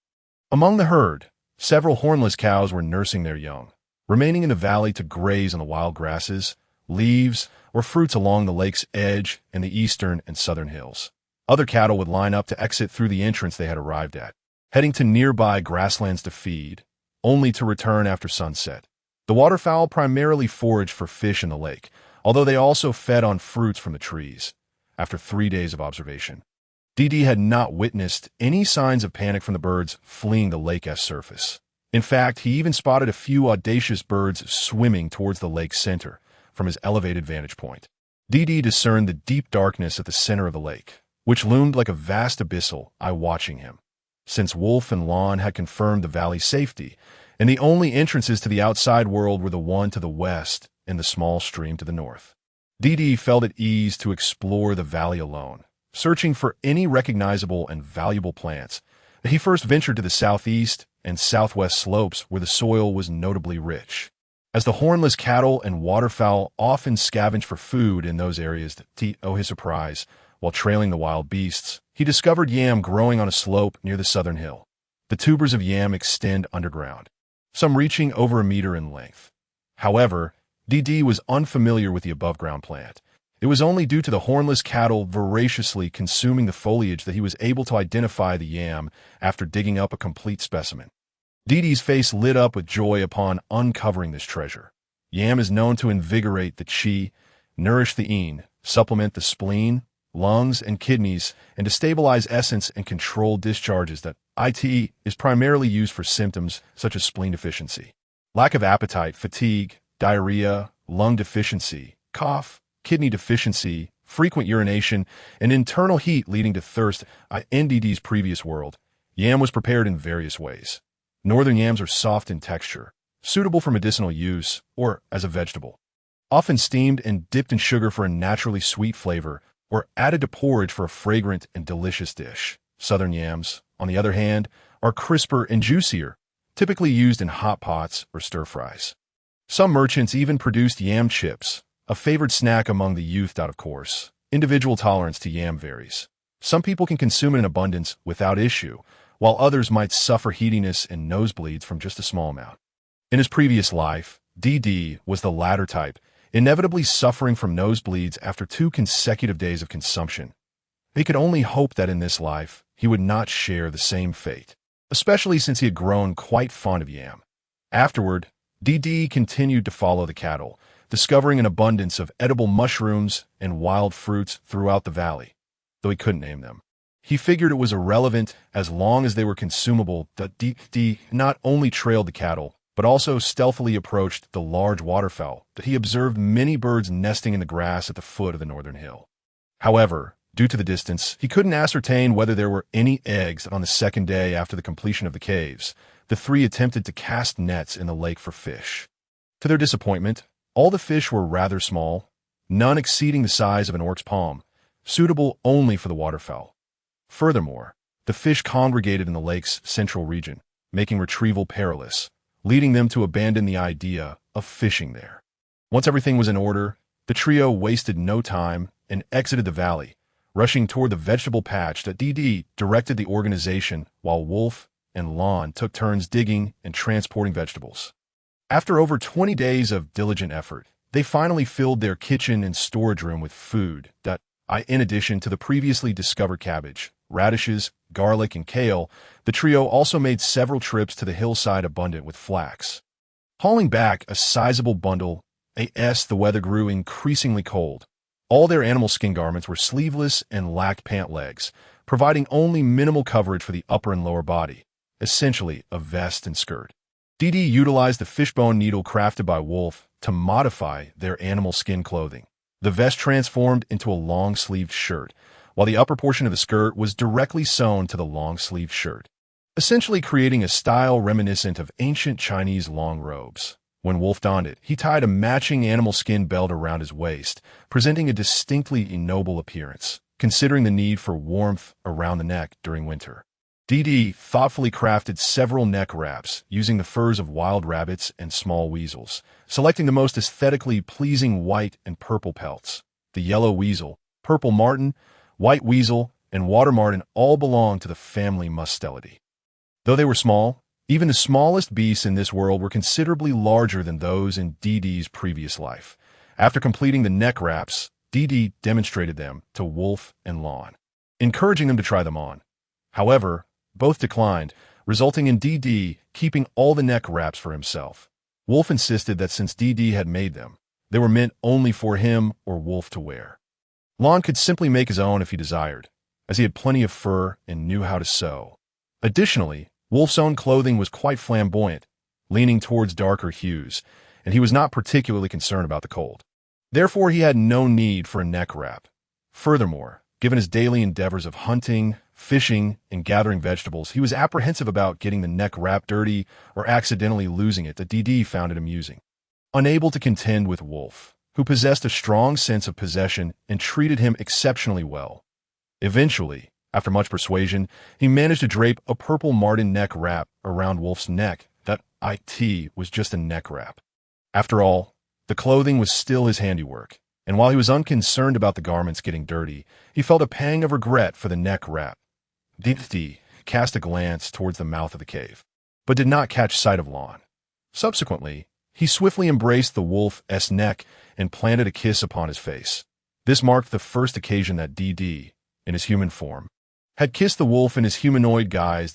Among the herd, several hornless cows were nursing their young, remaining in the valley to graze on the wild grasses, leaves, or fruits along the lake's edge in the eastern and southern hills. Other cattle would line up to exit through the entrance they had arrived at, heading to nearby grasslands to feed, only to return after sunset. The waterfowl primarily foraged for fish in the lake, although they also fed on fruits from the trees. After 3 days of observation, DD had not witnessed any signs of panic from the birds fleeing the lake-esque surface. In fact, he even spotted a few audacious birds swimming towards the lake's center from his elevated vantage point. DD discerned the deep darkness at the center of the lake, which loomed like a vast abyssal eye watching him. Since Wolf and Lon had confirmed the valley's safety, and the only entrances to the outside world were the one to the west and the small stream to the north, DD felt at ease to explore the valley alone, searching for any recognizable and valuable plants. He first ventured to the southeast and southwest slopes where the soil was notably rich. As the hornless cattle and waterfowl often scavenged for food in those areas, to his surprise, while trailing the wild beasts, he discovered yam growing on a slope near the southern hill. The tubers of yam extend underground, some reaching over a meter in length. However, DD was unfamiliar with the above-ground plant. It was only due to the hornless cattle voraciously consuming the foliage that he was able to identify the yam after digging up a complete specimen. DD's face lit up with joy upon uncovering this treasure. Yam is known to invigorate the chi, nourish the yin, supplement the spleen, lungs, and kidneys, and to stabilize essence and control discharges. That it is primarily used for symptoms such as spleen deficiency, lack of appetite, fatigue, diarrhea, lung deficiency, cough, kidney deficiency, frequent urination, and internal heat leading to thirst. In DD's previous world, yam was prepared in various ways. Northern yams are soft in texture, suitable for medicinal use or as a vegetable, often steamed and dipped in sugar for a naturally sweet flavor, or added to porridge for a fragrant and delicious dish. Southern yams, on the other hand, are crisper and juicier, typically used in hot pots or stir-fries. Some merchants even produced yam chips, a favored snack among the youth. Of course, individual tolerance to yam varies. Some people can consume it in abundance without issue, while others might suffer heatiness and nosebleeds from just a small amount. In his previous life, DD was the latter type, inevitably suffering from nosebleeds after 2 consecutive days of consumption. He could only hope that in this life, he would not share the same fate, especially since he had grown quite fond of yam. Afterward, DD continued to follow the cattle, discovering an abundance of edible mushrooms and wild fruits throughout the valley, though he couldn't name them. He figured it was irrelevant as long as they were consumable. DD not only trailed the cattle, but also stealthily approached the large waterfowl that he observed many birds nesting in the grass at the foot of the northern hill. However, Due to the distance, he couldn't ascertain whether there were any eggs on the second day after the completion of the caves. The three attempted to cast nets in the lake for fish. To their disappointment, all the fish were rather small, none exceeding the size of an orc's palm, suitable only for the waterfowl. Furthermore, the fish congregated in the lake's central region, making retrieval perilous, leading them to abandon the idea of fishing there. Once everything was in order, the trio wasted no time and exited the valley, rushing toward the vegetable patch that DD directed the organization while Wolf and Lon took turns digging and transporting vegetables. After over 20 days of diligent effort, they finally filled their kitchen and storage room with food that, in addition to the previously discovered cabbage, radishes, garlic, and kale, the trio also made several trips to the hillside abundant with flax. Hauling back a sizable bundle, the weather grew increasingly cold. All their animal skin garments were sleeveless and lacked pant legs, providing only minimal coverage for the upper and lower body, essentially a vest and skirt. DD utilized the fishbone needle crafted by Wolf to modify their animal skin clothing. The vest transformed into a long-sleeved shirt, while the upper portion of the skirt was directly sewn to the long-sleeved shirt, essentially creating a style reminiscent of ancient Chinese long robes. When Wolf donned it, he tied a matching animal skin belt around his waist, presenting a distinctly ignoble appearance, considering the need for warmth around the neck during winter. DD thoughtfully crafted several neck wraps using the furs of wild rabbits and small weasels, selecting the most aesthetically pleasing white and purple pelts. The yellow weasel, purple marten, white weasel, and water marten all belonged to the family Mustelidae. Though they were small, even the smallest beasts in this world were considerably larger than those in DD's previous life. After completing the neck wraps, DD demonstrated them to Wolf and Lon, encouraging them to try them on. However, both declined, resulting in DD keeping all the neck wraps for himself. Wolf insisted that since DD had made them, they were meant only for him or Wolf to wear. Lon could simply make his own if he desired, as he had plenty of fur and knew how to sew. Additionally, Wolf's own clothing was quite flamboyant, leaning towards darker hues, and he was not particularly concerned about the cold. Therefore, he had no need for a neck wrap. Furthermore, given his daily endeavors of hunting, fishing, and gathering vegetables, he was apprehensive about getting the neck wrap dirty or accidentally losing it. The DD found it amusing. Unable to contend with Wolf, who possessed a strong sense of possession and treated him exceptionally well. Eventually, after much persuasion, he managed to drape a purple marten neck wrap around Wolf's neck that was just a neck wrap. After all, the clothing was still his handiwork, and while he was unconcerned about the garments getting dirty, he felt a pang of regret for the neck wrap. DD cast a glance towards the mouth of the cave, but did not catch sight of Lon. Subsequently, he swiftly embraced the wolf's neck and planted a kiss upon his face. This marked the first occasion that DD, in his human form, had kissed the wolf in his humanoid guise.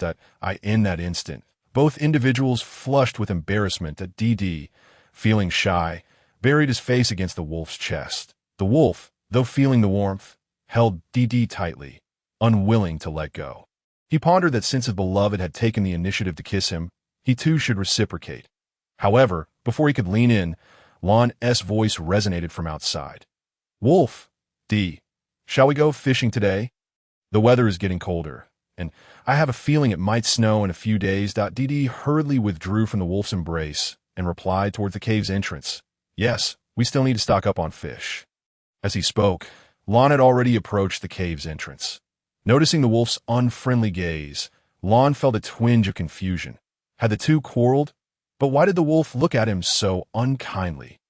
In that instant, both individuals flushed with embarrassment. That DD, feeling shy, buried his face against the wolf's chest. The wolf, though feeling the warmth, held DD tightly, unwilling to let go. He pondered that since his beloved had taken the initiative to kiss him, he too should reciprocate. However, before he could lean in, Lon's voice resonated from outside. "Wolf, shall we go fishing today? The weather is getting colder, and I have a feeling it might snow in a few days." DD hurriedly withdrew from the wolf's embrace and replied towards the cave's entrance. "Yes, we still need to stock up on fish." As he spoke, Lon had already approached the cave's entrance. Noticing the wolf's unfriendly gaze, Lon felt a twinge of confusion. Had the two quarreled? But why did the wolf look at him so unkindly?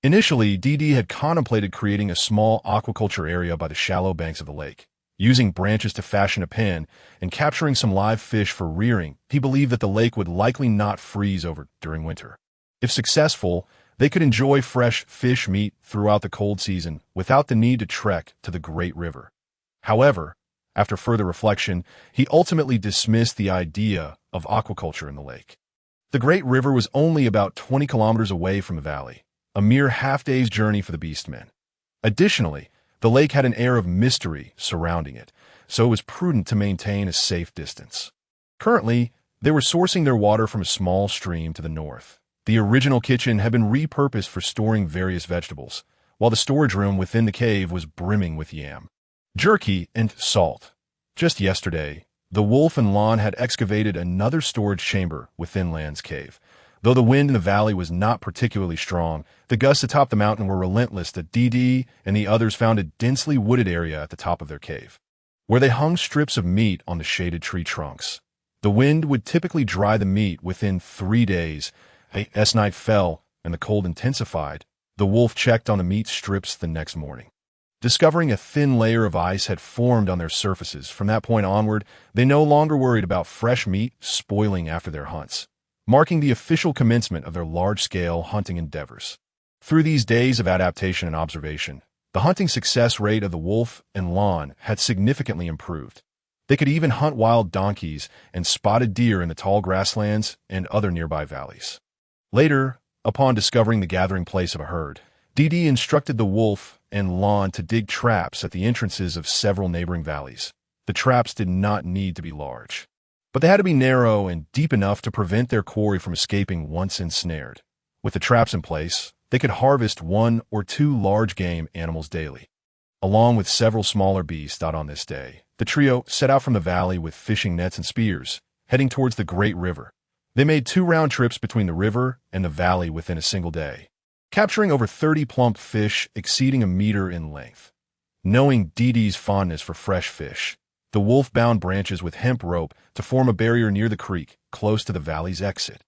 Initially, DD had contemplated creating a small aquaculture area by the shallow banks of the lake. Using branches to fashion a pen and capturing some live fish for rearing, he believed that the lake would likely not freeze over during winter. If successful, they could enjoy fresh fish meat throughout the cold season without the need to trek to the Great River. However, after further reflection, he ultimately dismissed the idea of aquaculture in the lake. The Great River was only about 20 kilometers away from the valley, a mere half-day's journey for the beastmen. Additionally, the lake had an air of mystery surrounding it, so it was prudent to maintain a safe distance. Currently, they were sourcing their water from a small stream to the north. The original kitchen had been repurposed for storing various vegetables, while the storage room within the cave was brimming with yam. jerky, and salt. Just yesterday, the wolf and Lon had excavated another storage chamber within Land's cave. Though the wind in the valley was not particularly strong, the gusts atop the mountain were relentless. The DD and the others found a densely wooded area at the top of their cave, where they hung strips of meat on the shaded tree trunks. The wind would typically dry the meat within 3 days. As night fell and the cold intensified, the wolf checked on the meat strips the next morning, discovering a thin layer of ice had formed on their surfaces. From that point onward, they no longer worried about fresh meat spoiling after their hunts, marking the official commencement of their large-scale hunting endeavors. Through these days of adaptation and observation, the hunting success rate of the wolf and Lon had significantly improved. They could even hunt wild donkeys and spotted deer in the tall grasslands and other nearby valleys. Later, upon discovering the gathering place of a herd, DD instructed the wolf and Lon to dig traps at the entrances of several neighboring valleys. The traps did not need to be large, but they had to be narrow and deep enough to prevent their quarry from escaping once ensnared. With the traps in place, they could harvest 1 or 2 large game animals daily, along with several smaller beasts. On this day, the trio set out from the valley with fishing nets and spears, heading towards the great river. They made 2 round trips between the river and the valley within a single day, capturing over 30 plump fish exceeding a meter in length. Knowing DD's fondness for fresh fish, the wolf bound branches with hemp rope to form a barrier near the creek, close to the valley's exit.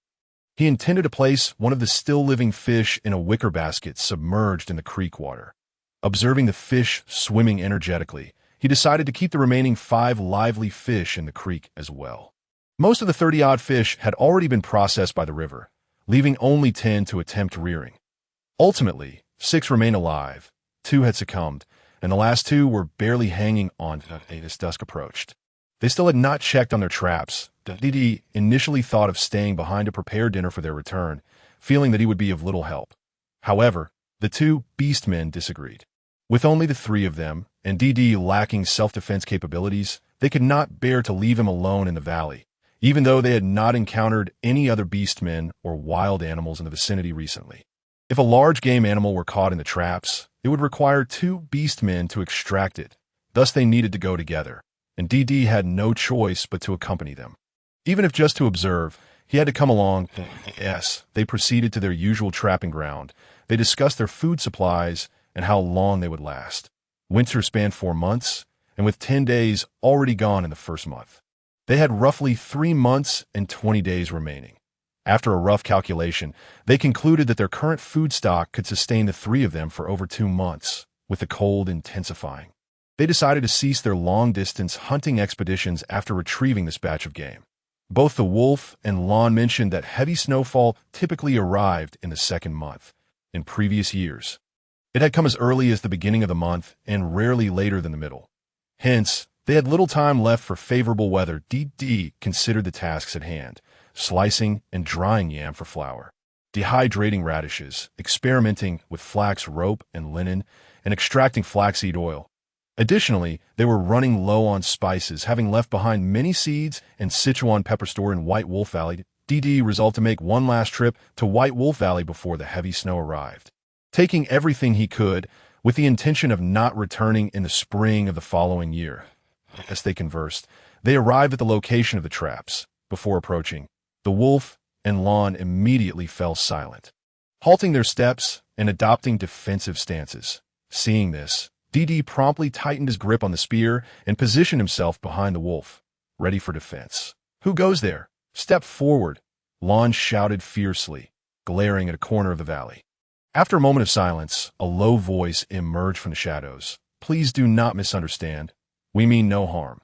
He intended to place one of the still-living fish in a wicker basket submerged in the creek water. Observing the fish swimming energetically, he decided to keep the remaining 5 lively fish in the creek as well. Most of the 30-odd fish had already been processed by the river, leaving only 10 to attempt rearing. Ultimately, 6 remained alive, 2 had succumbed, and the last 2 were barely hanging on as dusk approached. They still had not checked on their traps. DD initially thought of staying behind to prepare dinner for their return, feeling that he would be of little help. However, the 2 beastmen disagreed. With only the 3 of them, and DD lacking self-defense capabilities, they could not bear to leave him alone in the valley, even though they had not encountered any other beastmen or wild animals in the vicinity recently. If a large game animal were caught in the traps, it would require 2 beastmen to extract it. Thus they needed to go together, and DD had no choice but to accompany them. Even if just to observe, he had to come along. Yes, they proceeded to their usual trapping ground. They discussed their food supplies and how long they would last. Winter spanned 4 months, and with 10 days already gone in the first month, they had roughly 3 months and 20 days remaining. After a rough calculation, they concluded that their current food stock could sustain the 3 of them for over 2 months, with the cold intensifying. They decided to cease their long-distance hunting expeditions after retrieving this batch of game. Both the wolf and Lon mentioned that heavy snowfall typically arrived in the 2nd month. In previous years, it had come as early as the beginning of the month and rarely later than the middle. Hence, they had little time left for favorable weather. DD considered the tasks at hand: slicing and drying yam for flour, dehydrating radishes, experimenting with flax rope and linen, and extracting flaxseed oil. Additionally, they were running low on spices, having left behind many seeds and Sichuan pepper store in White Wolf Valley. DD resolved to make one last trip to White Wolf Valley before the heavy snow arrived, taking everything he could with the intention of not returning in the spring of the following year. As they conversed, they arrived at the location of the traps. Before approaching, the wolf and Lon immediately fell silent, halting their steps and adopting defensive stances. Seeing this, DD promptly tightened his grip on the spear and positioned himself behind the wolf, ready for defense. "Who goes there? Step forward," Lon shouted fiercely, glaring at a corner of the valley. After a moment of silence, a low voice emerged from the shadows. "Please do not misunderstand. We mean no harm."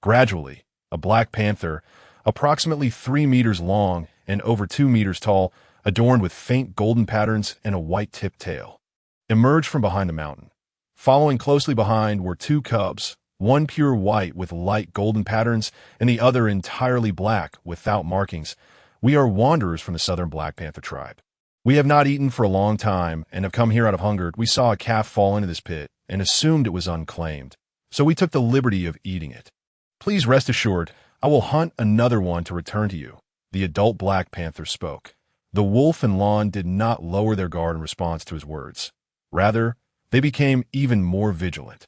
Gradually, a black panther, approximately 3 meters long and over 2 meters tall, adorned with faint golden patterns and a white-tipped tail, emerged from behind the mountain. Following closely behind were 2 cubs, one pure white with light golden patterns and the other entirely black without markings. "We are wanderers from the southern Black Panther tribe. We have not eaten for a long time and have come here out of hunger. We saw a calf fall into this pit and assumed it was unclaimed, so we took the liberty of eating it. Please rest assured, I will hunt another one to return to you." The adult Black Panther spoke. The wolf and Lon did not lower their guard in response to his words. Rather, they became even more vigilant.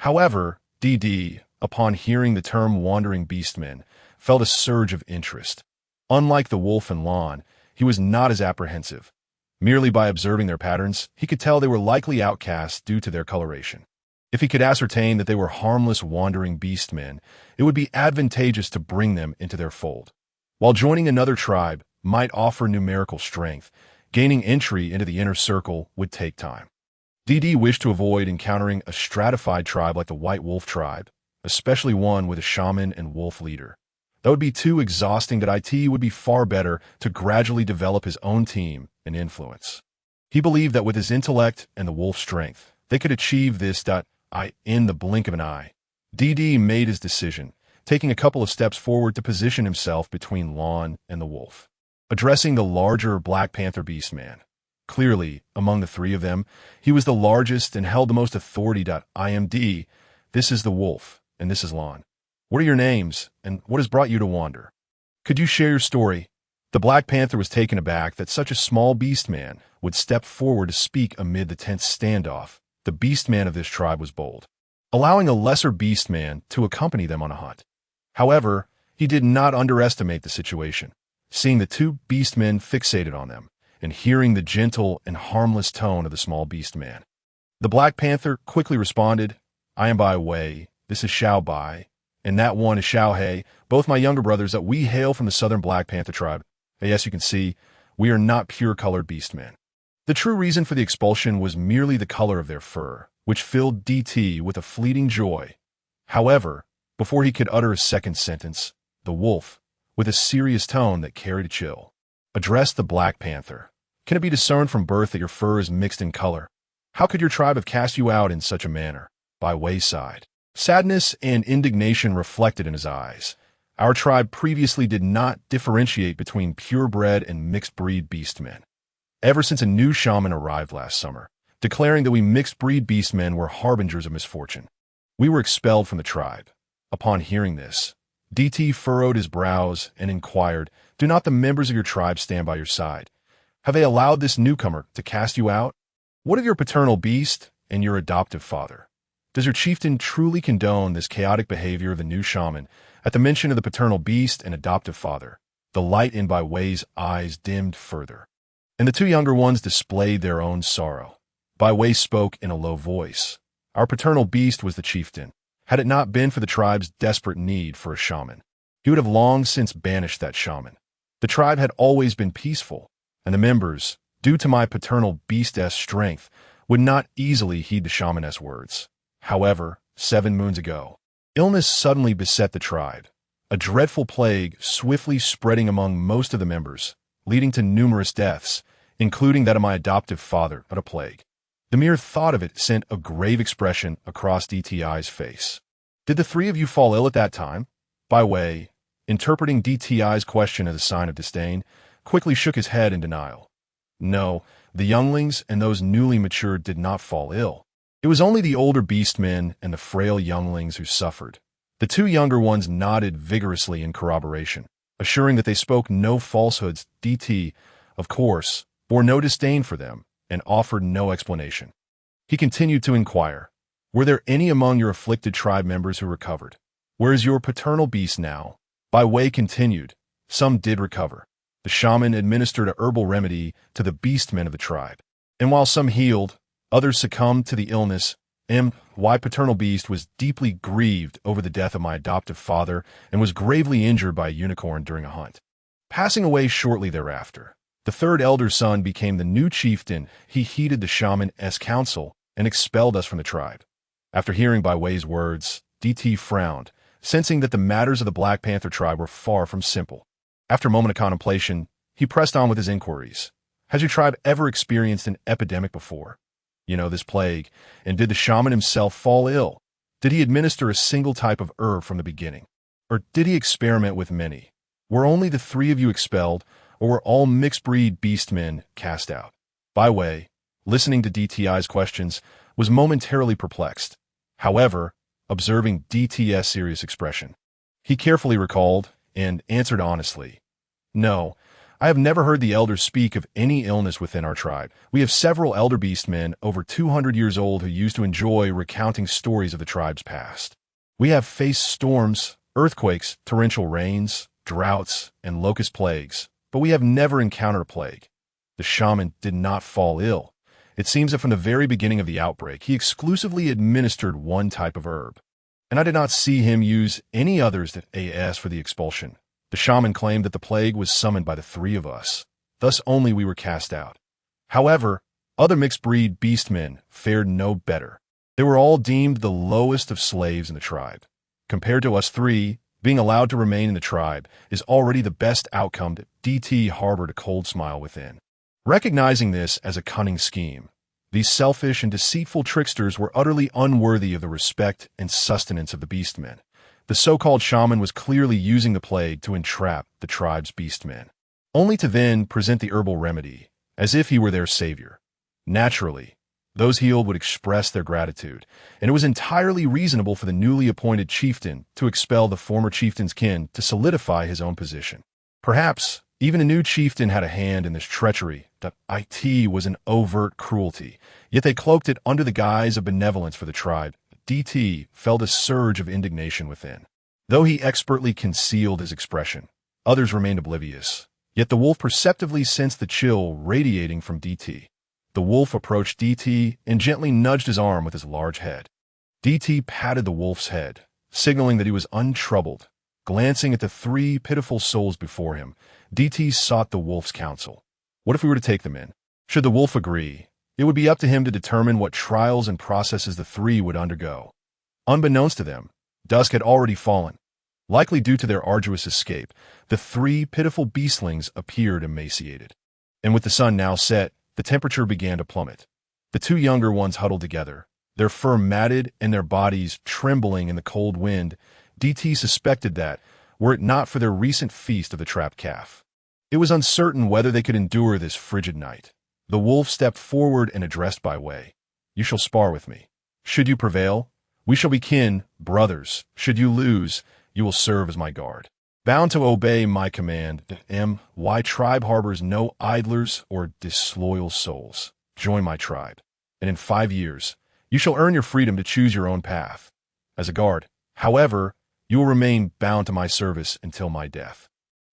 However, DD, upon hearing the term wandering beastmen, felt a surge of interest. Unlike the wolf and Lon, he was not as apprehensive. Merely by observing their patterns, he could tell they were likely outcasts due to their coloration. If he could ascertain that they were harmless wandering beastmen, it would be advantageous to bring them into their fold. While joining another tribe might offer numerical strength, gaining entry into the inner circle would take time. DD wished to avoid encountering a stratified tribe like the White Wolf tribe, especially one with a shaman and wolf leader. That would be too exhausting. That it would be far better to gradually develop his own team and influence. He believed that with his intellect and the wolf strength, they could achieve this in the blink of an eye. DD made his decision, taking a couple of steps forward to position himself between Lon and the wolf. Addressing the larger Black Panther beastman. Clearly, among the three of them, he was the largest and held the most authority. IMD, this is the wolf, and this is Lon. What are your names, and what has brought you to wander? Could you share your story? The Black Panther was taken aback that such a small beastman would step forward to speak amid the tense standoff. The beastman of this tribe was bold, allowing a lesser beastman to accompany them on a hunt. However, he did not underestimate the situation. Seeing the two beastmen fixated on them, and hearing the gentle and harmless tone of the small beastman, the Black Panther quickly responded, I am Bai Wei, this is Xiao Bai, and that one is Xiao He, both my younger brothers that we hail from the southern Black Panther tribe. Yes, you can see, we are not pure-colored beastmen. The true reason for the expulsion was merely the color of their fur, which filled DT with a fleeting joy. However, before he could utter a second sentence, the wolf, with a serious tone that carried a chill, addressed the Black Panther. Can it be discerned from birth that your fur is mixed in color? How could your tribe have cast you out in such a manner? By wayside. Sadness and indignation reflected in his eyes. Our tribe previously did not differentiate between purebred and mixed-breed beastmen. Ever since a new shaman arrived last summer, declaring that we mixed-breed beastmen were harbingers of misfortune, we were expelled from the tribe. Upon hearing this, DT furrowed his brows and inquired, do not the members of your tribe stand by your side? Have they allowed this newcomer to cast you out? What of your paternal beast and your adoptive father? Does your chieftain truly condone this chaotic behavior of the new shaman? At the mention of the paternal beast and adoptive father, the light in Bai Wei's eyes dimmed further, and the two younger ones displayed their own sorrow. Bai Wei spoke in a low voice. Our paternal beast was the chieftain. Had it not been for the tribe's desperate need for a shaman, he would have long since banished that shaman. The tribe had always been peaceful, and the members, due to my paternal beast's strength, would not easily heed the shaman's words. However, 7 moons ago, illness suddenly beset the tribe, a dreadful plague swiftly spreading among most of the members, leading to numerous deaths, including that of my adoptive father, a plague. The mere thought of it sent a grave expression across DTI's face. Did the three of you fall ill at that time? Bai Wei, interpreting DTI's question as a sign of disdain, quickly shook his head in denial. No, the younglings and those newly matured did not fall ill. It was only the older beastmen and the frail younglings who suffered. The two younger ones nodded vigorously in corroboration, assuring that they spoke no falsehoods. DT, of course, bore no disdain for them and offered no explanation. He continued to inquire, were there any among your afflicted tribe members who recovered? Where is your paternal beast now? Bai Wei continued, some did recover. The shaman administered a herbal remedy to the beastmen of the tribe, and while some healed, others succumbed to the illness. My paternal beast was deeply grieved over the death of my adoptive father and was gravely injured by a unicorn during a hunt. Passing away shortly thereafter, the third elder son became the new chieftain. He heeded the shaman's counsel and expelled us from the tribe. After hearing Bai Wei's words, DT frowned, sensing that the matters of the Black Panther tribe were far from simple. After a moment of contemplation, he pressed on with his inquiries. Has your tribe ever experienced an epidemic before? This plague, and did the shaman himself fall ill? Did he administer a single type of herb from the beginning? Or did he experiment with many? Were only the three of you expelled, or were all mixed-breed beastmen cast out? Bai Wei, listening to DTI's questions, was momentarily perplexed. However, observing DT's serious expression, he carefully recalled and answered honestly. No, I have never heard the elders speak of any illness within our tribe. We have several elder beastmen over 200 years old who used to enjoy recounting stories of the tribe's past. We have faced storms, earthquakes, torrential rains, droughts, and locust plagues, but we have never encountered a plague. The shaman did not fall ill. It seems that from the very beginning of the outbreak, he exclusively administered one type of herb, and I did not see him use any others that as for the expulsion. The shaman claimed that the plague was summoned by the three of us, thus only we were cast out. However, other mixed-breed beastmen fared no better. They were all deemed the lowest of slaves in the tribe. Compared to us three, being allowed to remain in the tribe is already the best outcome that DT harbored a cold smile within. Recognizing this as a cunning scheme, these selfish and deceitful tricksters were utterly unworthy of the respect and sustenance of the beastmen. The so-called shaman was clearly using the plague to entrap the tribe's beastmen, only to then present the herbal remedy, as if he were their savior. Naturally, those healed would express their gratitude, and it was entirely reasonable for the newly appointed chieftain to expel the former chieftain's kin to solidify his own position. Perhaps even a new chieftain had a hand in this treachery. It was an overt cruelty, yet they cloaked it under the guise of benevolence for the tribe. DT felt a surge of indignation within. Though he expertly concealed his expression, others remained oblivious, yet the wolf perceptively sensed the chill radiating from DT. The wolf approached DT and gently nudged his arm with his large head. DT patted the wolf's head, signaling that he was untroubled. Glancing at the three pitiful souls before him, DT sought the wolf's counsel. What if we were to take them in? Should the wolf agree, it would be up to him to determine what trials and processes the three would undergo. Unbeknownst to them, dusk had already fallen. Likely due to their arduous escape, the three pitiful beastlings appeared emaciated. And with the sun now set, the temperature began to plummet. The two younger ones huddled together, their fur matted and their bodies trembling in the cold wind. DT suspected that, were it not for their recent feast of the trapped calf, it was uncertain whether they could endure this frigid night. The wolf stepped forward and addressed by way. You shall spar with me. Should you prevail, we shall be kin, brothers. Should you lose, you will serve as my guard. Bound to obey my command, my tribe harbors no idlers or disloyal souls. Join my tribe, and in 5 years, you shall earn your freedom to choose your own path. As a guard, however, you will remain bound to my service until my death.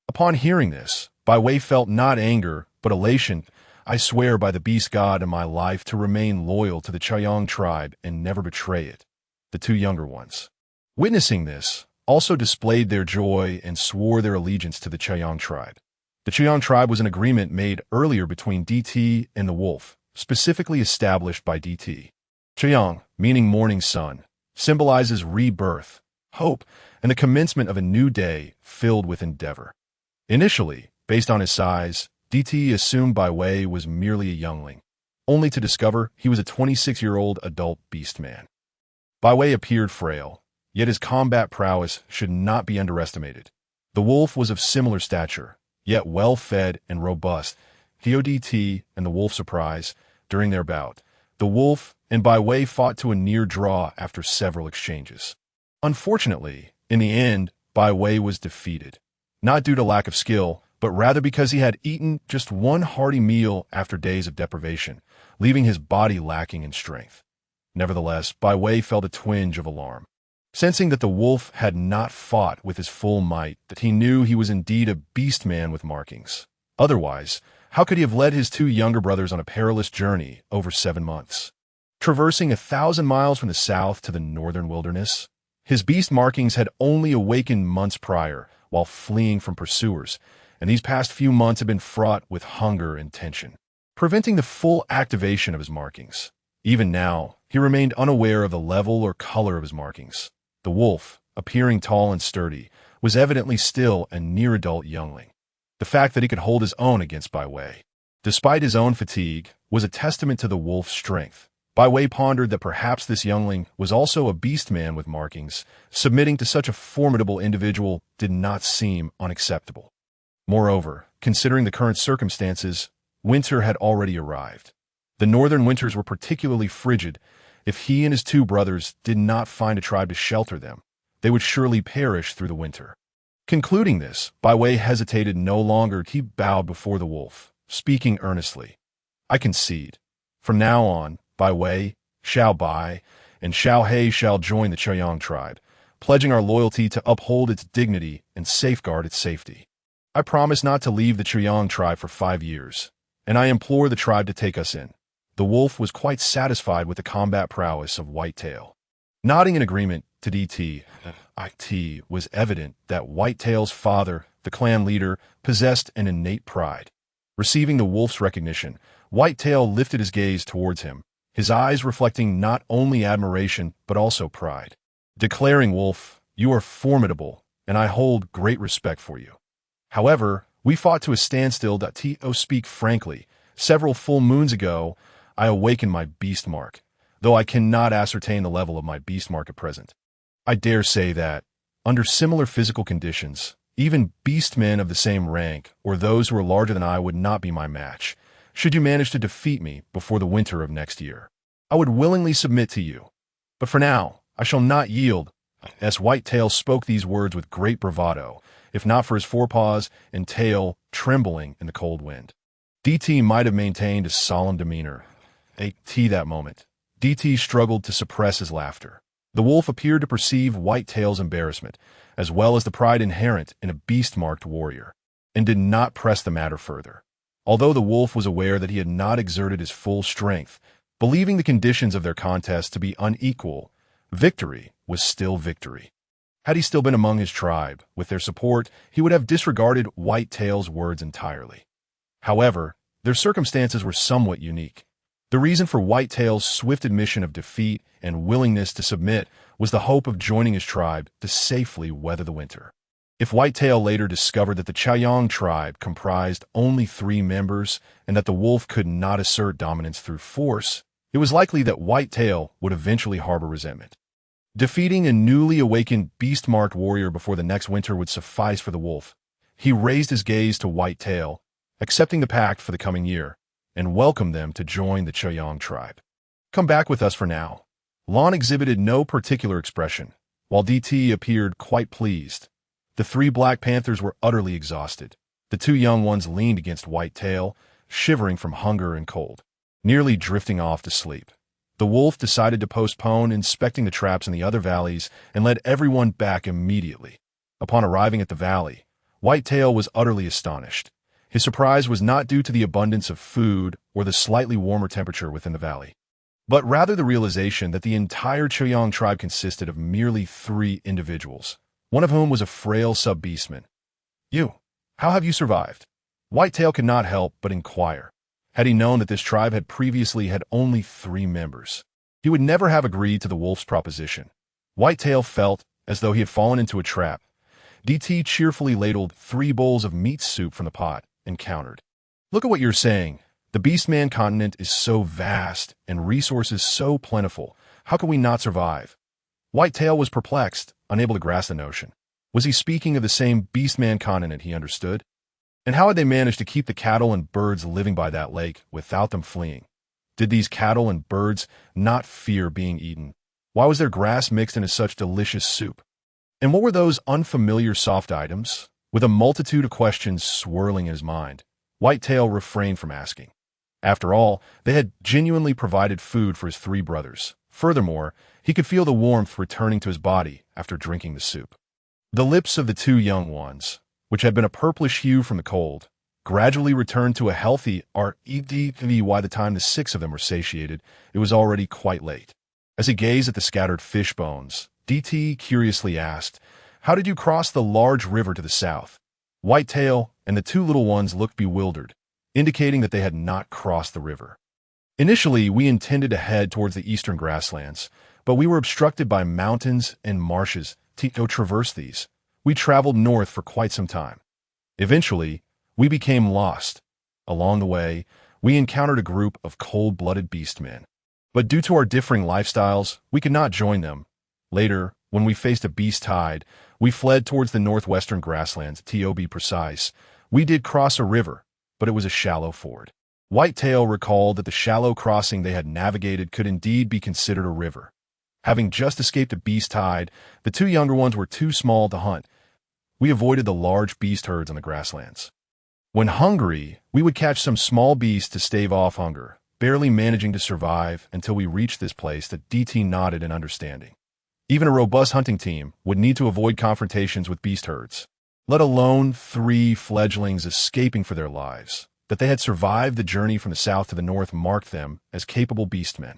Upon hearing this, Bai Wei felt not anger, but elation. I swear by the beast god in my life to remain loyal to the Chayang tribe and never betray it. The two younger ones, witnessing this, also displayed their joy and swore their allegiance to the Chayang tribe. The Chayang tribe was an agreement made earlier between DT and the wolf, specifically established by DT. Chayang, meaning morning sun, symbolizes rebirth, hope, and the commencement of a new day filled with endeavor. Initially, based on his size, DT assumed Bai Wei was merely a youngling, only to discover he was a 26-year-old adult beastman. Bai Wei appeared frail, yet his combat prowess should not be underestimated. The wolf was of similar stature, yet well-fed and robust. DT and the wolf surprise, during their bout, the wolf and Bai Wei fought to a near draw after several exchanges. Unfortunately, in the end, Bai Wei was defeated, not due to lack of skill, but rather because he had eaten just one hearty meal after days of deprivation, leaving his body lacking in strength. Nevertheless, Bai Wei felt a twinge of alarm. Sensing that the wolf had not fought with his full might, that he knew he was indeed a beastman with markings. Otherwise, how could he have led his two younger brothers on a perilous journey over 7 months? Traversing 1,000 miles from the south to the northern wilderness? His beast markings had only awakened months prior, while fleeing from pursuers, and these past few months had been fraught with hunger and tension, preventing the full activation of his markings. Even now, he remained unaware of the level or color of his markings. The wolf, appearing tall and sturdy, was evidently still a near-adult youngling. The fact that he could hold his own against Bai Wei, despite his own fatigue, was a testament to the wolf's strength. Bai Wei pondered that perhaps this youngling was also a beastman with markings. Submitting to such a formidable individual did not seem unacceptable. Moreover, considering the current circumstances, winter had already arrived. The northern winters were particularly frigid. If he and his two brothers did not find a tribe to shelter them, they would surely perish through the winter. Concluding this, Bai Wei hesitated no longer. He bowed before the wolf, speaking earnestly. I concede. From now on, Bai Wei, Xiao Bai, and Xiao He shall join the Chaoyang tribe, pledging our loyalty to uphold its dignity and safeguard its safety. I promise not to leave the Chaoyang tribe for 5 years, and I implore the tribe to take us in. The wolf was quite satisfied with the combat prowess of Whitetail. Nodding in agreement to DT, it was evident that Whitetail's father, the clan leader, possessed an innate pride. Receiving the wolf's recognition, Whitetail lifted his gaze towards him, his eyes reflecting not only admiration but also pride. Declaring, Wolf, you are formidable, and I hold great respect for you. However, we fought to a standstill. To speak frankly, several full moons ago, I awakened my beast mark, though I cannot ascertain the level of my beast mark at present. I dare say that, under similar physical conditions, even beastmen of the same rank or those who are larger than I would not be my match, should you manage to defeat me before the winter of next year. I would willingly submit to you. But for now, I shall not yield. As Whitetail spoke these words with great bravado, if not for his forepaws and tail trembling in the cold wind. DT might have maintained a solemn demeanor. That moment, DT struggled to suppress his laughter. The wolf appeared to perceive Whitetail's embarrassment, as well as the pride inherent in a beast-marked warrior, and did not press the matter further. Although the wolf was aware that he had not exerted his full strength, believing the conditions of their contest to be unequal, victory was still victory. Had he still been among his tribe, with their support, he would have disregarded Whitetail's words entirely. However, their circumstances were somewhat unique. The reason for Whitetail's swift admission of defeat and willingness to submit was the hope of joining his tribe to safely weather the winter. If Whitetail later discovered that the Chaoyang tribe comprised only 3 members and that the wolf could not assert dominance through force, it was likely that Whitetail would eventually harbor resentment. Defeating a newly awakened beast-marked warrior before the next winter would suffice for the wolf. He raised his gaze to Whitetail, accepting the pact for the coming year, and welcomed them to join the Chaoyang tribe. Come back with us for now. Lon exhibited no particular expression, while DT appeared quite pleased. The 3 Black Panthers were utterly exhausted. The 2 young ones leaned against Whitetail, shivering from hunger and cold, nearly drifting off to sleep. The wolf decided to postpone inspecting the traps in the other valleys and led everyone back immediately. Upon arriving at the valley, Whitetail was utterly astonished. His surprise was not due to the abundance of food or the slightly warmer temperature within the valley, but rather the realization that the entire Chaoyang tribe consisted of merely 3 individuals, one of whom was a frail sub-beastman. How have you survived? Whitetail could not help but inquire. Had he known that this tribe had previously had only 3 members, he would never have agreed to the wolf's proposition. Whitetail felt as though he had fallen into a trap. DT cheerfully ladled 3 bowls of meat soup from the pot and countered. Look at what you're saying. The Beastman continent is so vast and resources so plentiful. How can we not survive? Whitetail was perplexed, unable to grasp the notion. Was he speaking of the same Beastman continent he understood? And how had they managed to keep the cattle and birds living by that lake without them fleeing? Did these cattle and birds not fear being eaten? Why was their grass mixed into such delicious soup? And what were those unfamiliar soft items? With a multitude of questions swirling in his mind, Whitetail refrained from asking. After all, they had genuinely provided food for his 3 brothers. Furthermore, he could feel the warmth returning to his body after drinking the soup. The lips of the 2 young ones, which had been a purplish hue from the cold, gradually returned to a healthy RED. By the time the 6 of them were satiated, it was already quite late. As he gazed at the scattered fish bones, DT curiously asked, "How did you cross the large river to the south?" Whitetail and the 2 little ones looked bewildered, indicating that they had not crossed the river. Initially, we intended to head towards the eastern grasslands, but we were obstructed by mountains and marshes. To traverse these, we traveled north for quite some time. Eventually, we became lost. Along the way, we encountered a group of cold-blooded beastmen. But due to our differing lifestyles, we could not join them. Later, when we faced a beast tide, we fled towards the northwestern grasslands. To be precise, we did cross a river, but it was a shallow ford. Whitetail recalled that the shallow crossing they had navigated could indeed be considered a river. Having just escaped a beast tide, the 2 younger ones were too small to hunt. we avoided the large beast herds on the grasslands. When hungry, we would catch some small beasts to stave off hunger, barely managing to survive until we reached this place that DT nodded in understanding. Even a robust hunting team would need to avoid confrontations with beast herds, let alone 3 fledglings escaping for their lives. That they had survived the journey from the south to the north marked them as capable beastmen.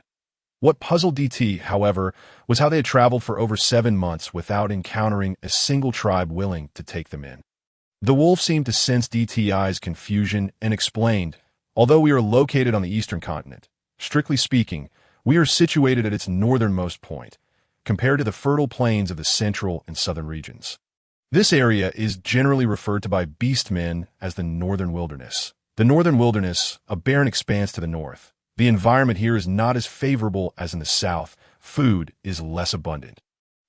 What puzzled DT, however, was how they had traveled for over 7 months without encountering a single tribe willing to take them in. The wolf seemed to sense DTI's confusion and explained, although we are located on the eastern continent, strictly speaking, we are situated at its northernmost point, compared to the fertile plains of the central and southern regions. This area is generally referred to by beastmen as the northern wilderness. The northern wilderness, a barren expanse to the north. The environment here is not as favorable as in the south. Food is less abundant,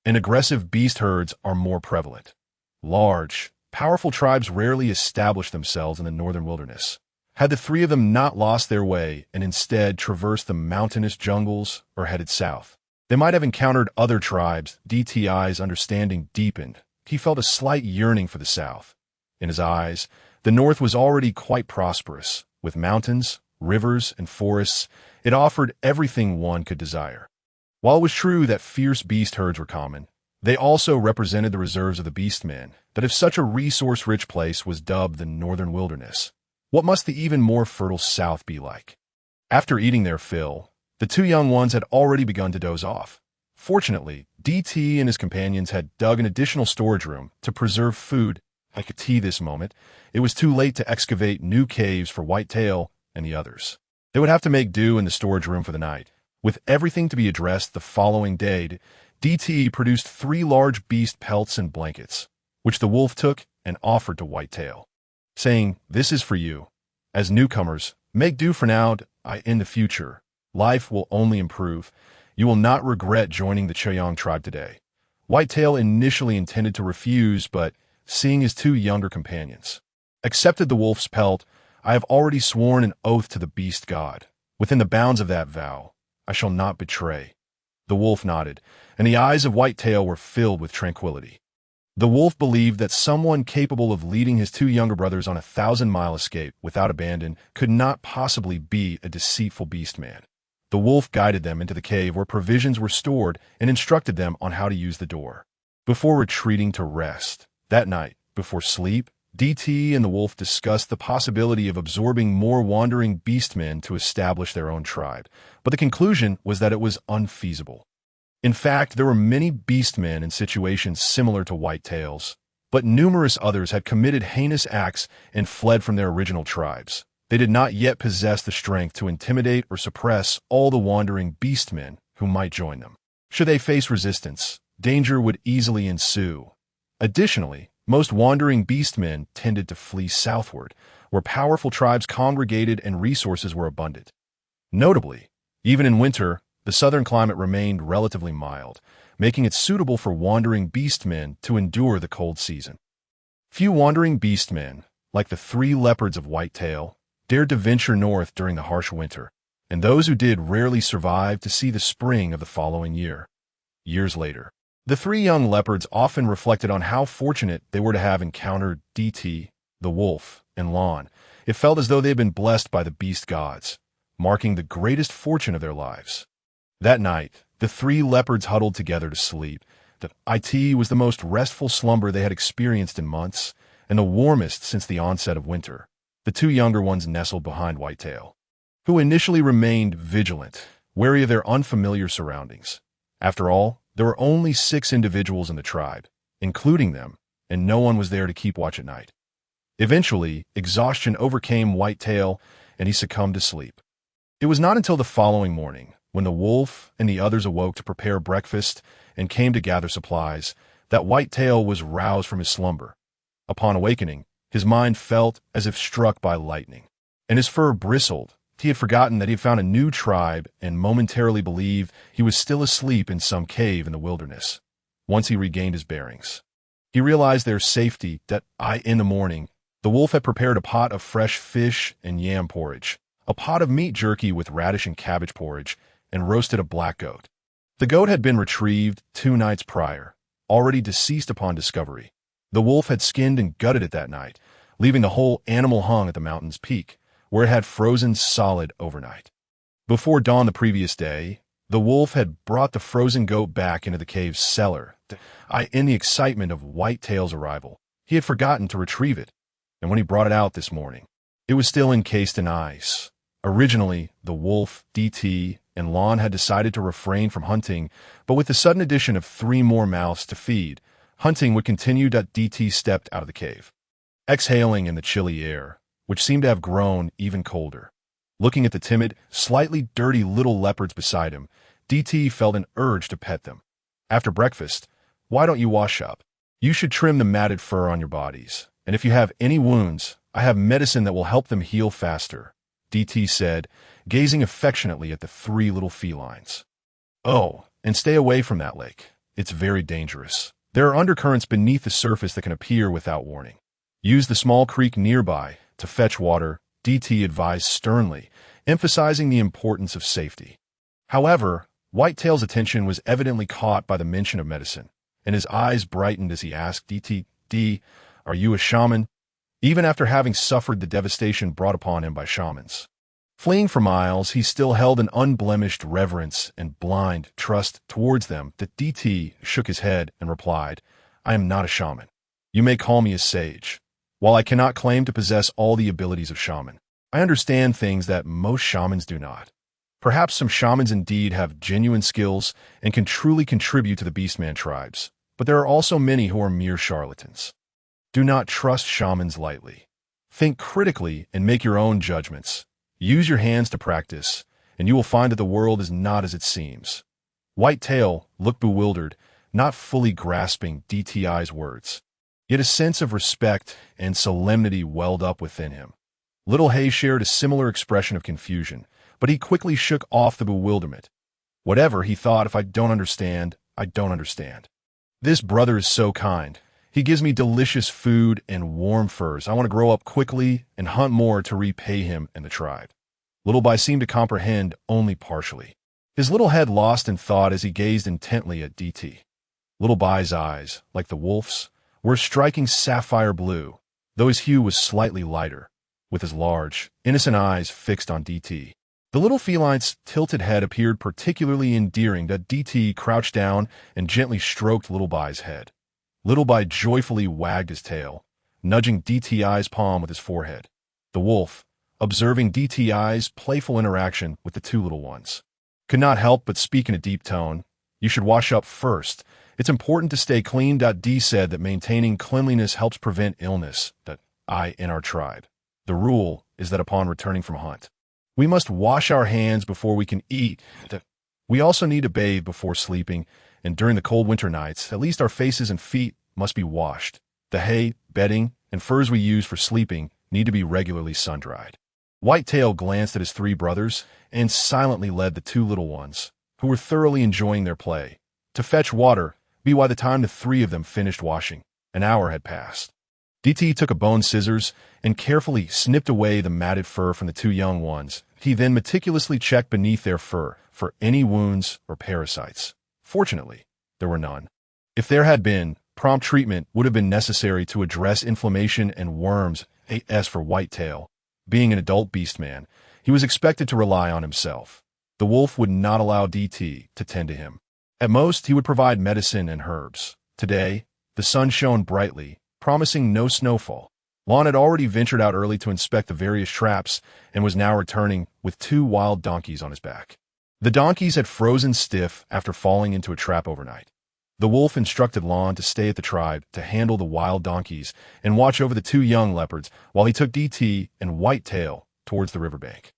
and aggressive beast herds are more prevalent. Large, powerful tribes rarely establish themselves in the northern wilderness. Had the 3 of them not lost their way and instead traversed the mountainous jungles or headed south, they might have encountered other tribes. DTI's understanding deepened. He felt a slight yearning for the south. In his eyes, the north was already quite prosperous, with mountains, rivers, and forests. It offered everything one could desire. While it was true that fierce beast herds were common, they also represented the reserves of the beastmen, that if such a resource-rich place was dubbed the northern wilderness, what must the even more fertile south be like? After eating their fill, the 2 young ones had already begun to doze off. Fortunately, DT and his companions had dug an additional storage room to preserve food. Like a tea this moment, it was too late to excavate new caves for Whitetail and the others. They would have to make do in the storage room for the night. With everything to be addressed the following day, DT produced 3 large beast pelts and blankets, which the wolf took and offered to Whitetail, saying, "This is for you. As newcomers, make do for now. In the future, life will only improve. You will not regret joining the Cheyong tribe today." Whitetail initially intended to refuse, but seeing his 2 younger companions, accepted the wolf's pelt. "I have already sworn an oath to the beast god. Within the bounds of that vow, I shall not betray." The wolf nodded, and the eyes of Whitetail were filled with tranquility. The wolf believed that someone capable of leading his 2 younger brothers on a 1,000-mile escape without abandon could not possibly be a deceitful beastman. The wolf guided them into the cave where provisions were stored and instructed them on how to use the door. Before retreating to rest, that night, before sleep, DT and the wolf discussed the possibility of absorbing more wandering beastmen to establish their own tribe, but the conclusion was that it was unfeasible. In fact, there were many beastmen in situations similar to Whitetail's, but numerous others had committed heinous acts and fled from their original tribes. They did not yet possess the strength to intimidate or suppress all the wandering beastmen who might join them. Should they face resistance, danger would easily ensue. Additionally, most wandering beastmen tended to flee southward, where powerful tribes congregated and resources were abundant. Notably, even in winter, the southern climate remained relatively mild, making it suitable for wandering beastmen to endure the cold season. Few wandering beastmen, like the 3 leopards of Whitetail, dared to venture north during the harsh winter, and those who did rarely survived to see the spring of the following year. Years later, the 3 young leopards often reflected on how fortunate they were to have encountered DT, the wolf, and Lon. It felt as though they had been blessed by the beast gods, marking the greatest fortune of their lives. That night, the 3 leopards huddled together to sleep. It was the most restful slumber they had experienced in months, and the warmest since the onset of winter. The 2 younger ones nestled behind Whitetail, who initially remained vigilant, wary of their unfamiliar surroundings. After all, there were only 6 individuals in the tribe, including them, and no one was there to keep watch at night. Eventually, exhaustion overcame Whitetail, and he succumbed to sleep. It was not until the following morning, when the wolf and the others awoke to prepare breakfast and came to gather supplies, that Whitetail was roused from his slumber. Upon awakening, his mind felt as if struck by lightning, and his fur bristled. He had forgotten that he had found a new tribe and momentarily believed he was still asleep in some cave in the wilderness. Once he regained his bearings, he realized their safety. In the morning, the wolf had prepared a pot of fresh fish and yam porridge, a pot of meat jerky with radish and cabbage porridge, and roasted a black goat. The goat had been retrieved 2 nights prior, already deceased upon discovery. The wolf had skinned and gutted it that night, leaving the whole animal hung at the mountain's peak, where it had frozen solid overnight. Before dawn the previous day, the wolf had brought the frozen goat back into the cave's cellar. In the excitement of Whitetail's arrival, he had forgotten to retrieve it, and when he brought it out this morning, it was still encased in ice. Originally, the wolf, DT, and Lon had decided to refrain from hunting, but with the sudden addition of 3 more mouths to feed, hunting would continue. DT stepped out of the cave, exhaling in the chilly air, which seemed to have grown even colder. Looking at the timid, slightly dirty little leopards beside him, DT felt an urge to pet them. After breakfast, why don't you wash up? You should trim the matted fur on your bodies, and if you have any wounds, I have medicine that will help them heal faster, DT said, gazing affectionately at the 3 little felines. Oh, and stay away from that lake. It's very dangerous. There are undercurrents beneath the surface that can appear without warning. Use the small creek nearby to fetch water, DT advised sternly, emphasizing the importance of safety. However, Whitetail's attention was evidently caught by the mention of medicine, and his eyes brightened as he asked DT, are you a shaman? Even after having suffered the devastation brought upon him by shamans. Fleeing for miles, he still held an unblemished reverence and blind trust towards them. That DT shook his head and replied, I am not a shaman. You may call me a sage. While I cannot claim to possess all the abilities of shaman, I understand things that most shamans do not. Perhaps some shamans indeed have genuine skills and can truly contribute to the beastman tribes, but there are also many who are mere charlatans. Do not trust shamans lightly. Think critically and make your own judgments. Use your hands to practice, and you will find that the world is not as it seems. Whitetail looked bewildered, not fully grasping DTI's words. Yet a sense of respect and solemnity welled up within him. Little Hay shared a similar expression of confusion, but he quickly shook off the bewilderment. Whatever, he thought, if I don't understand, I don't understand. This brother is so kind. He gives me delicious food and warm furs. I want to grow up quickly and hunt more to repay him and the tribe. Little Bai seemed to comprehend only partially. His little head lost in thought as he gazed intently at DT. Little Bai's eyes, like the wolf's, were a striking sapphire blue, though his hue was slightly lighter, with his large, innocent eyes fixed on DT. The little feline's tilted head appeared particularly endearing. DT crouched down and gently stroked Little Bai's head. Little Bai joyfully wagged his tail, nudging DTI's palm with his forehead. The wolf, observing DTI's playful interaction with the 2 little ones, could not help but speak in a deep tone. You should wash up first. It's important to stay clean. D said that maintaining cleanliness helps prevent illness. In our tribe, the rule is that upon returning from a hunt, we must wash our hands before we can eat. We also need to bathe before sleeping, and during the cold winter nights, at least our faces and feet must be washed. The hay, bedding, and furs we use for sleeping need to be regularly sun-dried. Whitetail glanced at his 3 brothers and silently led the 2 little ones, who were thoroughly enjoying their play, to fetch water. By the time the 3 of them finished washing, an hour had passed. DT took a bone scissors and carefully snipped away the matted fur from the 2 young ones. He then meticulously checked beneath their fur for any wounds or parasites. Fortunately, there were none. If there had been, prompt treatment would have been necessary to address inflammation and worms. As for Whitetail, being an adult beastman, he was expected to rely on himself. The wolf would not allow DT to tend to him. At most, he would provide medicine and herbs. Today, the sun shone brightly, promising no snowfall. Lon had already ventured out early to inspect the various traps and was now returning with 2 wild donkeys on his back. The donkeys had frozen stiff after falling into a trap overnight. The wolf instructed Lon to stay at the tribe to handle the wild donkeys and watch over the 2 young leopards while he took DT and Whitetail towards the riverbank.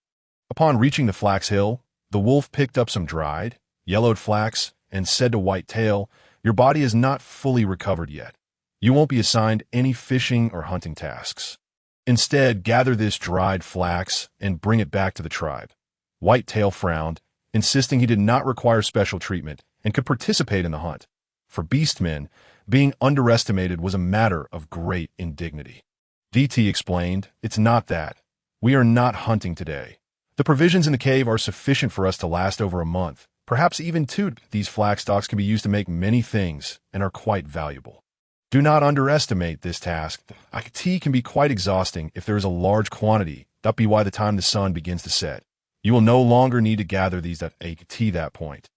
Upon reaching the flax hill, the wolf picked up some dried, yellowed flax and said to Whitetail, your body is not fully recovered yet. You won't be assigned any fishing or hunting tasks. Instead, gather this dried flax and bring it back to the tribe. Whitetail frowned, insisting he did not require special treatment and could participate in the hunt. For beastmen, being underestimated was a matter of great indignity. DT explained, it's not that. We are not hunting today. The provisions in the cave are sufficient for us to last over a month, perhaps even 2. These flax stalks can be used to make many things and are quite valuable. Do not underestimate this task. Tea can be quite exhausting if there is a large quantity. That be why the time the sun begins to set, you will no longer need to gather these at that point.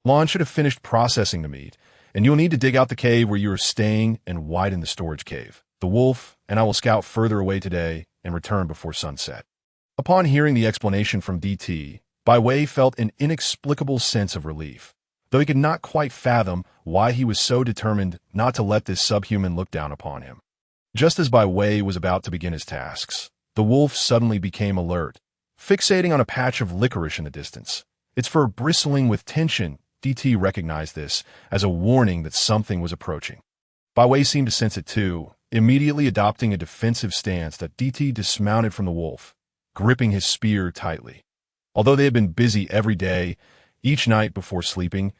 Lon should have finished processing the meat, and you'll need to dig out the cave where you are staying and widen the storage cave. The wolf and I will scout further away today and return before sunset. Upon hearing the explanation from DT, Bai Wei felt an inexplicable sense of relief, though he could not quite fathom why he was so determined not to let this subhuman look down upon him. Just as Bai Wei was about to begin his tasks, the wolf suddenly became alert, fixating on a patch of licorice in the distance. Its fur bristling with tension. DT recognized this as a warning that something was approaching. Bai Wei seemed to sense it too, immediately adopting a defensive stance that DT dismounted from the wolf, gripping his spear tightly. Although they had been busy every day, each night before sleeping,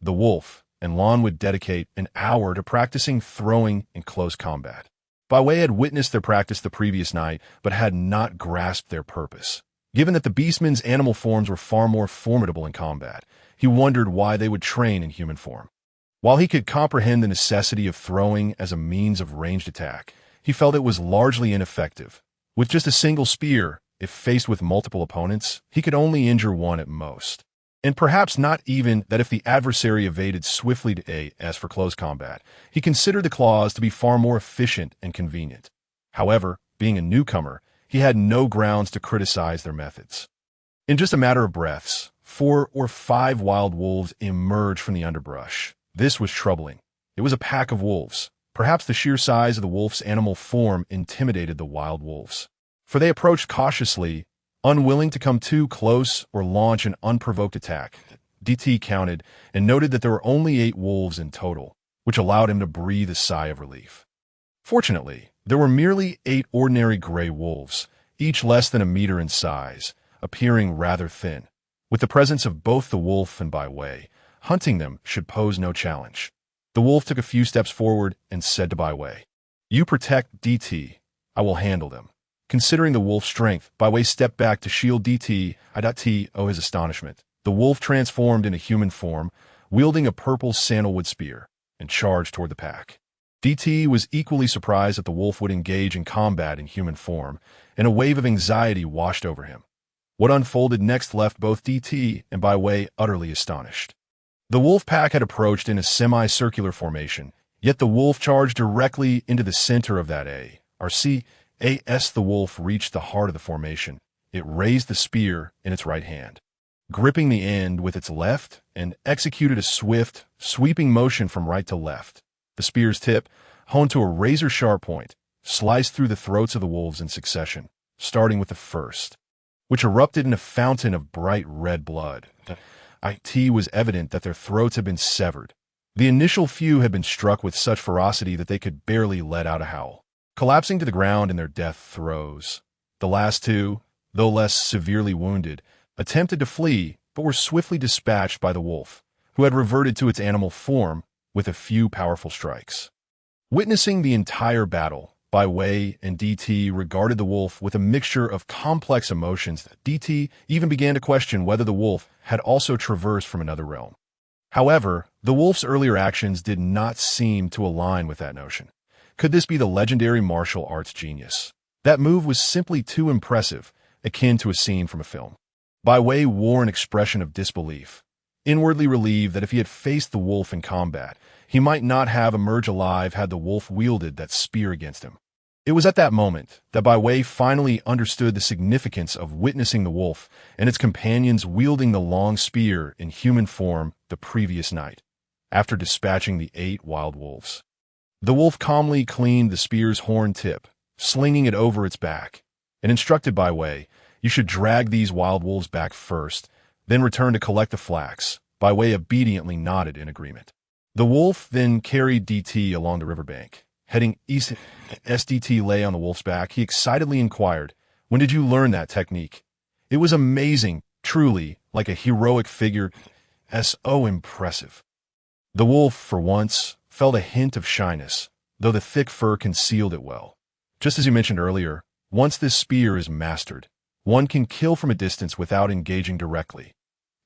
the wolf and Lon would dedicate an hour to practicing throwing in close combat. Bai Wei had witnessed their practice the previous night, but had not grasped their purpose. Given that the beastmen's animal forms were far more formidable in combat, he wondered why they would train in human form. While he could comprehend the necessity of throwing as a means of ranged attack, he felt it was largely ineffective. With just a single spear, if faced with multiple opponents, he could only injure one at most. And perhaps not even that if the adversary evaded swiftly to as for close combat. He considered the claws to be far more efficient and convenient. However, being a newcomer, he had no grounds to criticize their methods. In just a matter of breaths, 4 or 5 wild wolves emerged from the underbrush. This was troubling. It was a pack of wolves. Perhaps the sheer size of the wolf's animal form intimidated the wild wolves, for they approached cautiously, unwilling to come too close or launch an unprovoked attack. DT counted and noted that there were only 8 wolves in total, which allowed him to breathe a sigh of relief. Fortunately, there were merely 8 ordinary gray wolves, each less than a meter in size, appearing rather thin. With the presence of both the wolf and Bai Wei, hunting them should pose no challenge. The wolf took a few steps forward and said to Bai Wei, "You protect DT. I will handle them." Considering the wolf's strength, Bai Wei stepped back to shield DT. His astonishment. The wolf transformed into human form, wielding a purple sandalwood spear, and charged toward the pack. DT was equally surprised that the wolf would engage in combat in human form, and a wave of anxiety washed over him. What unfolded next left both DT and Bai Wei utterly astonished. The wolf pack had approached in a semicircular formation, yet the wolf charged directly into the center of that as the wolf reached the heart of the formation, it raised the spear in its right hand, gripping the end with its left, and executed a swift, sweeping motion from right to left. The spear's tip, honed to a razor-sharp point, sliced through the throats of the wolves in succession, starting with the first, which erupted in a fountain of bright red blood. It was evident that their throats had been severed. The initial few had been struck with such ferocity that they could barely let out a howl, collapsing to the ground in their death throes. The last 2, though less severely wounded, attempted to flee, but were swiftly dispatched by the wolf, who had reverted to its animal form with a few powerful strikes. Witnessing the entire battle, Bai Wei and DT regarded the wolf with a mixture of complex emotions. DT even began to question whether the wolf had also traversed from another realm. However, the wolf's earlier actions did not seem to align with that notion. Could this be the legendary martial arts genius? That move was simply too impressive, akin to a scene from a film. Bai Wei wore an expression of disbelief, inwardly relieved that if he had faced the wolf in combat, he might not have emerged alive had the wolf wielded that spear against him. It was at that moment that Bai Wei finally understood the significance of witnessing the wolf and its companions wielding the long spear in human form the previous night, after dispatching the 8 wild wolves. The wolf calmly cleaned the spear's horn tip, slinging it over its back, and instructed Bai Wei, "You should drag these wild wolves back first, then return to collect the flax." Bai Wei obediently nodded in agreement. The wolf then carried DT along the riverbank. Heading east as DT lay on the wolf's back, he excitedly inquired, "When did you learn that technique?" "It was amazing, truly, like a heroic figure. So impressive." The wolf, for once, felt a hint of shyness, though the thick fur concealed it well. Just as you mentioned earlier, once this spear is mastered, one can kill from a distance without engaging directly.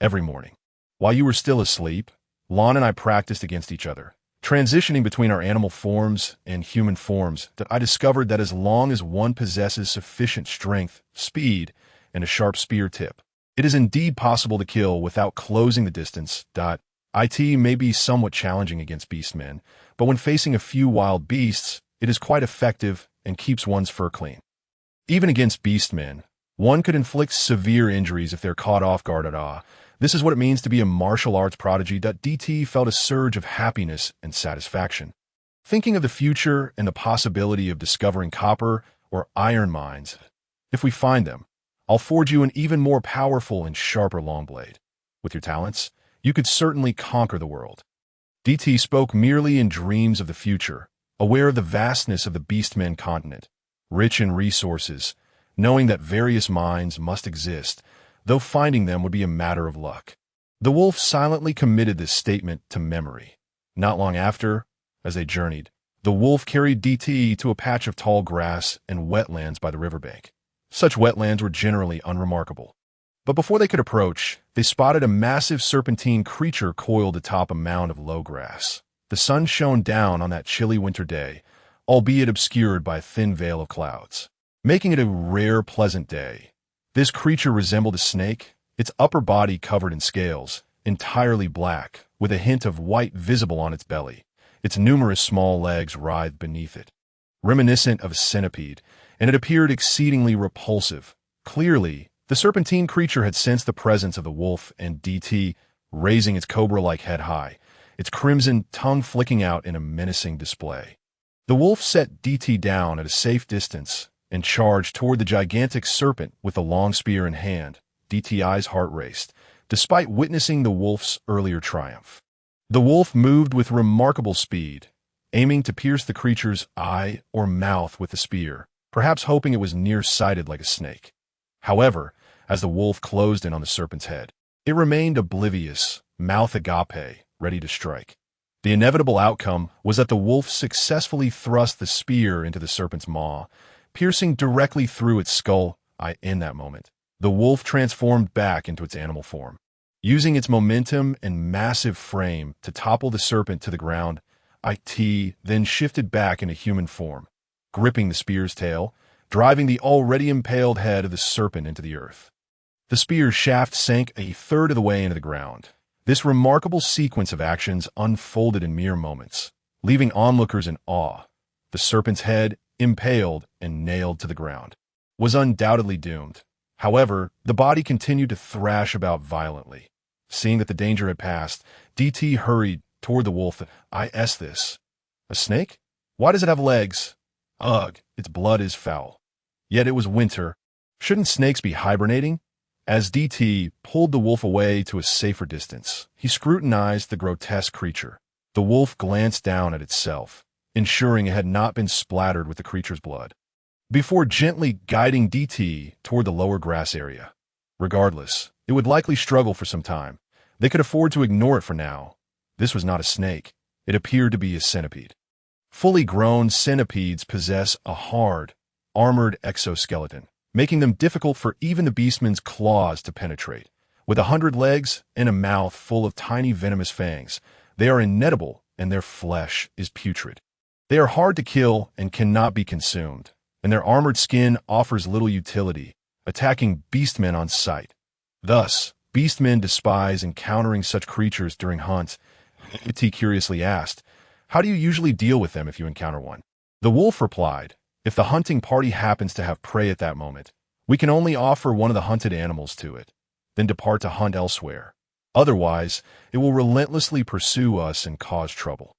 Every morning, while you were still asleep, Lon and I practiced against each other, Transitioning between our animal forms and human forms, that I discovered that as long as one possesses sufficient strength, speed, and a sharp spear tip, it is indeed possible to kill without closing the distance. It may be somewhat challenging against beastmen, but when facing a few wild beasts, it is quite effective and keeps one's fur clean. Even against beastmen, one could inflict severe injuries if they're caught off guard at all. This is what it means to be a martial arts prodigy. DT felt a surge of happiness and satisfaction. Thinking of the future and the possibility of discovering copper or iron mines. If we find them, I'll forge you an even more powerful and sharper long blade. With your talents, you could certainly conquer the world. DT spoke merely in dreams of the future, aware of the vastness of the beastmen continent, rich in resources, knowing that various mines must exist, though finding them would be a matter of luck. The wolf silently committed this statement to memory. Not long after, as they journeyed, the wolf carried DT to a patch of tall grass and wetlands by the riverbank. Such wetlands were generally unremarkable. But before they could approach, they spotted a massive serpentine creature coiled atop a mound of low grass. The sun shone down on that chilly winter day, albeit obscured by a thin veil of clouds, making it a rare, pleasant day. This creature resembled a snake, its upper body covered in scales, entirely black, with a hint of white visible on its belly. Its numerous small legs writhed beneath it, reminiscent of a centipede, and it appeared exceedingly repulsive. Clearly, the serpentine creature had sensed the presence of the wolf, and DT, raising its cobra-like head high, its crimson tongue flicking out in a menacing display. The wolf set DT down at a safe distance and charged toward the gigantic serpent with the long spear in hand. DT's heart raced, despite witnessing the wolf's earlier triumph. The wolf moved with remarkable speed, aiming to pierce the creature's eye or mouth with the spear, perhaps hoping it was near-sighted like a snake. However, as the wolf closed in on the serpent's head, it remained oblivious, mouth agape, ready to strike. The inevitable outcome was that the wolf successfully thrust the spear into the serpent's maw, piercing directly through its skull. In that moment, the wolf transformed back into its animal form. Using its momentum and massive frame to topple the serpent to the ground, IT then shifted back into human form, gripping the spear's tail, driving the already impaled head of the serpent into the earth. The spear's shaft sank a third of the way into the ground. This remarkable sequence of actions unfolded in mere moments, leaving onlookers in awe. The serpent's head, impaled and nailed to the ground, was undoubtedly doomed. However, the body continued to thrash about violently. Seeing that the danger had passed, DT hurried toward the wolf. This. A snake? Why does it have legs? Ugh, its blood is foul. Yet it was winter. Shouldn't snakes be hibernating? As DT pulled the wolf away to a safer distance, he scrutinized the grotesque creature. The wolf glanced down at itself, ensuring it had not been splattered with the creature's blood, before gently guiding DT toward the lower grass area. Regardless, it would likely struggle for some time. They could afford to ignore it for now. This was not a snake. It appeared to be a centipede. Fully grown centipedes possess a hard, armored exoskeleton, making them difficult for even the beastman's claws to penetrate. With 100 legs and a mouth full of tiny venomous fangs, they are ineatable and their flesh is putrid. They are hard to kill and cannot be consumed, and their armored skin offers little utility, attacking beastmen on sight. Thus, beastmen despise encountering such creatures during hunts. T curiously asked, "How do you usually deal with them if you encounter one?" The wolf replied, "If the hunting party happens to have prey at that moment, we can only offer one of the hunted animals to it, then depart to hunt elsewhere. Otherwise, it will relentlessly pursue us and cause trouble.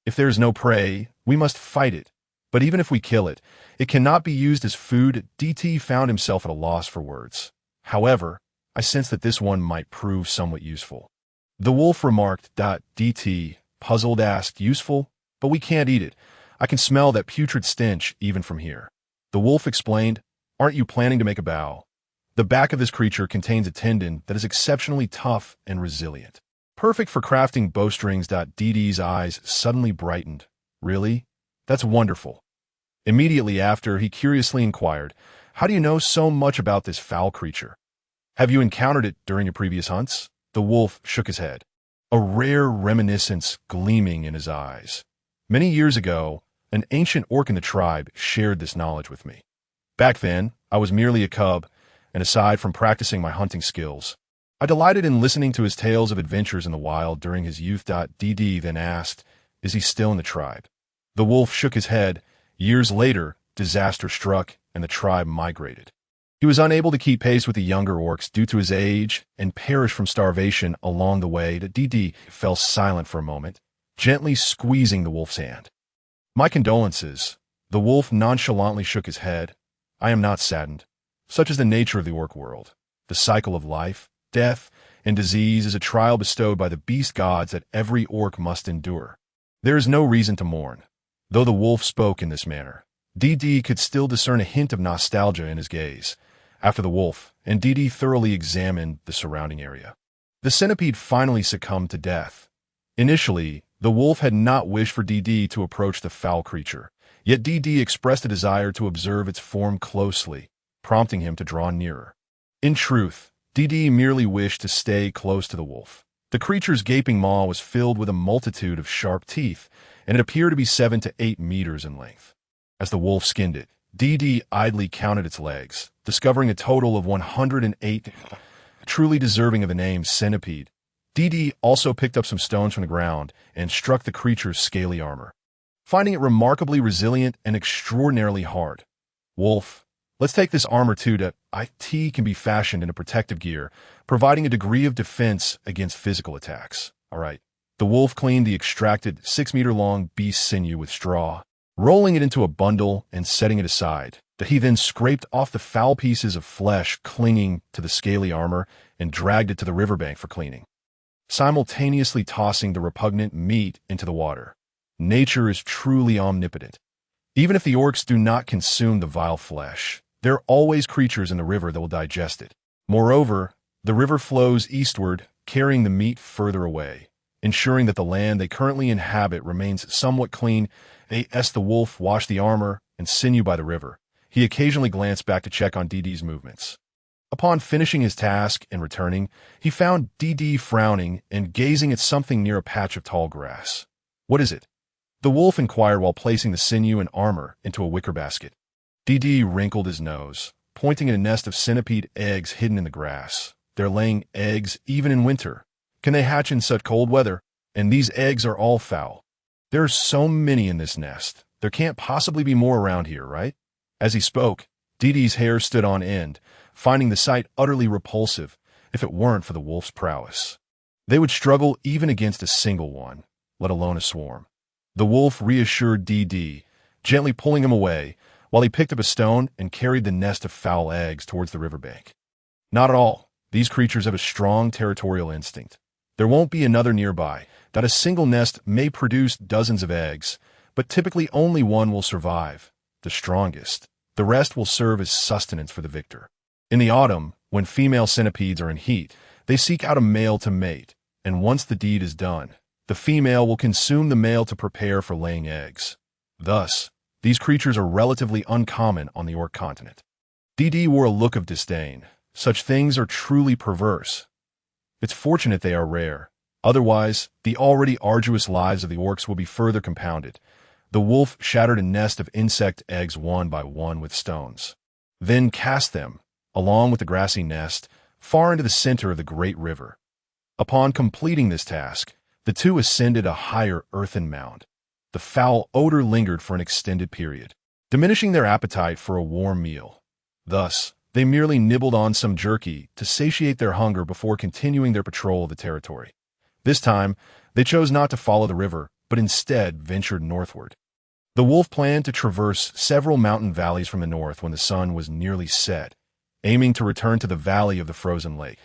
If there is no prey, we must fight it. But even if we kill it, it cannot be used as food." DT found himself at a loss for words. However, I sensed that this one might prove somewhat useful. The wolf remarked. DT, puzzled, asked, "Useful? But we can't eat it. I can smell that putrid stench even from here." The wolf explained, "Aren't you planning to make a bow? The back of this creature contains a tendon that is exceptionally tough and resilient, perfect for crafting bowstrings." DT's eyes suddenly brightened. "Really? That's wonderful." Immediately after, he curiously inquired, "How do you know so much about this foul creature? Have you encountered it during your previous hunts?" The wolf shook his head. a rare reminiscence gleaming in his eyes. Many years ago, an ancient orc in the tribe shared this knowledge with me. Back then, I was merely a cub, and aside from practicing my hunting skills, I delighted in listening to his tales of adventures in the wild during his youth. DD then asked, "Is he still in the tribe?" The wolf shook his head. Years later, disaster struck, and the tribe migrated. He was unable to keep pace with the younger orcs due to his age and perished from starvation along the way. DD fell silent for a moment, gently squeezing the wolf's hand. "My condolences." The wolf nonchalantly shook his head. "I am not saddened. Such is the nature of the orc world. The cycle of life, death, and disease is a trial bestowed by the beast gods that every orc must endure. There is no reason to mourn." Though the wolf spoke in this manner, DD could still discern a hint of nostalgia in his gaze. After the wolf, and DD thoroughly examined the surrounding area. The centipede finally succumbed to death. Initially, the wolf had not wished for DD to approach the foul creature, yet DD expressed a desire to observe its form closely, prompting him to draw nearer. In truth, DD merely wished to stay close to the wolf. The creature's gaping maw was filled with a multitude of sharp teeth, and it appeared to be 7 to 8 meters in length. As the wolf skinned it, DD idly counted its legs, discovering a total of 108, truly deserving of the name centipede. DD also picked up some stones from the ground and struck the creature's scaly armor, finding it remarkably resilient and extraordinarily hard. "Wolf, let's take this armor too. It can be fashioned into protective gear, providing a degree of defense against physical attacks. All right." The wolf cleaned the extracted 6-meter-long beast sinew with straw, rolling it into a bundle and setting it aside. He then scraped off the foul pieces of flesh clinging to the scaly armor and dragged it to the riverbank for cleaning, simultaneously tossing the repugnant meat into the water. Nature is truly omnipotent. Even if the orcs do not consume the vile flesh, there are always creatures in the river that will digest it. Moreover, the river flows eastward, carrying the meat further away, ensuring that the land they currently inhabit remains somewhat clean. As the wolf washed the armor and sinew by the river, he occasionally glanced back to check on DD's movements. Upon finishing his task and returning, he found DD frowning and gazing at something near a patch of tall grass. "What is it?" the wolf inquired while placing the sinew and armor into a wicker basket. DD wrinkled his nose, pointing at a nest of centipede eggs hidden in the grass. "They're laying eggs even in winter. Can they hatch in such cold weather? And these eggs are all foul. There are so many in this nest. There can't possibly be more around here, right?" As he spoke, DD's hair stood on end, finding the sight utterly repulsive if it weren't for the wolf's prowess. They would struggle even against a single one, let alone a swarm. The wolf reassured DD, gently pulling him away, while he picked up a stone and carried the nest of foul eggs towards the riverbank. "Not at all. These creatures have a strong territorial instinct. There won't be another nearby. A single nest may produce dozens of eggs, but typically only one will survive, the strongest. The rest will serve as sustenance for the victor. In the autumn, when female centipedes are in heat, they seek out a male to mate, and once the deed is done, the female will consume the male to prepare for laying eggs. Thus, these creatures are relatively uncommon on the orc continent." DD wore a look of disdain. "Such things are truly perverse. It's fortunate they are rare. Otherwise, the already arduous lives of the orcs will be further compounded." The wolf shattered a nest of insect eggs one by one with stones, then cast them, along with the grassy nest, far into the center of the great river. Upon completing this task, the two ascended a higher earthen mound. The foul odor lingered for an extended period, diminishing their appetite for a warm meal. Thus, they merely nibbled on some jerky to satiate their hunger before continuing their patrol of the territory. This time, they chose not to follow the river, but instead ventured northward. The wolf planned to traverse several mountain valleys from the north when the sun was nearly set, aiming to return to the valley of the frozen lake.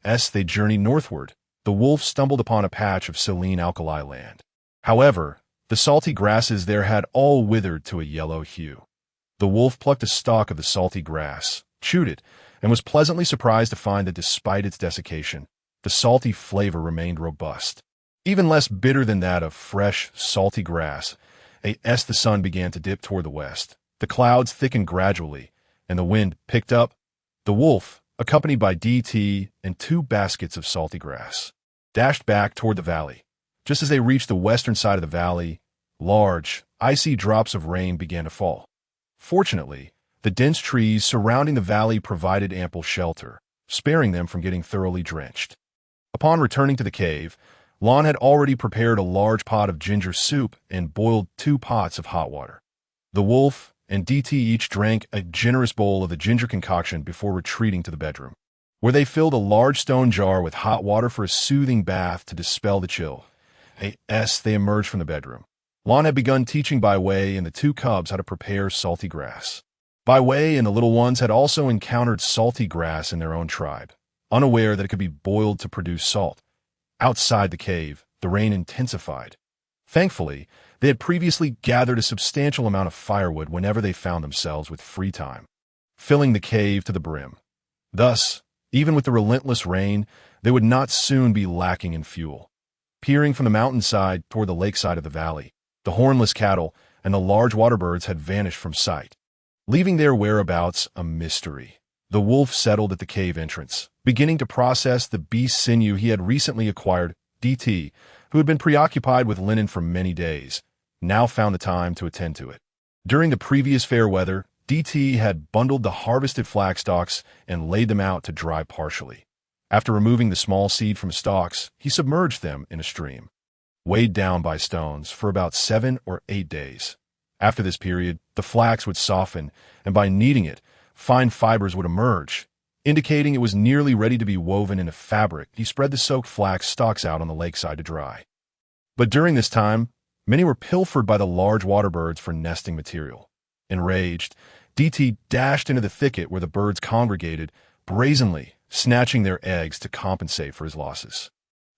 As they journeyed northward, the wolf stumbled upon a patch of saline alkali land. However, the salty grasses there had all withered to a yellow hue. The wolf plucked a stalk of the salty grass, chewed it, and was pleasantly surprised to find that despite its desiccation, the salty flavor remained robust, even less bitter than that of fresh, salty grass. As the sun began to dip toward the west, the clouds thickened gradually, and the wind picked up. The wolf, accompanied by DT and 2 baskets of salty grass, dashed back toward the valley. Just as they reached the western side of the valley, large, icy drops of rain began to fall. Fortunately, the dense trees surrounding the valley provided ample shelter, sparing them from getting thoroughly drenched. Upon returning to the cave, Lon had already prepared a large pot of ginger soup and boiled 2 pots of hot water. The wolf and DT each drank a generous bowl of the ginger concoction before retreating to the bedroom, where they filled a large stone jar with hot water for a soothing bath to dispel the chill. As they emerged from the bedroom, Lon had begun teaching Bai Wei and the 2 cubs how to prepare salty grass. Bai Wei and the little ones had also encountered salty grass in their own tribe, unaware that it could be boiled to produce salt. Outside the cave, the rain intensified. Thankfully, they had previously gathered a substantial amount of firewood whenever they found themselves with free time, filling the cave to the brim. Thus, even with the relentless rain, they would not soon be lacking in fuel. Peering from the mountainside toward the lakeside of the valley, the hornless cattle and the large water birds had vanished from sight, leaving their whereabouts a mystery. The wolf settled at the cave entrance, beginning to process the beast sinew he had recently acquired. DT, who had been preoccupied with linen for many days, now found the time to attend to it. During the previous fair weather, DT had bundled the harvested flax stalks and laid them out to dry partially. After removing the small seed from stalks, he submerged them in a stream, weighed down by stones, for about 7 or 8 days. After this period, the flax would soften, and by kneading it, fine fibers would emerge, indicating it was nearly ready to be woven into fabric. He spread the soaked flax stalks out on the lakeside to dry. But during this time, many were pilfered by the large water birds for nesting material. Enraged, DT dashed into the thicket where the birds congregated, brazenly snatching their eggs to compensate for his losses.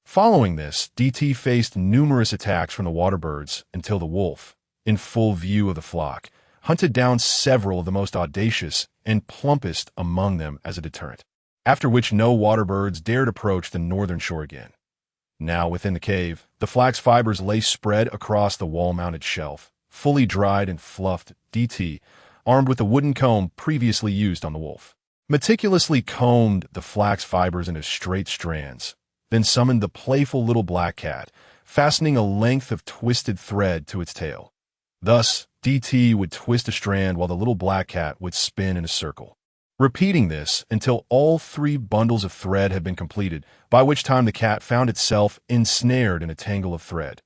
Following this, DT faced numerous attacks from the water birds until the wolf, in full view of the flock, hunted down several of the most audacious and plumpest among them as a deterrent, after which no water birds dared approach the northern shore again. Now within the cave, the flax fibers lay spread across the wall-mounted shelf, fully dried and fluffed. DT, armed with the wooden comb previously used on the wolf, meticulously combed the flax fibers into straight strands, then summoned the playful little black cat, fastening a length of twisted thread to its tail. Thus, DT would twist a strand while the little black cat would spin in a circle, repeating this until all 3 bundles of thread had been completed, by which time the cat found itself ensnared in a tangle of thread.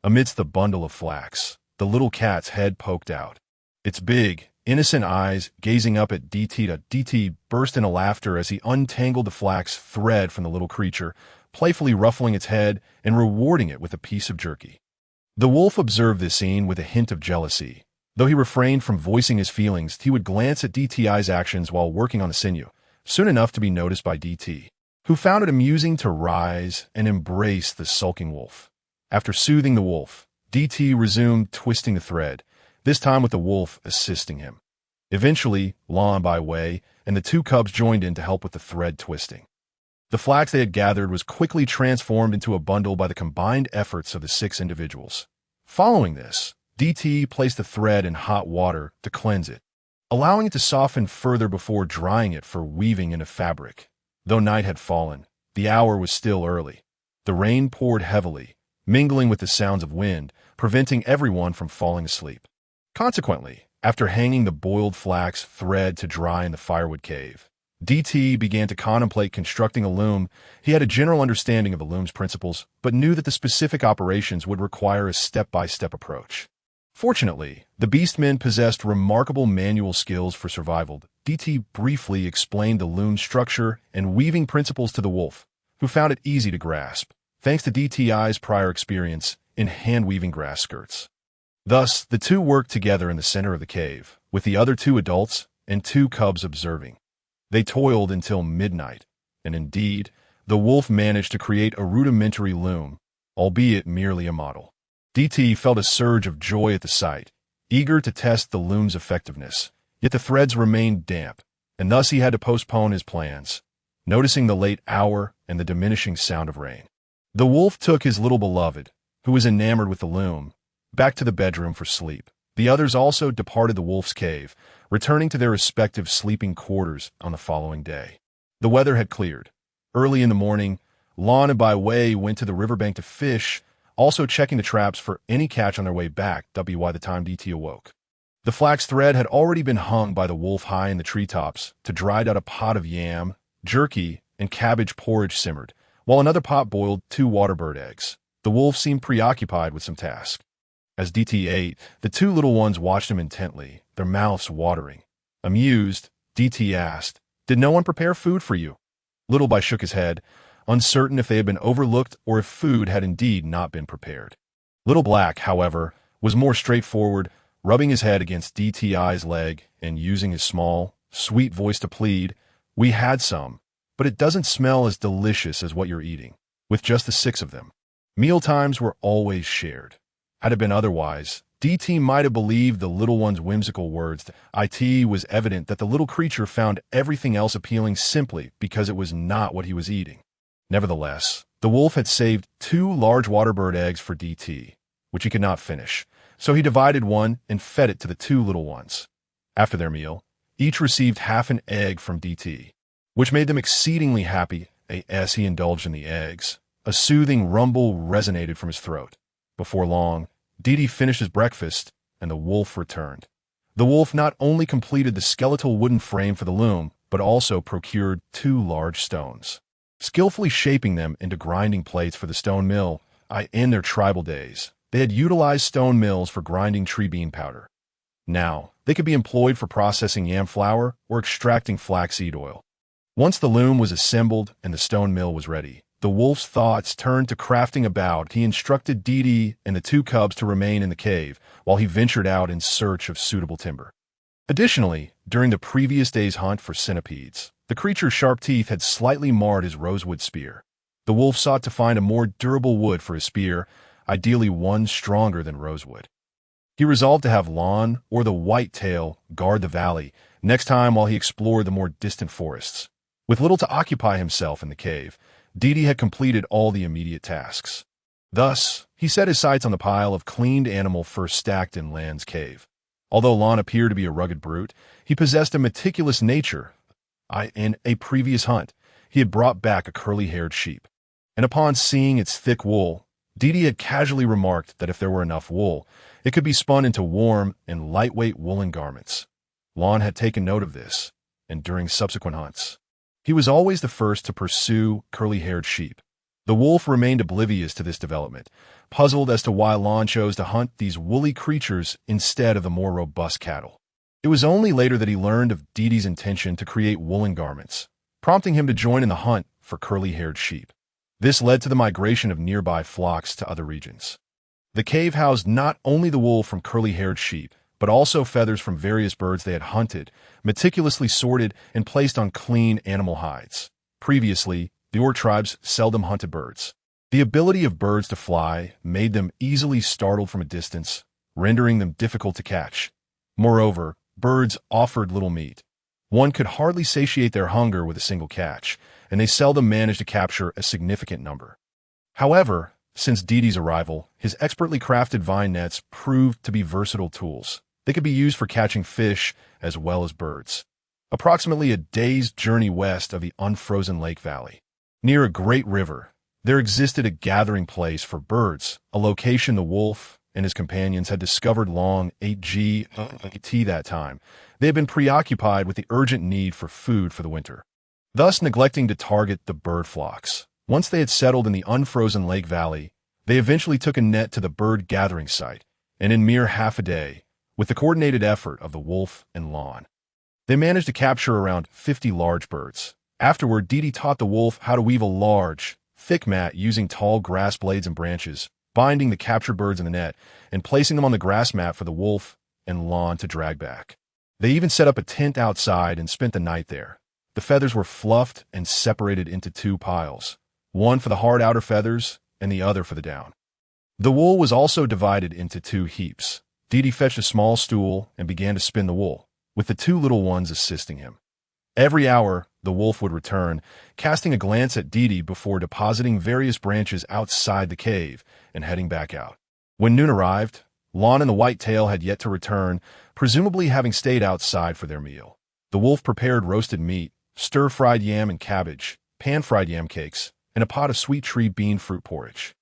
Amidst the bundle of flax, the little cat's head poked out, its big, innocent eyes gazing up at DT. DT burst into laughter as he untangled the flax thread from the little creature, playfully ruffling its head and rewarding it with a piece of jerky. The wolf observed this scene with a hint of jealousy. Though he refrained from voicing his feelings, he would glance at DT's actions while working on the sinew, soon enough to be noticed by DT, who found it amusing to rise and embrace the sulking wolf. After soothing the wolf, DT resumed twisting the thread, this time with the wolf assisting him. Eventually, Lon, Bai Wei, and the 2 cubs joined in to help with the thread twisting. The flax they had gathered was quickly transformed into a bundle by the combined efforts of the 6 individuals. Following this, DT placed the thread in hot water to cleanse it, allowing it to soften further before drying it for weaving into fabric. Though night had fallen, the hour was still early. The rain poured heavily, mingling with the sounds of wind, preventing everyone from falling asleep. Consequently, after hanging the boiled flax thread to dry in the firewood cave, DT began to contemplate constructing a loom. He had a general understanding of the loom's principles, but knew that the specific operations would require a step-by-step approach. Fortunately, the beastmen possessed remarkable manual skills for survival. DT briefly explained the loom structure and weaving principles to the wolf, who found it easy to grasp, thanks to DT's prior experience in hand-weaving grass skirts. Thus, the 2 worked together in the center of the cave, with the other 2 adults and 2 cubs observing. They toiled until midnight, and indeed, the wolf managed to create a rudimentary loom, albeit merely a model. DT felt a surge of joy at the sight, eager to test the loom's effectiveness, yet the threads remained damp, and thus he had to postpone his plans, noticing the late hour and the diminishing sound of rain. The wolf took his little beloved, who was enamored with the loom, back to the bedroom for sleep. The others also departed the wolf's cave, returning to their respective sleeping quarters on the following day. The weather had cleared. Early in the morning, Lon and By Way went to the riverbank to fish, also checking the traps for any catch on their way back, by the time DT awoke. The flax thread had already been hung by the wolf high in the treetops to dried out a pot of yam, jerky, and cabbage porridge simmered, while another pot boiled 2 waterbird eggs. The wolf seemed preoccupied with some task. As DT ate, the 2 little ones watched him intently, their mouths watering. Amused, DT asked, "Did no one prepare food for you?" Little By shook his head, uncertain if they had been overlooked or if food had indeed not been prepared. Little Black, however, was more straightforward, rubbing his head against DTI's leg and using his small, sweet voice to plead, "We had some, but it doesn't smell as delicious as what you're eating, with just the 6 of them." Mealtimes were always shared. Had it been otherwise, DT might have believed the little one's whimsical words. It was evident that the little creature found everything else appealing simply because it was not what he was eating. Nevertheless, the wolf had saved 2 large waterbird eggs for DT, which he could not finish, so he divided one and fed it to the 2 little ones. After their meal, each received half an egg from DT, which made them exceedingly happy as he indulged in the eggs. A soothing rumble resonated from his throat. Before long, DT finished his breakfast, and the wolf returned. The wolf not only completed the skeletal wooden frame for the loom, but also procured 2 large stones, skillfully shaping them into grinding plates for the stone mill. In their tribal days, they had utilized stone mills for grinding tree bean powder. Now, they could be employed for processing yam flour or extracting flaxseed oil. Once the loom was assembled and the stone mill was ready, the wolf's thoughts turned to crafting about. He instructed Dee and the 2 cubs to remain in the cave while he ventured out in search of suitable timber. Additionally, during the previous day's hunt for centipedes, the creature's sharp teeth had slightly marred his rosewood spear. The wolf sought to find a more durable wood for his spear, ideally one stronger than rosewood. He resolved to have Lon or the white-tail guard the valley next time while he explored the more distant forests. With little to occupy himself in the cave, Dee had completed all the immediate tasks. Thus, he set his sights on the pile of cleaned animal fur stacked in Lan's cave. Although Lon appeared to be a rugged brute, he possessed a meticulous nature. In a previous hunt, he had brought back a curly-haired sheep, and upon seeing its thick wool, Dee had casually remarked that if there were enough wool, it could be spun into warm and lightweight woolen garments. Lon had taken note of this, and during subsequent hunts, he was always the first to pursue curly-haired sheep. The wolf remained oblivious to this development, puzzled as to why Lon chose to hunt these woolly creatures instead of the more robust cattle. It was only later that he learned of Dee's intention to create woolen garments, prompting him to join in the hunt for curly-haired sheep. This led to the migration of nearby flocks to other regions. The cave housed not only the wool from curly-haired sheep, but also feathers from various birds they had hunted, meticulously sorted and placed on clean animal hides. Previously, the Orc tribes seldom hunted birds. The ability of birds to fly made them easily startled from a distance, rendering them difficult to catch. Moreover, birds offered little meat. One could hardly satiate their hunger with a single catch, and they seldom managed to capture a significant number. However, since Dee's arrival, his expertly crafted vine nets proved to be versatile tools. They could be used for catching fish as well as birds. Approximately a day's journey west of the unfrozen lake valley, near a great river, there existed a gathering place for birds, a location the wolf and his companions had discovered long ago that time. They had been preoccupied with the urgent need for food for the winter, thus neglecting to target the bird flocks. Once they had settled in the unfrozen lake valley, they eventually took a net to the bird gathering site, and in mere half a day, with the coordinated effort of the wolf and Lon, they managed to capture around 50 large birds. Afterward, Dee taught the wolf how to weave a large, thick mat using tall grass blades and branches, binding the captured birds in the net and placing them on the grass mat for the wolf and Lon to drag back. They even set up a tent outside and spent the night there. The feathers were fluffed and separated into 2 piles, one for the hard outer feathers and the other for the down. The wool was also divided into 2 heaps. Dee fetched a small stool and began to spin the wool, with the 2 little ones assisting him. Every hour, the wolf would return, casting a glance at Dee before depositing various branches outside the cave and heading back out. When noon arrived, Lon and the white-tail had yet to return, presumably having stayed outside for their meal. The wolf prepared roasted meat, stir-fried yam and cabbage, pan-fried yam cakes, and a pot of sweet tree bean fruit porridge.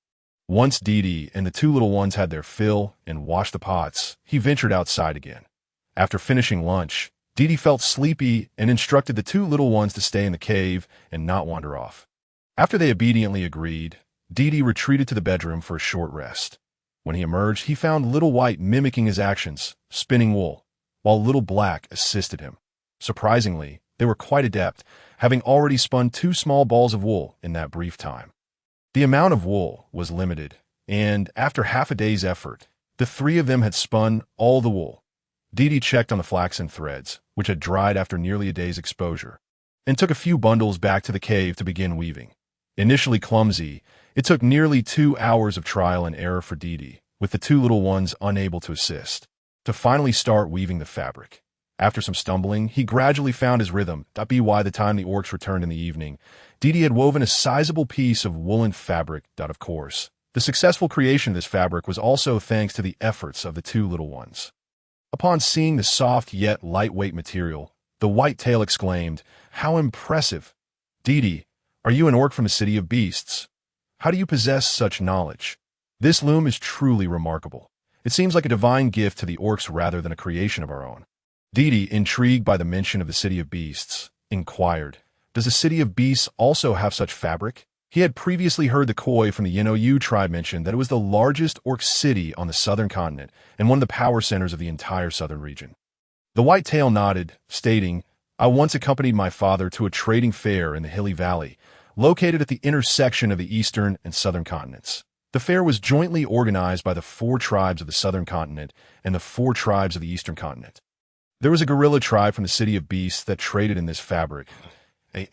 Once Deepening and the two little ones had their fill and washed the pots, he ventured outside again. After finishing lunch, Deepening felt sleepy and instructed the two little ones to stay in the cave and not wander off. After they obediently agreed, Deepening retreated to the bedroom for a short rest. When he emerged, he found Little White mimicking his actions, spinning wool, while Little Black assisted him. Surprisingly, they were quite adept, having already spun 2 small balls of wool in that brief time. The amount of wool was limited, and after half a day's effort, the 3 of them had spun all the wool. Deepening checked on the flaxen threads, which had dried after nearly a day's exposure, and took a few bundles back to the cave to begin weaving. Initially clumsy, it took nearly 2 hours of trial and error for Deepening, with the 2 little ones unable to assist, to finally start weaving the fabric. After some stumbling, he gradually found his rhythm. By the time the orcs returned in the evening, Deepening had woven a sizable piece of woolen fabric. Of course, the successful creation of this fabric was also thanks to the efforts of the 2 little ones. Upon seeing the soft yet lightweight material, the white-tail exclaimed, "How impressive! Deepening, are you an orc from a city of beasts? How do you possess such knowledge? This loom is truly remarkable. It seems like a divine gift to the orcs rather than a creation of our own." Deepening, intrigued by the mention of the city of beasts, inquired, "Does the city of beasts also have such fabric?" He had previously heard the Khoi from the Yenoyu tribe mention that it was the largest orc city on the southern continent and one of the power centers of the entire southern region. The white-tail nodded, stating, "I once accompanied my father to a trading fair in the hilly valley, located at the intersection of the eastern and southern continents. The fair was jointly organized by the 4 tribes of the southern continent and the 4 tribes of the eastern continent. There was a gorilla tribe from the city of beasts that traded in this fabric."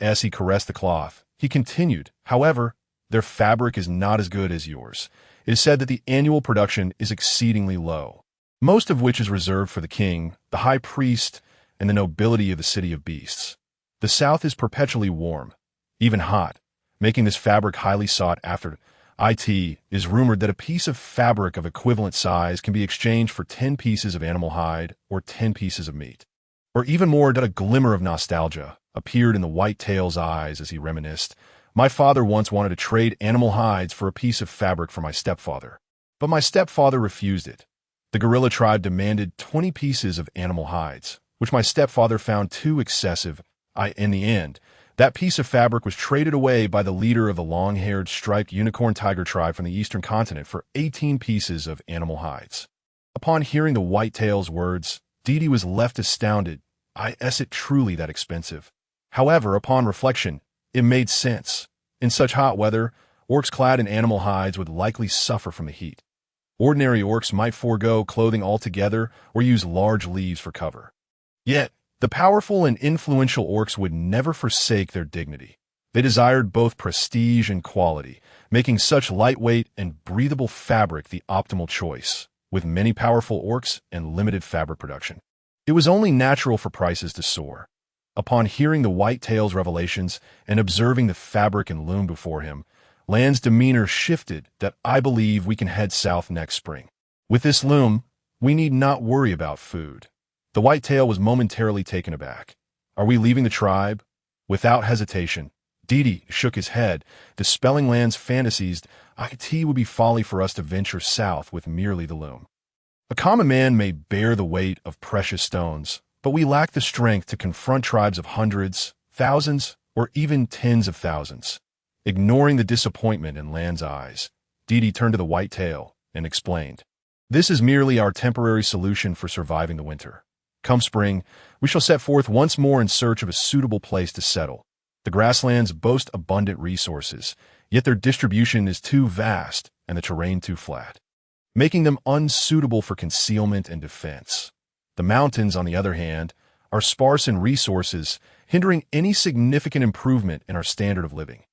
As he caressed the cloth, he continued, "However, their fabric is not as good as yours. It is said that the annual production is exceedingly low, most of which is reserved for the king, the high priest, and the nobility of the city of beasts. The south is perpetually warm, even hot, making this fabric highly sought after. It is rumored that a piece of fabric of equivalent size can be exchanged for 10 pieces of animal hide or 10 pieces of meat, or even more." A glimmer of nostalgia appeared in the white-tail's eyes as he reminisced. "My father once wanted to trade animal hides for a piece of fabric for my stepfather, but my stepfather refused it. The gorilla tribe demanded 20 pieces of animal hides, which my stepfather found too excessive. In the end, that piece of fabric was traded away by the leader of the long-haired striped unicorn tiger tribe from the eastern continent for 18 pieces of animal hides." Upon hearing the white-tail's words, Deepening was left astounded. Is it truly that expensive? However, upon reflection, it made sense. In such hot weather, orcs clad in animal hides would likely suffer from the heat. Ordinary orcs might forego clothing altogether or use large leaves for cover. Yet, the powerful and influential orcs would never forsake their dignity. They desired both prestige and quality, making such lightweight and breathable fabric the optimal choice, with many powerful orcs and limited fabric production. It was only natural for prices to soar. Upon hearing the white-tail's revelations and observing the fabric and loom before him, Land's demeanor shifted. "I believe we can head south next spring. With this loom, we need not worry about food." The white-tail was momentarily taken aback. "Are we leaving the tribe?" Without hesitation, Deepening shook his head, dispelling Land's fantasies. "It would be folly for us to venture south with merely the loom. A common man may bear the weight of precious stones, but we lack the strength to confront tribes of hundreds, thousands, or even tens of thousands." Ignoring the disappointment in Land's eyes, Deepening turned to the white-tail and explained, "This is merely our temporary solution for surviving the winter. Come spring, we shall set forth once more in search of a suitable place to settle. The grasslands boast abundant resources, yet their distribution is too vast and the terrain too flat, making them unsuitable for concealment and defense. The mountains, on the other hand, are sparse in resources, hindering any significant improvement in our standard of living."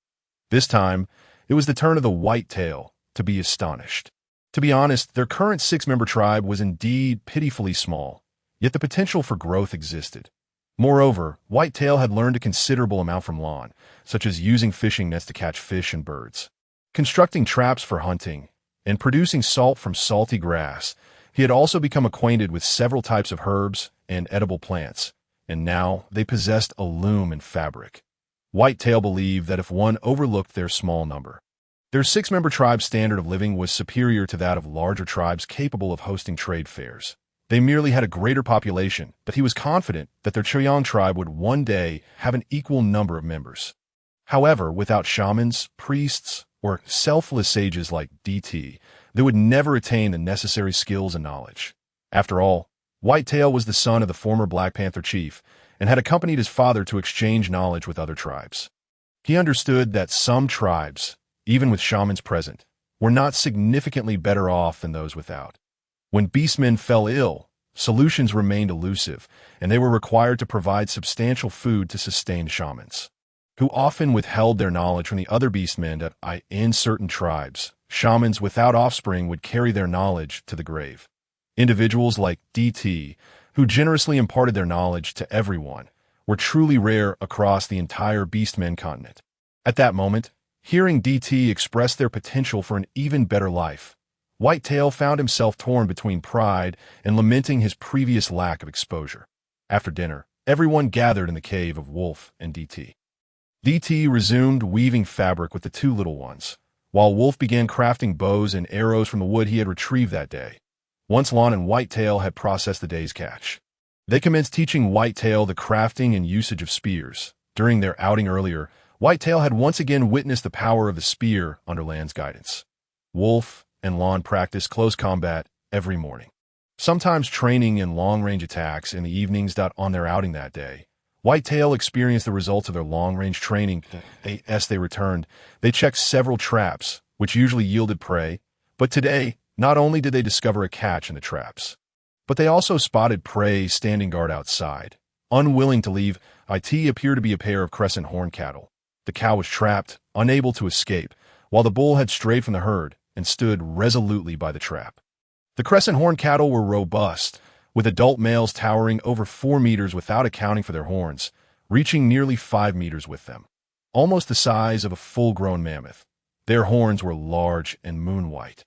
This time, it was the turn of the white-tail to be astonished. To be honest, their current 6-member tribe was indeed pitifully small, yet the potential for growth existed. Moreover, Whitetail had learned a considerable amount from Lon, such as using fishing nets to catch fish and birds, constructing traps for hunting, and producing salt from salty grass. He had also become acquainted with several types of herbs and edible plants, and now they possessed a loom and fabric. Whitetail believed that if one overlooked their small number, their six-member tribe's standard of living was superior to that of larger tribes capable of hosting trade fairs. They merely had a greater population, but he was confident that their Choyang tribe would one day have an equal number of members. However, without shamans, priests, or selfless sages like DT, they would never attain the necessary skills and knowledge. After all, Whitetail was the son of the former Black Panther chief and had accompanied his father to exchange knowledge with other tribes. He understood that some tribes, even with shamans present, were not significantly better off than those without. When beastmen fell ill, solutions remained elusive, and they were required to provide substantial food to sustain shamans, who often withheld their knowledge from the other beastmen. In certain tribes, shamans without offspring would carry their knowledge to the grave. Individuals like DT, who generously imparted their knowledge to everyone, were truly rare across the entire beastmen continent. At that moment, hearing DT express their potential for an even better life, Whitetail found himself torn between pride and lamenting his previous lack of exposure. After dinner, everyone gathered in the cave of Wolf and DT. DT resumed weaving fabric with the two little ones, while Wolf began crafting bows and arrows from the wood he had retrieved that day. Once Lon and Whitetail had processed the day's catch, they commenced teaching Whitetail the crafting and usage of spears. During their outing earlier, Whitetail had once again witnessed the power of the spear under Lan's guidance. Wolf and Lon practiced close combat every morning, sometimes training in long-range attacks in the evenings. On their outing that day, Whitetail experienced the results of their long-range training. As they returned, they checked several traps, which usually yielded prey, but today, not only did they discover a catch in the traps, but they also spotted prey standing guard outside, unwilling to leave. It appeared to be a pair of crescent horn cattle. The cow was trapped, unable to escape, while the bull had strayed from the herd and stood resolutely by the trap. The crescent horn cattle were robust, with adult males towering over 4 meters without accounting for their horns, reaching nearly 5 meters with them, almost the size of a full-grown mammoth. Their horns were large and moon-white,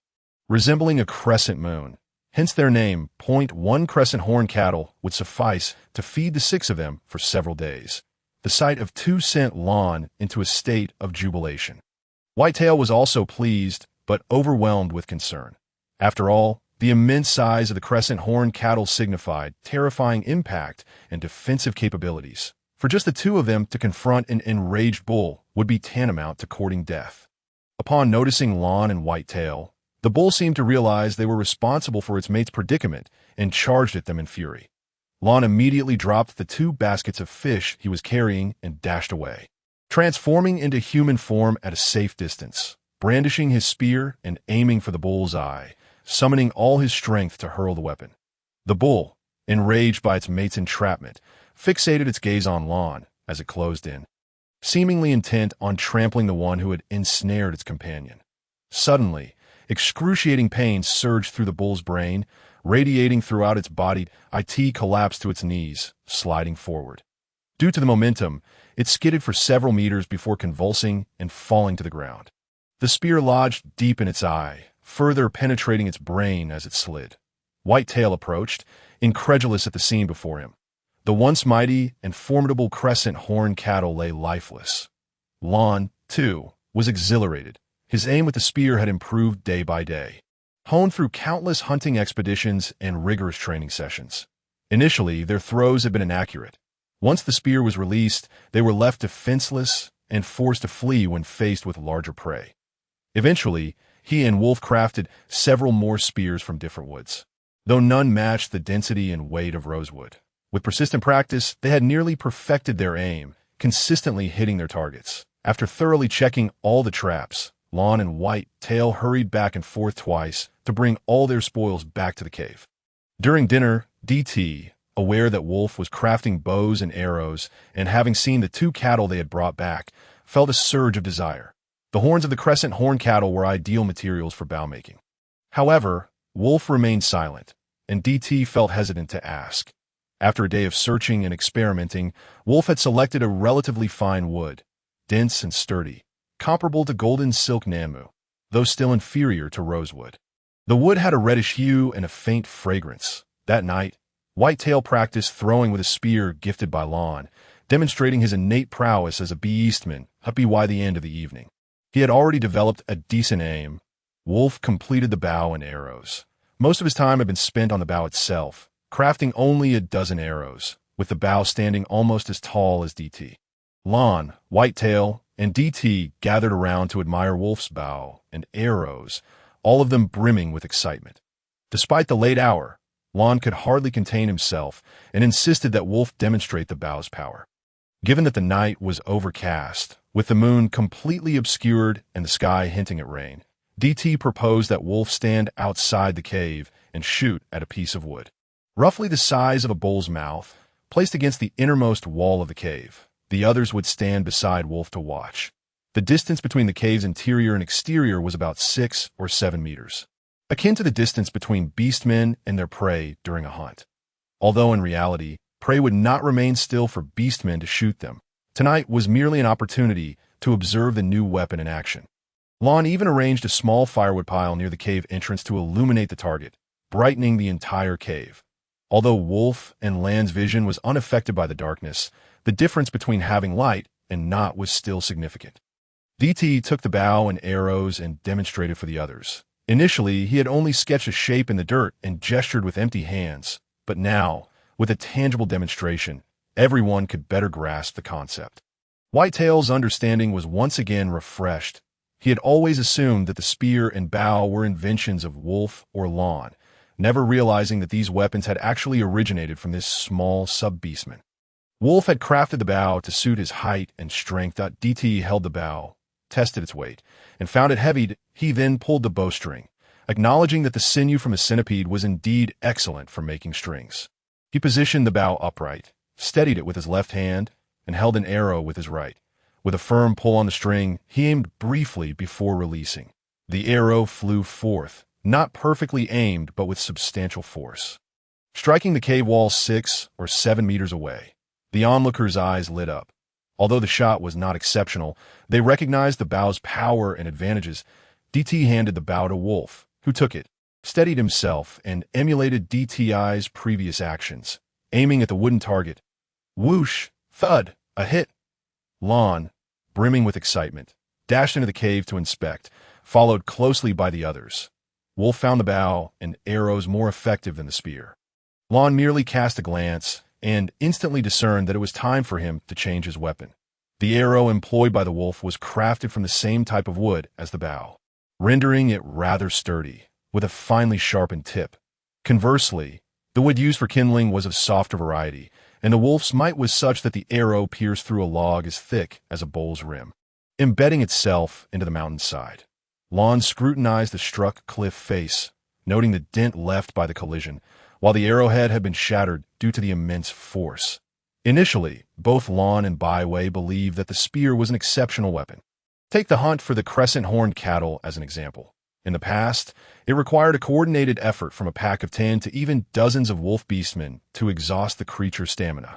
resembling a crescent moon, hence their name. One crescent horn cattle would suffice to feed the 6 of them for several days. The sight of 2 sent Lon into a state of jubilation. Whitetail was also pleased, but overwhelmed with concern. After all, the immense size of the crescent horn cattle signified terrifying impact and defensive capabilities. For just the 2 of them to confront an enraged bull would be tantamount to courting death. Upon noticing Lon and Whitetail, the bull seemed to realize they were responsible for its mate's predicament and charged at them in fury. Lon immediately dropped the 2 baskets of fish he was carrying and dashed away, transforming into human form at a safe distance, brandishing his spear and aiming for the bull's eye, summoning all his strength to hurl the weapon. The bull, enraged by its mate's entrapment, fixated its gaze on Lon as it closed in, seemingly intent on trampling the one who had ensnared its companion. Suddenly, excruciating pain surged through the bull's brain, radiating throughout its body. It collapsed to its knees, sliding forward. Due to the momentum, it skidded for several meters before convulsing and falling to the ground. The spear lodged deep in its eye, further penetrating its brain as it slid. Whitetail approached, incredulous at the scene before him. The once mighty and formidable crescent horn cattle lay lifeless. Lon, too, was exhilarated. His aim with the spear had improved day by day, honed through countless hunting expeditions and rigorous training sessions. Initially, their throws had been inaccurate. Once the spear was released, they were left defenseless and forced to flee when faced with larger prey. Eventually, he and Wolf crafted several more spears from different woods, though none matched the density and weight of rosewood. With persistent practice, they had nearly perfected their aim, consistently hitting their targets. After thoroughly checking all the traps, Lon and Whitetail hurried back and forth twice to bring all their spoils back to the cave. During dinner, DT, aware that Wolf was crafting bows and arrows and having seen the 2 cattle they had brought back, felt a surge of desire. The horns of the crescent horn cattle were ideal materials for bow making. However, Wolf remained silent, and DT felt hesitant to ask. After a day of searching and experimenting, Wolf had selected a relatively fine wood, dense and sturdy, comparable to golden silk namu, though still inferior to rosewood. The wood had a reddish hue and a faint fragrance. That night, Whitetail practiced throwing with a spear gifted by Lon, demonstrating his innate prowess as a beastman by the end of the evening. He had already developed a decent aim. Wolf completed the bow and arrows. Most of his time had been spent on the bow itself, crafting only a dozen arrows, with the bow standing almost as tall as DT. Lon, Whitetail, and DT gathered around to admire Wolf's bow and arrows, all of them brimming with excitement. Despite the late hour, Lon could hardly contain himself and insisted that Wolf demonstrate the bow's power. Given that the night was overcast, with the moon completely obscured and the sky hinting at rain, DT proposed that Wolf stand outside the cave and shoot at a piece of wood. Roughly the size of a bull's mouth, placed against the innermost wall of the cave, the others would stand beside Wolf to watch. The distance between the cave's interior and exterior was about 6 or 7 meters, akin to the distance between beastmen and their prey during a hunt. Although in reality, prey would not remain still for beastmen to shoot them. Tonight was merely an opportunity to observe the new weapon in action. Lon even arranged a small firewood pile near the cave entrance to illuminate the target, brightening the entire cave. Although Wolf and Lan's vision was unaffected by the darkness, the difference between having light and not was still significant. DT took the bow and arrows and demonstrated for the others. Initially, he had only sketched a shape in the dirt and gestured with empty hands, but now, with a tangible demonstration, everyone could better grasp the concept. Whitetail's understanding was once again refreshed. He had always assumed that the spear and bow were inventions of Wolf or Lon, never realizing that these weapons had actually originated from this small sub-beastman. Wolf had crafted the bow to suit his height and strength. DT held the bow, tested its weight, and found it heavy. He then pulled the bowstring, acknowledging that the sinew from a centipede was indeed excellent for making strings. He positioned the bow upright, steadied it with his left hand, and held an arrow with his right. With a firm pull on the string, he aimed briefly before releasing. The arrow flew forth, not perfectly aimed but with substantial force, striking the cave wall 6 or 7 meters away. The onlookers' eyes lit up. Although the shot was not exceptional, they recognized the bow's power and advantages. DT handed the bow to Wolf, who took it, steadied himself, and emulated DTI's previous actions, aiming at the wooden target. Whoosh! Thud! A hit! Lon, brimming with excitement, dashed into the cave to inspect, followed closely by the others. Wolf found the bow and arrows more effective than the spear. Lon merely cast a glance and instantly discerned that it was time for him to change his weapon. The arrow employed by the wolf was crafted from the same type of wood as the bow, rendering it rather sturdy, with a finely sharpened tip. Conversely, the wood used for kindling was of softer variety, and the wolf's might was such that the arrow pierced through a log as thick as a bowl's rim, embedding itself into the mountainside. Lon scrutinized the struck cliff face, noting the dent left by the collision, while the arrowhead had been shattered due to the immense force. Initially, both Lon and Byway believed that the spear was an exceptional weapon. Take the hunt for the crescent-horned cattle as an example. In the past, it required a coordinated effort from a pack of 10 to even dozens of wolf beastmen to exhaust the creature's stamina,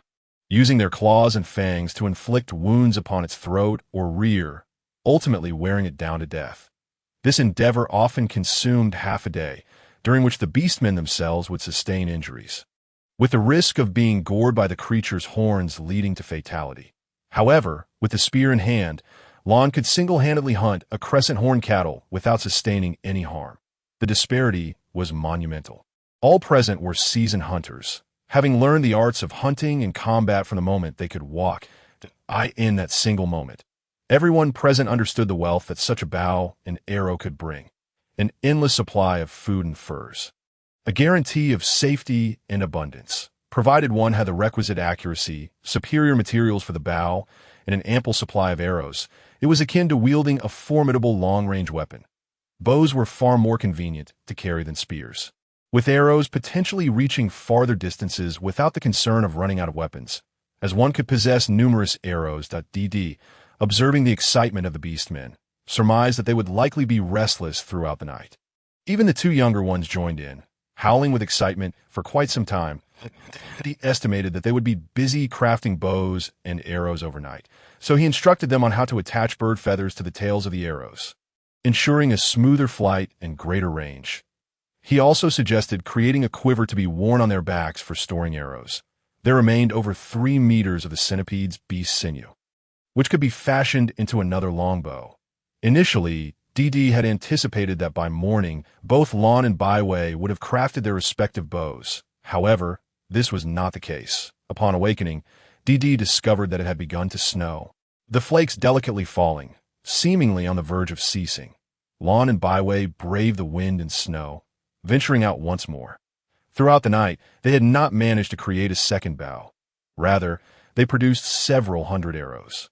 using their claws and fangs to inflict wounds upon its throat or rear, ultimately wearing it down to death. This endeavor often consumed half a day, during which the beastmen themselves would sustain injuries, with the risk of being gored by the creature's horns leading to fatality. However, with the spear in hand, Lon could single-handedly hunt a crescent-horned cattle without sustaining any harm. The disparity was monumental. All present were seasoned hunters, having learned the arts of hunting and combat from the moment they could walk in that single moment. Everyone present understood the wealth that such a bow and arrow could bring, an endless supply of food and furs, a guarantee of safety and abundance, provided one had the requisite accuracy, superior materials for the bow, and an ample supply of arrows. It was akin to wielding a formidable long-range weapon. Bows were far more convenient to carry than spears, with arrows potentially reaching farther distances without the concern of running out of weapons, as one could possess numerous arrows. DD, observing the excitement of the beastmen, surmised that they would likely be restless throughout the night. Even the two younger ones joined in, howling with excitement for quite some time. He estimated that they would be busy crafting bows and arrows overnight, so he instructed them on how to attach bird feathers to the tails of the arrows, ensuring a smoother flight and greater range. He also suggested creating a quiver to be worn on their backs for storing arrows, there remained over 3 meters of the centipede's beast sinew, which could be fashioned into another longbow. Initially, DD had anticipated that by morning, both Lon and Byway would have crafted their respective bows. However, this was not the case. Upon awakening, DD discovered that it had begun to snow, the flakes delicately falling, seemingly on the verge of ceasing. Lon and Byway braved the wind and snow, venturing out once more. Throughout the night, they had not managed to create a second bow. Rather, they produced several hundred arrows.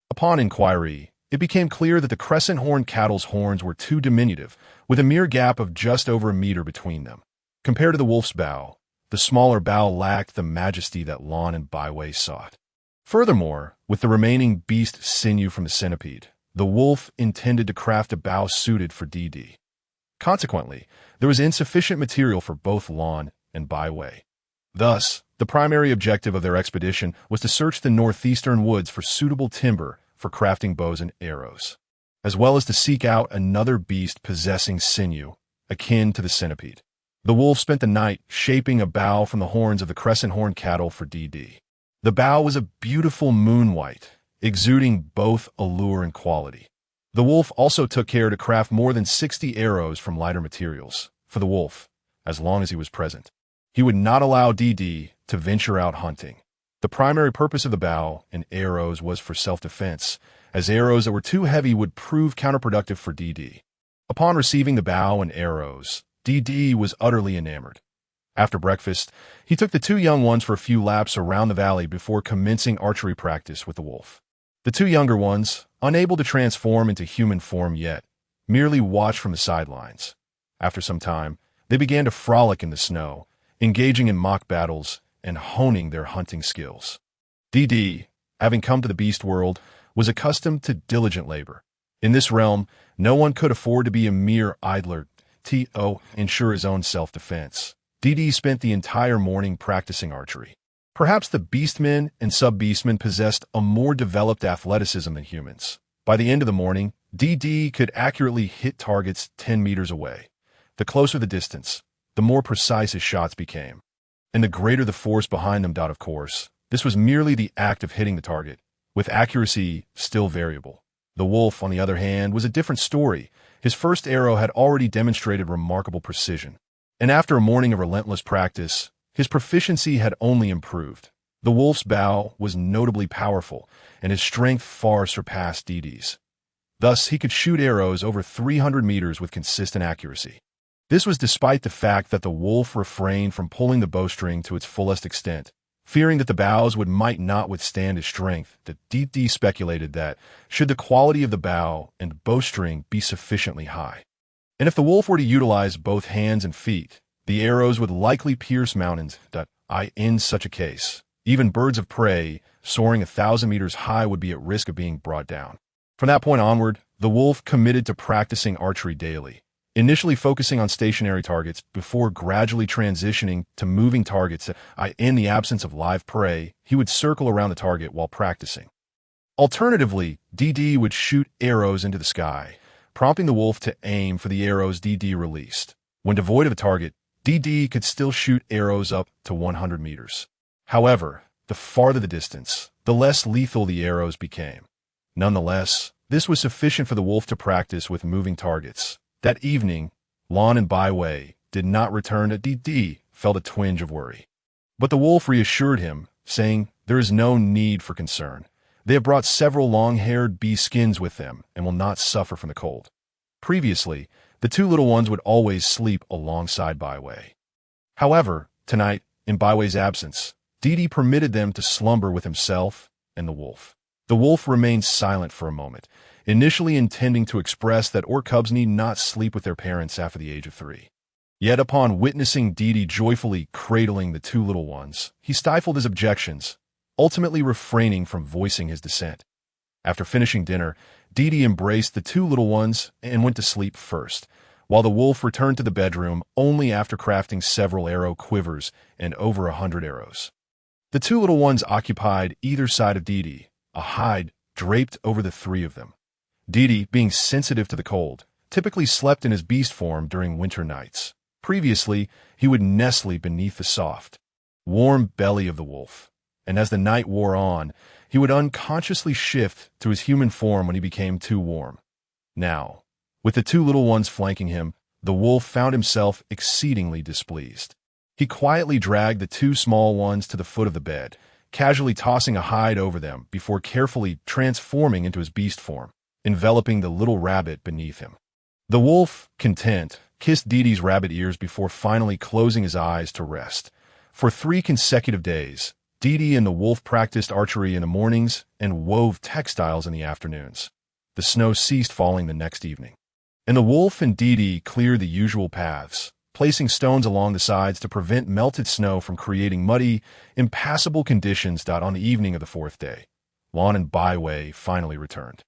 Upon inquiry, it became clear that the crescent-horned cattle's horns were too diminutive, with a mere gap of just over a meter between them. Compared to the wolf's bow, the smaller bow lacked the majesty that Lon and Byway sought. Furthermore, with the remaining beast sinew from the centipede, the wolf intended to craft a bow suited for DD. Consequently, there was insufficient material for both Lon and Byway. Thus, the primary objective of their expedition was to search the northeastern woods for suitable timber for crafting bows and arrows, as well as to seek out another beast possessing sinew, akin to the centipede. The wolf spent the night shaping a bow from the horns of the crescent-horned cattle for DD. The bow was a beautiful moon-white, exuding both allure and quality. The wolf also took care to craft more than 60 arrows from lighter materials. For the wolf, as long as he was present, he would not allow DD to venture out hunting. The primary purpose of the bow and arrows was for self-defense, as arrows that were too heavy would prove counterproductive for DD. Upon receiving the bow and arrows, DD was utterly enamored. After breakfast, he took the two young ones for a few laps around the valley before commencing archery practice with the wolf. The two younger ones, unable to transform into human form yet, merely watched from the sidelines. After some time, they began to frolic in the snow, engaging in mock battles and honing their hunting skills. DD, having come to the beast world, was accustomed to diligent labor. In this realm, no one could afford to be a mere idler to ensure his own self-defense. DD spent the entire morning practicing archery. Perhaps the beastmen and sub-beastmen possessed a more developed athleticism than humans. By the end of the morning, DD could accurately hit targets 10 meters away. The closer the distance, the more precise his shots became. And the greater the force behind them. Of course, this was merely the act of hitting the target, with accuracy still variable. The wolf, on the other hand, was a different story. His first arrow had already demonstrated remarkable precision. And after a morning of relentless practice, his proficiency had only improved. The wolf's bow was notably powerful, and his strength far surpassed DD's. Thus, he could shoot arrows over 300 meters with consistent accuracy. This was despite the fact that the wolf refrained from pulling the bowstring to its fullest extent, fearing that the bows might not withstand his strength. The DD speculated that, should the quality of the bow and bowstring be sufficiently high, and if the wolf were to utilize both hands and feet, the arrows would likely pierce mountains. In such a case, even birds of prey, soaring 1,000 meters high, would be at risk of being brought down. From that point onward, the wolf committed to practicing archery daily, initially focusing on stationary targets before gradually transitioning to moving targets. In the absence of live prey, he would circle around the target while practicing. Alternatively, DD would shoot arrows into the sky, prompting the wolf to aim for the arrows DD released. When devoid of a target, DD could still shoot arrows up to 100 meters. However, the farther the distance, the less lethal the arrows became. Nonetheless, this was sufficient for the wolf to practice with moving targets. That evening, Lon and Byway did not return. DD felt a twinge of worry. But the wolf reassured him, saying, "There is no need for concern. They have brought several long-haired bee skins with them and will not suffer from the cold." Previously, the two little ones would always sleep alongside Byway. However, tonight, in Byway's absence, DD permitted them to slumber with himself and the wolf. The wolf remained silent for a moment, initially intending to express that orc cubs need not sleep with their parents after the age of 3. Yet upon witnessing DD joyfully cradling the two little ones, he stifled his objections, ultimately refraining from voicing his dissent. After finishing dinner, DD embraced the two little ones and went to sleep first, while the wolf returned to the bedroom only after crafting several arrow quivers and over 100 arrows. The two little ones occupied either side of DD, a hide draped over the three of them. DD, being sensitive to the cold, typically slept in his beast form during winter nights. Previously, he would nestle beneath the soft, warm belly of the wolf. And as the night wore on, he would unconsciously shift to his human form when he became too warm. Now, with the two little ones flanking him, the wolf found himself exceedingly displeased. He quietly dragged the two small ones to the foot of the bed, casually tossing a hide over them before carefully transforming into his beast form, enveloping the little rabbit beneath him. The wolf, content, kissed Deedee's rabbit ears before finally closing his eyes to rest. For 3 consecutive days, Deedee and the wolf practiced archery in the mornings and wove textiles in the afternoons. The snow ceased falling the next evening, and the wolf and Deedee cleared the usual paths, placing stones along the sides to prevent melted snow from creating muddy, impassable conditions. On the evening of the 4th day, Lon and Byway finally returned.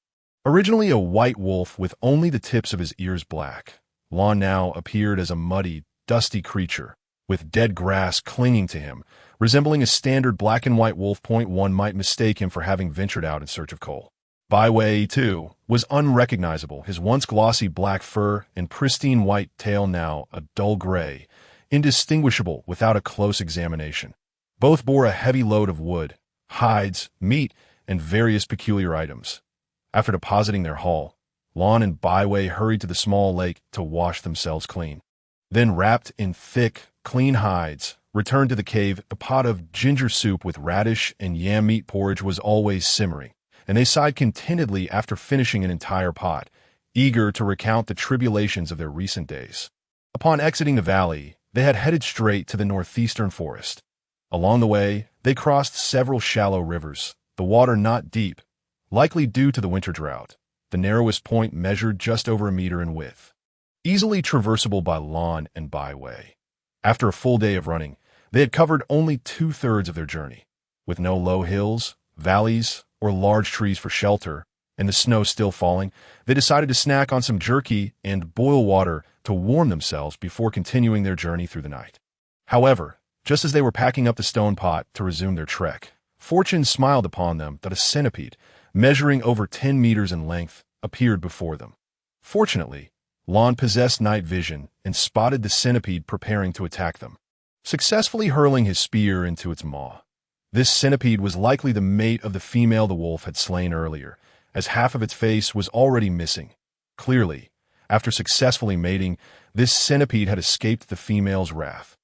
Originally a white wolf with only the tips of his ears black, Lon now appeared as a muddy, dusty creature, with dead grass clinging to him, resembling a standard black and white wolf. One might mistake him for having ventured out in search of coal. Byway, too, was unrecognizable, his once glossy black fur and pristine white tail now a dull gray, indistinguishable without a close examination. Both bore a heavy load of wood, hides, meat, and various peculiar items. After depositing their haul, Lon and Byway hurried to the small lake to wash themselves clean. Then, wrapped in thick, clean hides, returned to the cave. A pot of ginger soup with radish and yam meat porridge was always simmering, and they sighed contentedly after finishing an entire pot, eager to recount the tribulations of their recent days. Upon exiting the valley, they had headed straight to the northeastern forest. Along the way, they crossed several shallow rivers, the water not deep, likely due to the winter drought. The narrowest point measured just over a meter in width, easily traversable by Lon and Byway. After a full day of running, they had covered only 2/3 of their journey. With no low hills, valleys, or large trees for shelter, and the snow still falling, they decided to snack on some jerky and boil water to warm themselves before continuing their journey through the night. However, just as they were packing up the stone pot to resume their trek, fortune smiled upon them that a centipede, measuring over 10 meters in length, appeared before them. Fortunately, Lon possessed night vision and spotted the centipede preparing to attack them, successfully hurling his spear into its maw. This centipede was likely the mate of the female the wolf had slain earlier, as half of its face was already missing. Clearly, after successfully mating, this centipede had escaped the female's wrath,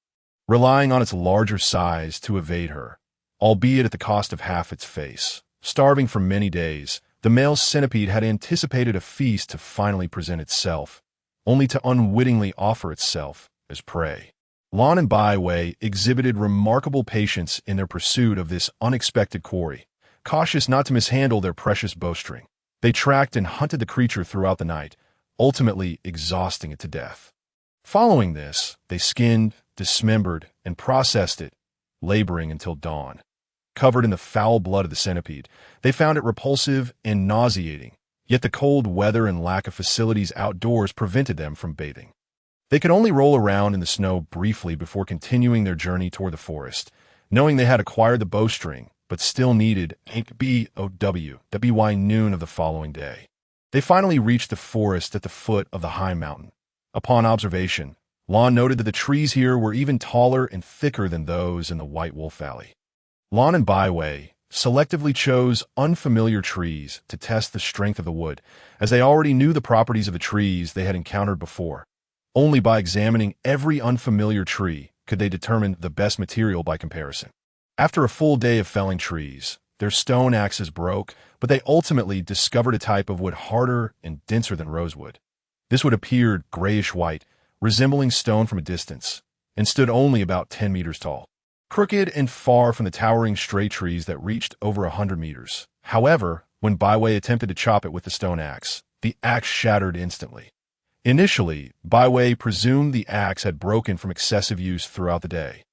relying on its larger size to evade her, albeit at the cost of half its face. Starving for many days, the male centipede had anticipated a feast to finally present itself, only to unwittingly offer itself as prey. Lon and Byway exhibited remarkable patience in their pursuit of this unexpected quarry, cautious not to mishandle their precious bowstring. They tracked and hunted the creature throughout the night, ultimately exhausting it to death. Following this, they skinned, dismembered, and processed it, laboring until dawn. Covered in the foul blood of the centipede, they found it repulsive and nauseating, yet the cold weather and lack of facilities outdoors prevented them from bathing. They could only roll around in the snow briefly before continuing their journey toward the forest, knowing they had acquired the bowstring, but still needed BOW noon of the following day. They finally reached the forest at the foot of the high mountain. Upon observation, Lon noted that the trees here were even taller and thicker than those in the White Wolf Valley. Lon and Byway selectively chose unfamiliar trees to test the strength of the wood, as they already knew the properties of the trees they had encountered before. Only by examining every unfamiliar tree could they determine the best material by comparison. After a full day of felling trees, their stone axes broke, but they ultimately discovered a type of wood harder and denser than rosewood. This wood appeared grayish-white, resembling stone from a distance, and stood only about 10 meters tall, crooked and far from the towering straight trees that reached over 100 meters. However, when Byway attempted to chop it with the stone axe, the axe shattered instantly. Initially, Byway presumed the axe had broken from excessive use throughout the day,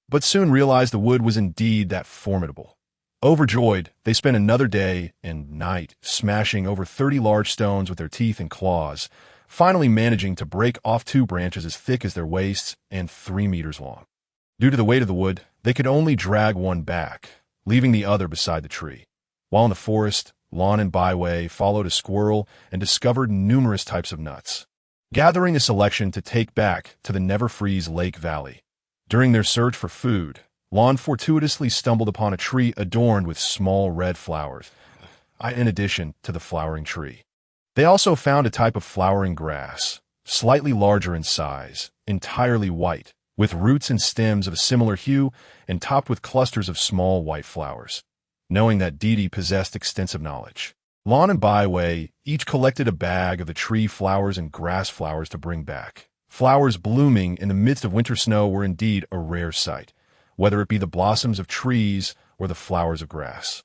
but soon realized the wood was indeed that formidable. Overjoyed, they spent another day and night smashing over 30 large stones with their teeth and claws, finally managing to break off 2 branches as thick as their waists and 3 meters long. Due to the weight of the wood, they could only drag one back, leaving the other beside the tree. While in the forest, Lon and Byway followed a squirrel and discovered numerous types of nuts, gathering a selection to take back to the Never-Freeze Lake Valley. During their search for food, Lon fortuitously stumbled upon a tree adorned with small red flowers, in addition to the flowering tree. They also found a type of flowering grass, slightly larger in size, entirely white, with roots and stems of a similar hue and topped with clusters of small white flowers. Knowing that Deity possessed extensive knowledge, Lon and Byway each collected a bag of the tree flowers and grass flowers to bring back. Flowers blooming in the midst of winter snow were indeed a rare sight, whether it be the blossoms of trees or the flowers of grass.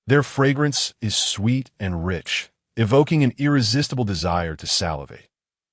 Their fragrance is sweet and rich, evoking an irresistible desire to salivate.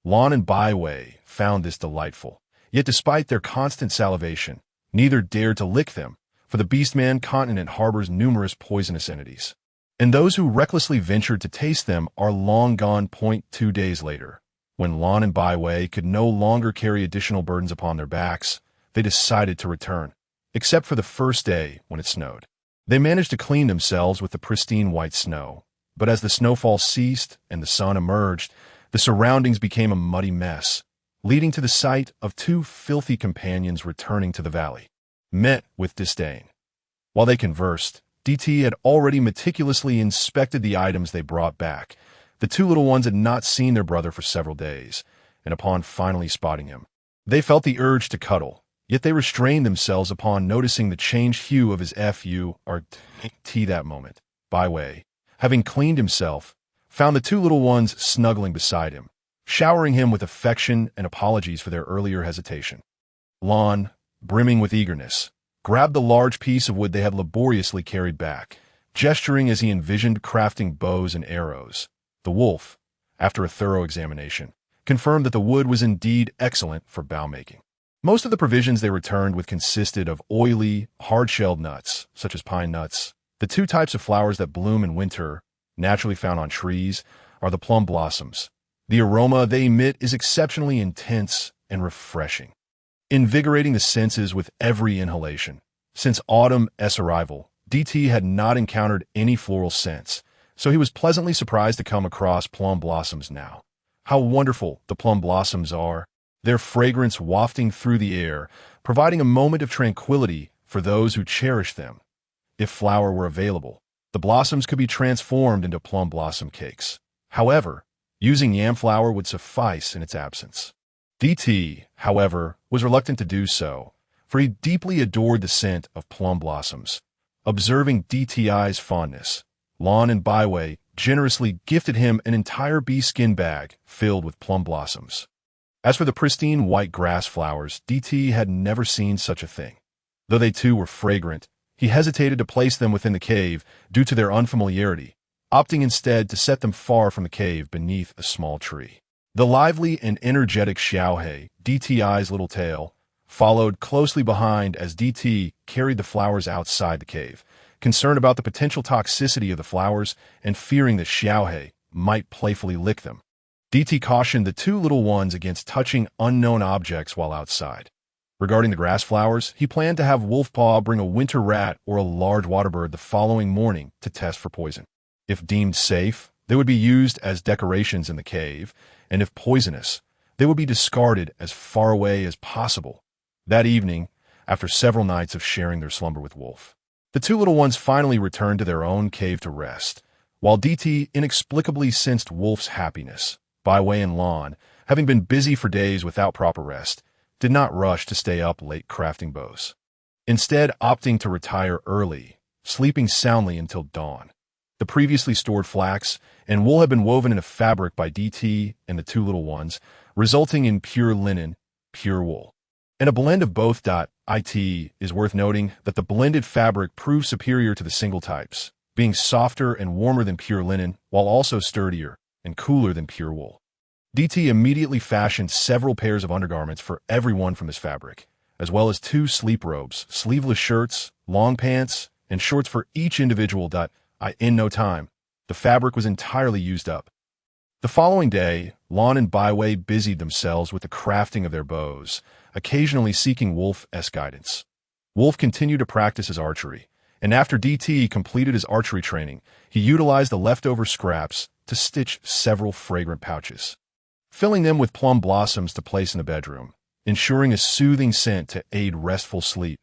Lon and Byway found this delightful, yet despite their constant salivation, neither dared to lick them, for the beastman continent harbors numerous poisonous entities, and those who recklessly ventured to taste them are long gone. 2 days later, when Lon and Byway could no longer carry additional burdens upon their backs, they decided to return, except for the first day when it snowed. They managed to clean themselves with the pristine white snow, but as the snowfall ceased and the sun emerged, the surroundings became a muddy mess, leading to the sight of 2 filthy companions returning to the valley, met with disdain. While they conversed, DT had already meticulously inspected the items they brought back. The 2 little ones had not seen their brother for several days, and upon finally spotting him, they felt the urge to cuddle, yet they restrained themselves upon noticing the changed hue of his FURT that moment. Byway, having cleaned himself, found the 2 little ones snuggling beside him, showering him with affection and apologies for their earlier hesitation. Lon, brimming with eagerness, grabbed the large piece of wood they had laboriously carried back, gesturing as he envisioned crafting bows and arrows. The wolf, after a thorough examination, confirmed that the wood was indeed excellent for bow-making. Most of the provisions they returned with consisted of oily, hard-shelled nuts, such as pine nuts. The 2 types of flowers that bloom in winter, naturally found on trees, are the plum blossoms. The aroma they emit is exceptionally intense and refreshing, invigorating the senses with every inhalation. Since autumn's arrival, DT had not encountered any floral scents, so he was pleasantly surprised to come across plum blossoms now. How wonderful the plum blossoms are, their fragrance wafting through the air, providing a moment of tranquility for those who cherish them. If flour were available, the blossoms could be transformed into plum blossom cakes. However, using yam flour would suffice in its absence. DT, however, was reluctant to do so, for he deeply adored the scent of plum blossoms. Observing DTI's fondness, Lon and Byway generously gifted him an entire bee skin bag filled with plum blossoms. As for the pristine white grass flowers, DT had never seen such a thing. Though they too were fragrant, he hesitated to place them within the cave due to their unfamiliarity, opting instead to set them far from the cave beneath a small tree. The lively and energetic Xiaohei, DTI's little tail, followed closely behind as DT carried the flowers outside the cave, concerned about the potential toxicity of the flowers and fearing that Xiaohei might playfully lick them. DT cautioned the 2 little ones against touching unknown objects while outside. Regarding the grass flowers, he planned to have Wolfpaw bring a winter rat or a large water bird the following morning to test for poison. If deemed safe, they would be used as decorations in the cave, and if poisonous, they would be discarded as far away as possible. That evening, after several nights of sharing their slumber with Wolf, the 2 little ones finally returned to their own cave to rest, while DT inexplicably sensed Wolf's happiness. Byway and Lon, having been busy for days without proper rest, did not rush to stay up late crafting bows, instead opting to retire early, sleeping soundly until dawn. The previously stored flax and wool had been woven in a fabric by DT and the 2 little ones, resulting in pure linen, pure wool, and a blend of both. It is worth noting that the blended fabric proved superior to the single types, being softer and warmer than pure linen, while also sturdier and cooler than pure wool. DT immediately fashioned several pairs of undergarments for everyone from this fabric, as well as 2 sleep robes, sleeveless shirts, long pants, and shorts for each individual. In no time, the fabric was entirely used up. The following day, Lon and Byway busied themselves with the crafting of their bows, occasionally seeking Wolf's guidance. Wolf continued to practice his archery, and after DT completed his archery training, he utilized the leftover scraps to stitch several fragrant pouches, filling them with plum blossoms to place in the bedroom, ensuring a soothing scent to aid restful sleep.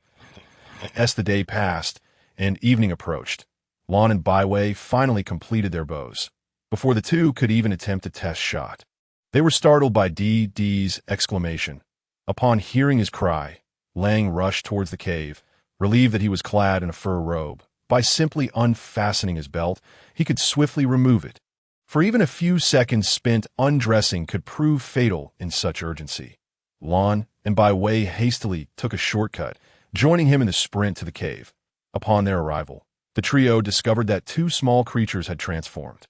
As the day passed and evening approached, Lon and Byway finally completed their bows, before the two could even attempt a test shot. They were startled by Dee's exclamation. Upon hearing his cry, Lang rushed towards the cave, relieved that he was clad in a fur robe. By simply unfastening his belt, he could swiftly remove it. For even a few seconds spent undressing could prove fatal in such urgency. Lon and Byway hastily took a shortcut, joining him in the sprint to the cave. Upon their arrival, the trio discovered that two small creatures had transformed.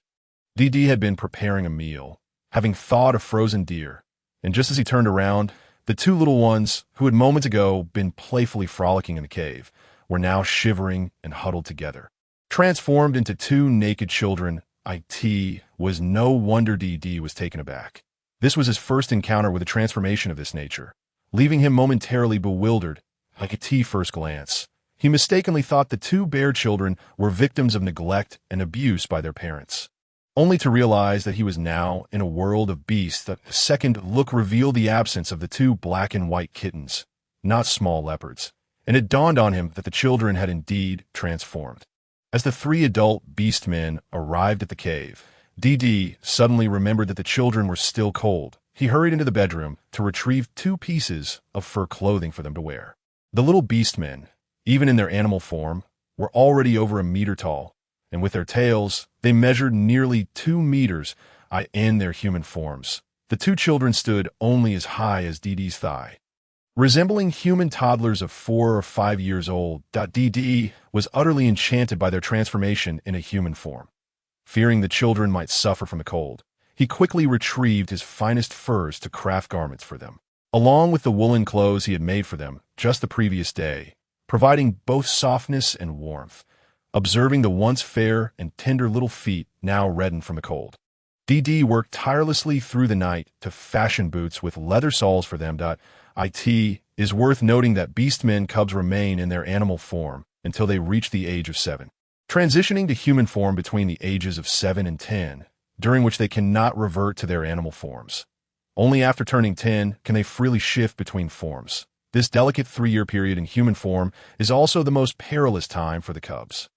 Dee had been preparing a meal, having thawed a frozen deer, and just as he turned around, the two little ones, who had moments ago been playfully frolicking in the cave, were now shivering and huddled together. Transformed into two naked children, it was no wonder Dee was taken aback. This was his first encounter with a transformation of this nature, leaving him momentarily bewildered. Like at first glance, he mistakenly thought the two bear children were victims of neglect and abuse by their parents, only to realize that he was now in a world of beasts. That a second look revealed the absence of the two black and white kittens, not small leopards, and it dawned on him that the children had indeed transformed. As the three adult beastmen arrived at the cave, Dee suddenly remembered that the children were still cold. He hurried into the bedroom to retrieve 2 pieces of fur clothing for them to wear. The little beastmen, even in their animal form, were already over a meter tall, and with their tails, they measured nearly 2 meters in their human forms. The two children stood only as high as Dee's thigh. Resembling human toddlers of 4 or 5 years old, Dee was utterly enchanted by their transformation in a human form. Fearing the children might suffer from the cold, he quickly retrieved his finest furs to craft garments for them, along with the woolen clothes he had made for them just the previous day, providing both softness and warmth, observing the once fair and tender little feet now reddened from the cold. Dee worked tirelessly through the night to fashion boots with leather soles for them. It is worth noting that beastmen cubs remain in their animal form until they reach the age of 7, transitioning to human form between the ages of 7 and 10, during which they cannot revert to their animal forms. Only after turning 10 can they freely shift between forms. This delicate 3-year period in human form is also the most perilous time for the cubs.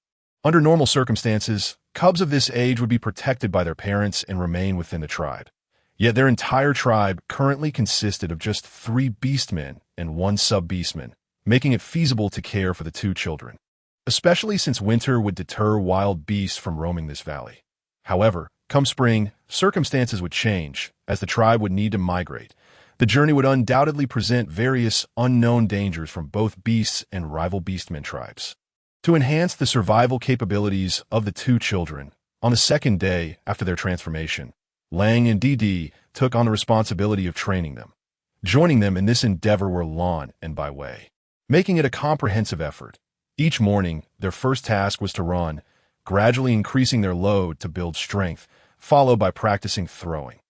Under normal circumstances, cubs of this age would be protected by their parents and remain within the tribe. Yet their entire tribe currently consisted of just 3 beastmen and 1 sub-beastman, making it feasible to care for the 2 children, especially since winter would deter wild beasts from roaming this valley. However, come spring, circumstances would change, as the tribe would need to migrate. The journey would undoubtedly present various unknown dangers from both beasts and rival beastmen tribes. To enhance the survival capabilities of the 2 children, on the second day after their transformation, Lang and Dee took on the responsibility of training them. Joining them in this endeavor were Lon and Byway, making it a comprehensive effort. Each morning, their first task was to run, gradually increasing their load to build strength, followed by practicing throwing.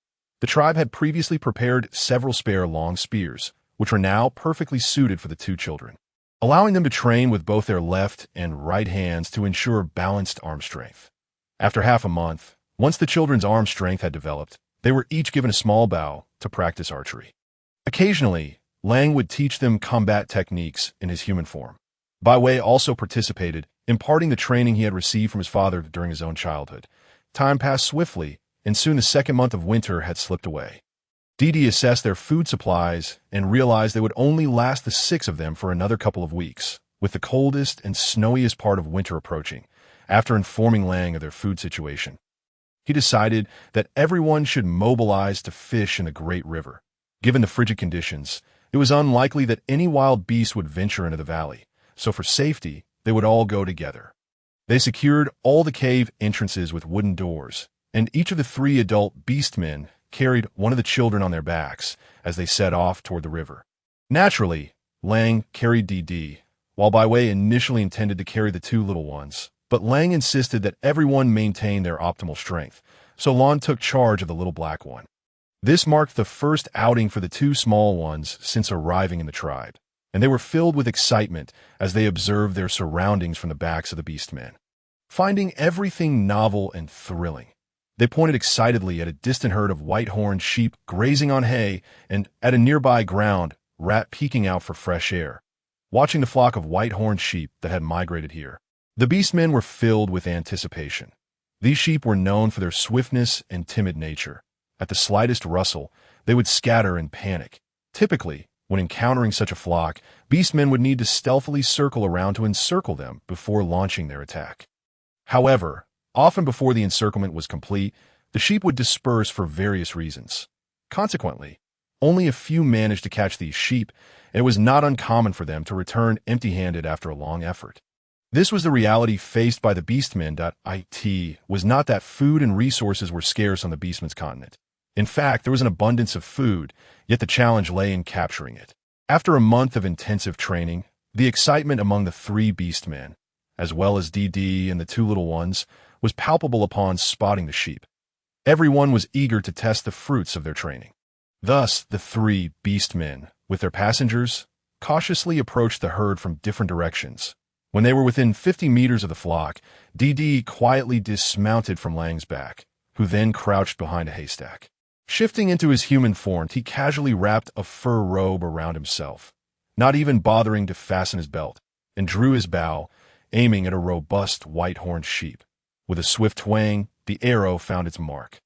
The tribe had previously prepared several spare long spears, which were now perfectly suited for the 2 children, allowing them to train with both their left and right hands to ensure balanced arm strength. After half a month, once the children's arm strength had developed, they were each given a small bow to practice archery. Occasionally, Lang would teach them combat techniques in his human form. Byway also participated, imparting the training he had received from his father during his own childhood. Time passed swiftly, and soon the second month of winter had slipped away. Dee assessed their food supplies and realized they would only last the 6 of them for another couple of weeks, with the coldest and snowiest part of winter approaching. After informing Lang of their food situation, he decided that everyone should mobilize to fish in the Great River. Given the frigid conditions, it was unlikely that any wild beast would venture into the valley, so for safety, they would all go together. They secured all the cave entrances with wooden doors, and each of the 3 adult beastmen carried one of the children on their backs as they set off toward the river. Naturally, Lang carried Dee, while Byway initially intended to carry the 2 little ones, but Lang insisted that everyone maintain their optimal strength, so Lon took charge of the little black one. This marked the first outing for the 2 small ones since arriving in the tribe, and they were filled with excitement as they observed their surroundings from the backs of the beastmen. Finding everything novel and thrilling, they pointed excitedly at a distant herd of white-horned sheep grazing on hay and at a nearby ground rat peeking out for fresh air. watching the flock of white-horned sheep that had migrated here. The beastmen were filled with anticipation. These sheep were known for their swiftness and timid nature. At the slightest rustle, they would scatter in panic. Typically, when encountering such a flock, beastmen would need to stealthily circle around to encircle them before launching their attack. However, often before the encirclement was complete, the sheep would disperse for various reasons. Consequently, only a few managed to catch these sheep, and it was not uncommon for them to return empty-handed after a long effort. This was the reality faced by the beastmen. It was not that food and resources were scarce on the beastmen's continent. In fact, there was an abundance of food, yet the challenge lay in capturing it. After a month of intensive training, the excitement among the three beastmen, as well as DD and the two little ones, was palpable upon spotting the sheep. Everyone was eager to test the fruits of their training. Thus, the three beastmen, with their passengers, cautiously approached the herd from different directions. When they were within 50 meters of the flock, DD quietly dismounted from Lang's back, who then crouched behind a haystack. Shifting into his human form, he casually wrapped a fur robe around himself, not even bothering to fasten his belt, and drew his bow, aiming at a robust white-horned sheep. With a swift twang, the arrow found its mark,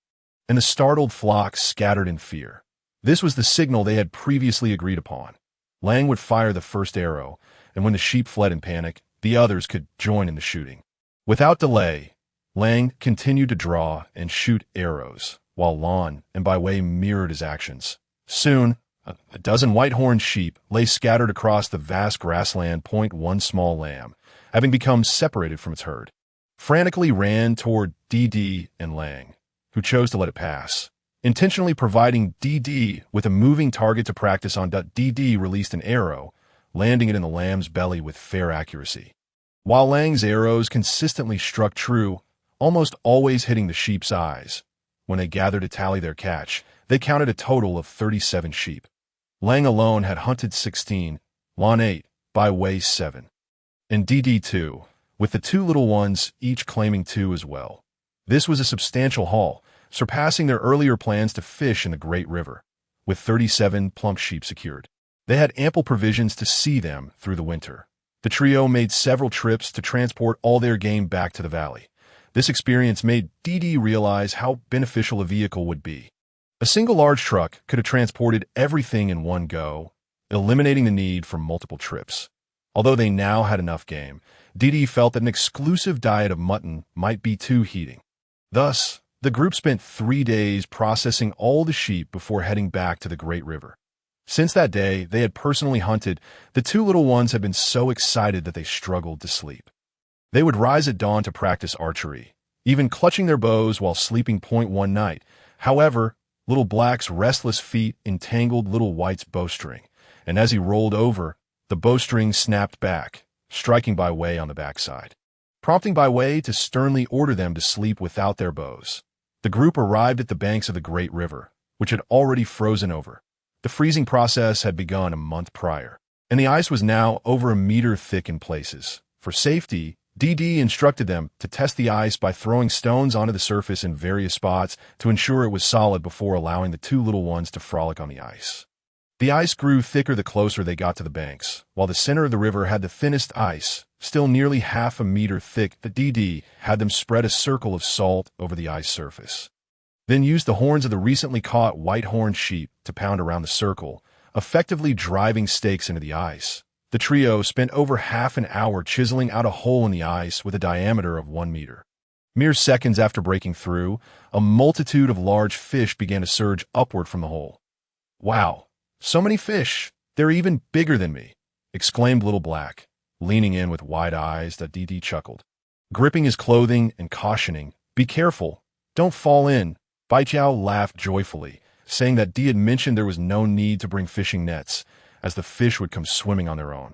and the startled flock scattered in fear. This was the signal they had previously agreed upon. Lang would fire the first arrow, and when the sheep fled in panic, the others could join in the shooting. Without delay, Lang continued to draw and shoot arrows, while Lon and by way mirrored his actions. Soon, a dozen white-horned sheep lay scattered across the vast grassland. One small lamb, having become separated from its herd, frantically ran toward DD and Lang, who chose to let it pass, intentionally providing DD with a moving target to practice on. DD released an arrow, landing it in the lamb's belly with fair accuracy. While Lang's arrows consistently struck true, almost always hitting the sheep's eyes. When they gathered to tally their catch, they counted a total of 37 sheep. Lang alone had hunted 16, Lon 8, by way 7. And DD 2, with the two little ones each claiming 2 as well. This was a substantial haul, surpassing their earlier plans to fish in the Great River, with 37 plump sheep secured. They had ample provisions to see them through the winter. The trio made several trips to transport all their game back to the valley. This experience made DD realize how beneficial a vehicle would be. A single large truck could have transported everything in one go, eliminating the need for multiple trips. Although they now had enough game, DD felt that an exclusive diet of mutton might be too heating. Thus, the group spent 3 days processing all the sheep before heading back to the Great River. Since that day they had personally hunted, the two little ones had been so excited that they struggled to sleep. They would rise at dawn to practice archery, even clutching their bows while sleeping. One night, however, Little Black's restless feet entangled Little White's bowstring, and as he rolled over, the bowstring snapped back, striking by way on the backside, prompting by way to sternly order them to sleep without their bows. The group arrived at the banks of the Great River, which had already frozen over. The freezing process had begun a month prior, and the ice was now over a meter thick in places. For safety, DD instructed them to test the ice by throwing stones onto the surface in various spots to ensure it was solid before allowing the two little ones to frolic on the ice. The ice grew thicker the closer they got to the banks, while the center of the river had the thinnest ice, still nearly half a meter thick. The DD had them spread a circle of salt over the ice surface, then used the horns of the recently caught white-horned sheep to pound around the circle, effectively driving stakes into the ice. The trio spent over half an hour chiseling out a hole in the ice with a diameter of 1 meter. Mere seconds after breaking through, a multitude of large fish began to surge upward from the hole. "Wow, so many fish! They're even bigger than me!" exclaimed Little Black, leaning in with wide eyes. DD chuckled, gripping his clothing and cautioning, "Be careful, don't fall in." Baijiao laughed joyfully, saying that Dee had mentioned there was no need to bring fishing nets, as the fish would come swimming on their own.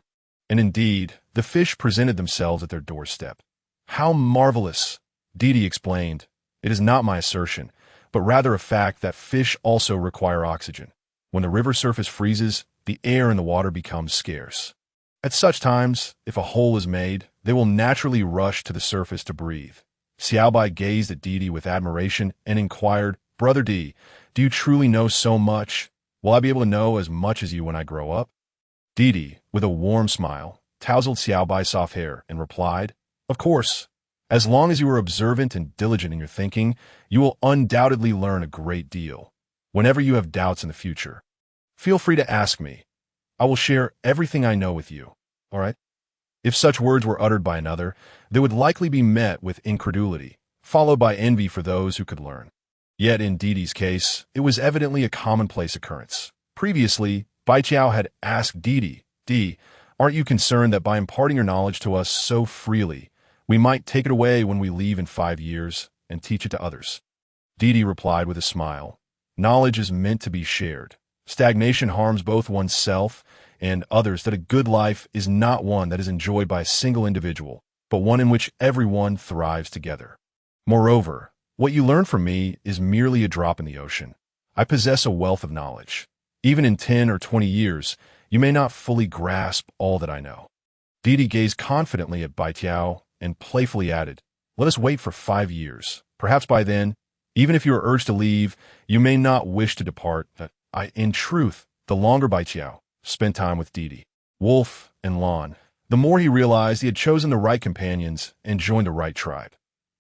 And indeed, the fish presented themselves at their doorstep. "How marvelous!" Dee explained. "It is not my assertion, but rather a fact that fish also require oxygen. When the river surface freezes, the air in the water becomes scarce. At such times, if a hole is made, they will naturally rush to the surface to breathe." Xiaobai gazed at Dee with admiration and inquired, "Brother D, do you truly know so much? Will I be able to know as much as you when I grow up?" Didi, with a warm smile, tousled Xiao Bai's soft hair and replied, "Of course. As long as you are observant and diligent in your thinking, you will undoubtedly learn a great deal. Whenever you have doubts in the future, feel free to ask me. I will share everything I know with you. All right?" If such words were uttered by another, they would likely be met with incredulity, followed by envy for those who could learn. Yet in Didi's case, it was evidently a commonplace occurrence. Previously, Bai Qiao had asked Didi, "Aren't you concerned that by imparting your knowledge to us so freely, we might take it away when we leave in 5 years and teach it to others?" Didi replied with a smile, "Knowledge is meant to be shared. Stagnation harms both oneself and others. That a good life is not one that is enjoyed by a single individual, but one in which everyone thrives together. Moreover, what you learn from me is merely a drop in the ocean. I possess a wealth of knowledge. Even in 10 or 20 years, you may not fully grasp all that I know." Didi gazed confidently at Bai Tiao and playfully added, "Let us wait for 5 years. Perhaps by then, even if you are urged to leave, you may not wish to depart." In truth, the longer Bai Tiao spent time with Didi, Wolf, and Lan, the more he realized he had chosen the right companions and joined the right tribe.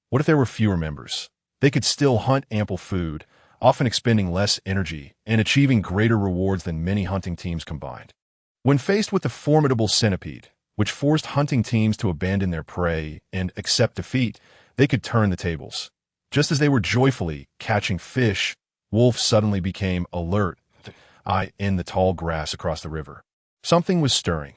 What if there were fewer members? They could still hunt ample food, often expending less energy and achieving greater rewards than many hunting teams combined. When faced with the formidable centipede, which forced hunting teams to abandon their prey and accept defeat, they could turn the tables. Just as they were joyfully catching fish, Wolf suddenly became alert, in the tall grass across the river. Something was stirring.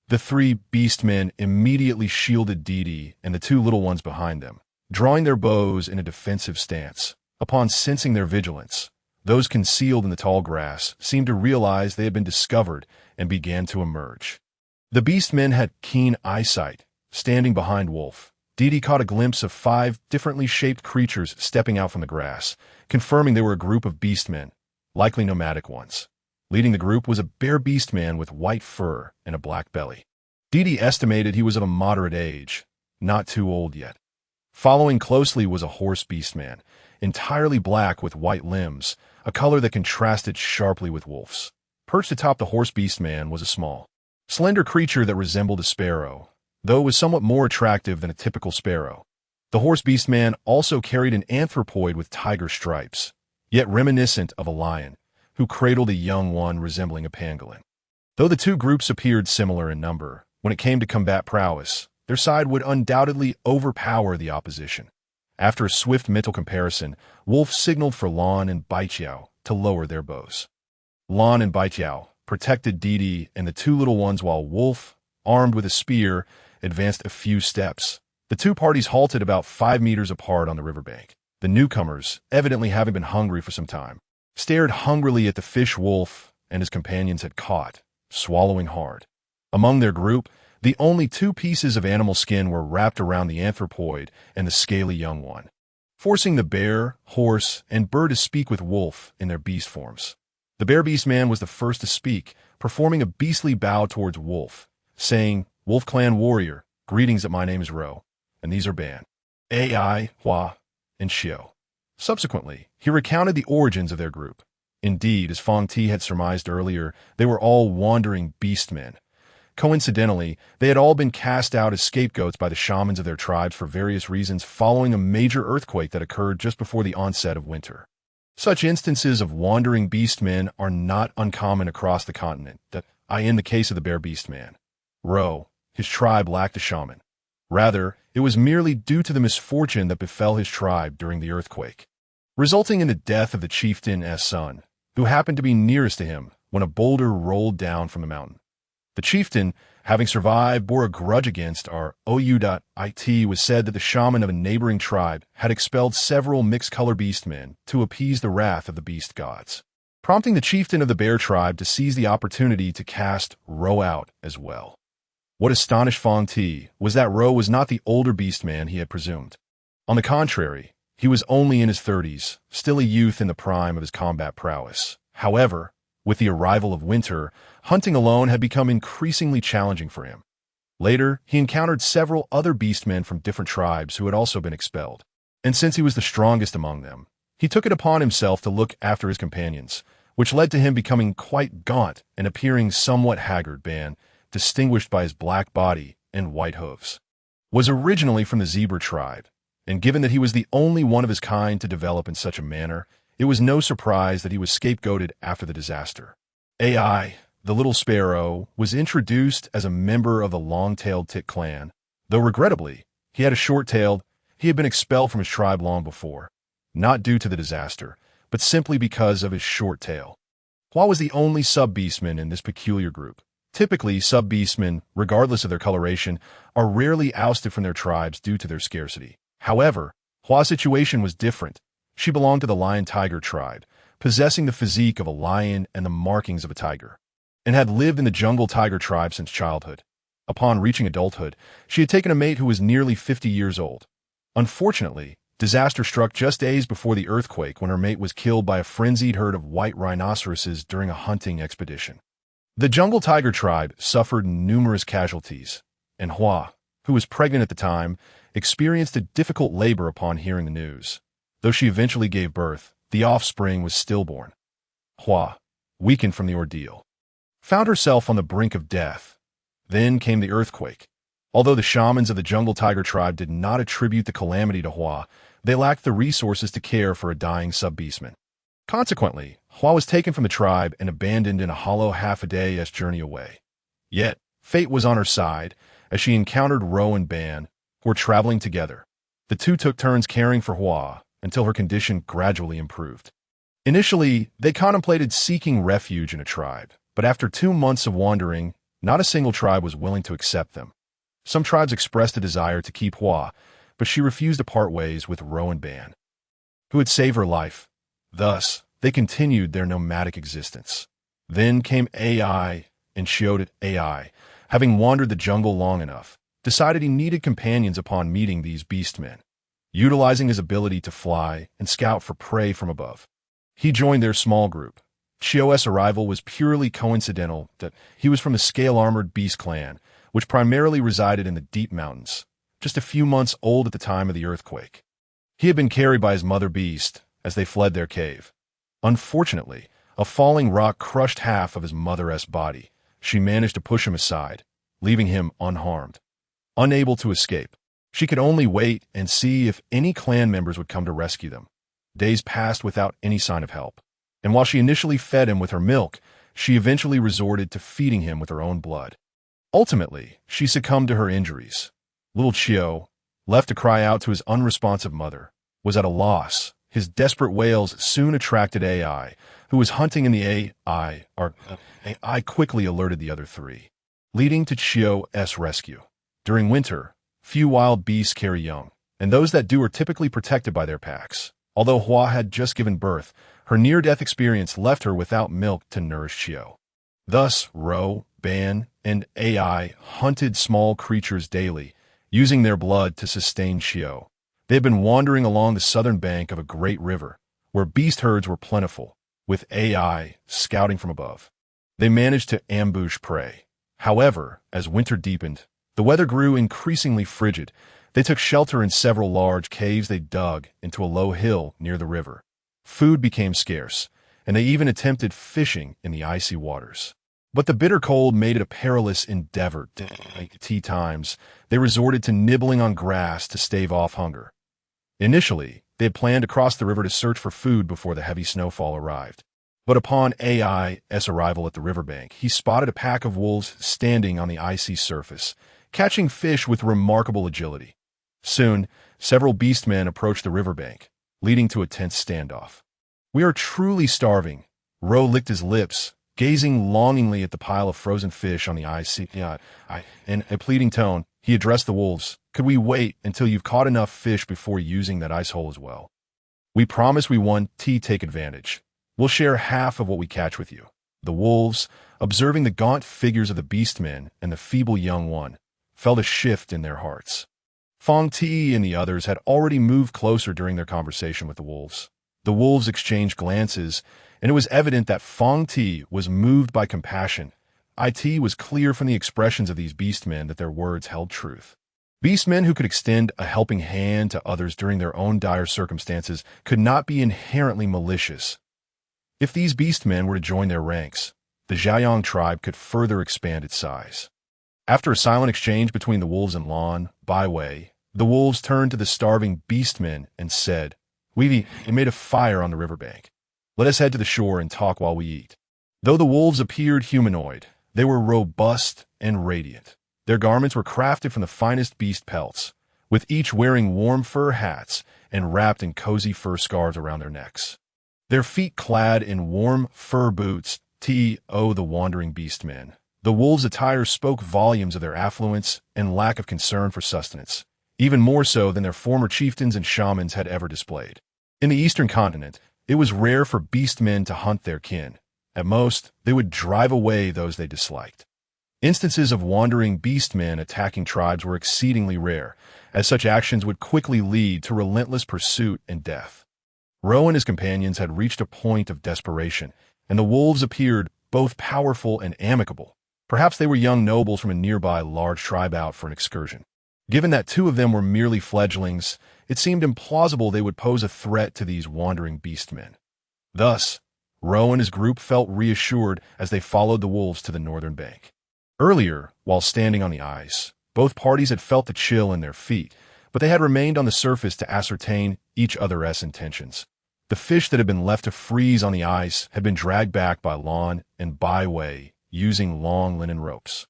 The 3 beastmen immediately shielded Didi and the 2 little ones behind them, drawing their bows in a defensive stance. Upon sensing their vigilance, those concealed in the tall grass seemed to realize they had been discovered and began to emerge. The beastmen had keen eyesight. Standing behind Wolf, Didi caught a glimpse of 5 differently shaped creatures stepping out from the grass, confirming they were a group of beastmen, likely nomadic ones. Leading the group was a bear beastman with white fur and a black belly. Didi estimated he was of a moderate age, not too old yet. Following closely was a horse beastman, entirely black with white limbs, a color that contrasted sharply with Wolf's. Perched atop the horse beastman was a small, slender creature that resembled a sparrow, though it was somewhat more attractive than a typical sparrow. The horse beastman also carried an anthropoid with tiger stripes, yet reminiscent of a lion, who cradled a young one resembling a pangolin. Though the 2 groups appeared similar in number, when it came to combat prowess, their side would undoubtedly overpower the opposition. After a swift mental comparison, Wolf signaled for Lan and Bai Qiao to lower their bows. Lan and Bai Qiao protected Didi and the 2 little ones while Wolf, armed with a spear, advanced a few steps. The 2 parties halted about 5 meters apart on the riverbank. The newcomers, evidently having been hungry for some time, stared hungrily at the fish Wolf and his companions had caught, swallowing hard. Among their group, the only 2 pieces of animal skin were wrapped around the anthropoid and the scaly young one, forcing the bear, horse, and bird to speak with Wolf in their beast forms. The bear beastman was the first to speak, performing a beastly bow towards Wolf, saying, "Wolf Clan warrior, greetings that my name is Ro, and these are Ban, Ai, Hua, and Xiao." Subsequently, he recounted the origins of their group. Indeed, as Fong Ti had surmised earlier, they were all wandering beastmen. Coincidentally, they had all been cast out as scapegoats by the shamans of their tribes for various reasons following a major earthquake that occurred just before the onset of winter. Such instances of wandering beastmen are not uncommon across the continent, in the case of the bear beastman. Ro, his tribe lacked a shaman. Rather, it was merely due to the misfortune that befell his tribe during the earthquake, resulting in the death of the chieftain's son, who happened to be nearest to him when a boulder rolled down from the mountain. The chieftain, having survived, bore a grudge against our OU.IT. Was said that the shaman of a neighboring tribe had expelled several mixed-color beastmen to appease the wrath of the beast gods, prompting the chieftain of the bear tribe to seize the opportunity to cast Ro out as well. What astonished Fong Ti was that Ro was not the older beastman he had presumed. On the contrary, he was only in his 30s, still a youth in the prime of his combat prowess. However, with the arrival of winter, hunting alone had become increasingly challenging for him. Later, he encountered several other beastmen from different tribes who had also been expelled. And since he was the strongest among them, he took it upon himself to look after his companions, which led to him becoming quite gaunt and appearing somewhat haggard. Ban, distinguished by his black body and white hooves, was originally from the zebra tribe, and given that he was the only one of his kind to develop in such a manner, it was no surprise that he was scapegoated after the disaster. AI, the little sparrow, was introduced as a member of the long-tailed tit clan, though regrettably, he had a short-tailed. He had been expelled from his tribe long before, not due to the disaster, but simply because of his short tail. Hua was the only sub-beastman in this peculiar group. Typically, sub-beastmen, regardless of their coloration, are rarely ousted from their tribes due to their scarcity. However, Hua's situation was different. She belonged to the lion-tiger tribe, possessing the physique of a lion and the markings of a tiger, and had lived in the jungle tiger tribe since childhood. Upon reaching adulthood, she had taken a mate who was nearly 50 years old. Unfortunately, disaster struck just days before the earthquake when her mate was killed by a frenzied herd of white rhinoceroses during a hunting expedition. The jungle tiger tribe suffered numerous casualties, and Hua, who was pregnant at the time, experienced a difficult labor upon hearing the news. Though she eventually gave birth, the offspring was stillborn. Hua, weakened from the ordeal, found herself on the brink of death. Then came the earthquake. Although the shamans of the jungle tiger tribe did not attribute the calamity to Hua, they lacked the resources to care for a dying sub-beastman. Consequently, Hua was taken from the tribe and abandoned in a hollow half-a-day's journey away. Yet, fate was on her side, as she encountered Ro and Ban, who were traveling together. The two took turns caring for Hua until her condition gradually improved. Initially, they contemplated seeking refuge in a tribe, but after 2 months of wandering, not a single tribe was willing to accept them. Some tribes expressed a desire to keep Hua, but she refused to part ways with Ro and Ban, who had saved her life. Thus, they continued their nomadic existence. Then came AI, and Shioda AI, having wandered the jungle long enough, decided he needed companions upon meeting these beastmen. Utilizing his ability to fly and scout for prey from above, he joined their small group. Chio's arrival was purely coincidental that he was from the scale-armored beast clan, which primarily resided in the deep mountains, just a few months old at the time of the earthquake. He had been carried by his mother beast as they fled their cave. Unfortunately, a falling rock crushed half of his mother's body. She managed to push him aside, leaving him unharmed. Unable to escape, she could only wait and see if any clan members would come to rescue them. Days passed without any sign of help, and while she initially fed him with her milk, she eventually resorted to feeding him with her own blood. Ultimately, she succumbed to her injuries. Little Chio, left to cry out to his unresponsive mother, was at a loss. His desperate wails soon attracted AI, who was hunting in the AI quickly alerted the other three, leading to Chio's rescue. During winter, few wild beasts carry young, and those that do are typically protected by their packs. Although Hua had just given birth, her near-death experience left her without milk to nourish Chio. Thus, Ro, Ban, and AI hunted small creatures daily, using their blood to sustain Chio. They had been wandering along the southern bank of a great river, where beast herds were plentiful, with AI scouting from above. They managed to ambush prey. However, as winter deepened, the weather grew increasingly frigid. They took shelter in several large caves they dug into a low hill near the river. Food became scarce, and they even attempted fishing in the icy waters. But the bitter cold made it a perilous endeavor. At times, they resorted to nibbling on grass to stave off hunger. Initially, they had planned to cross the river to search for food before the heavy snowfall arrived. But upon AI's arrival at the riverbank, he spotted a pack of wolves standing on the icy surface, catching fish with remarkable agility. Soon, several beastmen approached the riverbank, leading to a tense standoff. "We are truly starving." Ro licked his lips, gazing longingly at the pile of frozen fish on the icy. In a pleading tone, he addressed the wolves. "Could we wait until you've caught enough fish before using that ice hole as well? We promise we won't take advantage. We'll share half of what we catch with you." The wolves, observing the gaunt figures of the beastmen and the feeble young one, felt a shift in their hearts. Fong Ti and the others had already moved closer during their conversation with the wolves. The wolves exchanged glances, and it was evident that Fong Ti was moved by compassion. It was clear from the expressions of these beastmen that their words held truth. Beastmen who could extend a helping hand to others during their own dire circumstances could not be inherently malicious. If these beastmen were to join their ranks, the Zhaoyang tribe could further expand its size. After a silent exchange between the wolves and Lan, Bai Wei, the wolves turned to the starving beastmen and said, "We made a fire on the riverbank. Let us head to the shore and talk while we eat." Though the wolves appeared humanoid, they were robust and radiant. Their garments were crafted from the finest beast pelts, with each wearing warm fur hats and wrapped in cozy fur scarves around their necks. Their feet clad in warm fur boots, the wandering beastmen. The wolves' attire spoke volumes of their affluence and lack of concern for sustenance, even more so than their former chieftains and shamans had ever displayed. In the eastern continent, it was rare for beastmen to hunt their kin. At most, they would drive away those they disliked. Instances of wandering beastmen attacking tribes were exceedingly rare, as such actions would quickly lead to relentless pursuit and death. Ro and his companions had reached a point of desperation, and the wolves appeared both powerful and amicable. Perhaps they were young nobles from a nearby large tribe out for an excursion. Given that two of them were merely fledglings, it seemed implausible they would pose a threat to these wandering beastmen. Thus, Ro and his group felt reassured as they followed the wolves to the northern bank. Earlier, while standing on the ice, both parties had felt the chill in their feet, but they had remained on the surface to ascertain each other's intentions. The fish that had been left to freeze on the ice had been dragged back by Lan and Bai Wei using long linen ropes.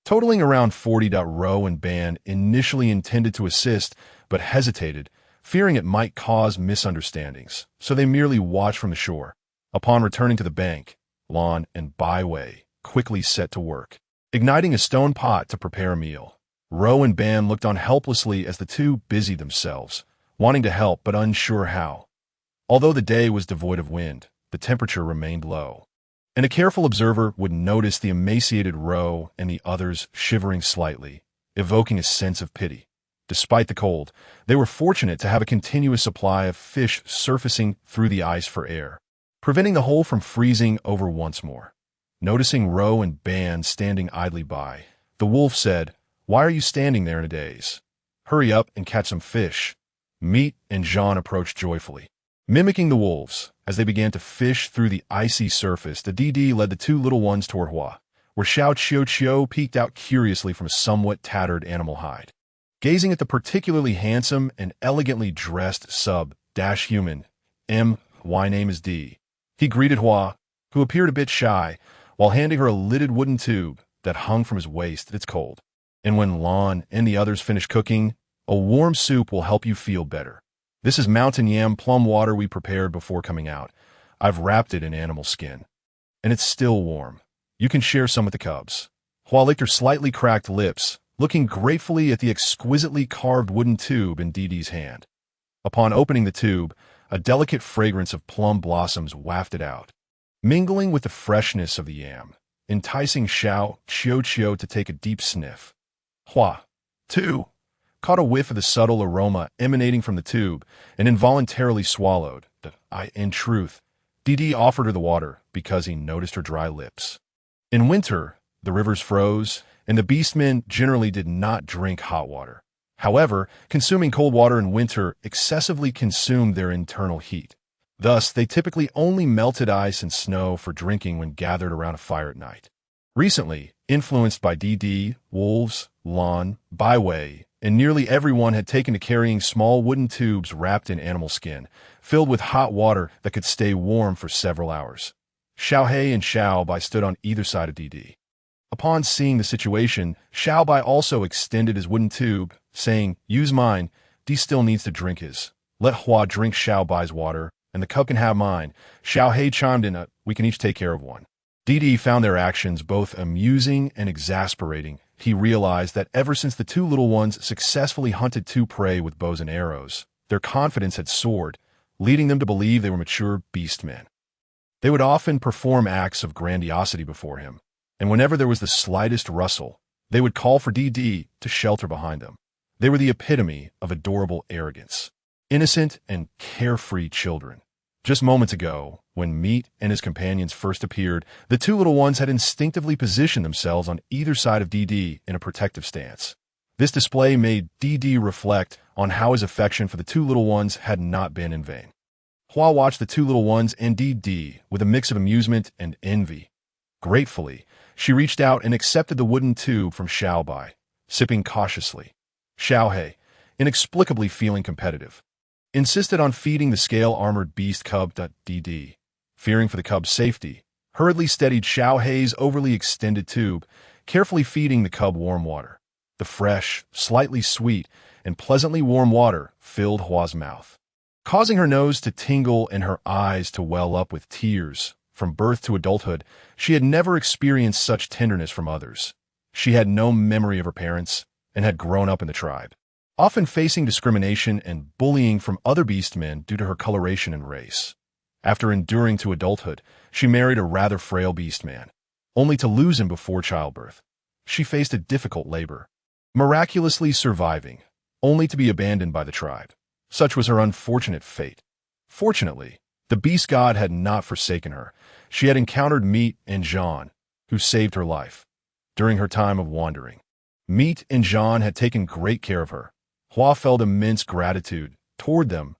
Totaling around 40. Ro and Ban initially intended to assist, but hesitated, fearing it might cause misunderstandings, so they merely watched from the shore. Upon returning to the bank, Lan and Bai Wei quickly set to work, igniting a stone pot to prepare a meal. Ro and Ban looked on helplessly as the two busied themselves, wanting to help but unsure how. Although the day was devoid of wind, the temperature remained low, and a careful observer would notice the emaciated Ro and the others shivering slightly, evoking a sense of pity. Despite the cold, they were fortunate to have a continuous supply of fish surfacing through the ice for air, preventing the whole from freezing over once more. Noticing Ro and Ban standing idly by, the wolf said, "Why are you standing there in a daze? Hurry up and catch some fish." Meat and Jean approached joyfully. Mimicking the wolves, as they began to fish through the icy surface, the DD led the two little ones toward Hua, where Xiao Qiu peeked out curiously from a somewhat tattered animal hide. Gazing at the particularly handsome and elegantly dressed sub-human, my name is D, he greeted Hua, who appeared a bit shy, while handing her a lidded wooden tube that hung from his waist. "It's cold. And when Lan and the others finish cooking, a warm soup will help you feel better. This is mountain yam plum water we prepared before coming out. I've wrapped it in animal skin. And it's still warm. You can share some with the cubs." Hua licked her slightly cracked lips, looking gratefully at the exquisitely carved wooden tube in Didi's hand. Upon opening the tube, a delicate fragrance of plum blossoms wafted out, mingling with the freshness of the yam, enticing Xiao Qiu to take a deep sniff. Hua, too, caught a whiff of the subtle aroma emanating from the tube and involuntarily swallowed. In truth, Didi offered her the water because he noticed her dry lips. In winter, the rivers froze, and the beastmen generally did not drink hot water. However, consuming cold water in winter excessively consumed their internal heat. Thus, they typically only melted ice and snow for drinking when gathered around a fire at night. Recently, influenced by DD, wolves, Lan, Bai Wei, and nearly everyone had taken to carrying small wooden tubes wrapped in animal skin, filled with hot water that could stay warm for several hours. Xiao He and Xiao Bai stood on either side of DD. Upon seeing the situation, Xiao Bai also extended his wooden tube, saying, "Use mine, D still needs to drink his. Let Hua drink Xiao Bai's water, and the cub can have mine." Xiao He chimed in, "We can each take care of one." Didi found their actions both amusing and exasperating. He realized that ever since the two little ones successfully hunted two prey with bows and arrows, their confidence had soared, leading them to believe they were mature beastmen. They would often perform acts of grandiosity before him, and whenever there was the slightest rustle, they would call for DD to shelter behind them. They were the epitome of adorable arrogance, innocent and carefree children. Just moments ago, when Meat and his companions first appeared, the two little ones had instinctively positioned themselves on either side of DD in a protective stance. This display made DD reflect on how his affection for the two little ones had not been in vain. Hua watched the two little ones and Dee with a mix of amusement and envy. Gratefully, she reached out and accepted the wooden tube from Xiaobai, sipping cautiously. Xiaohei, inexplicably feeling competitive, insisted on feeding the scale-armored beast cub. Dee, fearing for the cub's safety, hurriedly steadied Xiaohei's overly extended tube, carefully feeding the cub warm water. The fresh, slightly sweet, and pleasantly warm water filled Hua's mouth, causing her nose to tingle and her eyes to well up with tears. From birth to adulthood, she had never experienced such tenderness from others. She had no memory of her parents and had grown up in the tribe, often facing discrimination and bullying from other beastmen due to her coloration and race. After enduring to adulthood, she married a rather frail beastman, only to lose him before childbirth. She faced a difficult labor, miraculously surviving, only to be abandoned by the tribe. Such was her unfortunate fate. Fortunately, the beast god had not forsaken her. She had encountered Meat and Jean, who saved her life during her time of wandering. Meat and Jean had taken great care of her. Hua felt immense gratitude toward them.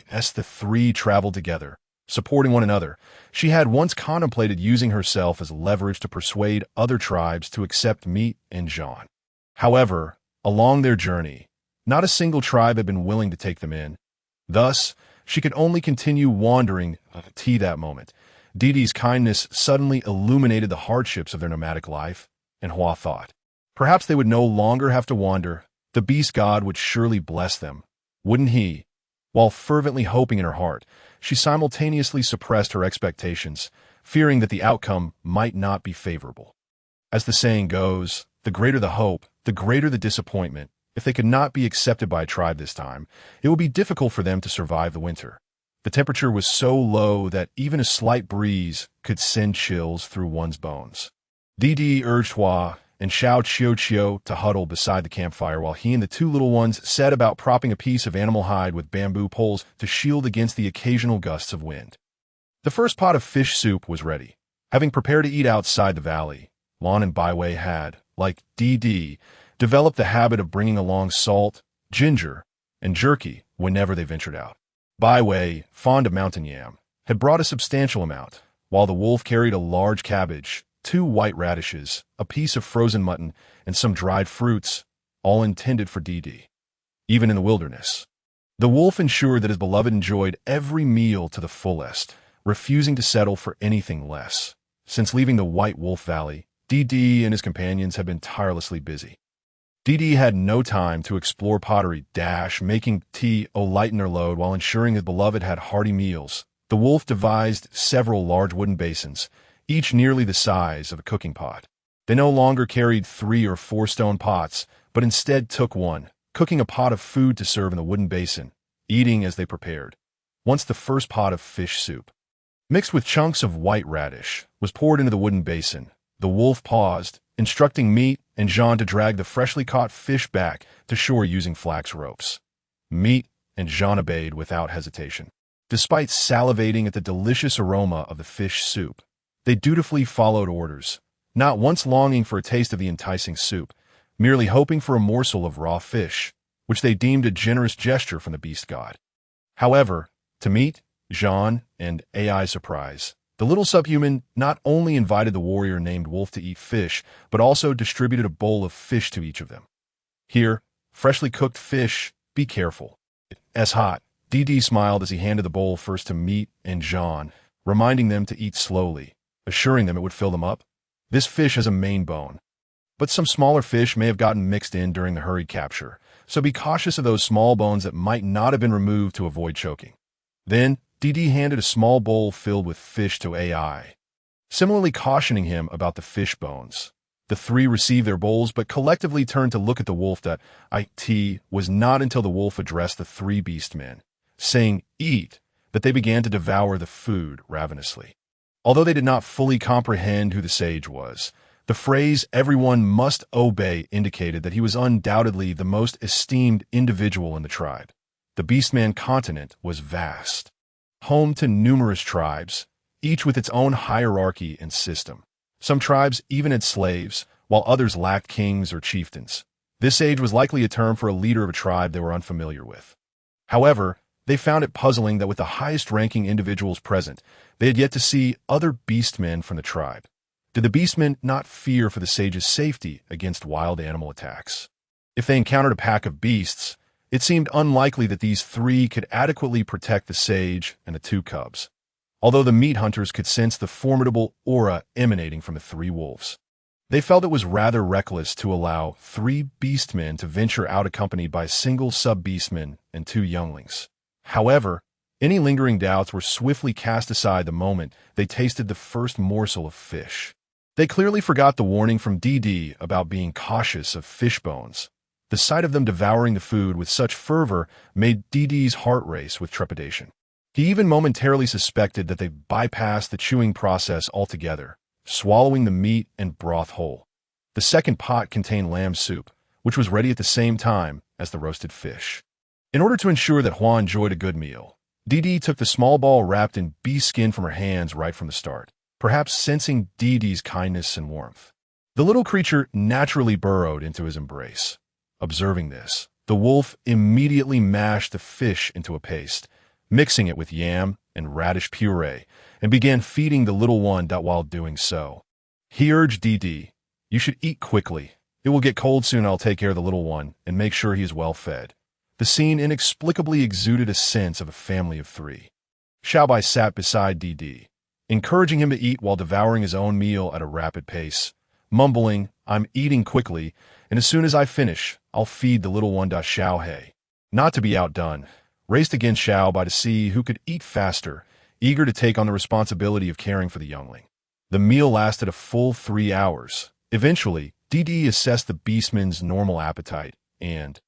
As the three traveled together, supporting one another, she had once contemplated using herself as leverage to persuade other tribes to accept Meat and Jean. However, along their journey, not a single tribe had been willing to take them in. Thus, she could only continue wandering until that moment. Didi's kindness suddenly illuminated the hardships of their nomadic life, and Hua thought, perhaps they would no longer have to wander. The beast god would surely bless them, wouldn't he? While fervently hoping in her heart, she simultaneously suppressed her expectations, fearing that the outcome might not be favorable. As the saying goes, the greater the hope, the greater the disappointment. If they could not be accepted by a tribe this time, it would be difficult for them to survive the winter. The temperature was so low that even a slight breeze could send chills through one's bones. Didi urged Hua and Xiao Qiu to huddle beside the campfire while he and the two little ones set about propping a piece of animal hide with bamboo poles to shield against the occasional gusts of wind. The first pot of fish soup was ready. Having prepared to eat outside the valley, Lon and Baiwei had, like Didi, developed the habit of bringing along salt, ginger, and jerky whenever they ventured out. Baiwei, fond of mountain yam, had brought a substantial amount, while the wolf carried a large cabbage, 2 white radishes, a piece of frozen mutton, and some dried fruits, all intended for Didi. Even in the wilderness, the wolf ensured that his beloved enjoyed every meal to the fullest, refusing to settle for anything less. Since leaving the White Wolf Valley, Didi and his companions had been tirelessly busy. Didi had no time to explore pottery, making tea or lighten their load while ensuring his beloved had hearty meals. The wolf devised several large wooden basins, each nearly the size of a cooking pot. They no longer carried 3 or 4 stone pots, but instead took one, cooking a pot of food to serve in the wooden basin, eating as they prepared. Once the first pot of fish soup, mixed with chunks of white radish, was poured into the wooden basin, the wolf paused, instructing Meat and Jean to drag the freshly caught fish back to shore using flax ropes. Meat and Jean obeyed without hesitation. Despite salivating at the delicious aroma of the fish soup, they dutifully followed orders, not once longing for a taste of the enticing soup, merely hoping for a morsel of raw fish, which they deemed a generous gesture from the beast god. However, to Meat, Jean, and Ai's surprise, the little subhuman not only invited the warrior named Wolf to eat fish, but also distributed a bowl of fish to each of them. Here, freshly cooked fish, be careful. It's hot. Didi smiled as he handed the bowl first to Meat and Jean, reminding them to eat slowly, assuring them it would fill them up. This fish has a main bone, but some smaller fish may have gotten mixed in during the hurried capture, so be cautious of those small bones that might not have been removed to avoid choking. Then, Didi handed a small bowl filled with fish to Ai, similarly cautioning him about the fish bones. The 3 received their bowls but collectively turned to look at the wolf. It was not until the wolf addressed the 3 beastmen, saying, "Eat," that they began to devour the food ravenously. Although they did not fully comprehend who the sage was, the phrase "everyone must obey" indicated that he was undoubtedly the most esteemed individual in the tribe. The Beastman continent was vast, home to numerous tribes, each with its own hierarchy and system. Some tribes even had slaves, while others lacked kings or chieftains. This sage was likely a term for a leader of a tribe they were unfamiliar with. However, They found it puzzling that with the highest-ranking individuals present, they had yet to see other beastmen from the tribe. Did the beastmen not fear for the sage's safety against wild animal attacks? If they encountered a pack of beasts, it seemed unlikely that these three could adequately protect the sage and the two cubs, although the meat hunters could sense the formidable aura emanating from the three wolves. They felt it was rather reckless to allow 3 beastmen to venture out accompanied by a single sub-beastman and 2 younglings. However, any lingering doubts were swiftly cast aside the moment they tasted the first morsel of fish. They clearly forgot the warning from DD about being cautious of fish bones. The sight of them devouring the food with such fervor made DD's heart race with trepidation. He even momentarily suspected that they bypassed the chewing process altogether, swallowing the meat and broth whole. The second pot contained lamb soup, which was ready at the same time as the roasted fish. In order to ensure that Hua enjoyed a good meal, DD took the small ball wrapped in beef skin from her hands right from the start, perhaps sensing DD's kindness and warmth. The little creature naturally burrowed into his embrace. Observing this, the wolf immediately mashed the fish into a paste, mixing it with yam and radish puree, and began feeding the little one while doing so. He urged DD, "You should eat quickly. It will get cold soon. I'll take care of the little one and make sure he is well fed." The scene inexplicably exuded a sense of a family of 3. Xiaobai sat beside DD, encouraging him to eat while devouring his own meal at a rapid pace, mumbling, "I'm eating quickly, and as soon as I finish, I'll feed the little one." Xiaohei, not to be outdone, raced against Xiaobai to see who could eat faster, eager to take on the responsibility of caring for the youngling. The meal lasted a full 3 hours. Eventually, DD assessed the beastmen's normal appetite and,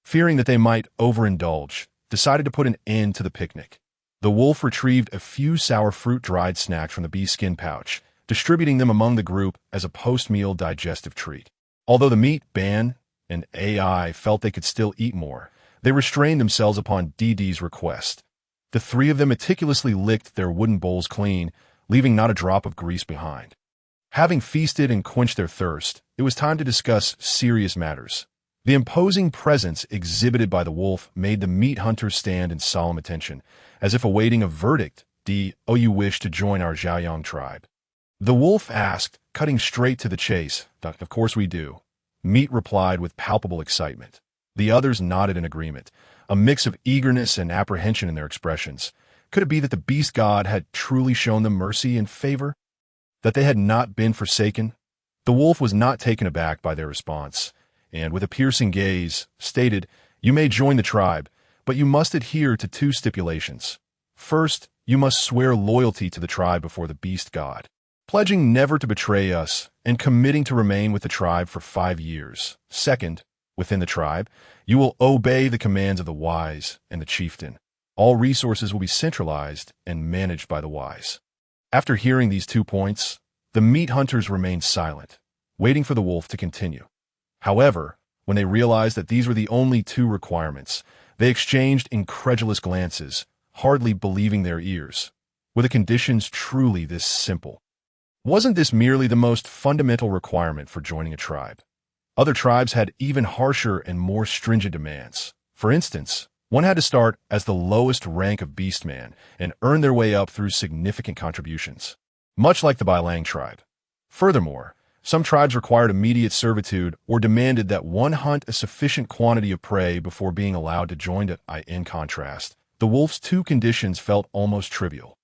fearing that they might overindulge, decided to put an end to the picnic. The wolf retrieved a few sour fruit dried snacks from the beef skin pouch, distributing them among the group as a post-meal digestive treat. Although the meat ban and AI felt they could still eat more, they restrained themselves upon DD's request. The 3 of them meticulously licked their wooden bowls clean, leaving not a drop of grease behind. Having feasted and quenched their thirst, it was time to discuss serious matters. The imposing presence exhibited by the wolf made the meat hunters stand in solemn attention, as if awaiting a verdict. "Do you wish to join our Zhaoyang tribe?" The wolf asked, cutting straight to the chase. "Of course we do." Meat replied with palpable excitement. The others nodded in agreement, a mix of eagerness and apprehension in their expressions. Could it be that the beast god had truly shown them mercy and favor? That they had not been forsaken? The wolf was not taken aback by their response, and with a piercing gaze, stated, "You may join the tribe, but you must adhere to 2 stipulations. First, you must swear loyalty to the tribe before the beast god, pledging never to betray us and committing to remain with the tribe for 5 years. Second, within the tribe, you will obey the commands of the wise and the chieftain. All resources will be centralized and managed by the wise." After hearing these 2 points, the meat hunters remained silent, waiting for the wolf to continue. However, when they realized that these were the only 2 requirements, they exchanged incredulous glances, hardly believing their ears. Were the conditions truly this simple? Wasn't this merely the most fundamental requirement for joining a tribe? Other tribes had even harsher and more stringent demands. For instance, one had to start as the lowest rank of beastman and earn their way up through significant contributions, much like the Bailang tribe. Furthermore, some tribes required immediate servitude or demanded that one hunt a sufficient quantity of prey before being allowed to join. In contrast, the wolf's 2 conditions felt almost trivial.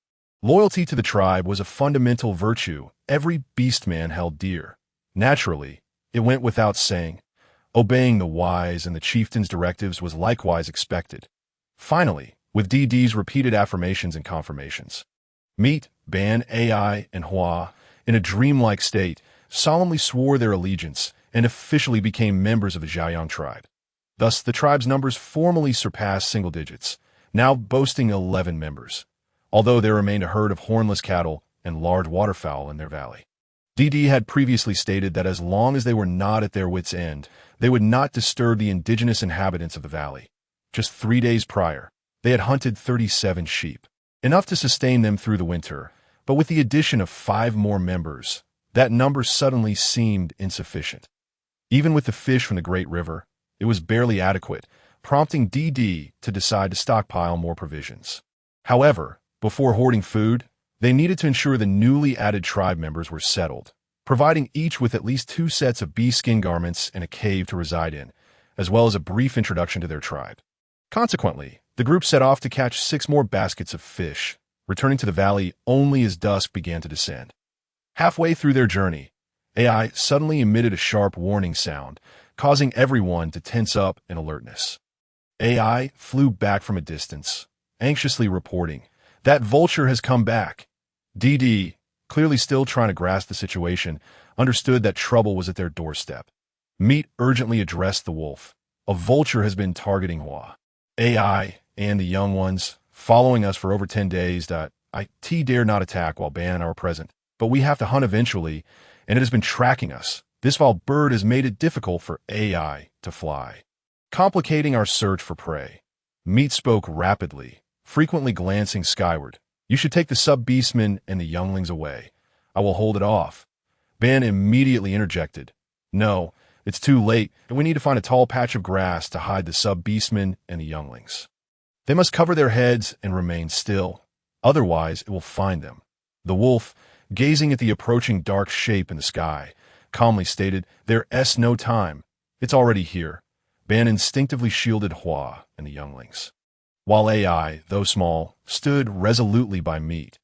Loyalty to the tribe was a fundamental virtue every beastman held dear. Naturally, it went without saying. Obeying the wise and the chieftain's directives was likewise expected. Finally, with DD's repeated affirmations and confirmations, Meat, Ban, Ai, and Hua, in a dreamlike state, solemnly swore their allegiance and officially became members of the Zhaoyang tribe. Thus, the tribe's numbers formally surpassed single digits, now boasting 11 members, although there remained a herd of hornless cattle and large waterfowl in their valley. DD had previously stated that as long as they were not at their wits' end, they would not disturb the indigenous inhabitants of the valley. Just 3 days prior, they had hunted 37 sheep, enough to sustain them through the winter, but with the addition of 5 more members, that number suddenly seemed insufficient. Even with the fish from the Great River, it was barely adequate, prompting DD to decide to stockpile more provisions. However, before hoarding food, they needed to ensure the newly added tribe members were settled, providing each with at least 2 sets of beast skin garments and a cave to reside in, as well as a brief introduction to their tribe. Consequently, the group set off to catch 6 more baskets of fish, returning to the valley only as dusk began to descend. Halfway through their journey, AI suddenly emitted a sharp warning sound, causing everyone to tense up in alertness. AI flew back from a distance, anxiously reporting, "That vulture has come back." DD, clearly still trying to grasp the situation, understood that trouble was at their doorstep. Meat urgently addressed the wolf. "A vulture has been targeting Hua. AI and the young ones, following us for over 10 days. I dare not attack while Ban are present, but we have to hunt eventually, and it has been tracking us. This foul bird has made it difficult for AI to fly, complicating our search for prey." Meat spoke rapidly, frequently glancing skyward. "You should take the sub-beastmen and the younglings away. I will hold it off." Ban immediately interjected. "No, it's too late, and we need to find a tall patch of grass to hide the sub-beastmen and the younglings. They must cover their heads and remain still. Otherwise, it will find them." The wolf, gazing at the approaching dark shape in the sky, calmly stated, "There's no time. It's already here." Ban instinctively shielded Hua and the younglings, while AI, though small, stood resolutely by Meat.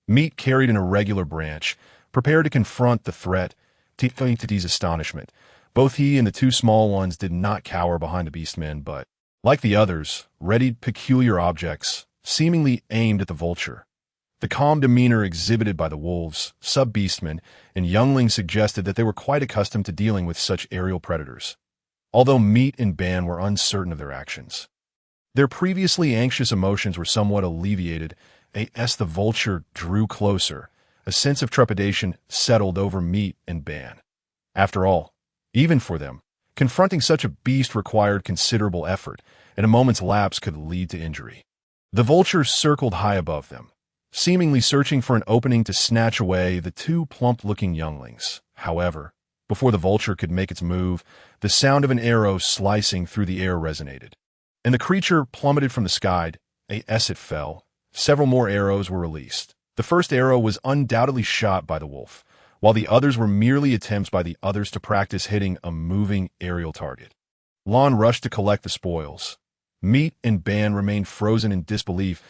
Meat carried an irregular branch, prepared to confront the threat. To Dee's astonishment, both he and the 2 small ones did not cower behind the beastmen, but, like the others, readied peculiar objects, seemingly aimed at the vulture. The calm demeanor exhibited by the wolves, sub-beastmen, and younglings suggested that they were quite accustomed to dealing with such aerial predators, although Meat and Ban were uncertain of their actions. Their previously anxious emotions were somewhat alleviated as the vulture drew closer. A sense of trepidation settled over Meat and Ban. After all, even for them, confronting such a beast required considerable effort, and a moment's lapse could lead to injury. The vulture circled high above them, seemingly searching for an opening to snatch away the 2 plump-looking younglings. However, before the vulture could make its move, the sound of an arrow slicing through the air resonated, and the creature plummeted from the sky. As it fell, several more arrows were released. The first arrow was undoubtedly shot by the wolf, while the others were merely attempts by the others to practice hitting a moving aerial target. Lon rushed to collect the spoils. Meat and Ban remained frozen in disbelief.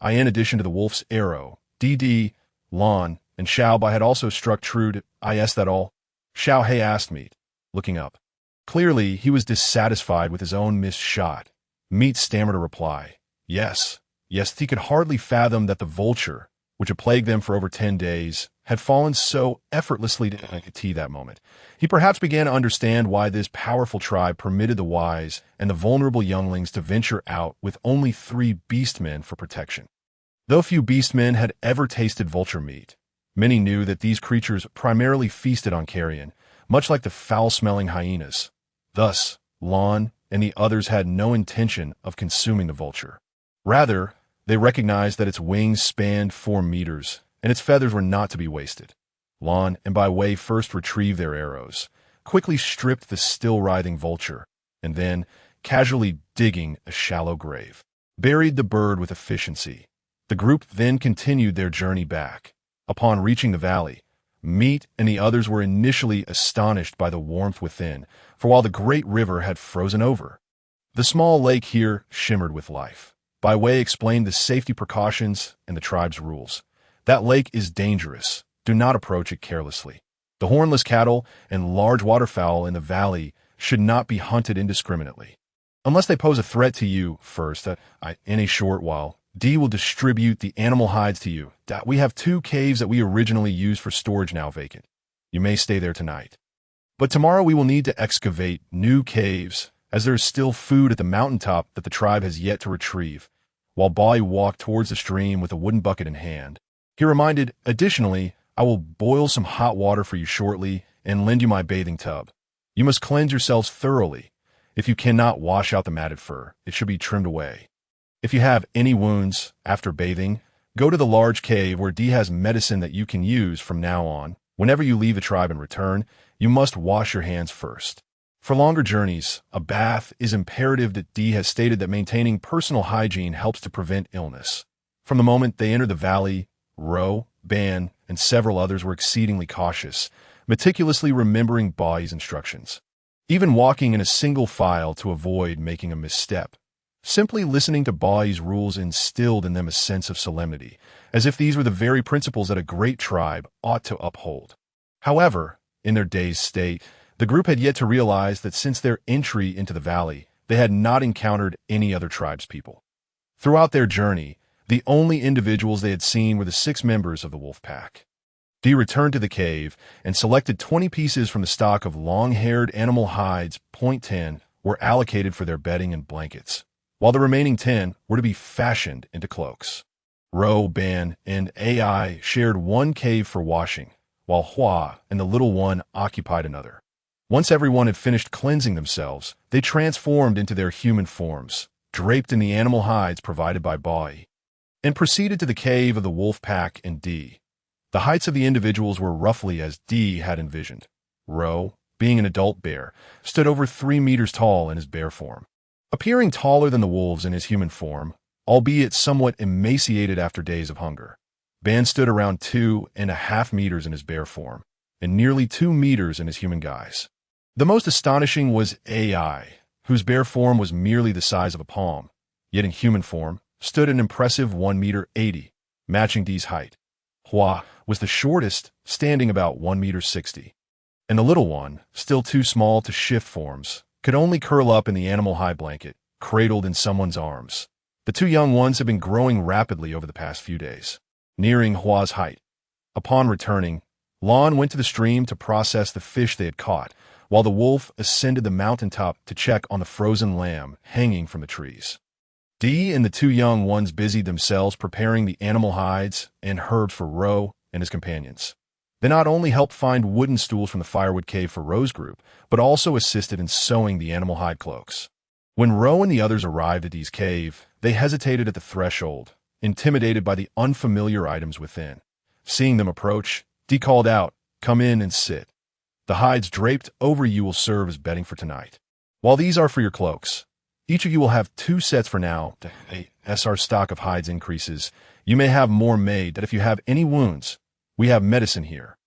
In addition to the wolf's arrow, DD, Lon, and Xiao Bai had also struck true to that all. Xiao He asked Meat, looking up. Clearly, he was dissatisfied with his own missed shot. Meat stammered a reply. Yes, he could hardly fathom that the vulture, which had plagued them for over 10 days, had fallen so effortlessly to that moment. He perhaps began to understand why this powerful tribe permitted the wise and the vulnerable younglings to venture out with only 3 beastmen for protection. Though few beastmen had ever tasted vulture meat, many knew that these creatures primarily feasted on carrion, much like the foul-smelling hyenas. Thus, Lon and the others had no intention of consuming the vulture. Rather, they recognized that its wings spanned 4 meters, and its feathers were not to be wasted. Lon and Bai Wei first retrieved their arrows, quickly stripped the still-writhing vulture, and then, casually digging a shallow grave, buried the bird with efficiency. The group then continued their journey back. Upon reaching the valley, Meat and the others were initially astonished by the warmth within, for while the great river had frozen over, the small lake here shimmered with life. Bai Wei explained the safety precautions and the tribe's rules. That lake is dangerous. Do not approach it carelessly. The hornless cattle and large waterfowl in the valley should not be hunted indiscriminately. Unless they pose a threat to you first, in a short while, D will distribute the animal hides to you. We have 2 caves that we originally used for storage now vacant. You may stay there tonight. But tomorrow we will need to excavate new caves, as there is still food at the mountaintop that the tribe has yet to retrieve. While Bai walked towards the stream with a wooden bucket in hand, he reminded, additionally, I will boil some hot water for you shortly and lend you my bathing tub. You must cleanse yourselves thoroughly. If you cannot wash out the matted fur, it should be trimmed away. If you have any wounds after bathing, go to the large cave where D has medicine that you can use from now on. Whenever you leave the tribe and return, you must wash your hands first. For longer journeys, a bath is imperative that Dee has stated that maintaining personal hygiene helps to prevent illness. From the moment they entered the valley, Ro, Ban, and several others were exceedingly cautious, meticulously remembering Bai's instructions. Even walking in a single file to avoid making a misstep. Simply listening to Bai's rules instilled in them a sense of solemnity, as if these were the very principles that a great tribe ought to uphold. However, in their dazed state, the group had yet to realize that since their entry into the valley, they had not encountered any other tribespeople. Throughout their journey, the only individuals they had seen were the 6 members of the wolf pack. Dee returned to the cave and selected 20 pieces from the stock of long-haired animal hides. 10 were allocated for their bedding and blankets, while the remaining 10 were to be fashioned into cloaks. Ro, Ban, and Ai shared one cave for washing, while Hua and the little one occupied another. Once everyone had finished cleansing themselves, they transformed into their human forms, draped in the animal hides provided by Bai, and proceeded to the cave of the wolf pack and Dee. The heights of the individuals were roughly as Dee had envisioned. Ro, being an adult bear, stood over 3 meters tall in his bear form. Appearing taller than the wolves in his human form, albeit somewhat emaciated after days of hunger. Ban stood around 2.5 meters in his bear form, and nearly 2 meters in his human guise. The most astonishing was Ai, whose bear form was merely the size of a palm, yet in human form stood an impressive 1.80 meters, matching Dee's height. Hua was the shortest, standing about 1.60 meters, and the little one, still too small to shift forms, could only curl up in the animal hide blanket, cradled in someone's arms. The 2 young ones had been growing rapidly over the past few days, nearing Hua's height. Upon returning, Lon went to the stream to process the fish they had caught, while the wolf ascended the mountaintop to check on the frozen lamb hanging from the trees. Dee and the 2 young ones busied themselves preparing the animal hides and herbs for Ro and his companions. They not only helped find wooden stools from the firewood cave for Ro's group, but also assisted in sewing the animal hide cloaks. When Ro and the others arrived at Dee's cave, they hesitated at the threshold, intimidated by the unfamiliar items within. Seeing them approach, Dee called out, "Come in and sit. The hides draped over you will serve as bedding for tonight. While these are for your cloaks, each of you will have 2 sets for now. As our stock of hides increases, you may have more made, that if you have any wounds, we have medicine here.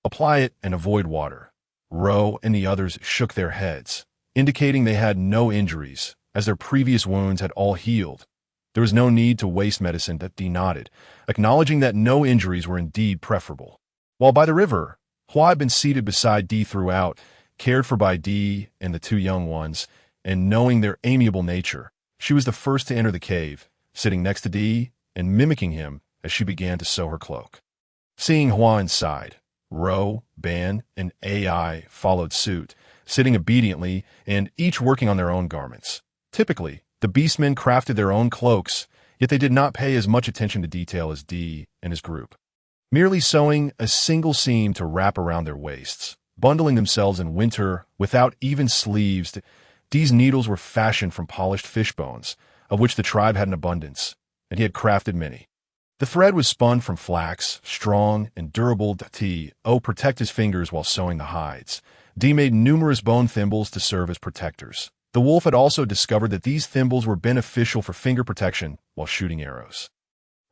Apply it and avoid water." Ro and the others shook their heads, indicating they had no injuries, as their previous wounds had all healed. There was no need to waste medicine. That Dee nodded, acknowledging that no injuries were indeed preferable. While by the river, Hua had been seated beside Dee throughout, cared for by Dee and the 2 young ones, and knowing their amiable nature, she was the first to enter the cave, sitting next to Dee and mimicking him as she began to sew her cloak. Seeing Hua inside, Ro, Ban, and Ai followed suit, sitting obediently and each working on their own garments. Typically, the beastmen crafted their own cloaks, yet they did not pay as much attention to detail as Dee and his group. Merely sewing a single seam to wrap around their waists, bundling themselves in winter without even sleeves. Dee's needles were fashioned from polished fish bones, of which the tribe had an abundance, and he had crafted many. The thread was spun from flax, strong and durable to protect his fingers while sewing the hides. Dee made numerous bone thimbles to serve as protectors. The wolf had also discovered that these thimbles were beneficial for finger protection while shooting arrows.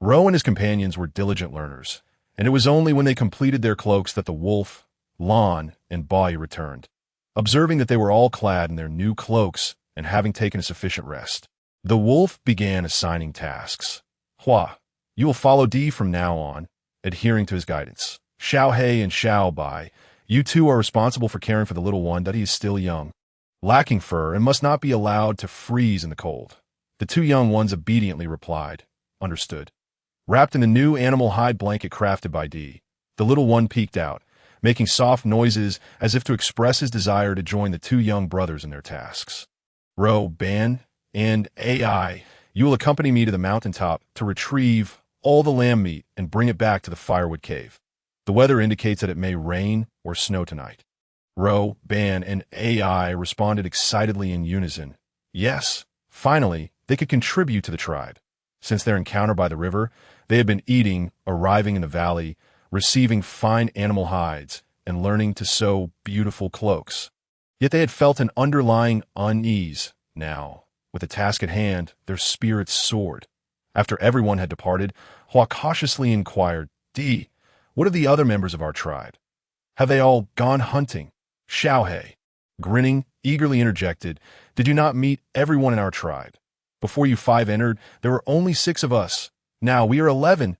Ro and his companions were diligent learners, and it was only when they completed their cloaks that the wolf, Lon, and Bai returned. Observing that they were all clad in their new cloaks and having taken a sufficient rest, the wolf began assigning tasks. Hua, you will follow Dee from now on, adhering to his guidance. Xiao He and Xiao Bai, you 2 are responsible for caring for the little one, that he is still young, lacking fur, and must not be allowed to freeze in the cold. The 2 young ones obediently replied, "Understood." Wrapped in the new animal hide blanket crafted by Dee, the little one peeked out, making soft noises as if to express his desire to join the 2 young brothers in their tasks. Ro, Ban, and Ai, you will accompany me to the mountaintop to retrieve all the lamb meat and bring it back to the firewood cave. The weather indicates that it may rain or snow tonight. Ro, Ban, and Ai responded excitedly in unison. Yes, finally, they could contribute to the tribe. Since their encounter by the river, they had been eating, arriving in the valley, receiving fine animal hides, and learning to sew beautiful cloaks. Yet they had felt an underlying unease. Now, with the task at hand, their spirits soared. After everyone had departed, Hua cautiously inquired, "D, what of the other members of our tribe? Have they all gone hunting?" Xiaohei, grinning, eagerly interjected, "Did you not meet everyone in our tribe? Before you 5 entered, there were only 6 of us. Now we are 11.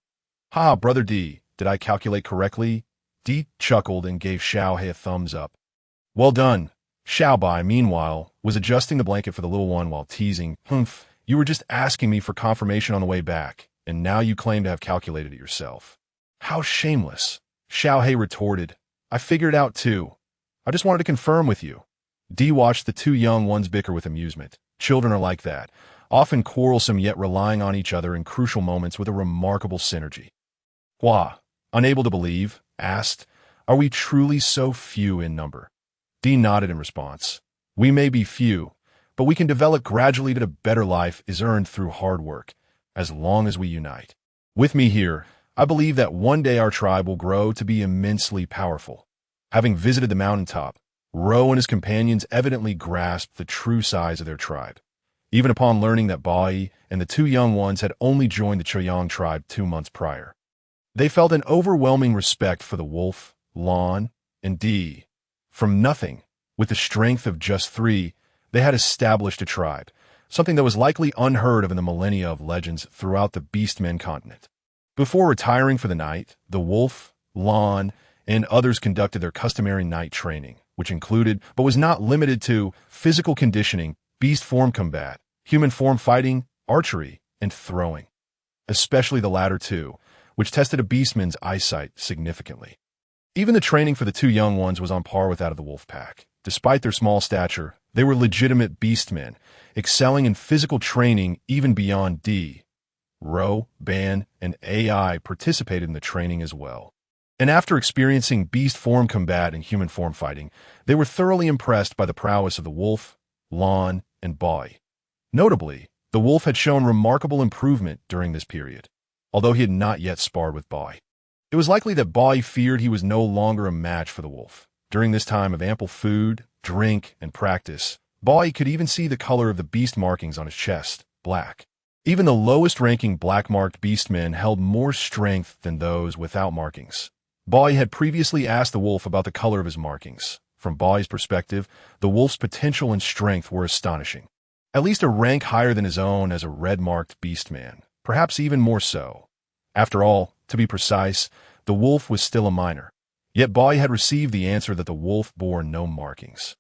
Ha, brother D, did I calculate correctly?" D chuckled and gave Xiaohei a thumbs up. "Well done." Xiaobai, meanwhile, was adjusting the blanket for the little one while teasing, "Humph, you were just asking me for confirmation on the way back, and now you claim to have calculated it yourself." "How shameless." Xiaohei retorted, "I figured it out too. I just wanted to confirm with you." D watched the 2 young ones bicker with amusement. Children are like that, often quarrelsome yet relying on each other in crucial moments with a remarkable synergy. Hua, unable to believe, asked, "Are we truly so few in number?" D nodded in response. "We may be few, but we can develop gradually that a better life is earned through hard work, as long as we unite. With me here, I believe that one day our tribe will grow to be immensely powerful." Having visited the mountaintop, Ro and his companions evidently grasped the true size of their tribe, even upon learning that Bai and the 2 young ones had only joined the Choyang tribe 2 months prior. They felt an overwhelming respect for the wolf, Lan, and D. From nothing, with the strength of just 3, they had established a tribe, something that was likely unheard of in the millennia of legends throughout the beastmen continent. Before retiring for the night, the wolf, Lan, and others conducted their customary night training, which included, but was not limited to, physical conditioning, beast form combat, human form fighting, archery, and throwing. Especially the latter 2, which tested a beastman's eyesight significantly. Even the training for the 2 young ones was on par with that of the wolf pack. Despite their small stature, they were legitimate beastmen, excelling in physical training even beyond D. Ro, Ban, and AI participated in the training as well. And after experiencing beast form combat and human form fighting, they were thoroughly impressed by the prowess of the wolf, Lan, and Bai. Notably, the wolf had shown remarkable improvement during this period, although he had not yet sparred with Bai. It was likely that Bai feared he was no longer a match for the wolf. During this time of ample food, drink, and practice, Bai could even see the color of the beast markings on his chest, black. Even the lowest-ranking black-marked beastmen held more strength than those without markings. Bai had previously asked the wolf about the color of his markings. From Bai's perspective, the wolf's potential and strength were astonishing. At least a rank higher than his own as a red-marked beastman, perhaps even more so. After all, to be precise, the wolf was still a minor. Yet Bai had received the answer that the wolf bore no markings.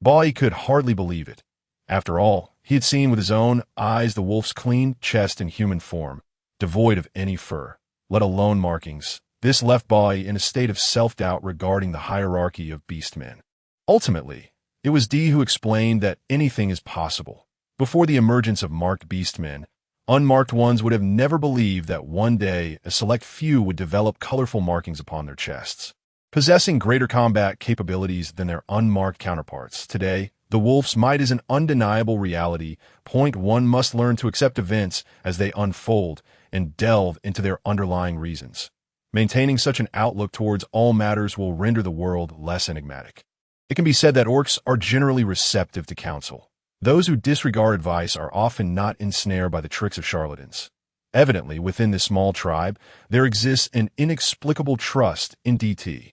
Bai could hardly believe it. After all, he had seen with his own eyes the wolf's clean chest and human form, devoid of any fur, let alone markings. This left Bai in a state of self-doubt regarding the hierarchy of beastmen. Ultimately, it was D who explained that anything is possible. Before the emergence of marked beastmen, unmarked ones would have never believed that one day a select few would develop colorful markings upon their chests. Possessing greater combat capabilities than their unmarked counterparts, today, the wolf's might is an undeniable reality. One must learn to accept events as they unfold and delve into their underlying reasons. Maintaining such an outlook towards all matters will render the world less enigmatic. It can be said that orcs are generally receptive to counsel. Those who disregard advice are often not ensnared by the tricks of charlatans. Evidently, within this small tribe, there exists an inexplicable trust in DT.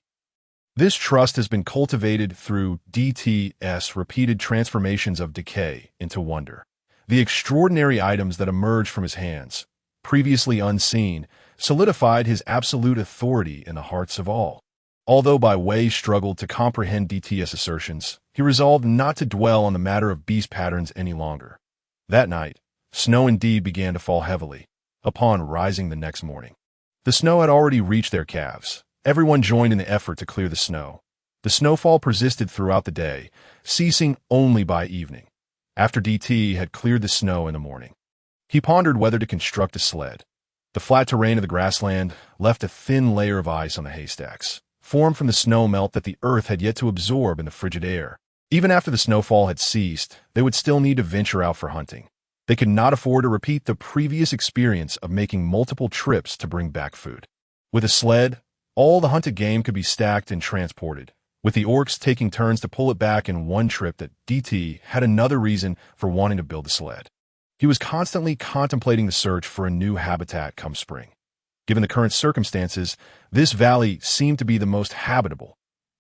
This trust has been cultivated through DT's repeated transformations of decay into wonder. The extraordinary items that emerged from his hands, previously unseen, solidified his absolute authority in the hearts of all. Although Bai Wei struggled to comprehend DT's assertions, he resolved not to dwell on the matter of beast patterns any longer. That night, snow indeed began to fall heavily, upon rising the next morning. The snow had already reached their calves. Everyone joined in the effort to clear the snow. The snowfall persisted throughout the day, ceasing only by evening. After DT had cleared the snow in the morning, he pondered whether to construct a sled. The flat terrain of the grassland left a thin layer of ice on the haystacks, formed from the snow melt that the earth had yet to absorb in the frigid air. Even after the snowfall had ceased, they would still need to venture out for hunting. They could not afford to repeat the previous experience of making multiple trips to bring back food. With a sled, all the hunted game could be stacked and transported, with the orcs taking turns to pull it back in one trip. That DT had another reason for wanting to build the sled. He was constantly contemplating the search for a new habitat come spring. Given the current circumstances, this valley seemed to be the most habitable.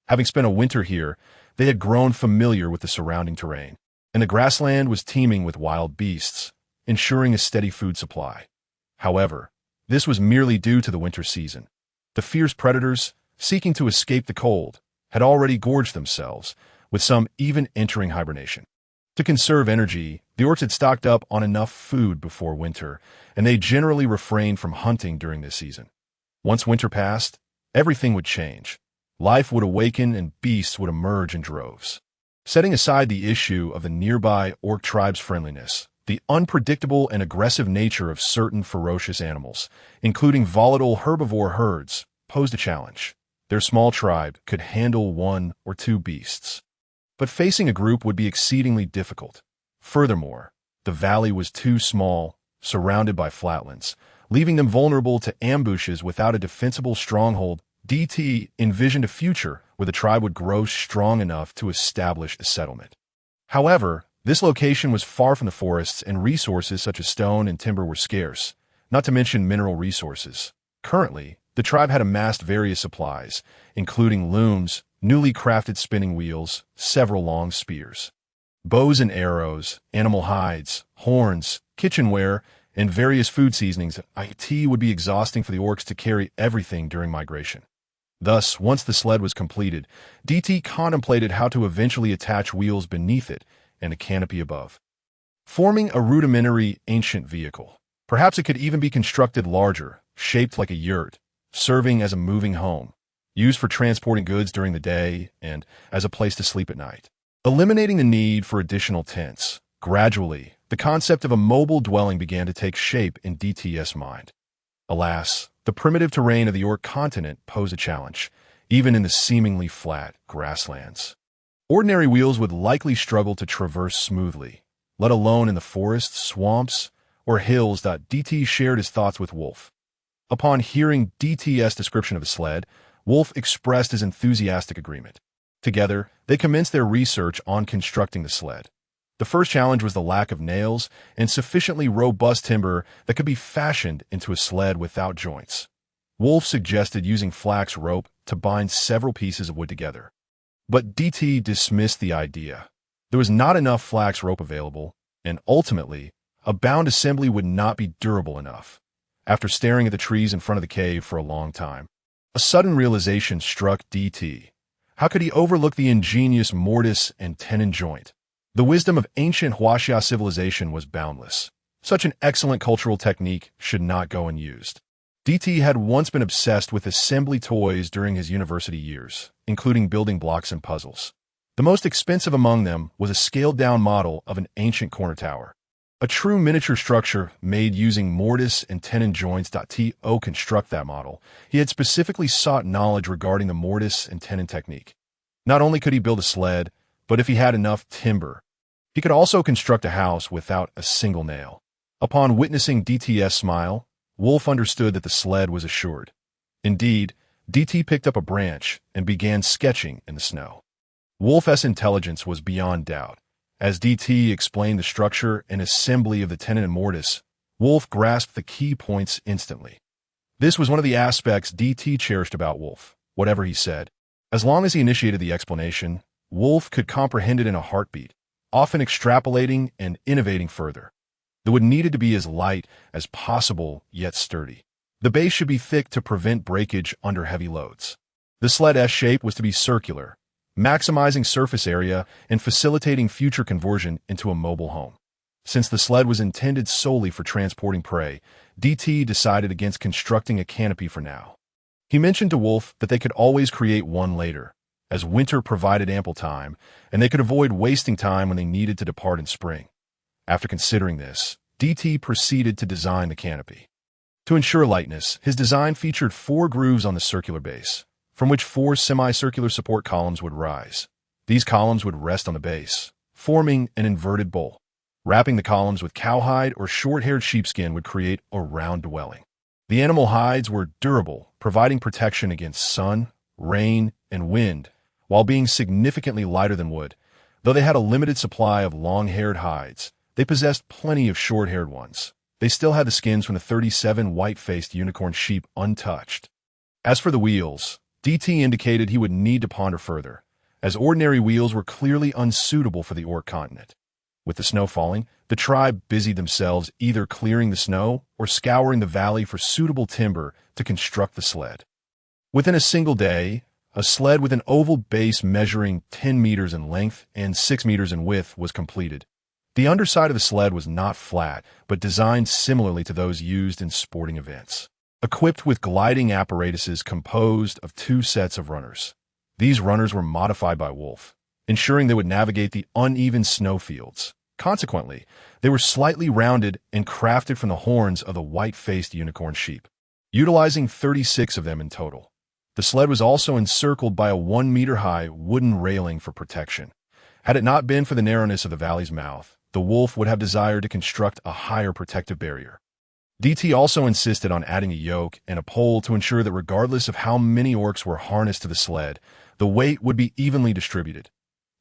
Having spent a winter here, they had grown familiar with the surrounding terrain, and the grassland was teeming with wild beasts, ensuring a steady food supply. However, this was merely due to the winter season. The fierce predators, seeking to escape the cold, had already gorged themselves, with some even entering hibernation. To conserve energy, the orcs had stocked up on enough food before winter, and they generally refrained from hunting during this season. Once winter passed, everything would change. Life would awaken and beasts would emerge in droves. Setting aside the issue of the nearby orc tribe's friendliness, the unpredictable and aggressive nature of certain ferocious animals, including volatile herbivore herds, posed a challenge. Their small tribe could handle one or two beasts, but facing a group would be exceedingly difficult. Furthermore, the valley was too small, surrounded by flatlands, leaving them vulnerable to ambushes without a defensible stronghold. DT envisioned a future where the tribe would grow strong enough to establish a settlement. However, this location was far from the forests, and resources such as stone and timber were scarce, not to mention mineral resources. Currently, the tribe had amassed various supplies, including looms, newly crafted spinning wheels, several long spears, bows and arrows, animal hides, horns, kitchenware, and various food seasonings. It would be exhausting for the orcs to carry everything during migration. Thus, once the sled was completed, DT contemplated how to eventually attach wheels beneath it and a canopy above, forming a rudimentary ancient vehicle. Perhaps it could even be constructed larger, shaped like a yurt, serving as a moving home, used for transporting goods during the day and as a place to sleep at night, eliminating the need for additional tents. Gradually, the concept of a mobile dwelling began to take shape in DT's mind. Alas, the primitive terrain of the orc continent posed a challenge, even in the seemingly flat grasslands. Ordinary wheels would likely struggle to traverse smoothly, let alone in the forests, swamps, or hills. DT shared his thoughts with Wolf. Upon hearing DT's description of the sled, Wolf expressed his enthusiastic agreement. Together, they commenced their research on constructing the sled. The first challenge was the lack of nails and sufficiently robust timber that could be fashioned into a sled without joints. Wolf suggested using flax rope to bind several pieces of wood together, but DT dismissed the idea. There was not enough flax rope available, and ultimately, a bound assembly would not be durable enough. After staring at the trees in front of the cave for a long time, a sudden realization struck DT. How could he overlook the ingenious mortise and tenon joint? The wisdom of ancient Huaxia civilization was boundless. Such an excellent cultural technique should not go unused. DT had once been obsessed with assembly toys during his university years, including building blocks and puzzles. The most expensive among them was a scaled-down model of an ancient corner tower, a true miniature structure made using mortise and tenon joints. To construct that model, he had specifically sought knowledge regarding the mortise and tenon technique. Not only could he build a sled, but if he had enough timber, he could also construct a house without a single nail. Upon witnessing DT's smile, Wolf understood that the sled was assured. Indeed, DT picked up a branch and began sketching in the snow. Wolf's intelligence was beyond doubt. As DT explained the structure and assembly of the tenon and mortise, Wolf grasped the key points instantly. This was one of the aspects DT cherished about Wolf. Whatever he said, as long as he initiated the explanation, Wolf could comprehend it in a heartbeat, often extrapolating and innovating further. The wood needed to be as light as possible, yet sturdy. The base should be thick to prevent breakage under heavy loads. The sled's shape was to be circular, maximizing surface area and facilitating future conversion into a mobile home. Since the sled was intended solely for transporting prey, DT decided against constructing a canopy for now. He mentioned to Wolf that they could always create one later, as winter provided ample time, and they could avoid wasting time when they needed to depart in spring. After considering this, DT proceeded to design the canopy. To ensure lightness, his design featured 4 grooves on the circular base, from which 4 semicircular support columns would rise. These columns would rest on the base, forming an inverted bowl. Wrapping the columns with cowhide or short-haired sheepskin would create a round dwelling. The animal hides were durable, providing protection against sun, rain, and wind, while being significantly lighter than wood. Though they had a limited supply of long-haired hides, they possessed plenty of short-haired ones. They still had the skins from the 37 white-faced unicorn sheep untouched. As for the wheels, DT indicated he would need to ponder further, as ordinary wheels were clearly unsuitable for the Orc continent. With the snow falling, the tribe busied themselves either clearing the snow or scouring the valley for suitable timber to construct the sled. Within a single day, a sled with an oval base measuring 10 meters in length and 6 meters in width was completed. The underside of the sled was not flat, but designed similarly to those used in sporting events. Equipped with gliding apparatuses composed of 2 sets of runners. These runners were modified by Wolf, ensuring they would navigate the uneven snowfields. Consequently, they were slightly rounded and crafted from the horns of the white-faced unicorn sheep, utilizing 36 of them in total. The sled was also encircled by a 1-meter-high wooden railing for protection. Had it not been for the narrowness of the valley's mouth, the Wolf would have desired to construct a higher protective barrier. DT also insisted on adding a yoke and a pole to ensure that regardless of how many orcs were harnessed to the sled, the weight would be evenly distributed.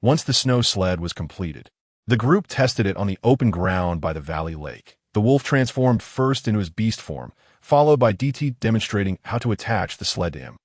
Once the snow sled was completed, the group tested it on the open ground by the valley lake. The Wolf transformed first into his beast form, followed by DT demonstrating how to attach the sled to him.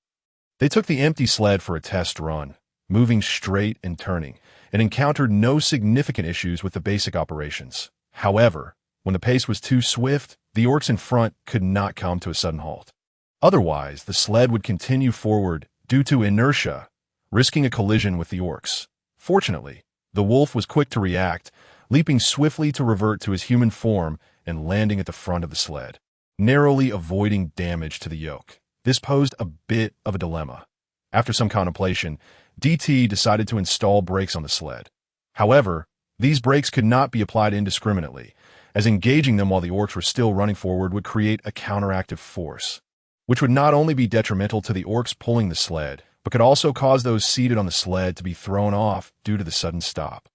They took the empty sled for a test run, moving straight and turning, and encountered no significant issues with the basic operations. However, when the pace was too swift, the orcs in front could not come to a sudden halt. Otherwise, the sled would continue forward due to inertia, risking a collision with the orcs. Fortunately, the Wolf was quick to react, leaping swiftly to revert to his human form and landing at the front of the sled, narrowly avoiding damage to the yoke. This posed a bit of a dilemma. After some contemplation, DT decided to install brakes on the sled. However, these brakes could not be applied indiscriminately, as engaging them while the orcs were still running forward would create a counteractive force, which would not only be detrimental to the orcs pulling the sled, but could also cause those seated on the sled to be thrown off due to the sudden stop.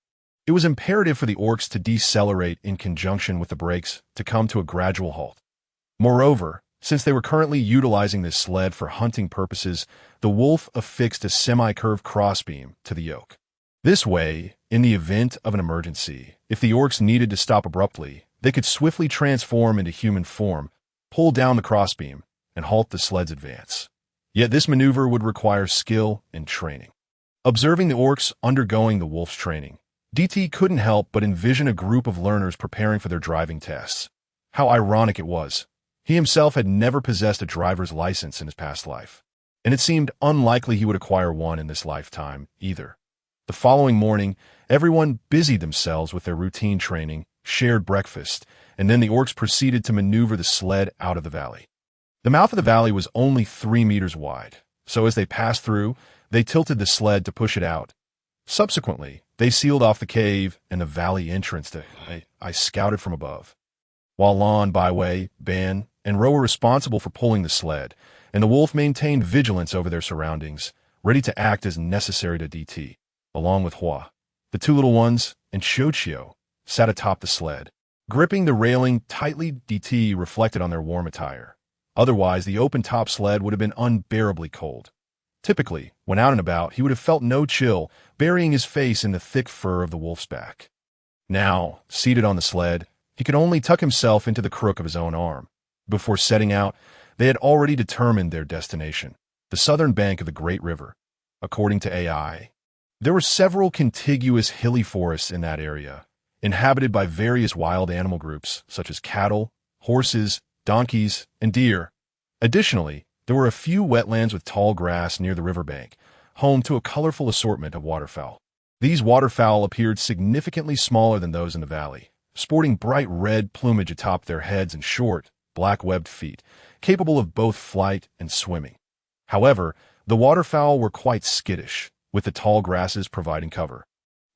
It was imperative for the orcs to decelerate in conjunction with the brakes to come to a gradual halt. Moreover, since they were currently utilizing this sled for hunting purposes, the Wolf affixed a semi-curved crossbeam to the yoke. This way, in the event of an emergency, if the orcs needed to stop abruptly, they could swiftly transform into human form, pull down the crossbeam, and halt the sled's advance. Yet this maneuver would require skill and training. Observing the orcs undergoing the Wolf's training, DT couldn't help but envision a group of learners preparing for their driving tests. How ironic it was. He himself had never possessed a driver's license in his past life, and it seemed unlikely he would acquire one in this lifetime either. The following morning, everyone busied themselves with their routine training, shared breakfast, and then the orcs proceeded to maneuver the sled out of the valley. The mouth of the valley was only 3 meters wide, so as they passed through, they tilted the sled to push it out. Subsequently, they sealed off the cave and the valley entrance that I scouted from above. While Lon, Byway, Ben, and Ro were responsible for pulling the sled, and the Wolf maintained vigilance over their surroundings, ready to act as necessary to DT, along with Hua. The 2 little ones and Xochitl sat atop the sled, gripping the railing tightly. DT reflected on their warm attire. Otherwise, the open-top sled would have been unbearably cold. Typically, when out and about, he would have felt no chill, burying his face in the thick fur of the Wolf's back. Now, seated on the sled, he could only tuck himself into the crook of his own arm. Before setting out, they had already determined their destination, the southern bank of the Great River. According to AI, there were several contiguous hilly forests in that area, inhabited by various wild animal groups such as cattle, horses, donkeys, and deer. Additionally, there were a few wetlands with tall grass near the riverbank, home to a colorful assortment of waterfowl. These waterfowl appeared significantly smaller than those in the valley, sporting bright red plumage atop their heads and short, black-webbed feet, capable of both flight and swimming. However, the waterfowl were quite skittish, with the tall grasses providing cover.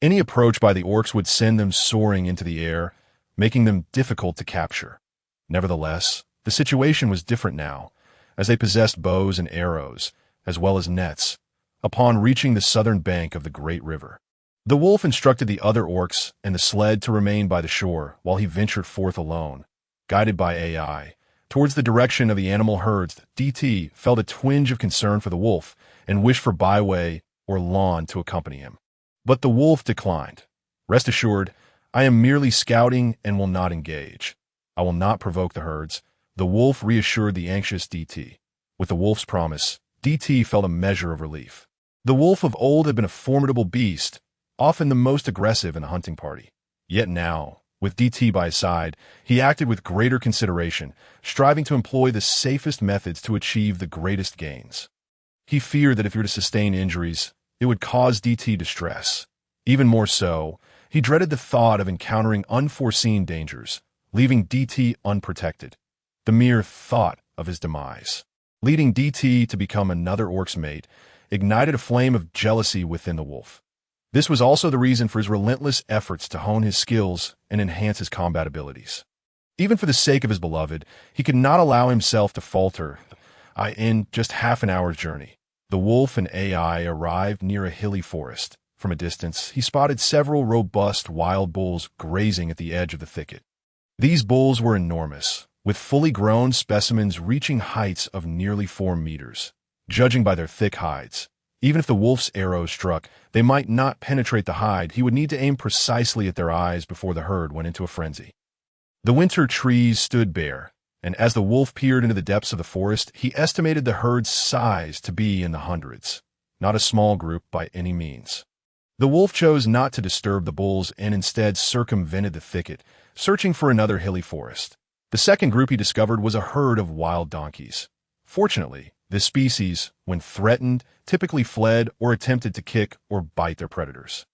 Any approach by the orcs would send them soaring into the air, making them difficult to capture. Nevertheless, the situation was different now, as they possessed bows and arrows, as well as nets, upon reaching the southern bank of the Great River. The Wolf instructed the other orcs and the sled to remain by the shore while he ventured forth alone, guided by AI, towards the direction of the animal herds. DT felt a twinge of concern for the Wolf and wished for Byway or lawn to accompany him. But the wolf declined. "Rest assured, I am merely scouting and will not engage. I will not provoke the herds," the wolf reassured the anxious DT. With the wolf's promise, DT felt a measure of relief. The wolf of old had been a formidable beast, often the most aggressive in a hunting party. Yet now, with DT by his side, he acted with greater consideration, striving to employ the safest methods to achieve the greatest gains. He feared that if he were to sustain injuries, it would cause DT distress. Even more so, he dreaded the thought of encountering unforeseen dangers, leaving DT unprotected. The mere thought of his demise, leading DT to become another orc's mate, ignited a flame of jealousy within the wolf. This was also the reason for his relentless efforts to hone his skills and enhance his combat abilities. Even for the sake of his beloved, he could not allow himself to falter. In just half an hour's journey, the wolf and AI arrived near a hilly forest. From a distance, he spotted several robust wild bulls grazing at the edge of the thicket. These bulls were enormous, with fully grown specimens reaching heights of nearly 4 meters. Judging by their thick hides, even if the wolf's arrows struck, they might not penetrate the hide. He would need to aim precisely at their eyes before the herd went into a frenzy. The winter trees stood bare, and as the wolf peered into the depths of the forest, he estimated the herd's size to be in the hundreds. Not a small group by any means. The wolf chose not to disturb the bulls and instead circumvented the thicket, searching for another hilly forest. The second group he discovered was a herd of wild donkeys. Fortunately, this species, when threatened, typically fled or attempted to kick or bite their predators.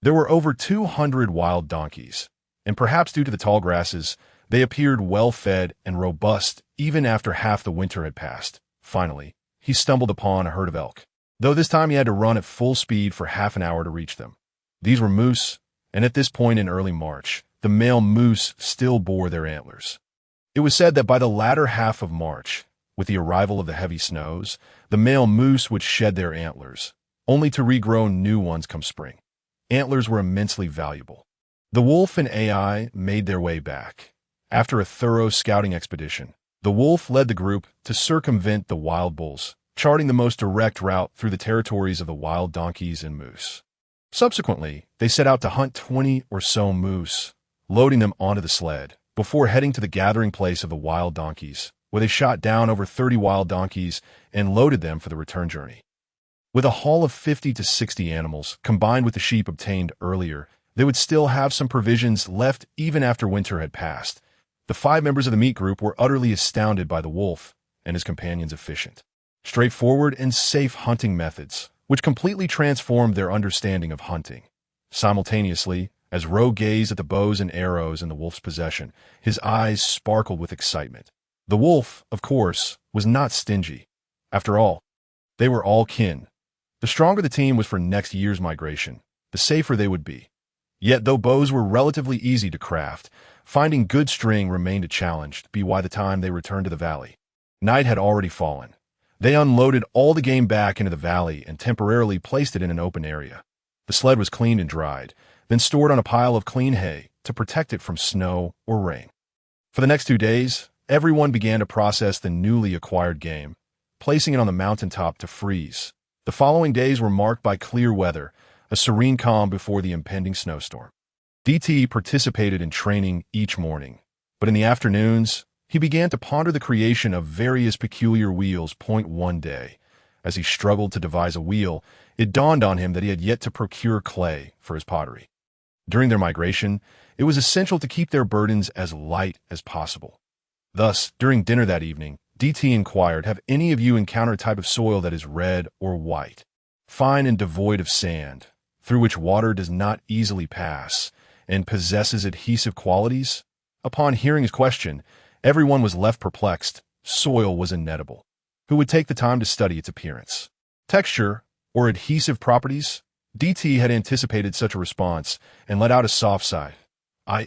There were over 200 wild donkeys, and perhaps due to the tall grasses, they appeared well-fed and robust even after half the winter had passed. Finally, he stumbled upon a herd of elk, though this time he had to run at full speed for half an hour to reach them. These were moose, and at this point in early March, the male moose still bore their antlers. It was said that by the latter half of March, with the arrival of the heavy snows, the male moose would shed their antlers, only to regrow new ones come spring. Antlers were immensely valuable. The wolf and AI made their way back. After a thorough scouting expedition, the wolf led the group to circumvent the wild bulls, charting the most direct route through the territories of the wild donkeys and moose. Subsequently, they set out to hunt 20 or so moose, loading them onto the sled, before heading to the gathering place of the wild donkeys, where they shot down over 30 wild donkeys and loaded them for the return journey. With a haul of 50 to 60 animals, combined with the sheep obtained earlier, they would still have some provisions left even after winter had passed. The 5 members of the meat group were utterly astounded by the wolf and his companions' efficient, straightforward, and safe hunting methods, which completely transformed their understanding of hunting. Simultaneously, as Roe gazed at the bows and arrows in the wolf's possession, his eyes sparkled with excitement. The wolf, of course, was not stingy. After all, they were all kin. The stronger the team was for next year's migration, the safer they would be. Yet though bows were relatively easy to craft, finding good string remained a challenge by the time they returned to the valley. Night had already fallen. They unloaded all the game back into the valley and temporarily placed it in an open area. The sled was cleaned and dried, then stored on a pile of clean hay to protect it from snow or rain. For the next 2 days, everyone began to process the newly acquired game, placing it on the mountaintop to freeze. The following days were marked by clear weather, a serene calm before the impending snowstorm. DT participated in training each morning, but in the afternoons, he began to ponder the creation of various peculiar wheels. One day, as he struggled to devise a wheel, it dawned on him that he had yet to procure clay for his pottery. During their migration, it was essential to keep their burdens as light as possible. Thus, during dinner that evening, DT inquired, "Have any of you encountered a type of soil that is red or white, fine and devoid of sand, through which water does not easily pass, and possesses adhesive qualities?" Upon hearing his question, everyone was left perplexed. Soil was inedible. Who would take the time to study its appearance, texture, or adhesive properties? DT had anticipated such a response and let out a soft sigh.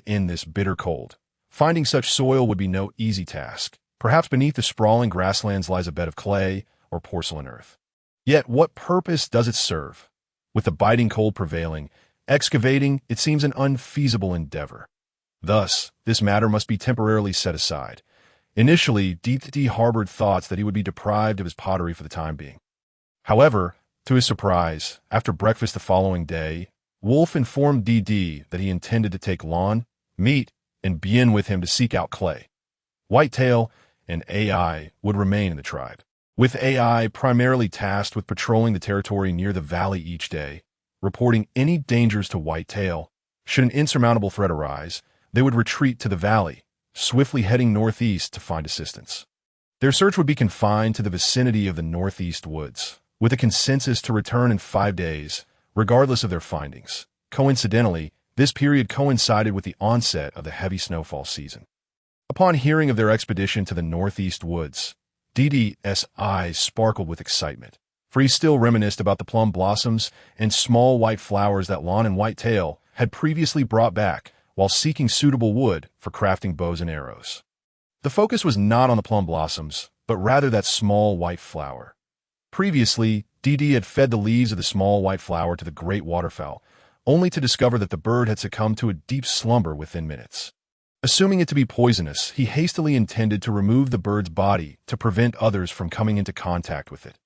In this bitter cold, finding such soil would be no easy task. Perhaps beneath the sprawling grasslands lies a bed of clay or porcelain earth. Yet what purpose does it serve? With the biting cold prevailing, excavating, it seems an unfeasible endeavor. Thus, this matter must be temporarily set aside. Initially, DT harbored thoughts that he would be deprived of his pottery for the time being. However, To his surprise, after breakfast the following day, Wolf informed DD that he intended to take Lon, meat, and Bien with him to seek out Clay. Whitetail and AI would remain in the tribe, with AI primarily tasked with patrolling the territory near the valley each day, reporting any dangers to Whitetail. Should an insurmountable threat arise, they would retreat to the valley, swiftly heading northeast to find assistance. Their search would be confined to the vicinity of the northeast woods, with a consensus to return in 5 days, regardless of their findings. Coincidentally, this period coincided with the onset of the heavy snowfall season. Upon hearing of their expedition to the northeast woods, DD's eyes sparkled with excitement, for he still reminisced about the plum blossoms and small white flowers that Lon and Whitetail had previously brought back while seeking suitable wood for crafting bows and arrows. The focus was not on the plum blossoms, but rather that small white flower. Previously, DD had fed the leaves of the small white flower to the great waterfowl, only to discover that the bird had succumbed to a deep slumber within minutes. Assuming it to be poisonous, he hastily intended to remove the bird's body to prevent others from coming into contact with it.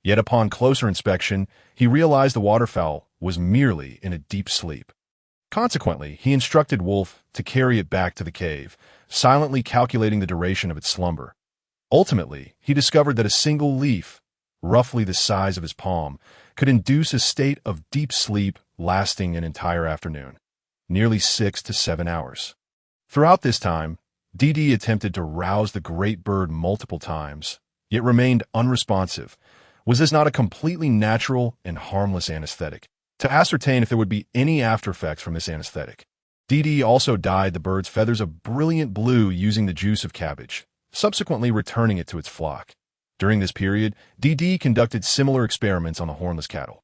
Yet upon closer inspection, he realized the waterfowl was merely in a deep sleep. Consequently, he instructed Wolf to carry it back to the cave, silently calculating the duration of its slumber. Ultimately, he discovered that a single leaf, roughly the size of his palm, could induce a state of deep sleep lasting an entire afternoon, nearly 6 to 7 hours. Throughout this time, DD attempted to rouse the great bird multiple times, yet remained unresponsive. Was this not a completely natural and harmless anesthetic? To ascertain if there would be any aftereffects from this anesthetic, DD also dyed the bird's feathers a brilliant blue using the juice of cabbage, subsequently returning it to its flock. During this period, DD conducted similar experiments on the hornless cattle.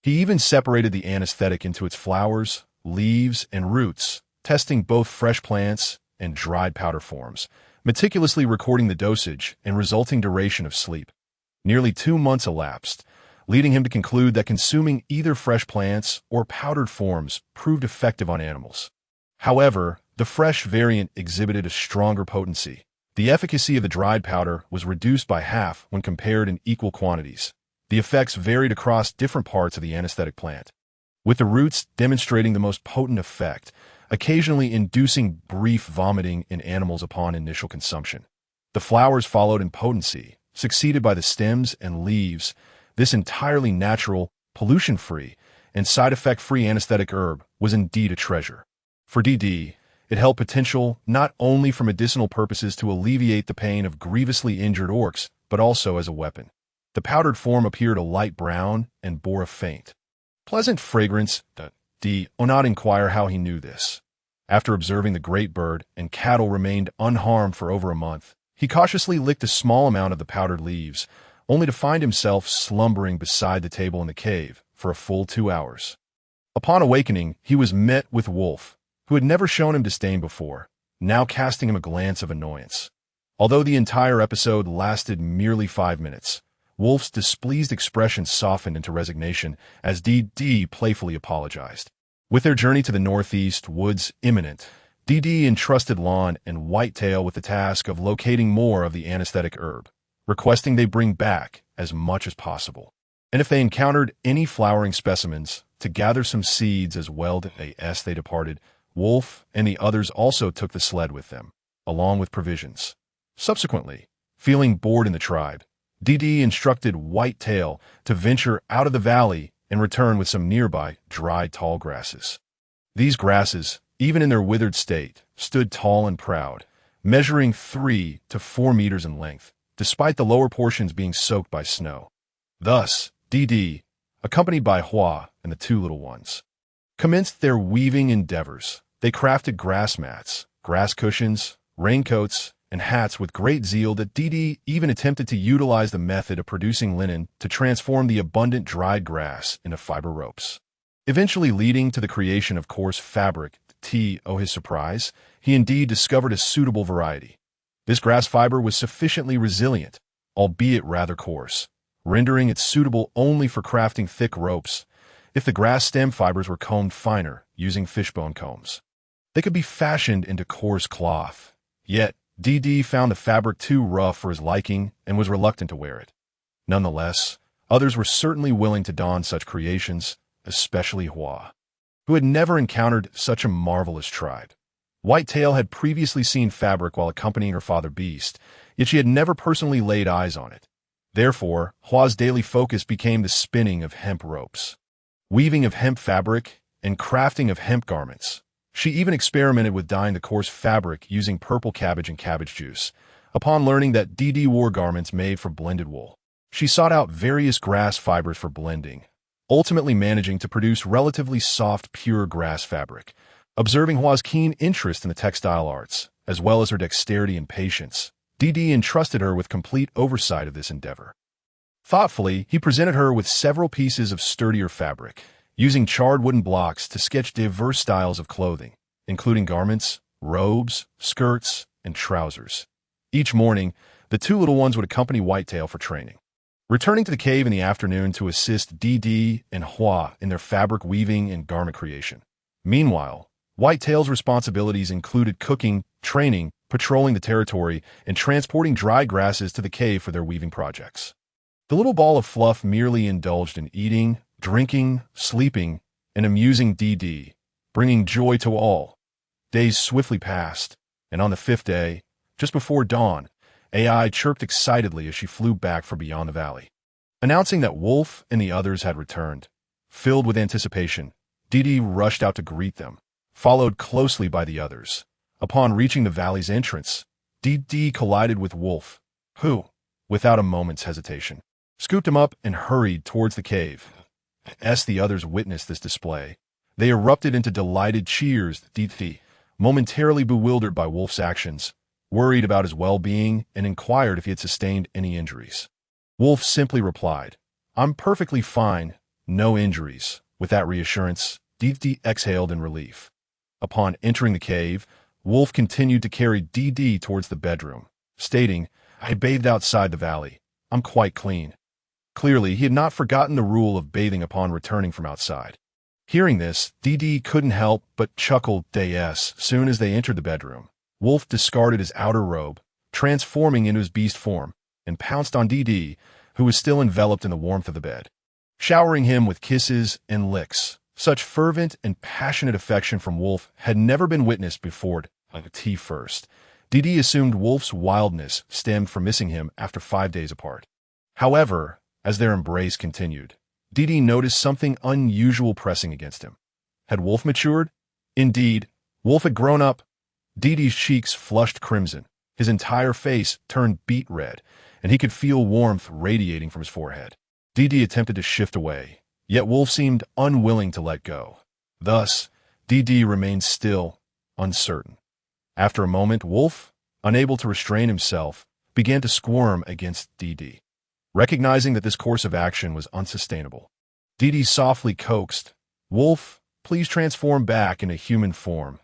He even separated the anesthetic into its flowers, leaves, and roots, testing both fresh plants and dried powder forms, meticulously recording the dosage and resulting duration of sleep. Nearly 2 months elapsed, leading him to conclude that consuming either fresh plants or powdered forms proved effective on animals. However, the fresh variant exhibited a stronger potency. The efficacy of the dried powder was reduced by half when compared in equal quantities. The effects varied across different parts of the anesthetic plant, with the roots demonstrating the most potent effect, occasionally inducing brief vomiting in animals upon initial consumption. The flowers followed in potency, succeeded by the stems and leaves. This entirely natural, pollution-free, and side-effect-free anesthetic herb was indeed a treasure. For DD, it held potential not only for medicinal purposes to alleviate the pain of grievously injured orcs, but also as a weapon. The powdered form appeared a light brown and bore a faint, pleasant fragrance. D. not inquire how he knew this. After observing the great bird and cattle remained unharmed for over a month, he cautiously licked a small amount of the powdered leaves, only to find himself slumbering beside the table in the cave for a full 2 hours. Upon awakening, he was met with Wolf, who had never shown him disdain before, now casting him a glance of annoyance. Although the entire episode lasted merely 5 minutes, Wolf's displeased expression softened into resignation as DD playfully apologized. With their journey to the northeast woods imminent, DD entrusted Lon and Whitetail with the task of locating more of the anesthetic herb, requesting they bring back as much as possible. And if they encountered any flowering specimens, to gather some seeds as well. As they departed, Wolf and the others also took the sled with them, along with provisions. Subsequently, feeling bored in the tribe, DD instructed Whitetail to venture out of the valley and return with some nearby dried tall grasses. These grasses, even in their withered state, stood tall and proud, measuring 3 to 4 meters in length, despite the lower portions being soaked by snow. Thus, DD, accompanied by Hua and the 2 little ones, commenced their weaving endeavors. They crafted grass mats, grass cushions, raincoats, and hats with great zeal that DD even attempted to utilize the method of producing linen to transform the abundant dried grass into fiber ropes, eventually leading to the creation of coarse fabric. To his surprise, he indeed discovered a suitable variety. This grass fiber was sufficiently resilient, albeit rather coarse, rendering it suitable only for crafting thick ropes. If the grass stem fibers were combed finer, using fishbone combs, they could be fashioned into coarse cloth. Yet, DD found the fabric too rough for his liking and was reluctant to wear it. Nonetheless, Others were certainly willing to don such creations, especially Hua, who had never encountered such a marvelous tribe. Whitetail had previously seen fabric while accompanying her father Beast, yet she had never personally laid eyes on it. Therefore, Hua's daily focus became the spinning of hemp ropes, weaving of hemp fabric, and crafting of hemp garments. She even experimented with dyeing the coarse fabric using purple cabbage and cabbage juice. Upon learning that DD wore garments made from blended wool, she sought out various grass fibers for blending, ultimately managing to produce relatively soft, pure grass fabric. Observing Hua's keen interest in the textile arts, as well as her dexterity and patience, DD entrusted her with complete oversight of this endeavor. Thoughtfully, he presented her with several pieces of sturdier fabric, using charred wooden blocks to sketch diverse styles of clothing, including garments, robes, skirts, and trousers. Each morning, the two little ones would accompany Whitetail for training, returning to the cave in the afternoon to assist DD and Hua in their fabric weaving and garment creation. Meanwhile, Whitetail's responsibilities included cooking, training, patrolling the territory, and transporting dry grasses to the cave for their weaving projects. The little ball of fluff merely indulged in eating, drinking, sleeping, and amusing DD, bringing joy to all. Days swiftly passed, and on the fifth day, just before dawn, AI chirped excitedly as she flew back from beyond the valley, announcing that Wolf and the others had returned. Filled with anticipation, DD rushed out to greet them, followed closely by the others. Upon reaching the valley's entrance, DD collided with Wolf, who, without a moment's hesitation, scooped him up and hurried towards the cave. As the others witnessed this display, they erupted into delighted cheers. DD, momentarily bewildered by Wolf's actions, worried about his well-being and inquired if he had sustained any injuries. Wolf simply replied, "I'm perfectly fine, no injuries." With that reassurance, DD exhaled in relief. Upon entering the cave, Wolf continued to carry DD towards the bedroom, stating, "I bathed outside the valley. I'm quite clean." Clearly, he had not forgotten the rule of bathing upon returning from outside. Hearing this, DD couldn't help but chuckle. Soon as they entered the bedroom, Wolf discarded his outer robe, transforming into his beast form, and pounced on DD, who was still enveloped in the warmth of the bed, showering him with kisses and licks. Such fervent and passionate affection from Wolf had never been witnessed before. First, DD assumed Wolf's wildness stemmed from missing him after 5 days apart. However, as their embrace continued, DD noticed something unusual pressing against him. Had Wolf matured? Indeed, Wolf had grown up. DD's cheeks flushed crimson, his entire face turned beet red, and he could feel warmth radiating from his forehead. DD attempted to shift away, yet Wolf seemed unwilling to let go. Thus, DD remained still, uncertain. After a moment, Wolf, unable to restrain himself, began to squirm against DD. Recognizing that this course of action was unsustainable, DD softly coaxed, "Wolf, please transform back into human form."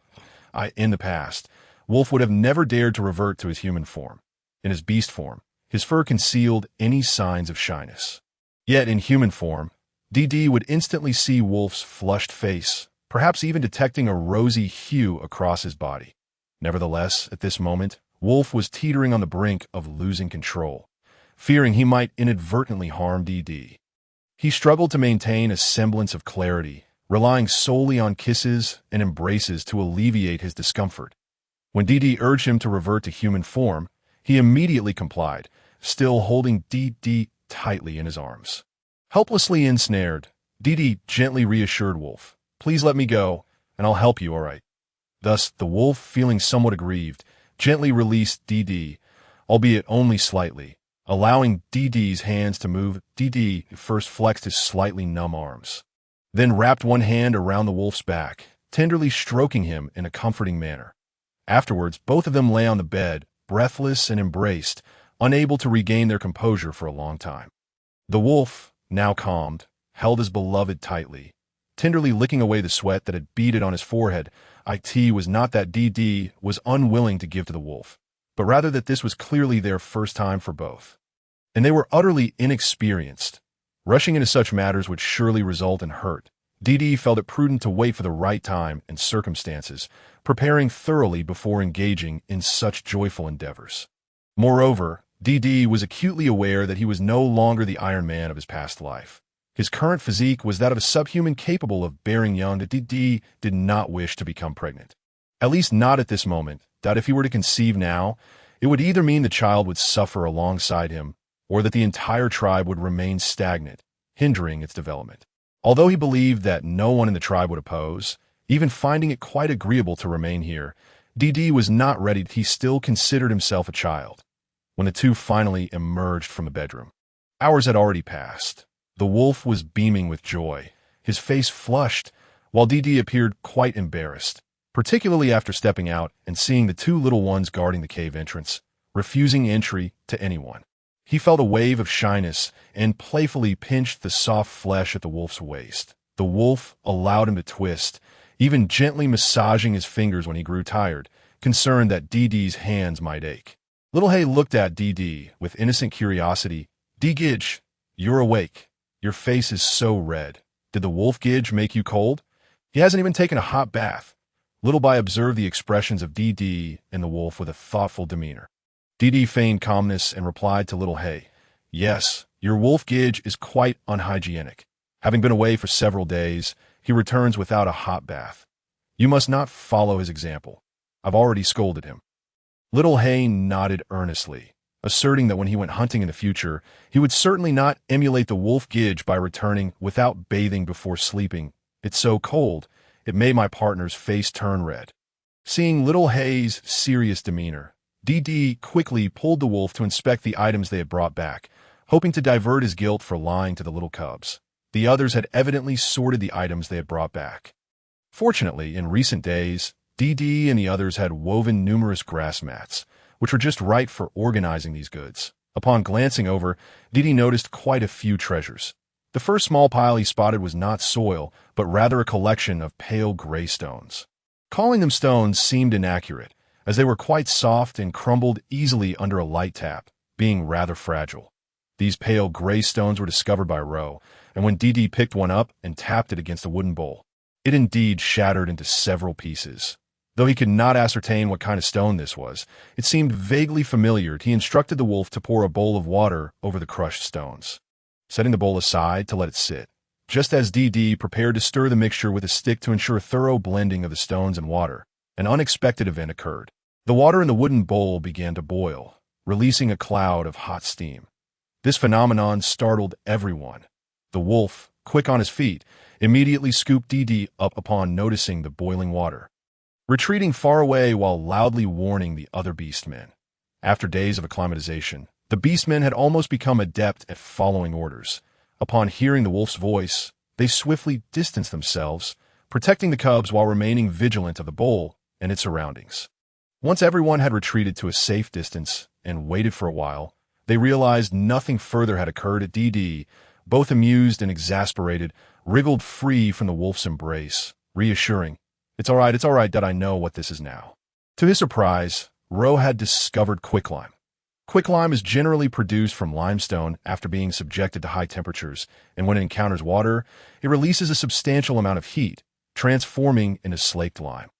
In the past, Wolf would have never dared to revert to his human form. In his beast form, his fur concealed any signs of shyness. Yet in human form, DD would instantly see Wolf's flushed face, perhaps even detecting a rosy hue across his body. Nevertheless, at this moment, Wolf was teetering on the brink of losing control, fearing he might inadvertently harm DD. He struggled to maintain a semblance of clarity, relying solely on kisses and embraces to alleviate his discomfort. When DD urged him to revert to human form, he immediately complied, still holding DD tightly in his arms. Helplessly ensnared, DD gently reassured Wolf, "Please let me go, and I'll help you, all right." Thus, the Wolf, feeling somewhat aggrieved, gently released DD, albeit only slightly, allowing DD's hands to move. DD first flexed his slightly numb arms, then wrapped one hand around the Wolf's back, tenderly stroking him in a comforting manner. Afterwards, both of them lay on the bed, breathless and embraced, unable to regain their composure for a long time. The Wolf, now calmed, held his beloved tightly, tenderly licking away the sweat that had beaded on his forehead. It was not that DD was unwilling to give to the Wolf, but rather that this was clearly their first time for both, and they were utterly inexperienced. Rushing into such matters would surely result in hurt. DD felt it prudent to wait for the right time and circumstances, preparing thoroughly before engaging in such joyful endeavors. Moreover, DD was acutely aware that he was no longer the Iron Man of his past life. His current physique was that of a subhuman capable of bearing young, that DD did not wish to become pregnant. At least not at this moment, that if he were to conceive now, it would either mean the child would suffer alongside him, or that the entire tribe would remain stagnant, hindering its development. Although he believed that no one in the tribe would oppose, even finding it quite agreeable to remain here, DD was not ready. He still considered himself a child. When the two finally emerged from the bedroom, hours had already passed. The wolf was beaming with joy, his face flushed, while DD appeared quite embarrassed, particularly after stepping out and seeing the two little ones guarding the cave entrance, refusing entry to anyone. He felt a wave of shyness and playfully pinched the soft flesh at the wolf's waist. The wolf allowed him to twist, even gently massaging his fingers when he grew tired, concerned that DD's hands might ache. Little Hay looked at DD with innocent curiosity. "D-Gidge, you're awake. Your face is so red. Did the wolf Gidge make you cold? He hasn't even taken a hot bath." Little Bai observed the expressions of DD and the wolf with a thoughtful demeanor. DD feigned calmness and replied to Little Hay, "Yes, your wolf Gidge is quite unhygienic. Having been away for several days, he returns without a hot bath. You must not follow his example. I've already scolded him." Little Hay nodded earnestly, asserting that when he went hunting in the future, he would certainly not emulate the wolf Gidge by returning without bathing before sleeping. "It's so cold, it made my partner's face turn red." Seeing Little Hay's serious demeanor, DD quickly pulled the wolf to inspect the items they had brought back, hoping to divert his guilt for lying to the little cubs. The others had evidently sorted the items they had brought back. Fortunately, in recent days, DD and the others had woven numerous grass mats, which were just right for organizing these goods. Upon glancing over, DD noticed quite a few treasures. The first small pile he spotted was not soil, but rather a collection of pale gray stones. Calling them stones seemed inaccurate, as they were quite soft and crumbled easily under a light tap, being rather fragile. These pale gray stones were discovered by Ro, and when DD picked one up and tapped it against a wooden bowl, it indeed shattered into several pieces. Though he could not ascertain what kind of stone this was, it seemed vaguely familiar. He instructed the wolf to pour a bowl of water over the crushed stones, setting the bowl aside to let it sit. Just as DD prepared to stir the mixture with a stick to ensure thorough blending of the stones and water, an unexpected event occurred. The water in the wooden bowl began to boil, releasing a cloud of hot steam. This phenomenon startled everyone. The wolf, quick on his feet, immediately scooped DD up upon noticing the boiling water, retreating far away while loudly warning the other beastmen. After days of acclimatization, the beastmen had almost become adept at following orders. Upon hearing the wolf's voice, they swiftly distanced themselves, protecting the cubs while remaining vigilant of the bowl and its surroundings. Once everyone had retreated to a safe distance and waited for a while, they realized nothing further had occurred at DD. Both amused and exasperated, wriggled free from the wolf's embrace, reassuring, it's all right that I know what this is now." To his surprise, Ro had discovered quicklime. Quicklime is generally produced from limestone after being subjected to high temperatures, and when it encounters water, it releases a substantial amount of heat, transforming into slaked lime.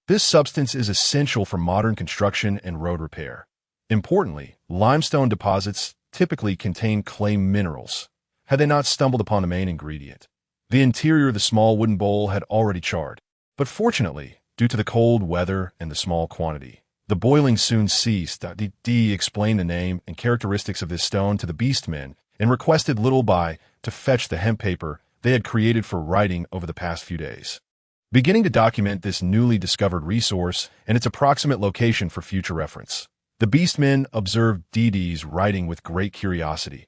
This substance is essential for modern construction and road repair. Importantly, limestone deposits typically contain clay minerals, had they not stumbled upon the main ingredient. The interior of the small wooden bowl had already charred, but fortunately, due to the cold weather and the small quantity, the boiling soon ceased. DD explained the name and characteristics of this stone to the beastmen and requested Little Bai to fetch the hemp paper they had created for writing over the past few days, beginning to document this newly discovered resource and its approximate location for future reference. The beastmen observed DD's writing with great curiosity,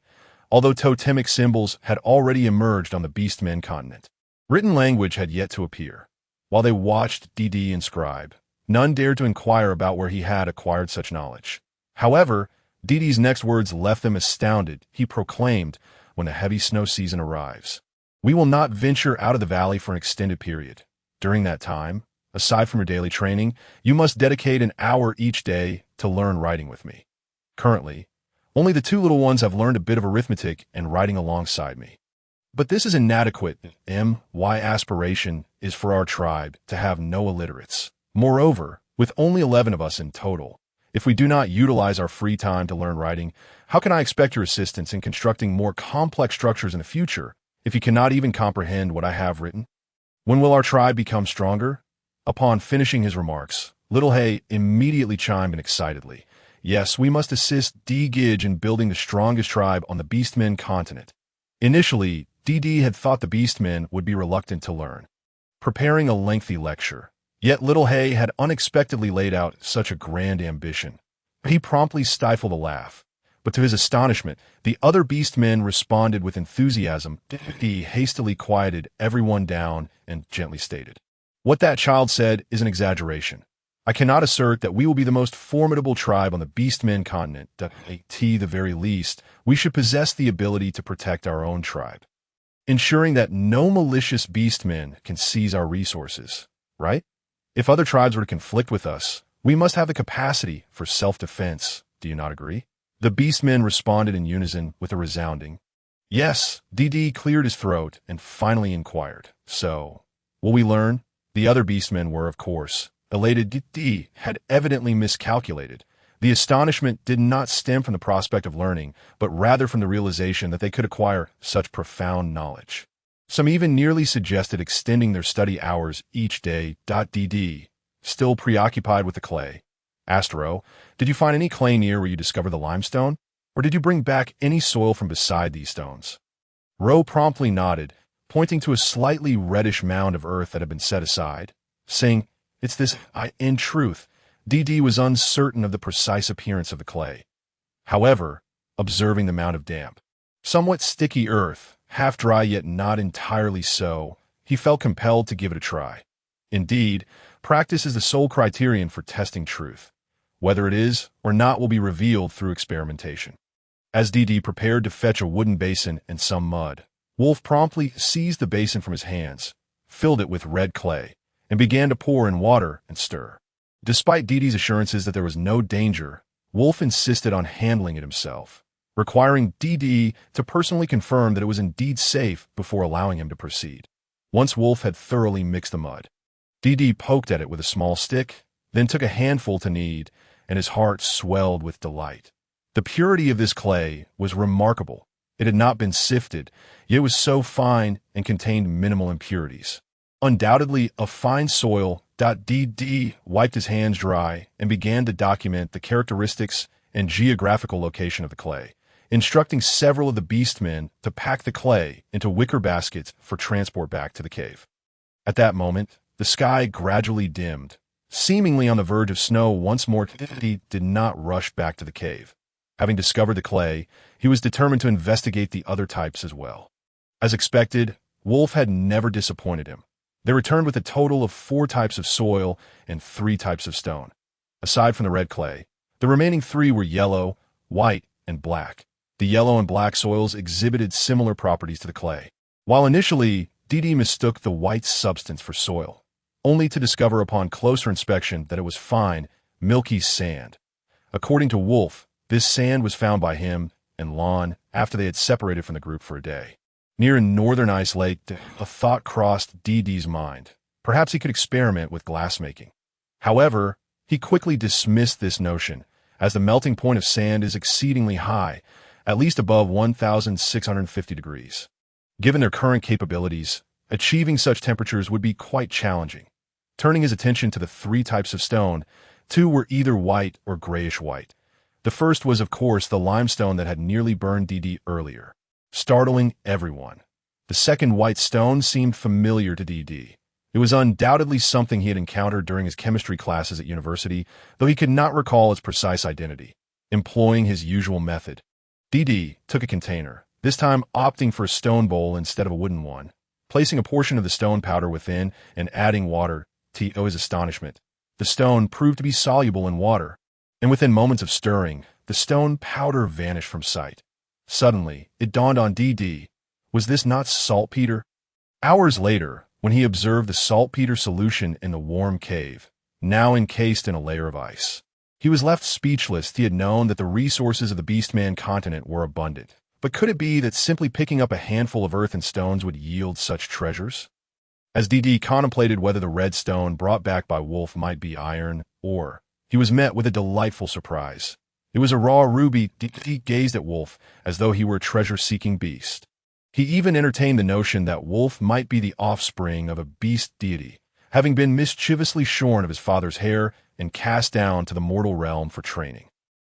although totemic symbols had already emerged on the beastmen continent. Written language had yet to appear. While they watched DD inscribe, none dared to inquire about where he had acquired such knowledge. However, DD's next words left them astounded. He proclaimed, "When the heavy snow season arrives, we will not venture out of the valley for an extended period. During that time, aside from your daily training, you must dedicate an hour each day to learn writing with me. Currently, only the two little ones have learned a bit of arithmetic and writing alongside me. But this is inadequate. My aspiration is for our tribe to have no illiterates. Moreover, with only 11 of us in total, If we do not utilize our free time to learn writing, how can I expect your assistance in constructing more complex structures in the future if you cannot even comprehend what I have written? When will our tribe become stronger? Upon finishing his remarks, Little Hay immediately chimed in excitedly. Yes, we must assist D-Gidge in building the strongest tribe on the beastmen continent. Initially, DD had thought the beastmen would be reluctant to learn, preparing a lengthy lecture. Yet Little Hay had unexpectedly laid out such a grand ambition. He promptly stifled a laugh, but to his astonishment, the other beastmen responded with enthusiasm. He hastily quieted everyone down and gently stated, "What that child said is an exaggeration. I cannot assert that we will be the most formidable tribe on the beastmen continent. At the very least, we should possess the ability to protect our own tribe, ensuring that no malicious beastmen can seize our resources, right? If other tribes were to conflict with us, we must have the capacity for self-defense. Do you not agree?" The beastmen responded in unison with a resounding yes. DD cleared his throat and finally inquired, "So, will we learn?" The other beastmen were, of course, elated. DD had evidently miscalculated. The astonishment did not stem from the prospect of learning, but rather from the realization that they could acquire such profound knowledge. Some even nearly suggested extending their study hours each day. DD, still preoccupied with the clay, asked Ro, "Did you find any clay near where you discovered the limestone? Or did you bring back any soil from beside these stones?" Ro promptly nodded, pointing to a slightly reddish mound of earth that had been set aside, saying, "It's this." In truth, DD was uncertain of the precise appearance of the clay. However, observing the mound of damp, somewhat sticky earth, half dry yet not entirely so, he felt compelled to give it a try. Indeed, practice is the sole criterion for testing truth. Whether it is or not will be revealed through experimentation. As DD prepared to fetch a wooden basin and some mud, Wolf promptly seized the basin from his hands, filled it with red clay, and began to pour in water and stir. Despite DD's assurances that there was no danger, Wolf insisted on handling it himself, requiring DD to personally confirm that it was indeed safe before allowing him to proceed. Once Wolf had thoroughly mixed the mud, DD poked at it with a small stick, then took a handful to knead, and his heart swelled with delight. The purity of this clay was remarkable. It had not been sifted, yet it was so fine and contained minimal impurities. Undoubtedly a fine soil. DD wiped his hands dry and began to document the characteristics and geographical location of the clay, instructing several of the beastmen to pack the clay into wicker baskets for transport back to the cave. At that moment, the sky gradually dimmed, seemingly on the verge of snow once more. DD did not rush back to the cave. Having discovered the clay, he was determined to investigate the other types as well. As expected, Wolf had never disappointed him. They returned with a total of 4 types of soil and 3 types of stone. Aside from the red clay, the remaining 3 were yellow, white, and black. The yellow and black soils exhibited similar properties to the clay. While initially, DD mistook the white substance for soil, only to discover upon closer inspection that it was fine, milky sand. According to Wolf, this sand was found by him and Lon after they had separated from the group for a day. Near a northern ice lake, a thought crossed DD's mind. Perhaps he could experiment with glassmaking. However, he quickly dismissed this notion, as the melting point of sand is exceedingly high, at least above 1,650 degrees. Given their current capabilities, achieving such temperatures would be quite challenging. Turning his attention to the 3 types of stone, 2 were either white or grayish-white. The first was, of course, the limestone that had nearly burned DD earlier, startling everyone. The second white stone seemed familiar to DD. It was undoubtedly something he had encountered during his chemistry classes at university, though he could not recall its precise identity. Employing his usual method, DD took a container, this time opting for a stone bowl instead of a wooden one, placing a portion of the stone powder within and adding water. To his astonishment, the stone proved to be soluble in water, and within moments of stirring, the stone powder vanished from sight. Suddenly, it dawned on DD, was this not saltpeter? Hours later, when he observed the saltpeter solution in the warm cave, now encased in a layer of ice, he was left speechless. He had known that the resources of the Beastman continent were abundant. But could it be that simply picking up a handful of earth and stones would yield such treasures? As DD contemplated whether the red stone brought back by Wolf might be iron or, he was met with a delightful surprise. It was a raw ruby. He gazed at Wolf as though he were a treasure-seeking beast. He even entertained the notion that Wolf might be the offspring of a beast deity, having been mischievously shorn of his father's hair and cast down to the mortal realm for training.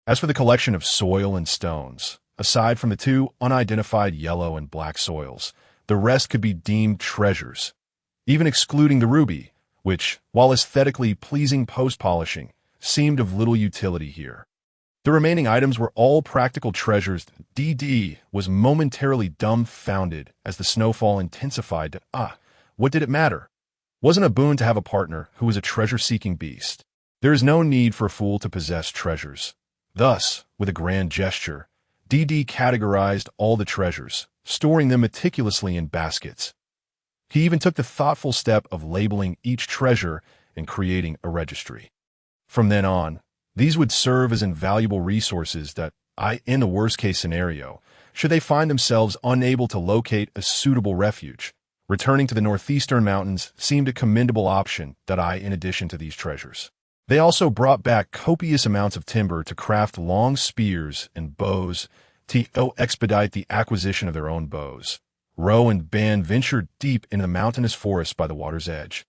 As for the collection of soil and stones, aside from the two unidentified yellow and black soils, the rest could be deemed treasures, even excluding the ruby, which, while aesthetically pleasing post-polishing, seemed of little utility here. The remaining items were all practical treasures. DD was momentarily dumbfounded as the snowfall intensified. What did it matter? Wasn't a boon to have a partner who was a treasure-seeking beast. There is no need for a fool to possess treasures. Thus, with a grand gesture, DD categorized all the treasures, storing them meticulously in baskets. He even took the thoughtful step of labeling each treasure and creating a registry. From then on, these would serve as invaluable resources that, in the worst-case scenario, should they find themselves unable to locate a suitable refuge, returning to the northeastern mountains seemed a commendable option in addition to these treasures. They also brought back copious amounts of timber to craft long spears and bows to expedite the acquisition of their own bows. Ro and Ban ventured deep into the mountainous forest by the water's edge,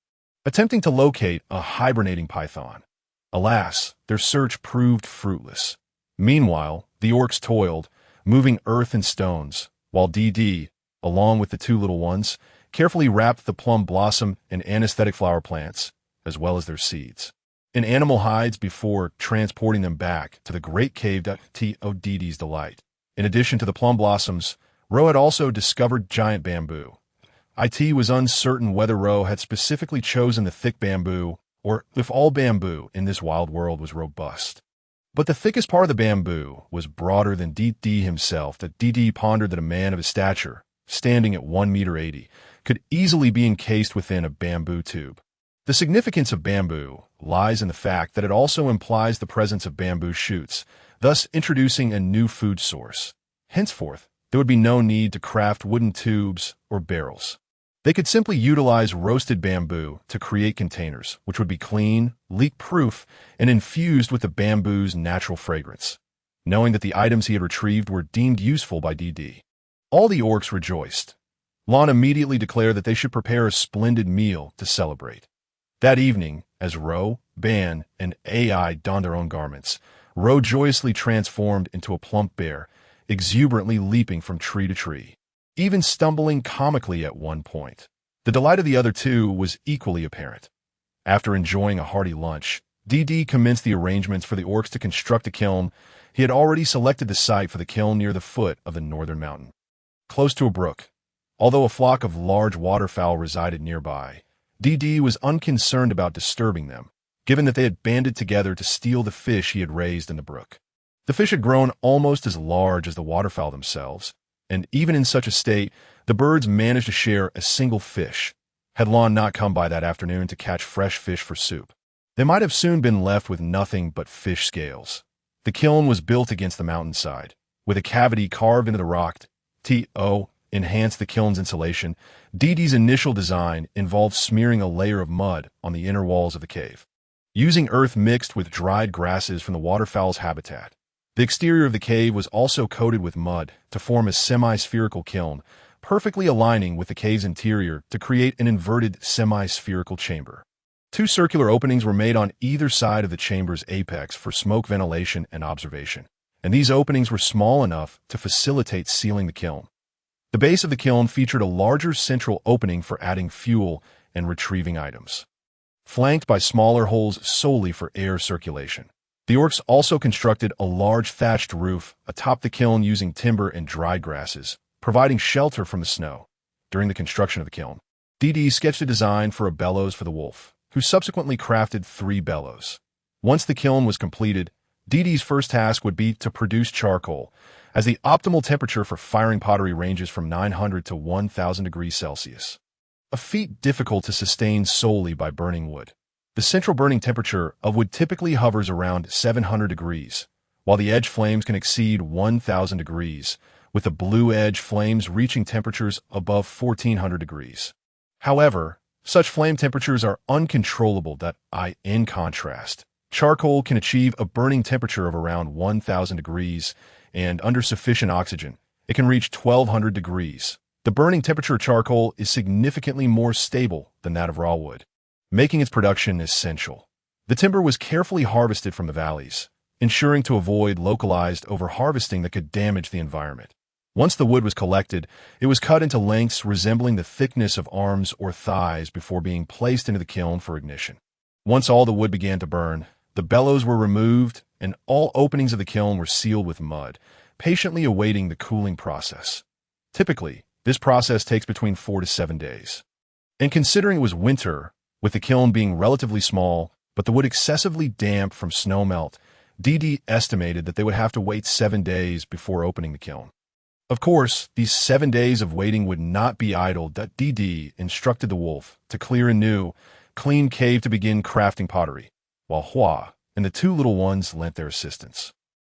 attempting to locate a hibernating python. Alas, their search proved fruitless. Meanwhile, the orcs toiled, moving earth and stones, while DD, along with the two little ones, carefully wrapped the plum blossom and anesthetic flower plants, as well as their seeds, in animal hides before transporting them back to the great cave to DD's delight. In addition to the plum blossoms, Ro had also discovered giant bamboo. IT was uncertain whether Ro had specifically chosen the thick bamboo or if all bamboo in this wild world was robust. But the thickest part of the bamboo was broader than DD himself. That DD pondered that a man of his stature, standing at 1.80 meters, could easily be encased within a bamboo tube. The significance of bamboo lies in the fact that it also implies the presence of bamboo shoots, thus introducing a new food source. Henceforth, there would be no need to craft wooden tubes or barrels. They could simply utilize roasted bamboo to create containers, which would be clean, leak-proof, and infused with the bamboo's natural fragrance. Knowing that the items he had retrieved were deemed useful by DD, all the orcs rejoiced. Lon immediately declared that they should prepare a splendid meal to celebrate. That evening, as Ro, Ban, and AI donned their own garments, Ro joyously transformed into a plump bear, exuberantly leaping from tree to tree, even stumbling comically at one point. The delight of the other two was equally apparent. After enjoying a hearty lunch, DD commenced the arrangements for the orcs to construct a kiln. He had already selected the site for the kiln near the foot of the northern mountain, close to a brook. Although a flock of large waterfowl resided nearby, DD was unconcerned about disturbing them, given that they had banded together to steal the fish he had raised in the brook. The fish had grown almost as large as the waterfowl themselves, and even in such a state, the birds managed to share a single fish. Had Lon not come by that afternoon to catch fresh fish for soup, they might have soon been left with nothing but fish scales. The kiln was built against the mountainside, with a cavity carved into the rock to enhance the kiln's insulation. DD's initial design involved smearing a layer of mud on the inner walls of the cave, using earth mixed with dried grasses from the waterfowl's habitat. The exterior of the cave was also coated with mud to form a semi-spherical kiln, perfectly aligning with the cave's interior to create an inverted semi-spherical chamber. Two circular openings were made on either side of the chamber's apex for smoke ventilation and observation, and these openings were small enough to facilitate sealing the kiln. The base of the kiln featured a larger central opening for adding fuel and retrieving items, flanked by smaller holes solely for air circulation. The orcs also constructed a large thatched roof atop the kiln using timber and dried grasses, providing shelter from the snow. During the construction of the kiln, DD sketched a design for a bellows for the wolf, who subsequently crafted 3 bellows. Once the kiln was completed, DD's first task would be to produce charcoal, as the optimal temperature for firing pottery ranges from 900 to 1,000 degrees Celsius, a feat difficult to sustain solely by burning wood. The central burning temperature of wood typically hovers around 700 degrees, while the edge flames can exceed 1,000 degrees, with the blue edge flames reaching temperatures above 1,400 degrees. However, such flame temperatures are uncontrollable in contrast, Charcoal can achieve a burning temperature of around 1,000 degrees, and under sufficient oxygen, it can reach 1,200 degrees. The burning temperature of charcoal is significantly more stable than that of raw wood, making its production essential. The timber was carefully harvested from the valleys, ensuring to avoid localized overharvesting that could damage the environment. Once the wood was collected, it was cut into lengths resembling the thickness of arms or thighs before being placed into the kiln for ignition. Once all the wood began to burn, the bellows were removed and all openings of the kiln were sealed with mud, patiently awaiting the cooling process. Typically, this process takes between 4 to 7 days. And considering it was winter, with the kiln being relatively small, but the wood excessively damp from snowmelt, DD estimated that they would have to wait 7 days before opening the kiln. Of course, these 7 days of waiting would not be idle. DD instructed the wolf to clear a new, clean cave to begin crafting pottery, while Hua and the two little ones lent their assistance.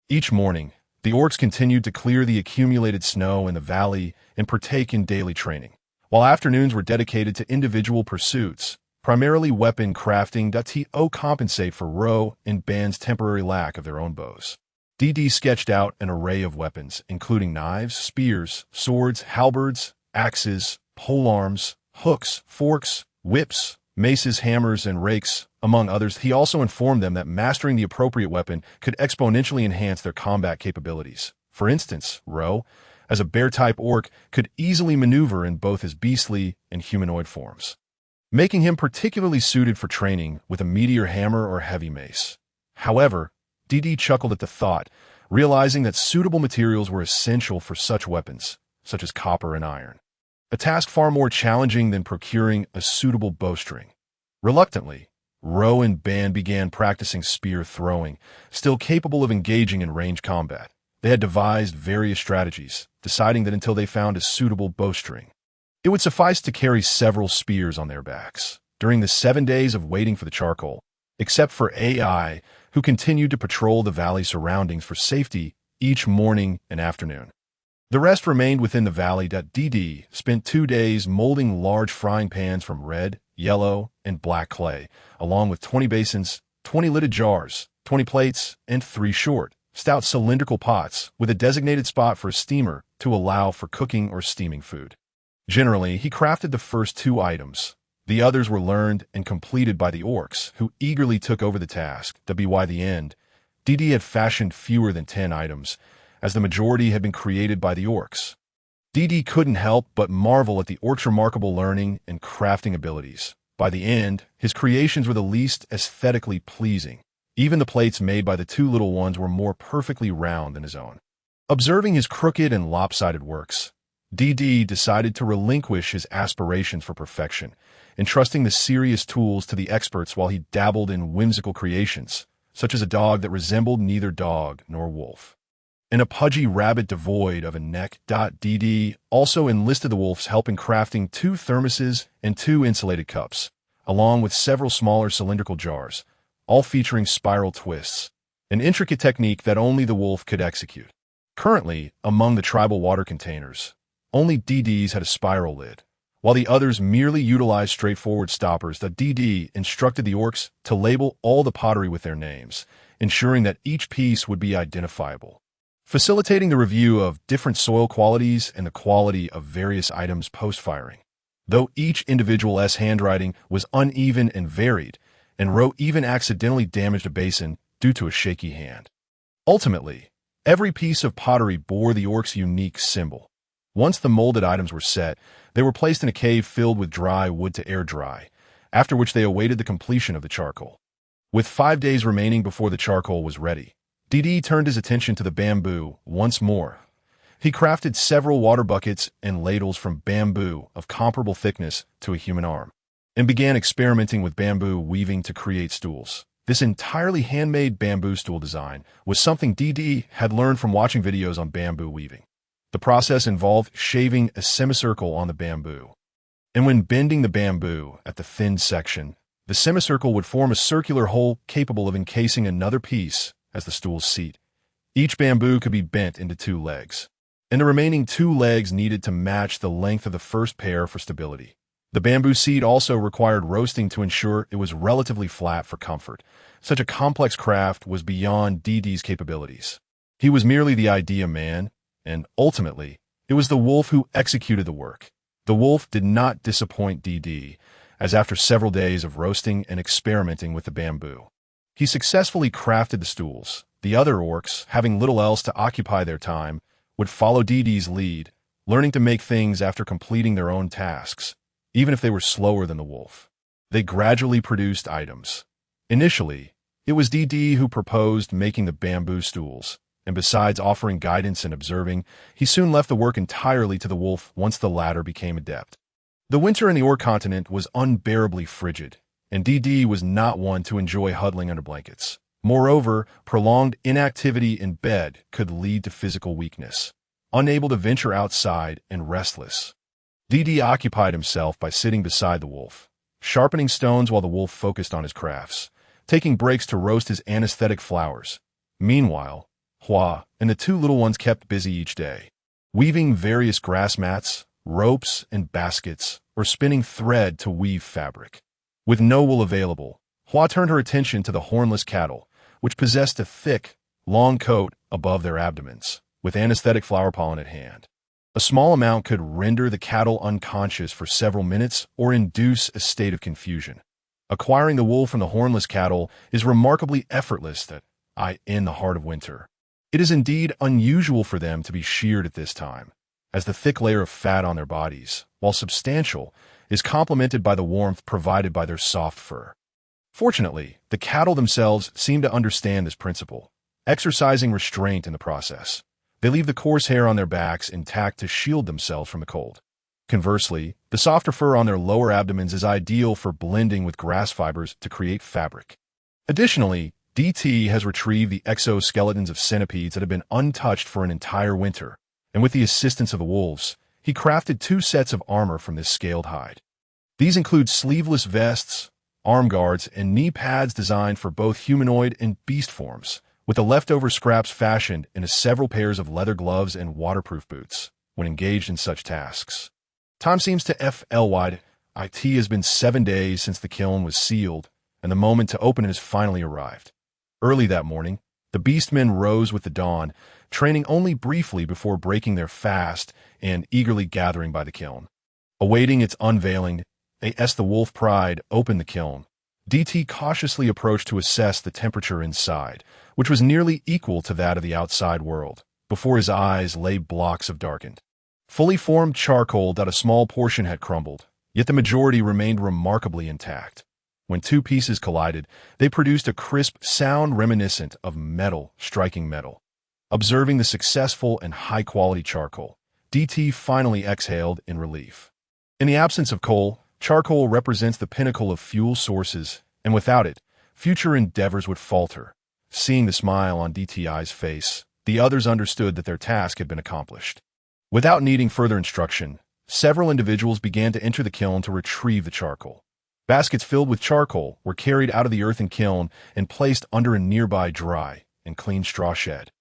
Each morning, the orcs continued to clear the accumulated snow in the valley and partake in daily training, while afternoons were dedicated to individual pursuits, primarily weapon crafting. To compensate for Ro and Ban's temporary lack of their own bows. DD sketched out an array of weapons, including knives, spears, swords, halberds, axes, polearms, hooks, forks, whips, maces, hammers, and rakes, among others. He also informed them that mastering the appropriate weapon could exponentially enhance their combat capabilities. For instance, Ro, as a bear-type orc, could easily maneuver in both his beastly and humanoid forms, making him particularly suited for training with a meteor hammer or heavy mace. However, DD chuckled at the thought, realizing that suitable materials were essential for such weapons, such as copper and iron, a task far more challenging than procuring a suitable bowstring. Reluctantly, Ro and Ban began practicing spear throwing, still capable of engaging in range combat. They had devised various strategies, deciding that until they found a suitable bowstring, it would suffice to carry several spears on their backs. During the 7 days of waiting for the charcoal, except for AI, who continued to patrol the valley surroundings for safety each morning and afternoon, the rest remained within the valley. DD spent 2 days molding large frying pans from red, yellow, and black clay, along with 20 basins, 20 lidded jars, 20 plates, and 3 short, stout cylindrical pots with a designated spot for a steamer to allow for cooking or steaming food. Generally, he crafted the first 2 items. The others were learned and completed by the orcs, who eagerly took over the task. By the end, DD had fashioned fewer than 10 items, as the majority had been created by the orcs. DD couldn't help but marvel at the orcs' remarkable learning and crafting abilities. By the end, his creations were the least aesthetically pleasing. Even the plates made by the 2 little ones were more perfectly round than his own. Observing his crooked and lopsided works, DD decided to relinquish his aspirations for perfection, entrusting the serious tools to the experts while he dabbled in whimsical creations, such as a dog that resembled neither dog nor wolf, and a pudgy rabbit devoid of a neck. DD also enlisted the wolf's help in crafting 2 thermoses and 2 insulated cups, along with several smaller cylindrical jars, all featuring spiral twists, an intricate technique that only the wolf could execute. Currently, among the tribal water containers, only DD's had a spiral lid, while the others merely utilized straightforward stoppers. DD instructed the orcs to label all the pottery with their names, ensuring that each piece would be identifiable, facilitating the review of different soil qualities and the quality of various items post-firing. Though each individual's handwriting was uneven and varied, and Ro even accidentally damaged a basin due to a shaky hand. Ultimately, every piece of pottery bore the orcs' unique symbol. Once the molded items were set, they were placed in a cave filled with dry wood to air dry, after which they awaited the completion of the charcoal. With 5 days remaining before the charcoal was ready, DD turned his attention to the bamboo once more. He crafted several water buckets and ladles from bamboo of comparable thickness to a human arm, and began experimenting with bamboo weaving to create stools. This entirely handmade bamboo stool design was something DD had learned from watching videos on bamboo weaving. The process involved shaving a semicircle on the bamboo, and when bending the bamboo at the thinned section, the semicircle would form a circular hole capable of encasing another piece as the stool's seat. Each bamboo could be bent into 2 legs, and the remaining 2 legs needed to match the length of the first pair for stability. The bamboo seat also required roasting to ensure it was relatively flat for comfort. Such a complex craft was beyond DD's capabilities. He was merely the idea man, and ultimately, it was the wolf who executed the work. The wolf did not disappoint DD, as after several days of roasting and experimenting with the bamboo, he successfully crafted the stools. The other orcs, having little else to occupy their time, would follow DD's lead, learning to make things after completing their own tasks, even if they were slower than the wolf. They gradually produced items. Initially, it was DD who proposed making the bamboo stools, and besides offering guidance and observing, he soon left the work entirely to the wolf once the latter became adept. The winter in the Orc continent was unbearably frigid, and DD was not one to enjoy huddling under blankets. Moreover, prolonged inactivity in bed could lead to physical weakness. Unable to venture outside and restless, DD occupied himself by sitting beside the wolf, sharpening stones while the wolf focused on his crafts, taking breaks to roast his anesthetic flowers. Meanwhile, Hua and the two little ones kept busy each day, weaving various grass mats, ropes, and baskets, or spinning thread to weave fabric. With no wool available, Hua turned her attention to the hornless cattle, which possessed a thick, long coat above their abdomens, with anesthetic flower pollen at hand. A small amount could render the cattle unconscious for several minutes or induce a state of confusion. Acquiring the wool from the hornless cattle is remarkably effortless in the heart of winter. It is indeed unusual for them to be sheared at this time, as the thick layer of fat on their bodies, while substantial, is complemented by the warmth provided by their soft fur. Fortunately, the cattle themselves seem to understand this principle, exercising restraint in the process. They leave the coarse hair on their backs intact to shield themselves from the cold. Conversely, the softer fur on their lower abdomens is ideal for blending with grass fibers to create fabric. Additionally, DT has retrieved the exoskeletons of centipedes that have been untouched for an entire winter, and with the assistance of the wolves, he crafted 2 sets of armor from this scaled hide. These include sleeveless vests, arm guards, and knee pads designed for both humanoid and beast forms, with the leftover scraps fashioned into several pairs of leather gloves and waterproof boots when engaged in such tasks. Time seems to fly. It has been 7 days since the kiln was sealed, and the moment to open it has finally arrived. Early that morning, the beastmen rose with the dawn, training only briefly before breaking their fast and eagerly gathering by the kiln. Awaiting its unveiling, as the wolf pride opened the kiln, DT cautiously approached to assess the temperature inside, which was nearly equal to that of the outside world. Before his eyes lay blocks of darkened, fully formed charcoal that a small portion had crumbled, yet the majority remained remarkably intact. When 2 pieces collided, they produced a crisp sound reminiscent of metal striking metal. Observing the successful and high-quality charcoal, DT finally exhaled in relief. In the absence of coal, charcoal represents the pinnacle of fuel sources, and without it, future endeavors would falter. Seeing the smile on DTI's face, the others understood that their task had been accomplished. Without needing further instruction, several individuals began to enter the kiln to retrieve the charcoal. Baskets filled with charcoal were carried out of the earthen kiln and placed under a nearby dry and clean straw shed.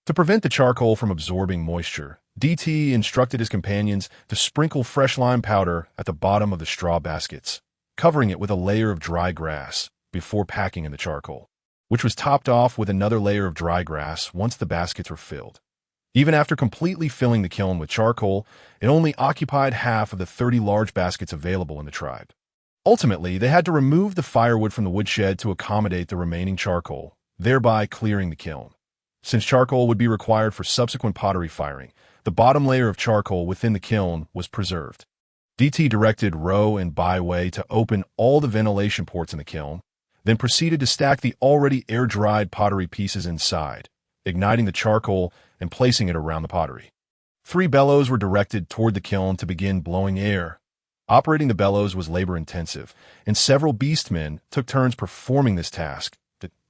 To prevent the charcoal from absorbing moisture, DT instructed his companions to sprinkle fresh lime powder at the bottom of the straw baskets, covering it with a layer of dry grass before packing in the charcoal, which was topped off with another layer of dry grass once the baskets were filled. Even after completely filling the kiln with charcoal, it only occupied half of the 30 large baskets available in the tribe. Ultimately, they had to remove the firewood from the woodshed to accommodate the remaining charcoal, thereby clearing the kiln. Since charcoal would be required for subsequent pottery firing, the bottom layer of charcoal within the kiln was preserved. DT directed Row and Byway to open all the ventilation ports in the kiln, then proceeded to stack the already air-dried pottery pieces inside, igniting the charcoal and placing it around the pottery. 3 bellows were directed toward the kiln to begin blowing air. Operating the bellows was labor-intensive, and several beastmen took turns performing this task.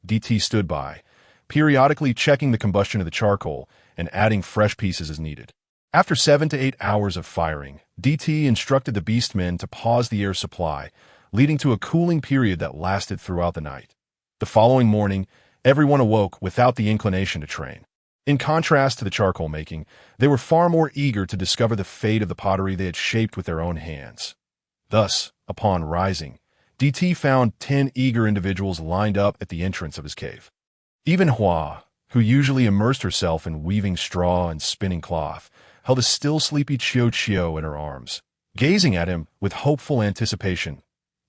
DT stood by, periodically checking the combustion of the charcoal and adding fresh pieces as needed. After 7 to 8 hours of firing, DT instructed the beastmen to pause the air supply, leading to a cooling period that lasted throughout the night. The following morning, everyone awoke without the inclination to train. In contrast to the charcoal making, they were far more eager to discover the fate of the pottery they had shaped with their own hands. Thus, upon rising, DT found 10 eager individuals lined up at the entrance of his cave. Even Hua, who usually immersed herself in weaving straw and spinning cloth, held a still sleepy Chiyo in her arms. Gazing at him with hopeful anticipation,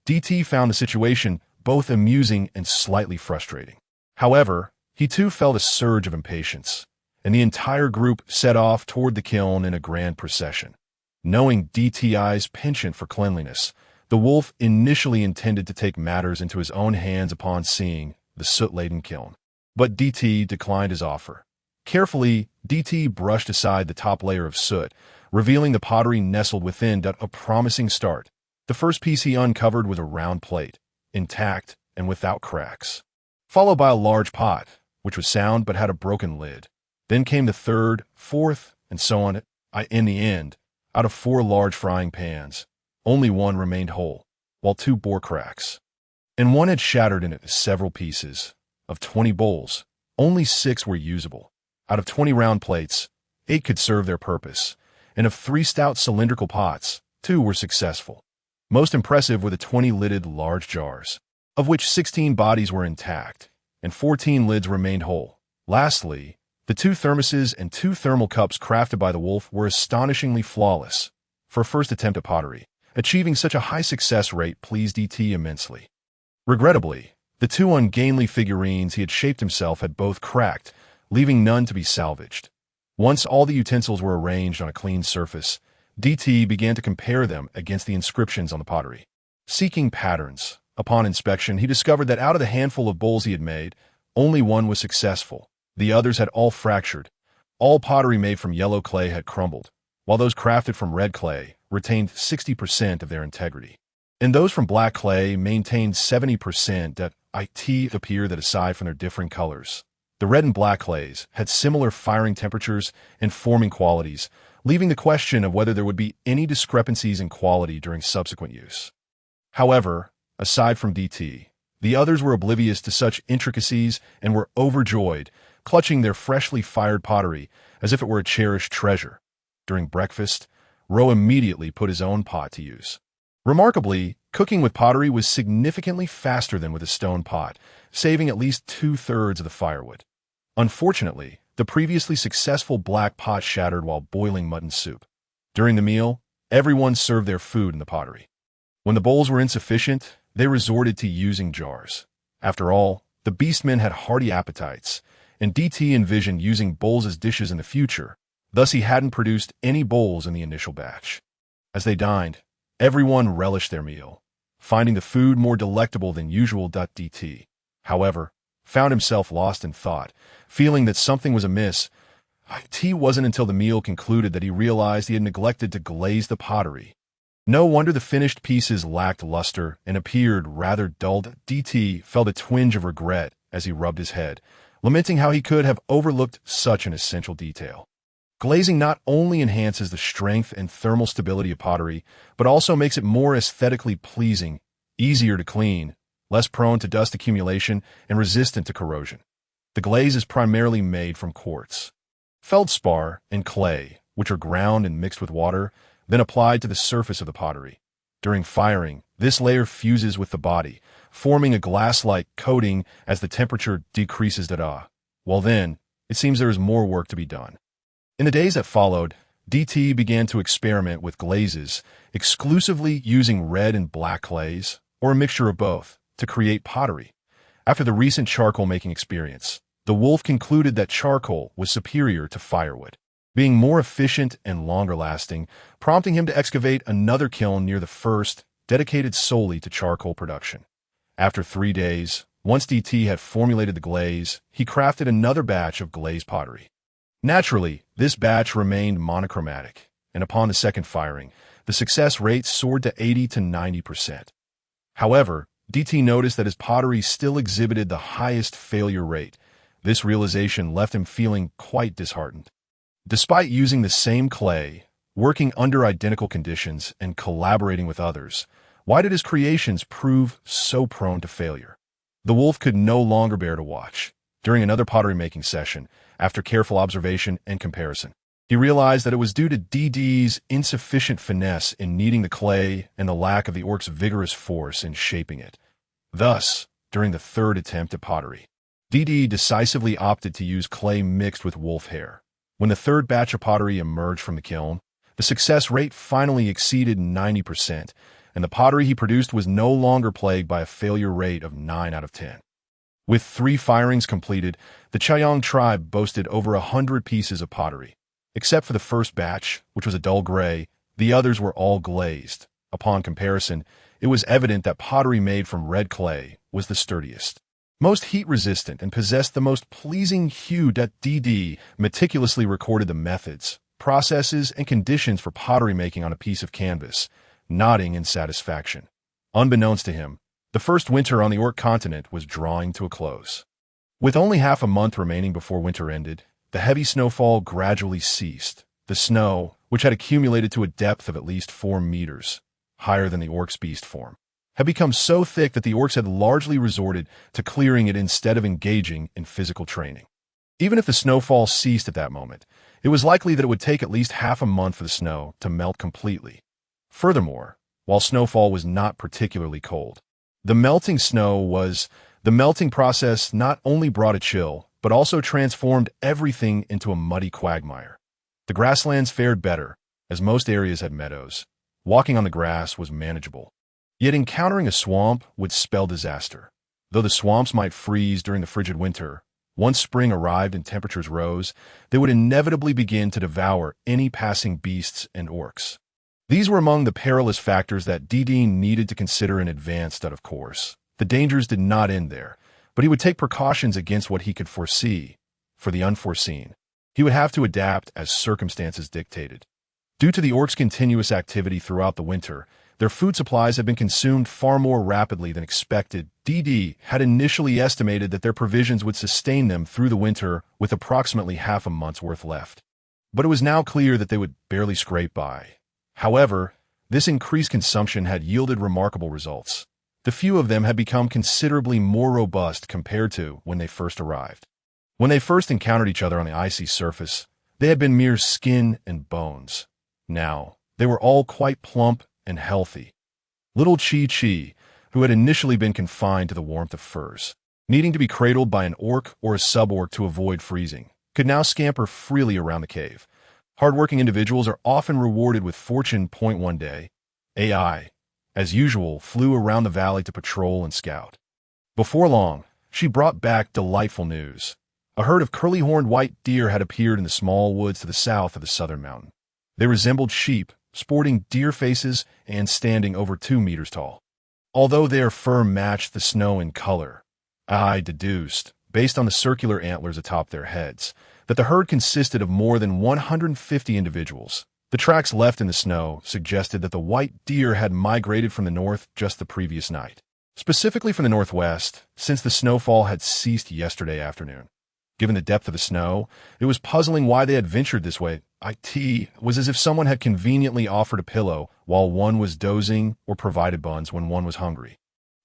DT found the situation both amusing and slightly frustrating. However, he too felt a surge of impatience, and the entire group set off toward the kiln in a grand procession. Knowing DTI's penchant for cleanliness, the wolf initially intended to take matters into his own hands upon seeing the soot-laden kiln. But DT declined his offer. Carefully, DT brushed aside the top layer of soot, revealing the pottery nestled within. A promising start. The first piece he uncovered was a round plate, intact and without cracks, followed by a large pot, which was sound but had a broken lid. Then came the third, fourth, and so on. In the end, out of 4 large frying pans, only one remained whole, while 2 bore cracks. And one had shattered into several pieces. Of 20 bowls, only 6 were usable. Out of 20 round plates, 8 could serve their purpose, and of 3 stout cylindrical pots, 2 were successful. Most impressive were the 20 lidded large jars, of which 16 bodies were intact, and 14 lids remained whole. Lastly, the 2 thermoses and 2 thermal cups crafted by the wolf were astonishingly flawless for a first attempt at pottery. Achieving such a high success rate pleased DT immensely. Regrettably, the 2 ungainly figurines he had shaped himself had both cracked, leaving none to be salvaged. Once all the utensils were arranged on a clean surface, DT began to compare them against the inscriptions on the pottery. Seeking patterns, upon inspection he discovered that out of the handful of bowls he had made, only one was successful. The others had all fractured. All pottery made from yellow clay had crumbled, while those crafted from red clay retained 60% of their integrity. And those from black clay maintained 70%. It appeared that aside from their differing colors, the red and black clays had similar firing temperatures and forming qualities, leaving the question of whether there would be any discrepancies in quality during subsequent use. However, aside from DT, the others were oblivious to such intricacies and were overjoyed, clutching their freshly fired pottery as if it were a cherished treasure. During breakfast, Ro immediately put his own pot to use. Remarkably, cooking with pottery was significantly faster than with a stone pot, saving at least 2/3 of the firewood. Unfortunately, the previously successful black pot shattered while boiling mutton soup. During the meal, everyone served their food in the pottery. When the bowls were insufficient, they resorted to using jars. After all, the beastmen had hearty appetites, and DT envisioned using bowls as dishes in the future. Thus he hadn't produced any bowls in the initial batch. As they dined, everyone relished their meal, finding the food more delectable than usual. DT, however, found himself lost in thought, feeling that something was amiss. It wasn't until the meal concluded that he realized he had neglected to glaze the pottery. No wonder the finished pieces lacked luster and appeared rather dulled. DT felt a twinge of regret as he rubbed his head, lamenting how he could have overlooked such an essential detail. Glazing not only enhances the strength and thermal stability of pottery, but also makes it more aesthetically pleasing, easier to clean, less prone to dust accumulation, and resistant to corrosion. The glaze is primarily made from quartz, feldspar, and clay, which are ground and mixed with water, then applied to the surface of the pottery. During firing, this layer fuses with the body, forming a glass-like coating as the temperature decreases. Well then, it seems there is more work to be done. In the days that followed, DT began to experiment with glazes, exclusively using red and black clays, or a mixture of both, to create pottery. After the recent charcoal-making experience, the wolf concluded that charcoal was superior to firewood, being more efficient and longer-lasting, prompting him to excavate another kiln near the first, dedicated solely to charcoal production. After 3 days, once DT had formulated the glaze, he crafted another batch of glazed pottery. Naturally, this batch remained monochromatic, and upon the second firing, the success rate soared to 80 to 90%. However, DT noticed that his pottery still exhibited the highest failure rate. This realization left him feeling quite disheartened. Despite using the same clay, working under identical conditions, and collaborating with others, why did his creations prove so prone to failure? The wolf could no longer bear to watch. During another pottery-making session, after careful observation and comparison, He realized that it was due to DD's insufficient finesse in kneading the clay and the lack of the orc's vigorous force in shaping it. Thus, during the third attempt at pottery, DD decisively opted to use clay mixed with wolf hair. When the third batch of pottery emerged from the kiln, the success rate finally exceeded 90%, and the pottery he produced was no longer plagued by a failure rate of 9 out of 10. With 3 firings completed, the Chayang tribe boasted over 100 pieces of pottery. Except for the first batch, which was a dull gray, the others were all glazed. Upon comparison, it was evident that pottery made from red clay was the sturdiest, most heat-resistant, and possessed the most pleasing hue. DD meticulously recorded the methods, processes, and conditions for pottery making on a piece of canvas, nodding in satisfaction. Unbeknownst to him, the first winter on the Orc continent was drawing to a close. With only half a month remaining before winter ended, the heavy snowfall gradually ceased. The snow, which had accumulated to a depth of at least 4 meters, higher than the Orc's beast form, had become so thick that the Orcs had largely resorted to clearing it instead of engaging in physical training. Even if the snowfall ceased at that moment, it was likely that it would take at least half a month for the snow to melt completely. Furthermore, while snowfall was not particularly cold, the melting process not only brought a chill, but also transformed everything into a muddy quagmire. The grasslands fared better, as most areas had meadows. Walking on the grass was manageable. Yet encountering a swamp would spell disaster. Though the swamps might freeze during the frigid winter, once spring arrived and temperatures rose, they would inevitably begin to devour any passing beasts and orcs. These were among the perilous factors that DD needed to consider in advance. Of course, the dangers did not end there, but he would take precautions against what he could foresee. For the unforeseen, he would have to adapt as circumstances dictated. Due to the orcs' continuous activity throughout the winter, their food supplies had been consumed far more rapidly than expected. DD had initially estimated that their provisions would sustain them through the winter with approximately half a month's worth left. But it was now clear that they would barely scrape by. However, this increased consumption had yielded remarkable results. The few of them had become considerably more robust compared to when they first arrived. When they first encountered each other on the icy surface, they had been mere skin and bones. Now, they were all quite plump and healthy. Little Chi-Chi, who had initially been confined to the warmth of furs, needing to be cradled by an orc or a sub-orc to avoid freezing, could now scamper freely around the cave. Hardworking individuals are often rewarded with fortune. One day, AI, as usual, flew around the valley to patrol and scout. Before long, she brought back delightful news. A herd of curly-horned white deer had appeared in the small woods to the south of the southern mountain. They resembled sheep, sporting deer faces and standing over 2 meters tall. Although their fur matched the snow in color, I deduced, based on the circular antlers atop their heads, that the herd consisted of more than 150 individuals. The tracks left in the snow suggested that the white deer had migrated from the north just the previous night, specifically from the northwest, since the snowfall had ceased yesterday afternoon. Given the depth of the snow, it was puzzling why they had ventured this way. It was as if someone had conveniently offered a pillow while one was dozing or provided buns when one was hungry.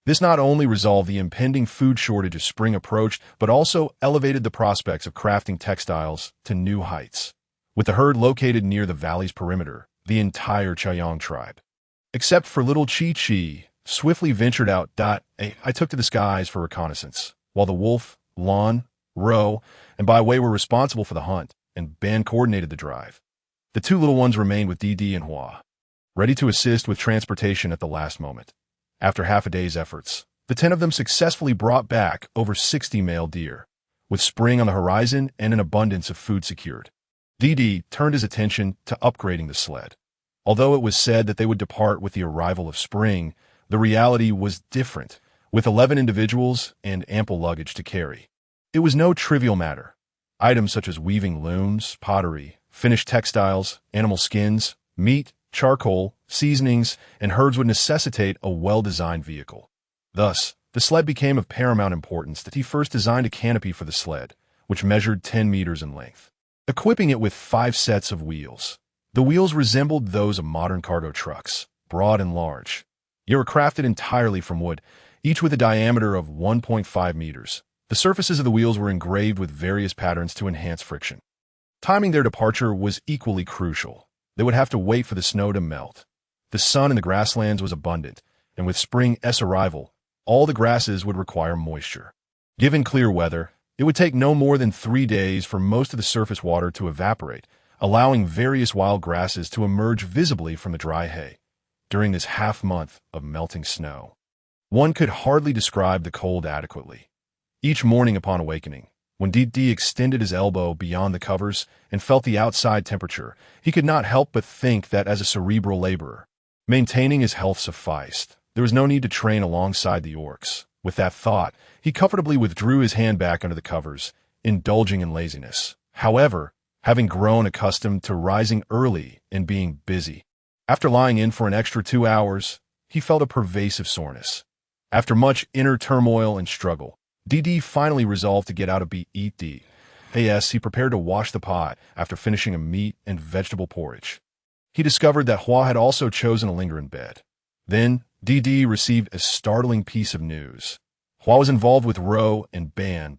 This not only resolved the impending food shortage as spring approached, but also elevated the prospects of crafting textiles to new heights. With the herd located near the valley's perimeter, the entire Chayang tribe, except for little Chi-Chi, swiftly ventured out. I took to the skies for reconnaissance, while the wolf, Lon, Ro, and By Way were responsible for the hunt, and Ben coordinated the drive. The 2 little ones remained with DD and Hua, ready to assist with transportation at the last moment. After half a day's efforts, the 10 of them successfully brought back over 60 male deer, with spring on the horizon and an abundance of food secured. DD turned his attention to upgrading the sled. Although it was said that they would depart with the arrival of spring, the reality was different, with 11 individuals and ample luggage to carry. It was no trivial matter. Items such as weaving looms, pottery, finished textiles, animal skins, meat, charcoal, seasonings, and herbs would necessitate a well-designed vehicle. Thus, the sled became of paramount importance that he first designed a canopy for the sled, which measured 10 meters in length, equipping it with 5 sets of wheels. The wheels resembled those of modern cargo trucks, broad and large. They were crafted entirely from wood, each with a diameter of 1.5 meters. The surfaces of the wheels were engraved with various patterns to enhance friction. Timing their departure was equally crucial. They would have to wait for the snow to melt. The sun in the grasslands was abundant, and with spring's arrival, all the grasses would require moisture. Given clear weather, it would take no more than 3 days for most of the surface water to evaporate, allowing various wild grasses to emerge visibly from the dry hay. During this half-month of melting snow, one could hardly describe the cold adequately. Each morning upon awakening, when Dee extended his elbow beyond the covers and felt the outside temperature, he could not help but think that as a cerebral laborer, maintaining his health sufficed. There was no need to train alongside the orcs. With that thought, he comfortably withdrew his hand back under the covers, indulging in laziness. However, having grown accustomed to rising early and being busy, after lying in for an extra 2 hours, he felt a pervasive soreness. After much inner turmoil and struggle, Dee finally resolved to get out of bed. He prepared to wash the pot after finishing a meat and vegetable porridge. He discovered that Hua had also chosen to linger in bed. Then, Dee received a startling piece of news. Hua was involved with Ro and Ban.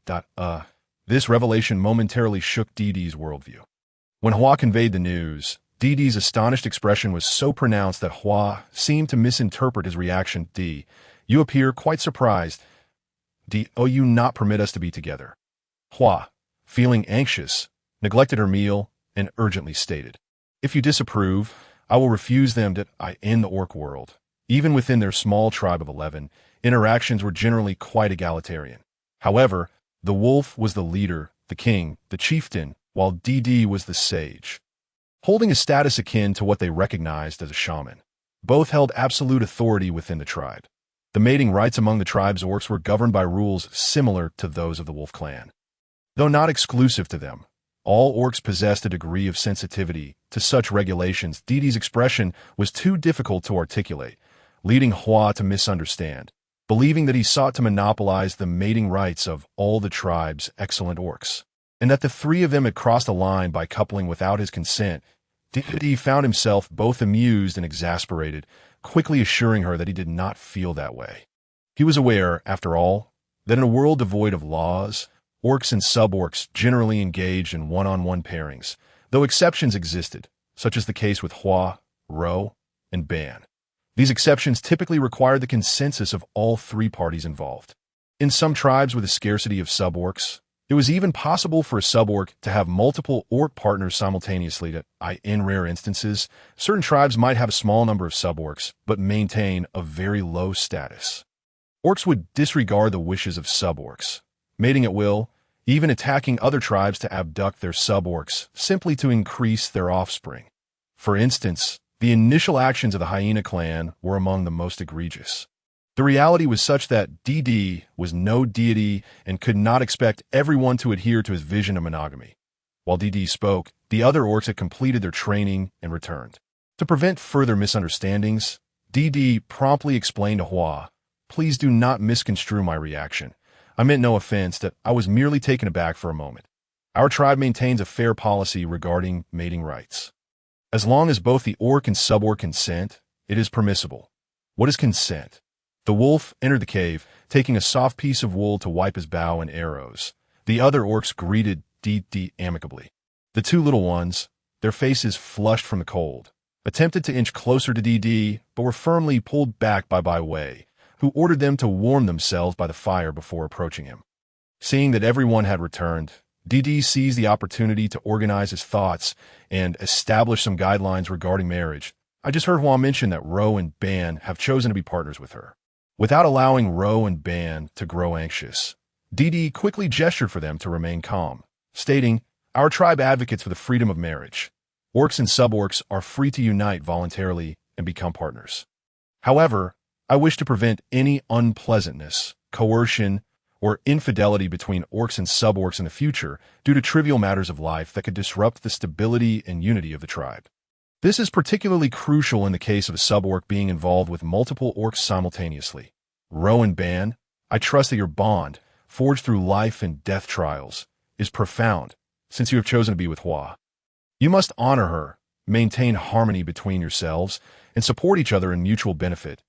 This revelation momentarily shook Dee's worldview. When Hua conveyed the news, Dee's astonished expression was so pronounced that Hua seemed to misinterpret his reaction. You appear quite surprised. You not permit us to be together. Hua, feeling anxious, neglected her meal and urgently stated, if you disapprove, I will refuse them to in the orc world. Even within their small tribe of 11, interactions were generally quite egalitarian. However, the wolf was the leader, the king, the chieftain, while Dee was the sage, holding a status akin to what they recognized as a shaman. Both held absolute authority within the tribe. The mating rights among the tribe's orcs were governed by rules similar to those of the wolf clan. Though not exclusive to them, all orcs possessed a degree of sensitivity to such regulations. Dee's expression was too difficult to articulate, leading Hua to misunderstand, believing that he sought to monopolize the mating rights of all the tribe's excellent orcs, and that the three of them had crossed a line by coupling without his consent. Dee found himself both amused and exasperated, quickly assuring her that he did not feel that way. He was aware, after all, that in a world devoid of laws, orcs and sub-orcs generally engaged in one-on-one pairings, though exceptions existed, such as the case with Hua, Ro, and Ban. These exceptions typically required the consensus of all three parties involved. In some tribes with a scarcity of sub-orcs, it was even possible for a sub-orc to have multiple orc partners simultaneously. In rare instances, certain tribes might have a small number of sub-orcs, but maintain a very low status. Orcs would disregard the wishes of sub-orcs, mating at will, even attacking other tribes to abduct their sub-orcs, simply to increase their offspring. For instance, the initial actions of the hyena clan were among the most egregious. The reality was such that Dee was no deity and could not expect everyone to adhere to his vision of monogamy. While Dee spoke, the other orcs had completed their training and returned. To prevent further misunderstandings, Dee promptly explained to Hua, please do not misconstrue my reaction. I meant no offense, that I was merely taken aback for a moment. Our tribe maintains a fair policy regarding mating rights. As long as both the orc and sub-orc consent, it is permissible. What is consent? The wolf entered the cave, taking a soft piece of wool to wipe his bow and arrows. The other orcs greeted Dee amicably. The two little ones, their faces flushed from the cold, attempted to inch closer to Dee, but were firmly pulled back by Wei, who ordered them to warm themselves by the fire before approaching him. Seeing that everyone had returned, Dee seized the opportunity to organize his thoughts and establish some guidelines regarding marriage. I just heard Hua mention that Ro and Ban have chosen to be partners with her. Without allowing Ro and Ban to grow anxious, Dee quickly gestured for them to remain calm, stating, our tribe advocates for the freedom of marriage. Orcs and sub-orcs are free to unite voluntarily and become partners. However, I wish to prevent any unpleasantness, coercion, or infidelity between orcs and sub-orcs in the future due to trivial matters of life that could disrupt the stability and unity of the tribe. This is particularly crucial in the case of a sub-orc being involved with multiple orcs simultaneously. Ro and Ban, I trust that your bond, forged through life and death trials, is profound, since you have chosen to be with Hua. You must honor her, maintain harmony between yourselves, and support each other in mutual benefit.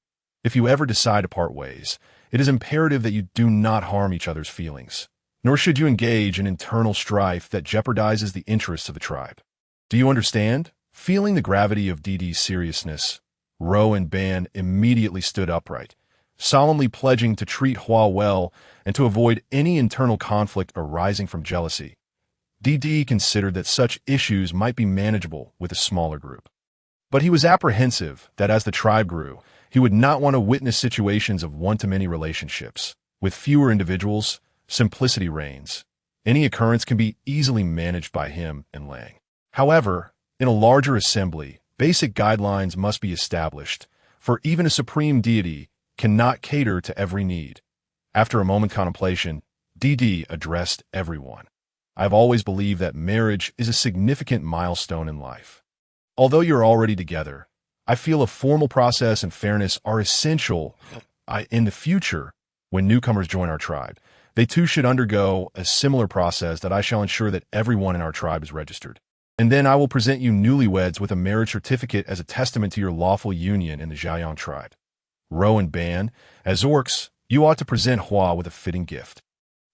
If you ever decide to part ways, it is imperative that you do not harm each other's feelings. nor should you engage in internal strife that jeopardizes the interests of the tribe. Do you understand? Feeling the gravity of DD's seriousness, Ro and Ban immediately stood upright, solemnly pledging to treat Hua well and to avoid any internal conflict arising from jealousy. DD considered that such issues might be manageable with a smaller group. But he was apprehensive that as the tribe grew, he would not want to witness situations of one-to-many relationships. With fewer individuals, simplicity reigns. Any occurrence can be easily managed by him and Lang. However, in a larger assembly, basic guidelines must be established, for even a supreme deity cannot cater to every need. After a moment's contemplation, DD addressed everyone. I've always believed that marriage is a significant milestone in life. Although you're already together, I feel a formal process and fairness are essential. In the future, when newcomers join our tribe, they too should undergo a similar process that I shall ensure that everyone in our tribe is registered. And then I will present you newlyweds with a marriage certificate as a testament to your lawful union in the Zhaoyang tribe. Ro and Ban, as orcs, you ought to present Hua with a fitting gift.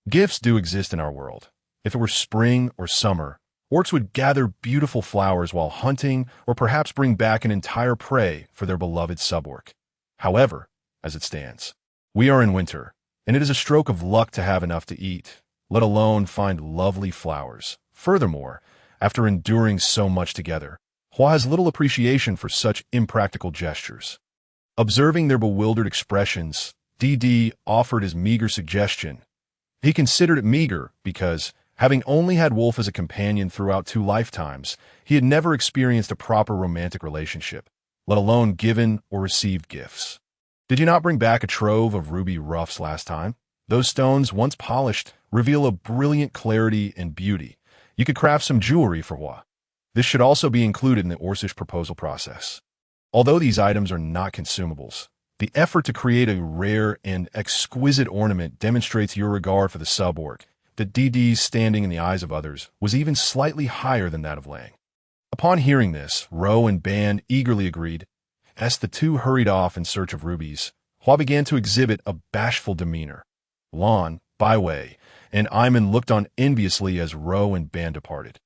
Gifts do exist in our world. If it were spring or summer, orcs would gather beautiful flowers while hunting or perhaps bring back an entire prey for their beloved suborc. However, as it stands, we are in winter, and it is a stroke of luck to have enough to eat, let alone find lovely flowers. Furthermore, after enduring so much together, Hua has little appreciation for such impractical gestures. Observing their bewildered expressions, DD offered his meager suggestion. He considered it meager because, having only had Wolf as a companion throughout 2 lifetimes, he had never experienced a proper romantic relationship, let alone given or received gifts. Did you not bring back a trove of ruby ruffs last time? Those stones, once polished, reveal a brilliant clarity and beauty. You could craft some jewelry for Hua. This should also be included in the Orcish proposal process. Although these items are not consumables, the effort to create a rare and exquisite ornament demonstrates your regard for the suborc. That DD's standing in the eyes of others was even slightly higher than that of Lang. Upon hearing this, Ro and Ban eagerly agreed. As the two hurried off in search of rubies, Hua began to exhibit a bashful demeanor. Lan, Baiwei, and Iman looked on enviously as Ro and Ban departed.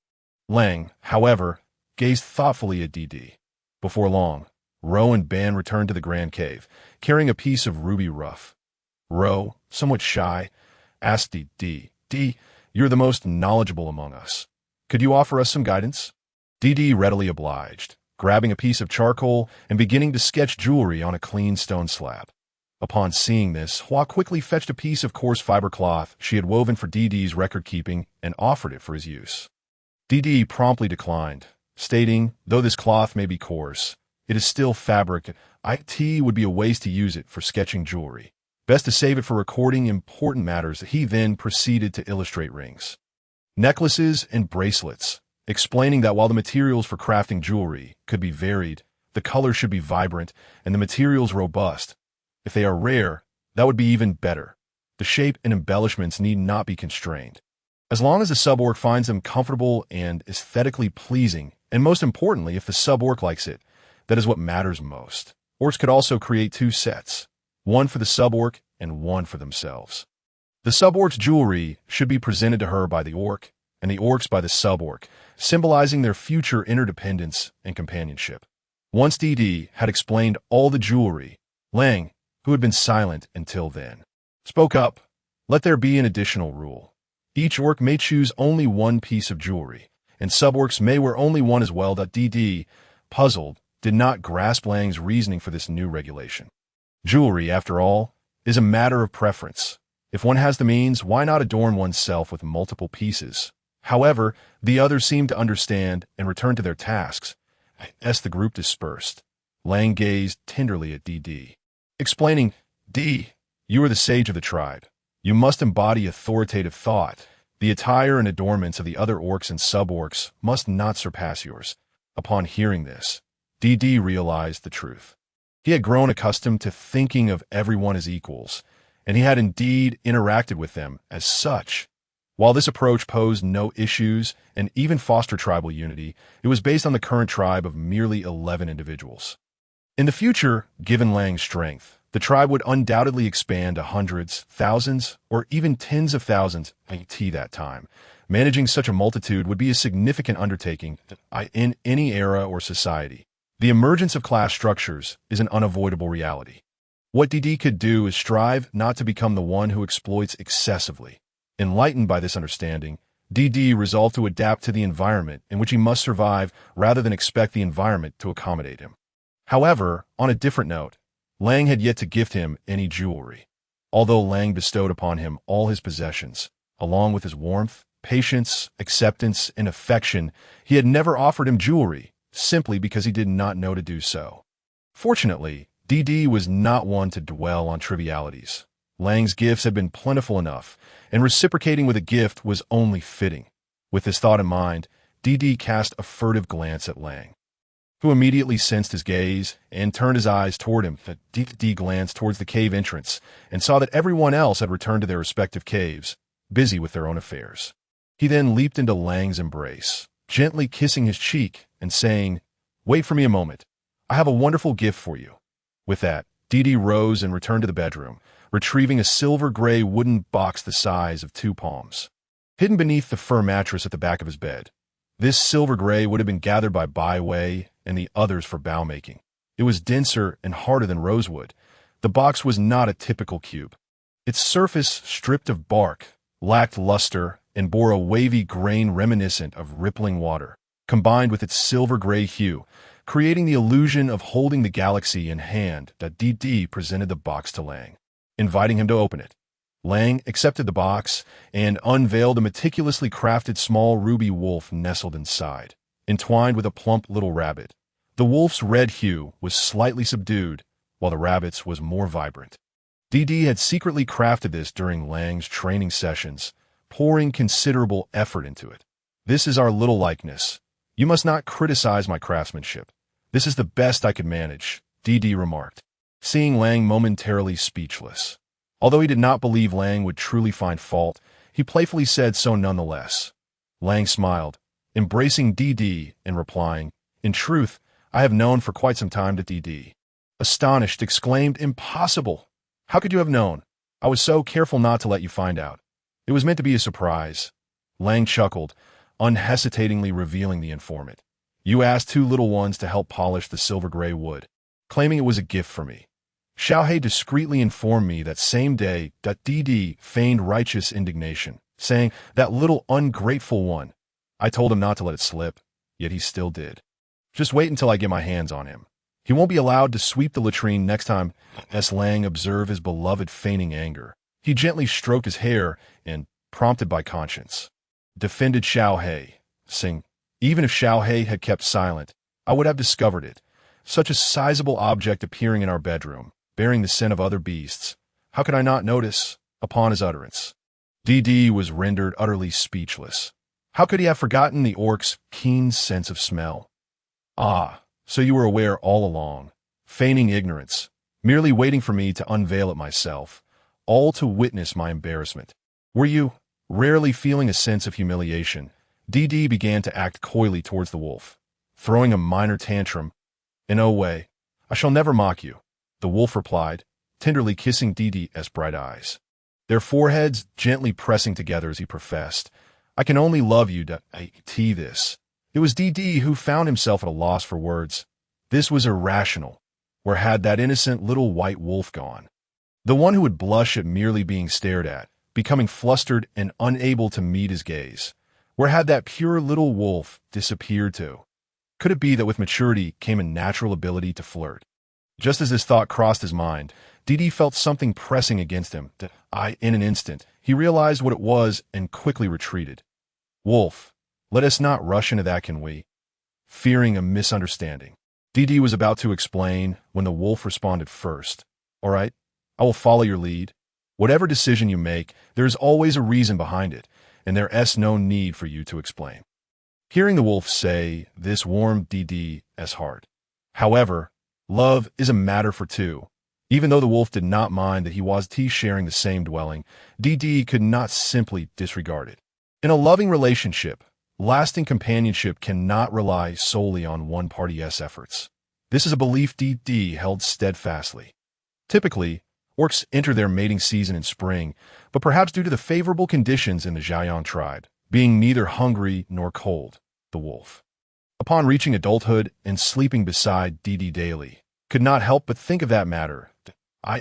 Lang, however, gazed thoughtfully at DD. Before long, Ro and Ban returned to the Grand Cave, carrying a piece of ruby ruff. Ro, somewhat shy, asked DD, you're the most knowledgeable among us. Could you offer us some guidance? DD readily obliged, grabbing a piece of charcoal and beginning to sketch jewelry on a clean stone slab. Upon seeing this, Hua quickly fetched a piece of coarse fiber cloth she had woven for DD's record-keeping and offered it for his use. DD promptly declined, stating, though this cloth may be coarse, it is still fabric. It would be a waste to use it for sketching jewelry. Best to save it for recording important matters. He then proceeded to illustrate rings, necklaces, and bracelets, explaining that while the materials for crafting jewelry could be varied, the color should be vibrant and the materials robust. If they are rare, that would be even better. The shape and embellishments need not be constrained. As long as the suborc finds them comfortable and aesthetically pleasing, and most importantly, if the suborc likes it, that is what matters most. Orcs could also create 2 sets, one for the suborc and one for themselves. The suborc's jewelry should be presented to her by the orc, and the orcs by the suborc, symbolizing their future interdependence and companionship. Once DD had explained all the jewelry, Lang, who had been silent until then, spoke up. Let there be an additional rule. Each orc may choose only one piece of jewelry, and suborcs may wear only one as well. DD, puzzled, did not grasp Lang's reasoning for this new regulation. Jewelry, after all, is a matter of preference. If one has the means, why not adorn oneself with multiple pieces? However, the others seemed to understand and returned to their tasks. As the group dispersed, Lang gazed tenderly at DD, explaining, D, you are the sage of the tribe. You must embody authoritative thought. The attire and adornments of the other orcs and suborcs must not surpass yours. Upon hearing this, DD realized the truth. He had grown accustomed to thinking of everyone as equals, and he had indeed interacted with them as such. While this approach posed no issues and even fostered tribal unity, it was based on the current tribe of merely 11 individuals. In the future, given Lang's strength, The tribe would undoubtedly expand to hundreds, thousands, or even tens of thousands at that time. Managing such a multitude would be a significant undertaking in any era or society. The emergence of class structures is an unavoidable reality. What DD could do is strive not to become the one who exploits excessively. Enlightened by this understanding, DD resolved to adapt to the environment in which he must survive rather than expect the environment to accommodate him. However, on a different note, Lang had yet to gift him any jewelry. Although Lang bestowed upon him all his possessions, along with his warmth, patience, acceptance, and affection, he had never offered him jewelry, simply because he did not know to do so. Fortunately, DD was not one to dwell on trivialities. Lang's gifts had been plentiful enough, and reciprocating with a gift was only fitting. With this thought in mind, DD cast a furtive glance at Lang, who immediately sensed his gaze and turned his eyes toward him. DD glanced towards the cave entrance and saw that everyone else had returned to their respective caves, busy with their own affairs. He then leaped into Lang's embrace, gently kissing his cheek and saying, "Wait for me a moment. I have a wonderful gift for you." With that, DD rose and returned to the bedroom, retrieving a silver-gray wooden box the size of 2 palms. Hidden beneath the fur mattress at the back of his bed, this silver-gray would have been gathered by Bai Wei and the others for bow making. It was denser and harder than rosewood. The box was not a typical cube. Its surface, stripped of bark, lacked luster and bore a wavy grain reminiscent of rippling water, combined with its silver-gray hue, creating the illusion of holding the galaxy in hand. DD presented the box to Lang, inviting him to open it. Lang accepted the box and unveiled a meticulously crafted small ruby wolf nestled inside, entwined with a plump little rabbit. The wolf's red hue was slightly subdued, while the rabbit's was more vibrant. DD had secretly crafted this during Lang's training sessions, pouring considerable effort into it. "This is our little likeness. You must not criticize my craftsmanship. This is the best I could manage," DD remarked, seeing Lang momentarily speechless. Although he did not believe Lang would truly find fault, he playfully said so nonetheless. Lang smiled, embracing DD and replying, "In truth, I have known for quite some time that DD." Astonished, exclaimed, "Impossible! How could you have known? I was so careful not to let you find out. It was meant to be a surprise." Lang chuckled, unhesitatingly revealing the informant. "You asked 2 little ones to help polish the silver-gray wood, claiming it was a gift for me. Xiaohei discreetly informed me that same day that DD feigned righteous indignation, saying, 'That little ungrateful one.' I told him not to let it slip, yet he still did. Just wait until I get my hands on him. He won't be allowed to sweep the latrine next time." As Lang observed his beloved feigning anger, he gently stroked his hair and, prompted by conscience, defended Xiaohei, saying, "Even if Xiaohei had kept silent, I would have discovered it. Such a sizable object appearing in our bedroom, bearing the scent of other beasts. How could I not notice?" Upon his utterance, DD was rendered utterly speechless. How could he have forgotten the orc's keen sense of smell? "Ah, so you were aware all along, feigning ignorance, merely waiting for me to unveil it myself, all to witness my embarrassment. Were you?" Rarely feeling a sense of humiliation, DD began to act coyly towards the wolf, throwing a minor tantrum. "In no way. I shall never mock you," the wolf replied, tenderly kissing DD's bright eyes, their foreheads gently pressing together as he professed, "I can only love you to this." It was DD who found himself at a loss for words. This was irrational. Where had that innocent little white wolf gone? The one who would blush at merely being stared at, becoming flustered and unable to meet his gaze. Where had that pure little wolf disappeared to? Could it be that with maturity came a natural ability to flirt? Just as this thought crossed his mind, DD felt something pressing against him. In an instant, he realized what it was and quickly retreated. "Wolf, let us not rush into that, can we?" Fearing a misunderstanding, DD was about to explain when the wolf responded first. "All right, I will follow your lead. Whatever decision you make, there is always a reason behind it, and there is no need for you to explain." Hearing the wolf say this warmed DD's heart. However, love is a matter for two. Even though the wolf did not mind that he was sharing the same dwelling, DD could not simply disregard it. In a loving relationship, lasting companionship cannot rely solely on one party's efforts. This is a belief DD held steadfastly. Typically, orcs enter their mating season in spring, but perhaps due to the favorable conditions in the Xiaoyang tribe, being neither hungry nor cold, the wolf, upon reaching adulthood and sleeping beside Didi daily, could not help but think of that matter.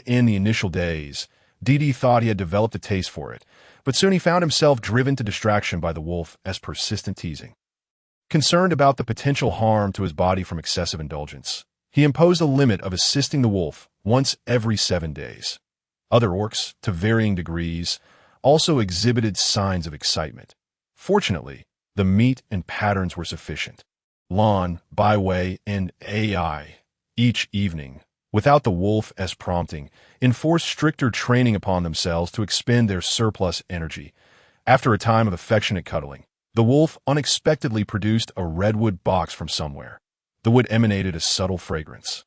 In the initial days, Didi thought he had developed a taste for it, but soon he found himself driven to distraction by the wolf as persistent teasing. Concerned about the potential harm to his body from excessive indulgence, he imposed a limit of assisting the wolf once every 7 days. Other orcs, to varying degrees, also exhibited signs of excitement. Fortunately, the meat and patterns were sufficient. Lon, Byway, and AI, each evening, without the wolf as prompting, enforced stricter training upon themselves to expend their surplus energy. After a time of affectionate cuddling, the wolf unexpectedly produced a redwood box from somewhere. The wood emanated a subtle fragrance,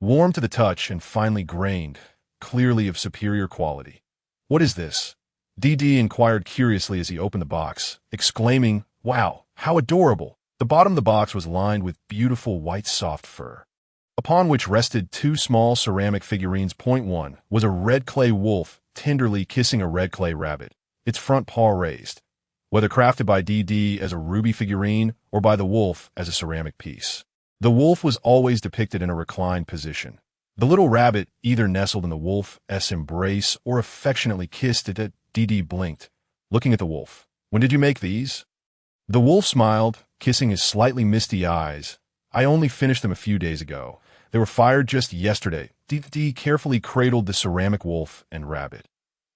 warm to the touch and finely grained, clearly of superior quality. "What is this?" DD inquired curiously as he opened the box, exclaiming, "Wow, how adorable!" The bottom of the box was lined with beautiful white soft fur, upon which rested 2 small ceramic figurines. One was a red clay wolf tenderly kissing a red clay rabbit, its front paw raised, whether crafted by DD as a ruby figurine or by the wolf as a ceramic piece. The wolf was always depicted in a reclined position. The little rabbit either nestled in the wolf's embrace or affectionately kissed it. DD blinked, looking at the wolf. "When did you make these?" The wolf smiled, kissing his slightly misty eyes. "I only finished them a few days ago. They were fired just yesterday." DD carefully cradled the ceramic wolf and rabbit.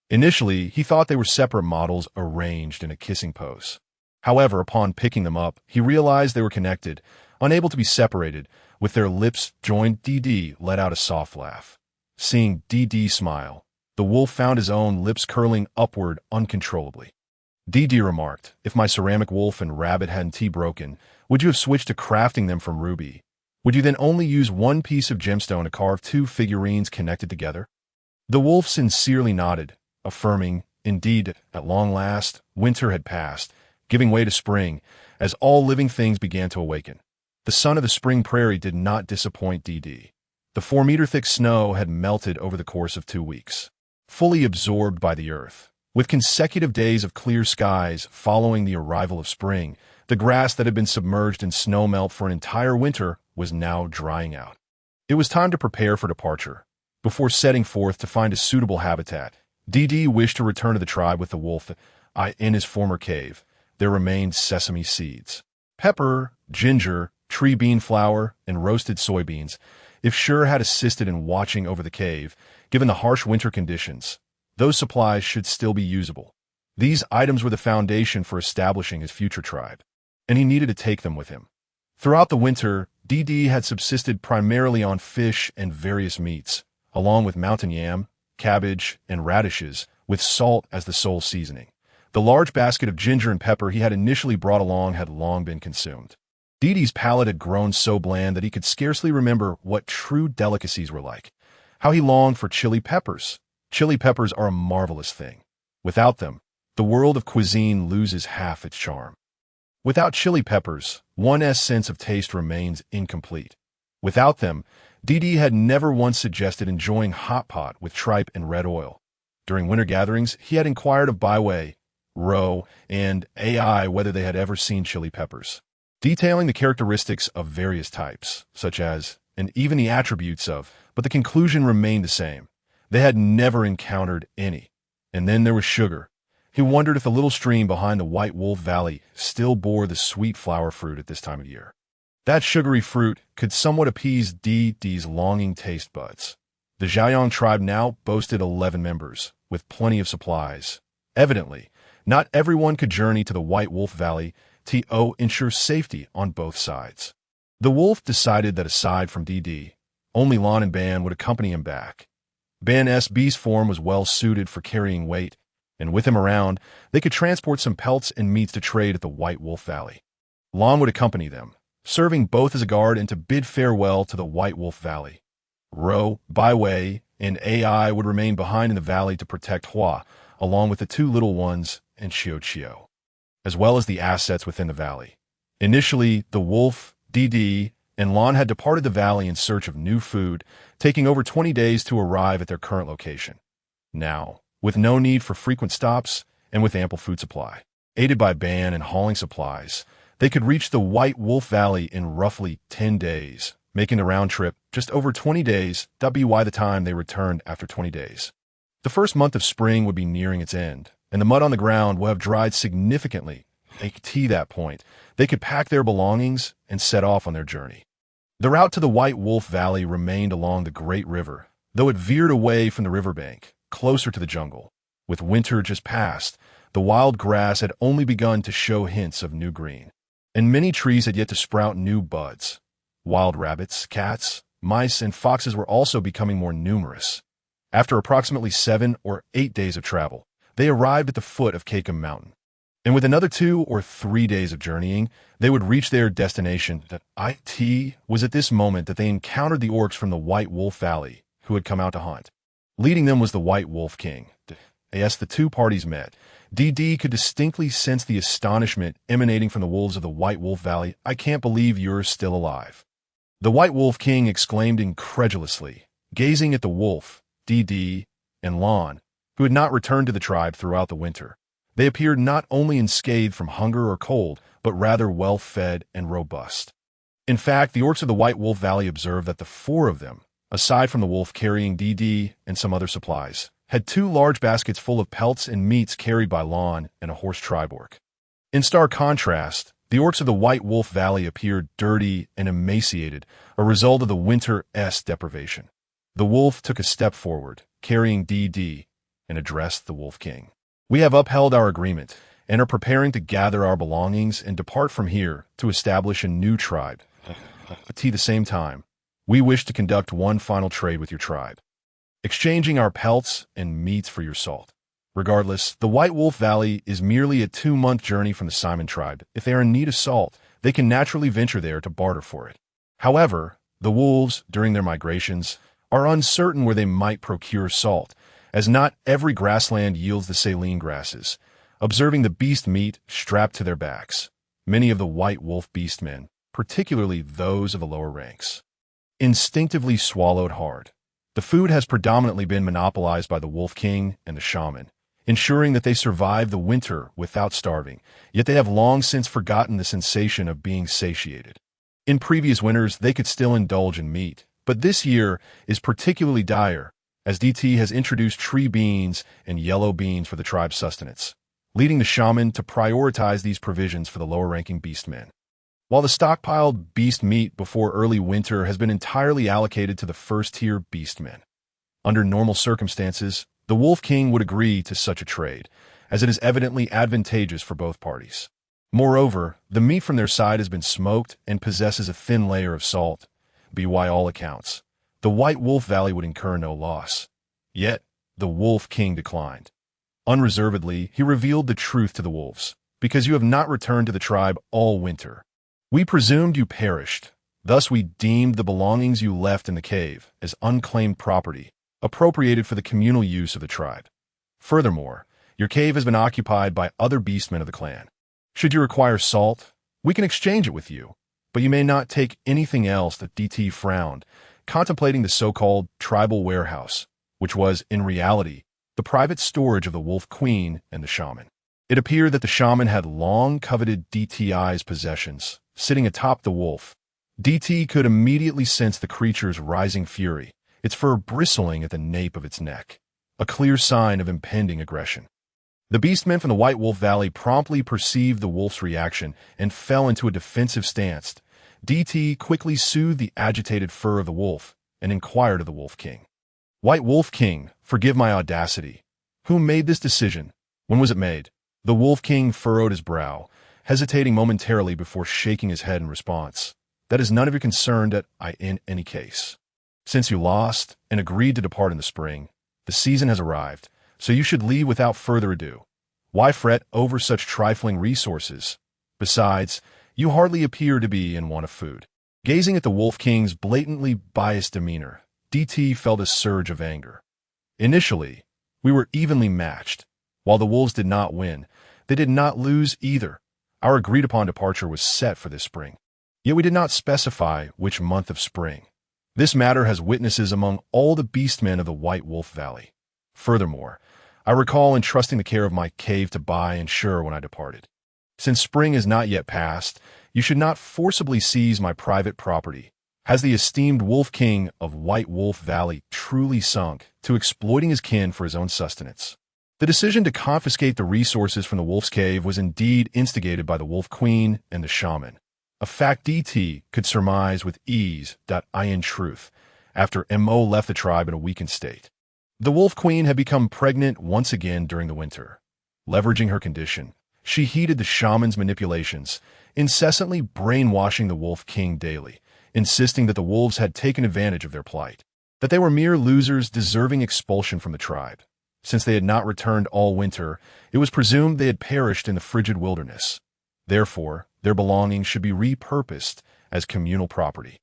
Initially, he thought they were separate models arranged in a kissing pose. However, upon picking them up, he realized they were connected, unable to be separated. With their lips joined, DD let out a soft laugh. Seeing DD smile, the wolf found his own lips curling upward uncontrollably. DD remarked, "If my ceramic wolf and rabbit hadn't broken, would you have switched to crafting them from ruby? Would you then only use 1 piece of gemstone to carve 2 figurines connected together?" The wolf sincerely nodded, affirming, "Indeed, at long last, winter had passed, giving way to spring, as all living things began to awaken. The sun of the spring prairie did not disappoint DD. The 4-meter-thick snow had melted over the course of 2 weeks, fully absorbed by the earth. With consecutive days of clear skies following the arrival of spring, the grass that had been submerged in snowmelt for an entire winter was now drying out. It was time to prepare for departure. Before setting forth to find a suitable habitat, DD wished to return to the tribe with the wolf. In his former cave, there remained sesame seeds, pepper, ginger, tree bean flour, and roasted soybeans. If Sure had assisted in watching over the cave, given the harsh winter conditions, those supplies should still be usable. These items were the foundation for establishing his future tribe, and he needed to take them with him. Throughout the winter, DD had subsisted primarily on fish and various meats, along with mountain yam, cabbage, and radishes, with salt as the sole seasoning. The large basket of ginger and pepper he had initially brought along had long been consumed. DD's palate had grown so bland that he could scarcely remember what true delicacies were like. How he longed for chili peppers. Chili peppers are a marvelous thing. Without them, the world of cuisine loses half its charm. Without chili peppers, one's sense of taste remains incomplete. Without them, DD had never once suggested enjoying hot pot with tripe and red oil. During winter gatherings, he had inquired of Byway, Ro, and AI whether they had ever seen chili peppers, detailing the characteristics of various types, such as, and even the attributes of, but the conclusion remained the same. They had never encountered any. And then there was sugar. He wondered if the little stream behind the White Wolf Valley still bore the sweet flower fruit at this time of year. That sugary fruit could somewhat appease DD's longing taste buds. The Xiaoyang tribe now boasted 11 members, with plenty of supplies. Evidently, not everyone could journey to the White Wolf Valley to ensure safety on both sides. The wolf decided that aside from DD, only Lon and Ban would accompany him back. Ban's beast form was well suited for carrying weight, and with him around, they could transport some pelts and meats to trade at the White Wolf Valley. Lon would accompany them, serving both as a guard and to bid farewell to the White Wolf Valley. Ro, Byway, and AI would remain behind in the valley to protect Hua, along with the 2 little ones and Chio, as well as the assets within the valley. Initially, the wolf, DD, and Lon had departed the valley in search of new food, taking over 20 days to arrive at their current location. Now, with no need for frequent stops and with ample food supply, aided by ban and hauling supplies, they could reach the White Wolf Valley in roughly 10 days, making the round trip just over 20 days, by the time they returned after 20 days. The first month of spring would be nearing its end, and the mud on the ground will have dried significantly. At that point, they could pack their belongings and set off on their journey. The route to the White Wolf Valley remained along the Great River, though it veered away from the riverbank, closer to the jungle. With winter just past, the wild grass had only begun to show hints of new green, and many trees had yet to sprout new buds. Wild rabbits, cats, mice, and foxes were also becoming more numerous. After approximately 7 or 8 days of travel, they arrived at the foot of Caicum Mountain. And with another 2 or 3 days of journeying, they would reach their destination. It was at this moment that they encountered the orcs from the White Wolf Valley, who had come out to hunt. Leading them was the White Wolf King. As the two parties met, DD could distinctly sense the astonishment emanating from the wolves of the White Wolf Valley. "I can't believe you're still alive." The White Wolf King exclaimed incredulously, gazing at the wolf, DD, and Lon, who had not returned to the tribe throughout the winter. They appeared not only unscathed from hunger or cold, but rather well-fed and robust. In fact, the orcs of the White Wolf Valley observed that the 4 of them, aside from the wolf carrying DD and some other supplies, had 2 large baskets full of pelts and meats carried by Lon and a horse tribe orc. In stark contrast, the orcs of the White Wolf Valley appeared dirty and emaciated, a result of the winter's deprivation. The wolf took a step forward, carrying DD, and addressed the Wolf King. "We have upheld our agreement and are preparing to gather our belongings and depart from here to establish a new tribe. At the same time, we wish to conduct one final trade with your tribe, exchanging our pelts and meats for your salt. Regardless, the White Wolf Valley is merely a 2-month journey from the Simon tribe. If they are in need of salt, they can naturally venture there to barter for it. However, the wolves, during their migrations, are uncertain where they might procure salt, as not every grassland yields the saline grasses, observing the beast meat strapped to their backs. Many of the White Wolf beastmen, particularly those of the lower ranks, instinctively swallowed hard. The food has predominantly been monopolized by the Wolf King and the Shaman, ensuring that they survive the winter without starving, yet they have long since forgotten the sensation of being satiated. In previous winters, they could still indulge in meat, but this year is particularly dire, as DT has introduced tree beans and yellow beans for the tribe's sustenance, leading the Shaman to prioritize these provisions for the lower-ranking beastmen. While the stockpiled beast meat before early winter has been entirely allocated to the first-tier beastmen. Under normal circumstances, the Wolf King would agree to such a trade, as it is evidently advantageous for both parties. Moreover, the meat from their side has been smoked and possesses a thin layer of salt. By all accounts, the White Wolf Valley would incur no loss. Yet, the Wolf King declined. Unreservedly, he revealed the truth to the wolves, "Because you have not returned to the tribe all winter. We presumed you perished. Thus we deemed the belongings you left in the cave as unclaimed property, appropriated for the communal use of the tribe. Furthermore, your cave has been occupied by other beastmen of the clan. Should you require salt, we can exchange it with you, but you may not take anything else." That DT frowned, contemplating the so-called tribal warehouse, which was, in reality, the private storage of the Wolf Queen and the Shaman. It appeared that the Shaman had long coveted DTI's possessions, sitting atop the wolf. DT could immediately sense the creature's rising fury, its fur bristling at the nape of its neck, a clear sign of impending aggression. The beastmen from the White Wolf Valley promptly perceived the wolf's reaction and fell into a defensive stance. DT quickly soothed the agitated fur of the wolf and inquired of the Wolf King. "White Wolf King, forgive my audacity. Who made this decision? When was it made?" The Wolf King furrowed his brow, hesitating momentarily before shaking his head in response. "That is none of your concern in any case. Since you lost and agreed to depart in the spring, the season has arrived, so you should leave without further ado. Why fret over such trifling resources? Besides, you hardly appear to be in want of food." Gazing at the Wolf King's blatantly biased demeanor, DT felt a surge of anger. "Initially, we were evenly matched. While the wolves did not win, they did not lose either. Our agreed-upon departure was set for this spring. Yet we did not specify which month of spring. This matter has witnesses among all the beastmen of the White Wolf Valley. Furthermore, I recall entrusting the care of my cave to Bai and Shur when I departed. Since spring is not yet past, you should not forcibly seize my private property. Has the esteemed Wolf King of White Wolf Valley truly sunk to exploiting his kin for his own sustenance? The decision to confiscate the resources from the Wolf's Cave was indeed instigated by the Wolf Queen and the Shaman, a fact DT could surmise with ease. In truth, after MO left the tribe in a weakened state. The Wolf Queen had become pregnant once again during the winter. Leveraging her condition, she heeded the Shaman's manipulations, incessantly brainwashing the Wolf King daily, insisting that the wolves had taken advantage of their plight, that they were mere losers deserving expulsion from the tribe. Since they had not returned all winter, it was presumed they had perished in the frigid wilderness. Therefore, their belongings should be repurposed as communal property.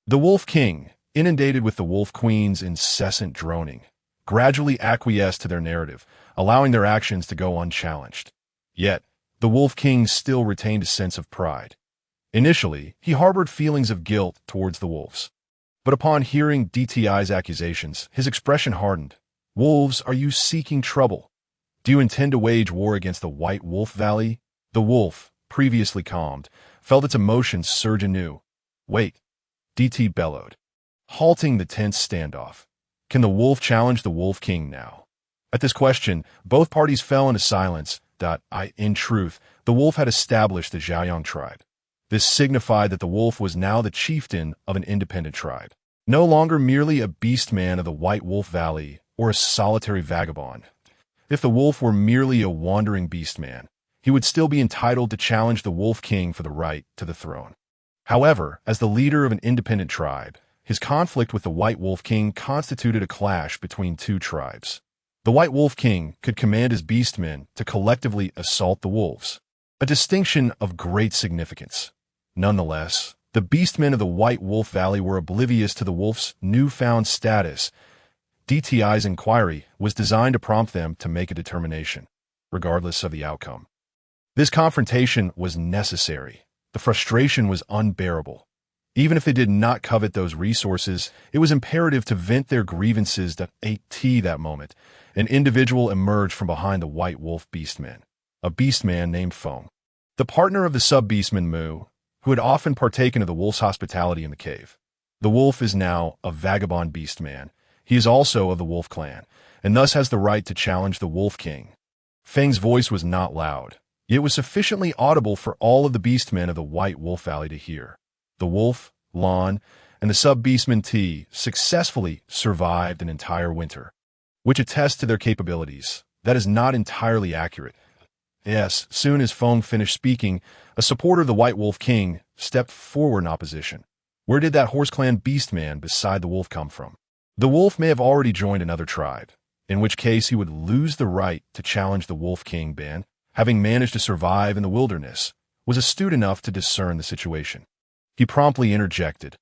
The Wolf King, inundated with the Wolf Queen's incessant droning, gradually acquiesced to their narrative, allowing their actions to go unchallenged. Yet, the Wolf King still retained a sense of pride. Initially, he harbored feelings of guilt towards the wolves. But upon hearing DTI's accusations, his expression hardened. "Wolves, are you seeking trouble? Do you intend to wage war against the White Wolf Valley?" The wolf, previously calmed, felt its emotions surge anew. "Wait," DT bellowed, halting the tense standoff. "Can the wolf challenge the Wolf King now?" At this question, both parties fell into silence. In truth, the wolf had established the Zhaoyang tribe. This signified that the wolf was now the chieftain of an independent tribe, no longer merely a beastman of the White Wolf Valley or a solitary vagabond. If the wolf were merely a wandering beastman, he would still be entitled to challenge the Wolf King for the right to the throne. However, as the leader of an independent tribe, his conflict with the White Wolf King constituted a clash between two tribes. The White Wolf King could command his beastmen to collectively assault the wolves, a distinction of great significance. Nonetheless, the beastmen of the White Wolf Valley were oblivious to the wolf's newfound status. DTI's inquiry was designed to prompt them to make a determination, regardless of the outcome. This confrontation was necessary. The frustration was unbearable. Even if they did not covet those resources, it was imperative to vent their grievances. That moment, an individual emerged from behind the White Wolf beastmen, a beastman named Feng, the partner of the sub-beastman Mu, who had often partaken of the wolf's hospitality in the cave. The wolf is now a vagabond beastman. He is also of the Wolf clan, and thus has the right to challenge the Wolf King. Feng's voice was not loud, yet was sufficiently audible for all of the beastmen of the White Wolf Valley to hear. The wolf, Lan, and the sub-beastman T successfully survived an entire winter, which attests to their capabilities. That is not entirely accurate. Yes, soon as Feng finished speaking, a supporter of the White Wolf King stepped forward in opposition. Where did that horse clan beastman beside the wolf come from? The wolf may have already joined another tribe, in which case he would lose the right to challenge the Wolf King. Ben, having managed to survive in the wilderness, was astute enough to discern the situation. He promptly interjected,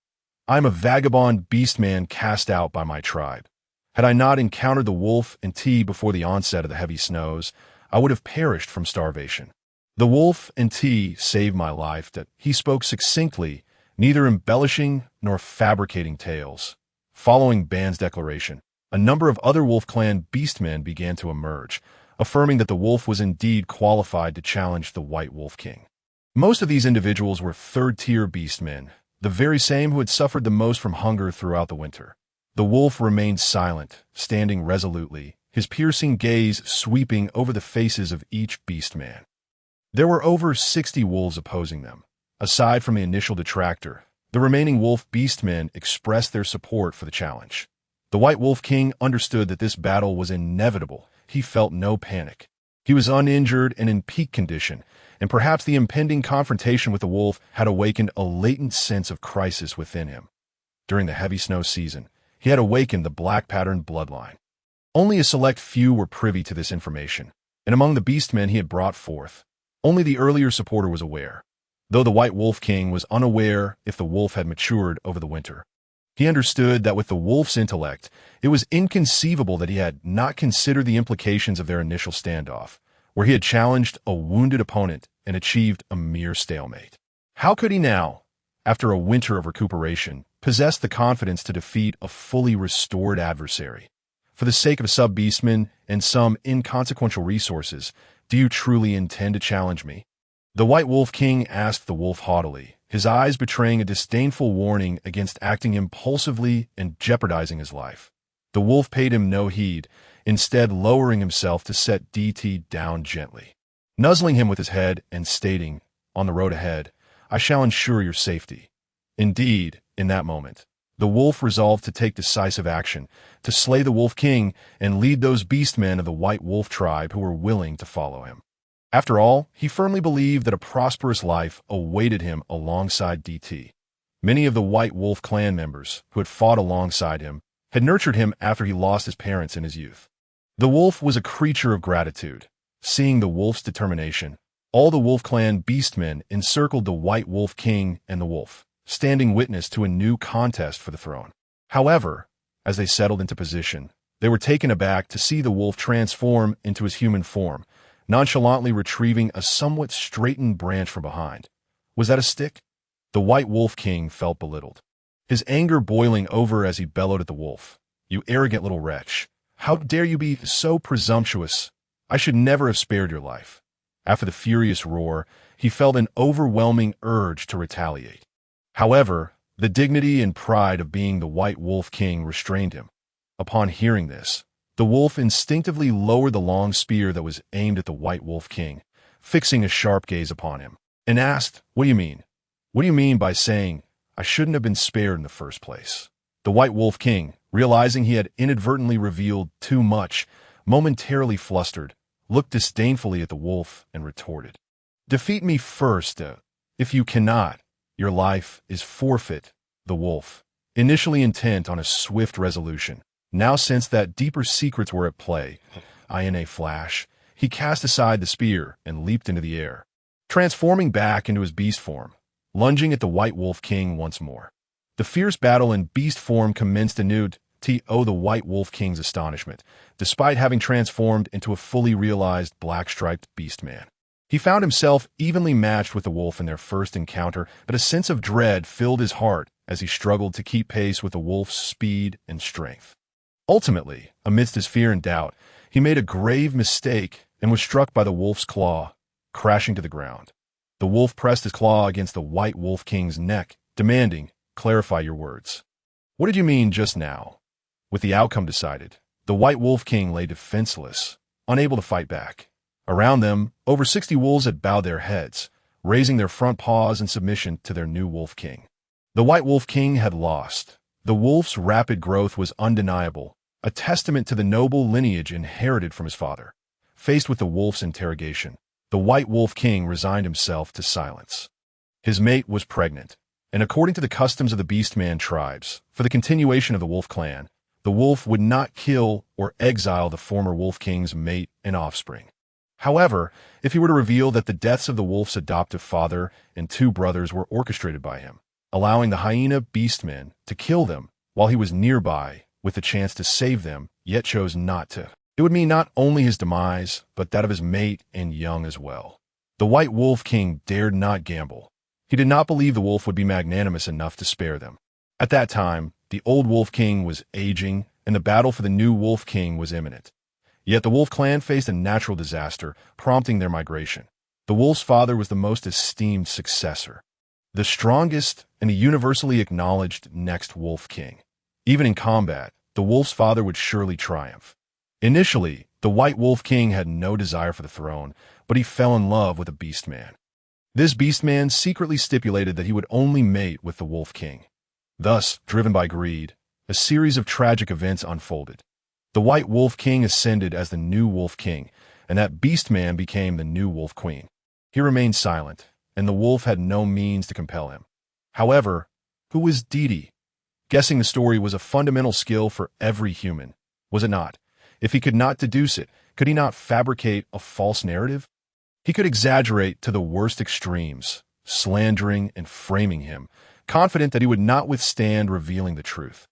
"I am a vagabond beastman cast out by my tribe. Had I not encountered the wolf and T before the onset of the heavy snows, I would have perished from starvation. The wolf and T saved my life." He spoke succinctly, neither embellishing nor fabricating tales. Following Ban's declaration, a number of other Wolf Clan beastmen began to emerge, affirming that the wolf was indeed qualified to challenge the White Wolf King. Most of these individuals were third-tier beastmen, the very same who had suffered the most from hunger throughout the winter. The wolf remained silent, standing resolutely, his piercing gaze sweeping over the faces of each beastman. There were over 60 wolves opposing them. Aside from the initial detractor, the remaining wolf beastmen expressed their support for the challenge. The White Wolf King understood that this battle was inevitable. He felt no panic. He was uninjured and in peak condition, and perhaps the impending confrontation with the wolf had awakened a latent sense of crisis within him. During the heavy snow season, he had awakened the black-patterned bloodline. Only a select few were privy to this information, and among the beastmen he had brought forth, only the earlier supporter was aware, though the White Wolf King was unaware if the wolf had matured over the winter. He understood that with the wolf's intellect, it was inconceivable that he had not considered the implications of their initial standoff, where he had challenged a wounded opponent and achieved a mere stalemate. How could he now, after a winter of recuperation, possessed the confidence to defeat a fully restored adversary. For the sake of a sub-beastman and some inconsequential resources, do you truly intend to challenge me? The White Wolf King asked the wolf haughtily, his eyes betraying a disdainful warning against acting impulsively and jeopardizing his life. The wolf paid him no heed, instead lowering himself to set DT down gently, nuzzling him with his head and stating, "On the road ahead, I shall ensure your safety." Indeed, in that moment, the wolf resolved to take decisive action, to slay the Wolf King and lead those beastmen of the White Wolf tribe who were willing to follow him. After all, he firmly believed that a prosperous life awaited him alongside DT. Many of the White Wolf clan members, who had fought alongside him, had nurtured him after he lost his parents in his youth. The wolf was a creature of gratitude. Seeing the wolf's determination, all the Wolf Clan beastmen encircled the White Wolf King and the wolf, standing witness to a new contest for the throne. However, as they settled into position, they were taken aback to see the wolf transform into his human form, nonchalantly retrieving a somewhat straightened branch from behind. Was that a stick? The White Wolf King felt belittled, his anger boiling over as he bellowed at the wolf. "You arrogant little wretch! How dare you be so presumptuous? I should never have spared your life." After the furious roar, he felt an overwhelming urge to retaliate. However, the dignity and pride of being the White Wolf King restrained him. Upon hearing this, the wolf instinctively lowered the long spear that was aimed at the White Wolf King, fixing a sharp gaze upon him, and asked, "What do you mean? What do you mean by saying I shouldn't have been spared in the first place?" The White Wolf King, realizing he had inadvertently revealed too much, momentarily flustered, looked disdainfully at the wolf and retorted, "Defeat me first. If you cannot, your life is forfeit." The wolf, initially intent on a swift resolution, now sensed that deeper secrets were at play. In a flash, he cast aside the spear and leaped into the air, transforming back into his beast form, lunging at the White Wolf King once more. The fierce battle in beast form commenced anew to the White Wolf King's astonishment, despite having transformed into a fully realized black-striped beastman. He found himself evenly matched with the wolf in their first encounter, but a sense of dread filled his heart as he struggled to keep pace with the wolf's speed and strength. Ultimately, amidst his fear and doubt, he made a grave mistake and was struck by the wolf's claw, crashing to the ground. The wolf pressed his claw against the White Wolf King's neck, demanding, "Clarify your words. What did you mean just now?" With the outcome decided, the White Wolf King lay defenseless, unable to fight back. Around them, over 60 wolves had bowed their heads, raising their front paws in submission to their new Wolf King. The White Wolf King had lost. The wolf's rapid growth was undeniable, a testament to the noble lineage inherited from his father. Faced with the wolf's interrogation, the White Wolf King resigned himself to silence. His mate was pregnant, and according to the customs of the Beastman tribes, for the continuation of the Wolf Clan, the wolf would not kill or exile the former Wolf King's mate and offspring. However, if he were to reveal that the deaths of the wolf's adoptive father and 2 brothers were orchestrated by him, allowing the hyena beastmen to kill them while he was nearby with the chance to save them, yet chose not to, it would mean not only his demise, but that of his mate and young as well. The White Wolf King dared not gamble. He did not believe the wolf would be magnanimous enough to spare them. At that time, the old Wolf King was aging, and the battle for the new Wolf King was imminent. Yet the Wolf Clan faced a natural disaster, prompting their migration. The wolf's father was the most esteemed successor, the strongest and the universally acknowledged next Wolf King. Even in combat, the wolf's father would surely triumph. Initially, the White Wolf King had no desire for the throne, but he fell in love with a beastman. This beastman secretly stipulated that he would only mate with the Wolf King. Thus, driven by greed, a series of tragic events unfolded. The White Wolf King ascended as the new Wolf King, and that beastman became the new Wolf Queen. He remained silent, and the wolf had no means to compel him. However, who was DT? Guessing the story was a fundamental skill for every human, was it not? If he could not deduce it, could he not fabricate a false narrative? He could exaggerate to the worst extremes, slandering and framing him, confident that he would not withstand revealing the truth.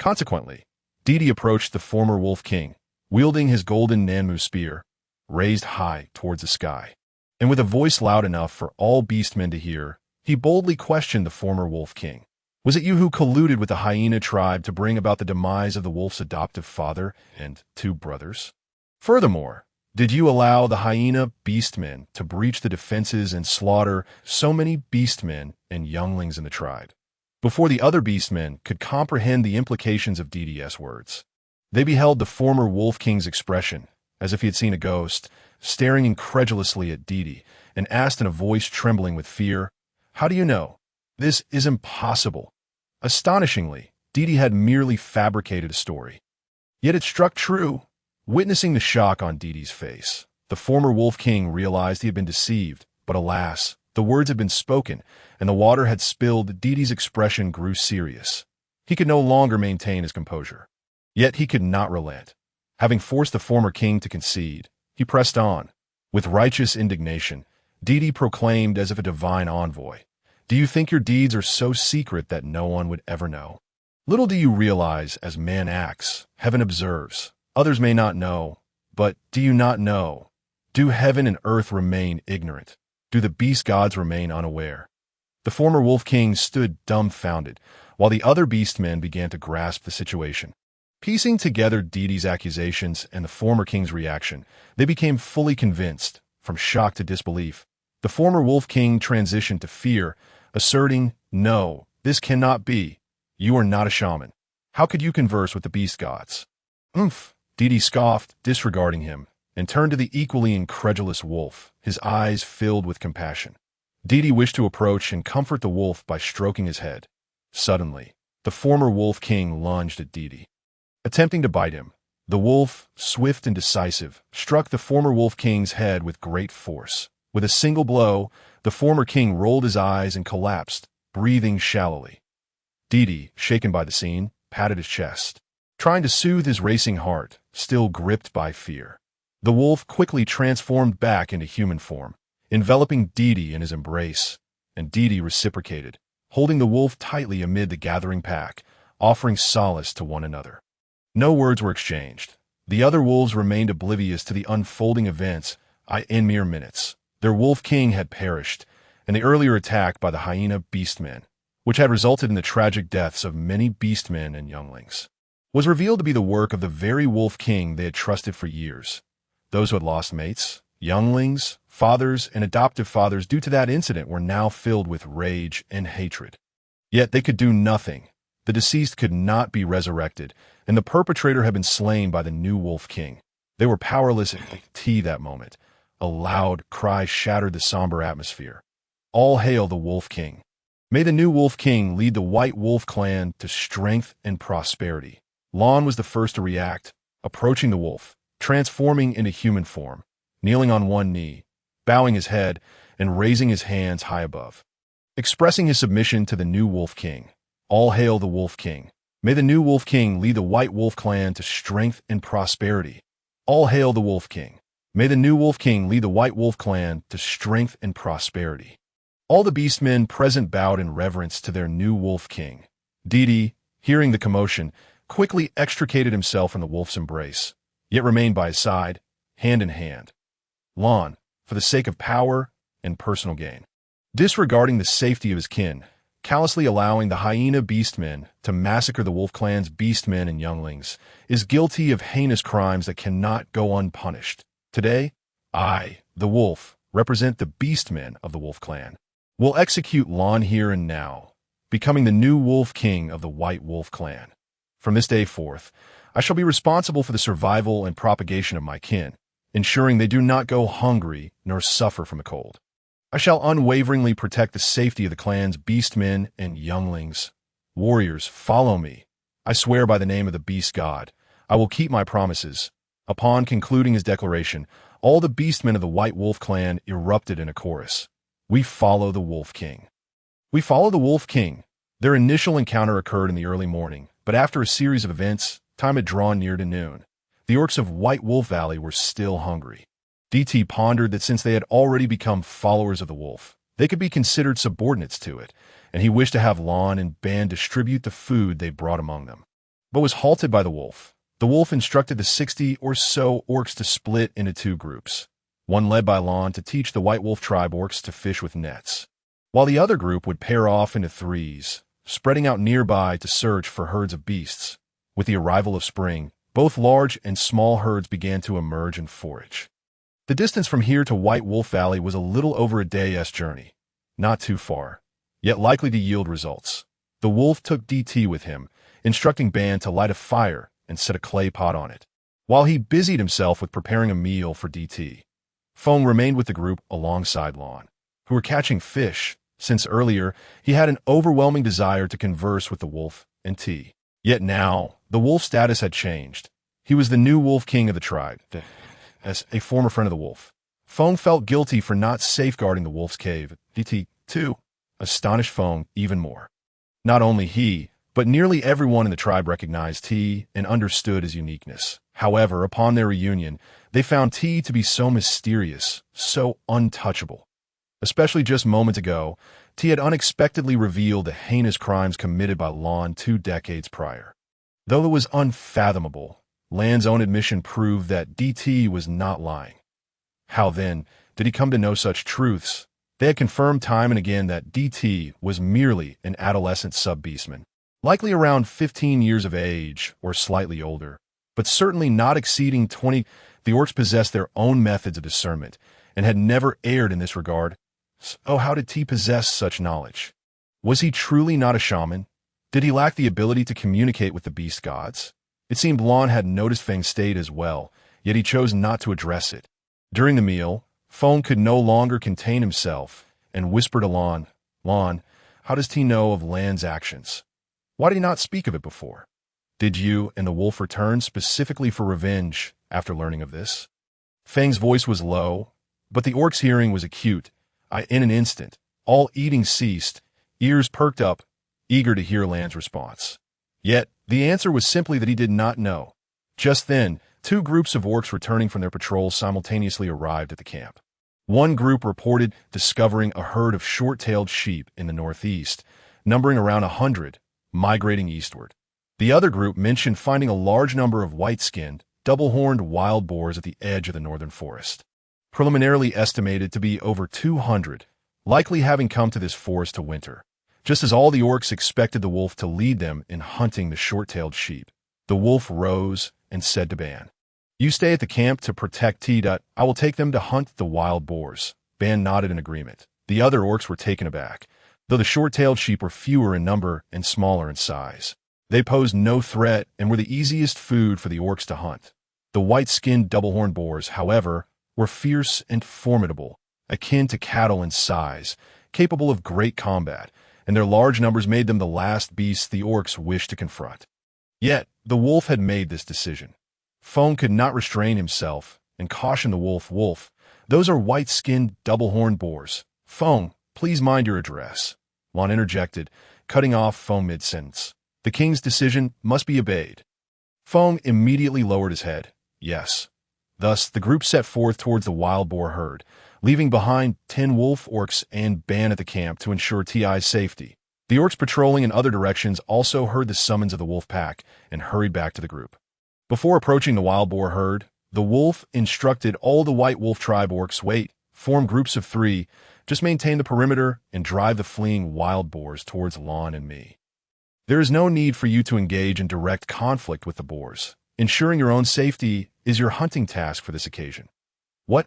Consequently, DT approached the former Wolf King, wielding his golden Nanmu spear, raised high towards the sky. And with a voice loud enough for all beastmen to hear, He boldly questioned the former wolf king. Was it you who colluded with the hyena tribe to bring about the demise of the wolf's adoptive father and 2 brothers? Furthermore, did you allow the hyena beastmen to breach the defenses and slaughter so many beastmen and younglings in the tribe? Before the other beastmen could comprehend the implications of DD's words, they beheld the former wolf king's expression, as if he had seen a ghost, staring incredulously at Didi, and asked in a voice trembling with fear, "How do you know? This is impossible." Astonishingly, Didi had merely fabricated a story. Yet it struck true. Witnessing the shock on Didi's face, the former wolf king realized he had been deceived, but alas, the words had been spoken, and the water had spilled. Didi's expression grew serious. He could no longer maintain his composure. Yet he could not relent. Having forced the former king to concede, he pressed on. With righteous indignation, Didi proclaimed as if a divine envoy, "Do you think your deeds are so secret that no one would ever know? Little do you realize, as man acts, heaven observes. Others may not know, but do you not know? Do heaven and earth remain ignorant? Do the beast gods remain unaware?" The former wolf king stood dumbfounded, while the other beastmen began to grasp the situation. Piecing together Didi's accusations and the former king's reaction, they became fully convinced. From shock to disbelief, the former wolf king transitioned to fear, asserting, "No, this cannot be. You are not a shaman. How could you converse with the beast gods?" "Umph," Didi scoffed, disregarding him, and turned to the equally incredulous wolf, his eyes filled with compassion. Didi wished to approach and comfort the wolf by stroking his head. Suddenly, the former wolf king lunged at Didi. Attempting to bite him, the wolf, swift and decisive, struck the former wolf king's head with great force. With a single blow, the former king rolled his eyes and collapsed, breathing shallowly. Didi, shaken by the scene, patted his chest, trying to soothe his racing heart, still gripped by fear. The wolf quickly transformed back into human form, enveloping Didi in his embrace, and Didi reciprocated, holding the wolf tightly amid the gathering pack, offering solace to one another. No words were exchanged. The other wolves remained oblivious to the unfolding events. In mere minutes, their wolf king had perished, and the earlier attack by the hyena beastmen, which had resulted in the tragic deaths of many beastmen and younglings, was revealed to be the work of the very wolf king they had trusted for years. Those who had lost mates, younglings, fathers, and adoptive fathers due to that incident were now filled with rage and hatred. Yet they could do nothing. The deceased could not be resurrected, and the perpetrator had been slain by the new wolf king. They were powerless at that moment. A loud cry shattered the somber atmosphere. "All hail the wolf king. May the new wolf king lead the white wolf clan to strength and prosperity." Lon was the first to react, approaching the wolf, transforming into human form, kneeling on one knee, bowing his head, and raising his hands high above, expressing his submission to the new wolf king. "All hail the wolf king. May the new wolf king lead the white wolf clan to strength and prosperity." "All hail the wolf king. May the new wolf king lead the white wolf clan to strength and prosperity." All the beastmen present bowed in reverence to their new wolf king. Didi, hearing the commotion, quickly extricated himself from the wolf's embrace, yet remained by his side, hand in hand. Lon, for the sake of power and personal gain, disregarding the safety of his kin, callously allowing the hyena beastmen to massacre the wolf clan's beastmen and younglings, is guilty of heinous crimes that cannot go unpunished. Today, I, the wolf, represent the beastmen of the wolf clan, will execute Lon here and now, becoming the new wolf king of the white wolf clan. From this day forth, I shall be responsible for the survival and propagation of my kin, ensuring they do not go hungry nor suffer from a cold. I shall unwaveringly protect the safety of the clan's beastmen and younglings. Warriors, follow me. I swear by the name of the beast god, I will keep my promises. Upon concluding his declaration, all the beastmen of the white wolf clan erupted in a chorus. "We follow the wolf king. We follow the wolf king." Their initial encounter occurred in the early morning, but after a series of events, time had drawn near to noon. The orcs of White Wolf Valley were still hungry. DT pondered that since they had already become followers of the wolf, they could be considered subordinates to it, and he wished to have Lon and band distribute the food they brought among them, but was halted by the wolf. The wolf instructed the 60 or so orcs to split into 2 groups, one led by Lon to teach the White Wolf tribe orcs to fish with nets, while the other group would pair off into threes, spreading out nearby to search for herds of beasts. With the arrival of spring, both large and small herds began to emerge and forage. The distance from here to White Wolf Valley was a little over a day's journey. Not too far, yet likely to yield results. The wolf took DT with him, instructing Ban to light a fire and set a clay pot on it, while he busied himself with preparing a meal for DT. Fong remained with the group alongside Lon, who were catching fish, since earlier he had an overwhelming desire to converse with the wolf and T. Yet now, the wolf's status had changed. He was the new wolf king of the tribe, as a former friend of the wolf. Fong felt guilty for not safeguarding the wolf's cave. DT, too, astonished Fong even more. Not only he, but nearly everyone in the tribe recognized T and understood his uniqueness. However, upon their reunion, they found T to be so mysterious, so untouchable. Especially just moments ago, T had unexpectedly revealed the heinous crimes committed by Lon 2 decades prior. Though it was unfathomable, Lan's own admission proved that DT was not lying. How then did he come to know such truths? They had confirmed time and again that DT was merely an adolescent sub-beastman, likely around 15 years of age or slightly older, but certainly not exceeding 20. The orcs possessed their own methods of discernment and had never erred in this regard. So how did T possess such knowledge? Was he truly not a shaman? Did he lack the ability to communicate with the beast gods? It seemed Lon had noticed Fang's state as well, yet he chose not to address it. During the meal, Fong could no longer contain himself and whispered to Lon, "Lon, how does T know of Lan's actions? Why did he not speak of it before? Did you and the wolf return specifically for revenge after learning of this?" Fang's voice was low, but the orc's hearing was acute. In an instant, all eating ceased, ears perked up, eager to hear Lan's response. Yet, the answer was simply that he did not know. Just then, 2 groups of orcs returning from their patrols simultaneously arrived at the camp. One group reported discovering a herd of short-tailed sheep in the northeast, numbering around 100, migrating eastward. The other group mentioned finding a large number of white-skinned, double-horned wild boars at the edge of the northern forest, preliminarily estimated to be over 200, likely having come to this forest to winter. Just as all the orcs expected the wolf to lead them in hunting the short-tailed sheep, the wolf rose and said to Ban, "You stay at the camp to protect T. I will take them to hunt the wild boars." Ban nodded in agreement. The other orcs were taken aback, though the short-tailed sheep were fewer in number and smaller in size. They posed no threat and were the easiest food for the orcs to hunt. The white-skinned double-horned boars, however, were fierce and formidable, akin to cattle in size, capable of great combat, and their large numbers made them the last beasts the orcs wished to confront. Yet, the wolf had made this decision. Fong could not restrain himself and cautioned the wolf, "Wolf, those are white-skinned double-horned boars. Fong, please mind your address." Lon interjected, cutting off Fong mid-sentence. "The king's decision must be obeyed." Fong immediately lowered his head. "Yes." Thus, the group set forth towards the wild boar herd, leaving behind 10 wolf orcs and Ban at the camp to ensure TI's safety. The orcs patrolling in other directions also heard the summons of the wolf pack and hurried back to the group. Before approaching the wild boar herd, the wolf instructed all the white wolf tribe orcs, "Wait, form groups of 3, just maintain the perimeter and drive the fleeing wild boars towards Lon and me. There is no need for you to engage in direct conflict with the boars. Ensuring your own safety is your hunting task for this occasion." What?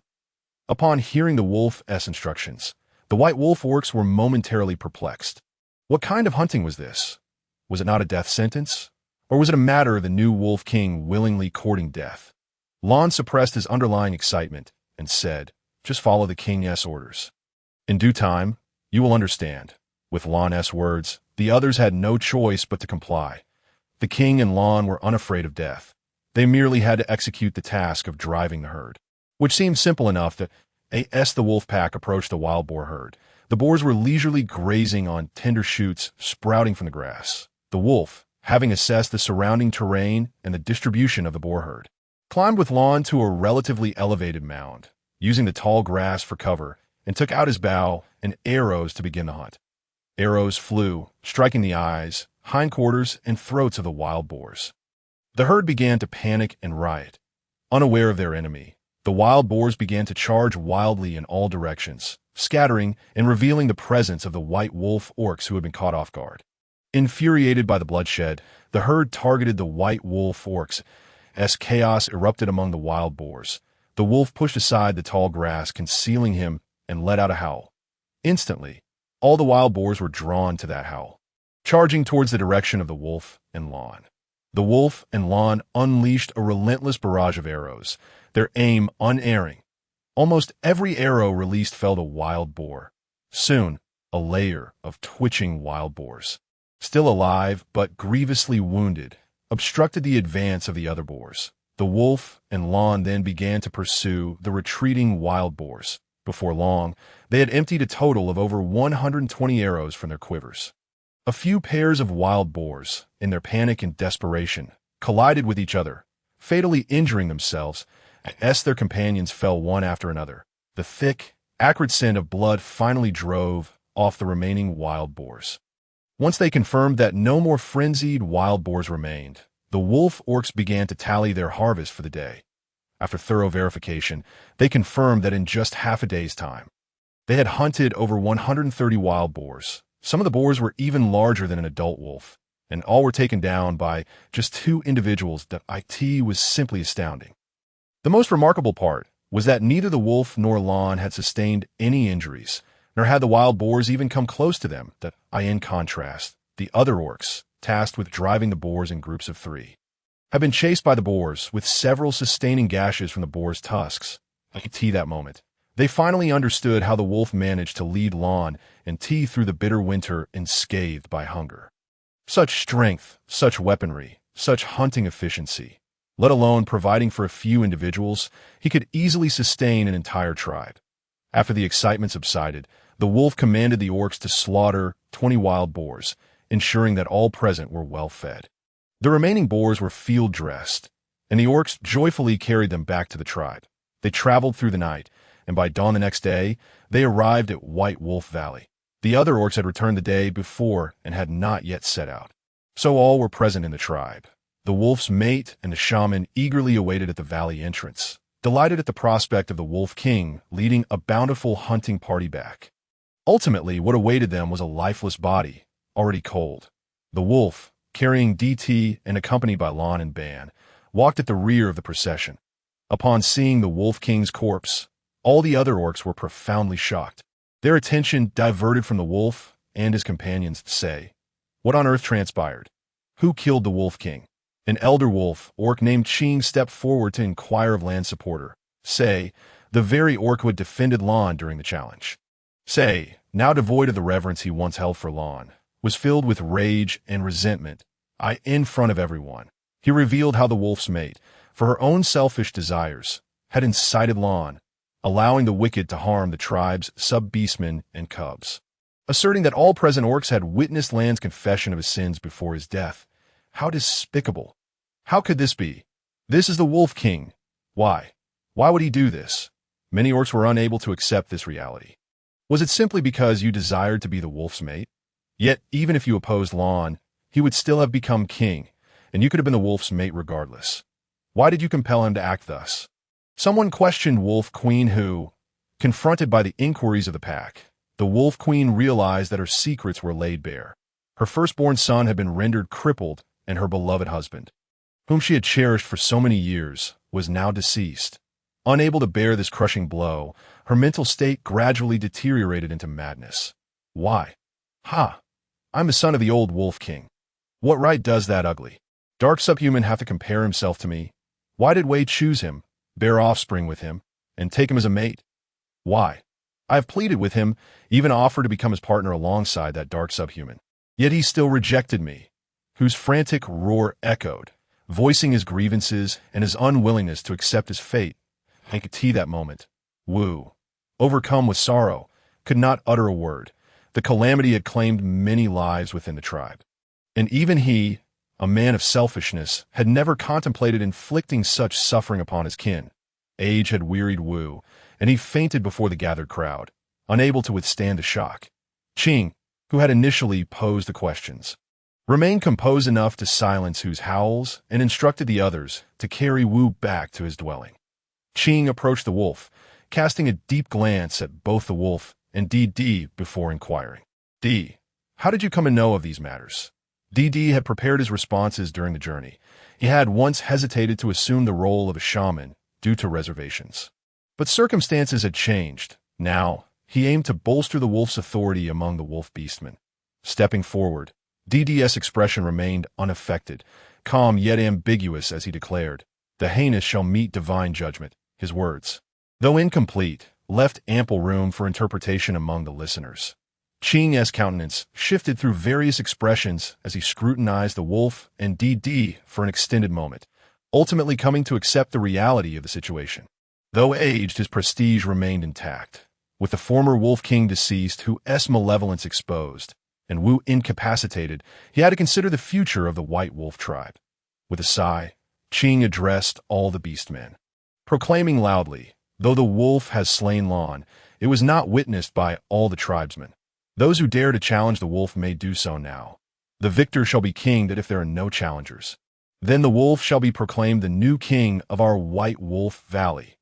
Upon hearing the wolf's instructions, the white wolf orcs were momentarily perplexed. What kind of hunting was this? Was it not a death sentence? Or was it a matter of the new wolf king willingly courting death? Lon suppressed his underlying excitement and said, "Just follow the king's orders. In due time, you will understand." With Lon's words, the others had no choice but to comply. The king and Lon were unafraid of death. They merely had to execute the task of driving the herd, which seemed simple enough that as the wolf pack approached the wild boar herd, the boars were leisurely grazing on tender shoots sprouting from the grass. The wolf, having assessed the surrounding terrain and the distribution of the boar herd, climbed with Lon to a relatively elevated mound, using the tall grass for cover, and took out his bow and arrows to begin the hunt. Arrows flew, striking the eyes, hindquarters, and throats of the wild boars. The herd began to panic and riot. Unaware of their enemy, the wild boars began to charge wildly in all directions, scattering and revealing the presence of the white wolf orcs who had been caught off guard. Infuriated by the bloodshed, the herd targeted the white wolf orcs as chaos erupted among the wild boars. The wolf pushed aside the tall grass, concealing him, and let out a howl. Instantly, all the wild boars were drawn to that howl, charging towards the direction of the wolf and Lon. The wolf and Lon unleashed a relentless barrage of arrows, their aim unerring. Almost every arrow released felled a wild boar. Soon, a layer of twitching wild boars, still alive but grievously wounded, obstructed the advance of the other boars. The wolf and Lon then began to pursue the retreating wild boars. Before long, they had emptied a total of over 120 arrows from their quivers. A few pairs of wild boars, in their panic and desperation, collided with each other, fatally injuring themselves as their companions fell one after another. The thick, acrid scent of blood finally drove off the remaining wild boars. Once they confirmed that no more frenzied wild boars remained, the wolf orcs began to tally their harvest for the day. After thorough verification, they confirmed that in just half a day's time, they had hunted over 130 wild boars. Some of the boars were even larger than an adult wolf, and all were taken down by just 2 individuals. It was simply astounding. The most remarkable part was that neither the wolf nor Lon had sustained any injuries, nor had the wild boars even come close to them. In contrast, the other orcs, tasked with driving the boars in groups of 3, had been chased by the boars, with several sustaining gashes from the boars' tusks. That moment, they finally understood how the wolf managed to lead Lon and T through the bitter winter unscathed by hunger. Such strength, such weaponry, such hunting efficiency, let alone providing for a few individuals, he could easily sustain an entire tribe. After the excitement subsided, the wolf commanded the orcs to slaughter 20 wild boars, ensuring that all present were well fed. The remaining boars were field-dressed, and the orcs joyfully carried them back to the tribe. They traveled through the night, and by dawn the next day, they arrived at White Wolf Valley. The other orcs had returned the day before and had not yet set out. So all were present in the tribe. The wolf's mate and the shaman eagerly awaited at the valley entrance, delighted at the prospect of the Wolf King leading a bountiful hunting party back. Ultimately, what awaited them was a lifeless body, already cold. The wolf, carrying DT and accompanied by Lon and Ban, walked at the rear of the procession. Upon seeing the Wolf King's corpse, all the other orcs were profoundly shocked. Their attention diverted from the wolf and his companions to say, "What on earth transpired? Who killed the Wolf King?" An elder wolf orc named Ching stepped forward to inquire of Land's supporter. Say, the very orc who had defended Lon during the challenge. Say, now devoid of the reverence he once held for Lon, was filled with rage and resentment. In front of everyone, he revealed how the wolf's mate, for her own selfish desires, had incited Lon, allowing the wicked to harm the tribe's sub-beastmen and cubs. Asserting that all present orcs had witnessed Land's confession of his sins before his death. How despicable! How could this be? This is the Wolf King. Why? Why would he do this? Many orcs were unable to accept this reality. Was it simply because you desired to be the wolf's mate? Yet, even if you opposed Lon, he would still have become king, and you could have been the wolf's mate regardless. Why did you compel him to act thus? Someone questioned Wolf Queen who, confronted by the inquiries of the pack, the Wolf Queen realized that her secrets were laid bare. Her firstborn son had been rendered crippled, and her beloved husband, whom she had cherished for so many years, was now deceased. Unable to bear this crushing blow, her mental state gradually deteriorated into madness. Why? I'm the son of the old Wolf King. What right does that ugly, dark subhuman have to compare himself to me? Why did Wei choose him, bear offspring with him, and take him as a mate? Why? I have pleaded with him, even offered to become his partner alongside that dark subhuman. Yet he still rejected me, whose frantic roar echoed, voicing his grievances and his unwillingness to accept his fate. I could see that moment. Wu, overcome with sorrow, could not utter a word. The calamity had claimed many lives within the tribe. And even he, a man of selfishness, had never contemplated inflicting such suffering upon his kin. Age had wearied Wu, and he fainted before the gathered crowd, unable to withstand the shock. Ching, who had initially posed the questions, remained composed enough to silence Hu's howls and instructed the others to carry Wu back to his dwelling. Ching approached the wolf, casting a deep glance at both the wolf and Dee before inquiring. "Dee, how did you come to know of these matters?" Dee had prepared his responses during the journey. He had once hesitated to assume the role of a shaman due to reservations. But circumstances had changed. Now, he aimed to bolster the wolf's authority among the wolf beastmen. Stepping forward, Dee's expression remained unaffected, calm yet ambiguous as he declared, "The heinous shall meet divine judgment." His words, though incomplete, left ample room for interpretation among the listeners. Qing's countenance shifted through various expressions as he scrutinized the wolf and Dee for an extended moment, ultimately coming to accept the reality of the situation. Though aged, his prestige remained intact. With the former Wolf King deceased, whose malevolence exposed, and Wu incapacitated, he had to consider the future of the White Wolf tribe. With a sigh, Qing addressed all the beastmen, proclaiming loudly, "Though the wolf has slain Lan, it was not witnessed by all the tribesmen. Those who dare to challenge the wolf may do so now. The victor shall be king if there are no challengers. Then the wolf shall be proclaimed the new king of our White Wolf Valley."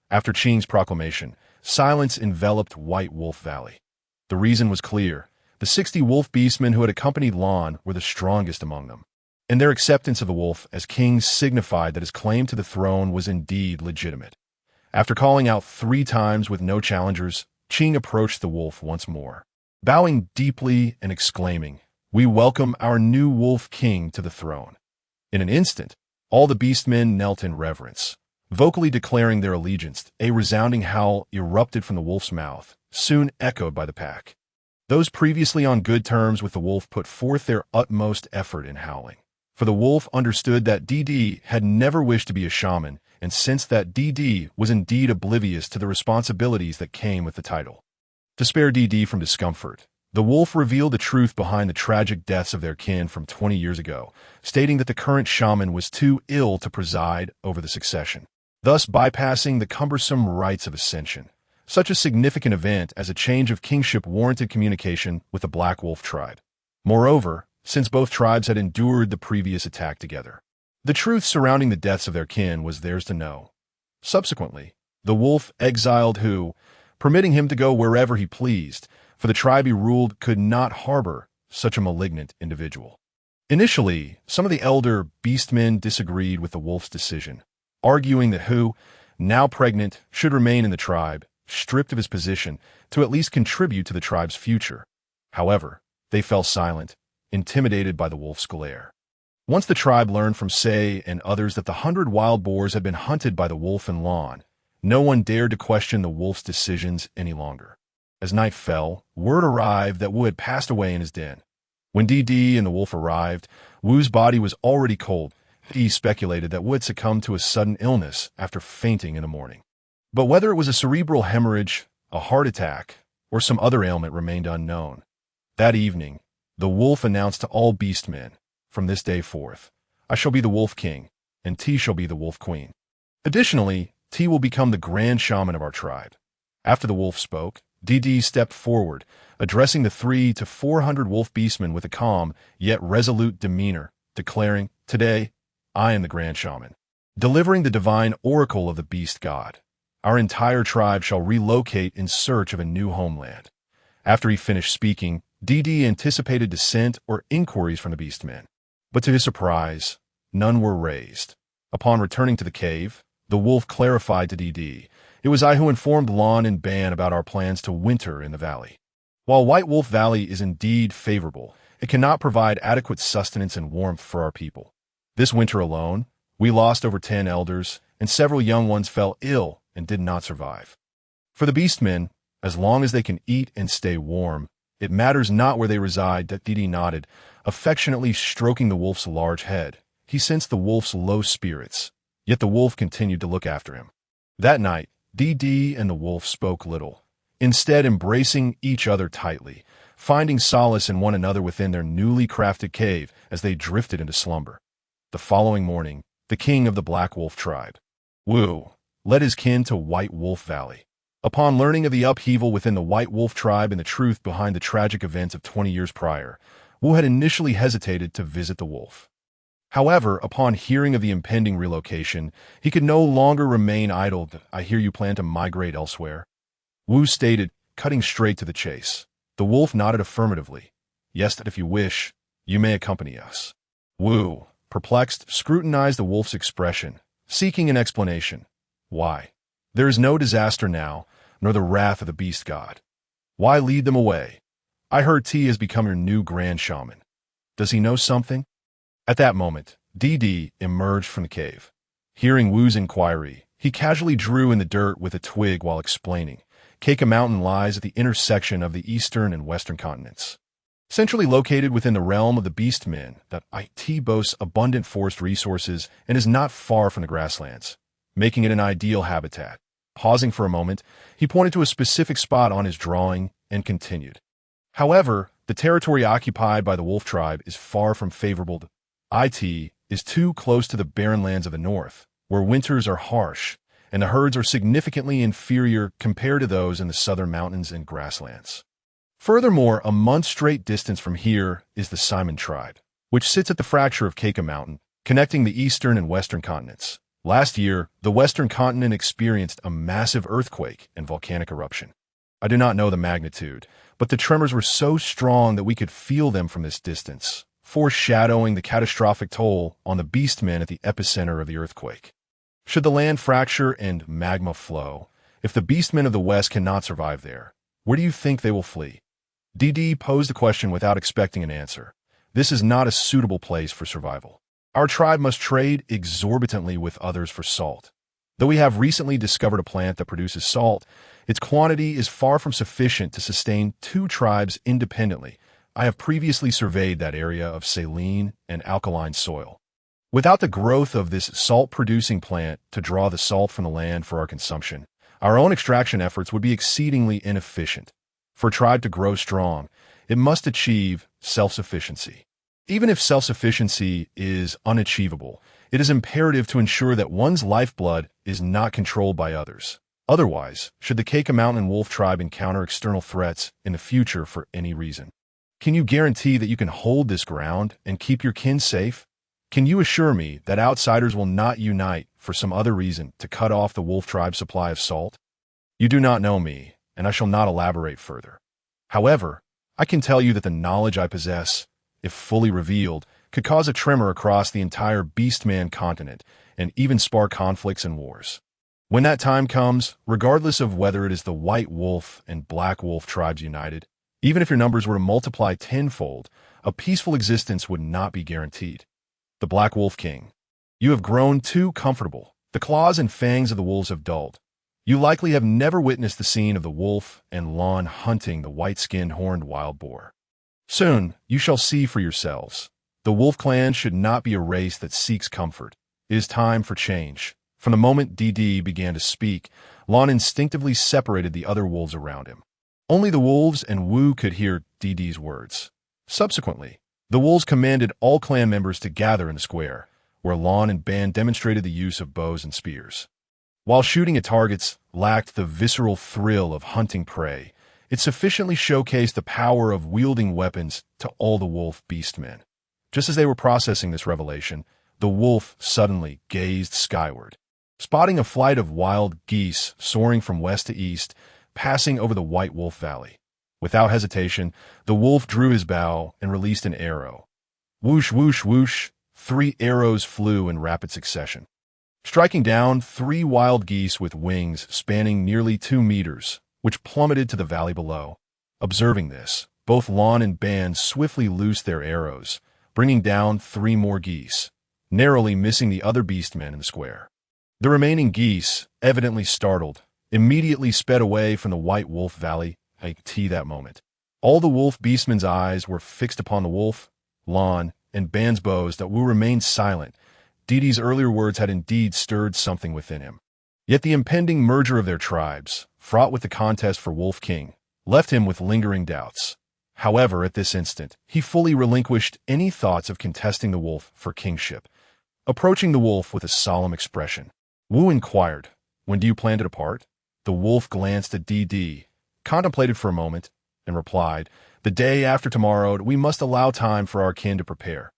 After Qing's proclamation, silence enveloped White Wolf Valley. The reason was clear. The 60 wolf beastmen who had accompanied Lan were the strongest among them, and their acceptance of the wolf as king signified that his claim to the throne was indeed legitimate. After calling out 3 times with no challengers, Qing approached the wolf once more, bowing deeply and exclaiming, "We welcome our new wolf king to the throne." In an instant, all the beastmen knelt in reverence, vocally declaring their allegiance. A resounding howl erupted from the wolf's mouth, soon echoed by the pack. Those previously on good terms with the wolf put forth their utmost effort in howling. For the wolf understood that Dee had never wished to be a shaman, and sensed that Dee was indeed oblivious to the responsibilities that came with the title. To spare Dee from discomfort, the wolf revealed the truth behind the tragic deaths of their kin from 20 years ago, stating that the current shaman was too ill to preside over the succession, thus bypassing the cumbersome rites of ascension. Such a significant event as a change of kingship warranted communication with the Black Wolf tribe. Moreover, since both tribes had endured the previous attack together, the truth surrounding the deaths of their kin was theirs to know. Subsequently, the wolf exiled Hu, permitting him to go wherever he pleased, for the tribe he ruled could not harbor such a malignant individual. Initially, some of the elder beastmen disagreed with the wolf's decision, arguing that Hu, now pregnant, should remain in the tribe, stripped of his position, to at least contribute to the tribe's future. However, they fell silent, intimidated by the wolf's glare. Once the tribe learned from Say and others that the 100 wild boars had been hunted by the wolf and Lan, no one dared to question the wolf's decisions any longer. As night fell, word arrived that Wu had passed away in his den. When Dee and the wolf arrived, Wu's body was already cold. He speculated that Wu had succumbed to a sudden illness after fainting in the morning. But whether it was a cerebral hemorrhage, a heart attack, or some other ailment remained unknown. That evening, the wolf announced to all beastmen, "From this day forth, I shall be the Wolf King, and T shall be the Wolf Queen. Additionally, T will become the grand shaman of our tribe." After the wolf spoke, Dee stepped forward, addressing the 300 to 400 wolf beastmen with a calm yet resolute demeanor, declaring, "Today, I am the grand shaman, delivering the divine oracle of the beast god. Our entire tribe shall relocate in search of a new homeland." After he finished speaking, Dee anticipated dissent or inquiries from the beastmen, but to his surprise, none were raised. Upon returning to the cave, the wolf clarified to Dee, "It was I who informed Lan and Ban about our plans to winter in the valley. While White Wolf Valley is indeed favorable, it cannot provide adequate sustenance and warmth for our people. This winter alone, we lost over 10 elders, and several young ones fell ill and did not survive. For the beastmen, as long as they can eat and stay warm, it matters not where they reside." Dee nodded, affectionately stroking the wolf's large head. He sensed the wolf's low spirits, yet the wolf continued to look after him. That night, Dee and the wolf spoke little, instead embracing each other tightly, finding solace in one another within their newly crafted cave as they drifted into slumber. The following morning, the king of the Black Wolf tribe, Wu, led his kin to White Wolf Valley. Upon learning of the upheaval within the White Wolf tribe and the truth behind the tragic events of 20 years prior, Wu had initially hesitated to visit the wolf. However, upon hearing of the impending relocation, he could no longer remain idle. "I hear you plan to migrate elsewhere." Wu stated, cutting straight to the chase. The wolf nodded affirmatively. Yes, that if you wish, you may accompany us. Wu, perplexed, scrutinized the wolf's expression, seeking an explanation. Why? There is no disaster now, nor the wrath of the beast god. Why lead them away? I heard T has become your new grand shaman. Does he know something? At that moment, DD emerged from the cave. Hearing Wu's inquiry, he casually drew in the dirt with a twig while explaining. Keika Mountain lies at the intersection of the eastern and western continents. Centrally located within the realm of the beastmen, that IT boasts abundant forest resources and is not far from the grasslands, making it an ideal habitat. Pausing for a moment, he pointed to a specific spot on his drawing and continued. However, the territory occupied by the wolf tribe is far from favorable. IT is too close to the barren lands of the north, where winters are harsh, and the herds are significantly inferior compared to those in the southern mountains and grasslands. Furthermore, a month's straight distance from here is the Shaman tribe, which sits at the fracture of Keika Mountain, connecting the eastern and western continents. Last year, the western continent experienced a massive earthquake and volcanic eruption. I do not know the magnitude, but the tremors were so strong that we could feel them from this distance, foreshadowing the catastrophic toll on the beastmen at the epicenter of the earthquake. Should the land fracture and magma flow, if the beastmen of the west cannot survive there, where do you think they will flee? DD posed the question without expecting an answer. This is not a suitable place for survival. Our tribe must trade exorbitantly with others for salt. Though we have recently discovered a plant that produces salt, its quantity is far from sufficient to sustain two tribes independently. I have previously surveyed that area of saline and alkaline soil. Without the growth of this salt-producing plant to draw the salt from the land for our consumption, our own extraction efforts would be exceedingly inefficient. For a tribe to grow strong, it must achieve self-sufficiency. Even if self-sufficiency is unachievable, it is imperative to ensure that one's lifeblood is not controlled by others. Otherwise, should the Keika Mountain wolf tribe encounter external threats in the future for any reason, can you guarantee that you can hold this ground and keep your kin safe? Can you assure me that outsiders will not unite for some other reason to cut off the wolf tribe's supply of salt? You do not know me, and I shall not elaborate further. However, I can tell you that the knowledge I possess, if fully revealed, could cause a tremor across the entire beastman continent and even spark conflicts and wars. When that time comes, regardless of whether it is the white wolf and black wolf tribes united, even if your numbers were to multiply tenfold, a peaceful existence would not be guaranteed. The Black Wolf King. You have grown too comfortable. The claws and fangs of the wolves have dulled. You likely have never witnessed the scene of the wolf and Lon hunting the white-skinned horned wild boar. Soon, you shall see for yourselves. The wolf clan should not be a race that seeks comfort. It is time for change. From the moment DD began to speak, Lon instinctively separated the other wolves around him. Only the wolves and Wu could hear DD's words. Subsequently, the wolves commanded all clan members to gather in the square, where Lon and band demonstrated the use of bows and spears. While shooting at targets lacked the visceral thrill of hunting prey, it sufficiently showcased the power of wielding weapons to all the wolf beastmen. Just as they were processing this revelation, the wolf suddenly gazed skyward, spotting a flight of wild geese soaring from west to east, passing over the White Wolf Valley. Without hesitation, the wolf drew his bow and released an arrow. Whoosh, whoosh, whoosh, 3 arrows flew in rapid succession, striking down 3 wild geese with wings spanning nearly 2 meters, which plummeted to the valley below. Observing this, both Lon and Band swiftly loosed their arrows, bringing down 3 more geese, narrowly missing the other beastmen in the square. The remaining geese, evidently startled, immediately sped away from the White Wolf Valley at that moment. All the wolf beastmen's eyes were fixed upon the wolf, Lon, and Band's bows that Wu remained silent. DD's earlier words had indeed stirred something within him. Yet the impending merger of their tribes, fraught with the contest for Wolf King, left him with lingering doubts. However, at this instant, he fully relinquished any thoughts of contesting the wolf for kingship. Approaching the wolf with a solemn expression, Wu inquired, "When do you plan to depart?" The wolf glanced at DD, contemplated for a moment, and replied, "The day after tomorrow, we must allow time for our kin to prepare.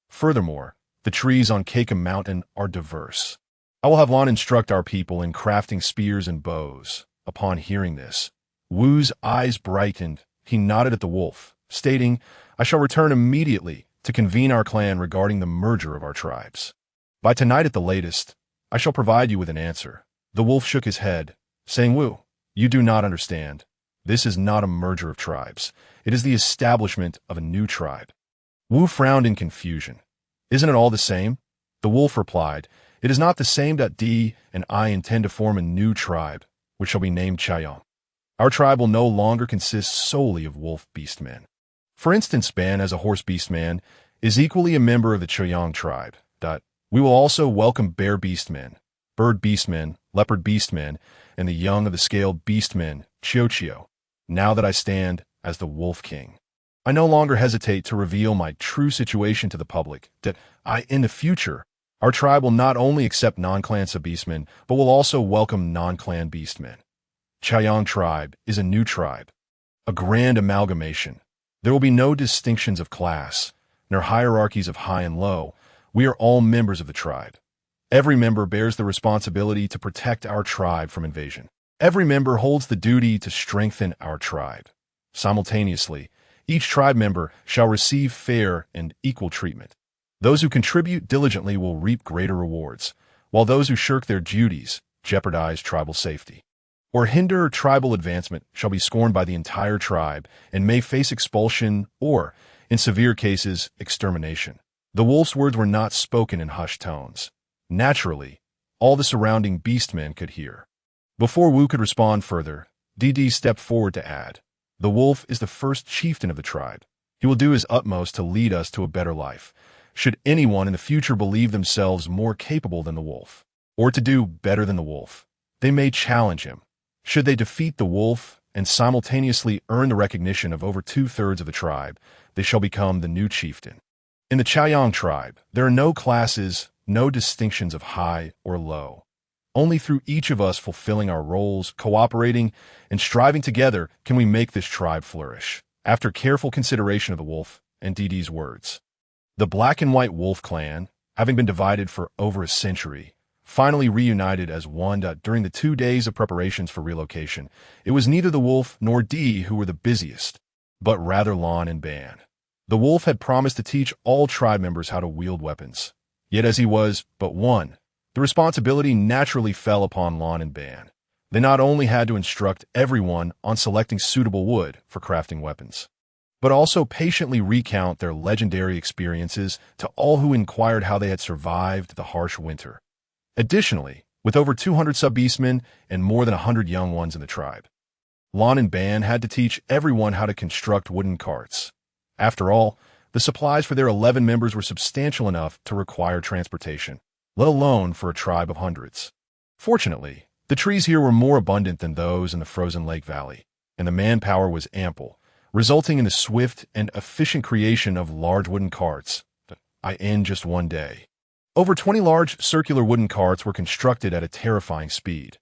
Furthermore, the trees on Keika Mountain are diverse. I will have Lon instruct our people in crafting spears and bows." Upon hearing this, Wu's eyes brightened. He nodded at the wolf, stating, "I shall return immediately to convene our clan regarding the merger of our tribes. By tonight at the latest, I shall provide you with an answer." The wolf shook his head, saying, "Wu, you do not understand. This is not a merger of tribes. It is the establishment of a new tribe." Wu frowned in confusion. "Isn't it all the same?" The wolf replied, "It is not the same. D and I intend to form a new tribe, which shall be named Chayan. Our tribe will no longer consist solely of wolf beastmen. For instance, Ban, as a horse beastman, is equally a member of the Chayan tribe. We will also welcome bear beastmen, bird beastmen, leopard beastmen, and the young of the scaled beastmen, Chio. Now that I stand as the Wolf King, I no longer hesitate to reveal my true situation to the public, that in the future, our tribe will not only accept non-clan sub-beastmen, but will also welcome non-clan beastmen. Chayan tribe is a new tribe, a grand amalgamation. There will be no distinctions of class, nor hierarchies of high and low. We are all members of the tribe. Every member bears the responsibility to protect our tribe from invasion. Every member holds the duty to strengthen our tribe. Simultaneously, each tribe member shall receive fair and equal treatment. Those who contribute diligently will reap greater rewards, while those who shirk their duties, jeopardize tribal safety, or hinder tribal advancement shall be scorned by the entire tribe and may face expulsion or, in severe cases, extermination. The wolf's words were not spoken in hushed tones. Naturally, all the surrounding beastmen could hear. Before Wu could respond further, DD stepped forward to add, "The wolf is the first chieftain of the tribe. He will do his utmost to lead us to a better life. Should anyone in the future believe themselves more capable than the wolf, or to do better than the wolf, they may challenge him. Should they defeat the wolf and simultaneously earn the recognition of over 2/3 of the tribe, they shall become the new chieftain. In the Chayan tribe, there are no classes, no distinctions of high or low. Only through each of us fulfilling our roles, cooperating, and striving together can we make this tribe flourish." After careful consideration of the wolf and DD's words, the Black and White Wolf clan, having been divided for over a century, finally reunited as one. During the 2 days of preparations for relocation, it was neither the wolf nor D who were the busiest, but rather Lon and Ban. The wolf had promised to teach all tribe members how to wield weapons. Yet as he was but one, the responsibility naturally fell upon Lon and Ban. They not only had to instruct everyone on selecting suitable wood for crafting weapons, but also patiently recount their legendary experiences to all who inquired how they had survived the harsh winter. Additionally, with over 200 sub-beastmen and more than 100 young ones in the tribe, Lon and Ban had to teach everyone how to construct wooden carts. After all, the supplies for their 11 members were substantial enough to require transportation, let alone for a tribe of hundreds. Fortunately, the trees here were more abundant than those in the frozen lake valley, and the manpower was ample, resulting in the swift and efficient creation of large wooden carts in just one day. Over 20 large circular wooden carts were constructed at a terrifying speed.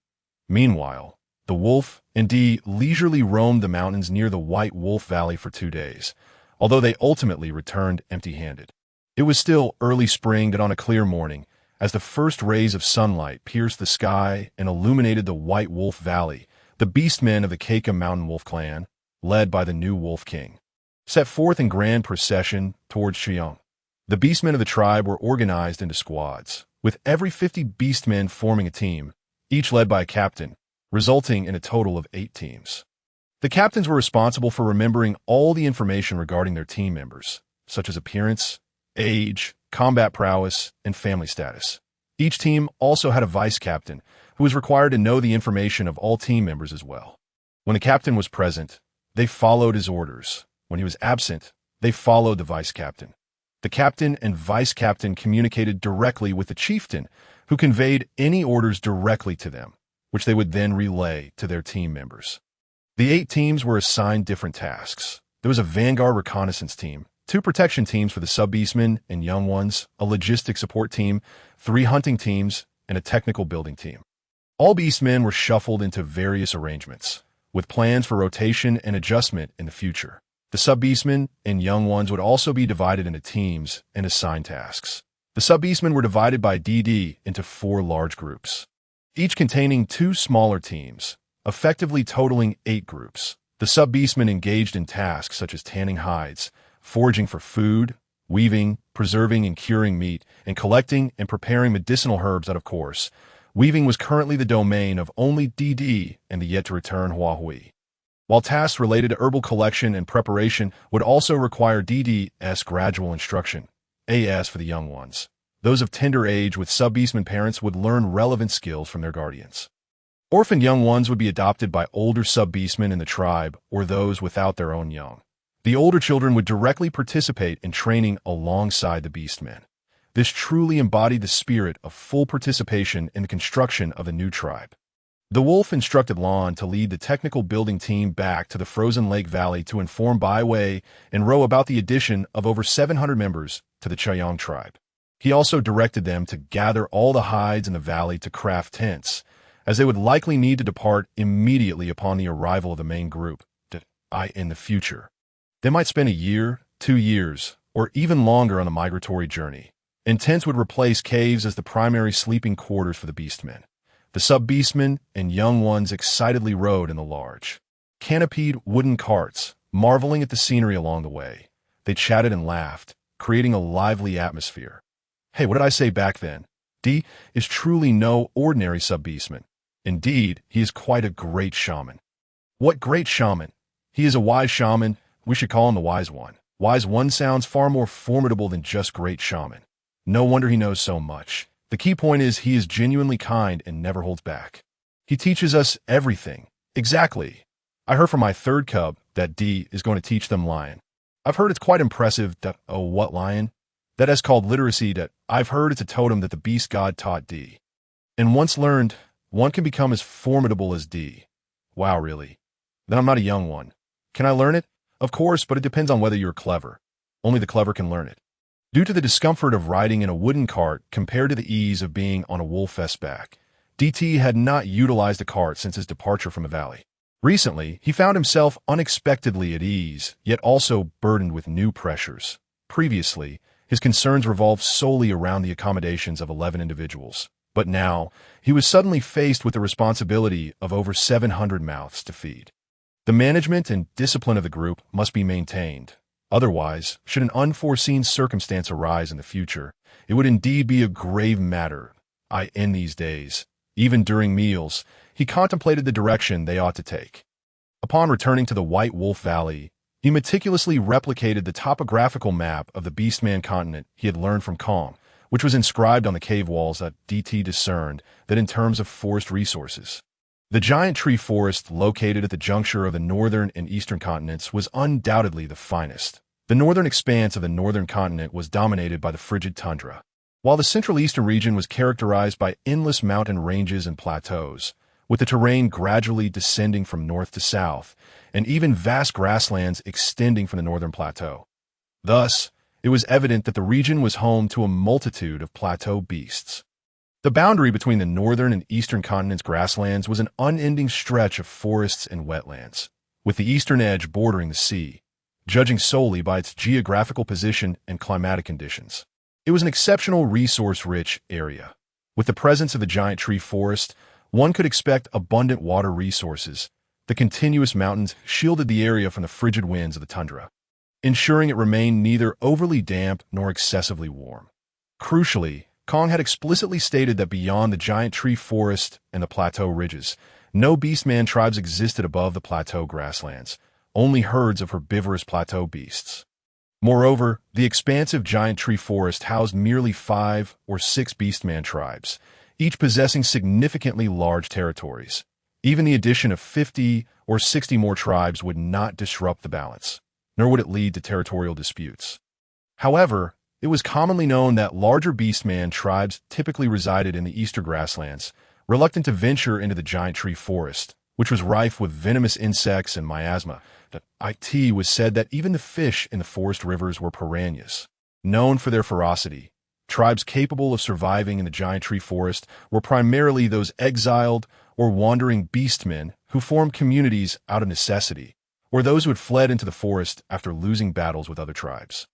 Meanwhile, the wolf and D leisurely roamed the mountains near the White Wolf Valley for 2 days, although they ultimately returned empty-handed. It was still early spring, and on a clear morning, as the first rays of sunlight pierced the sky and illuminated the White Wolf Valley, the beastmen of the Keika Mountain Wolf clan, led by the new Wolf King, set forth in grand procession towards Xiong. The beastmen of the tribe were organized into squads, with every 50 beastmen forming a team, each led by a captain, resulting in a total of 8 teams. The captains were responsible for remembering all the information regarding their team members, such as appearance, age, combat prowess, and family status. Each team also had a vice captain, who was required to know the information of all team members as well. When the captain was present, they followed his orders. When he was absent, they followed the vice captain. The captain and vice captain communicated directly with the chieftain, who conveyed any orders directly to them, which they would then relay to their team members. The 8 teams were assigned different tasks. There was a vanguard reconnaissance team, 2 protection teams for the sub-beastmen and young ones, a logistics support team, 3 hunting teams, and a technical building team. All beastmen were shuffled into various arrangements, with plans for rotation and adjustment in the future. The sub-beastmen and young ones would also be divided into teams and assigned tasks. The sub-beastmen were divided by DD into 4 large groups, each containing 2 smaller teams, effectively totaling 8 groups. The sub-beastmen engaged in tasks such as tanning hides, foraging for food, weaving, preserving and curing meat, and collecting and preparing medicinal herbs that, of course, weaving was currently the domain of only DD and the yet-to-return Huahui. While tasks related to herbal collection and preparation would also require DD's gradual instruction, AS for the young ones. Those of tender age with sub-beastmen parents would learn relevant skills from their guardians. Orphaned young ones would be adopted by older sub-beastmen in the tribe or those without their own young. The older children would directly participate in training alongside the beastmen. This truly embodied the spirit of full participation in the construction of the new tribe. The wolf instructed Lon to lead the technical building team back to the frozen lake valley to inform Bai Wei and Ro about the addition of over 700 members to the Chayang tribe. He also directed them to gather all the hides in the valley to craft tents, as they would likely need to depart immediately upon the arrival of the main group, in the future. They might spend a year, 2 years, or even longer on the migratory journey, and tents would replace caves as the primary sleeping quarters for the beastmen. The sub-beastmen and young ones excitedly rode in the large, canopied wooden carts, marveling at the scenery along the way. They chatted and laughed, creating a lively atmosphere. Hey, what did I say back then? D is truly no ordinary sub-beastman. Indeed, he is quite a great shaman. What great shaman? He is a wise shaman. We should call him the Wise One. Wise One sounds far more formidable than just great shaman. No wonder he knows so much. The key point is he is genuinely kind and never holds back. He teaches us everything. Exactly. I heard from my third cub that D is going to teach them lion. I've heard it's quite impressive that, oh, what lion? That is called literacy. That I've heard it's a totem that the beast god taught D. And once learned, one can become as formidable as D. Wow, really? Then I'm not a young one. Can I learn it? Of course, but it depends on whether you're clever. Only the clever can learn it. Due to the discomfort of riding in a wooden cart compared to the ease of being on a wolf-fest's back, DT had not utilized a cart since his departure from the valley. Recently, he found himself unexpectedly at ease, yet also burdened with new pressures. Previously, his concerns revolved solely around the accommodations of 11 individuals. But now, he was suddenly faced with the responsibility of over 700 mouths to feed. The management and discipline of the group must be maintained. Otherwise, should an unforeseen circumstance arise in the future, it would indeed be a grave matter. In these days, even during meals, he contemplated the direction they ought to take. Upon returning to the White Wolf Valley, he meticulously replicated the topographical map of the Beastman continent he had learned from Kong, which was inscribed on the cave walls that DT discerned that in terms of forest resources. The giant tree forest located at the juncture of the northern and eastern continents was undoubtedly the finest. The northern expanse of the northern continent was dominated by the frigid tundra, while the central eastern region was characterized by endless mountain ranges and plateaus, with the terrain gradually descending from north to south, and even vast grasslands extending from the northern plateau. Thus, it was evident that the region was home to a multitude of plateau beasts. The boundary between the northern and eastern continents' grasslands was an unending stretch of forests and wetlands, with the eastern edge bordering the sea, judging solely by its geographical position and climatic conditions. It was an exceptional resource-rich area. With the presence of the giant tree forest, one could expect abundant water resources. The continuous mountains shielded the area from the frigid winds of the tundra, ensuring it remained neither overly damp nor excessively warm. Crucially, Kong had explicitly stated that beyond the giant tree forest and the plateau ridges, no beastman tribes existed above the plateau grasslands, only herds of herbivorous plateau beasts. Moreover, the expansive giant tree forest housed merely 5 or 6 beastman tribes, each possessing significantly large territories. Even the addition of 50 or 60 more tribes would not disrupt the balance, nor would it lead to territorial disputes. However, it was commonly known that larger beastman tribes typically resided in the eastern grasslands, reluctant to venture into the giant tree forest, which was rife with venomous insects and miasma. It was said that even the fish in the forest rivers were piranhas. Known for their ferocity, tribes capable of surviving in the giant tree forest were primarily those exiled or wandering beastmen who formed communities out of necessity, or those who had fled into the forest after losing battles with other tribes.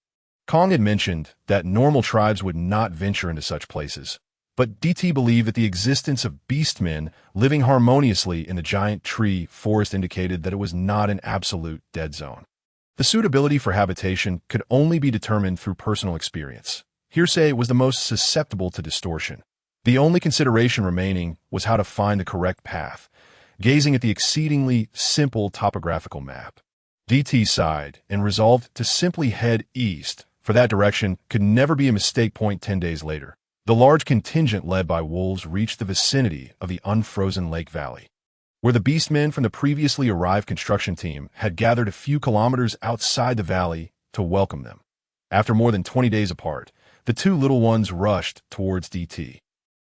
Kong had mentioned that normal tribes would not venture into such places, But DT believed that the existence of beastmen living harmoniously in the giant tree forest indicated that it was not an absolute dead zone. The suitability for habitation could only be determined through personal experience. Hearsay was the most susceptible to distortion. The only consideration remaining was how to find the correct path, gazing at the exceedingly simple topographical map. DT sighed and resolved to simply head east, for that direction could never be a mistake point 10 days later. The large contingent led by wolves reached the vicinity of the unfrozen lake valley, where the beastmen from the previously arrived construction team had gathered a few kilometers outside the valley to welcome them. After more than 20 days apart, the two little ones rushed towards DT.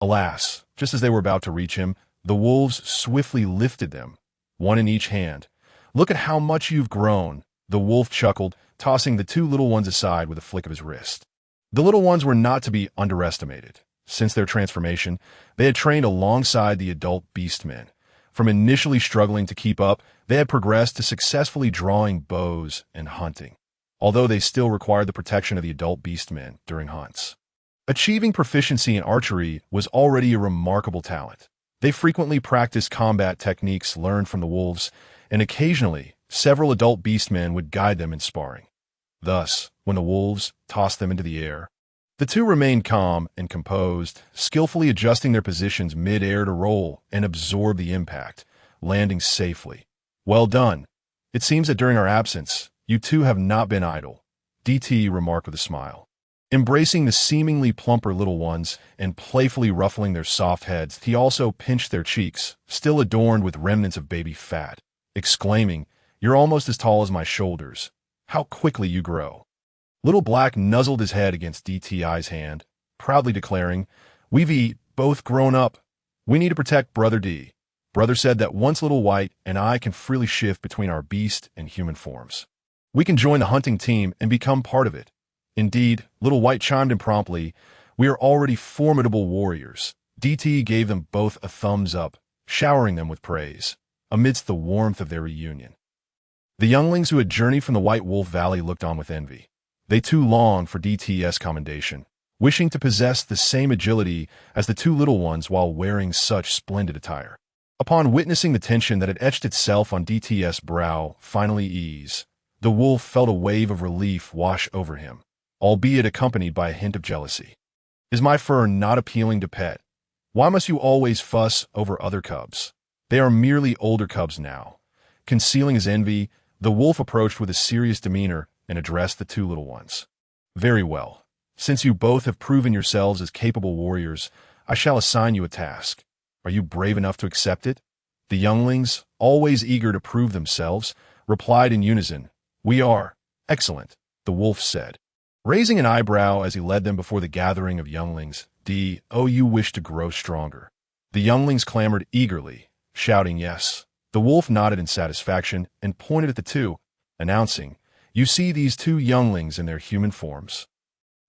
Alas, just as they were about to reach him, the wolves swiftly lifted them, one in each hand. "Look at how much you've grown," the wolf chuckled, tossing the two little ones aside with a flick of his wrist. The little ones were not to be underestimated. Since their transformation, they had trained alongside the adult beastmen. From initially struggling to keep up, they had progressed to successfully drawing bows and hunting, although they still required the protection of the adult beastmen during hunts. Achieving proficiency in archery was already a remarkable talent. They frequently practiced combat techniques learned from the wolves, and occasionally, several adult beastmen would guide them in sparring. Thus, when the wolves tossed them into the air, the two remained calm and composed, skillfully adjusting their positions mid-air to roll and absorb the impact, landing safely. "Well done. It seems that during our absence, you two have not been idle," DT remarked with a smile. Embracing the seemingly plumper little ones and playfully ruffling their soft heads, he also pinched their cheeks, still adorned with remnants of baby fat, exclaiming, "You're almost as tall as my shoulders. How quickly you grow." Little Black nuzzled his head against DTI's hand, proudly declaring, "We've both grown up. We need to protect Brother D. Brother said that once Little White and I can freely shift between our beast and human forms, we can join the hunting team and become part of it." Indeed, Little White chimed in promptly, "We are already formidable warriors." DT gave them both a thumbs up, showering them with praise, amidst the warmth of their reunion. The younglings who had journeyed from the White Wolf Valley looked on with envy. They too longed for DT's commendation, wishing to possess the same agility as the two little ones while wearing such splendid attire. Upon witnessing the tension that had etched itself on DT's brow finally ease, the wolf felt a wave of relief wash over him, albeit accompanied by a hint of jealousy. "Is my fur not appealing to pet? Why must you always fuss over other cubs? They are merely older cubs now." Concealing his envy, the wolf approached with a serious demeanor and addressed the two little ones. "Very well. Since you both have proven yourselves as capable warriors, I shall assign you a task. Are you brave enough to accept it?" The younglings, always eager to prove themselves, replied in unison, "We are." "Excellent," the wolf said, raising an eyebrow as he led them before the gathering of younglings. "Oh, you wish to grow stronger." The younglings clamored eagerly, shouting yes. The wolf nodded in satisfaction and pointed at the two, announcing, "You see these two younglings in their human forms.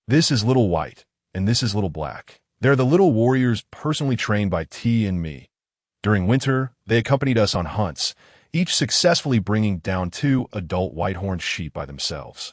This is Little White, and this is Little Black. They're the little warriors personally trained by T and me. During winter, they accompanied us on hunts, each successfully bringing down 2 adult white-horned sheep by themselves.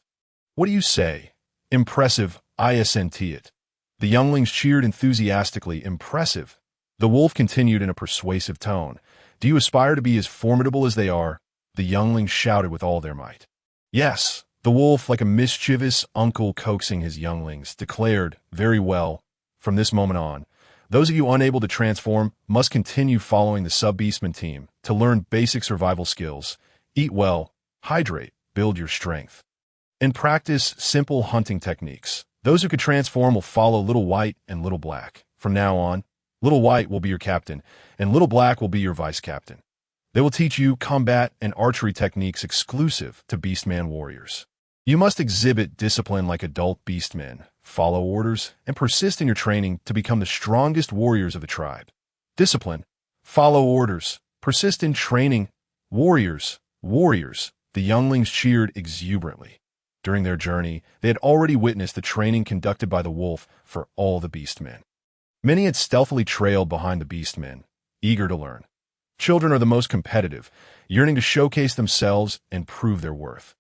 What do you say? Impressive, isn't it?" The younglings cheered enthusiastically. "Impressive." The wolf continued in a persuasive tone, "Do you aspire to be as formidable as they are?" The younglings shouted with all their might. "Yes." The wolf, like a mischievous uncle coaxing his younglings, declared, "Very well. From this moment on, those of you unable to transform must continue following the sub-beastman team to learn basic survival skills, eat well, hydrate, build your strength, and practice simple hunting techniques. Those who could transform will follow Little White and Little Black. From now on, Little White will be your captain, and Little Black will be your vice-captain. They will teach you combat and archery techniques exclusive to beastman warriors. You must exhibit discipline like adult beastmen, follow orders, and persist in your training to become the strongest warriors of the tribe. Discipline, follow orders, persist in training, warriors, warriors." The younglings cheered exuberantly. During their journey, they had already witnessed the training conducted by the wolf for all the beastmen. Many had stealthily trailed behind the beastmen, eager to learn. Children are the most competitive, yearning to showcase themselves and prove their worth.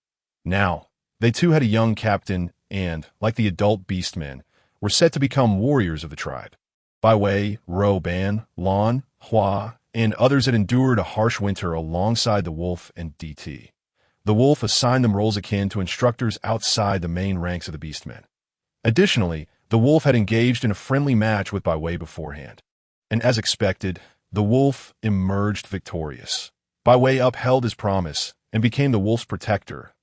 Now, they too had a young captain and, like the adult beastmen, were set to become warriors of the tribe. By Wei, Ro Ban, Lan, Hua, and others had endured a harsh winter alongside the wolf and DT. The wolf assigned them roles akin to instructors outside the main ranks of the beastmen. Additionally, the wolf had engaged in a friendly match with Bai Wei beforehand. And as expected, the wolf emerged victorious. Bai Wei upheld his promise and became the wolf's protector.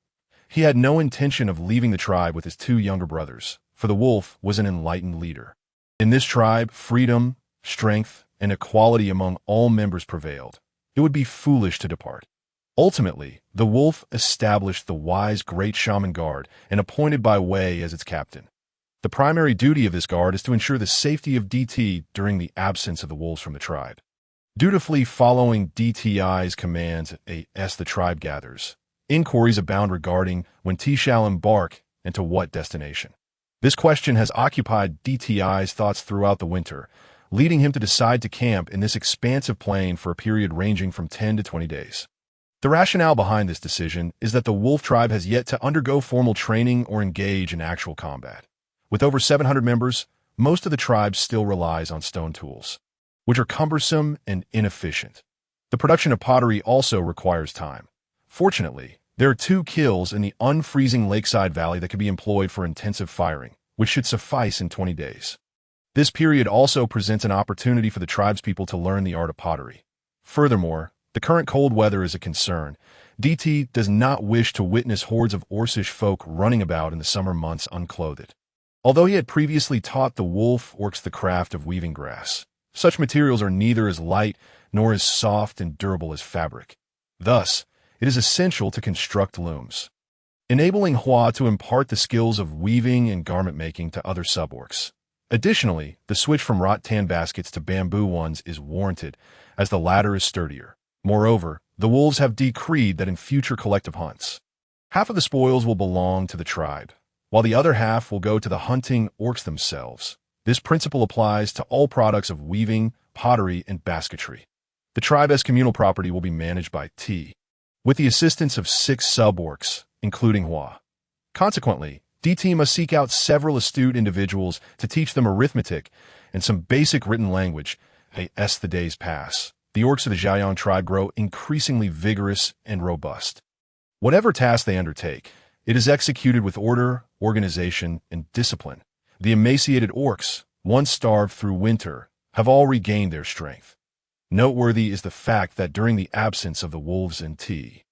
He had no intention of leaving the tribe with his two younger brothers, for the wolf was an enlightened leader. In this tribe, freedom, strength, and equality among all members prevailed. It would be foolish to depart. Ultimately, the wolf established the wise Great Shaman Guard and appointed Bai Wei as its captain. The primary duty of this guard is to ensure the safety of DT during the absence of the wolves from the tribe. Dutifully following DTI's commands as the tribe gathers, inquiries abound regarding when T shall embark and to what destination. This question has occupied DTI's thoughts throughout the winter, leading him to decide to camp in this expansive plain for a period ranging from 10 to 20 days. The rationale behind this decision is that the wolf tribe has yet to undergo formal training or engage in actual combat. With over 700 members, most of the tribe still relies on stone tools, which are cumbersome and inefficient. The production of pottery also requires time. Fortunately, there are 2 kilns in the unfreezing lakeside valley that can be employed for intensive firing, which should suffice in 20 days. This period also presents an opportunity for the tribespeople to learn the art of pottery. Furthermore, the current cold weather is a concern. DT does not wish to witness hordes of Orcish folk running about in the summer months unclothed. Although he had previously taught the wolf orcs the craft of weaving grass, such materials are neither as light nor as soft and durable as fabric. Thus, it is essential to construct looms, enabling Hua to impart the skills of weaving and garment making to other sub-orcs. Additionally, the switch from rattan baskets to bamboo ones is warranted, as the latter is sturdier. Moreover, the wolves have decreed that in future collective hunts, half of the spoils will belong to the tribe, while the other half will go to the hunting orcs themselves. This principle applies to all products of weaving, pottery, and basketry. The tribe as communal property will be managed by T, with the assistance of 6 sub-orcs, including Hua. Consequently, DT must seek out several astute individuals to teach them arithmetic and some basic written language. As the days pass, the orcs of the Xiaoyang tribe grow increasingly vigorous and robust. Whatever task they undertake, it is executed with order, organization, and discipline. The emaciated orcs, once starved through winter, have all regained their strength. Noteworthy is the fact that during the absence of the wolves and T,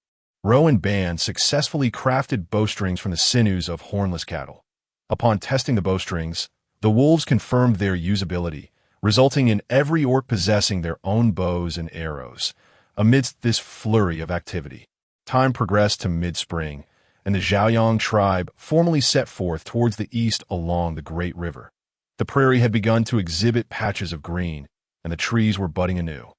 Ro and Ban successfully crafted bowstrings from the sinews of hornless cattle. Upon testing the bowstrings, the wolves confirmed their usability, resulting in every orc possessing their own bows and arrows. Amidst this flurry of activity, time progressed to mid-spring, and the Xiaoyang tribe formally set forth towards the east along the Great River. The prairie had begun to exhibit patches of green, and the trees were budding anew.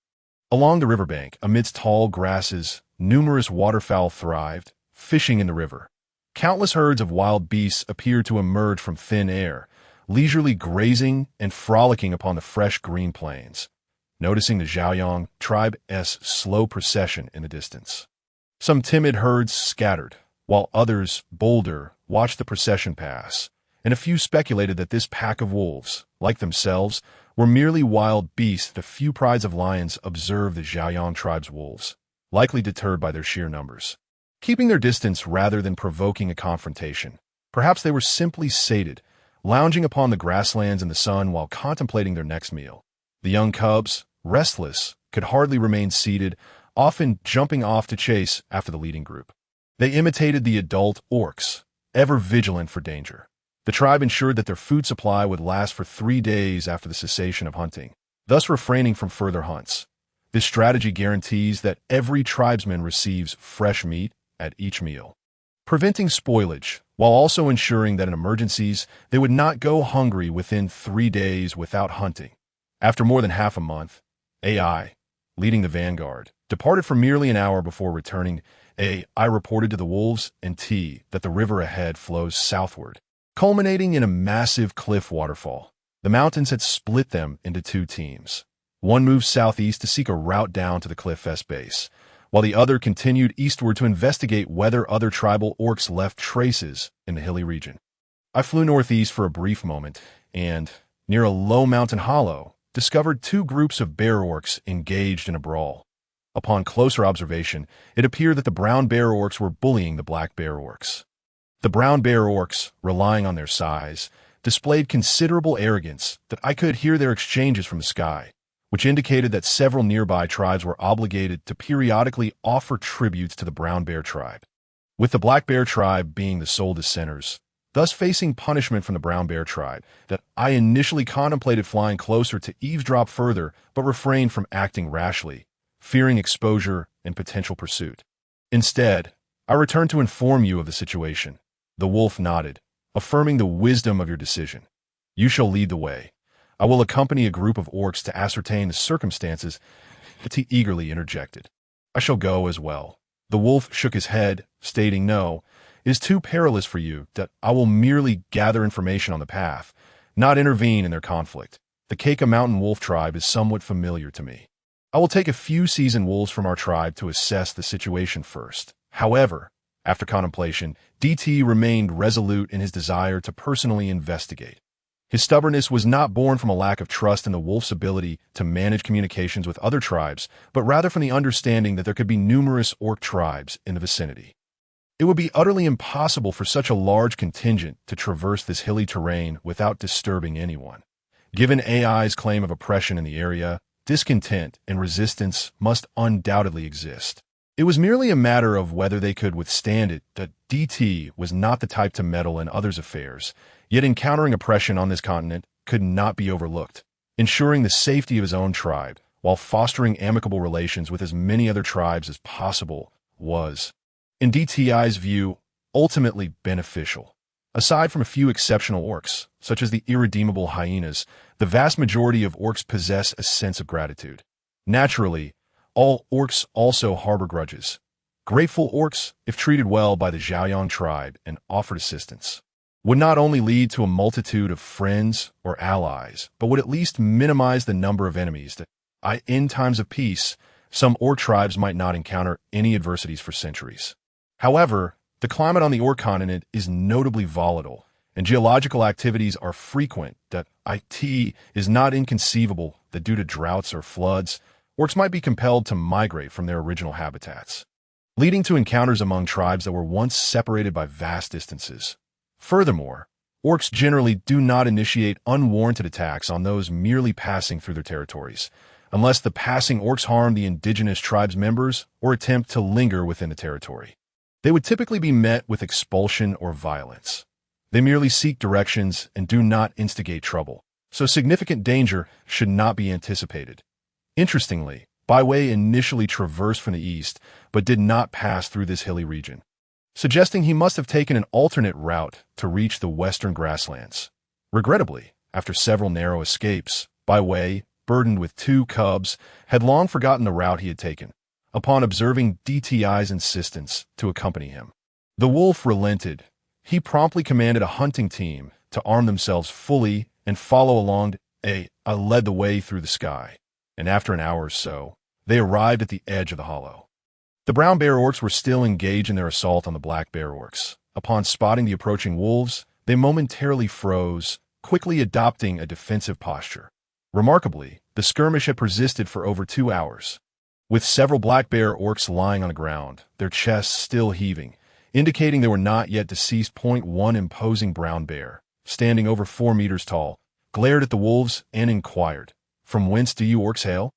Along the riverbank, amidst tall grasses, numerous waterfowl thrived, fishing in the river. Countless herds of wild beasts appeared to emerge from thin air, leisurely grazing and frolicking upon the fresh green plains. Noticing the Xiaoyang tribe's slow procession in the distance, some timid herds scattered, while others, bolder, watched the procession pass, and a few speculated that this pack of wolves, like themselves, were merely wild beasts. The few prides of lions observed the Xiaoyang tribe's wolves, likely deterred by their sheer numbers, keeping their distance rather than provoking a confrontation. Perhaps they were simply sated, lounging upon the grasslands in the sun while contemplating their next meal. The young cubs, restless, could hardly remain seated, often jumping off to chase after the leading group. They imitated the adult orcs, ever vigilant for danger. The tribe ensured that their food supply would last for 3 days after the cessation of hunting, thus refraining from further hunts. This strategy guarantees that every tribesman receives fresh meat at each meal, preventing spoilage, while also ensuring that in emergencies they would not go hungry within 3 days without hunting. After more than half a month, AI, leading the vanguard, departed for merely an hour before returning. I reported to the wolves and T that the river ahead flows southward, culminating in a massive cliff waterfall. The mountains had split them into 2 teams. One moved southeast to seek a route down to the cliff's base, while the other continued eastward to investigate whether other tribal orcs left traces in the hilly region. I flew northeast for a brief moment, and, near a low mountain hollow, discovered two groups of bear orcs engaged in a brawl. Upon closer observation, it appeared that the brown bear orcs were bullying the black bear orcs. The brown bear orcs, relying on their size, displayed considerable arrogance that I could hear their exchanges from the sky, which indicated that several nearby tribes were obligated to periodically offer tributes to the brown bear tribe, with the black bear tribe being the sole dissenters, thus facing punishment from the brown bear tribe, that I initially contemplated flying closer to eavesdrop further but refrained from acting rashly, fearing exposure and potential pursuit. Instead, I returned to inform you of the situation. The wolf nodded, affirming the wisdom of your decision. You shall lead the way. I will accompany a group of orcs to ascertain the circumstances. He eagerly interjected. I shall go as well. The wolf shook his head, stating, No, it is too perilous for you, that I will merely gather information on the path, not intervene in their conflict. The Keika Mountain wolf tribe is somewhat familiar to me. I will take a few seasoned wolves from our tribe to assess the situation first. However, after contemplation, DT remained resolute in his desire to personally investigate. His stubbornness was not born from a lack of trust in the wolf's ability to manage communications with other tribes, but rather from the understanding that there could be numerous orc tribes in the vicinity. It would be utterly impossible for such a large contingent to traverse this hilly terrain without disturbing anyone. Given AI's claim of oppression in the area, discontent and resistance must undoubtedly exist. It was merely a matter of whether they could withstand it. That DT was not the type to meddle in others' affairs, yet encountering oppression on this continent could not be overlooked. Ensuring the safety of his own tribe, while fostering amicable relations with as many other tribes as possible, was, in DTI's view, ultimately beneficial. Aside from a few exceptional orcs, such as the irredeemable hyenas, the vast majority of orcs possess a sense of gratitude. Naturally, all orcs also harbor grudges. Grateful orcs, if treated well by the Zhaoyang tribe and offered assistance, would not only lead to a multitude of friends or allies, but would at least minimize the number of enemies that, in times of peace, some orc tribes might not encounter any adversities for centuries. However, the climate on the orc continent is notably volatile, and geological activities are frequent. That it is not inconceivable that due to droughts or floods, orcs might be compelled to migrate from their original habitats, leading to encounters among tribes that were once separated by vast distances. Furthermore, orcs generally do not initiate unwarranted attacks on those merely passing through their territories, unless the passing orcs harm the indigenous tribe's members or attempt to linger within the territory. They would typically be met with expulsion or violence. They merely seek directions and do not instigate trouble, so significant danger should not be anticipated. Interestingly, Byway initially traversed from the east, but did not pass through this hilly region, suggesting he must have taken an alternate route to reach the western grasslands. Regrettably, after several narrow escapes, Byway, burdened with 2 cubs, had long forgotten the route he had taken, upon observing DTI's insistence to accompany him. The wolf relented. He promptly commanded a hunting team to arm themselves fully and follow along. I led the way through the sky, and after an hour or so, they arrived at the edge of the hollow. The brown bear orcs were still engaged in their assault on the black bear orcs. Upon spotting the approaching wolves, they momentarily froze, quickly adopting a defensive posture. Remarkably, the skirmish had persisted for over 2 hours, with several black bear orcs lying on the ground, their chests still heaving, indicating they were not yet deceased. One imposing brown bear, standing over 4 meters tall, glared at the wolves and inquired, From whence do you orcs hail?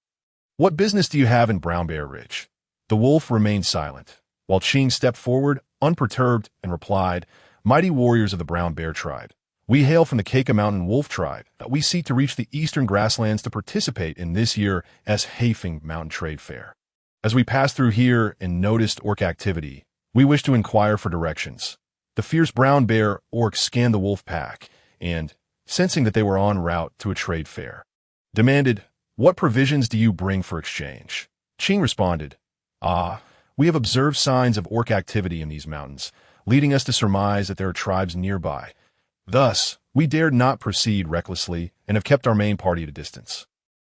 What business do you have in Brown Bear Ridge? The wolf remained silent, while Ching stepped forward, unperturbed, and replied, Mighty warriors of the Brown Bear tribe, we hail from the Keika Mountain Wolf tribe, that we seek to reach the eastern grasslands to participate in this year's Hafeng Mountain Trade Fair. As we passed through here and noticed orc activity, we wish to inquire for directions. The fierce brown bear orc scanned the wolf pack and, sensing that they were en route to a trade fair, demanded, What provisions do you bring for exchange? Ching responded, We have observed signs of orc activity in these mountains, leading us to surmise that there are tribes nearby. Thus, we dared not proceed recklessly and have kept our main party at a distance.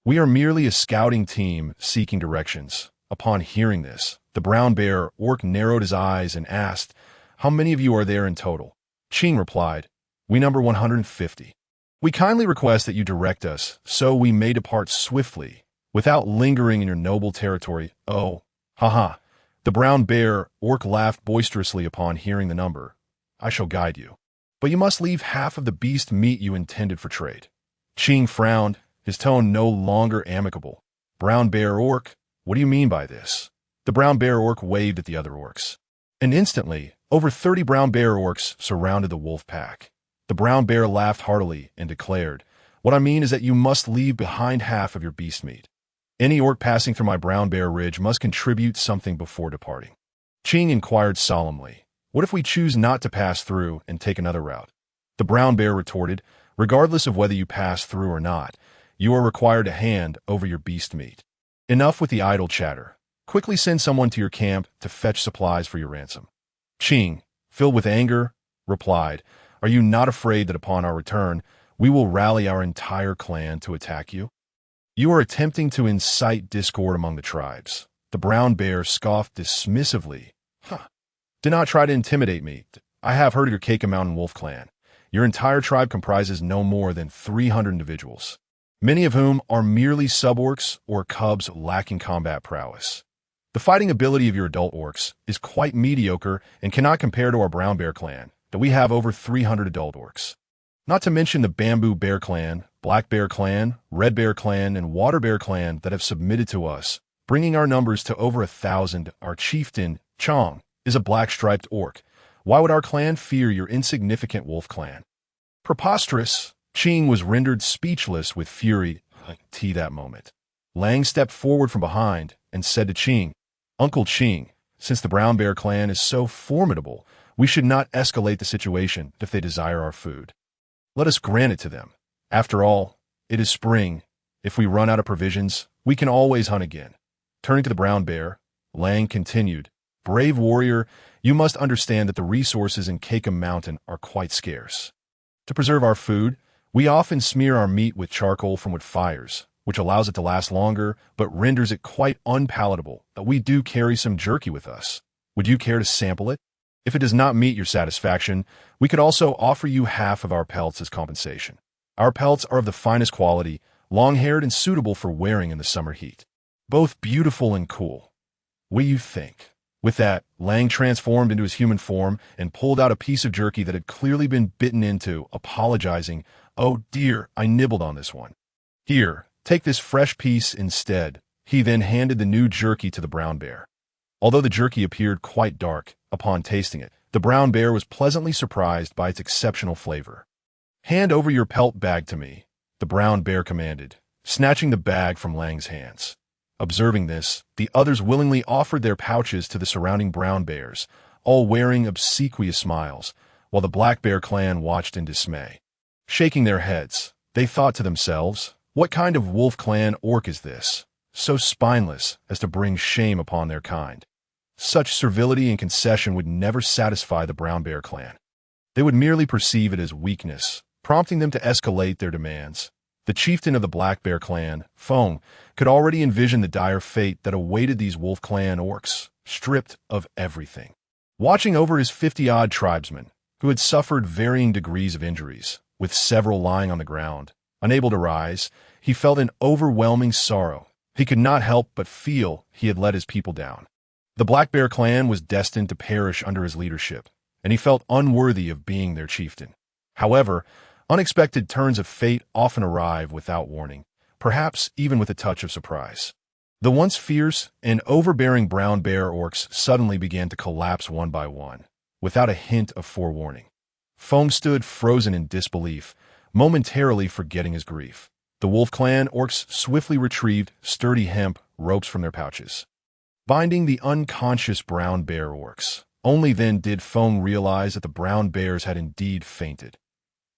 We are merely a scouting team seeking directions. Upon hearing this, the brown bear orc narrowed his eyes and asked, How many of you are there in total? Ching replied, We number 150. We kindly request that you direct us, so we may depart swiftly, without lingering in your noble territory. Oh, haha. The brown bear orc laughed boisterously upon hearing the number. I shall guide you. But you must leave half of the beast meat you intended for trade. Ching frowned, his tone no longer amicable. Brown bear orc, what do you mean by this? The brown bear orc waved at the other orcs. And instantly, over 30 brown bear orcs surrounded the wolf pack. The brown bear laughed heartily and declared, what I mean is that you must leave behind half of your beast meat. Any orc passing through my brown bear ridge must contribute something before departing. Ching inquired solemnly, what if we choose not to pass through and take another route? The brown bear retorted, regardless of whether you pass through or not, you are required to hand over your beast meat. Enough with the idle chatter. Quickly send someone to your camp to fetch supplies for your ransom. Ching, filled with anger, replied, are you not afraid that upon our return, we will rally our entire clan to attack you? You are attempting to incite discord among the tribes. The brown bear scoffed dismissively. Do not try to intimidate me. I have heard of your Cake Mountain Wolf clan. Your entire tribe comprises no more than 300 individuals, many of whom are merely sub-orcs or cubs lacking combat prowess. The fighting ability of your adult orcs is quite mediocre and cannot compare to our brown bear clan, that we have over 300 adult orcs. Not to mention the bamboo bear clan, black bear clan, red bear clan, and water bear clan that have submitted to us, bringing our numbers to over 1,000. Our chieftain, Chong, is a black-striped orc. Why would our clan fear your insignificant wolf clan? Preposterous! Ching was rendered speechless with fury that moment. Lang stepped forward from behind and said to Ching, Uncle Ching, since the brown bear clan is so formidable, we should not escalate the situation if they desire our food. Let us grant it to them. After all, it is spring. If we run out of provisions, we can always hunt again. Turning to the brown bear, Lang continued, brave warrior, you must understand that the resources in Cake Mountain are quite scarce. To preserve our food, we often smear our meat with charcoal from wood fires, which allows it to last longer but renders it quite unpalatable. We do carry some jerky with us. Would you care to sample it? If it does not meet your satisfaction, we could also offer you half of our pelts as compensation. Our pelts are of the finest quality, long-haired and suitable for wearing in the summer heat. Both beautiful and cool. What do you think? With that, Lang transformed into his human form and pulled out a piece of jerky that had clearly been bitten into, apologizing, oh dear, I nibbled on this one. Here, take this fresh piece instead. He then handed the new jerky to the brown bear. Although the jerky appeared quite dark, upon tasting it, the brown bear was pleasantly surprised by its exceptional flavor. Hand over your pelt bag to me, the brown bear commanded, snatching the bag from Lang's hands. Observing this, the others willingly offered their pouches to the surrounding brown bears, all wearing obsequious smiles, while the black bear clan watched in dismay. Shaking their heads, they thought to themselves, what kind of wolf clan orc is this, so spineless as to bring shame upon their kind? Such servility and concession would never satisfy the brown bear clan. They would merely perceive it as weakness, prompting them to escalate their demands. The chieftain of the black bear clan, Fong, could already envision the dire fate that awaited these wolf clan orcs, stripped of everything. Watching over his 50-odd tribesmen, who had suffered varying degrees of injuries, with several lying on the ground, unable to rise, he felt an overwhelming sorrow. He could not help but feel he had let his people down. The Black Bear clan was destined to perish under his leadership, and he felt unworthy of being their chieftain. However, unexpected turns of fate often arrive without warning, perhaps even with a touch of surprise. The once fierce and overbearing brown bear orcs suddenly began to collapse one by one, without a hint of forewarning. Foam stood frozen in disbelief, momentarily forgetting his grief. The Wolf Clan orcs swiftly retrieved sturdy hemp ropes from their pouches, binding the unconscious brown bear orcs. Only then did Foam realize that the brown bears had indeed fainted.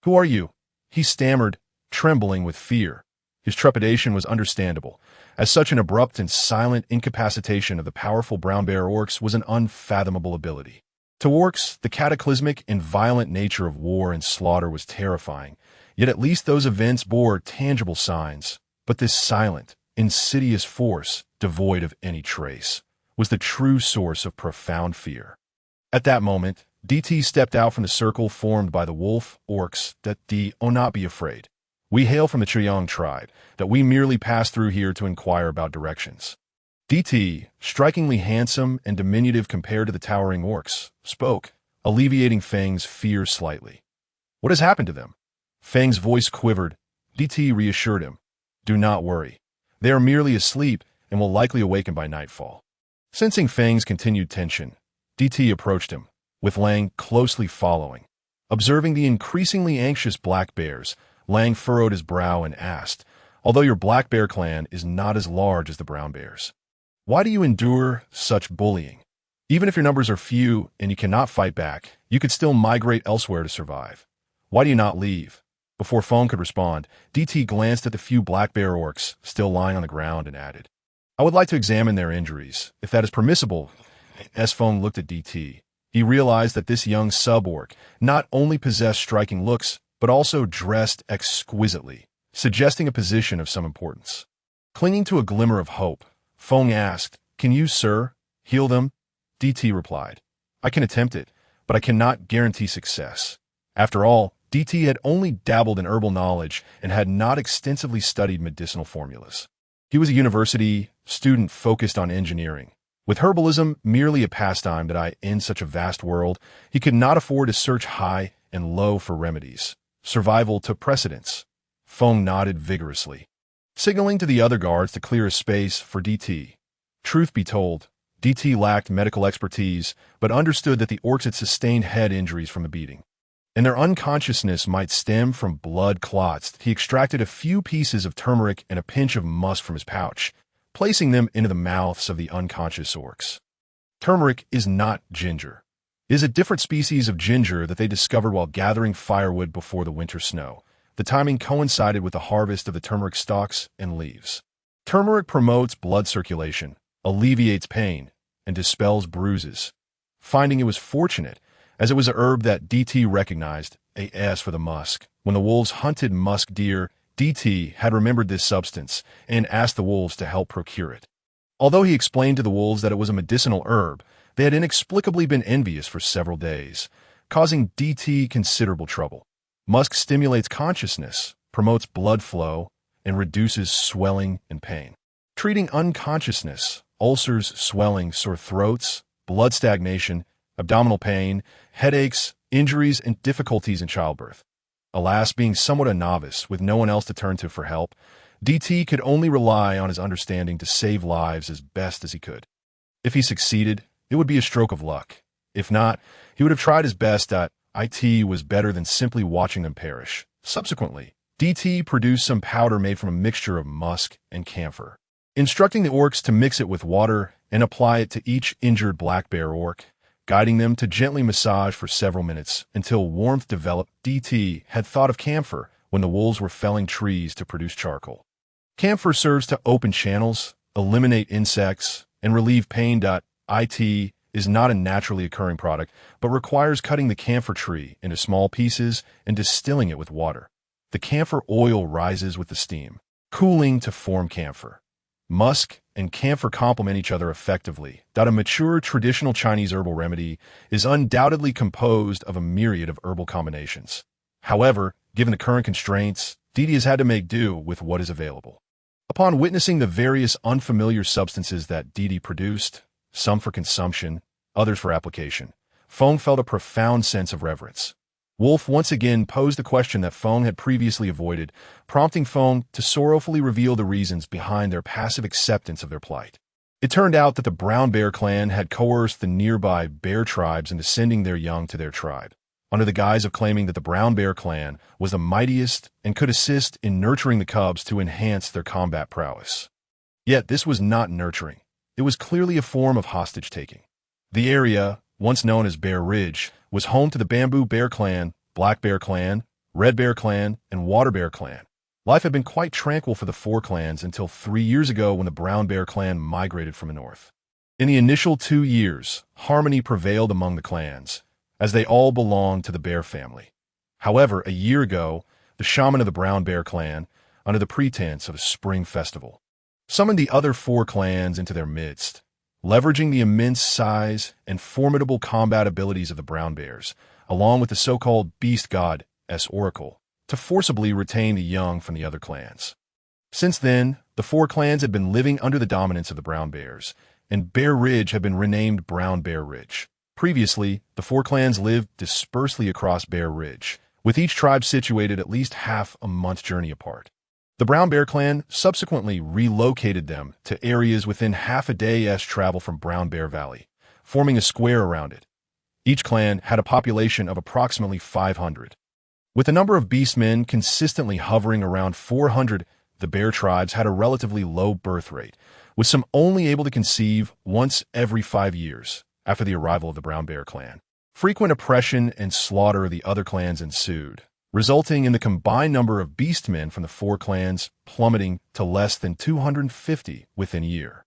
"Who are you?" he stammered, trembling with fear. His trepidation was understandable, as such an abrupt and silent incapacitation of the powerful brown bear orcs was an unfathomable ability. To orcs, the cataclysmic and violent nature of war and slaughter was terrifying, yet at least those events bore tangible signs. But this silent, insidious force, devoid of any trace, was the true source of profound fear. At that moment, DT stepped out from the circle formed by the wolf orcs. "Oh, not be afraid. We hail from the Chiyang tribe, that we merely pass through here to inquire about directions. DT, strikingly handsome and diminutive compared to the towering orcs, spoke, alleviating Fang's fear slightly. What has happened to them? Fang's voice quivered. DT reassured him. Do not worry. They are merely asleep and will likely awaken by nightfall. Sensing Fang's continued tension, DT approached him, with Lang closely following. Observing the increasingly anxious black bears, Lang furrowed his brow and asked, although your black bear clan is not as large as the brown bears, why do you endure such bullying? Even if your numbers are few and you cannot fight back, you could still migrate elsewhere to survive. Why do you not leave? Before Fong could respond, DT glanced at the few black bear orcs still lying on the ground and added, I would like to examine their injuries, if that is permissible. As Fong looked at DT, he realized that this young sub-orc not only possessed striking looks, but also dressed exquisitely, suggesting a position of some importance. Clinging to a glimmer of hope, Fong asked, Can you, sir, heal them? DT replied, I can attempt it, but I cannot guarantee success. After all, DT had only dabbled in herbal knowledge and had not extensively studied medicinal formulas. He was a university student focused on engineering. With herbalism merely a pastime in such a vast world, he could not afford to search high and low for remedies. Survival took precedence. Fong nodded vigorously, signaling to the other guards to clear a space for DT. Truth be told, DT lacked medical expertise, but understood that the orcs had sustained head injuries from the beating, and their unconsciousness might stem from blood clots. He extracted a few pieces of turmeric and a pinch of musk from his pouch, placing them into the mouths of the unconscious orcs. Turmeric is not ginger. It is a different species of ginger that they discovered while gathering firewood before the winter snow. The timing coincided with the harvest of the turmeric stalks and leaves. Turmeric promotes blood circulation, alleviates pain, and dispels bruises. Finding it was fortunate, as it was a herb that DT recognized, as for the musk. When the wolves hunted musk deer, DT had remembered this substance and asked the wolves to help procure it. Although he explained to the wolves that it was a medicinal herb, they had inexplicably been envious for several days, causing DT considerable trouble. Musk stimulates consciousness, promotes blood flow, and reduces swelling and pain. Treating unconsciousness, ulcers, swelling, sore throats, blood stagnation, abdominal pain, headaches, injuries, and difficulties in childbirth. Alas, being somewhat a novice with no one else to turn to for help, DT could only rely on his understanding to save lives as best as he could. If he succeeded, it would be a stroke of luck. If not, he would have tried his best. It was better than simply watching them perish. Subsequently, DT produced some powder made from a mixture of musk and camphor, instructing the orcs to mix it with water and apply it to each injured black bear orc, guiding them to gently massage for several minutes until warmth developed. DT had thought of camphor when the wolves were felling trees to produce charcoal. Camphor serves to open channels, eliminate insects, and relieve pain. It is not a naturally occurring product, but requires cutting the camphor tree into small pieces and distilling it with water. The camphor oil rises with the steam, cooling to form camphor. Musk and camphor complement each other effectively. A mature traditional Chinese herbal remedy is undoubtedly composed of a myriad of herbal combinations. However, given the current constraints, DT has had to make do with what is available. Upon witnessing the various unfamiliar substances that DT produced, some for consumption, others for application, Fong felt a profound sense of reverence. Wolf once again posed a question that Fong had previously avoided, prompting Fong to sorrowfully reveal the reasons behind their passive acceptance of their plight. It turned out that the Brown Bear clan had coerced the nearby bear tribes into sending their young to their tribe, under the guise of claiming that the Brown Bear clan was the mightiest and could assist in nurturing the cubs to enhance their combat prowess. Yet this was not nurturing. It was clearly a form of hostage-taking. The area, once known as Bear Ridge, was home to the Bamboo Bear Clan, Black Bear Clan, Red Bear Clan, and Water Bear Clan. Life had been quite tranquil for the four clans until 3 years ago when the Brown Bear Clan migrated from the north. In the initial 2 years, harmony prevailed among the clans, as they all belonged to the Bear family. However, a year ago, the Shaman of the Brown Bear Clan, under the pretense of a spring festival, summoned the other four clans into their midst, leveraging the immense size and formidable combat abilities of the Brown Bears, along with the so-called Beast God, oracle, to forcibly retain the young from the other clans. Since then, the four clans had been living under the dominance of the brown bears, and Bear Ridge had been renamed Brown Bear Ridge. Previously, the four clans lived dispersely across Bear Ridge, with each tribe situated at least half a month journey apart. The Brown Bear clan subsequently relocated them to areas within half a day's travel from Brown Bear Valley, forming a square around it. Each clan had a population of approximately 500. With the number of beastmen consistently hovering around 400, the bear tribes had a relatively low birth rate, with some only able to conceive once every 5 years after the arrival of the Brown Bear clan. Frequent oppression and slaughter of the other clans ensued, resulting in the combined number of beastmen from the four clans plummeting to less than 250 within a year.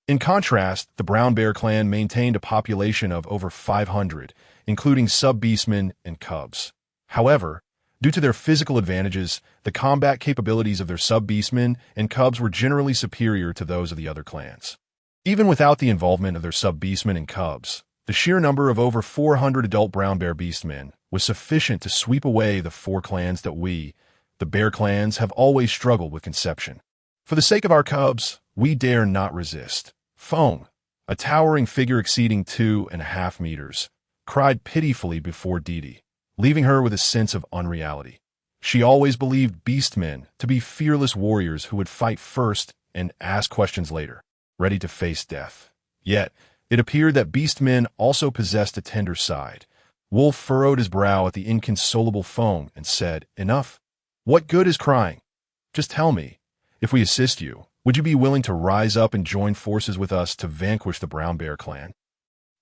In contrast, the Brown Bear clan maintained a population of over 500, including sub-beastmen and cubs. However, due to their physical advantages, the combat capabilities of their sub-beastmen and cubs were generally superior to those of the other clans. Even without the involvement of their sub-beastmen and cubs, the sheer number of over 400 adult brown bear beastmen was sufficient to sweep away the four clans that we, the bear clans, have always struggled with conception. For the sake of our cubs, we dare not resist. Fong, a towering figure exceeding 2.5 meters, cried pitifully before Didi, leaving her with a sense of unreality. She always believed beastmen to be fearless warriors who would fight first and ask questions later, ready to face death. Yet, it appeared that beastmen also possessed a tender side. Wolf furrowed his brow at the inconsolable Fong and said, "Enough. What good is crying? Just tell me, if we assist you, would you be willing to rise up and join forces with us to vanquish the Brown Bear clan?"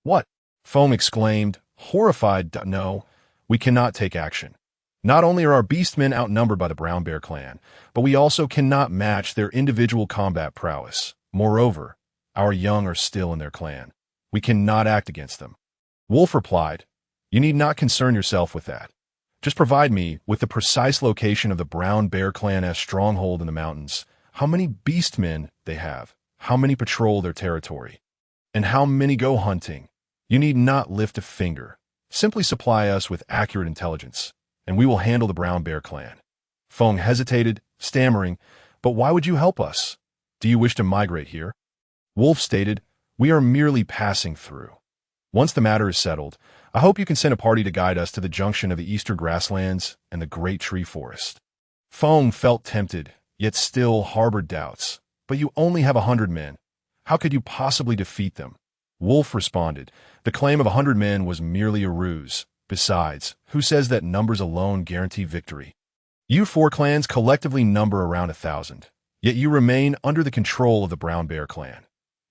"What?" Fong exclaimed, horrified. "No. We cannot take action. Not only are our beastmen outnumbered by the Brown Bear clan, but we also cannot match their individual combat prowess. Moreover, our young are still in their clan. We cannot act against them." Wolf replied, "You need not concern yourself with that. Just provide me with the precise location of the Brown Bear clan's stronghold in the mountains, how many beastmen they have, how many patrol their territory, and how many go hunting. You need not lift a finger. Simply supply us with accurate intelligence, and we will handle the Brown Bear clan." Fong hesitated, stammering, "But why would you help us? Do you wish to migrate here?" Wolf stated, "We are merely passing through. Once the matter is settled, I hope you can send a party to guide us to the junction of the Eastern Grasslands and the Great Tree Forest." Fong felt tempted, yet still harbored doubts. "But you only have 100 men. How could you possibly defeat them?" Wolf responded, "The claim of 100 men was merely a ruse. Besides, who says that numbers alone guarantee victory? You four clans collectively number around 1,000, yet you remain under the control of the Brown Bear clan."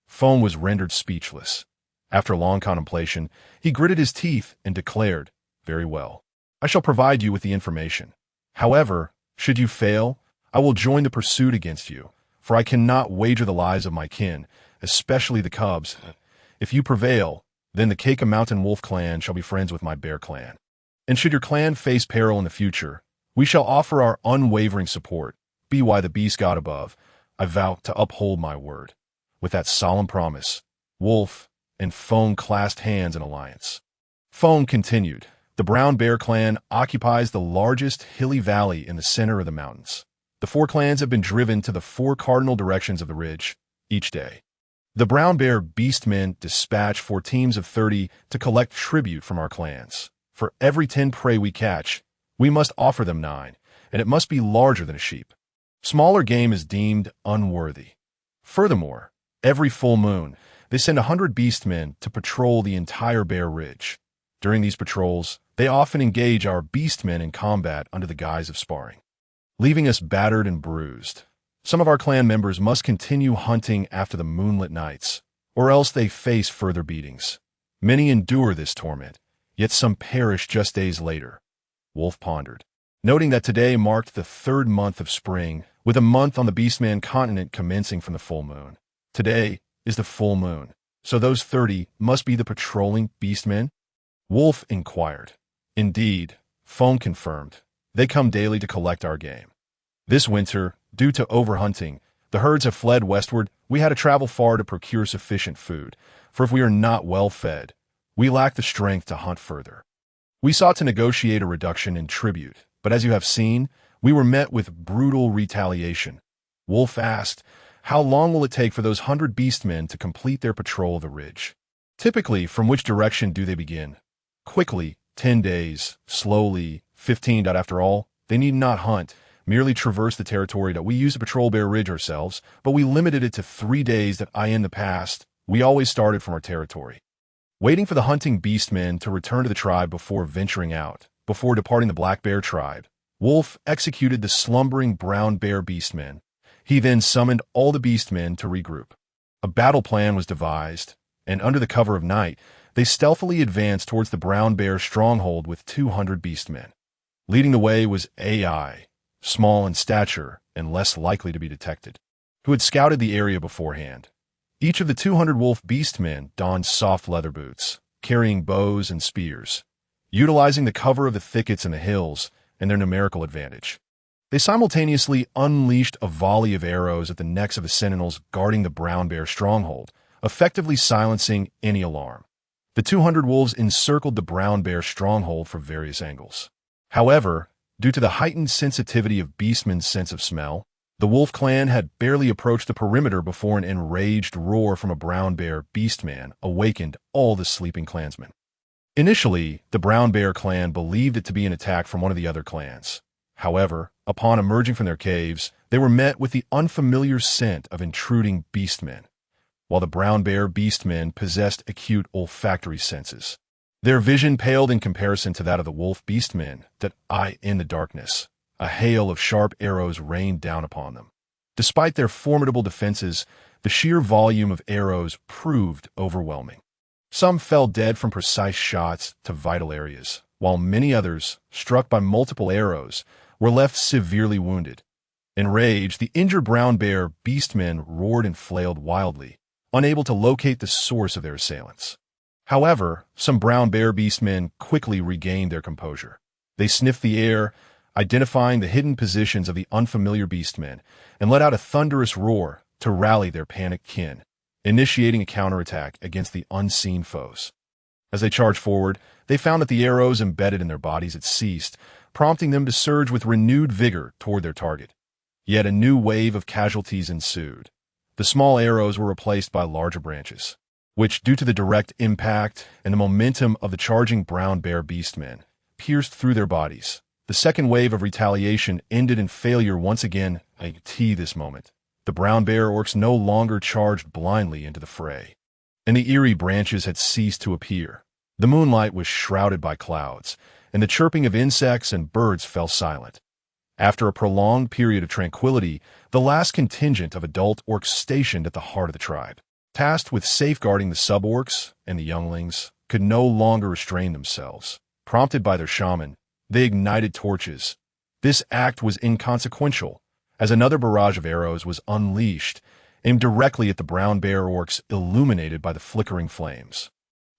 Fong was rendered speechless. After long contemplation, he gritted his teeth and declared, "Very well. I shall provide you with the information. However, should you fail, I will join the pursuit against you, for I cannot wager the lives of my kin, especially the cubs. If you prevail, then the Keika Mountain Wolf clan shall be friends with my bear clan. And should your clan face peril in the future, we shall offer our unwavering support. By the beast god above, I vow to uphold my word." With that solemn promise, Wolf and Fong clasped hands in alliance. Fong continued, "The Brown Bear clan occupies the largest hilly valley in the center of the mountains. The four clans have been driven to the four cardinal directions of the ridge each day. The Brown Bear beastmen dispatch 4 teams of 30 to collect tribute from our clans. For every 10 prey we catch, we must offer them 9, and it must be larger than a sheep. Smaller game is deemed unworthy. Furthermore, every full moon, they send 100 beastmen to patrol the entire Bear Ridge. During these patrols, they often engage our beastmen in combat under the guise of sparring, leaving us battered and bruised. Some of our clan members must continue hunting after the moonlit nights, or else they face further beatings. Many endure this torment, yet some perish just days later." Wolf pondered, noting that today marked the 3rd month of spring, with a month on the Beastman continent commencing from the full moon. Today is the full moon, so those 30 must be the patrolling beastmen? Wolf inquired. "Indeed," Fong confirmed. "They come daily to collect our game. This winter, due to overhunting, the herds have fled westward. We had to travel far to procure sufficient food, for if we are not well fed, we lack the strength to hunt further. We sought to negotiate a reduction in tribute, But as you have seen, we were met with brutal retaliation. Wolf asked, "How long will it take for those 100 beastmen to complete their patrol of the ridge?" Typically, from which direction do they begin? Quickly, 10 days. Slowly, 15. After all, they need not hunt, merely traverse the territory that we use to patrol Bear Ridge ourselves, but we limited it to 3 days that in the past, we always started from our territory. Waiting for the hunting beastmen to return to the tribe before venturing out, before departing the Black Bear tribe, Wolf executed the slumbering Brown Bear beastmen. He then summoned all the beastmen to regroup. A battle plan was devised, and under the cover of night, they stealthily advanced towards the Brown Bear stronghold with 200 beastmen. Leading the way was AI, small in stature and less likely to be detected, who had scouted the area beforehand. Each of the 200 wolf beastmen donned soft leather boots, carrying bows and spears, utilizing the cover of the thickets and the hills and their numerical advantage. They simultaneously unleashed a volley of arrows at the necks of the sentinels guarding the Brown Bear stronghold, effectively silencing any alarm. The 200 wolves encircled the Brown Bear stronghold from various angles. However, due to the heightened sensitivity of beastmen's sense of smell, the wolf clan had barely approached the perimeter before an enraged roar from a Brown Bear beastman awakened all the sleeping clansmen. Initially, the Brown Bear clan believed it to be an attack from one of the other clans. However, upon emerging from their caves, they were met with the unfamiliar scent of intruding beastmen. While the Brown Bear beastmen possessed acute olfactory senses, their vision paled in comparison to that of the wolf beastmen that in the darkness. A hail of sharp arrows rained down upon them. Despite their formidable defenses, the sheer volume of arrows proved overwhelming. Some fell dead from precise shots to vital areas, while many others, struck by multiple arrows, were left severely wounded. Enraged, the injured Brown Bear beastmen roared and flailed wildly, unable to locate the source of their assailants. However, some Brown Bear beastmen quickly regained their composure. They sniffed the air, identifying the hidden positions of the unfamiliar beastmen, and let out a thunderous roar to rally their panicked kin, initiating a counterattack against the unseen foes. As they charged forward, they found that the arrows embedded in their bodies had ceased, prompting them to surge with renewed vigor toward their target. Yet a new wave of casualties ensued. The small arrows were replaced by larger branches, which, due to the direct impact and the momentum of the charging Brown Bear beastmen, pierced through their bodies. The second wave of retaliation ended in failure once again. This moment, the Brown Bear orcs no longer charged blindly into the fray, and the eerie branches had ceased to appear. The moonlight was shrouded by clouds, and the chirping of insects and birds fell silent. After a prolonged period of tranquility, the last contingent of adult orcs stationed at the heart of the tribe, tasked with safeguarding the sub-orcs and the younglings, could no longer restrain themselves. Prompted by their shaman, they ignited torches. This act was inconsequential, as another barrage of arrows was unleashed, aimed directly at the Brown Bear orcs illuminated by the flickering flames.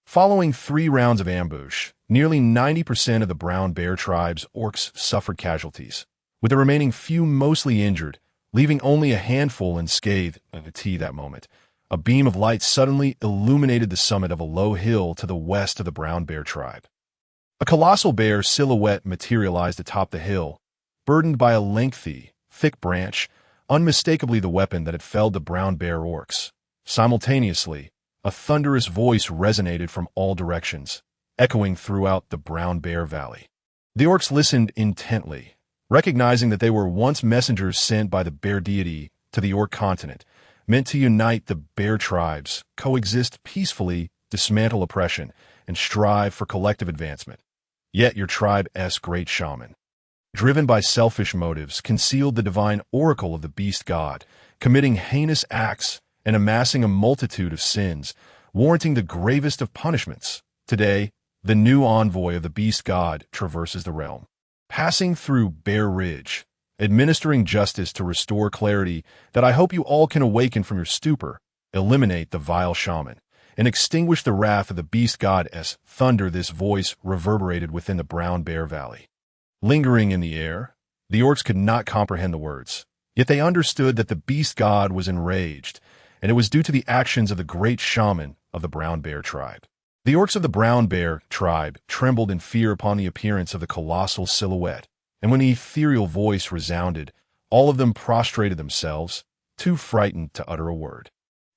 Following 3 rounds of ambush, nearly 90% of the Brown Bear tribe's orcs suffered casualties, with the remaining few mostly injured, leaving only a handful unscathed. That moment, a beam of light suddenly illuminated the summit of a low hill to the west of the Brown Bear tribe. A colossal bear silhouette materialized atop the hill, burdened by a lengthy, thick branch, unmistakably the weapon that had felled the Brown Bear orcs. Simultaneously, a thunderous voice resonated from all directions, echoing throughout the Brown Bear Valley. The orcs listened intently, recognizing that they were once messengers sent by the bear deity to the orc continent, meant to unite the bear tribes, coexist peacefully, dismantle oppression, and strive for collective advancement. Yet your tribe's great shaman, driven by selfish motives, concealed the divine oracle of the beast god, committing heinous acts and amassing a multitude of sins, warranting the gravest of punishments. Today, the new envoy of the beast god traverses the realm, passing through Bear Ridge, administering justice to restore clarity that I hope you all can awaken from your stupor, eliminate the vile shaman, and extinguish the wrath of the beast god. As thunder, this voice reverberated within the Brown Bear Valley. Lingering in the air, the orcs could not comprehend the words, yet they understood that the beast god was enraged, and it was due to the actions of the great shaman of the Brown Bear tribe. The orcs of the Brown Bear tribe trembled in fear upon the appearance of the colossal silhouette, and when the ethereal voice resounded, all of them prostrated themselves, too frightened to utter a word.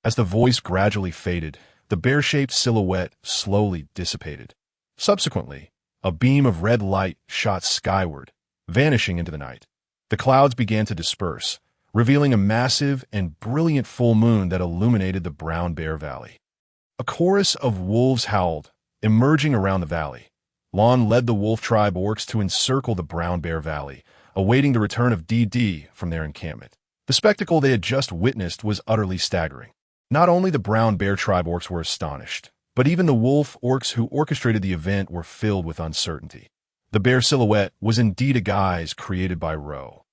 As the voice gradually faded, the bear-shaped silhouette slowly dissipated. Subsequently, a beam of red light shot skyward, vanishing into the night. The clouds began to disperse, revealing a massive and brilliant full moon that illuminated the Brown Bear Valley. A chorus of wolves howled, emerging around the valley. Lon led the wolf tribe orcs to encircle the Brown Bear Valley, awaiting the return of DD from their encampment. The spectacle they had just witnessed was utterly staggering. Not only the Brown Bear tribe orcs were astonished, but even the wolf orcs who orchestrated the event were filled with uncertainty. The bear silhouette was indeed a guise created by Ro,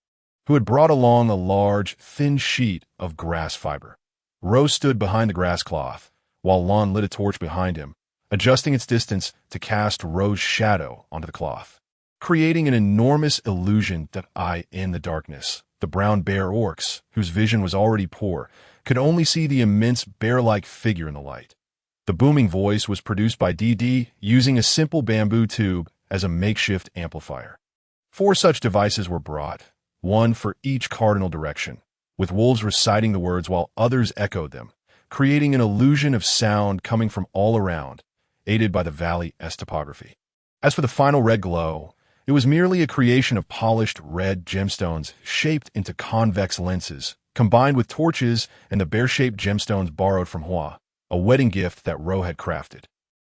who had brought along a large, thin sheet of grass fiber. Ro stood behind the grass cloth, while Lon lit a torch behind him, adjusting its distance to cast Ro's shadow onto the cloth, creating an enormous illusion that in the darkness, the brown bear orcs, whose vision was already poor, could only see the immense bear-like figure in the light. The booming voice was produced by DD using a simple bamboo tube as a makeshift amplifier. 4 such devices were brought, one for each cardinal direction, with wolves reciting the words while others echoed them, creating an illusion of sound coming from all around, aided by the valley's topography. As for the final red glow, it was merely a creation of polished red gemstones shaped into convex lenses, combined with torches and the bear-shaped gemstones borrowed from Hua, a wedding gift that Ro had crafted.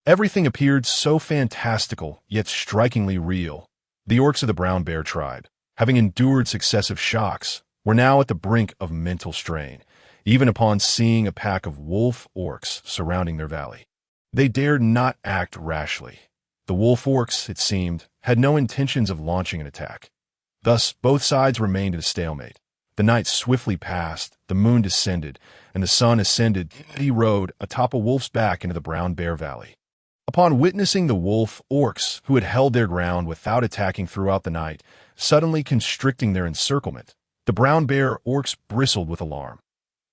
Everything appeared so fantastical, yet strikingly real. The orcs of the Brown Bear tribe, having endured successive shocks, were now at the brink of mental strain, even upon seeing a pack of wolf orcs surrounding their valley. They dared not act rashly. The wolf orcs, it seemed, had no intentions of launching an attack. Thus, both sides remained in a stalemate. The night swiftly passed, the moon descended, and the sun ascended. He rode atop a wolf's back into the Brown Bear Valley. Upon witnessing the wolf orcs, who had held their ground without attacking throughout the night, suddenly constricting their encirclement, the Brown Bear orcs bristled with alarm.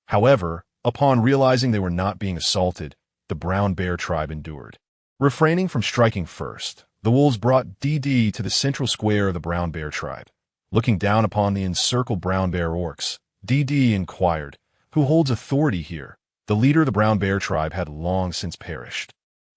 However, upon realizing they were not being assaulted, the Brown Bear tribe endured. Refraining from striking first, the wolves brought DD to the central square of the Brown Bear tribe. Looking down upon the encircled Brown Bear orcs, DD inquired, "Who holds authority here?" The leader of the Brown Bear tribe had long since perished.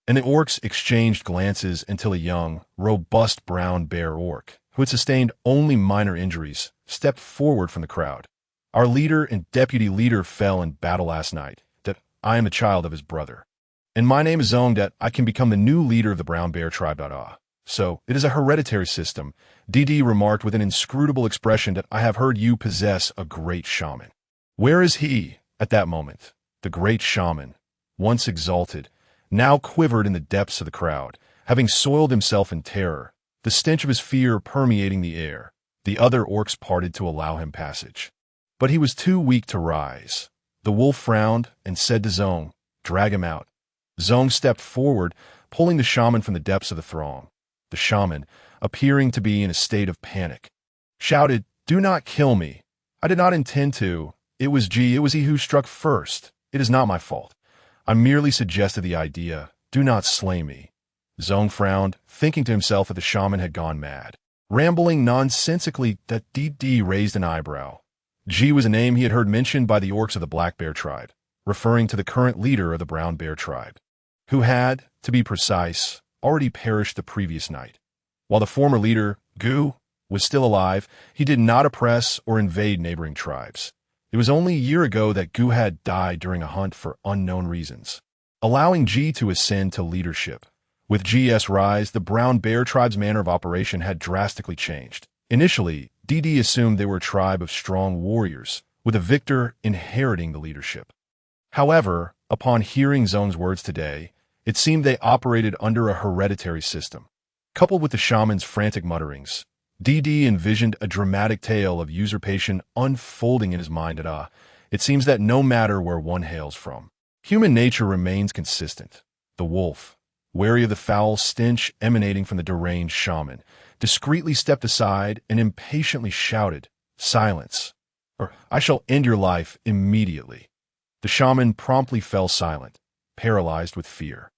And the orcs exchanged glances until a young, robust brown bear orc, who had sustained only minor injuries, stepped forward from the crowd. "Our leader and deputy leader fell in battle last night. That I am the child of his brother. And my name is Zong that I can become the new leader of the Brown Bear tribe. So, it is a hereditary system," DD remarked with an inscrutable expression, "that I have heard you possess a great shaman." Where is he, at that moment? The great shaman, once exalted, now quivered in the depths of the crowd, having soiled himself in terror, the stench of his fear permeating the air. The other orcs parted to allow him passage. But he was too weak to rise. The wolf frowned and said to Zong, "Drag him out." Zong stepped forward, pulling the shaman from the depths of the throng. The shaman, appearing to be in a state of panic, shouted, "Do not kill me. I did not intend to. It was he who struck first. It is not my fault. I merely suggested the idea. Do not slay me." Zong frowned, thinking to himself that the shaman had gone mad. Rambling nonsensically, that DD raised an eyebrow. G was a name he had heard mentioned by the orcs of the Black Bear tribe, referring to the current leader of the Brown Bear tribe, who had, to be precise, already perished the previous night. While the former leader, Gu, was still alive, he did not oppress or invade neighboring tribes. It was only a year ago that Gu had died during a hunt for unknown reasons, allowing G to ascend to leadership. With G's rise, the Brown Bear tribe's manner of operation had drastically changed. Initially, DD assumed they were a tribe of strong warriors, with a victor inheriting the leadership. However, upon hearing Zong's words today, it seemed they operated under a hereditary system. Coupled with the shaman's frantic mutterings, DD envisioned a dramatic tale of usurpation unfolding in his mind. It seems that no matter where one hails from, human nature remains consistent. The wolf, wary of the foul stench emanating from the deranged shaman, discreetly stepped aside and impatiently shouted, "Silence, or I shall end your life immediately." The shaman promptly fell silent, paralyzed with fear.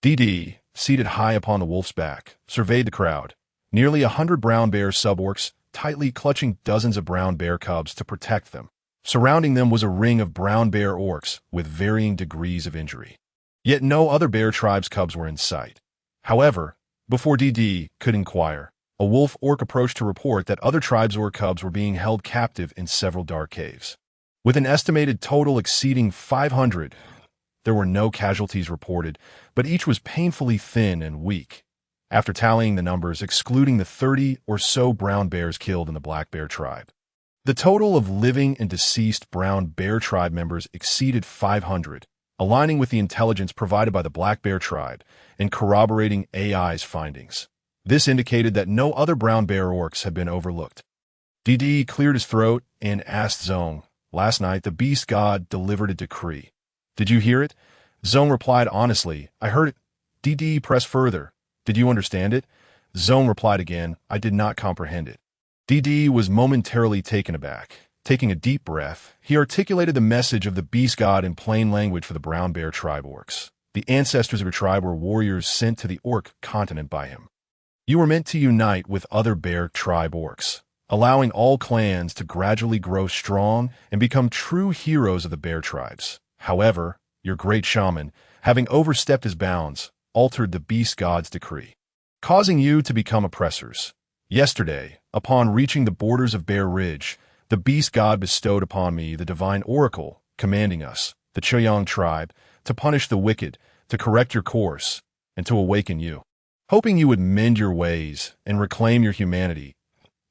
DD, seated high upon the wolf's back, surveyed the crowd, Nearly 100 brown bear suborcs, tightly clutching dozens of brown bear cubs to protect them. Surrounding them was a ring of brown bear orcs with varying degrees of injury. Yet no other bear tribe's cubs were in sight. However, before DD could inquire, a wolf orc approached to report that other tribes' orc cubs were being held captive in several dark caves. With an estimated total exceeding 500, there were no casualties reported, but each was painfully thin and weak. After tallying the numbers, excluding the 30 or so brown bears killed in the black bear tribe, the total of living and deceased brown bear tribe members exceeded 500, aligning with the intelligence provided by the black bear tribe and corroborating AI's findings. This indicated that no other brown bear orcs had been overlooked. DD cleared his throat and asked Zong, "Last night, the beast god delivered a decree. Did you hear it?" Zong replied honestly, "I heard it." DD pressed further. "Did you understand it?" Zong replied again, "I did not comprehend it." DD was momentarily taken aback. Taking a deep breath, he articulated the message of the beast god in plain language for the brown bear tribe orcs. The ancestors of your tribe were warriors sent to the orc continent by him. You were meant to unite with other bear tribe orcs, allowing all clans to gradually grow strong and become true heroes of the bear tribes. However, your great shaman, having overstepped his bounds, altered the beast god's decree, causing you to become oppressors. Yesterday, upon reaching the borders of Bear Ridge, the beast god bestowed upon me the divine oracle, commanding us, the Choyang tribe, to punish the wicked, to correct your course, and to awaken you, hoping you would mend your ways and reclaim your humanity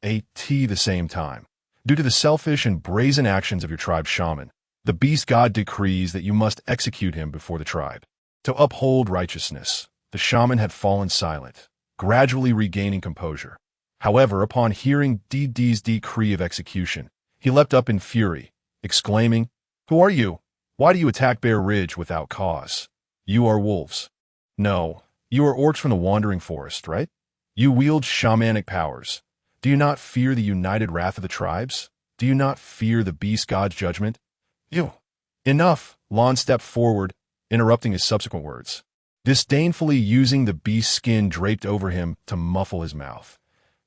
at the same time. Due to the selfish and brazen actions of your tribe's shaman, the beast god decrees that you must execute him before the tribe. To uphold righteousness, the shaman had fallen silent, gradually regaining composure. However, upon hearing DD's decree of execution, he leapt up in fury, exclaiming, "Who are you? Why do you attack Bear Ridge without cause? You are wolves. No, you are orcs from the wandering forest, right? You wield shamanic powers. Do you not fear the united wrath of the tribes? Do you not fear the beast god's judgment?" "You." "Enough," Lon stepped forward, interrupting his subsequent words, disdainfully using the beast's skin draped over him to muffle his mouth.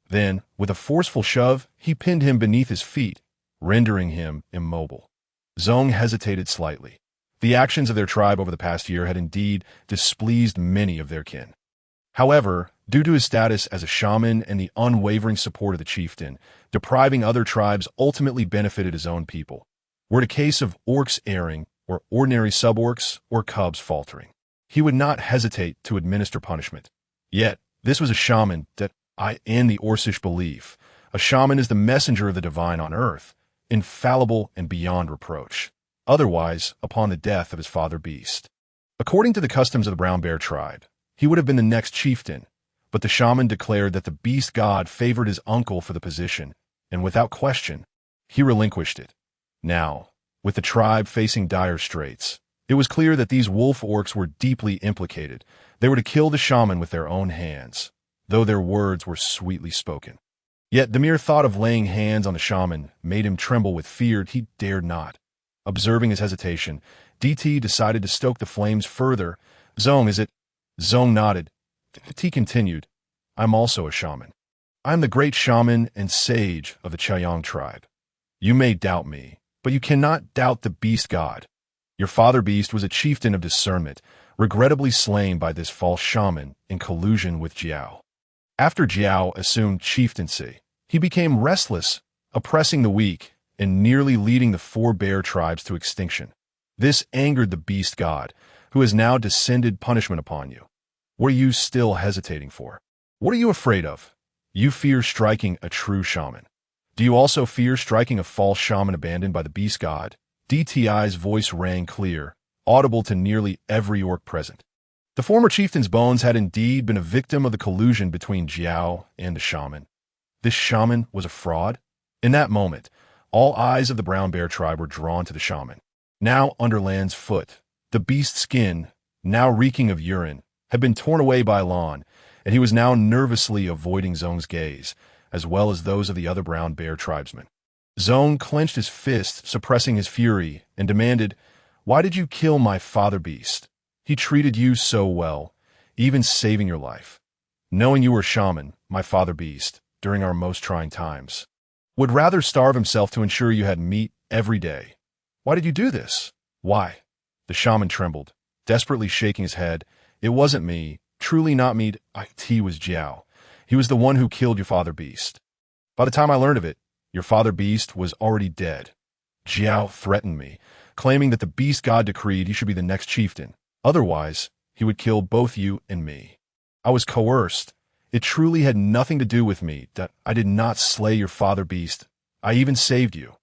Then, with a forceful shove, he pinned him beneath his feet, rendering him immobile. Zong hesitated slightly. The actions of their tribe over the past year had indeed displeased many of their kin. However, due to his status as a shaman and the unwavering support of the chieftain, depriving other tribes ultimately benefited his own people. Were it a case of orcs erring, or ordinary suborcs, or cubs faltering, he would not hesitate to administer punishment. Yet, this was a shaman that in the Orcish belief, a shaman is the messenger of the divine on earth, infallible and beyond reproach. Otherwise, upon the death of his father beast, according to the customs of the brown bear tribe, he would have been the next chieftain, but the shaman declared that the beast god favored his uncle for the position, and without question, he relinquished it. Now, with the tribe facing dire straits, it was clear that these wolf orcs were deeply implicated. They were to kill the shaman with their own hands, though their words were sweetly spoken. Yet the mere thought of laying hands on the shaman made him tremble with fear he dared not. Observing his hesitation, DT decided to stoke the flames further. "Zong, is it?" Zong nodded. T continued, "I'm also a shaman. I'm the great shaman and sage of the Choyang tribe. You may doubt me, but you cannot doubt the beast god. Your father beast was a chieftain of discernment, regrettably slain by this false shaman in collusion with Jiao. After Jiao assumed chieftaincy, he became restless, oppressing the weak, and nearly leading the 4 bear tribes to extinction. This angered the beast god, who has now descended punishment upon you. What are you still hesitating for? What are you afraid of? You fear striking a true shaman. Do you also fear striking a false shaman abandoned by the beast god?" DTI's voice rang clear, audible to nearly every orc present. The former chieftain's bones had indeed been a victim of the collusion between Jiao and the shaman. This shaman was a fraud? In that moment, all eyes of the brown bear tribe were drawn to the shaman. Now under Lan's foot, the beast's skin, now reeking of urine, had been torn away by Lan, and he was now nervously avoiding Zong's gaze, as well as those of the other brown bear tribesmen. Zong clenched his fist, suppressing his fury, and demanded, "Why did you kill my father beast? He treated you so well, even saving your life. knowing you were shaman, my father beast, during our most trying times. Would rather starve himself to ensure you had meat every day. Why did you do this? Why? The shaman trembled, desperately shaking his head. It wasn't me, truly not me. It was Jiao. He was the one who killed your father beast. By the time I learned of it, your father beast was already dead. Jiao threatened me, claiming that the beast god decreed he should be the next chieftain. Otherwise, he would kill both you and me. I was coerced. It truly had nothing to do with me that I did not slay your father beast. I even saved you.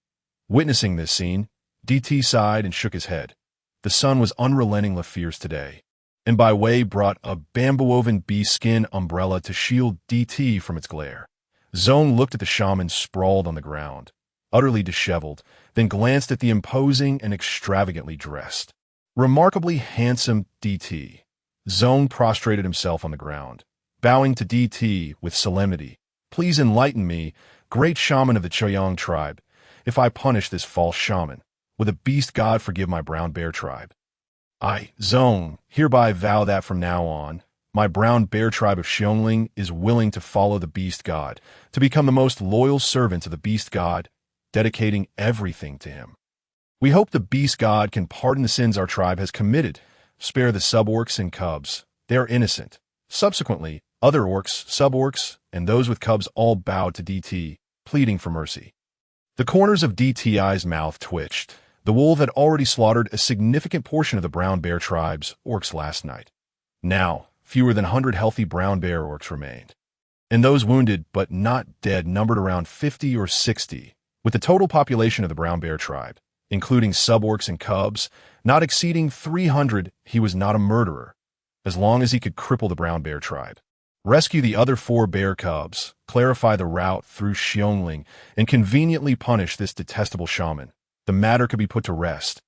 Witnessing this scene, DT sighed and shook his head. The sun was unrelentingly fierce today, and by way brought a bamboo-woven beast skin umbrella to shield DT from its glare. Zone looked at the shaman sprawled on the ground, utterly disheveled, then glanced at the imposing and extravagantly dressed, remarkably handsome DT. Zone prostrated himself on the ground, bowing to DT with solemnity. Please enlighten me, great shaman of the Choyang tribe, if I punish this false shaman. Will the beast god forgive my brown bear tribe? I, Zone, hereby vow that from now on, my brown bear tribe of Xiongling is willing to follow the beast god, to become the most loyal servants of the beast god, dedicating everything to him. We hope the beast god can pardon the sins our tribe has committed, spare the sub-orcs and cubs. They are innocent. Subsequently, other orcs, sub-orcs, and those with cubs all bowed to DT, pleading for mercy. The corners of DTI's mouth twitched. The wolf had already slaughtered a significant portion of the brown bear tribe's orcs last night. Now, fewer than 100 healthy brown bear orcs remained. And those wounded but not dead numbered around 50 or 60, with the total population of the brown bear tribe, including sub-orcs and cubs, not exceeding 300. He was not a murderer, as long as he could cripple the brown bear tribe, rescue the other 4 bear cubs, clarify the route through Xiongling, and conveniently punish this detestable shaman. The matter could be put to rest.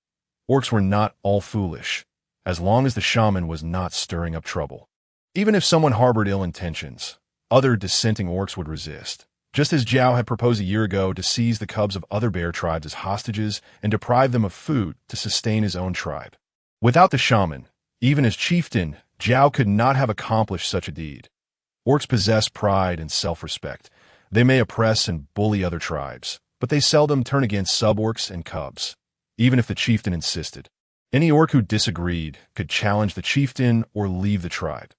Orcs were not all foolish, as long as the shaman was not stirring up trouble. Even if someone harbored ill intentions, other dissenting orcs would resist, just as Jiao had proposed a year ago to seize the cubs of other bear tribes as hostages and deprive them of food to sustain his own tribe. Without the shaman, even as chieftain, Jiao could not have accomplished such a deed. Orcs possess pride and self-respect. They may oppress and bully other tribes, but they seldom turn against sub-orcs and cubs, even if the chieftain insisted. Any orc who disagreed could challenge the chieftain or leave the tribe.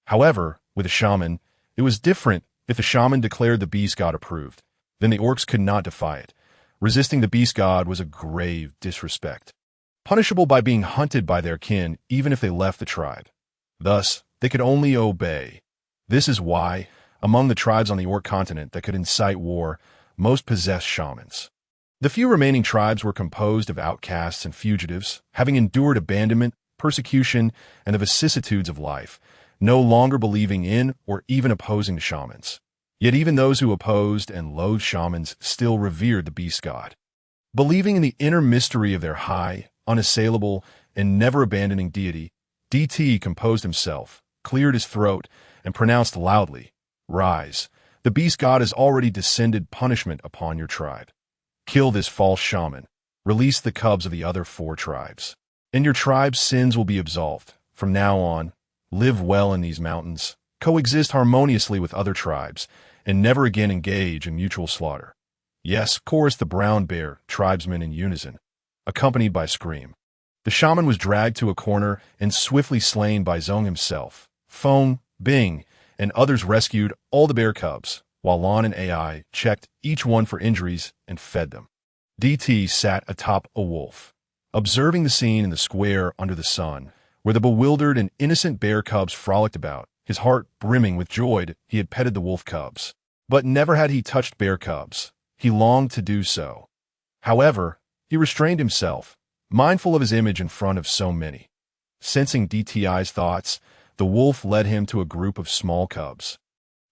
However, with a shaman, it was different. If the shaman declared the beast god approved, then the orcs could not defy it. Resisting the beast god was a grave disrespect, punishable by being hunted by their kin even if they left the tribe. Thus, they could only obey. This is why, among the tribes on the orc continent that could incite war, most possessed shamans. The few remaining tribes were composed of outcasts and fugitives, having endured abandonment, persecution, and the vicissitudes of life, no longer believing in or even opposing the shamans. Yet even those who opposed and loathed shamans still revered the beast god. Believing in the inner mystery of their high, unassailable, and never-abandoning deity, DT composed himself, cleared his throat, and pronounced loudly, "Rise. The beast god has already descended punishment upon your tribe. Kill this false shaman. Release the cubs of the other 4 tribes. And your tribe's sins will be absolved. From now on, live well in these mountains, coexist harmoniously with other tribes, and never again engage in mutual slaughter." Yes, chorused the brown bear tribesmen in unison, accompanied by scream. The shaman was dragged to a corner and swiftly slain by Zong himself. Feng, Bing, and others rescued all the bear cubs, while Lon and AI checked each one for injuries and fed them. DT sat atop a wolf, observing the scene in the square under the sun, where the bewildered and innocent bear cubs frolicked about, his heart brimming with joy. He had petted the wolf cubs, but never had he touched bear cubs. He longed to do so. However, he restrained himself, mindful of his image in front of so many. Sensing DTI's thoughts, the wolf led him to a group of small cubs.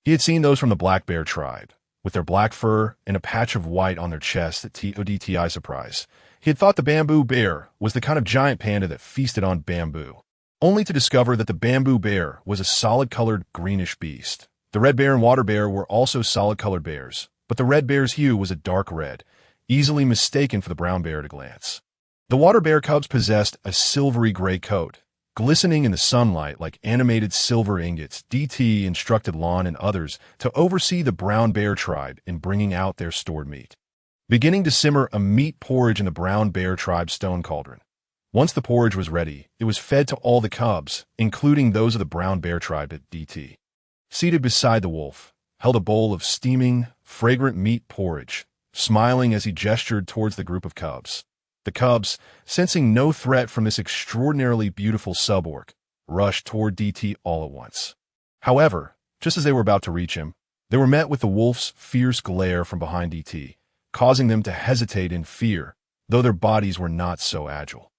He had seen those from the black bear tribe, with their black fur and a patch of white on their chests at DTI's surprise. He had thought the bamboo bear was the kind of giant panda that feasted on bamboo, only to discover that the bamboo bear was a solid-colored greenish beast. The red bear and water bear were also solid-colored bears, but the red bear's hue was a dark red, easily mistaken for the brown bear at a glance. The water bear cubs possessed a silvery gray coat, Glistening in the sunlight like animated silver ingots, DT instructed Lon and others to oversee the brown bear tribe in bringing out their stored meat. Beginning to simmer a meat porridge in the brown bear tribe's stone cauldron. Once the porridge was ready, it was fed to all the cubs, including those of the brown bear tribe at DT. Seated beside the wolf, held a bowl of steaming, fragrant meat porridge, smiling as he gestured towards the group of cubs. The cubs, sensing no threat from this extraordinarily beautiful suborc, rushed toward DT all at once. However, just as they were about to reach him, they were met with the wolf's fierce glare from behind DT, causing them to hesitate in fear, though their bodies were not so agile.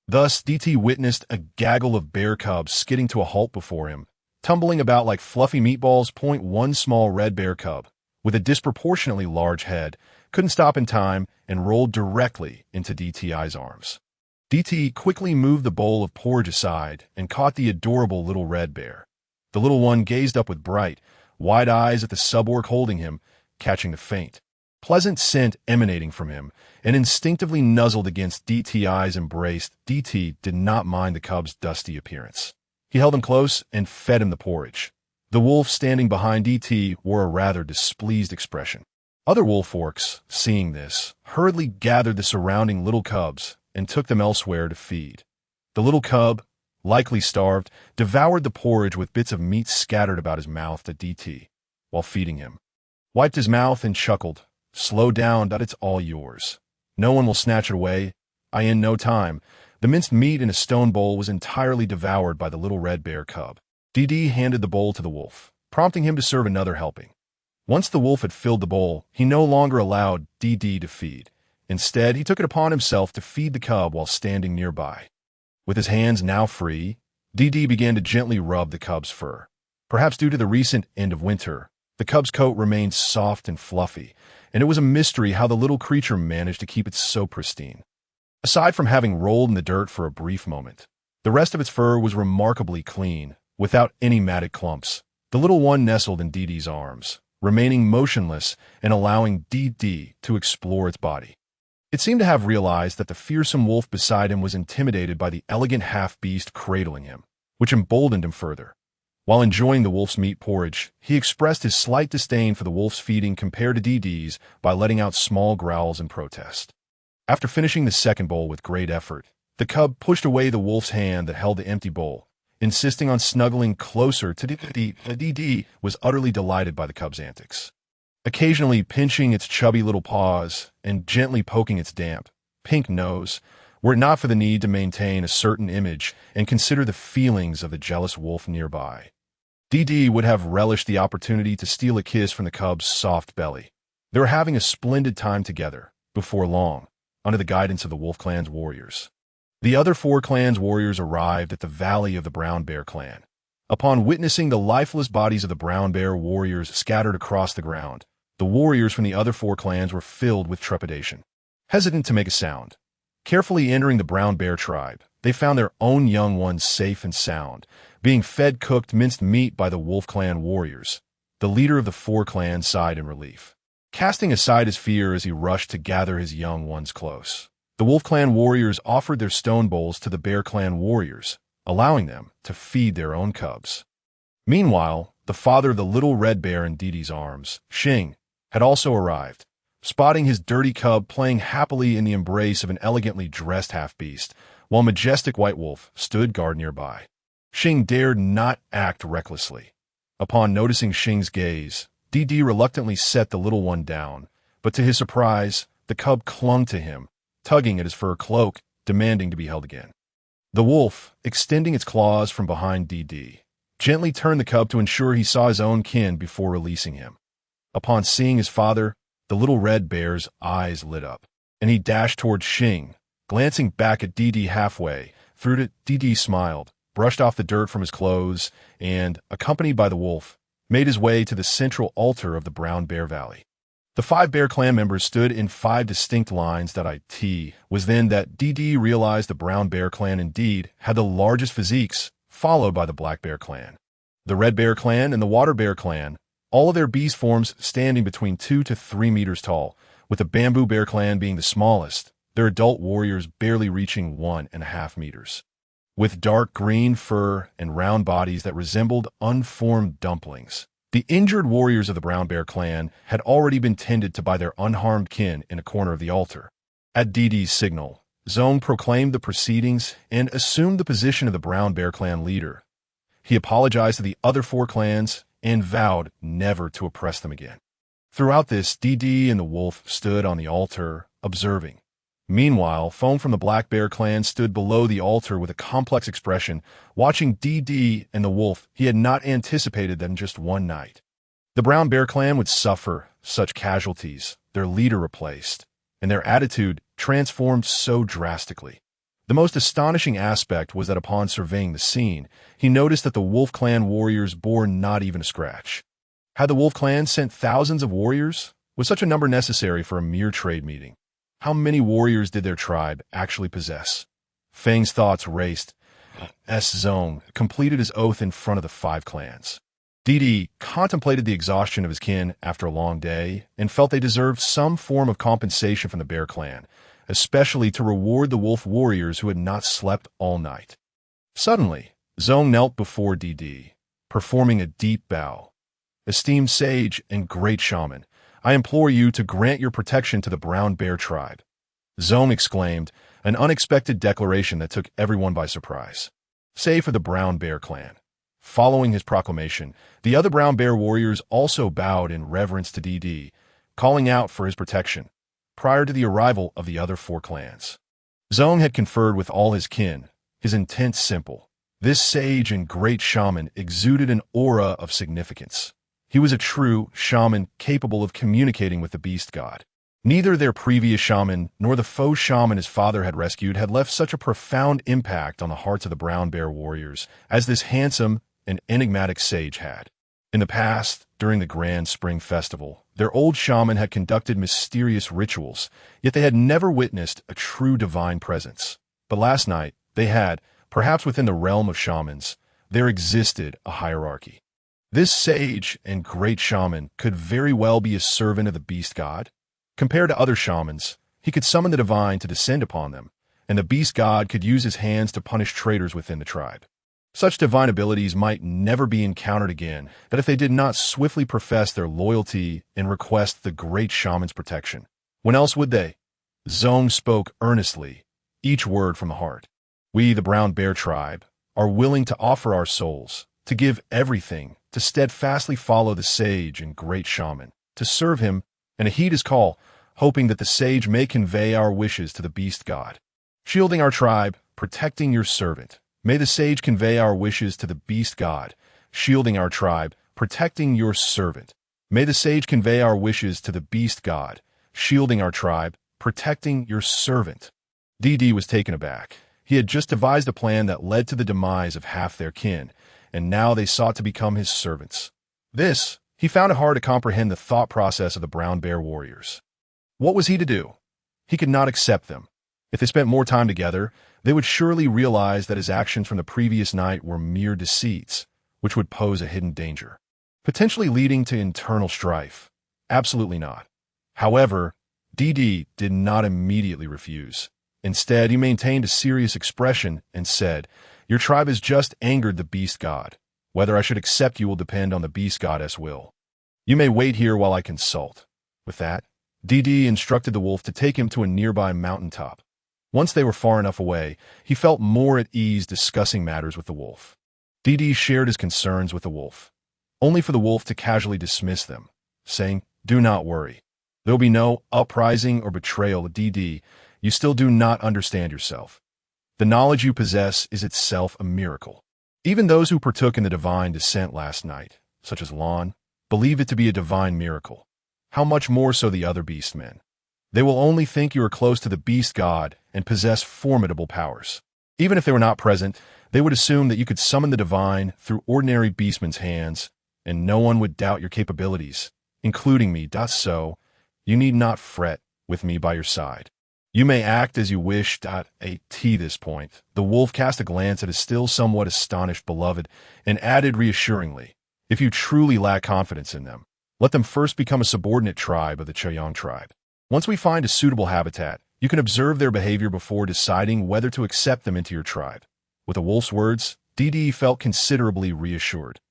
Thus, DT witnessed a gaggle of bear cubs skidding to a halt before him, tumbling about like fluffy meatballs. One small red bear cub, with a disproportionately large head, couldn't stop in time and rolled directly into DTI's arms. DT quickly moved the bowl of porridge aside and caught the adorable little red bear. The little one gazed up with bright, wide eyes at the suborc holding him, catching the faint, pleasant scent emanating from him, and instinctively nuzzled against DTI's embrace. DT did not mind the cub's dusty appearance. He held him close and fed him the porridge. The wolf standing behind DT wore a rather displeased expression. Other wolf orcs, seeing this, hurriedly gathered the surrounding little cubs and took them elsewhere to feed. The little cub, likely starved, devoured the porridge with bits of meat scattered about his mouth to DT, while feeding him. Wiped his mouth and chuckled, "Slow down, it's all yours. No one will snatch it away. In no time." The minced meat in a stone bowl was entirely devoured by the little red bear cub. DD handed the bowl to the wolf, prompting him to serve another helping. Once the wolf had filled the bowl, he no longer allowed DD to feed. Instead, he took it upon himself to feed the cub while standing nearby. With his hands now free, DD began to gently rub the cub's fur. Perhaps due to the recent end of winter, the cub's coat remained soft and fluffy, and it was a mystery how the little creature managed to keep it so pristine. Aside from having rolled in the dirt for a brief moment, the rest of its fur was remarkably clean, without any matted clumps. The little one nestled in DD's arms, remaining motionless and allowing DD to explore its body. It seemed to have realized that the fearsome wolf beside him was intimidated by the elegant half-beast cradling him, which emboldened him further. While enjoying the wolf's meat porridge, he expressed his slight disdain for the wolf's feeding compared to DD's by letting out small growls in protest. After finishing the second bowl with great effort, the cub pushed away the wolf's hand that held the empty bowl, insisting on snuggling closer to DD. DD was utterly delighted by the cub's antics, occasionally pinching its chubby little paws and gently poking its damp, pink nose, were it not for the need to maintain a certain image and consider the feelings of the jealous wolf nearby. DD would have relished the opportunity to steal a kiss from the cub's soft belly. They were having a splendid time together, before long, under the guidance of the Wolf Clan's warriors. The other 4 clans' warriors arrived at the valley of the Brown Bear clan. Upon witnessing the lifeless bodies of the Brown Bear warriors scattered across the ground, the warriors from the other 4 clans were filled with trepidation. Hesitant to make a sound, carefully entering the Brown Bear tribe, they found their own young ones safe and sound, being fed cooked minced meat by the Wolf Clan warriors. The leader of the 4 clans sighed in relief, casting aside his fear as he rushed to gather his young ones close. The Wolf Clan warriors offered their stone bowls to the Bear Clan warriors, allowing them to feed their own cubs. Meanwhile, the father of the little red bear in DD's arms, Xing, had also arrived, spotting his dirty cub playing happily in the embrace of an elegantly dressed half-beast, while majestic White Wolf stood guard nearby. Xing dared not act recklessly. Upon noticing Xing's gaze, DD reluctantly set the little one down, but to his surprise, the cub clung to him, tugging at his fur cloak, demanding to be held again. The wolf, extending its claws from behind DD, gently turned the cub to ensure he saw his own kin before releasing him. Upon seeing his father, the little red bear's eyes lit up, and he dashed toward Xing, glancing back at DD halfway. Through it, DD smiled, brushed off the dirt from his clothes, and, accompanied by the wolf, made his way to the central altar of the Brown Bear Valley. The 5 Bear Clan members stood in 5 distinct lines. It was then that DD realized the Brown Bear Clan indeed had the largest physiques, followed by the Black Bear Clan. The Red Bear Clan and the Water Bear Clan, all of their beast forms standing between 2 to 3 meters tall, with the Bamboo Bear Clan being the smallest, their adult warriors barely reaching 1.5 meters. with dark green fur and round bodies that resembled unformed dumplings. The injured warriors of the Brown Bear clan had already been tended to by their unharmed kin in a corner of the altar. At Didi's signal, Zong proclaimed the proceedings and assumed the position of the Brown Bear clan leader. He apologized to the other 4 clans and vowed never to oppress them again. Throughout this, Didi and the wolf stood on the altar, observing. Meanwhile, Foam from the Black Bear clan stood below the altar with a complex expression, watching Didi and the wolf. He had not anticipated them just one night. The Brown Bear clan would suffer such casualties, their leader replaced, and their attitude transformed so drastically. The most astonishing aspect was that upon surveying the scene, he noticed that the Wolf Clan warriors bore not even a scratch. Had the Wolf Clan sent thousands of warriors? Was such a number necessary for a mere trade meeting? How many warriors did their tribe actually possess? Fang's thoughts raced. Zong completed his oath in front of the 5 clans. Didi contemplated the exhaustion of his kin after a long day and felt they deserved some form of compensation from the Bear clan, especially to reward the wolf warriors who had not slept all night. Suddenly, Zong knelt before Didi, performing a deep bow. Esteemed sage and great shaman, I implore you to grant your protection to the Brown Bear tribe. Zong exclaimed, an unexpected declaration that took everyone by surprise. Save for the Brown Bear clan. Following his proclamation, the other Brown Bear warriors also bowed in reverence to Didi, calling out for his protection. Prior to the arrival of the other 4 clans, Zong had conferred with all his kin, his intent simple. This sage and great shaman exuded an aura of significance. He was a true shaman capable of communicating with the beast god. Neither their previous shaman nor the faux shaman his father had rescued had left such a profound impact on the hearts of the Brown Bear warriors as this handsome and enigmatic sage had. In the past, during the Grand Spring Festival, their old shaman had conducted mysterious rituals, yet they had never witnessed a true divine presence. But last night, they had, perhaps within the realm of shamans, there existed a hierarchy. This sage and great shaman could very well be a servant of the beast god. Compared to other shamans, he could summon the divine to descend upon them, and the beast god could use his hands to punish traitors within the tribe. Such divine abilities might never be encountered again, that if they did not swiftly profess their loyalty and request the great shaman's protection. When else would they? Zong spoke earnestly, each word from the heart. We, the Brown Bear tribe, are willing to offer our souls, to give everything, to steadfastly follow the sage and great shaman, to serve him, and heed his call, hoping that the sage may convey our wishes to the beast god. Shielding our tribe, protecting your servant. May the sage convey our wishes to the beast god, shielding our tribe, protecting your servant. May the sage convey our wishes to the beast god, shielding our tribe, protecting your servant. Didi was taken aback. He had just devised a plan that led to the demise of half their kin, and now they sought to become his servants. He found it hard to comprehend the thought process of the Brown Bear warriors. What was he to do? He could not accept them. If they spent more time together, they would surely realize that his actions from the previous night were mere deceits, which would pose a hidden danger, potentially leading to internal strife. Absolutely not. However, Didi did not immediately refuse. Instead, he maintained a serious expression and said, Your tribe has just angered the beast god. Whether I should accept you will depend on the beast goddess will. You may wait here while I consult. With that, Didi instructed the wolf to take him to a nearby mountaintop. Once they were far enough away, he felt more at ease discussing matters with the wolf. Didi shared his concerns with the wolf, only for the wolf to casually dismiss them, saying, Do not worry. There will be no uprising or betrayal. Didi, you still do not understand yourself. The knowledge you possess is itself a miracle. Even those who partook in the divine descent last night, such as Lon, believe it to be a divine miracle. How much more so the other beastmen? They will only think you are close to the beast god and possess formidable powers. Even if they were not present, they would assume that you could summon the divine through ordinary beastmen's hands, and no one would doubt your capabilities, including me. So, you need not fret with me by your side. You may act as you wish. At this point, the wolf cast a glance at his still somewhat astonished beloved and added reassuringly, If you truly lack confidence in them, let them first become a subordinate tribe of the Cheyang tribe. Once we find a suitable habitat, you can observe their behavior before deciding whether to accept them into your tribe. With the wolf's words, DD felt considerably reassured.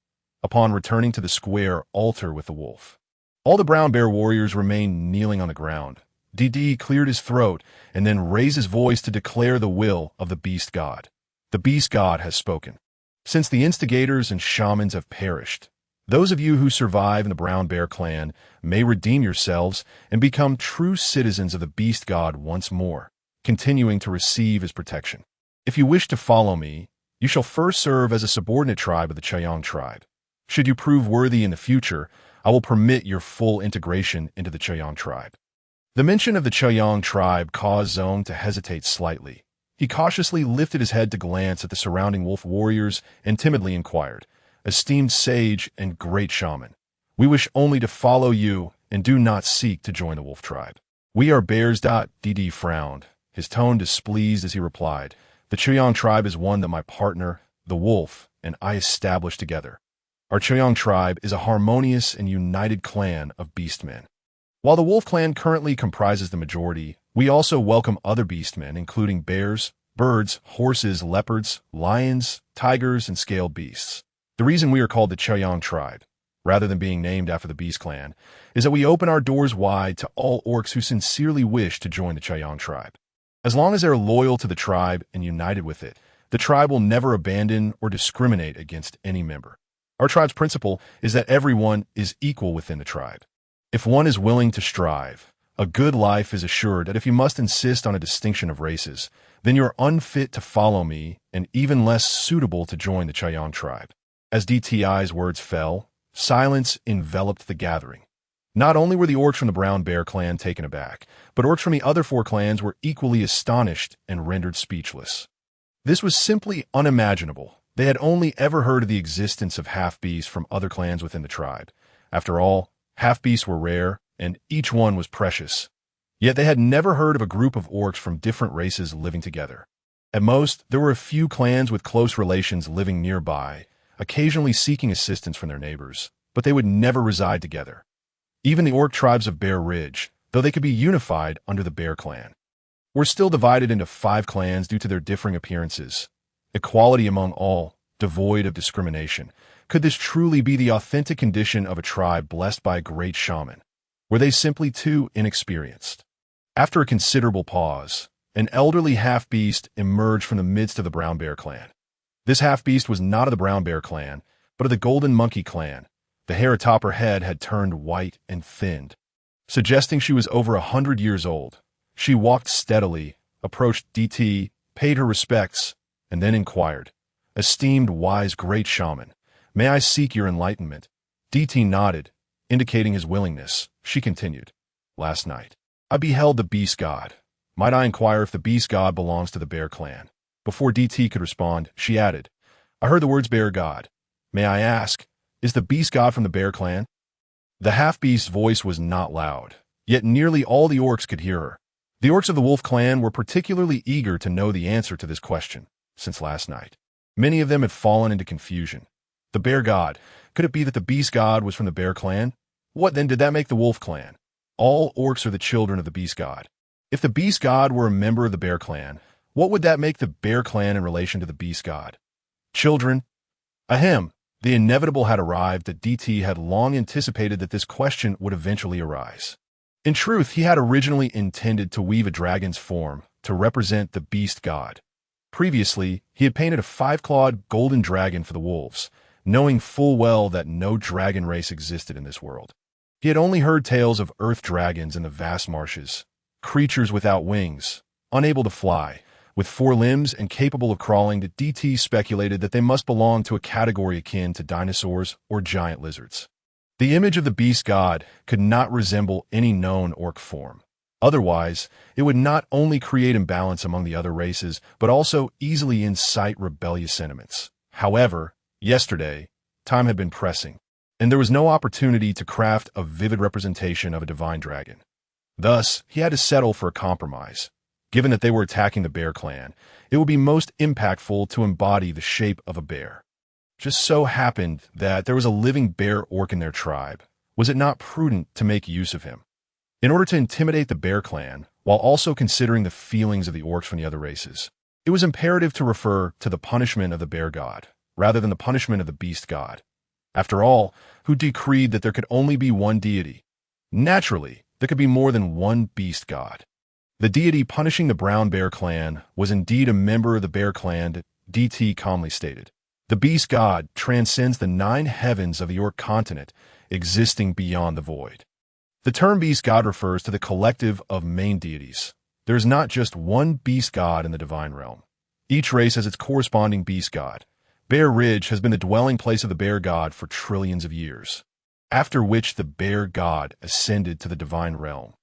Upon returning to the square altar with the wolf, all the brown bear warriors remained kneeling on the ground. DD cleared his throat and then raised his voice to declare the will of the beast god. The beast god has spoken. Since the instigators and shamans have perished, those of you who survive in the brown bear clan may redeem yourselves and become true citizens of the beast god once more, continuing to receive his protection. If you wish to follow me, you shall first serve as a subordinate tribe of the Chayang tribe. Should you prove worthy in the future, I will permit your full integration into the Chayang tribe. The mention of the Chayang tribe caused Zong to hesitate slightly. He cautiously lifted his head to glance at the surrounding wolf warriors and timidly inquired, "Esteemed sage and great shaman, we wish only to follow you and do not seek to join the wolf tribe." "We are bears." DD frowned, his tone displeased as he replied, "The Chayang tribe is one that my partner, the wolf, and I established together. Our Chayang tribe is a harmonious and united clan of beastmen. While the wolf clan currently comprises the majority, we also welcome other beastmen, including bears, birds, horses, leopards, lions, tigers, and scaled beasts. The reason we are called the Chayang tribe, rather than being named after the beast clan, is that we open our doors wide to all orcs who sincerely wish to join the Chayang tribe. As long as they are loyal to the tribe and united with it, the tribe will never abandon or discriminate against any member. Our tribe's principle is that everyone is equal within the tribe. If one is willing to strive, a good life is assured. That if you must insist on a distinction of races, then you are unfit to follow me and even less suitable to join the Chayang tribe." As DTI's words fell, silence enveloped the gathering. Not only were the orcs from the Brown Bear clan taken aback, but orcs from the other four clans were equally astonished and rendered speechless. This was simply unimaginable. They had only ever heard of the existence of half-beasts from other clans within the tribe. After all, half-beasts were rare, and each one was precious. Yet they had never heard of a group of orcs from different races living together. At most, there were a few clans with close relations living nearby, occasionally seeking assistance from their neighbors, but they would never reside together. Even the orc tribes of Bear Ridge, though they could be unified under the Bear clan, were still divided into 5 clans due to their differing appearances. Equality among all, devoid of discrimination. Could this truly be the authentic condition of a tribe blessed by a great shaman? Were they simply too inexperienced? After a considerable pause, an elderly half-beast emerged from the midst of the Brown Bear clan. This half-beast was not of the Brown Bear clan, but of the Golden Monkey clan. The hair atop her head had turned white and thinned, suggesting she was over 100 years old. She walked steadily, approached DT, paid her respects, and then inquired, "Esteemed wise great shaman, may I seek your enlightenment?" DT nodded, indicating his willingness. She continued, "Last night, I beheld the beast god. Might I inquire if the beast god belongs to the bear clan?" Before DT could respond, she added, "I heard the words bear god. May I ask, is the beast god from the bear clan?" The half-beast's voice was not loud, yet nearly all the orcs could hear her. The orcs of the wolf clan were particularly eager to know the answer to this question, since last night. Many of them had fallen into confusion. The bear god, could it be that the beast god was from the bear clan? What then did that make the wolf clan? All orcs are the children of the beast god. If the beast god were a member of the bear clan, what would that make the bear clan in relation to the beast god? Children? Ahem. The inevitable had arrived that DT had long anticipated that this question would eventually arise. In truth, he had originally intended to weave a dragon's form to represent the beast god. Previously, he had painted a 5-clawed golden dragon for the wolves, knowing full well that no dragon race existed in this world. He had only heard tales of earth dragons in the vast marshes, creatures without wings, unable to fly, with 4 limbs and capable of crawling. That DT speculated that they must belong to a category akin to dinosaurs or giant lizards. The image of the beast god could not resemble any known orc form. Otherwise, it would not only create imbalance among the other races, but also easily incite rebellious sentiments. However, yesterday, time had been pressing, and there was no opportunity to craft a vivid representation of a divine dragon. Thus, he had to settle for a compromise. Given that they were attacking the bear clan, it would be most impactful to embody the shape of a bear. Just so happened that there was a living bear orc in their tribe. Was it not prudent to make use of him? In order to intimidate the bear clan, while also considering the feelings of the orcs from the other races, It was imperative to refer to the punishment of the bear god, rather than the punishment of the beast god. After all, who decreed that there could only be one deity? Naturally, there could be more than one beast god. The deity punishing the Brown Bear clan was indeed a member of the Bear clan, DT calmly stated. The beast god transcends the 9 heavens of the Orc continent, existing beyond the void. The term beast god refers to the collective of main deities. There is not just one beast god in the divine realm. Each race has its corresponding beast god. Bear Ridge has been the dwelling place of the bear god for trillions of years, after which the bear god ascended to the divine realm.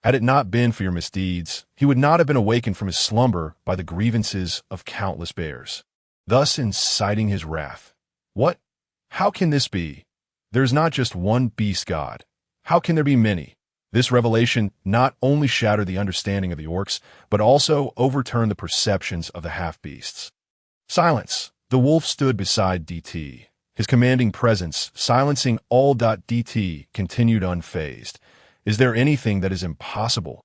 Had it not been for your misdeeds, he would not have been awakened from his slumber by the grievances of countless bears, thus inciting his wrath. What? How can this be? There is not just one beast god. How can there be many? This revelation not only shattered the understanding of the orcs, but also overturned the perceptions of the half-beasts. Silence. The wolf stood beside DT. His commanding presence, silencing all. DT continued unfazed. Is there anything that is impossible?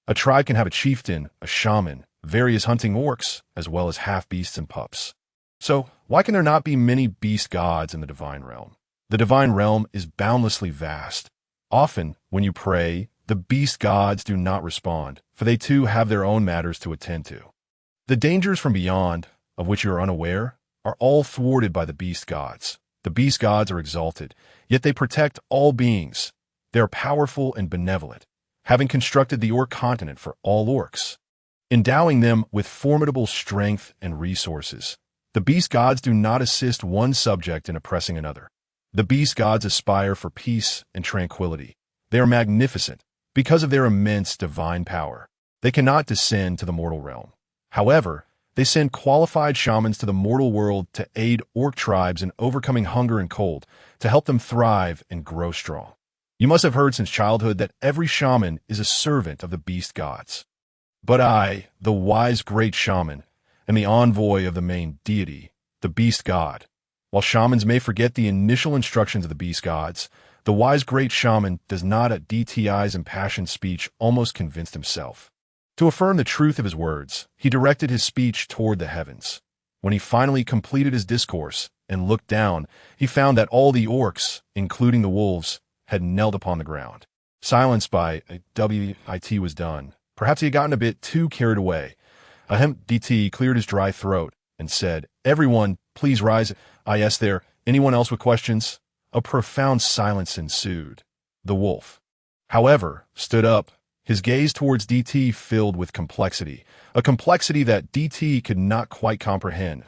A tribe can have a chieftain, a shaman, various hunting orcs, as well as half-beasts and pups. So, why can there not be many beast gods in the divine realm? The divine realm is boundlessly vast. Often, when you pray, the beast gods do not respond, for they too have their own matters to attend to. The dangers from beyond, of which you are unaware, are all thwarted by the beast gods. The beast gods are exalted, yet they protect all beings. They are powerful and benevolent, having constructed the Orc continent for all orcs, endowing them with formidable strength and resources. The beast gods do not assist one subject in oppressing another. The beast gods aspire for peace and tranquility. They are magnificent because of their immense divine power. They cannot descend to the mortal realm. However, they send qualified shamans to the mortal world to aid orc tribes in overcoming hunger and cold, to help them thrive and grow strong. You must have heard since childhood that every shaman is a servant of the beast gods. But I, the wise great shaman, am the envoy of the main deity, the beast god. While shamans may forget the initial instructions of the beast gods, the wise great shaman does not at DTI's impassioned speech almost convinced himself. To affirm the truth of his words, he directed his speech toward the heavens. When he finally completed his discourse and looked down, he found that all the orcs, including the wolves, had knelt upon the ground. Silenced by a WIT was done. Perhaps he had gotten a bit too carried away. DT cleared his dry throat and said, "Everyone, please rise. Yes, there. Anyone else with questions?" A profound silence ensued. The wolf, however, stood up, his gaze towards DT filled with complexity, a complexity that DT could not quite comprehend.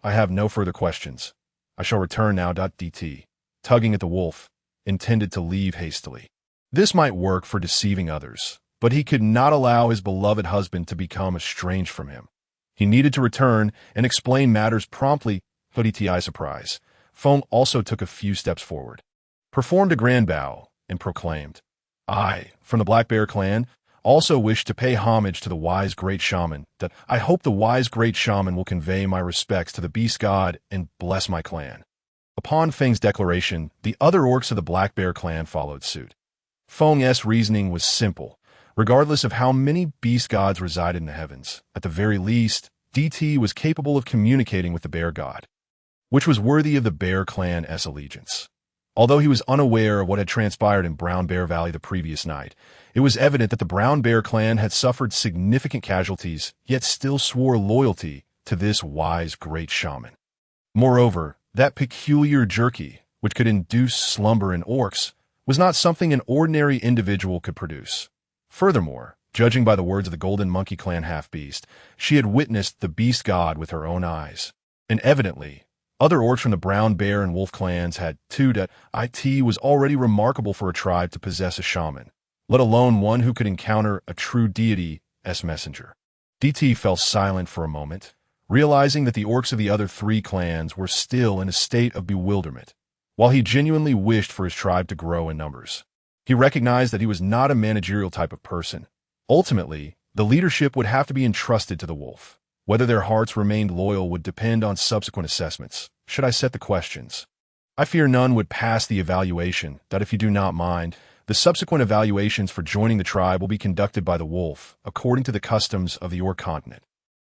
"I have no further questions. I shall return now." DT, tugging at the wolf, intended to leave hastily. This might work for deceiving others, but he could not allow his beloved husband to become estranged from him. He needed to return and explain matters promptly. To DTI's surprise, Foam also took a few steps forward, performed a grand bow, and proclaimed, "I, from the Black Bear clan, also wish to pay homage to the wise great shaman. That I hope the wise great shaman will convey my respects to the beast god and bless my clan." Upon Feng's declaration, the other orcs of the Black Bear clan followed suit. Feng's reasoning was simple. Regardless of how many beast gods resided in the heavens, at the very least, DT was capable of communicating with the bear god, which was worthy of the Bear clan's allegiance. Although he was unaware of what had transpired in Brown Bear Valley the previous night, it was evident that the Brown Bear clan had suffered significant casualties, yet still swore loyalty to this wise great shaman. Moreover, that peculiar jerky, which could induce slumber in orcs, was not something an ordinary individual could produce. Furthermore, judging by the words of the Golden Monkey clan half-beast, she had witnessed the beast god with her own eyes. And evidently, other orcs from the Brown Bear and Wolf clans had too. It was already remarkable for a tribe to possess a shaman, let alone one who could encounter a true deity's messenger. DT fell silent for a moment, realizing that the orcs of the other 3 clans were still in a state of bewilderment. While he genuinely wished for his tribe to grow in numbers, he recognized that he was not a managerial type of person. Ultimately, the leadership would have to be entrusted to the wolf. Whether their hearts remained loyal would depend on subsequent assessments. Should I set the questions? I fear none would pass the evaluation. That if you do not mind, the subsequent evaluations for joining the tribe will be conducted by the wolf, according to the customs of the Orc continent.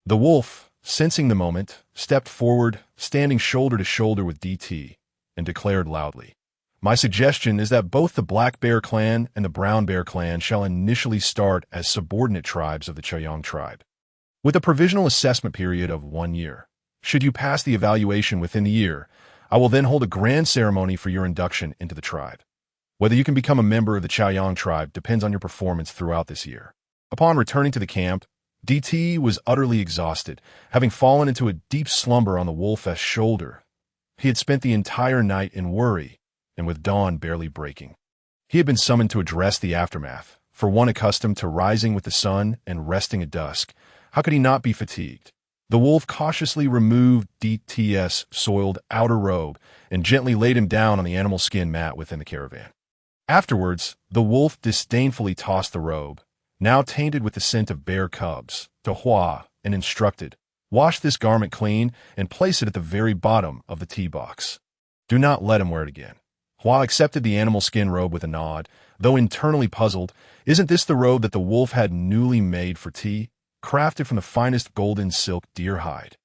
The wolf, sensing the moment, stepped forward, standing shoulder to shoulder with DT, and declared loudly, "My suggestion is that both the Black Bear clan and the Brown Bear clan shall initially start as subordinate tribes of the Chayang tribe, with a provisional assessment period of 1 year. Should you pass the evaluation within the year, I will then hold a grand ceremony for your induction into the tribe. Whether you can become a member of the Chayang tribe depends on your performance throughout this year." Upon returning to the camp, DT was utterly exhausted, having fallen into a deep slumber on the wolf's shoulder. He had spent the entire night in worry, and with dawn barely breaking, he had been summoned to address the aftermath. For one accustomed to rising with the sun and resting at dusk, how could he not be fatigued? The wolf cautiously removed DT's soiled outer robe and gently laid him down on the animal skin mat within the caravan. Afterwards, the wolf disdainfully tossed the robe, now tainted with the scent of bear cubs, to Hua, and instructed, "Wash this garment clean and place it at the very bottom of the tea box. Do not let him wear it again." Hua accepted the animal skin robe with a nod, though internally puzzled. Isn't this the robe that the wolf had newly made for tea, crafted from the finest golden silk deer hide,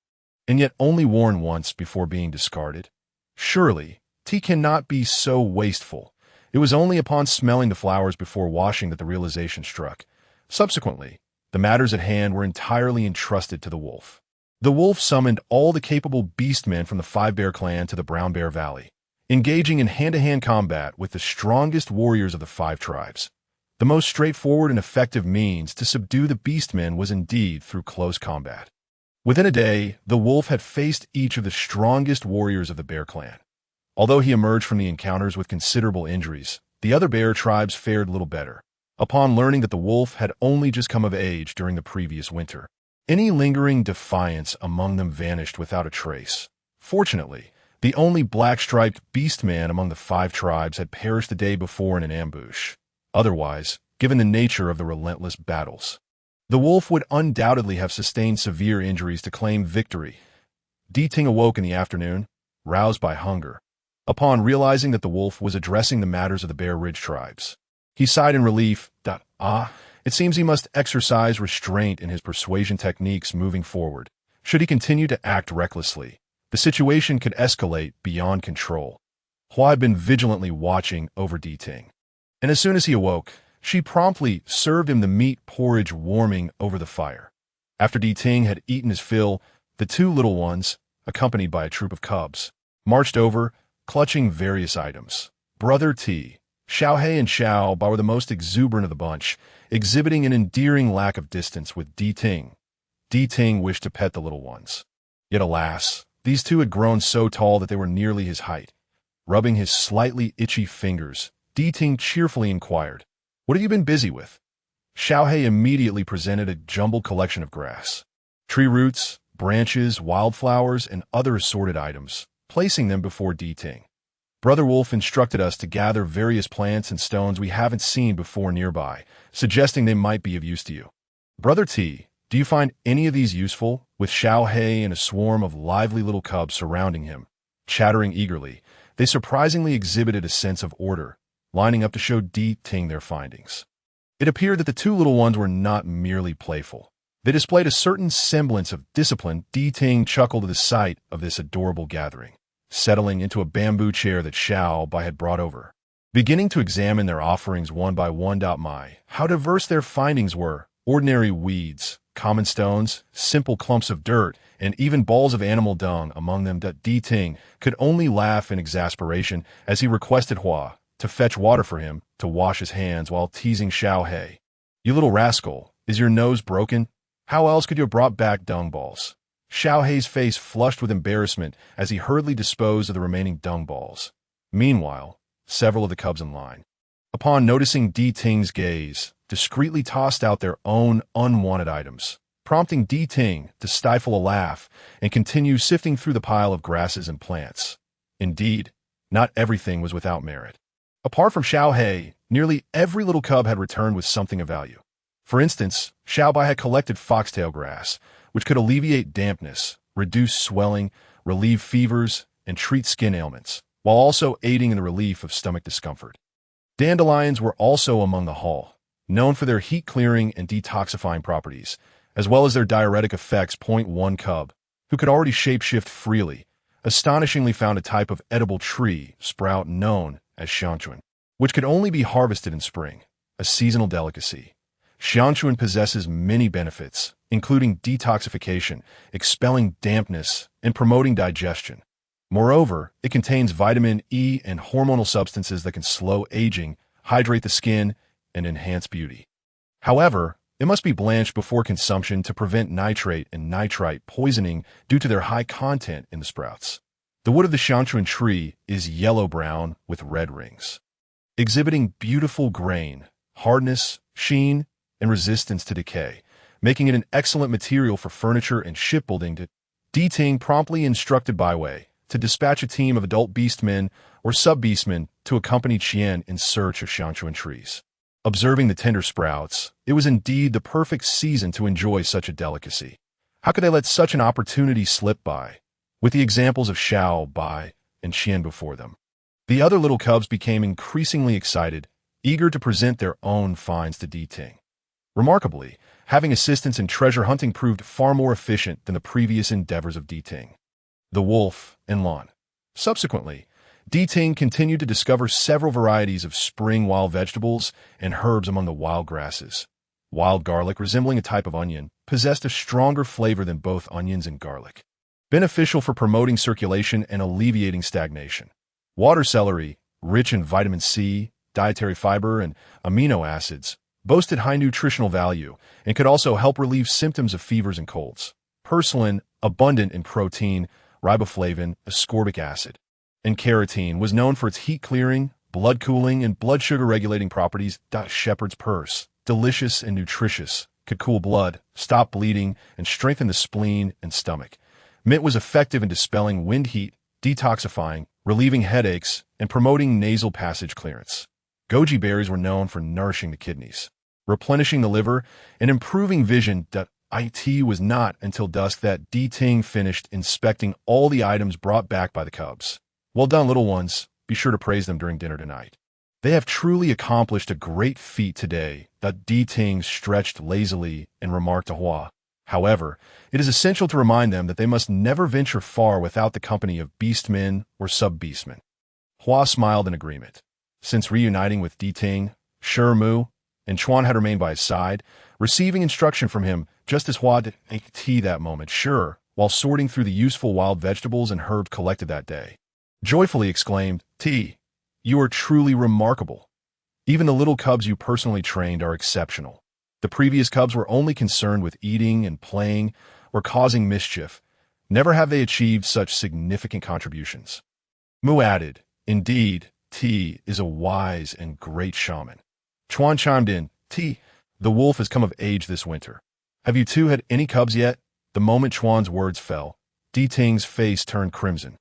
and yet only worn once before being discarded? Surely, tea cannot be so wasteful. It was only upon smelling the flowers before washing that the realization struck. Subsequently, the matters at hand were entirely entrusted to the wolf. The wolf summoned all the capable beastmen from the Five Bear clan to the Brown Bear Valley, engaging in hand-to-hand combat with the strongest warriors of the 5 tribes. The most straightforward and effective means to subdue the beastmen was indeed through close combat. Within a day, the wolf had faced each of the strongest warriors of the bear clan. Although he emerged from the encounters with considerable injuries, the other bear tribes fared little better. Upon learning that the wolf had only just come of age during the previous winter, any lingering defiance among them vanished without a trace. Fortunately, the only black-striped beastman among the 5 tribes had perished the day before in an ambush. Otherwise, given the nature of the relentless battles, the wolf would undoubtedly have sustained severe injuries to claim victory. Deepening awoke in the afternoon, roused by hunger. Upon realizing that the wolf was addressing the matters of the Bear Ridge tribes, he sighed in relief. It seems he must exercise restraint in his persuasion techniques moving forward. Should he continue to act recklessly, the situation could escalate beyond control. Hua had been vigilantly watching over Deepening, and as soon as he awoke, she promptly served him the meat porridge warming over the fire. After Deepening had eaten his fill, the 2 little ones, accompanied by a troop of cubs, marched over, clutching various items. Brother T, Xiaohei and Xiao Ba were the most exuberant of the bunch, exhibiting an endearing lack of distance with Deepening. Deepening wished to pet the little ones. Yet alas, these 2 had grown so tall that they were nearly his height. Rubbing his slightly itchy fingers, Deepening cheerfully inquired, "What have you been busy with?" Xiaohei immediately presented a jumbled collection of grass, tree roots, branches, wildflowers, and other assorted items, placing them before Deepening. "Brother Wolf instructed us to gather various plants and stones we haven't seen before nearby, suggesting they might be of use to you. Brother T, do you find any of these useful?" With Xiaohei and a swarm of lively little cubs surrounding him, chattering eagerly, they surprisingly exhibited a sense of order, lining up to show Deepening their findings. It appeared that the 2 little ones were not merely playful. They displayed a certain semblance of discipline. Deepening chuckled at the sight of this adorable gathering, settling into a bamboo chair that Xiao Bai had brought over. Beginning to examine their offerings one by one. How diverse their findings were: ordinary weeds, common stones, simple clumps of dirt, and even balls of animal dung among them. Deepening could only laugh in exasperation as he requested Hua to fetch water for him to wash his hands while teasing Xiaohei. "You little rascal, is your nose broken? How else could you have brought back dung balls?" Xiaohei's face flushed with embarrassment as he hurriedly disposed of the remaining dung balls. Meanwhile, several of the cubs in line, upon noticing Deepening's gaze, discreetly tossed out their own unwanted items, prompting Deepening to stifle a laugh and continue sifting through the pile of grasses and plants. Indeed, not everything was without merit. Apart from Xiaohei, nearly every little cub had returned with something of value. For instance, Xiaobai had collected foxtail grass, which could alleviate dampness, reduce swelling, relieve fevers, and treat skin ailments, while also aiding in the relief of stomach discomfort. Dandelions were also among the haul, known for their heat-clearing and detoxifying properties. as well as their diuretic effects. One cub, who could already shapeshift freely, astonishingly found a type of edible tree sprout known as xianchuan, which could only be harvested in spring, a seasonal delicacy. Xianchuan possesses many benefits, including detoxification, expelling dampness, and promoting digestion. Moreover, it contains vitamin E and hormonal substances that can slow aging, hydrate the skin, and enhance beauty. However, it must be blanched before consumption to prevent nitrate and nitrite poisoning due to their high content in the sprouts. The wood of the xianchuan tree is yellow-brown with red rings, exhibiting beautiful grain, hardness, sheen, and resistance to decay, making it an excellent material for furniture and shipbuilding. Deepening promptly instructed Baiwei to dispatch a team of adult beastmen or sub-beastmen to accompany Qian in search of xianchuan trees. Observing the tender sprouts, it was indeed the perfect season to enjoy such a delicacy. How could they let such an opportunity slip by? With the examples of Xiao, Bai, and Qian before them, the other little cubs became increasingly excited, eager to present their own finds to Deepening. Remarkably, having assistance in treasure hunting proved far more efficient than the previous endeavors of Deepening. The wolf and Lan. Subsequently, Deepening continued to discover several varieties of spring wild vegetables and herbs among the wild grasses. Wild garlic, resembling a type of onion, possessed a stronger flavor than both onions and garlic, beneficial for promoting circulation and alleviating stagnation. Water celery, rich in vitamin C, dietary fiber, and amino acids, boasted high nutritional value and could also help relieve symptoms of fevers and colds. Purslane, abundant in protein, riboflavin, ascorbic acid, and carotene, was known for its heat-clearing, blood-cooling, and blood sugar-regulating properties. Shepherd's purse, delicious and nutritious, could cool blood, stop bleeding, and strengthen the spleen and stomach. Mint was effective in dispelling wind heat, detoxifying, relieving headaches, and promoting nasal passage clearance. Goji berries were known for nourishing the kidneys, replenishing the liver, and improving vision. It was not until dusk that Deepening finished inspecting all the items brought back by the cubs. Well done, little ones. Be sure to praise them during dinner tonight. They have truly accomplished a great feat today. Deepening stretched lazily and remarked to Hua. However, it is essential to remind them that they must never venture far without the company of beastmen or sub-beastmen. Hua smiled in agreement. Since reuniting with Deepening, Shi Mu and Chuan had remained by his side, receiving instruction from him just as Hua did that moment. Sure, while sorting through the useful wild vegetables and herbs collected that day, joyfully exclaimed, You are truly remarkable. Even the little cubs you personally trained are exceptional. The previous cubs were only concerned with eating and playing or causing mischief. Never have they achieved such significant contributions. Mu added, Indeed, T is a wise and great shaman. Chuan chimed in, The wolf has come of age this winter. Have you two had any cubs yet? The moment Chuan's words fell, Deepening's face turned crimson.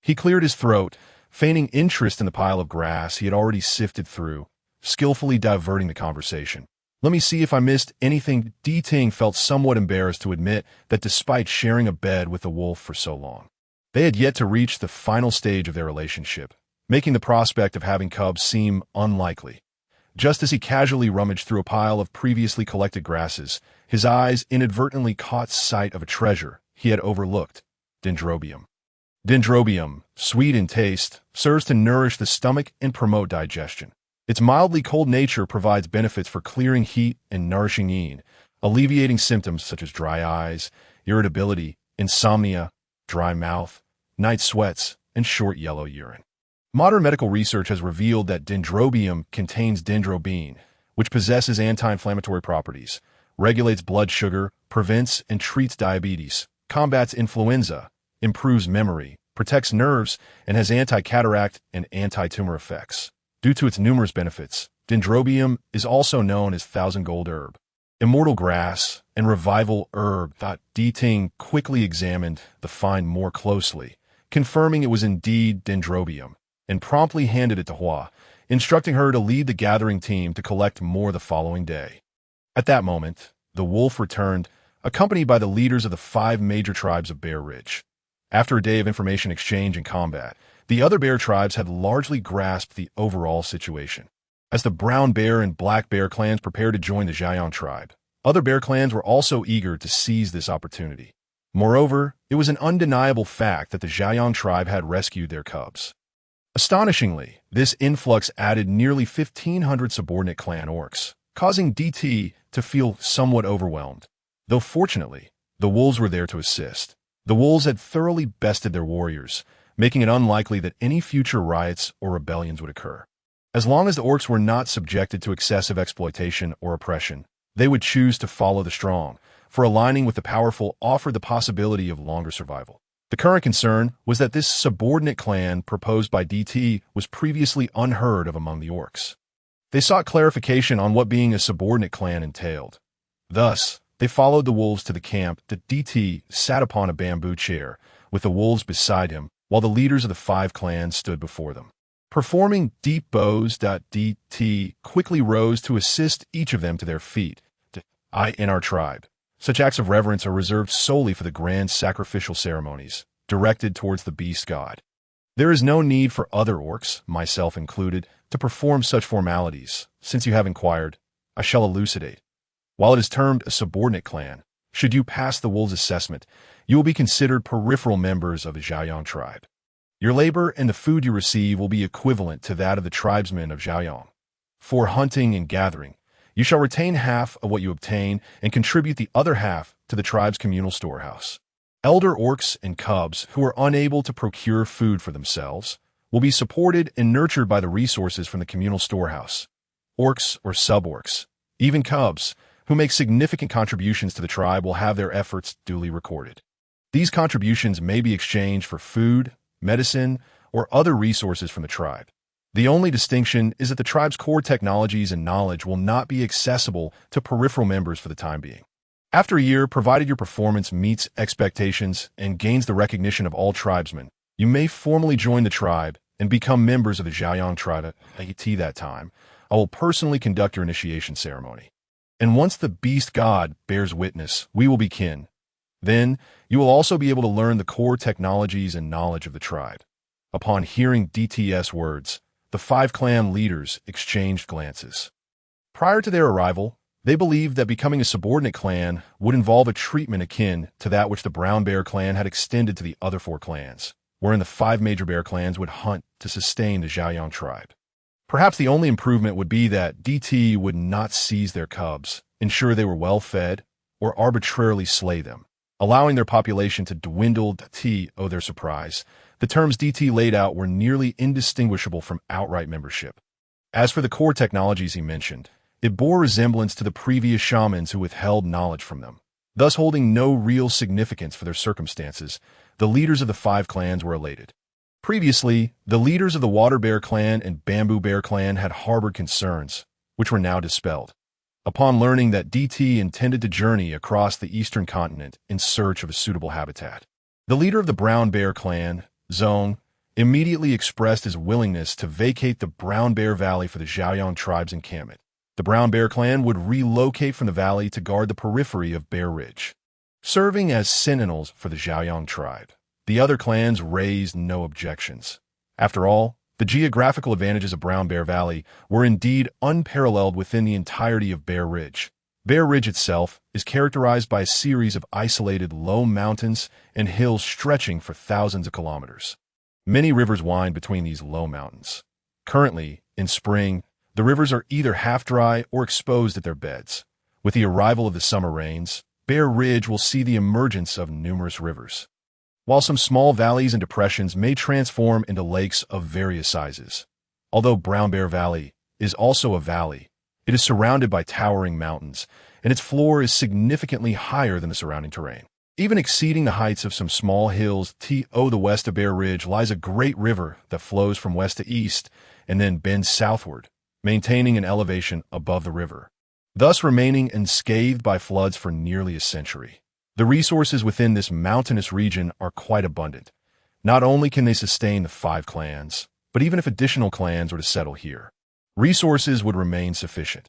He cleared his throat, feigning interest in the pile of grass he had already sifted through, skillfully diverting the conversation. Let me see if I missed anything. Deepening felt somewhat embarrassed to admit that despite sharing a bed with the wolf for so long, they had yet to reach the final stage of their relationship, making the prospect of having cubs seem unlikely. Just as he casually rummaged through a pile of previously collected grasses, his eyes inadvertently caught sight of a treasure he had overlooked, dendrobium. Dendrobium, sweet in taste, serves to nourish the stomach and promote digestion. Its mildly cold nature provides benefits for clearing heat and nourishing yin, alleviating symptoms such as dry eyes, irritability, insomnia, dry mouth, night sweats, and short yellow urine. Modern medical research has revealed that dendrobium contains dendrobine, which possesses anti-inflammatory properties, regulates blood sugar, prevents and treats diabetes, combats influenza, improves memory, protects nerves, and has anti-cataract and anti-tumor effects. Due to its numerous benefits, dendrobium is also known as thousand gold herb, immortal grass, and revival herb. Deepening quickly examined the find more closely, confirming it was indeed dendrobium, and promptly handed it to Hua, instructing her to lead the gathering team to collect more the following day. At that moment, the wolf returned, accompanied by the leaders of the 5 major tribes of Bear Ridge. After a day of information exchange and combat, the other bear tribes had largely grasped the overall situation. As the brown bear and black bear clans prepared to join the Xiaoyan tribe, Other bear clans were also eager to seize this opportunity. Moreover, it was an undeniable fact that the Xiaoyang tribe had rescued their cubs. Astonishingly, this influx added nearly 1,500 subordinate clan orcs, causing DT to feel somewhat overwhelmed. Though fortunately, the wolves were there to assist. The wolves had thoroughly bested their warriors, making it unlikely that any future riots or rebellions would occur. As long as the orcs were not subjected to excessive exploitation or oppression, they would choose to follow the strong, for aligning with the powerful offered the possibility of longer survival. The current concern was that this subordinate clan proposed by DT was previously unheard of among the orcs. They sought clarification on what being a subordinate clan entailed. Thus, they followed the wolves to the camp that DT sat upon a bamboo chair, with the wolves beside him, while the leaders of the 5 clans stood before them. Performing deep bows, DT quickly rose to assist each of them to their feet. In our tribe, such acts of reverence are reserved solely for the grand sacrificial ceremonies, directed towards the beast god. There is no need for other orcs, myself included, to perform such formalities. Since you have inquired, I shall elucidate. While it is termed a subordinate clan, should you pass the wolves' assessment, you will be considered peripheral members of the Xiaoyang tribe. Your labor and the food you receive will be equivalent to that of the tribesmen of Xiaoyang. For hunting and gathering, you shall retain half of what you obtain and contribute the other half to the tribe's communal storehouse. Elder orcs and cubs who are unable to procure food for themselves will be supported and nurtured by the resources from the communal storehouse. Orcs or sub-orcs, even cubs, who make significant contributions to the tribe will have their efforts duly recorded. These contributions may be exchanged for food, medicine, or other resources from the tribe. The only distinction is that the tribe's core technologies and knowledge will not be accessible to peripheral members for the time being. After a year, provided your performance meets expectations and gains the recognition of all tribesmen, you may formally join the tribe and become members of the Xiaoyang tribe. At that time, I will personally conduct your initiation ceremony. And once the beast god bears witness, we will be kin. Then, you will also be able to learn the core technologies and knowledge of the tribe. Upon hearing DT's words, the 5 clan leaders exchanged glances. Prior to their arrival, they believed that becoming a subordinate clan would involve a treatment akin to that which the Brown Bear clan had extended to the other 4 clans, wherein the 5 major bear clans would hunt to sustain the Xiaoyang tribe. Perhaps the only improvement would be that DT would not seize their cubs, ensure they were well fed, or arbitrarily slay them, allowing their population to dwindle. To their surprise, the terms DT laid out were nearly indistinguishable from outright membership. As for the core technologies he mentioned, it bore resemblance to the previous shamans who withheld knowledge from them. Thus holding no real significance for their circumstances, the leaders of the 5 clans were elated. Previously, the leaders of the Water Bear clan and Bamboo Bear clan had harbored concerns, which were now dispelled. Upon learning that DT intended to journey across the eastern continent in search of a suitable habitat, the leader of the Brown Bear clan, Zong, immediately expressed his willingness to vacate the Brown Bear Valley for the Xiaoyang tribe's encampment. The Brown Bear clan would relocate from the valley to guard the periphery of Bear Ridge, serving as sentinels for the Xiaoyang tribe. The other clans raised no objections. After all, the geographical advantages of Brown Bear Valley were indeed unparalleled within the entirety of Bear Ridge. Bear Ridge itself is characterized by a series of isolated low mountains and hills stretching for thousands of kilometers. Many rivers wind between these low mountains. Currently, in spring, the rivers are either half dry or exposed at their beds. With the arrival of the summer rains, Bear Ridge will see the emergence of numerous rivers, while some small valleys and depressions may transform into lakes of various sizes. Although Brown Bear Valley is also a valley, it is surrounded by towering mountains, and its floor is significantly higher than the surrounding terrain. Even exceeding the heights of some small hills, to the west of Bear Ridge lies a great river that flows from west to east and then bends southward, maintaining an elevation above the river, thus remaining unscathed by floods for nearly a century. The resources within this mountainous region are quite abundant. Not only can they sustain the 5 clans, but even if additional clans were to settle here, resources would remain sufficient.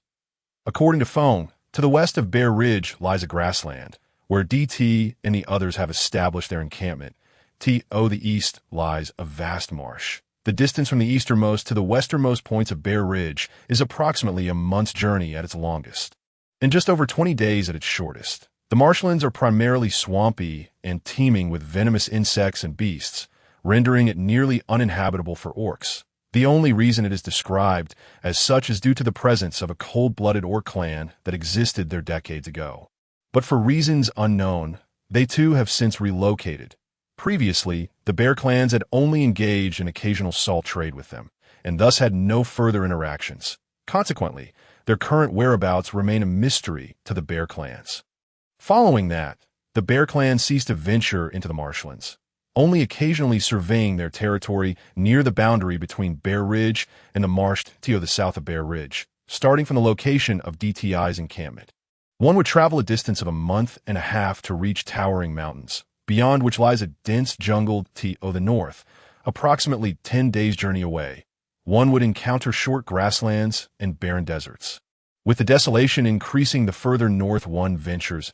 According to Fong, to the west of Bear Ridge lies a grassland, where DT and the others have established their encampment. To the east lies a vast marsh. The distance from the easternmost to the westernmost points of Bear Ridge is approximately a month's journey at its longest. in just over 20 days at its shortest. The marshlands are primarily swampy and teeming with venomous insects and beasts, rendering it nearly uninhabitable for orcs. The only reason it is described as such is due to the presence of a cold-blooded orc clan that existed there decades ago. But for reasons unknown, they too have since relocated. Previously, the bear clans had only engaged in occasional salt trade with them, and thus had no further interactions. Consequently, their current whereabouts remain a mystery to the bear clans. Following that, the bear clan ceased to venture into the marshlands, only occasionally surveying their territory near the boundary between Bear Ridge and the marsh to the south of Bear Ridge, starting from the location of DTI's encampment. One would travel a distance of a month and a half to reach towering mountains, beyond which lies a dense jungle to the north, approximately 10 days' journey away. One would encounter short grasslands and barren deserts. With the desolation increasing the further north one ventures,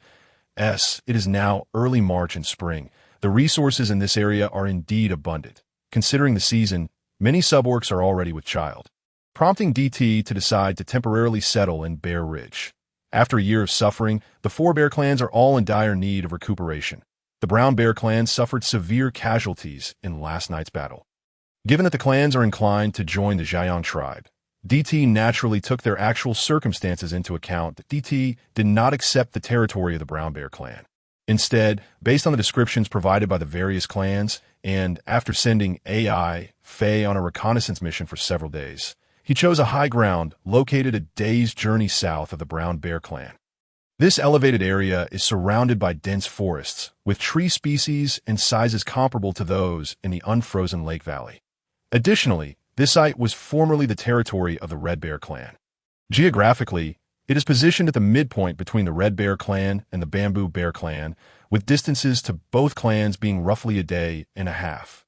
it is now early March and spring. The resources in this area are indeed abundant. Considering the season, many suborcs are already with child, prompting DT to decide to temporarily settle in Bear Ridge. After a year of suffering, the four bear clans are all in dire need of recuperation. The brown bear clan suffered severe casualties in last night's battle. Given that the clans are inclined to join the Shaman tribe, DT naturally took their actual circumstances into account. DT did not accept the territory of the brown bear clan. Instead, based on the descriptions provided by the various clans, and after sending Faye on a reconnaissance mission for several days, he chose a high ground located a day's journey south of the brown bear clan. This elevated area is surrounded by dense forests, with tree species and sizes comparable to those in the unfrozen Lake Valley. Additionally, this site was formerly the territory of the Red Bear clan. Geographically, it is positioned at the midpoint between the Red Bear clan and the Bamboo Bear clan, with distances to both clans being roughly a day and a half.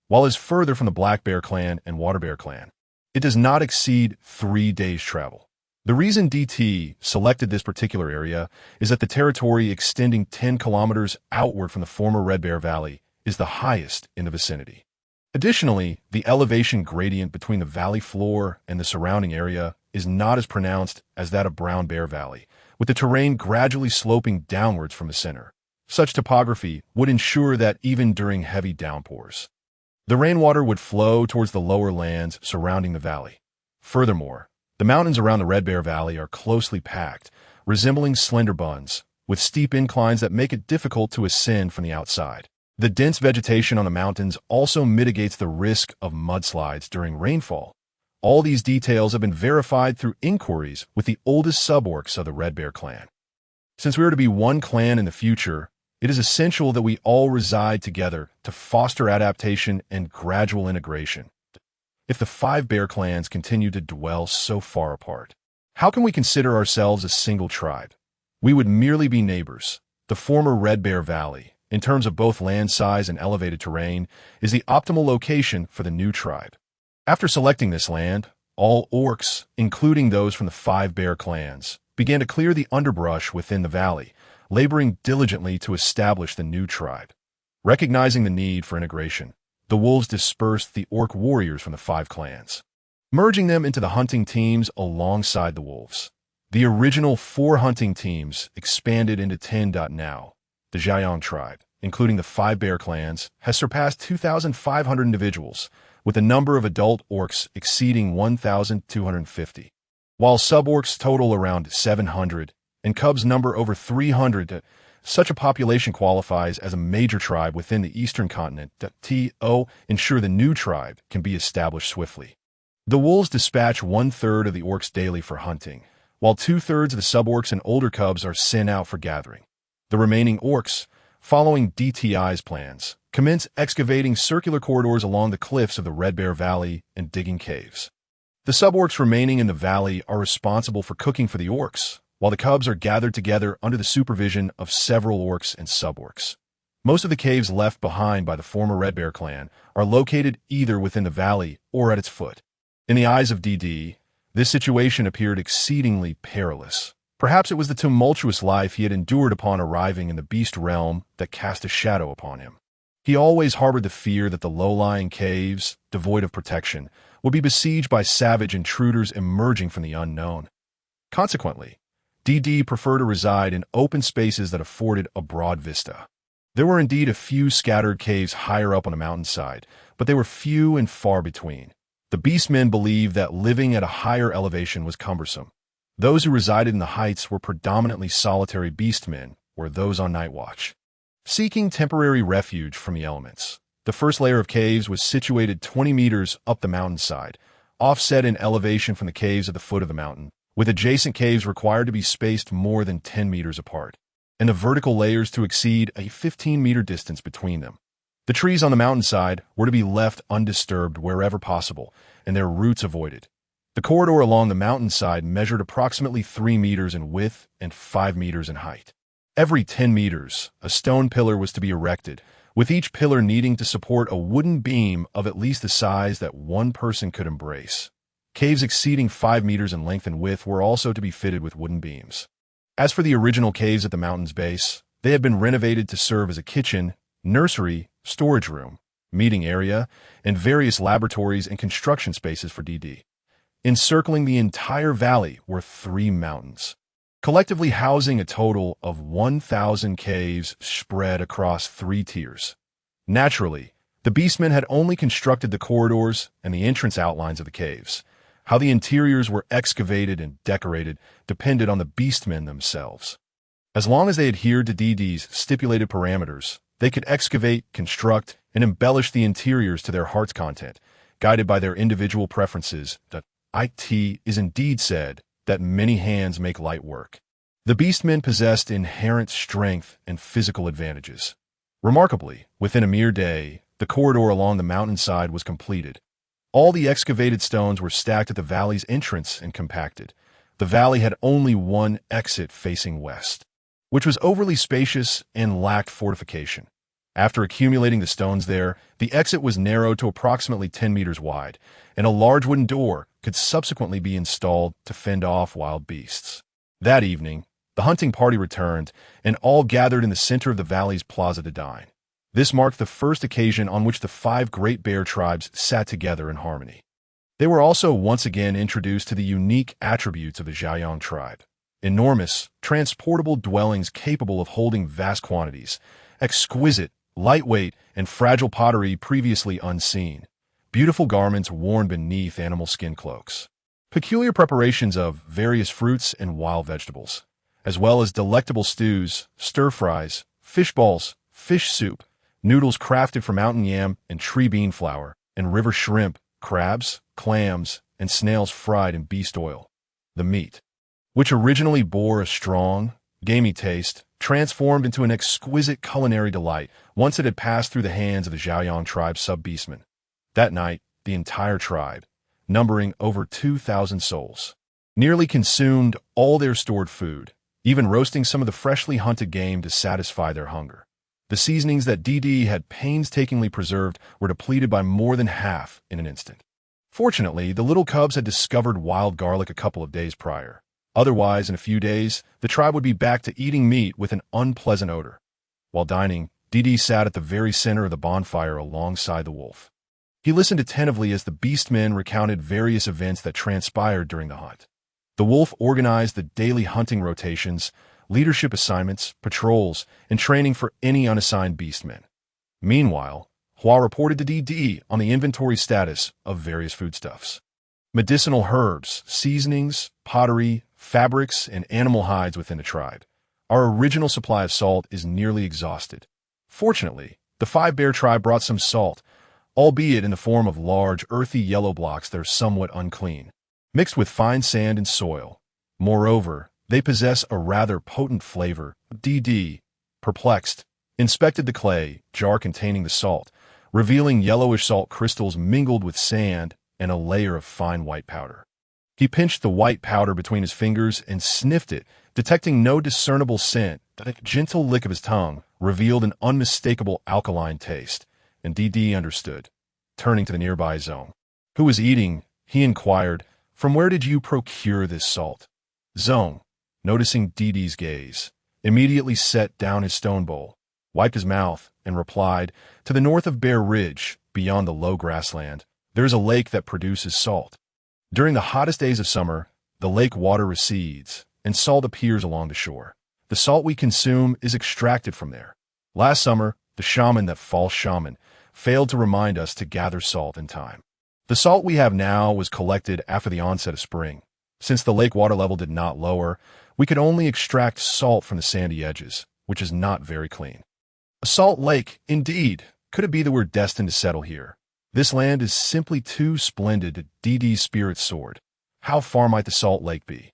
While it is further from the Black Bear clan and Water Bear clan, it does not exceed 3 days' travel. The reason DT selected this particular area is that the territory extending 10 kilometers outward from the former Red Bear Valley is the highest in the vicinity. Additionally, the elevation gradient between the valley floor and the surrounding area is not as pronounced as that of Brown Bear Valley, with the terrain gradually sloping downwards from the center. Such topography would ensure that even during heavy downpours, the rainwater would flow towards the lower lands surrounding the valley. Furthermore, the mountains around the Red Bear Valley are closely packed, resembling slender buns, with steep inclines that make it difficult to ascend from the outside. The dense vegetation on the mountains also mitigates the risk of mudslides during rainfall. All these details have been verified through inquiries with the oldest suborcs of the Red Bear clan. Since we are to be one clan in the future, it is essential that we all reside together to foster adaptation and gradual integration. If the 5 bear clans continue to dwell so far apart, how can we consider ourselves a single tribe? We would merely be neighbors. The former Red Bear Valley, in terms of both land size and elevated terrain, is the optimal location for the new tribe. After selecting this land, all orcs, including those from the 5 bear clans, began to clear the underbrush within the valley, laboring diligently to establish the new tribe. Recognizing the need for integration, the wolves dispersed the orc warriors from the 5 clans, merging them into the hunting teams alongside the wolves. The original 4 hunting teams expanded into 10. Now, the Shaman tribe, including the 5 bear clans, has surpassed 2,500 individuals, with the number of adult orcs exceeding 1,250. While suborcs total around 700 and cubs number over 300, such a population qualifies as a major tribe within the eastern continent to ensure the new tribe can be established swiftly. The wolves dispatch 1/3 of the orcs daily for hunting, while 2/3 of the suborcs and older cubs are sent out for gathering. The remaining orcs, following DTI's plans, commence excavating circular corridors along the cliffs of the Red Bear Valley and digging caves. The suborcs remaining in the valley are responsible for cooking for the orcs, while the cubs are gathered together under the supervision of several orcs and suborcs. Most of the caves left behind by the former Red Bear clan are located either within the valley or at its foot. In the eyes of DD, this situation appeared exceedingly perilous. Perhaps it was the tumultuous life he had endured upon arriving in the beast realm that cast a shadow upon him. He always harbored the fear that the low-lying caves, devoid of protection, would be besieged by savage intruders emerging from the unknown. Consequently, DD preferred to reside in open spaces that afforded a broad vista. There were indeed a few scattered caves higher up on the mountainside, but they were few and far between. The beastmen believed that living at a higher elevation was cumbersome. Those who resided in the heights were predominantly solitary beastmen, or those on night watch, seeking temporary refuge from the elements. The first layer of caves was situated 20 meters up the mountainside, offset in elevation from the caves at the foot of the mountain, with adjacent caves required to be spaced more than 10 meters apart, and the vertical layers to exceed a 15-meter distance between them. The trees on the mountainside were to be left undisturbed wherever possible, and their roots avoided. The corridor along the mountainside measured approximately 3 meters in width and 5 meters in height. Every 10 meters, a stone pillar was to be erected, with each pillar needing to support a wooden beam of at least the size that one person could embrace. Caves exceeding 5 meters in length and width were also to be fitted with wooden beams. As for the original caves at the mountain's base, they had been renovated to serve as a kitchen, nursery, storage room, meeting area, and various laboratories and construction spaces for DD. Encircling the entire valley were 3 mountains, collectively housing a total of 1,000 caves spread across 3 tiers. Naturally, the beastmen had only constructed the corridors and the entrance outlines of the caves. How the interiors were excavated and decorated depended on the beastmen themselves. As long as they adhered to DD's stipulated parameters, they could excavate, construct, and embellish the interiors to their heart's content, guided by their individual preferences. It is indeed said that many hands make light work. The beastmen possessed inherent strength and physical advantages. Remarkably, within a mere day, the corridor along the mountainside was completed. All the excavated stones were stacked at the valley's entrance and compacted. The valley had only one exit facing west, which was overly spacious and lacked fortification. After accumulating the stones there, the exit was narrowed to approximately 10 meters wide, and a large wooden door could subsequently be installed to fend off wild beasts. That evening, the hunting party returned, and all gathered in the center of the valley's plaza to dine. This marked the first occasion on which the 5 great bear tribes sat together in harmony. They were also once again introduced to the unique attributes of the Xiaoyang tribe. Enormous, transportable dwellings capable of holding vast quantities, exquisite, lightweight, and fragile pottery previously unseen, beautiful garments worn beneath animal skin cloaks, peculiar preparations of various fruits and wild vegetables, as well as delectable stews, stir-fries, fish balls, fish soup, noodles crafted from mountain yam and tree bean flour, and river shrimp, crabs, clams, and snails fried in beast oil. The meat, which originally bore a strong, gamey taste, transformed into an exquisite culinary delight once it had passed through the hands of the Xiaoyang tribe sub-beastmen. That night, the entire tribe, numbering over 2,000 souls, nearly consumed all their stored food, even roasting some of the freshly hunted game to satisfy their hunger. The seasonings that DD had painstakingly preserved were depleted by more than half in an instant. Fortunately, the little cubs had discovered wild garlic a couple of days prior. Otherwise, in a few days, the tribe would be back to eating meat with an unpleasant odor. While dining, DD sat at the very center of the bonfire alongside the wolf. He listened attentively as the beastmen recounted various events that transpired during the hunt. The wolf organized the daily hunting rotations, leadership assignments, patrols, and training for any unassigned beastmen. Meanwhile, Hua reported to DD on the inventory status of various foodstuffs. Medicinal herbs, seasonings, pottery, fabrics, and animal hides within the tribe. Our original supply of salt is nearly exhausted. Fortunately, the 5-bear tribe brought some salt, albeit in the form of large, earthy yellow blocks that are somewhat unclean, mixed with fine sand and soil. Moreover, they possess a rather potent flavor. DD, perplexed, inspected the clay jar containing the salt, revealing yellowish salt crystals mingled with sand and a layer of fine white powder. He pinched the white powder between his fingers and sniffed it, detecting no discernible scent. A gentle lick of his tongue revealed an unmistakable alkaline taste, and DD understood. Turning to the nearby Zong, who was eating, he inquired, "From where did you procure this salt?" Zong, noticing DD's gaze, immediately set down his stone bowl, wiped his mouth, and replied, "To the north of Bear Ridge, beyond the low grassland, there is a lake that produces salt. During the hottest days of summer, the lake water recedes, and salt appears along the shore. The salt we consume is extracted from there. Last summer, the shaman, that false shaman, failed to remind us to gather salt in time. The salt we have now was collected after the onset of spring. Since the lake water level did not lower, we could only extract salt from the sandy edges, which is not very clean. A salt lake, indeed. Could it be that we're destined to settle here? This land is simply too splendid to DD's spirit soared. How far might the salt lake be?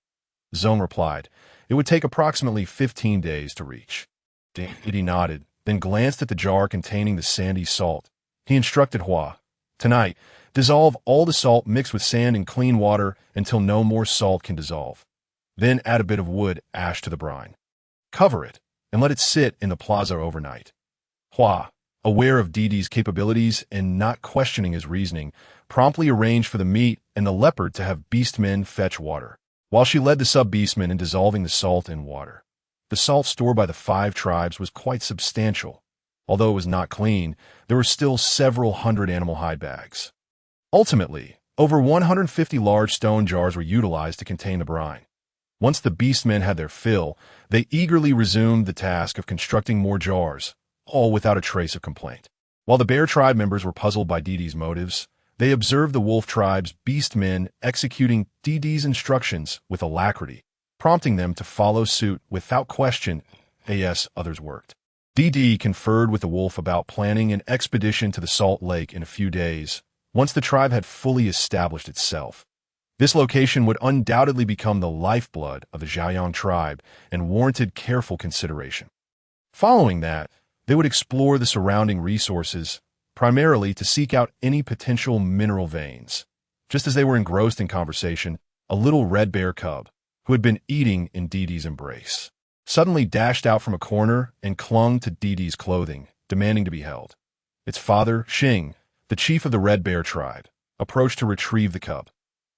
Zone replied, it would take approximately 15 days to reach. DD nodded, then glanced at the jar containing the sandy salt. He instructed Hua, tonight, dissolve all the salt mixed with sand in clean water until no more salt can dissolve. Then add a bit of wood ash to the brine. Cover it, and let it sit in the plaza overnight. Hua, aware of DD's capabilities and not questioning his reasoning, promptly arranged for the meat and the leopard to have beastmen fetch water, while she led the sub-beastmen in dissolving the salt in water. The salt stored by the 5 tribes was quite substantial. Although it was not clean, there were still several hundred animal hide bags. Ultimately, over 150 large stone jars were utilized to contain the brine. Once the beastmen had their fill, they eagerly resumed the task of constructing more jars, all without a trace of complaint. While the bear tribe members were puzzled by DD's motives, they observed the wolf tribe's beastmen executing DD's instructions with alacrity, prompting them to follow suit without question as others worked. DD conferred with the wolf about planning an expedition to the Salt Lake in a few days, once the tribe had fully established itself. This location would undoubtedly become the lifeblood of the Zhaoyang tribe and warranted careful consideration. Following that, they would explore the surrounding resources, primarily to seek out any potential mineral veins. Just as they were engrossed in conversation, a little red bear cub, who had been eating in DD's embrace, suddenly dashed out from a corner and clung to DD's clothing, demanding to be held. Its father, Xing, the chief of the red bear tribe, approached to retrieve the cub.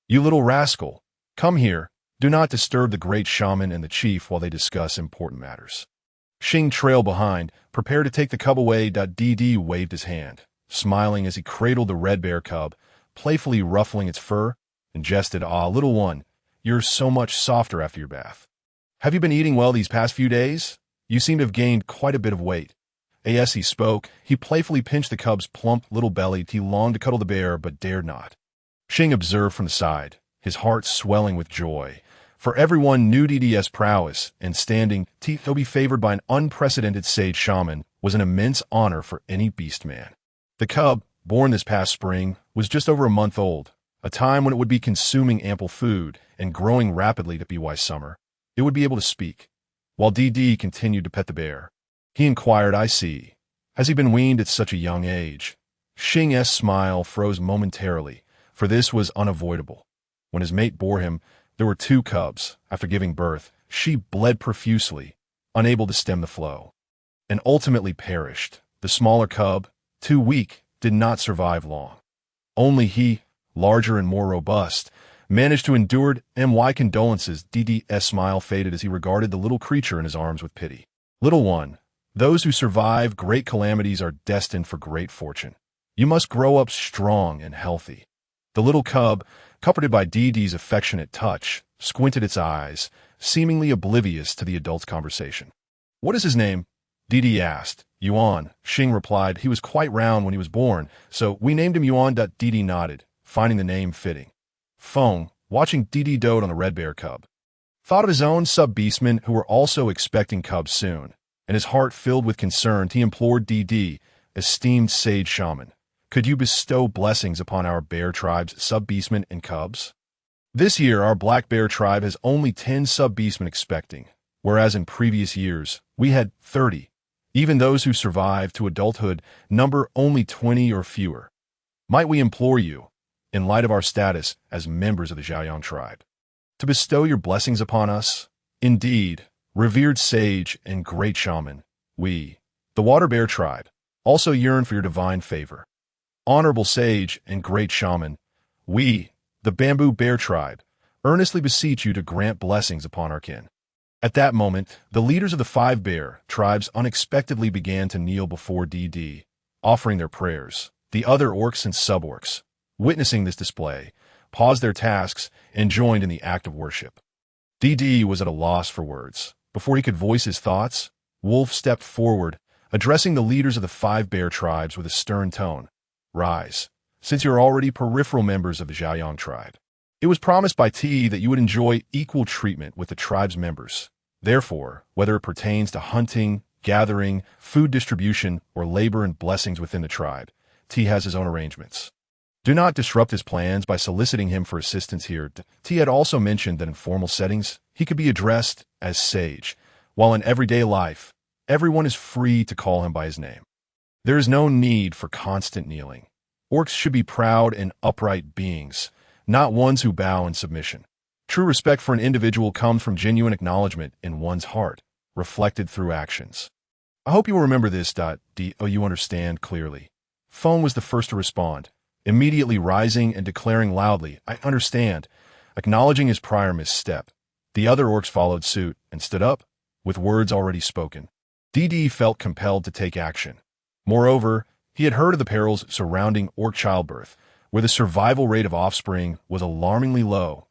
"You little rascal, come here. Do not disturb the great shaman and the chief while they discuss important matters." Xing trailed behind, prepared to take the cub away. DD waved his hand, smiling as he cradled the red bear cub, playfully ruffling its fur, and jested, "Ah, little one, you're so much softer after your bath. Have you been eating well these past few days? You seem to have gained quite a bit of weight." As he spoke, he playfully pinched the cub's plump little belly. He longed to cuddle the bear, but dared not. Xing observed from the side, his heart swelling with joy, for everyone knew DD's prowess, and standing to be favored by an unprecedented sage shaman was an immense honor for any beastman. The cub, born this past spring, was just over a month old, a time when it would be consuming ample food and growing rapidly to BY summer. It would be able to speak. While DD continued to pet the bear, he inquired, "I see. Has he been weaned at such a young age?" Xing's smile froze momentarily, for this was unavoidable. When his mate bore him, there were 2 cubs. After giving birth, she bled profusely, unable to stem the flow, and ultimately perished. The smaller cub, too weak, did not survive long. Only he, larger and more robust, managed to endure it. My condolences. DD's smile faded as he regarded the little creature in his arms with pity. "Little one, those who survive great calamities are destined for great fortune. You must grow up strong and healthy." The little cub, comforted by DD's affectionate touch, squinted its eyes, seemingly oblivious to the adult's conversation. "What is his name?" DD asked. "Yuan," Xing replied. "He was quite round when he was born, so we named him Yuan." DD nodded, finding the name fitting. Feng, watching DD dote on the red bear cub, thought of his own sub-beastmen who were also expecting cubs soon, and his heart filled with concern. He implored DD, "Esteemed sage shaman, could you bestow blessings upon our bear tribe's sub-beastmen and cubs? This year, our black bear tribe has only 10 sub-beastmen expecting, whereas in previous years, we had 30. Even those who survive to adulthood number only 20 or fewer. Might we implore you, in light of our status as members of the Zhaoyang tribe, to bestow your blessings upon us? Indeed, revered sage and great shaman, we, the water bear tribe, also yearn for your divine favor. Honorable sage and great shaman, we, the bamboo bear tribe, earnestly beseech you to grant blessings upon our kin." At that moment, the leaders of the 5 bear tribes unexpectedly began to kneel before DD, offering their prayers. The other orcs and sub-orcs, witnessing this display, paused their tasks and joined in the act of worship. DD was at a loss for words. Before he could voice his thoughts, Wolf stepped forward, addressing the leaders of the 5 bear tribes with a stern tone. Rise, since you're already peripheral members of the Zhaoyang tribe. It was promised by Ti that you would enjoy equal treatment with the tribe's members. Therefore, whether it pertains to hunting, gathering, food distribution, or labor and blessings within the tribe, Ti has his own arrangements. Do not disrupt his plans by soliciting him for assistance here. Ti had also mentioned that in formal settings, he could be addressed as sage, while in everyday life, everyone is free to call him by his name. There is no need for constant kneeling. Orcs should be proud and upright beings, not ones who bow in submission. True respect for an individual comes from genuine acknowledgement in one's heart, reflected through actions. I hope you will remember this. You understand clearly. Phone was the first to respond, immediately rising and declaring loudly, I understand, acknowledging his prior misstep. The other orcs followed suit and stood up, with words already spoken. DD felt compelled to take action. Moreover, he had heard of the perils surrounding orc childbirth, where the survival rate of offspring was alarmingly low.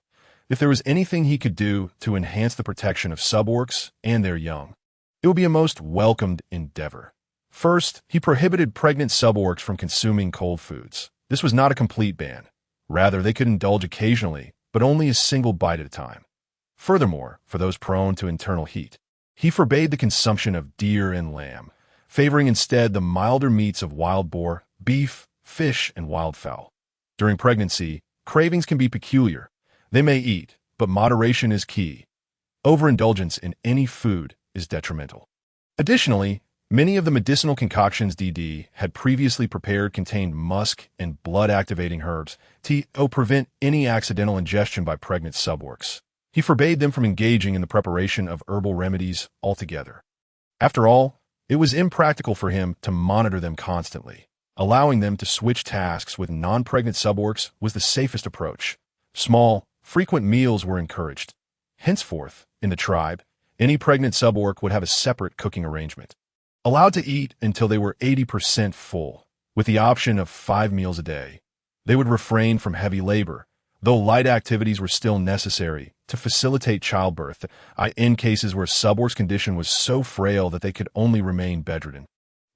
If there was anything he could do to enhance the protection of sub-orcs and their young, it would be a most welcomed endeavor. First, he prohibited pregnant sub-orcs from consuming cold foods. This was not a complete ban. Rather, they could indulge occasionally, but only a single bite at a time. Furthermore, for those prone to internal heat, he forbade the consumption of deer and lamb, favoring instead the milder meats of wild boar, beef, fish, and wildfowl. During pregnancy, cravings can be peculiar. They may eat, but moderation is key. Overindulgence in any food is detrimental. Additionally, many of the medicinal concoctions DD had previously prepared contained musk and blood-activating herbs to prevent any accidental ingestion by pregnant sub-orcs. He forbade them from engaging in the preparation of herbal remedies altogether. After all, it was impractical for him to monitor them constantly. Allowing them to switch tasks with non-pregnant sub-orcs was the safest approach. Small, frequent meals were encouraged. Henceforth, in the tribe, any pregnant sub-orc would have a separate cooking arrangement. Allowed to eat until they were 80% full, with the option of 5 meals a day. They would refrain from heavy labor, though light activities were still necessary to facilitate childbirth, in cases where sub-orc's condition was so frail that they could only remain bedridden.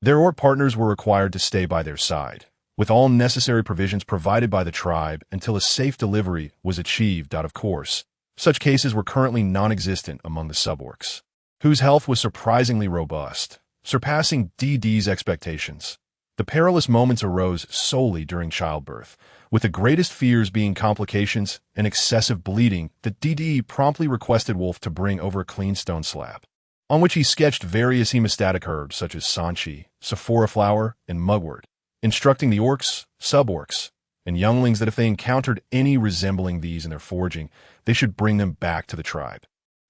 Their orc partners were required to stay by their side, with all necessary provisions provided by the tribe until a safe delivery was achieved. Of course, such cases were currently non-existent among the sub-orcs, whose health was surprisingly robust, surpassing DD's expectations. The perilous moments arose solely during childbirth, with the greatest fears being complications and excessive bleeding that DD promptly requested Wolf to bring over a clean stone slab, on which he sketched various hemostatic herbs such as sanchi, sephora flower, and mugwort, instructing the orcs, sub-orcs, and younglings that if they encountered any resembling these in their foraging, they should bring them back to the tribe.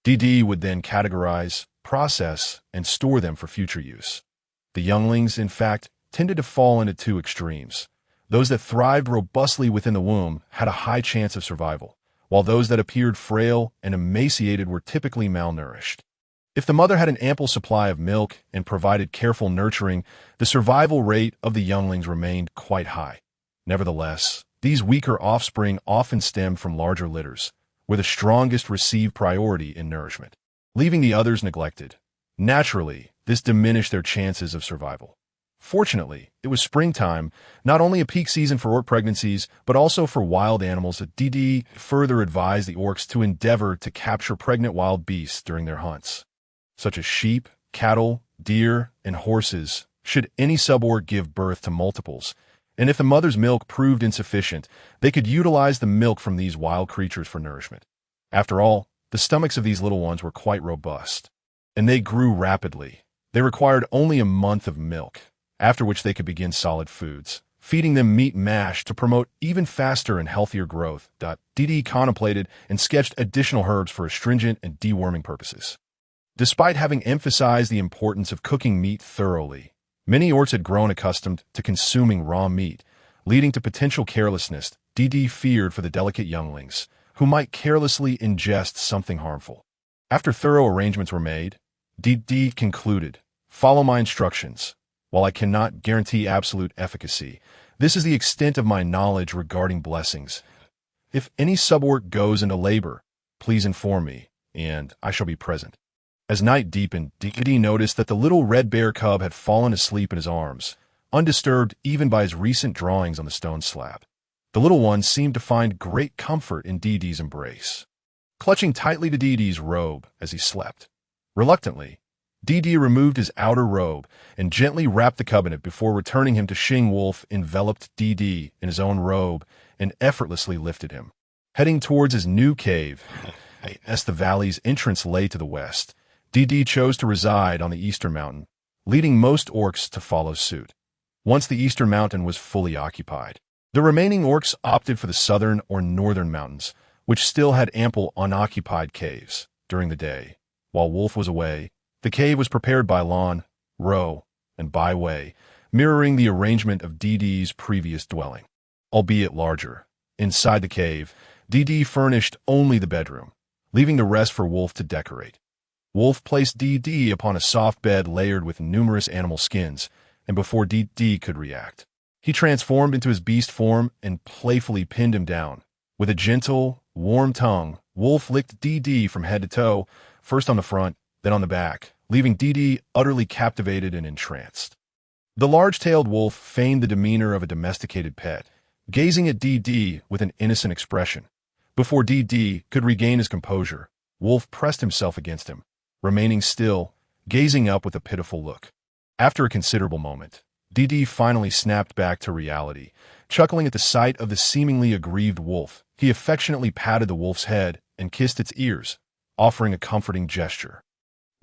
DD would then categorize, process, and store them for future use. The younglings, in fact, tended to fall into 2 extremes. Those that thrived robustly within the womb had a high chance of survival, while those that appeared frail and emaciated were typically malnourished. If the mother had an ample supply of milk and provided careful nurturing, the survival rate of the younglings remained quite high. Nevertheless, these weaker offspring often stemmed from larger litters, where the strongest received priority in nourishment, leaving the others neglected. Naturally, this diminished their chances of survival. Fortunately, it was springtime, not only a peak season for orc pregnancies, but also for wild animals. DD further advised the orcs to endeavor to capture pregnant wild beasts during their hunts, such as sheep, cattle, deer, and horses, should any sub-orc give birth to multiples, and if the mother's milk proved insufficient, they could utilize the milk from these wild creatures for nourishment. After all, the stomachs of these little ones were quite robust, and they grew rapidly. They required only a month of milk, after which they could begin solid foods, feeding them meat mash to promote even faster and healthier growth. DD contemplated and sketched additional herbs for astringent and deworming purposes. Despite having emphasized the importance of cooking meat thoroughly, many orcs had grown accustomed to consuming raw meat, leading to potential carelessness. DD feared for the delicate younglings, who might carelessly ingest something harmful. After thorough arrangements were made, DD concluded, "Follow my instructions. While I cannot guarantee absolute efficacy, this is the extent of my knowledge regarding blessings. If any sub-orc goes into labor, please inform me. and I shall be present. As night deepened, Deepening noticed that the little red bear cub had fallen asleep in his arms, undisturbed even by his recent drawings on the stone slab. The little one seemed to find great comfort in Dee's embrace, clutching tightly to Dee's robe as he slept. Reluctantly, Dee removed his outer robe and gently wrapped the cub in it before returning him to Xing. Wolf enveloped Dee in his own robe and effortlessly lifted him. Heading towards his new cave, as the valley's entrance lay to the west, Dee chose to reside on the eastern mountain, leading most orcs to follow suit. Once the eastern mountain was fully occupied, the remaining orcs opted for the southern or northern mountains, which still had ample unoccupied caves. During the day, while Wolf was away, the cave was prepared by Lon, Ro, and Bai Wei, mirroring the arrangement of Dee's previous dwelling, albeit larger. Inside the cave, Dee furnished only the bedroom, leaving the rest for Wolf to decorate. Wolf placed Dee upon a soft bed layered with numerous animal skins, and before Dee could react, he transformed into his beast form and playfully pinned him down. With a gentle, warm tongue, Wolf licked Dee from head to toe, first on the front, then on the back, leaving Dee utterly captivated and entranced. The large-tailed wolf feigned the demeanor of a domesticated pet, gazing at Dee with an innocent expression. Before Dee could regain his composure, Wolf pressed himself against him, remaining still, gazing up with a pitiful look. After a considerable moment, Dee finally snapped back to reality. Chuckling at the sight of the seemingly aggrieved wolf, he affectionately patted the wolf's head and kissed its ears, offering a comforting gesture.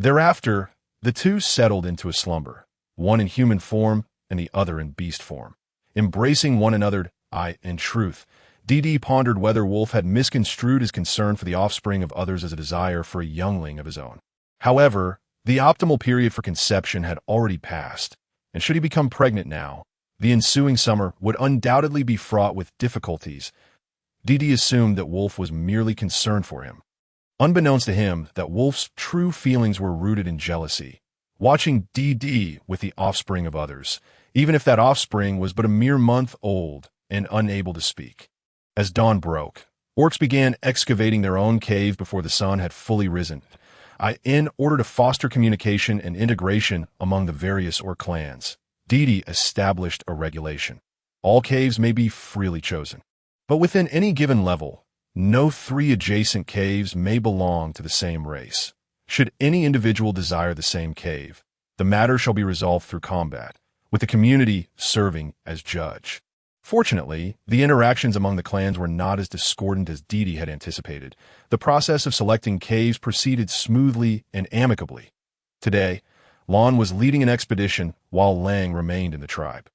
Thereafter, the two settled into a slumber, one in human form and the other in beast form. Embracing one another, in truth, Dee pondered whether Wolf had misconstrued his concern for the offspring of others as a desire for a youngling of his own. However, the optimal period for conception had already passed, and should he become pregnant now, the ensuing summer would undoubtedly be fraught with difficulties. Dee assumed that Wolf was merely concerned for him. Unbeknownst to him, that Wolf's true feelings were rooted in jealousy, watching Dee with the offspring of others, even if that offspring was but a mere month old and unable to speak. As dawn broke, orcs began excavating their own cave before the sun had fully risen, in order to foster communication and integration among the various orc clans. Dee established a regulation. All caves may be freely chosen, but within any given level, no 3 adjacent caves may belong to the same race. Should any individual desire the same cave, the matter shall be resolved through combat, with the community serving as judge. Fortunately, the interactions among the clans were not as discordant as Dee had anticipated. The process of selecting caves proceeded smoothly and amicably. Today, Lon was leading an expedition while Lang remained in the tribe.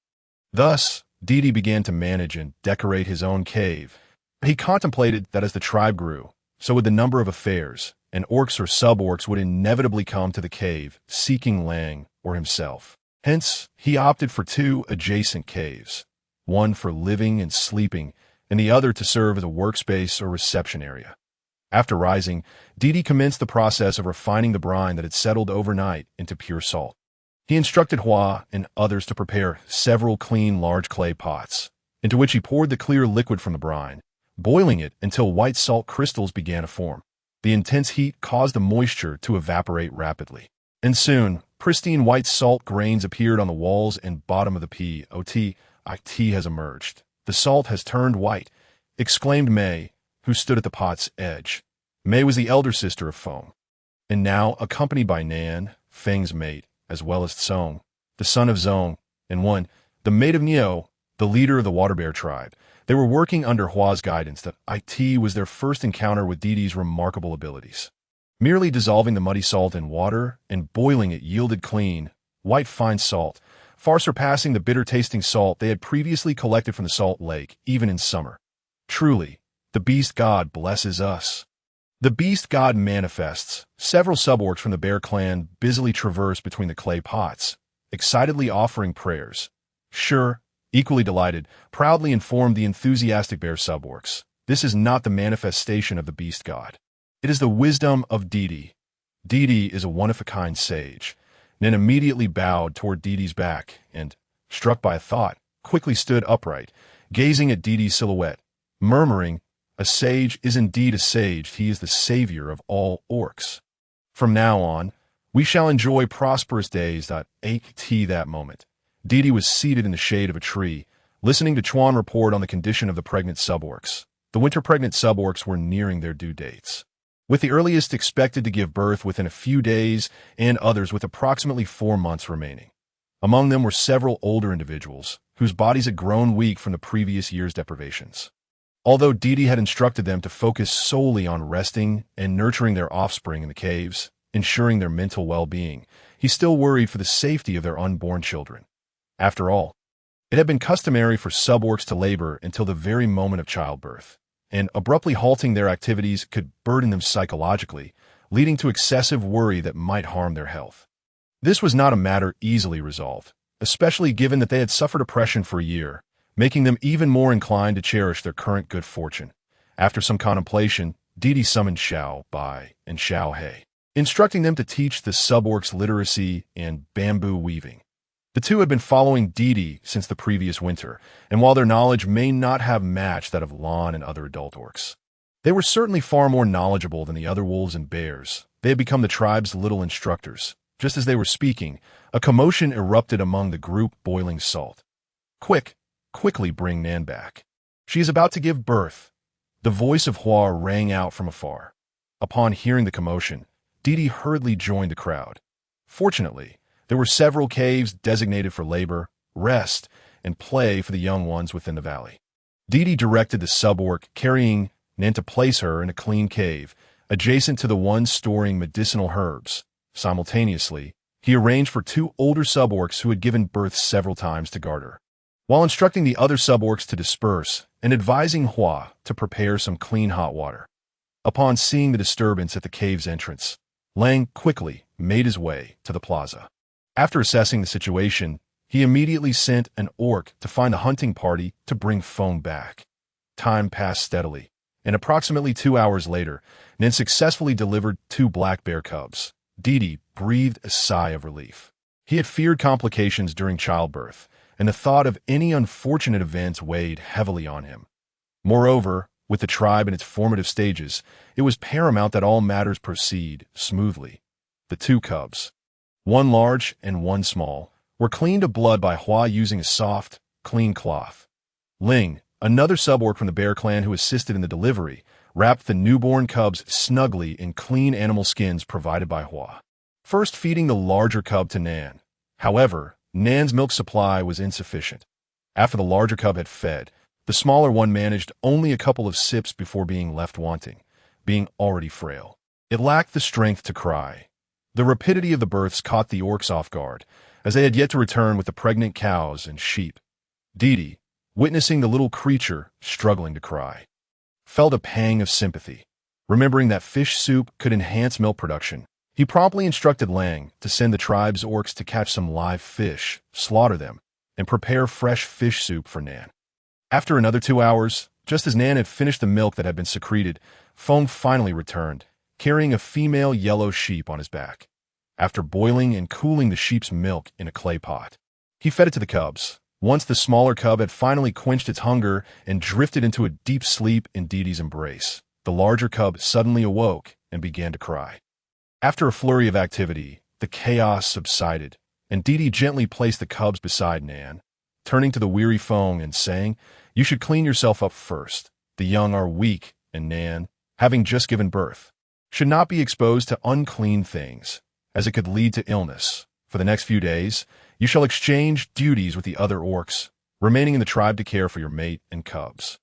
Thus, Dee began to manage and decorate his own cave. He contemplated that as the tribe grew, so would the number of affairs, and orcs or sub-orcs would inevitably come to the cave, seeking Lang or himself. Hence, he opted for 2 adjacent caves, one for living and sleeping, and the other to serve as a workspace or reception area. After rising, Dee commenced the process of refining the brine that had settled overnight into pure salt. He instructed Hua and others to prepare several clean large clay pots, into which he poured the clear liquid from the brine, boiling it until white salt crystals began to form. The intense heat caused the moisture to evaporate rapidly, and soon, pristine white salt grains appeared on the walls and bottom of the pot. Tea has emerged. The salt has turned white, exclaimed Mei, who stood at the pot's edge. Mei was the elder sister of Feng, and now accompanied by Nan, Feng's mate, as well as Tsong, the son of Zong, and Wen, the mate of Niao, the leader of the water bear tribe. They were working under Hua's guidance. That it was their first encounter with Dee's remarkable abilities. Merely dissolving the muddy salt in water and boiling it yielded clean, white fine salt, far surpassing the bitter-tasting salt they had previously collected from the salt lake, even in summer. Truly, the beast god blesses us. The beast god manifests. Several sub-orcs from the bear clan busily traverse between the clay pots, excitedly offering prayers. Sure, equally delighted, proudly informed the enthusiastic bear sub-orcs, this is not the manifestation of the beast god. It is the wisdom of Dee. Dee is a one-of-a-kind sage. Nen immediately bowed toward Dee's back and, struck by a thought, quickly stood upright, gazing at Dee's silhouette, murmuring, A sage is indeed a sage. He is the savior of all orcs. From now on, we shall enjoy prosperous days. At that moment, Deedee was seated in the shade of a tree, listening to Chuan report on the condition of the pregnant suborcs. The winter-pregnant suborcs were nearing their due dates, with the earliest expected to give birth within a few days and others with approximately 4 months remaining. Among them were several older individuals, whose bodies had grown weak from the previous year's deprivations. Although Deedee had instructed them to focus solely on resting and nurturing their offspring in the caves, ensuring their mental well-being, he still worried for the safety of their unborn children. After all, it had been customary for suborcs to labor until the very moment of childbirth, and abruptly halting their activities could burden them psychologically, leading to excessive worry that might harm their health. This was not a matter easily resolved, especially given that they had suffered oppression for a year, making them even more inclined to cherish their current good fortune. After some contemplation, Deedee summoned Xiao Bai and Xiao He, instructing them to teach the suborcs literacy and bamboo weaving. The two had been following Deedee since the previous winter, and while their knowledge may not have matched that of Lon and other adult orcs, they were certainly far more knowledgeable than the other wolves and bears. They had become the tribe's little instructors. Just as they were speaking, a commotion erupted among the group. Boiling salt. Quickly bring Nan back. She is about to give birth. The voice of Hua rang out from afar. Upon hearing the commotion, Deedee hurriedly joined the crowd. Fortunately, there were several caves designated for labor, rest, and play for the young ones within the valley. Deedee directed the suborc carrying Nan to place her in a clean cave, adjacent to the one storing medicinal herbs. Simultaneously, he arranged for 2 older suborcs who had given birth several times to guard her, while instructing the other suborcs to disperse and advising Hua to prepare some clean hot water. Upon seeing the disturbance at the cave's entrance, Lang quickly made his way to the plaza. After assessing the situation, he immediately sent an orc to find a hunting party to bring Foam back. Time passed steadily, and approximately 2 hours later, Nan successfully delivered 2 black bear cubs. Deedee breathed a sigh of relief. He had feared complications during childbirth, and the thought of any unfortunate events weighed heavily on him. Moreover, with the tribe in its formative stages, it was paramount that all matters proceed smoothly. The 2 cubs, one large and one small, were cleaned of blood by Hua using a soft, clean cloth. Ling, another suborc from the bear clan who assisted in the delivery, wrapped the newborn cubs snugly in clean animal skins provided by Hua, first feeding the larger cub to Nan. However, Nan's milk supply was insufficient. After the larger cub had fed, the smaller one managed only a couple of sips before being left wanting, being already frail. It lacked the strength to cry. The rapidity of the births caught the orcs off guard, as they had yet to return with the pregnant cows and sheep. Deedee, witnessing the little creature struggling to cry, felt a pang of sympathy. Remembering that fish soup could enhance milk production, he promptly instructed Lang to send the tribe's orcs to catch some live fish, slaughter them, and prepare fresh fish soup for Nan. After another 2 hours, just as Nan had finished the milk that had been secreted, Foam finally returned, carrying a female yellow sheep on his back. After boiling and cooling the sheep's milk in a clay pot, he fed it to the cubs. Once the smaller cub had finally quenched its hunger and drifted into a deep sleep in Deedee's embrace, the larger cub suddenly awoke and began to cry. After a flurry of activity, the chaos subsided, and Deedee gently placed the cubs beside Nan, turning to the weary Foam and saying, "You should clean yourself up first. The young are weak, and Nan, having just given birth, should not be exposed to unclean things, as it could lead to illness. For the next few days, you shall exchange duties with the other orcs, remaining in the tribe to care for your mate and cubs.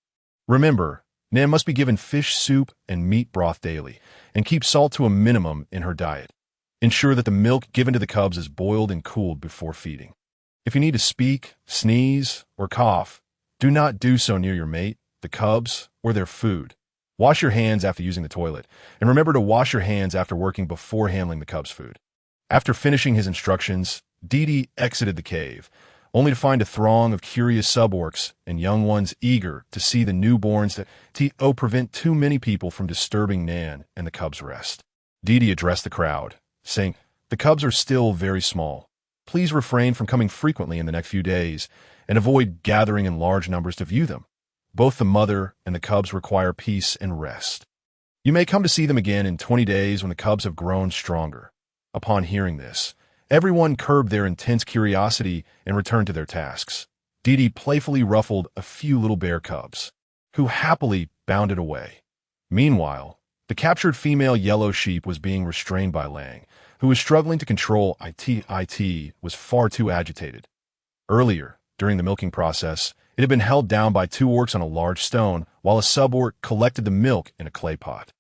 Remember, Nan must be given fish soup and meat broth daily, and keep salt to a minimum in her diet. Ensure that the milk given to the cubs is boiled and cooled before feeding. If you need to speak, sneeze, or cough, do not do so near your mate, the cubs, or their food. Wash your hands after using the toilet, and remember to wash your hands after working before handling the cubs' food." After finishing his instructions, Deedee exited the cave, only to find a throng of curious suborcs and young ones eager to see the newborns that prevent too many people from disturbing Nan and the cubs' rest. Deedee addressed the crowd, saying, "The cubs are still very small. Please refrain from coming frequently in the next few days, and avoid gathering in large numbers to view them. Both the mother and the cubs require peace and rest. You may come to see them again in 20 days when the cubs have grown stronger. Upon hearing this, everyone curbed their intense curiosity and returned to their tasks. Dee playfully ruffled a few little bear cubs, who happily bounded away. Meanwhile, the captured female yellow sheep was being restrained by Lang, who was struggling to control it was far too agitated. Earlier, during the milking process, it had been held down by two orcs on a large stone, while a sub-orc collected the milk in a clay pot.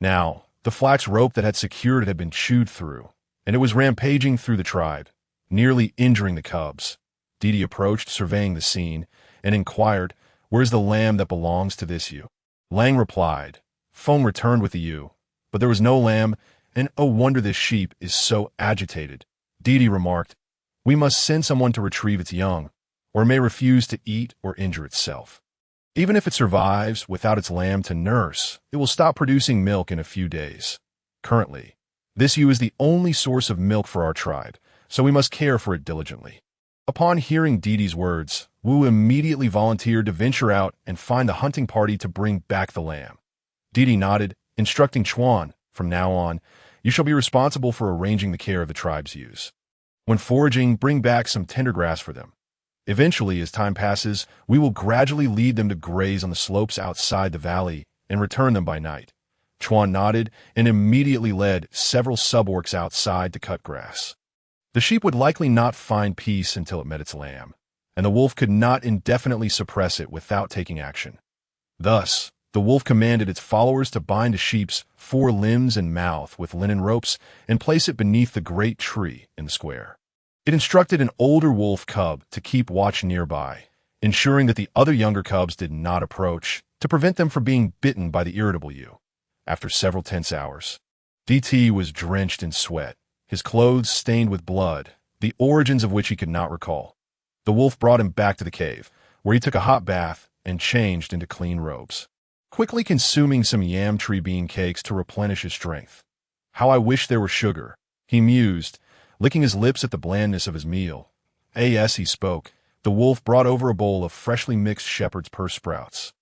Now, the flax rope that had secured it had been chewed through, and it was rampaging through the tribe, nearly injuring the cubs. Dee approached, surveying the scene, and inquired, "Where's the lamb that belongs to this ewe?" Lang replied, "Fong returned with the ewe, but there was no lamb, and oh wonder this sheep is so agitated." Dee remarked, "We must send someone to retrieve its young, or it may refuse to eat or injure itself. Even if it survives without its lamb to nurse, it will stop producing milk in a few days. Currently, this ewe is the only source of milk for our tribe, so we must care for it diligently." Upon hearing Dee's words, Wu immediately volunteered to venture out and find the hunting party to bring back the lamb. Dee nodded, instructing Chuan, "From now on, you shall be responsible for arranging the care of the tribe's ewes. When foraging, bring back some tender grass for them. Eventually, as time passes, we will gradually lead them to graze on the slopes outside the valley and return them by night." Chuan nodded and immediately led several sub-orcs outside to cut grass. The sheep would likely not find peace until it met its lamb, and the wolf could not indefinitely suppress it without taking action. Thus, the wolf commanded its followers to bind the sheep's 4 limbs and mouth with linen ropes and place it beneath the great tree in the square. It instructed an older wolf cub to keep watch nearby, ensuring that the other younger cubs did not approach, to prevent them from being bitten by the irritable ewe. After several tense hours, DT was drenched in sweat, his clothes stained with blood, the origins of which he could not recall. The wolf brought him back to the cave, where he took a hot bath and changed into clean robes, quickly consuming some yam tree bean cakes to replenish his strength. "How I wish there were sugar," he mused, licking his lips at the blandness of his meal. As he spoke, the wolf brought over a bowl of freshly mixed shepherd's purse sprouts,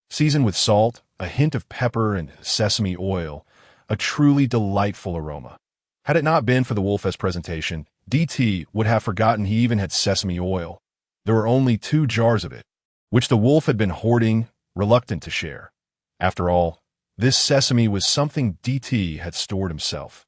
seasoned with salt, a hint of pepper, and sesame oil, a truly delightful aroma. Had it not been for the wolf's presentation, DT would have forgotten he even had sesame oil. There were only 2 jars of it, which the wolf had been hoarding, reluctant to share. After all, this sesame was something DT had stored himself.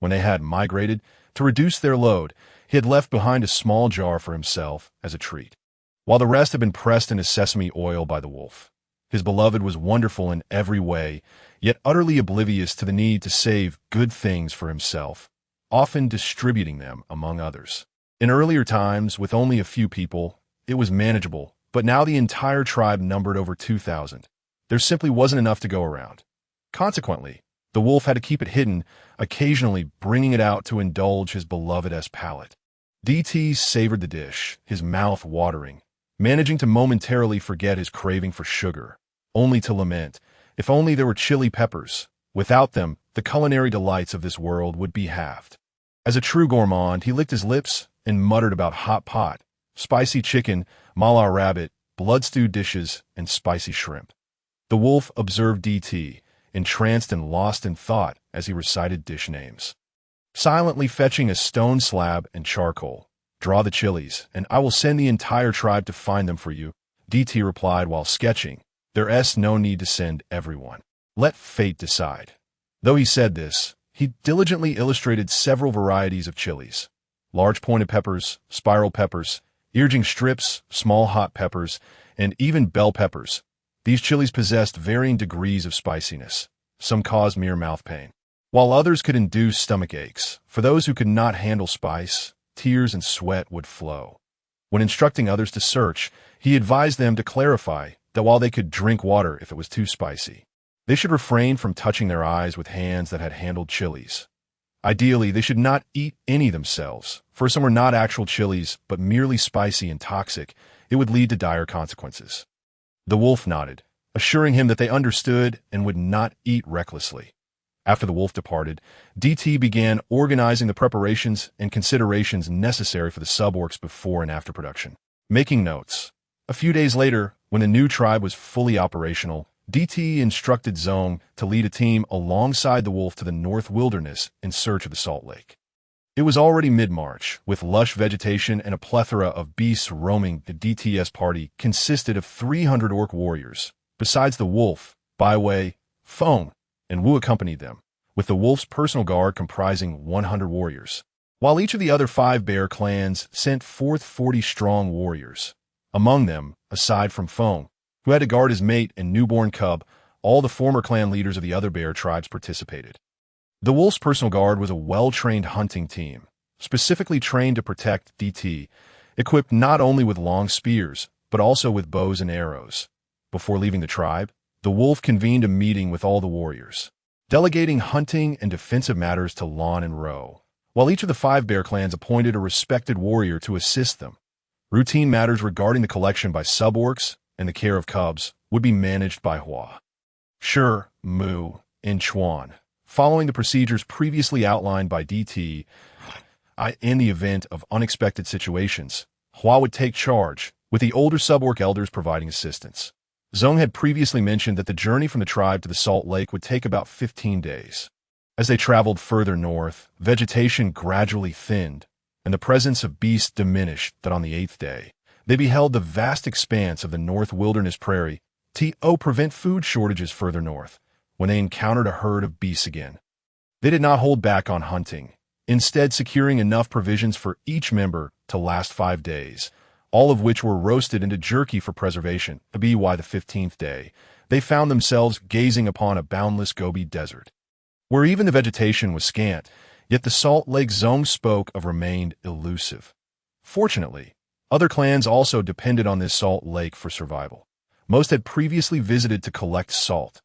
When they had migrated, to reduce their load, he had left behind a small jar for himself as a treat, while the rest had been pressed into sesame oil by the wolf. His beloved was wonderful in every way, yet utterly oblivious to the need to save good things for himself, often distributing them among others. In earlier times, with only a few people, it was manageable, but now the entire tribe numbered over 2,000. There simply wasn't enough to go around. Consequently, the wolf had to keep it hidden, occasionally bringing it out to indulge his beloved's palate. DT savored the dish, his mouth watering, managing to momentarily forget his craving for sugar, only to lament, if only there were chili peppers. Without them, the culinary delights of this world would be halved. As a true gourmand, he licked his lips and muttered about hot pot, spicy chicken, mala rabbit, blood-stewed dishes, and spicy shrimp. The wolf observed DT, entranced and lost in thought as he recited dish names. Silently fetching a stone slab and charcoal, "Draw the chilies, and I will send the entire tribe to find them for you," DT replied while sketching. "There's no need to send everyone. Let fate decide." Though he said this, he diligently illustrated several varieties of chilies: large pointed peppers, spiral peppers, earjing strips, small hot peppers, and even bell peppers. These chilies possessed varying degrees of spiciness. Some caused mere mouth pain, while others could induce stomach aches. For those who could not handle spice, tears and sweat would flow. When instructing others to search, he advised them to clarify that while they could drink water if it was too spicy, they should refrain from touching their eyes with hands that had handled chilies. Ideally, they should not eat any themselves, for some were not actual chilies, but merely spicy and toxic. It would lead to dire consequences. The wolf nodded, assuring him that they understood and would not eat recklessly. After the wolf departed, DT began organizing the preparations and considerations necessary for the sub-orcs before and after production. Making notes. A few days later, When the new tribe was fully operational, DT instructed Zong to lead a team alongside the wolf to the North Wilderness in search of the Salt Lake. It was already mid-March, with lush vegetation and a plethora of beasts roaming. The DTS party consisted of 300 orc warriors. Besides the wolf, Byway, Foam, and Wu accompanied them, with the wolf's personal guard comprising 100 warriors, while each of the other 5 bear clans sent forth 40 strong warriors. Among them, aside from Foam, who had to guard his mate and newborn cub, all the former clan leaders of the other bear tribes participated. The wolf's personal guard was a well-trained hunting team, specifically trained to protect DT, equipped not only with long spears, but also with bows and arrows. Before leaving the tribe, the wolf convened a meeting with all the warriors, delegating hunting and defensive matters to Lon and Ro, while each of the 5 bear clans appointed a respected warrior to assist them. Routine matters regarding the collection by sub-orcs and the care of cubs would be managed by Hua, Sure, Mu, and Chuan, following the procedures previously outlined by DT. In the event of unexpected situations, Hua would take charge, with the older sub-orc elders providing assistance. Zong had previously mentioned that the journey from the tribe to the Salt Lake would take about 15 days. As they traveled further north, vegetation gradually thinned, and the presence of beasts diminished. That on the 8th day, they beheld the vast expanse of the North Wilderness Prairie to prevent food shortages further north, when they encountered a herd of beasts again. They did not hold back on hunting, instead securing enough provisions for each member to last 5 days, all of which were roasted into jerky for preservation. By the 15th day, they found themselves gazing upon a boundless Gobi desert, where even the vegetation was scant, yet the Salt Lake Zong spoke of remained elusive. Fortunately, other clans also depended on this salt lake for survival. Most had previously visited to collect salt.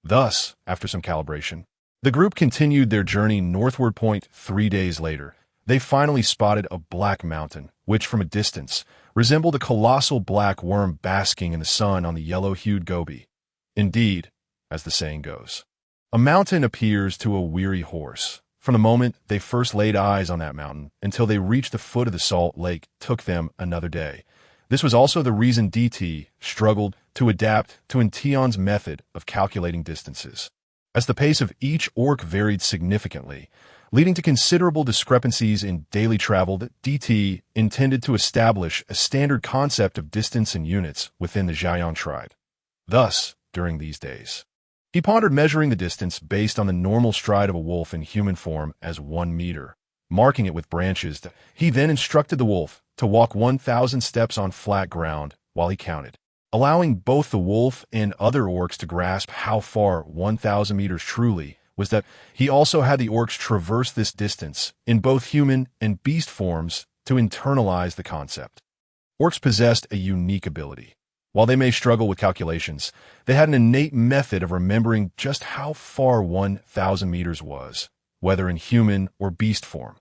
Thus, after some calibration, the group continued their journey northward. 3 days later, they finally spotted a black mountain, which from a distance resembled a colossal black worm basking in the sun on the yellow-hued Gobi. Indeed, as the saying goes, a mountain appears to a weary horse. From the moment they first laid eyes on that mountain until they reached the foot of the Salt Lake took them another day. This was also the reason DT struggled to adapt to Ntion's method of calculating distances, as the pace of each orc varied significantly, leading to considerable discrepancies in daily travel. That DT intended to establish a standard concept of distance in units within the Xiaoyang tribe. Thus, during these days, he pondered measuring the distance based on the normal stride of a wolf in human form as 1 meter, marking it with branches. He then instructed the wolf to walk 1,000 steps on flat ground while he counted, allowing both the wolf and other orcs to grasp how far 1,000 meters truly was. That he also had the orcs traverse this distance in both human and beast forms to internalize the concept. Orcs possessed a unique ability. While they may struggle with calculations, they had an innate method of remembering just how far 1,000 meters was, whether in human or beast form.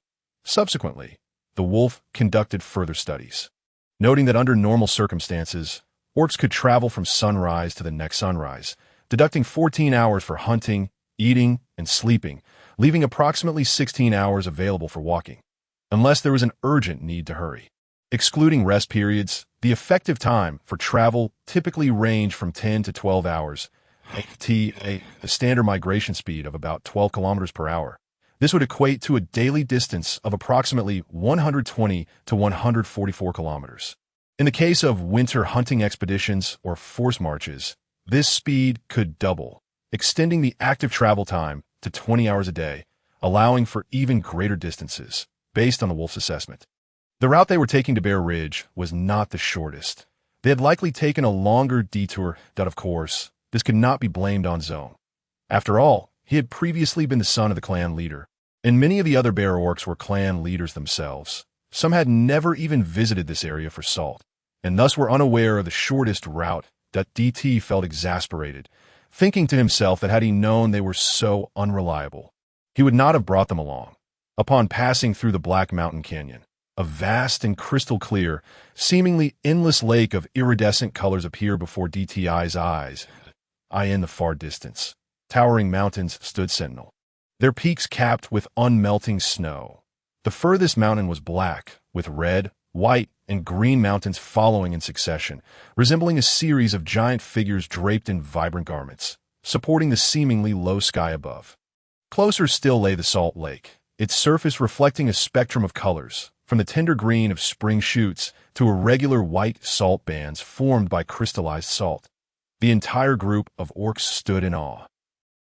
Subsequently, the wolf conducted further studies, noting that under normal circumstances, orcs could travel from sunrise to the next sunrise, deducting 14 hours for hunting, eating, and sleeping, leaving approximately 16 hours available for walking, unless there was an urgent need to hurry. Excluding rest periods, the effective time for travel typically ranged from 10 to 12 hours, a standard migration speed of about 12 kilometers per hour. This would equate to a daily distance of approximately 120 to 144 kilometers. In the case of winter hunting expeditions or force marches, this speed could double, extending the active travel time to 20 hours a day, allowing for even greater distances, based on the wolf's assessment. The route they were taking to Bear Ridge was not the shortest. They had likely taken a longer detour. That, of course, this could not be blamed on Zone. After all, he had previously been the son of the clan leader, and many of the other bear orcs were clan leaders themselves. Some had never even visited this area for salt, and thus were unaware of the shortest route. That DT felt exasperated, thinking to himself that had he known they were so unreliable, he would not have brought them along. Upon passing through the Black Mountain Canyon, a vast and crystal clear, seemingly endless lake of iridescent colors appeared before DTI's eyes. In the far distance, towering mountains stood sentinel, their peaks capped with unmelting snow. The furthest mountain was black, with red, white, and green mountains following in succession, resembling a series of giant figures draped in vibrant garments, supporting the seemingly low sky above. Closer still lay the salt lake, its surface reflecting a spectrum of colors, from the tender green of spring shoots to irregular white salt bands formed by crystallized salt. The entire group of orcs stood in awe.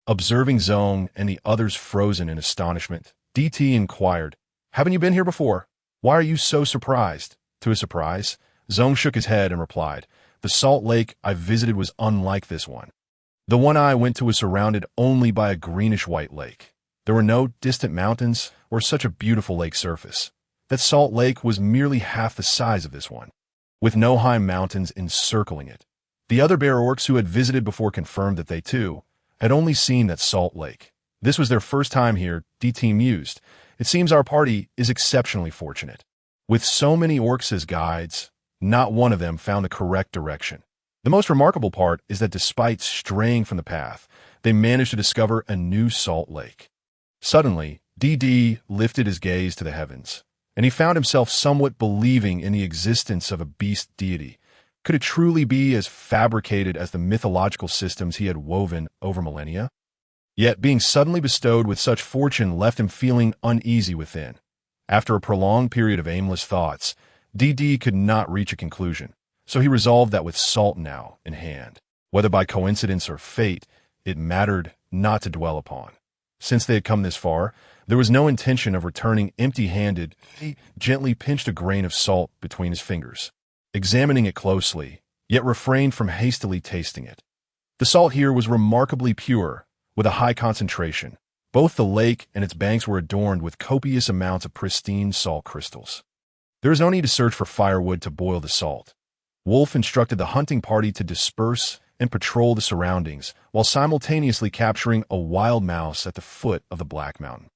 Observing Zong and the others frozen in astonishment, DT inquired, "Haven't you been here before? Why are you so surprised?" To his surprise, Zong shook his head and replied, "The salt lake I visited was unlike this one. The one I went to was surrounded only by a greenish-white lake. There were no distant mountains or such a beautiful lake surface. That salt lake was merely half the size of this one, with no high mountains encircling it." The other bear orcs who had visited before confirmed that they, too, had only seen that salt lake. This was their first time here, DT mused. It seems our party is exceptionally fortunate. With so many orcs as guides, not one of them found the correct direction. The most remarkable part is that despite straying from the path, they managed to discover a new salt lake. Suddenly, DD lifted his gaze to the heavens, and he found himself somewhat believing in the existence of a beast deity. Could it truly be as fabricated as the mythological systems he had woven over millennia? Yet being suddenly bestowed with such fortune left him feeling uneasy within. After a prolonged period of aimless thoughts, DD could not reach a conclusion, so he resolved that with salt now in hand, whether by coincidence or fate, it mattered not to dwell upon. Since they had come this far, there was no intention of returning empty-handed. He gently pinched a grain of salt between his fingers, examining it closely, yet refrained from hastily tasting it. The salt here was remarkably pure, with a high concentration. Both the lake and its banks were adorned with copious amounts of pristine salt crystals. There was no need to search for firewood to boil the salt. Wolf instructed the hunting party to disperse and patrol the surroundings, while simultaneously capturing a wild mouse at the foot of the Black Mountain.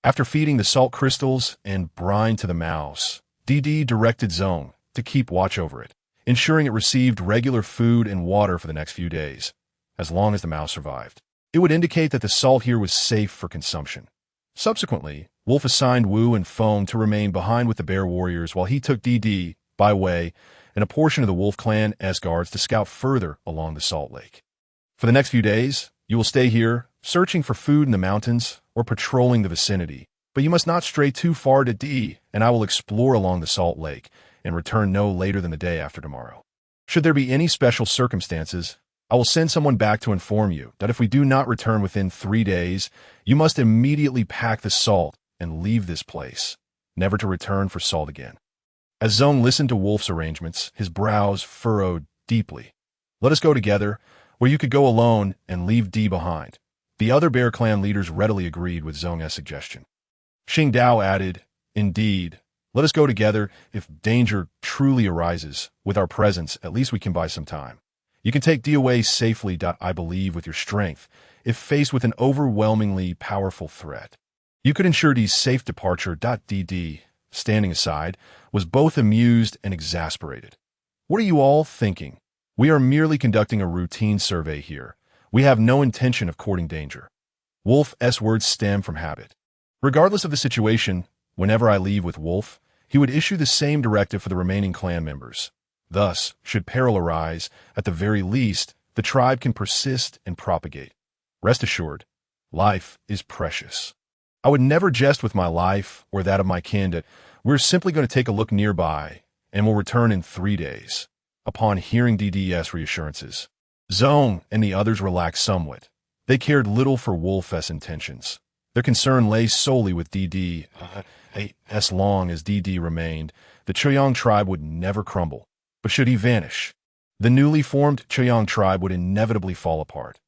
After feeding the salt crystals and brine to the mouse, DD directed Zone to keep watch over it, ensuring it received regular food and water for the next few days, as long as the mouse survived. It would indicate that the salt here was safe for consumption. Subsequently, Wolf assigned Wu and Foam to remain behind with the bear warriors while he took DD, by way, and a portion of the Wolf clan as guards to scout further along the salt lake. For the next few days, you will stay here, searching for food in the mountains or patrolling the vicinity, but you must not stray too far to D, and I will explore along the salt lake and return no later than the day after tomorrow. Should there be any special circumstances, I will send someone back to inform you that if we do not return within 3 days, you must immediately pack the salt and leave this place, never to return for salt again. As Zong listened to Wolf's arrangements, his brows furrowed deeply. "Let us go together, or you could go alone and leave D behind." The other Bear Clan leaders readily agreed with Zong's suggestion. Xing Dao added, "Indeed, let us go together. If danger truly arises, with our presence, at least we can buy some time. You can take D away safely, I believe, with your strength, if faced with an overwhelmingly powerful threat. You could ensure D's safe departure. DD, standing aside, was both amused and exasperated. What are you all thinking? We are merely conducting a routine survey here. We have no intention of courting danger. Wolf's words stem from habit. Regardless of the situation, whenever I leave with Wolf, he would issue the same directive for the remaining clan members. Thus, should peril arise, at the very least, the tribe can persist and propagate. Rest assured, life is precious. I would never jest with my life or that of my kin. We're simply going to take a look nearby, and will return in 3 days." Upon hearing DD's reassurances, Zong and the others relaxed somewhat. They cared little for Wolf's intentions. Their concern lay solely with DD. As long as DD remained, the Choyang tribe would never crumble. But should he vanish, the newly formed Choyang tribe would inevitably fall apart.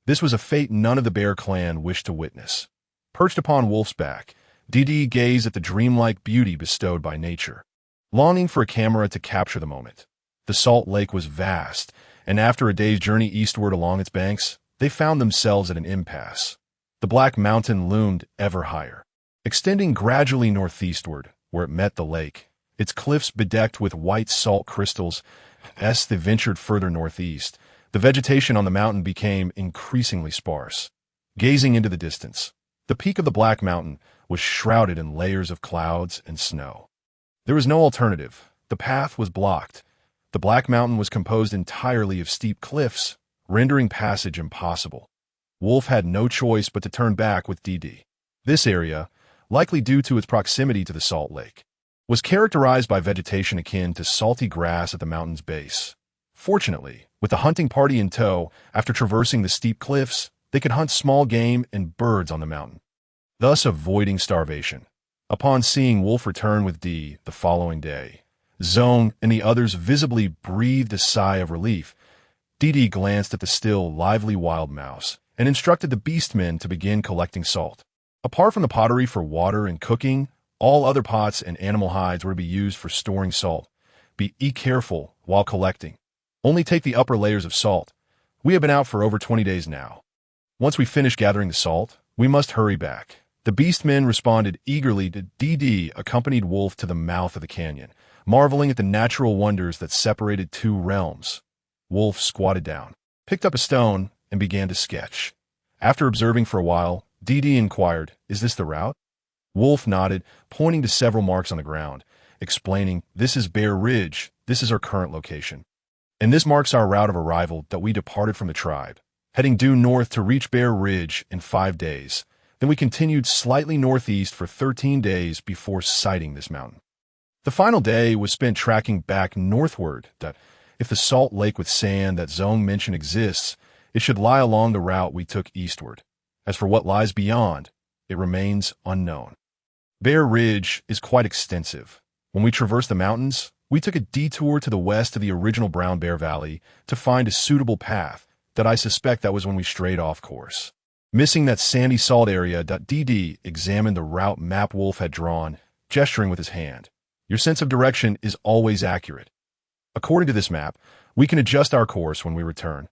This was a fate none of the Bear Clan wished to witness. Perched upon Wolf's back, DD gazed at the dreamlike beauty bestowed by nature, longing for a camera to capture the moment. The salt lake was vast, and after a day's journey eastward along its banks, they found themselves at an impasse. The Black Mountain loomed ever higher, extending gradually northeastward, where it met the lake, its cliffs bedecked with white salt crystals. As they ventured further northeast, the vegetation on the mountain became increasingly sparse. Gazing into the distance, the peak of the Black Mountain was shrouded in layers of clouds and snow. There was no alternative. The path was blocked. The Black Mountain was composed entirely of steep cliffs, rendering passage impossible. Wolf had no choice but to turn back with DD. This area, likely due to its proximity to the salt lake, was characterized by vegetation akin to salty grass at the mountain's base. Fortunately, with the hunting party in tow, after traversing the steep cliffs, they could hunt small game and birds on the mountain, thus avoiding starvation. Upon seeing Wolf return with D the following day, Zone and the others visibly breathed a sigh of relief. DD glanced at the still lively wild mouse and instructed the beastmen to begin collecting salt. Apart from the pottery for water and cooking, all other pots and animal hides were to be used for storing salt. Be careful while collecting. Only take the upper layers of salt. We have been out for over 20 days now. Once we finish gathering the salt, we must hurry back. The beastmen responded eagerly to DD accompanied Wolf to the mouth of the canyon, marveling at the natural wonders that separated two realms. Wolf squatted down, picked up a stone, and began to sketch. After observing for a while, DD inquired, "Is this the route?" Wolf nodded, pointing to several marks on the ground, explaining, "This is Bear Ridge, this is our current location. And this marks our route of arrival that we departed from the tribe, heading due north to reach Bear Ridge in 5 days. Then we continued slightly northeast for 13 days before sighting this mountain. The final day was spent tracking back northward that if the salt lake with sand that Zone mentioned exists, it should lie along the route we took eastward. As for what lies beyond, it remains unknown. Bear Ridge is quite extensive. When we traversed the mountains, we took a detour to the west of the original Brown Bear Valley to find a suitable path that I suspect that was when we strayed off course. Missing that sandy salt area, DD examined the route map Wolf had drawn, gesturing with his hand. Your sense of direction is always accurate. According to this map, we can adjust our course when we return.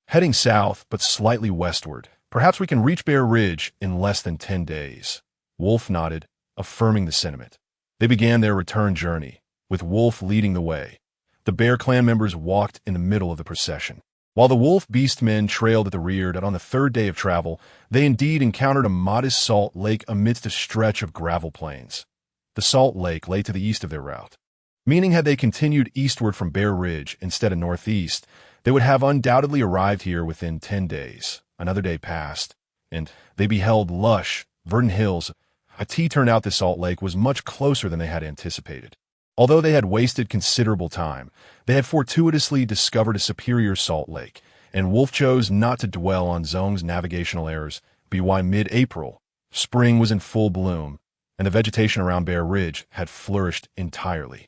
Heading south, but slightly westward, perhaps we can reach Bear Ridge in less than 10 days. Wolf nodded, affirming the sentiment. They began their return journey, with Wolf leading the way. The Bear clan members walked in the middle of the procession, while the Wolf beastmen trailed at the rear. That on the 3rd day of travel, they indeed encountered a modest salt lake amidst a stretch of gravel plains. The salt lake lay to the east of their route, meaning had they continued eastward from Bear Ridge instead of northeast, they would have undoubtedly arrived here within 10 days. Another day passed, and they beheld lush, verdant hills. A turned out this salt lake was much closer than they had anticipated. Although they had wasted considerable time, they had fortuitously discovered a superior salt lake, and Wolf chose not to dwell on Zone's navigational errors. By mid-April, spring was in full bloom, and the vegetation around Bear Ridge had flourished entirely.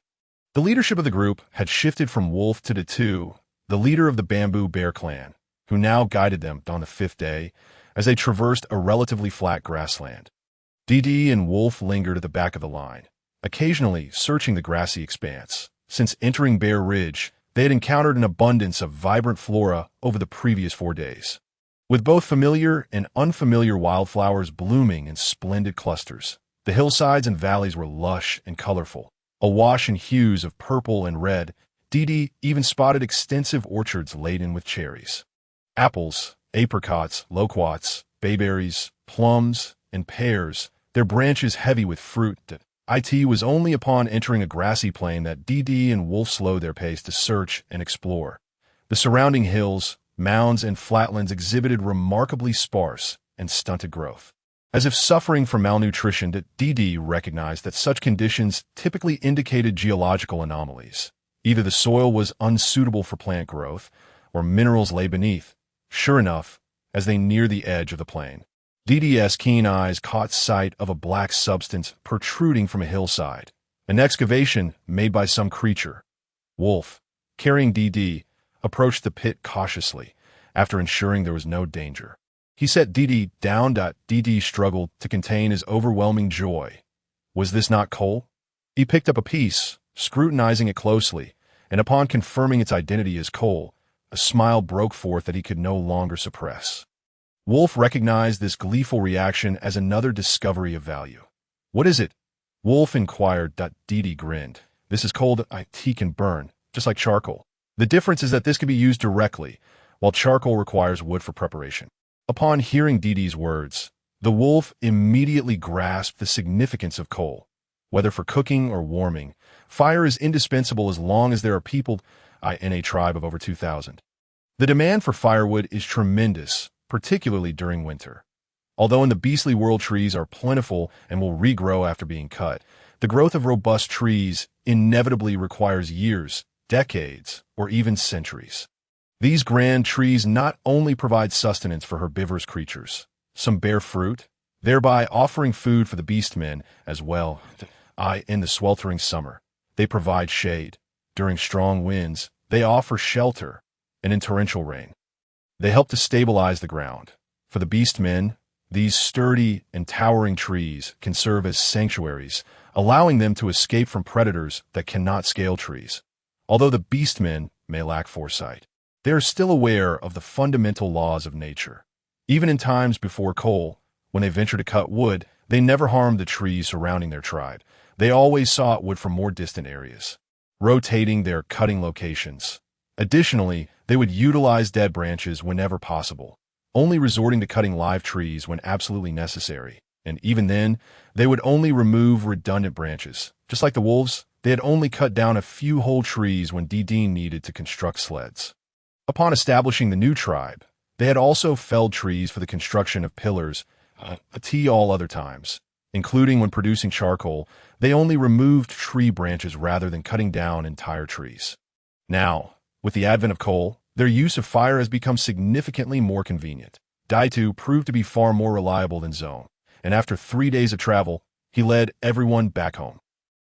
The leadership of the group had shifted from Wolf to Datu, the leader of the Bamboo Bear clan, who now guided them on the 5th day as they traversed a relatively flat grassland. DD and Wolf lingered at the back of the line, occasionally searching the grassy expanse. Since entering Bear Ridge, they had encountered an abundance of vibrant flora over the previous 4 days, with both familiar and unfamiliar wildflowers blooming in splendid clusters. The hillsides and valleys were lush and colorful, awash in hues of purple and red. DD even spotted extensive orchards laden with cherries, apples, apricots, loquats, bayberries, plums, and pears, their branches heavy with fruit. It was only upon entering a grassy plain that DD and Wolf slowed their pace to search and explore. The surrounding hills, mounds, and flatlands exhibited remarkably sparse and stunted growth. As if suffering from malnutrition, DD recognized that such conditions typically indicated geological anomalies. Either the soil was unsuitable for plant growth, or minerals lay beneath. Sure enough, as they neared the edge of the plain, DD's keen eyes caught sight of a black substance protruding from a hillside, an excavation made by some creature. Wolf, carrying DD, approached the pit cautiously, after ensuring there was no danger. He set DD down. DD struggled to contain his overwhelming joy. Was this not coal? He picked up a piece, scrutinizing it closely, and upon confirming its identity as coal, a smile broke forth that he could no longer suppress. Wolf recognized this gleeful reaction as another discovery of value. What is it? Wolf inquired. DD grinned. This is coal that it can burn, just like charcoal. The difference is that this can be used directly, while charcoal requires wood for preparation. Upon hearing DD's words, the wolf immediately grasped the significance of coal. Whether for cooking or warming, fire is indispensable as long as there are people in a tribe of over 2,000. The demand for firewood is tremendous, particularly during winter. Although in the beastly world trees are plentiful and will regrow after being cut, the growth of robust trees inevitably requires years, decades, or even centuries. These grand trees not only provide sustenance for herbivorous creatures, some bear fruit, thereby offering food for the beastmen as well. In the sweltering summer, they provide shade. During strong winds, they offer shelter, and in torrential rain, they help to stabilize the ground. For the beastmen, these sturdy and towering trees can serve as sanctuaries, allowing them to escape from predators that cannot scale trees. Although the beastmen may lack foresight, they are still aware of the fundamental laws of nature. Even in times before coal, when they ventured to cut wood, they never harmed the trees surrounding their tribe. They always sought wood from more distant areas, rotating their cutting locations. Additionally, they would utilize dead branches whenever possible, only resorting to cutting live trees when absolutely necessary. And even then, they would only remove redundant branches. Just like the wolves, they had only cut down a few whole trees when Deepening needed to construct sleds. Upon establishing the new tribe, they had also felled trees for the construction of pillars, all other times. Including when producing charcoal, they only removed tree branches rather than cutting down entire trees. Now, with the advent of coal, their use of fire has become significantly more convenient. Daitu proved to be far more reliable than Zone, and after 3 days of travel, he led everyone back home.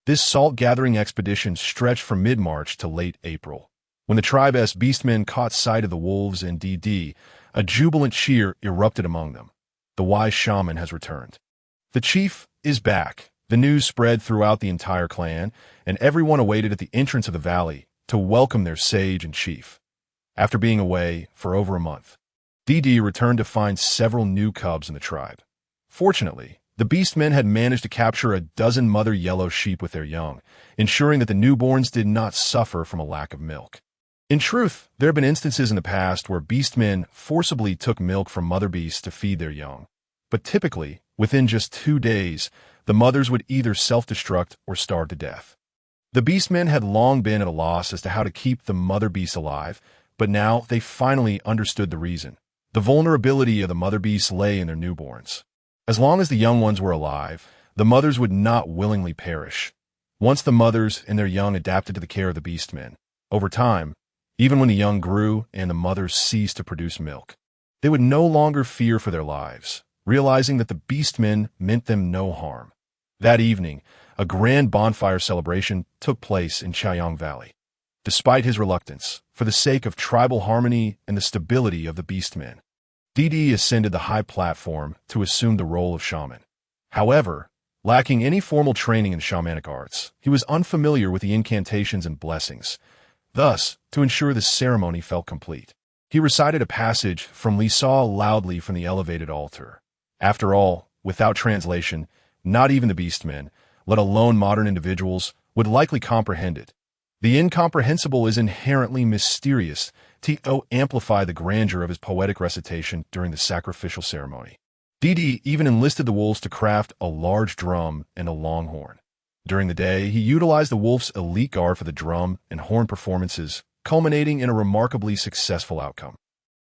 This salt-gathering expedition stretched from mid-March to late April. When the tribe's beastmen caught sight of the wolves and DD, a jubilant cheer erupted among them. The wise shaman has returned. The chief is back. The news spread throughout the entire clan, and everyone awaited at the entrance of the valley to welcome their sage and chief. After being away for over a month, DD returned to find several new cubs in the tribe. Fortunately, the beastmen had managed to capture a dozen mother yellow sheep with their young, ensuring that the newborns did not suffer from a lack of milk. In truth, there have been instances in the past where beastmen forcibly took milk from mother beasts to feed their young. But typically, within just 2 days, the mothers would either self-destruct or starve to death. The beastmen had long been at a loss as to how to keep the mother beasts alive, but now they finally understood the reason. The vulnerability of the mother beasts lay in their newborns. As long as the young ones were alive, the mothers would not willingly perish. Once the mothers and their young adapted to the care of the beastmen, over time, even when the young grew and the mothers ceased to produce milk, they would no longer fear for their lives, realizing that the beastmen meant them no harm. That evening, a grand bonfire celebration took place in Chaoyang Valley. Despite his reluctance, for the sake of tribal harmony and the stability of the beastmen, DD ascended the high platform to assume the role of shaman. However, lacking any formal training in shamanic arts, he was unfamiliar with the incantations and blessings. Thus, to ensure the ceremony felt complete, he recited a passage from Lisa loudly from the elevated altar. After all, without translation, not even the beastmen, let alone modern individuals, would likely comprehend it. The incomprehensible is inherently mysterious. To amplify the grandeur of his poetic recitation during the sacrificial ceremony, DD even enlisted the wolves to craft a large drum and a long horn. During the day, he utilized the wolf's elite guard for the drum and horn performances, culminating in a remarkably successful outcome.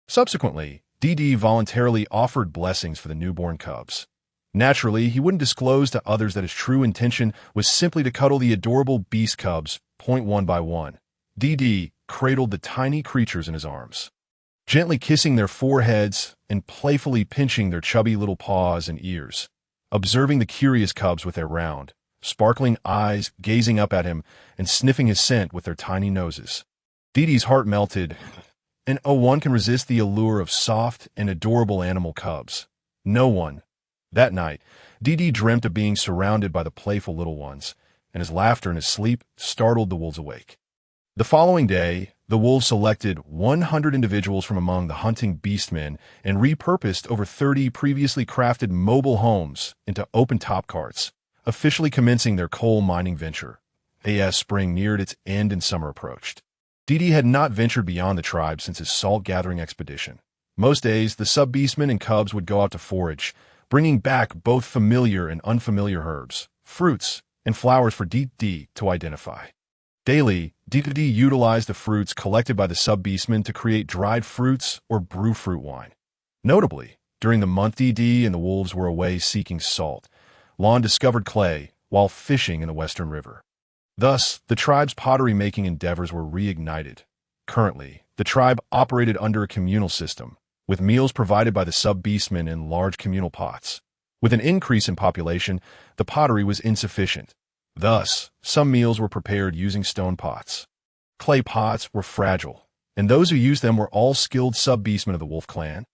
Subsequently, DD voluntarily offered blessings for the newborn cubs. Naturally, he wouldn't disclose to others that his true intention was simply to cuddle the adorable beast cubs, one by one. DD cradled the tiny creatures in his arms, gently kissing their foreheads and playfully pinching their chubby little paws and ears, observing the curious cubs with their round, sparkling eyes gazing up at him and sniffing his scent with their tiny noses. DD's heart melted, and one can resist the allure of soft and adorable animal cubs. No one. That night, DD dreamt of being surrounded by the playful little ones, and his laughter in his sleep startled the wolves awake. The following day, the wolves selected 100 individuals from among the hunting beastmen and repurposed over 30 previously crafted mobile homes into open-top carts, officially commencing their coal mining venture. As spring neared its end and summer approached, DD had not ventured beyond the tribe since his salt-gathering expedition. Most days, the sub-beastmen and cubs would go out to forage, bringing back both familiar and unfamiliar herbs, fruits, and flowers for DD to identify. Daily, DD utilized the fruits collected by the sub-beastmen to create dried fruits or brew fruit wine. Notably, during the month DD and the wolves were away seeking salt, Lon discovered clay while fishing in the Western River. Thus, the tribe's pottery-making endeavors were reignited. Currently, the tribe operated under a communal system, with meals provided by the sub-beastmen in large communal pots. With an increase in population, the pottery was insufficient. Thus, some meals were prepared using stone pots. Clay pots were fragile, and those who used them were all skilled sub-beastmen of the wolf clan.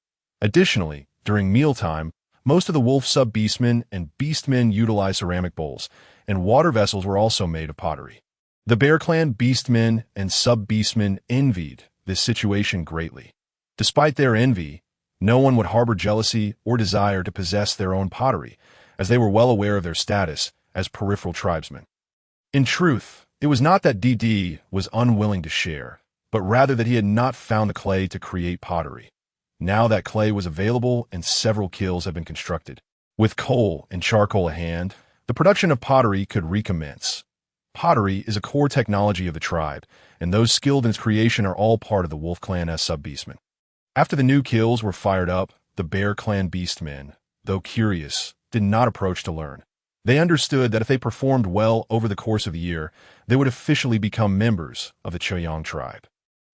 Additionally, during mealtime, most of the wolf sub-beastmen and beastmen utilized ceramic bowls, and water vessels were also made of pottery. The bear clan beastmen and sub-beastmen envied this situation greatly. Despite their envy, no one would harbor jealousy or desire to possess their own pottery, as they were well aware of their status as peripheral tribesmen. In truth, it was not that DD was unwilling to share, but rather that he had not found the clay to create pottery. Now that clay was available and several kilns had been constructed. With coal and charcoal at hand, the production of pottery could recommence. Pottery is a core technology of the tribe, and those skilled in its creation are all part of the wolf clan as sub-beastmen. After the new kilns were fired up, the bear clan beastmen, though curious, did not approach to learn. They understood that if they performed well over the course of a year, they would officially become members of the Choyang tribe.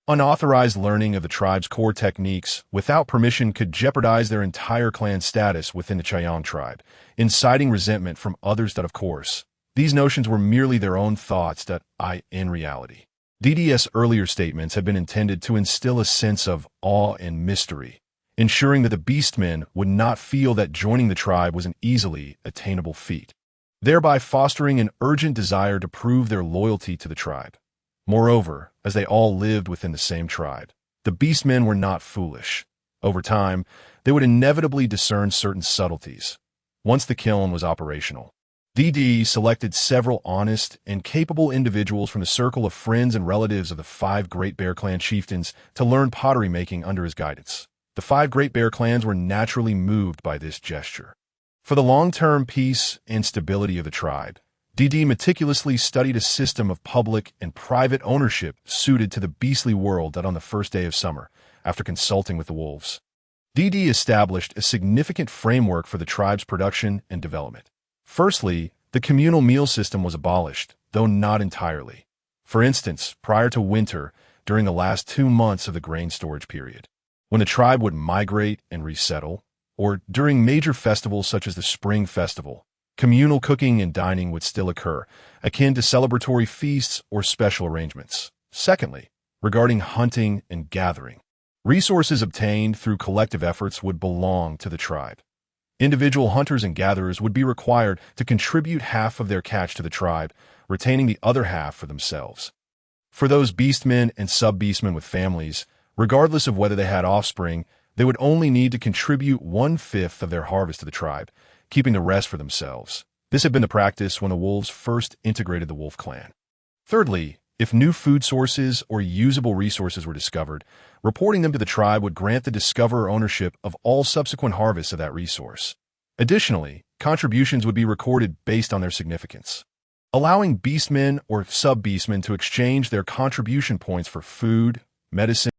Unauthorized learning of the tribe's core techniques without permission could jeopardize their entire clan status within the Choyang tribe, inciting resentment from others that, of course, these notions were merely their own thoughts that in reality. DD's earlier statements had been intended to instill a sense of awe and mystery, ensuring that the beastmen would not feel that joining the tribe was an easily attainable feat, thereby fostering an urgent desire to prove their loyalty to the tribe. Moreover, as they all lived within the same tribe, the beastmen were not foolish. Over time, they would inevitably discern certain subtleties. Once the kiln was operational, DD selected several honest and capable individuals from the circle of friends and relatives of the 5 Great Bear Clan chieftains to learn pottery making under his guidance. The 5 Great Bear Clans were naturally moved by this gesture. For the long-term peace and stability of the tribe, DD meticulously studied a system of public and private ownership suited to the beastly world that on the first day of summer, after consulting with the wolves, DD established a significant framework for the tribe's production and development. Firstly, the communal meal system was abolished, though not entirely. For instance, prior to winter, during the last 2 months of the grain storage period, when the tribe would migrate and resettle, or during major festivals such as the Spring Festival, communal cooking and dining would still occur, akin to celebratory feasts or special arrangements. Secondly, regarding hunting and gathering, resources obtained through collective efforts would belong to the tribe. Individual hunters and gatherers would be required to contribute half of their catch to the tribe, retaining the other half for themselves. For those beastmen and sub-beastmen with families, regardless of whether they had offspring, they would only need to contribute 1/5 of their harvest to the tribe, keeping the rest for themselves. This had been the practice when the wolves first integrated the wolf clan. Thirdly, if new food sources or usable resources were discovered, reporting them to the tribe would grant the discoverer ownership of all subsequent harvests of that resource. Additionally, contributions would be recorded based on their significance, allowing beastmen or sub-beastmen to exchange their contribution points for food, medicine,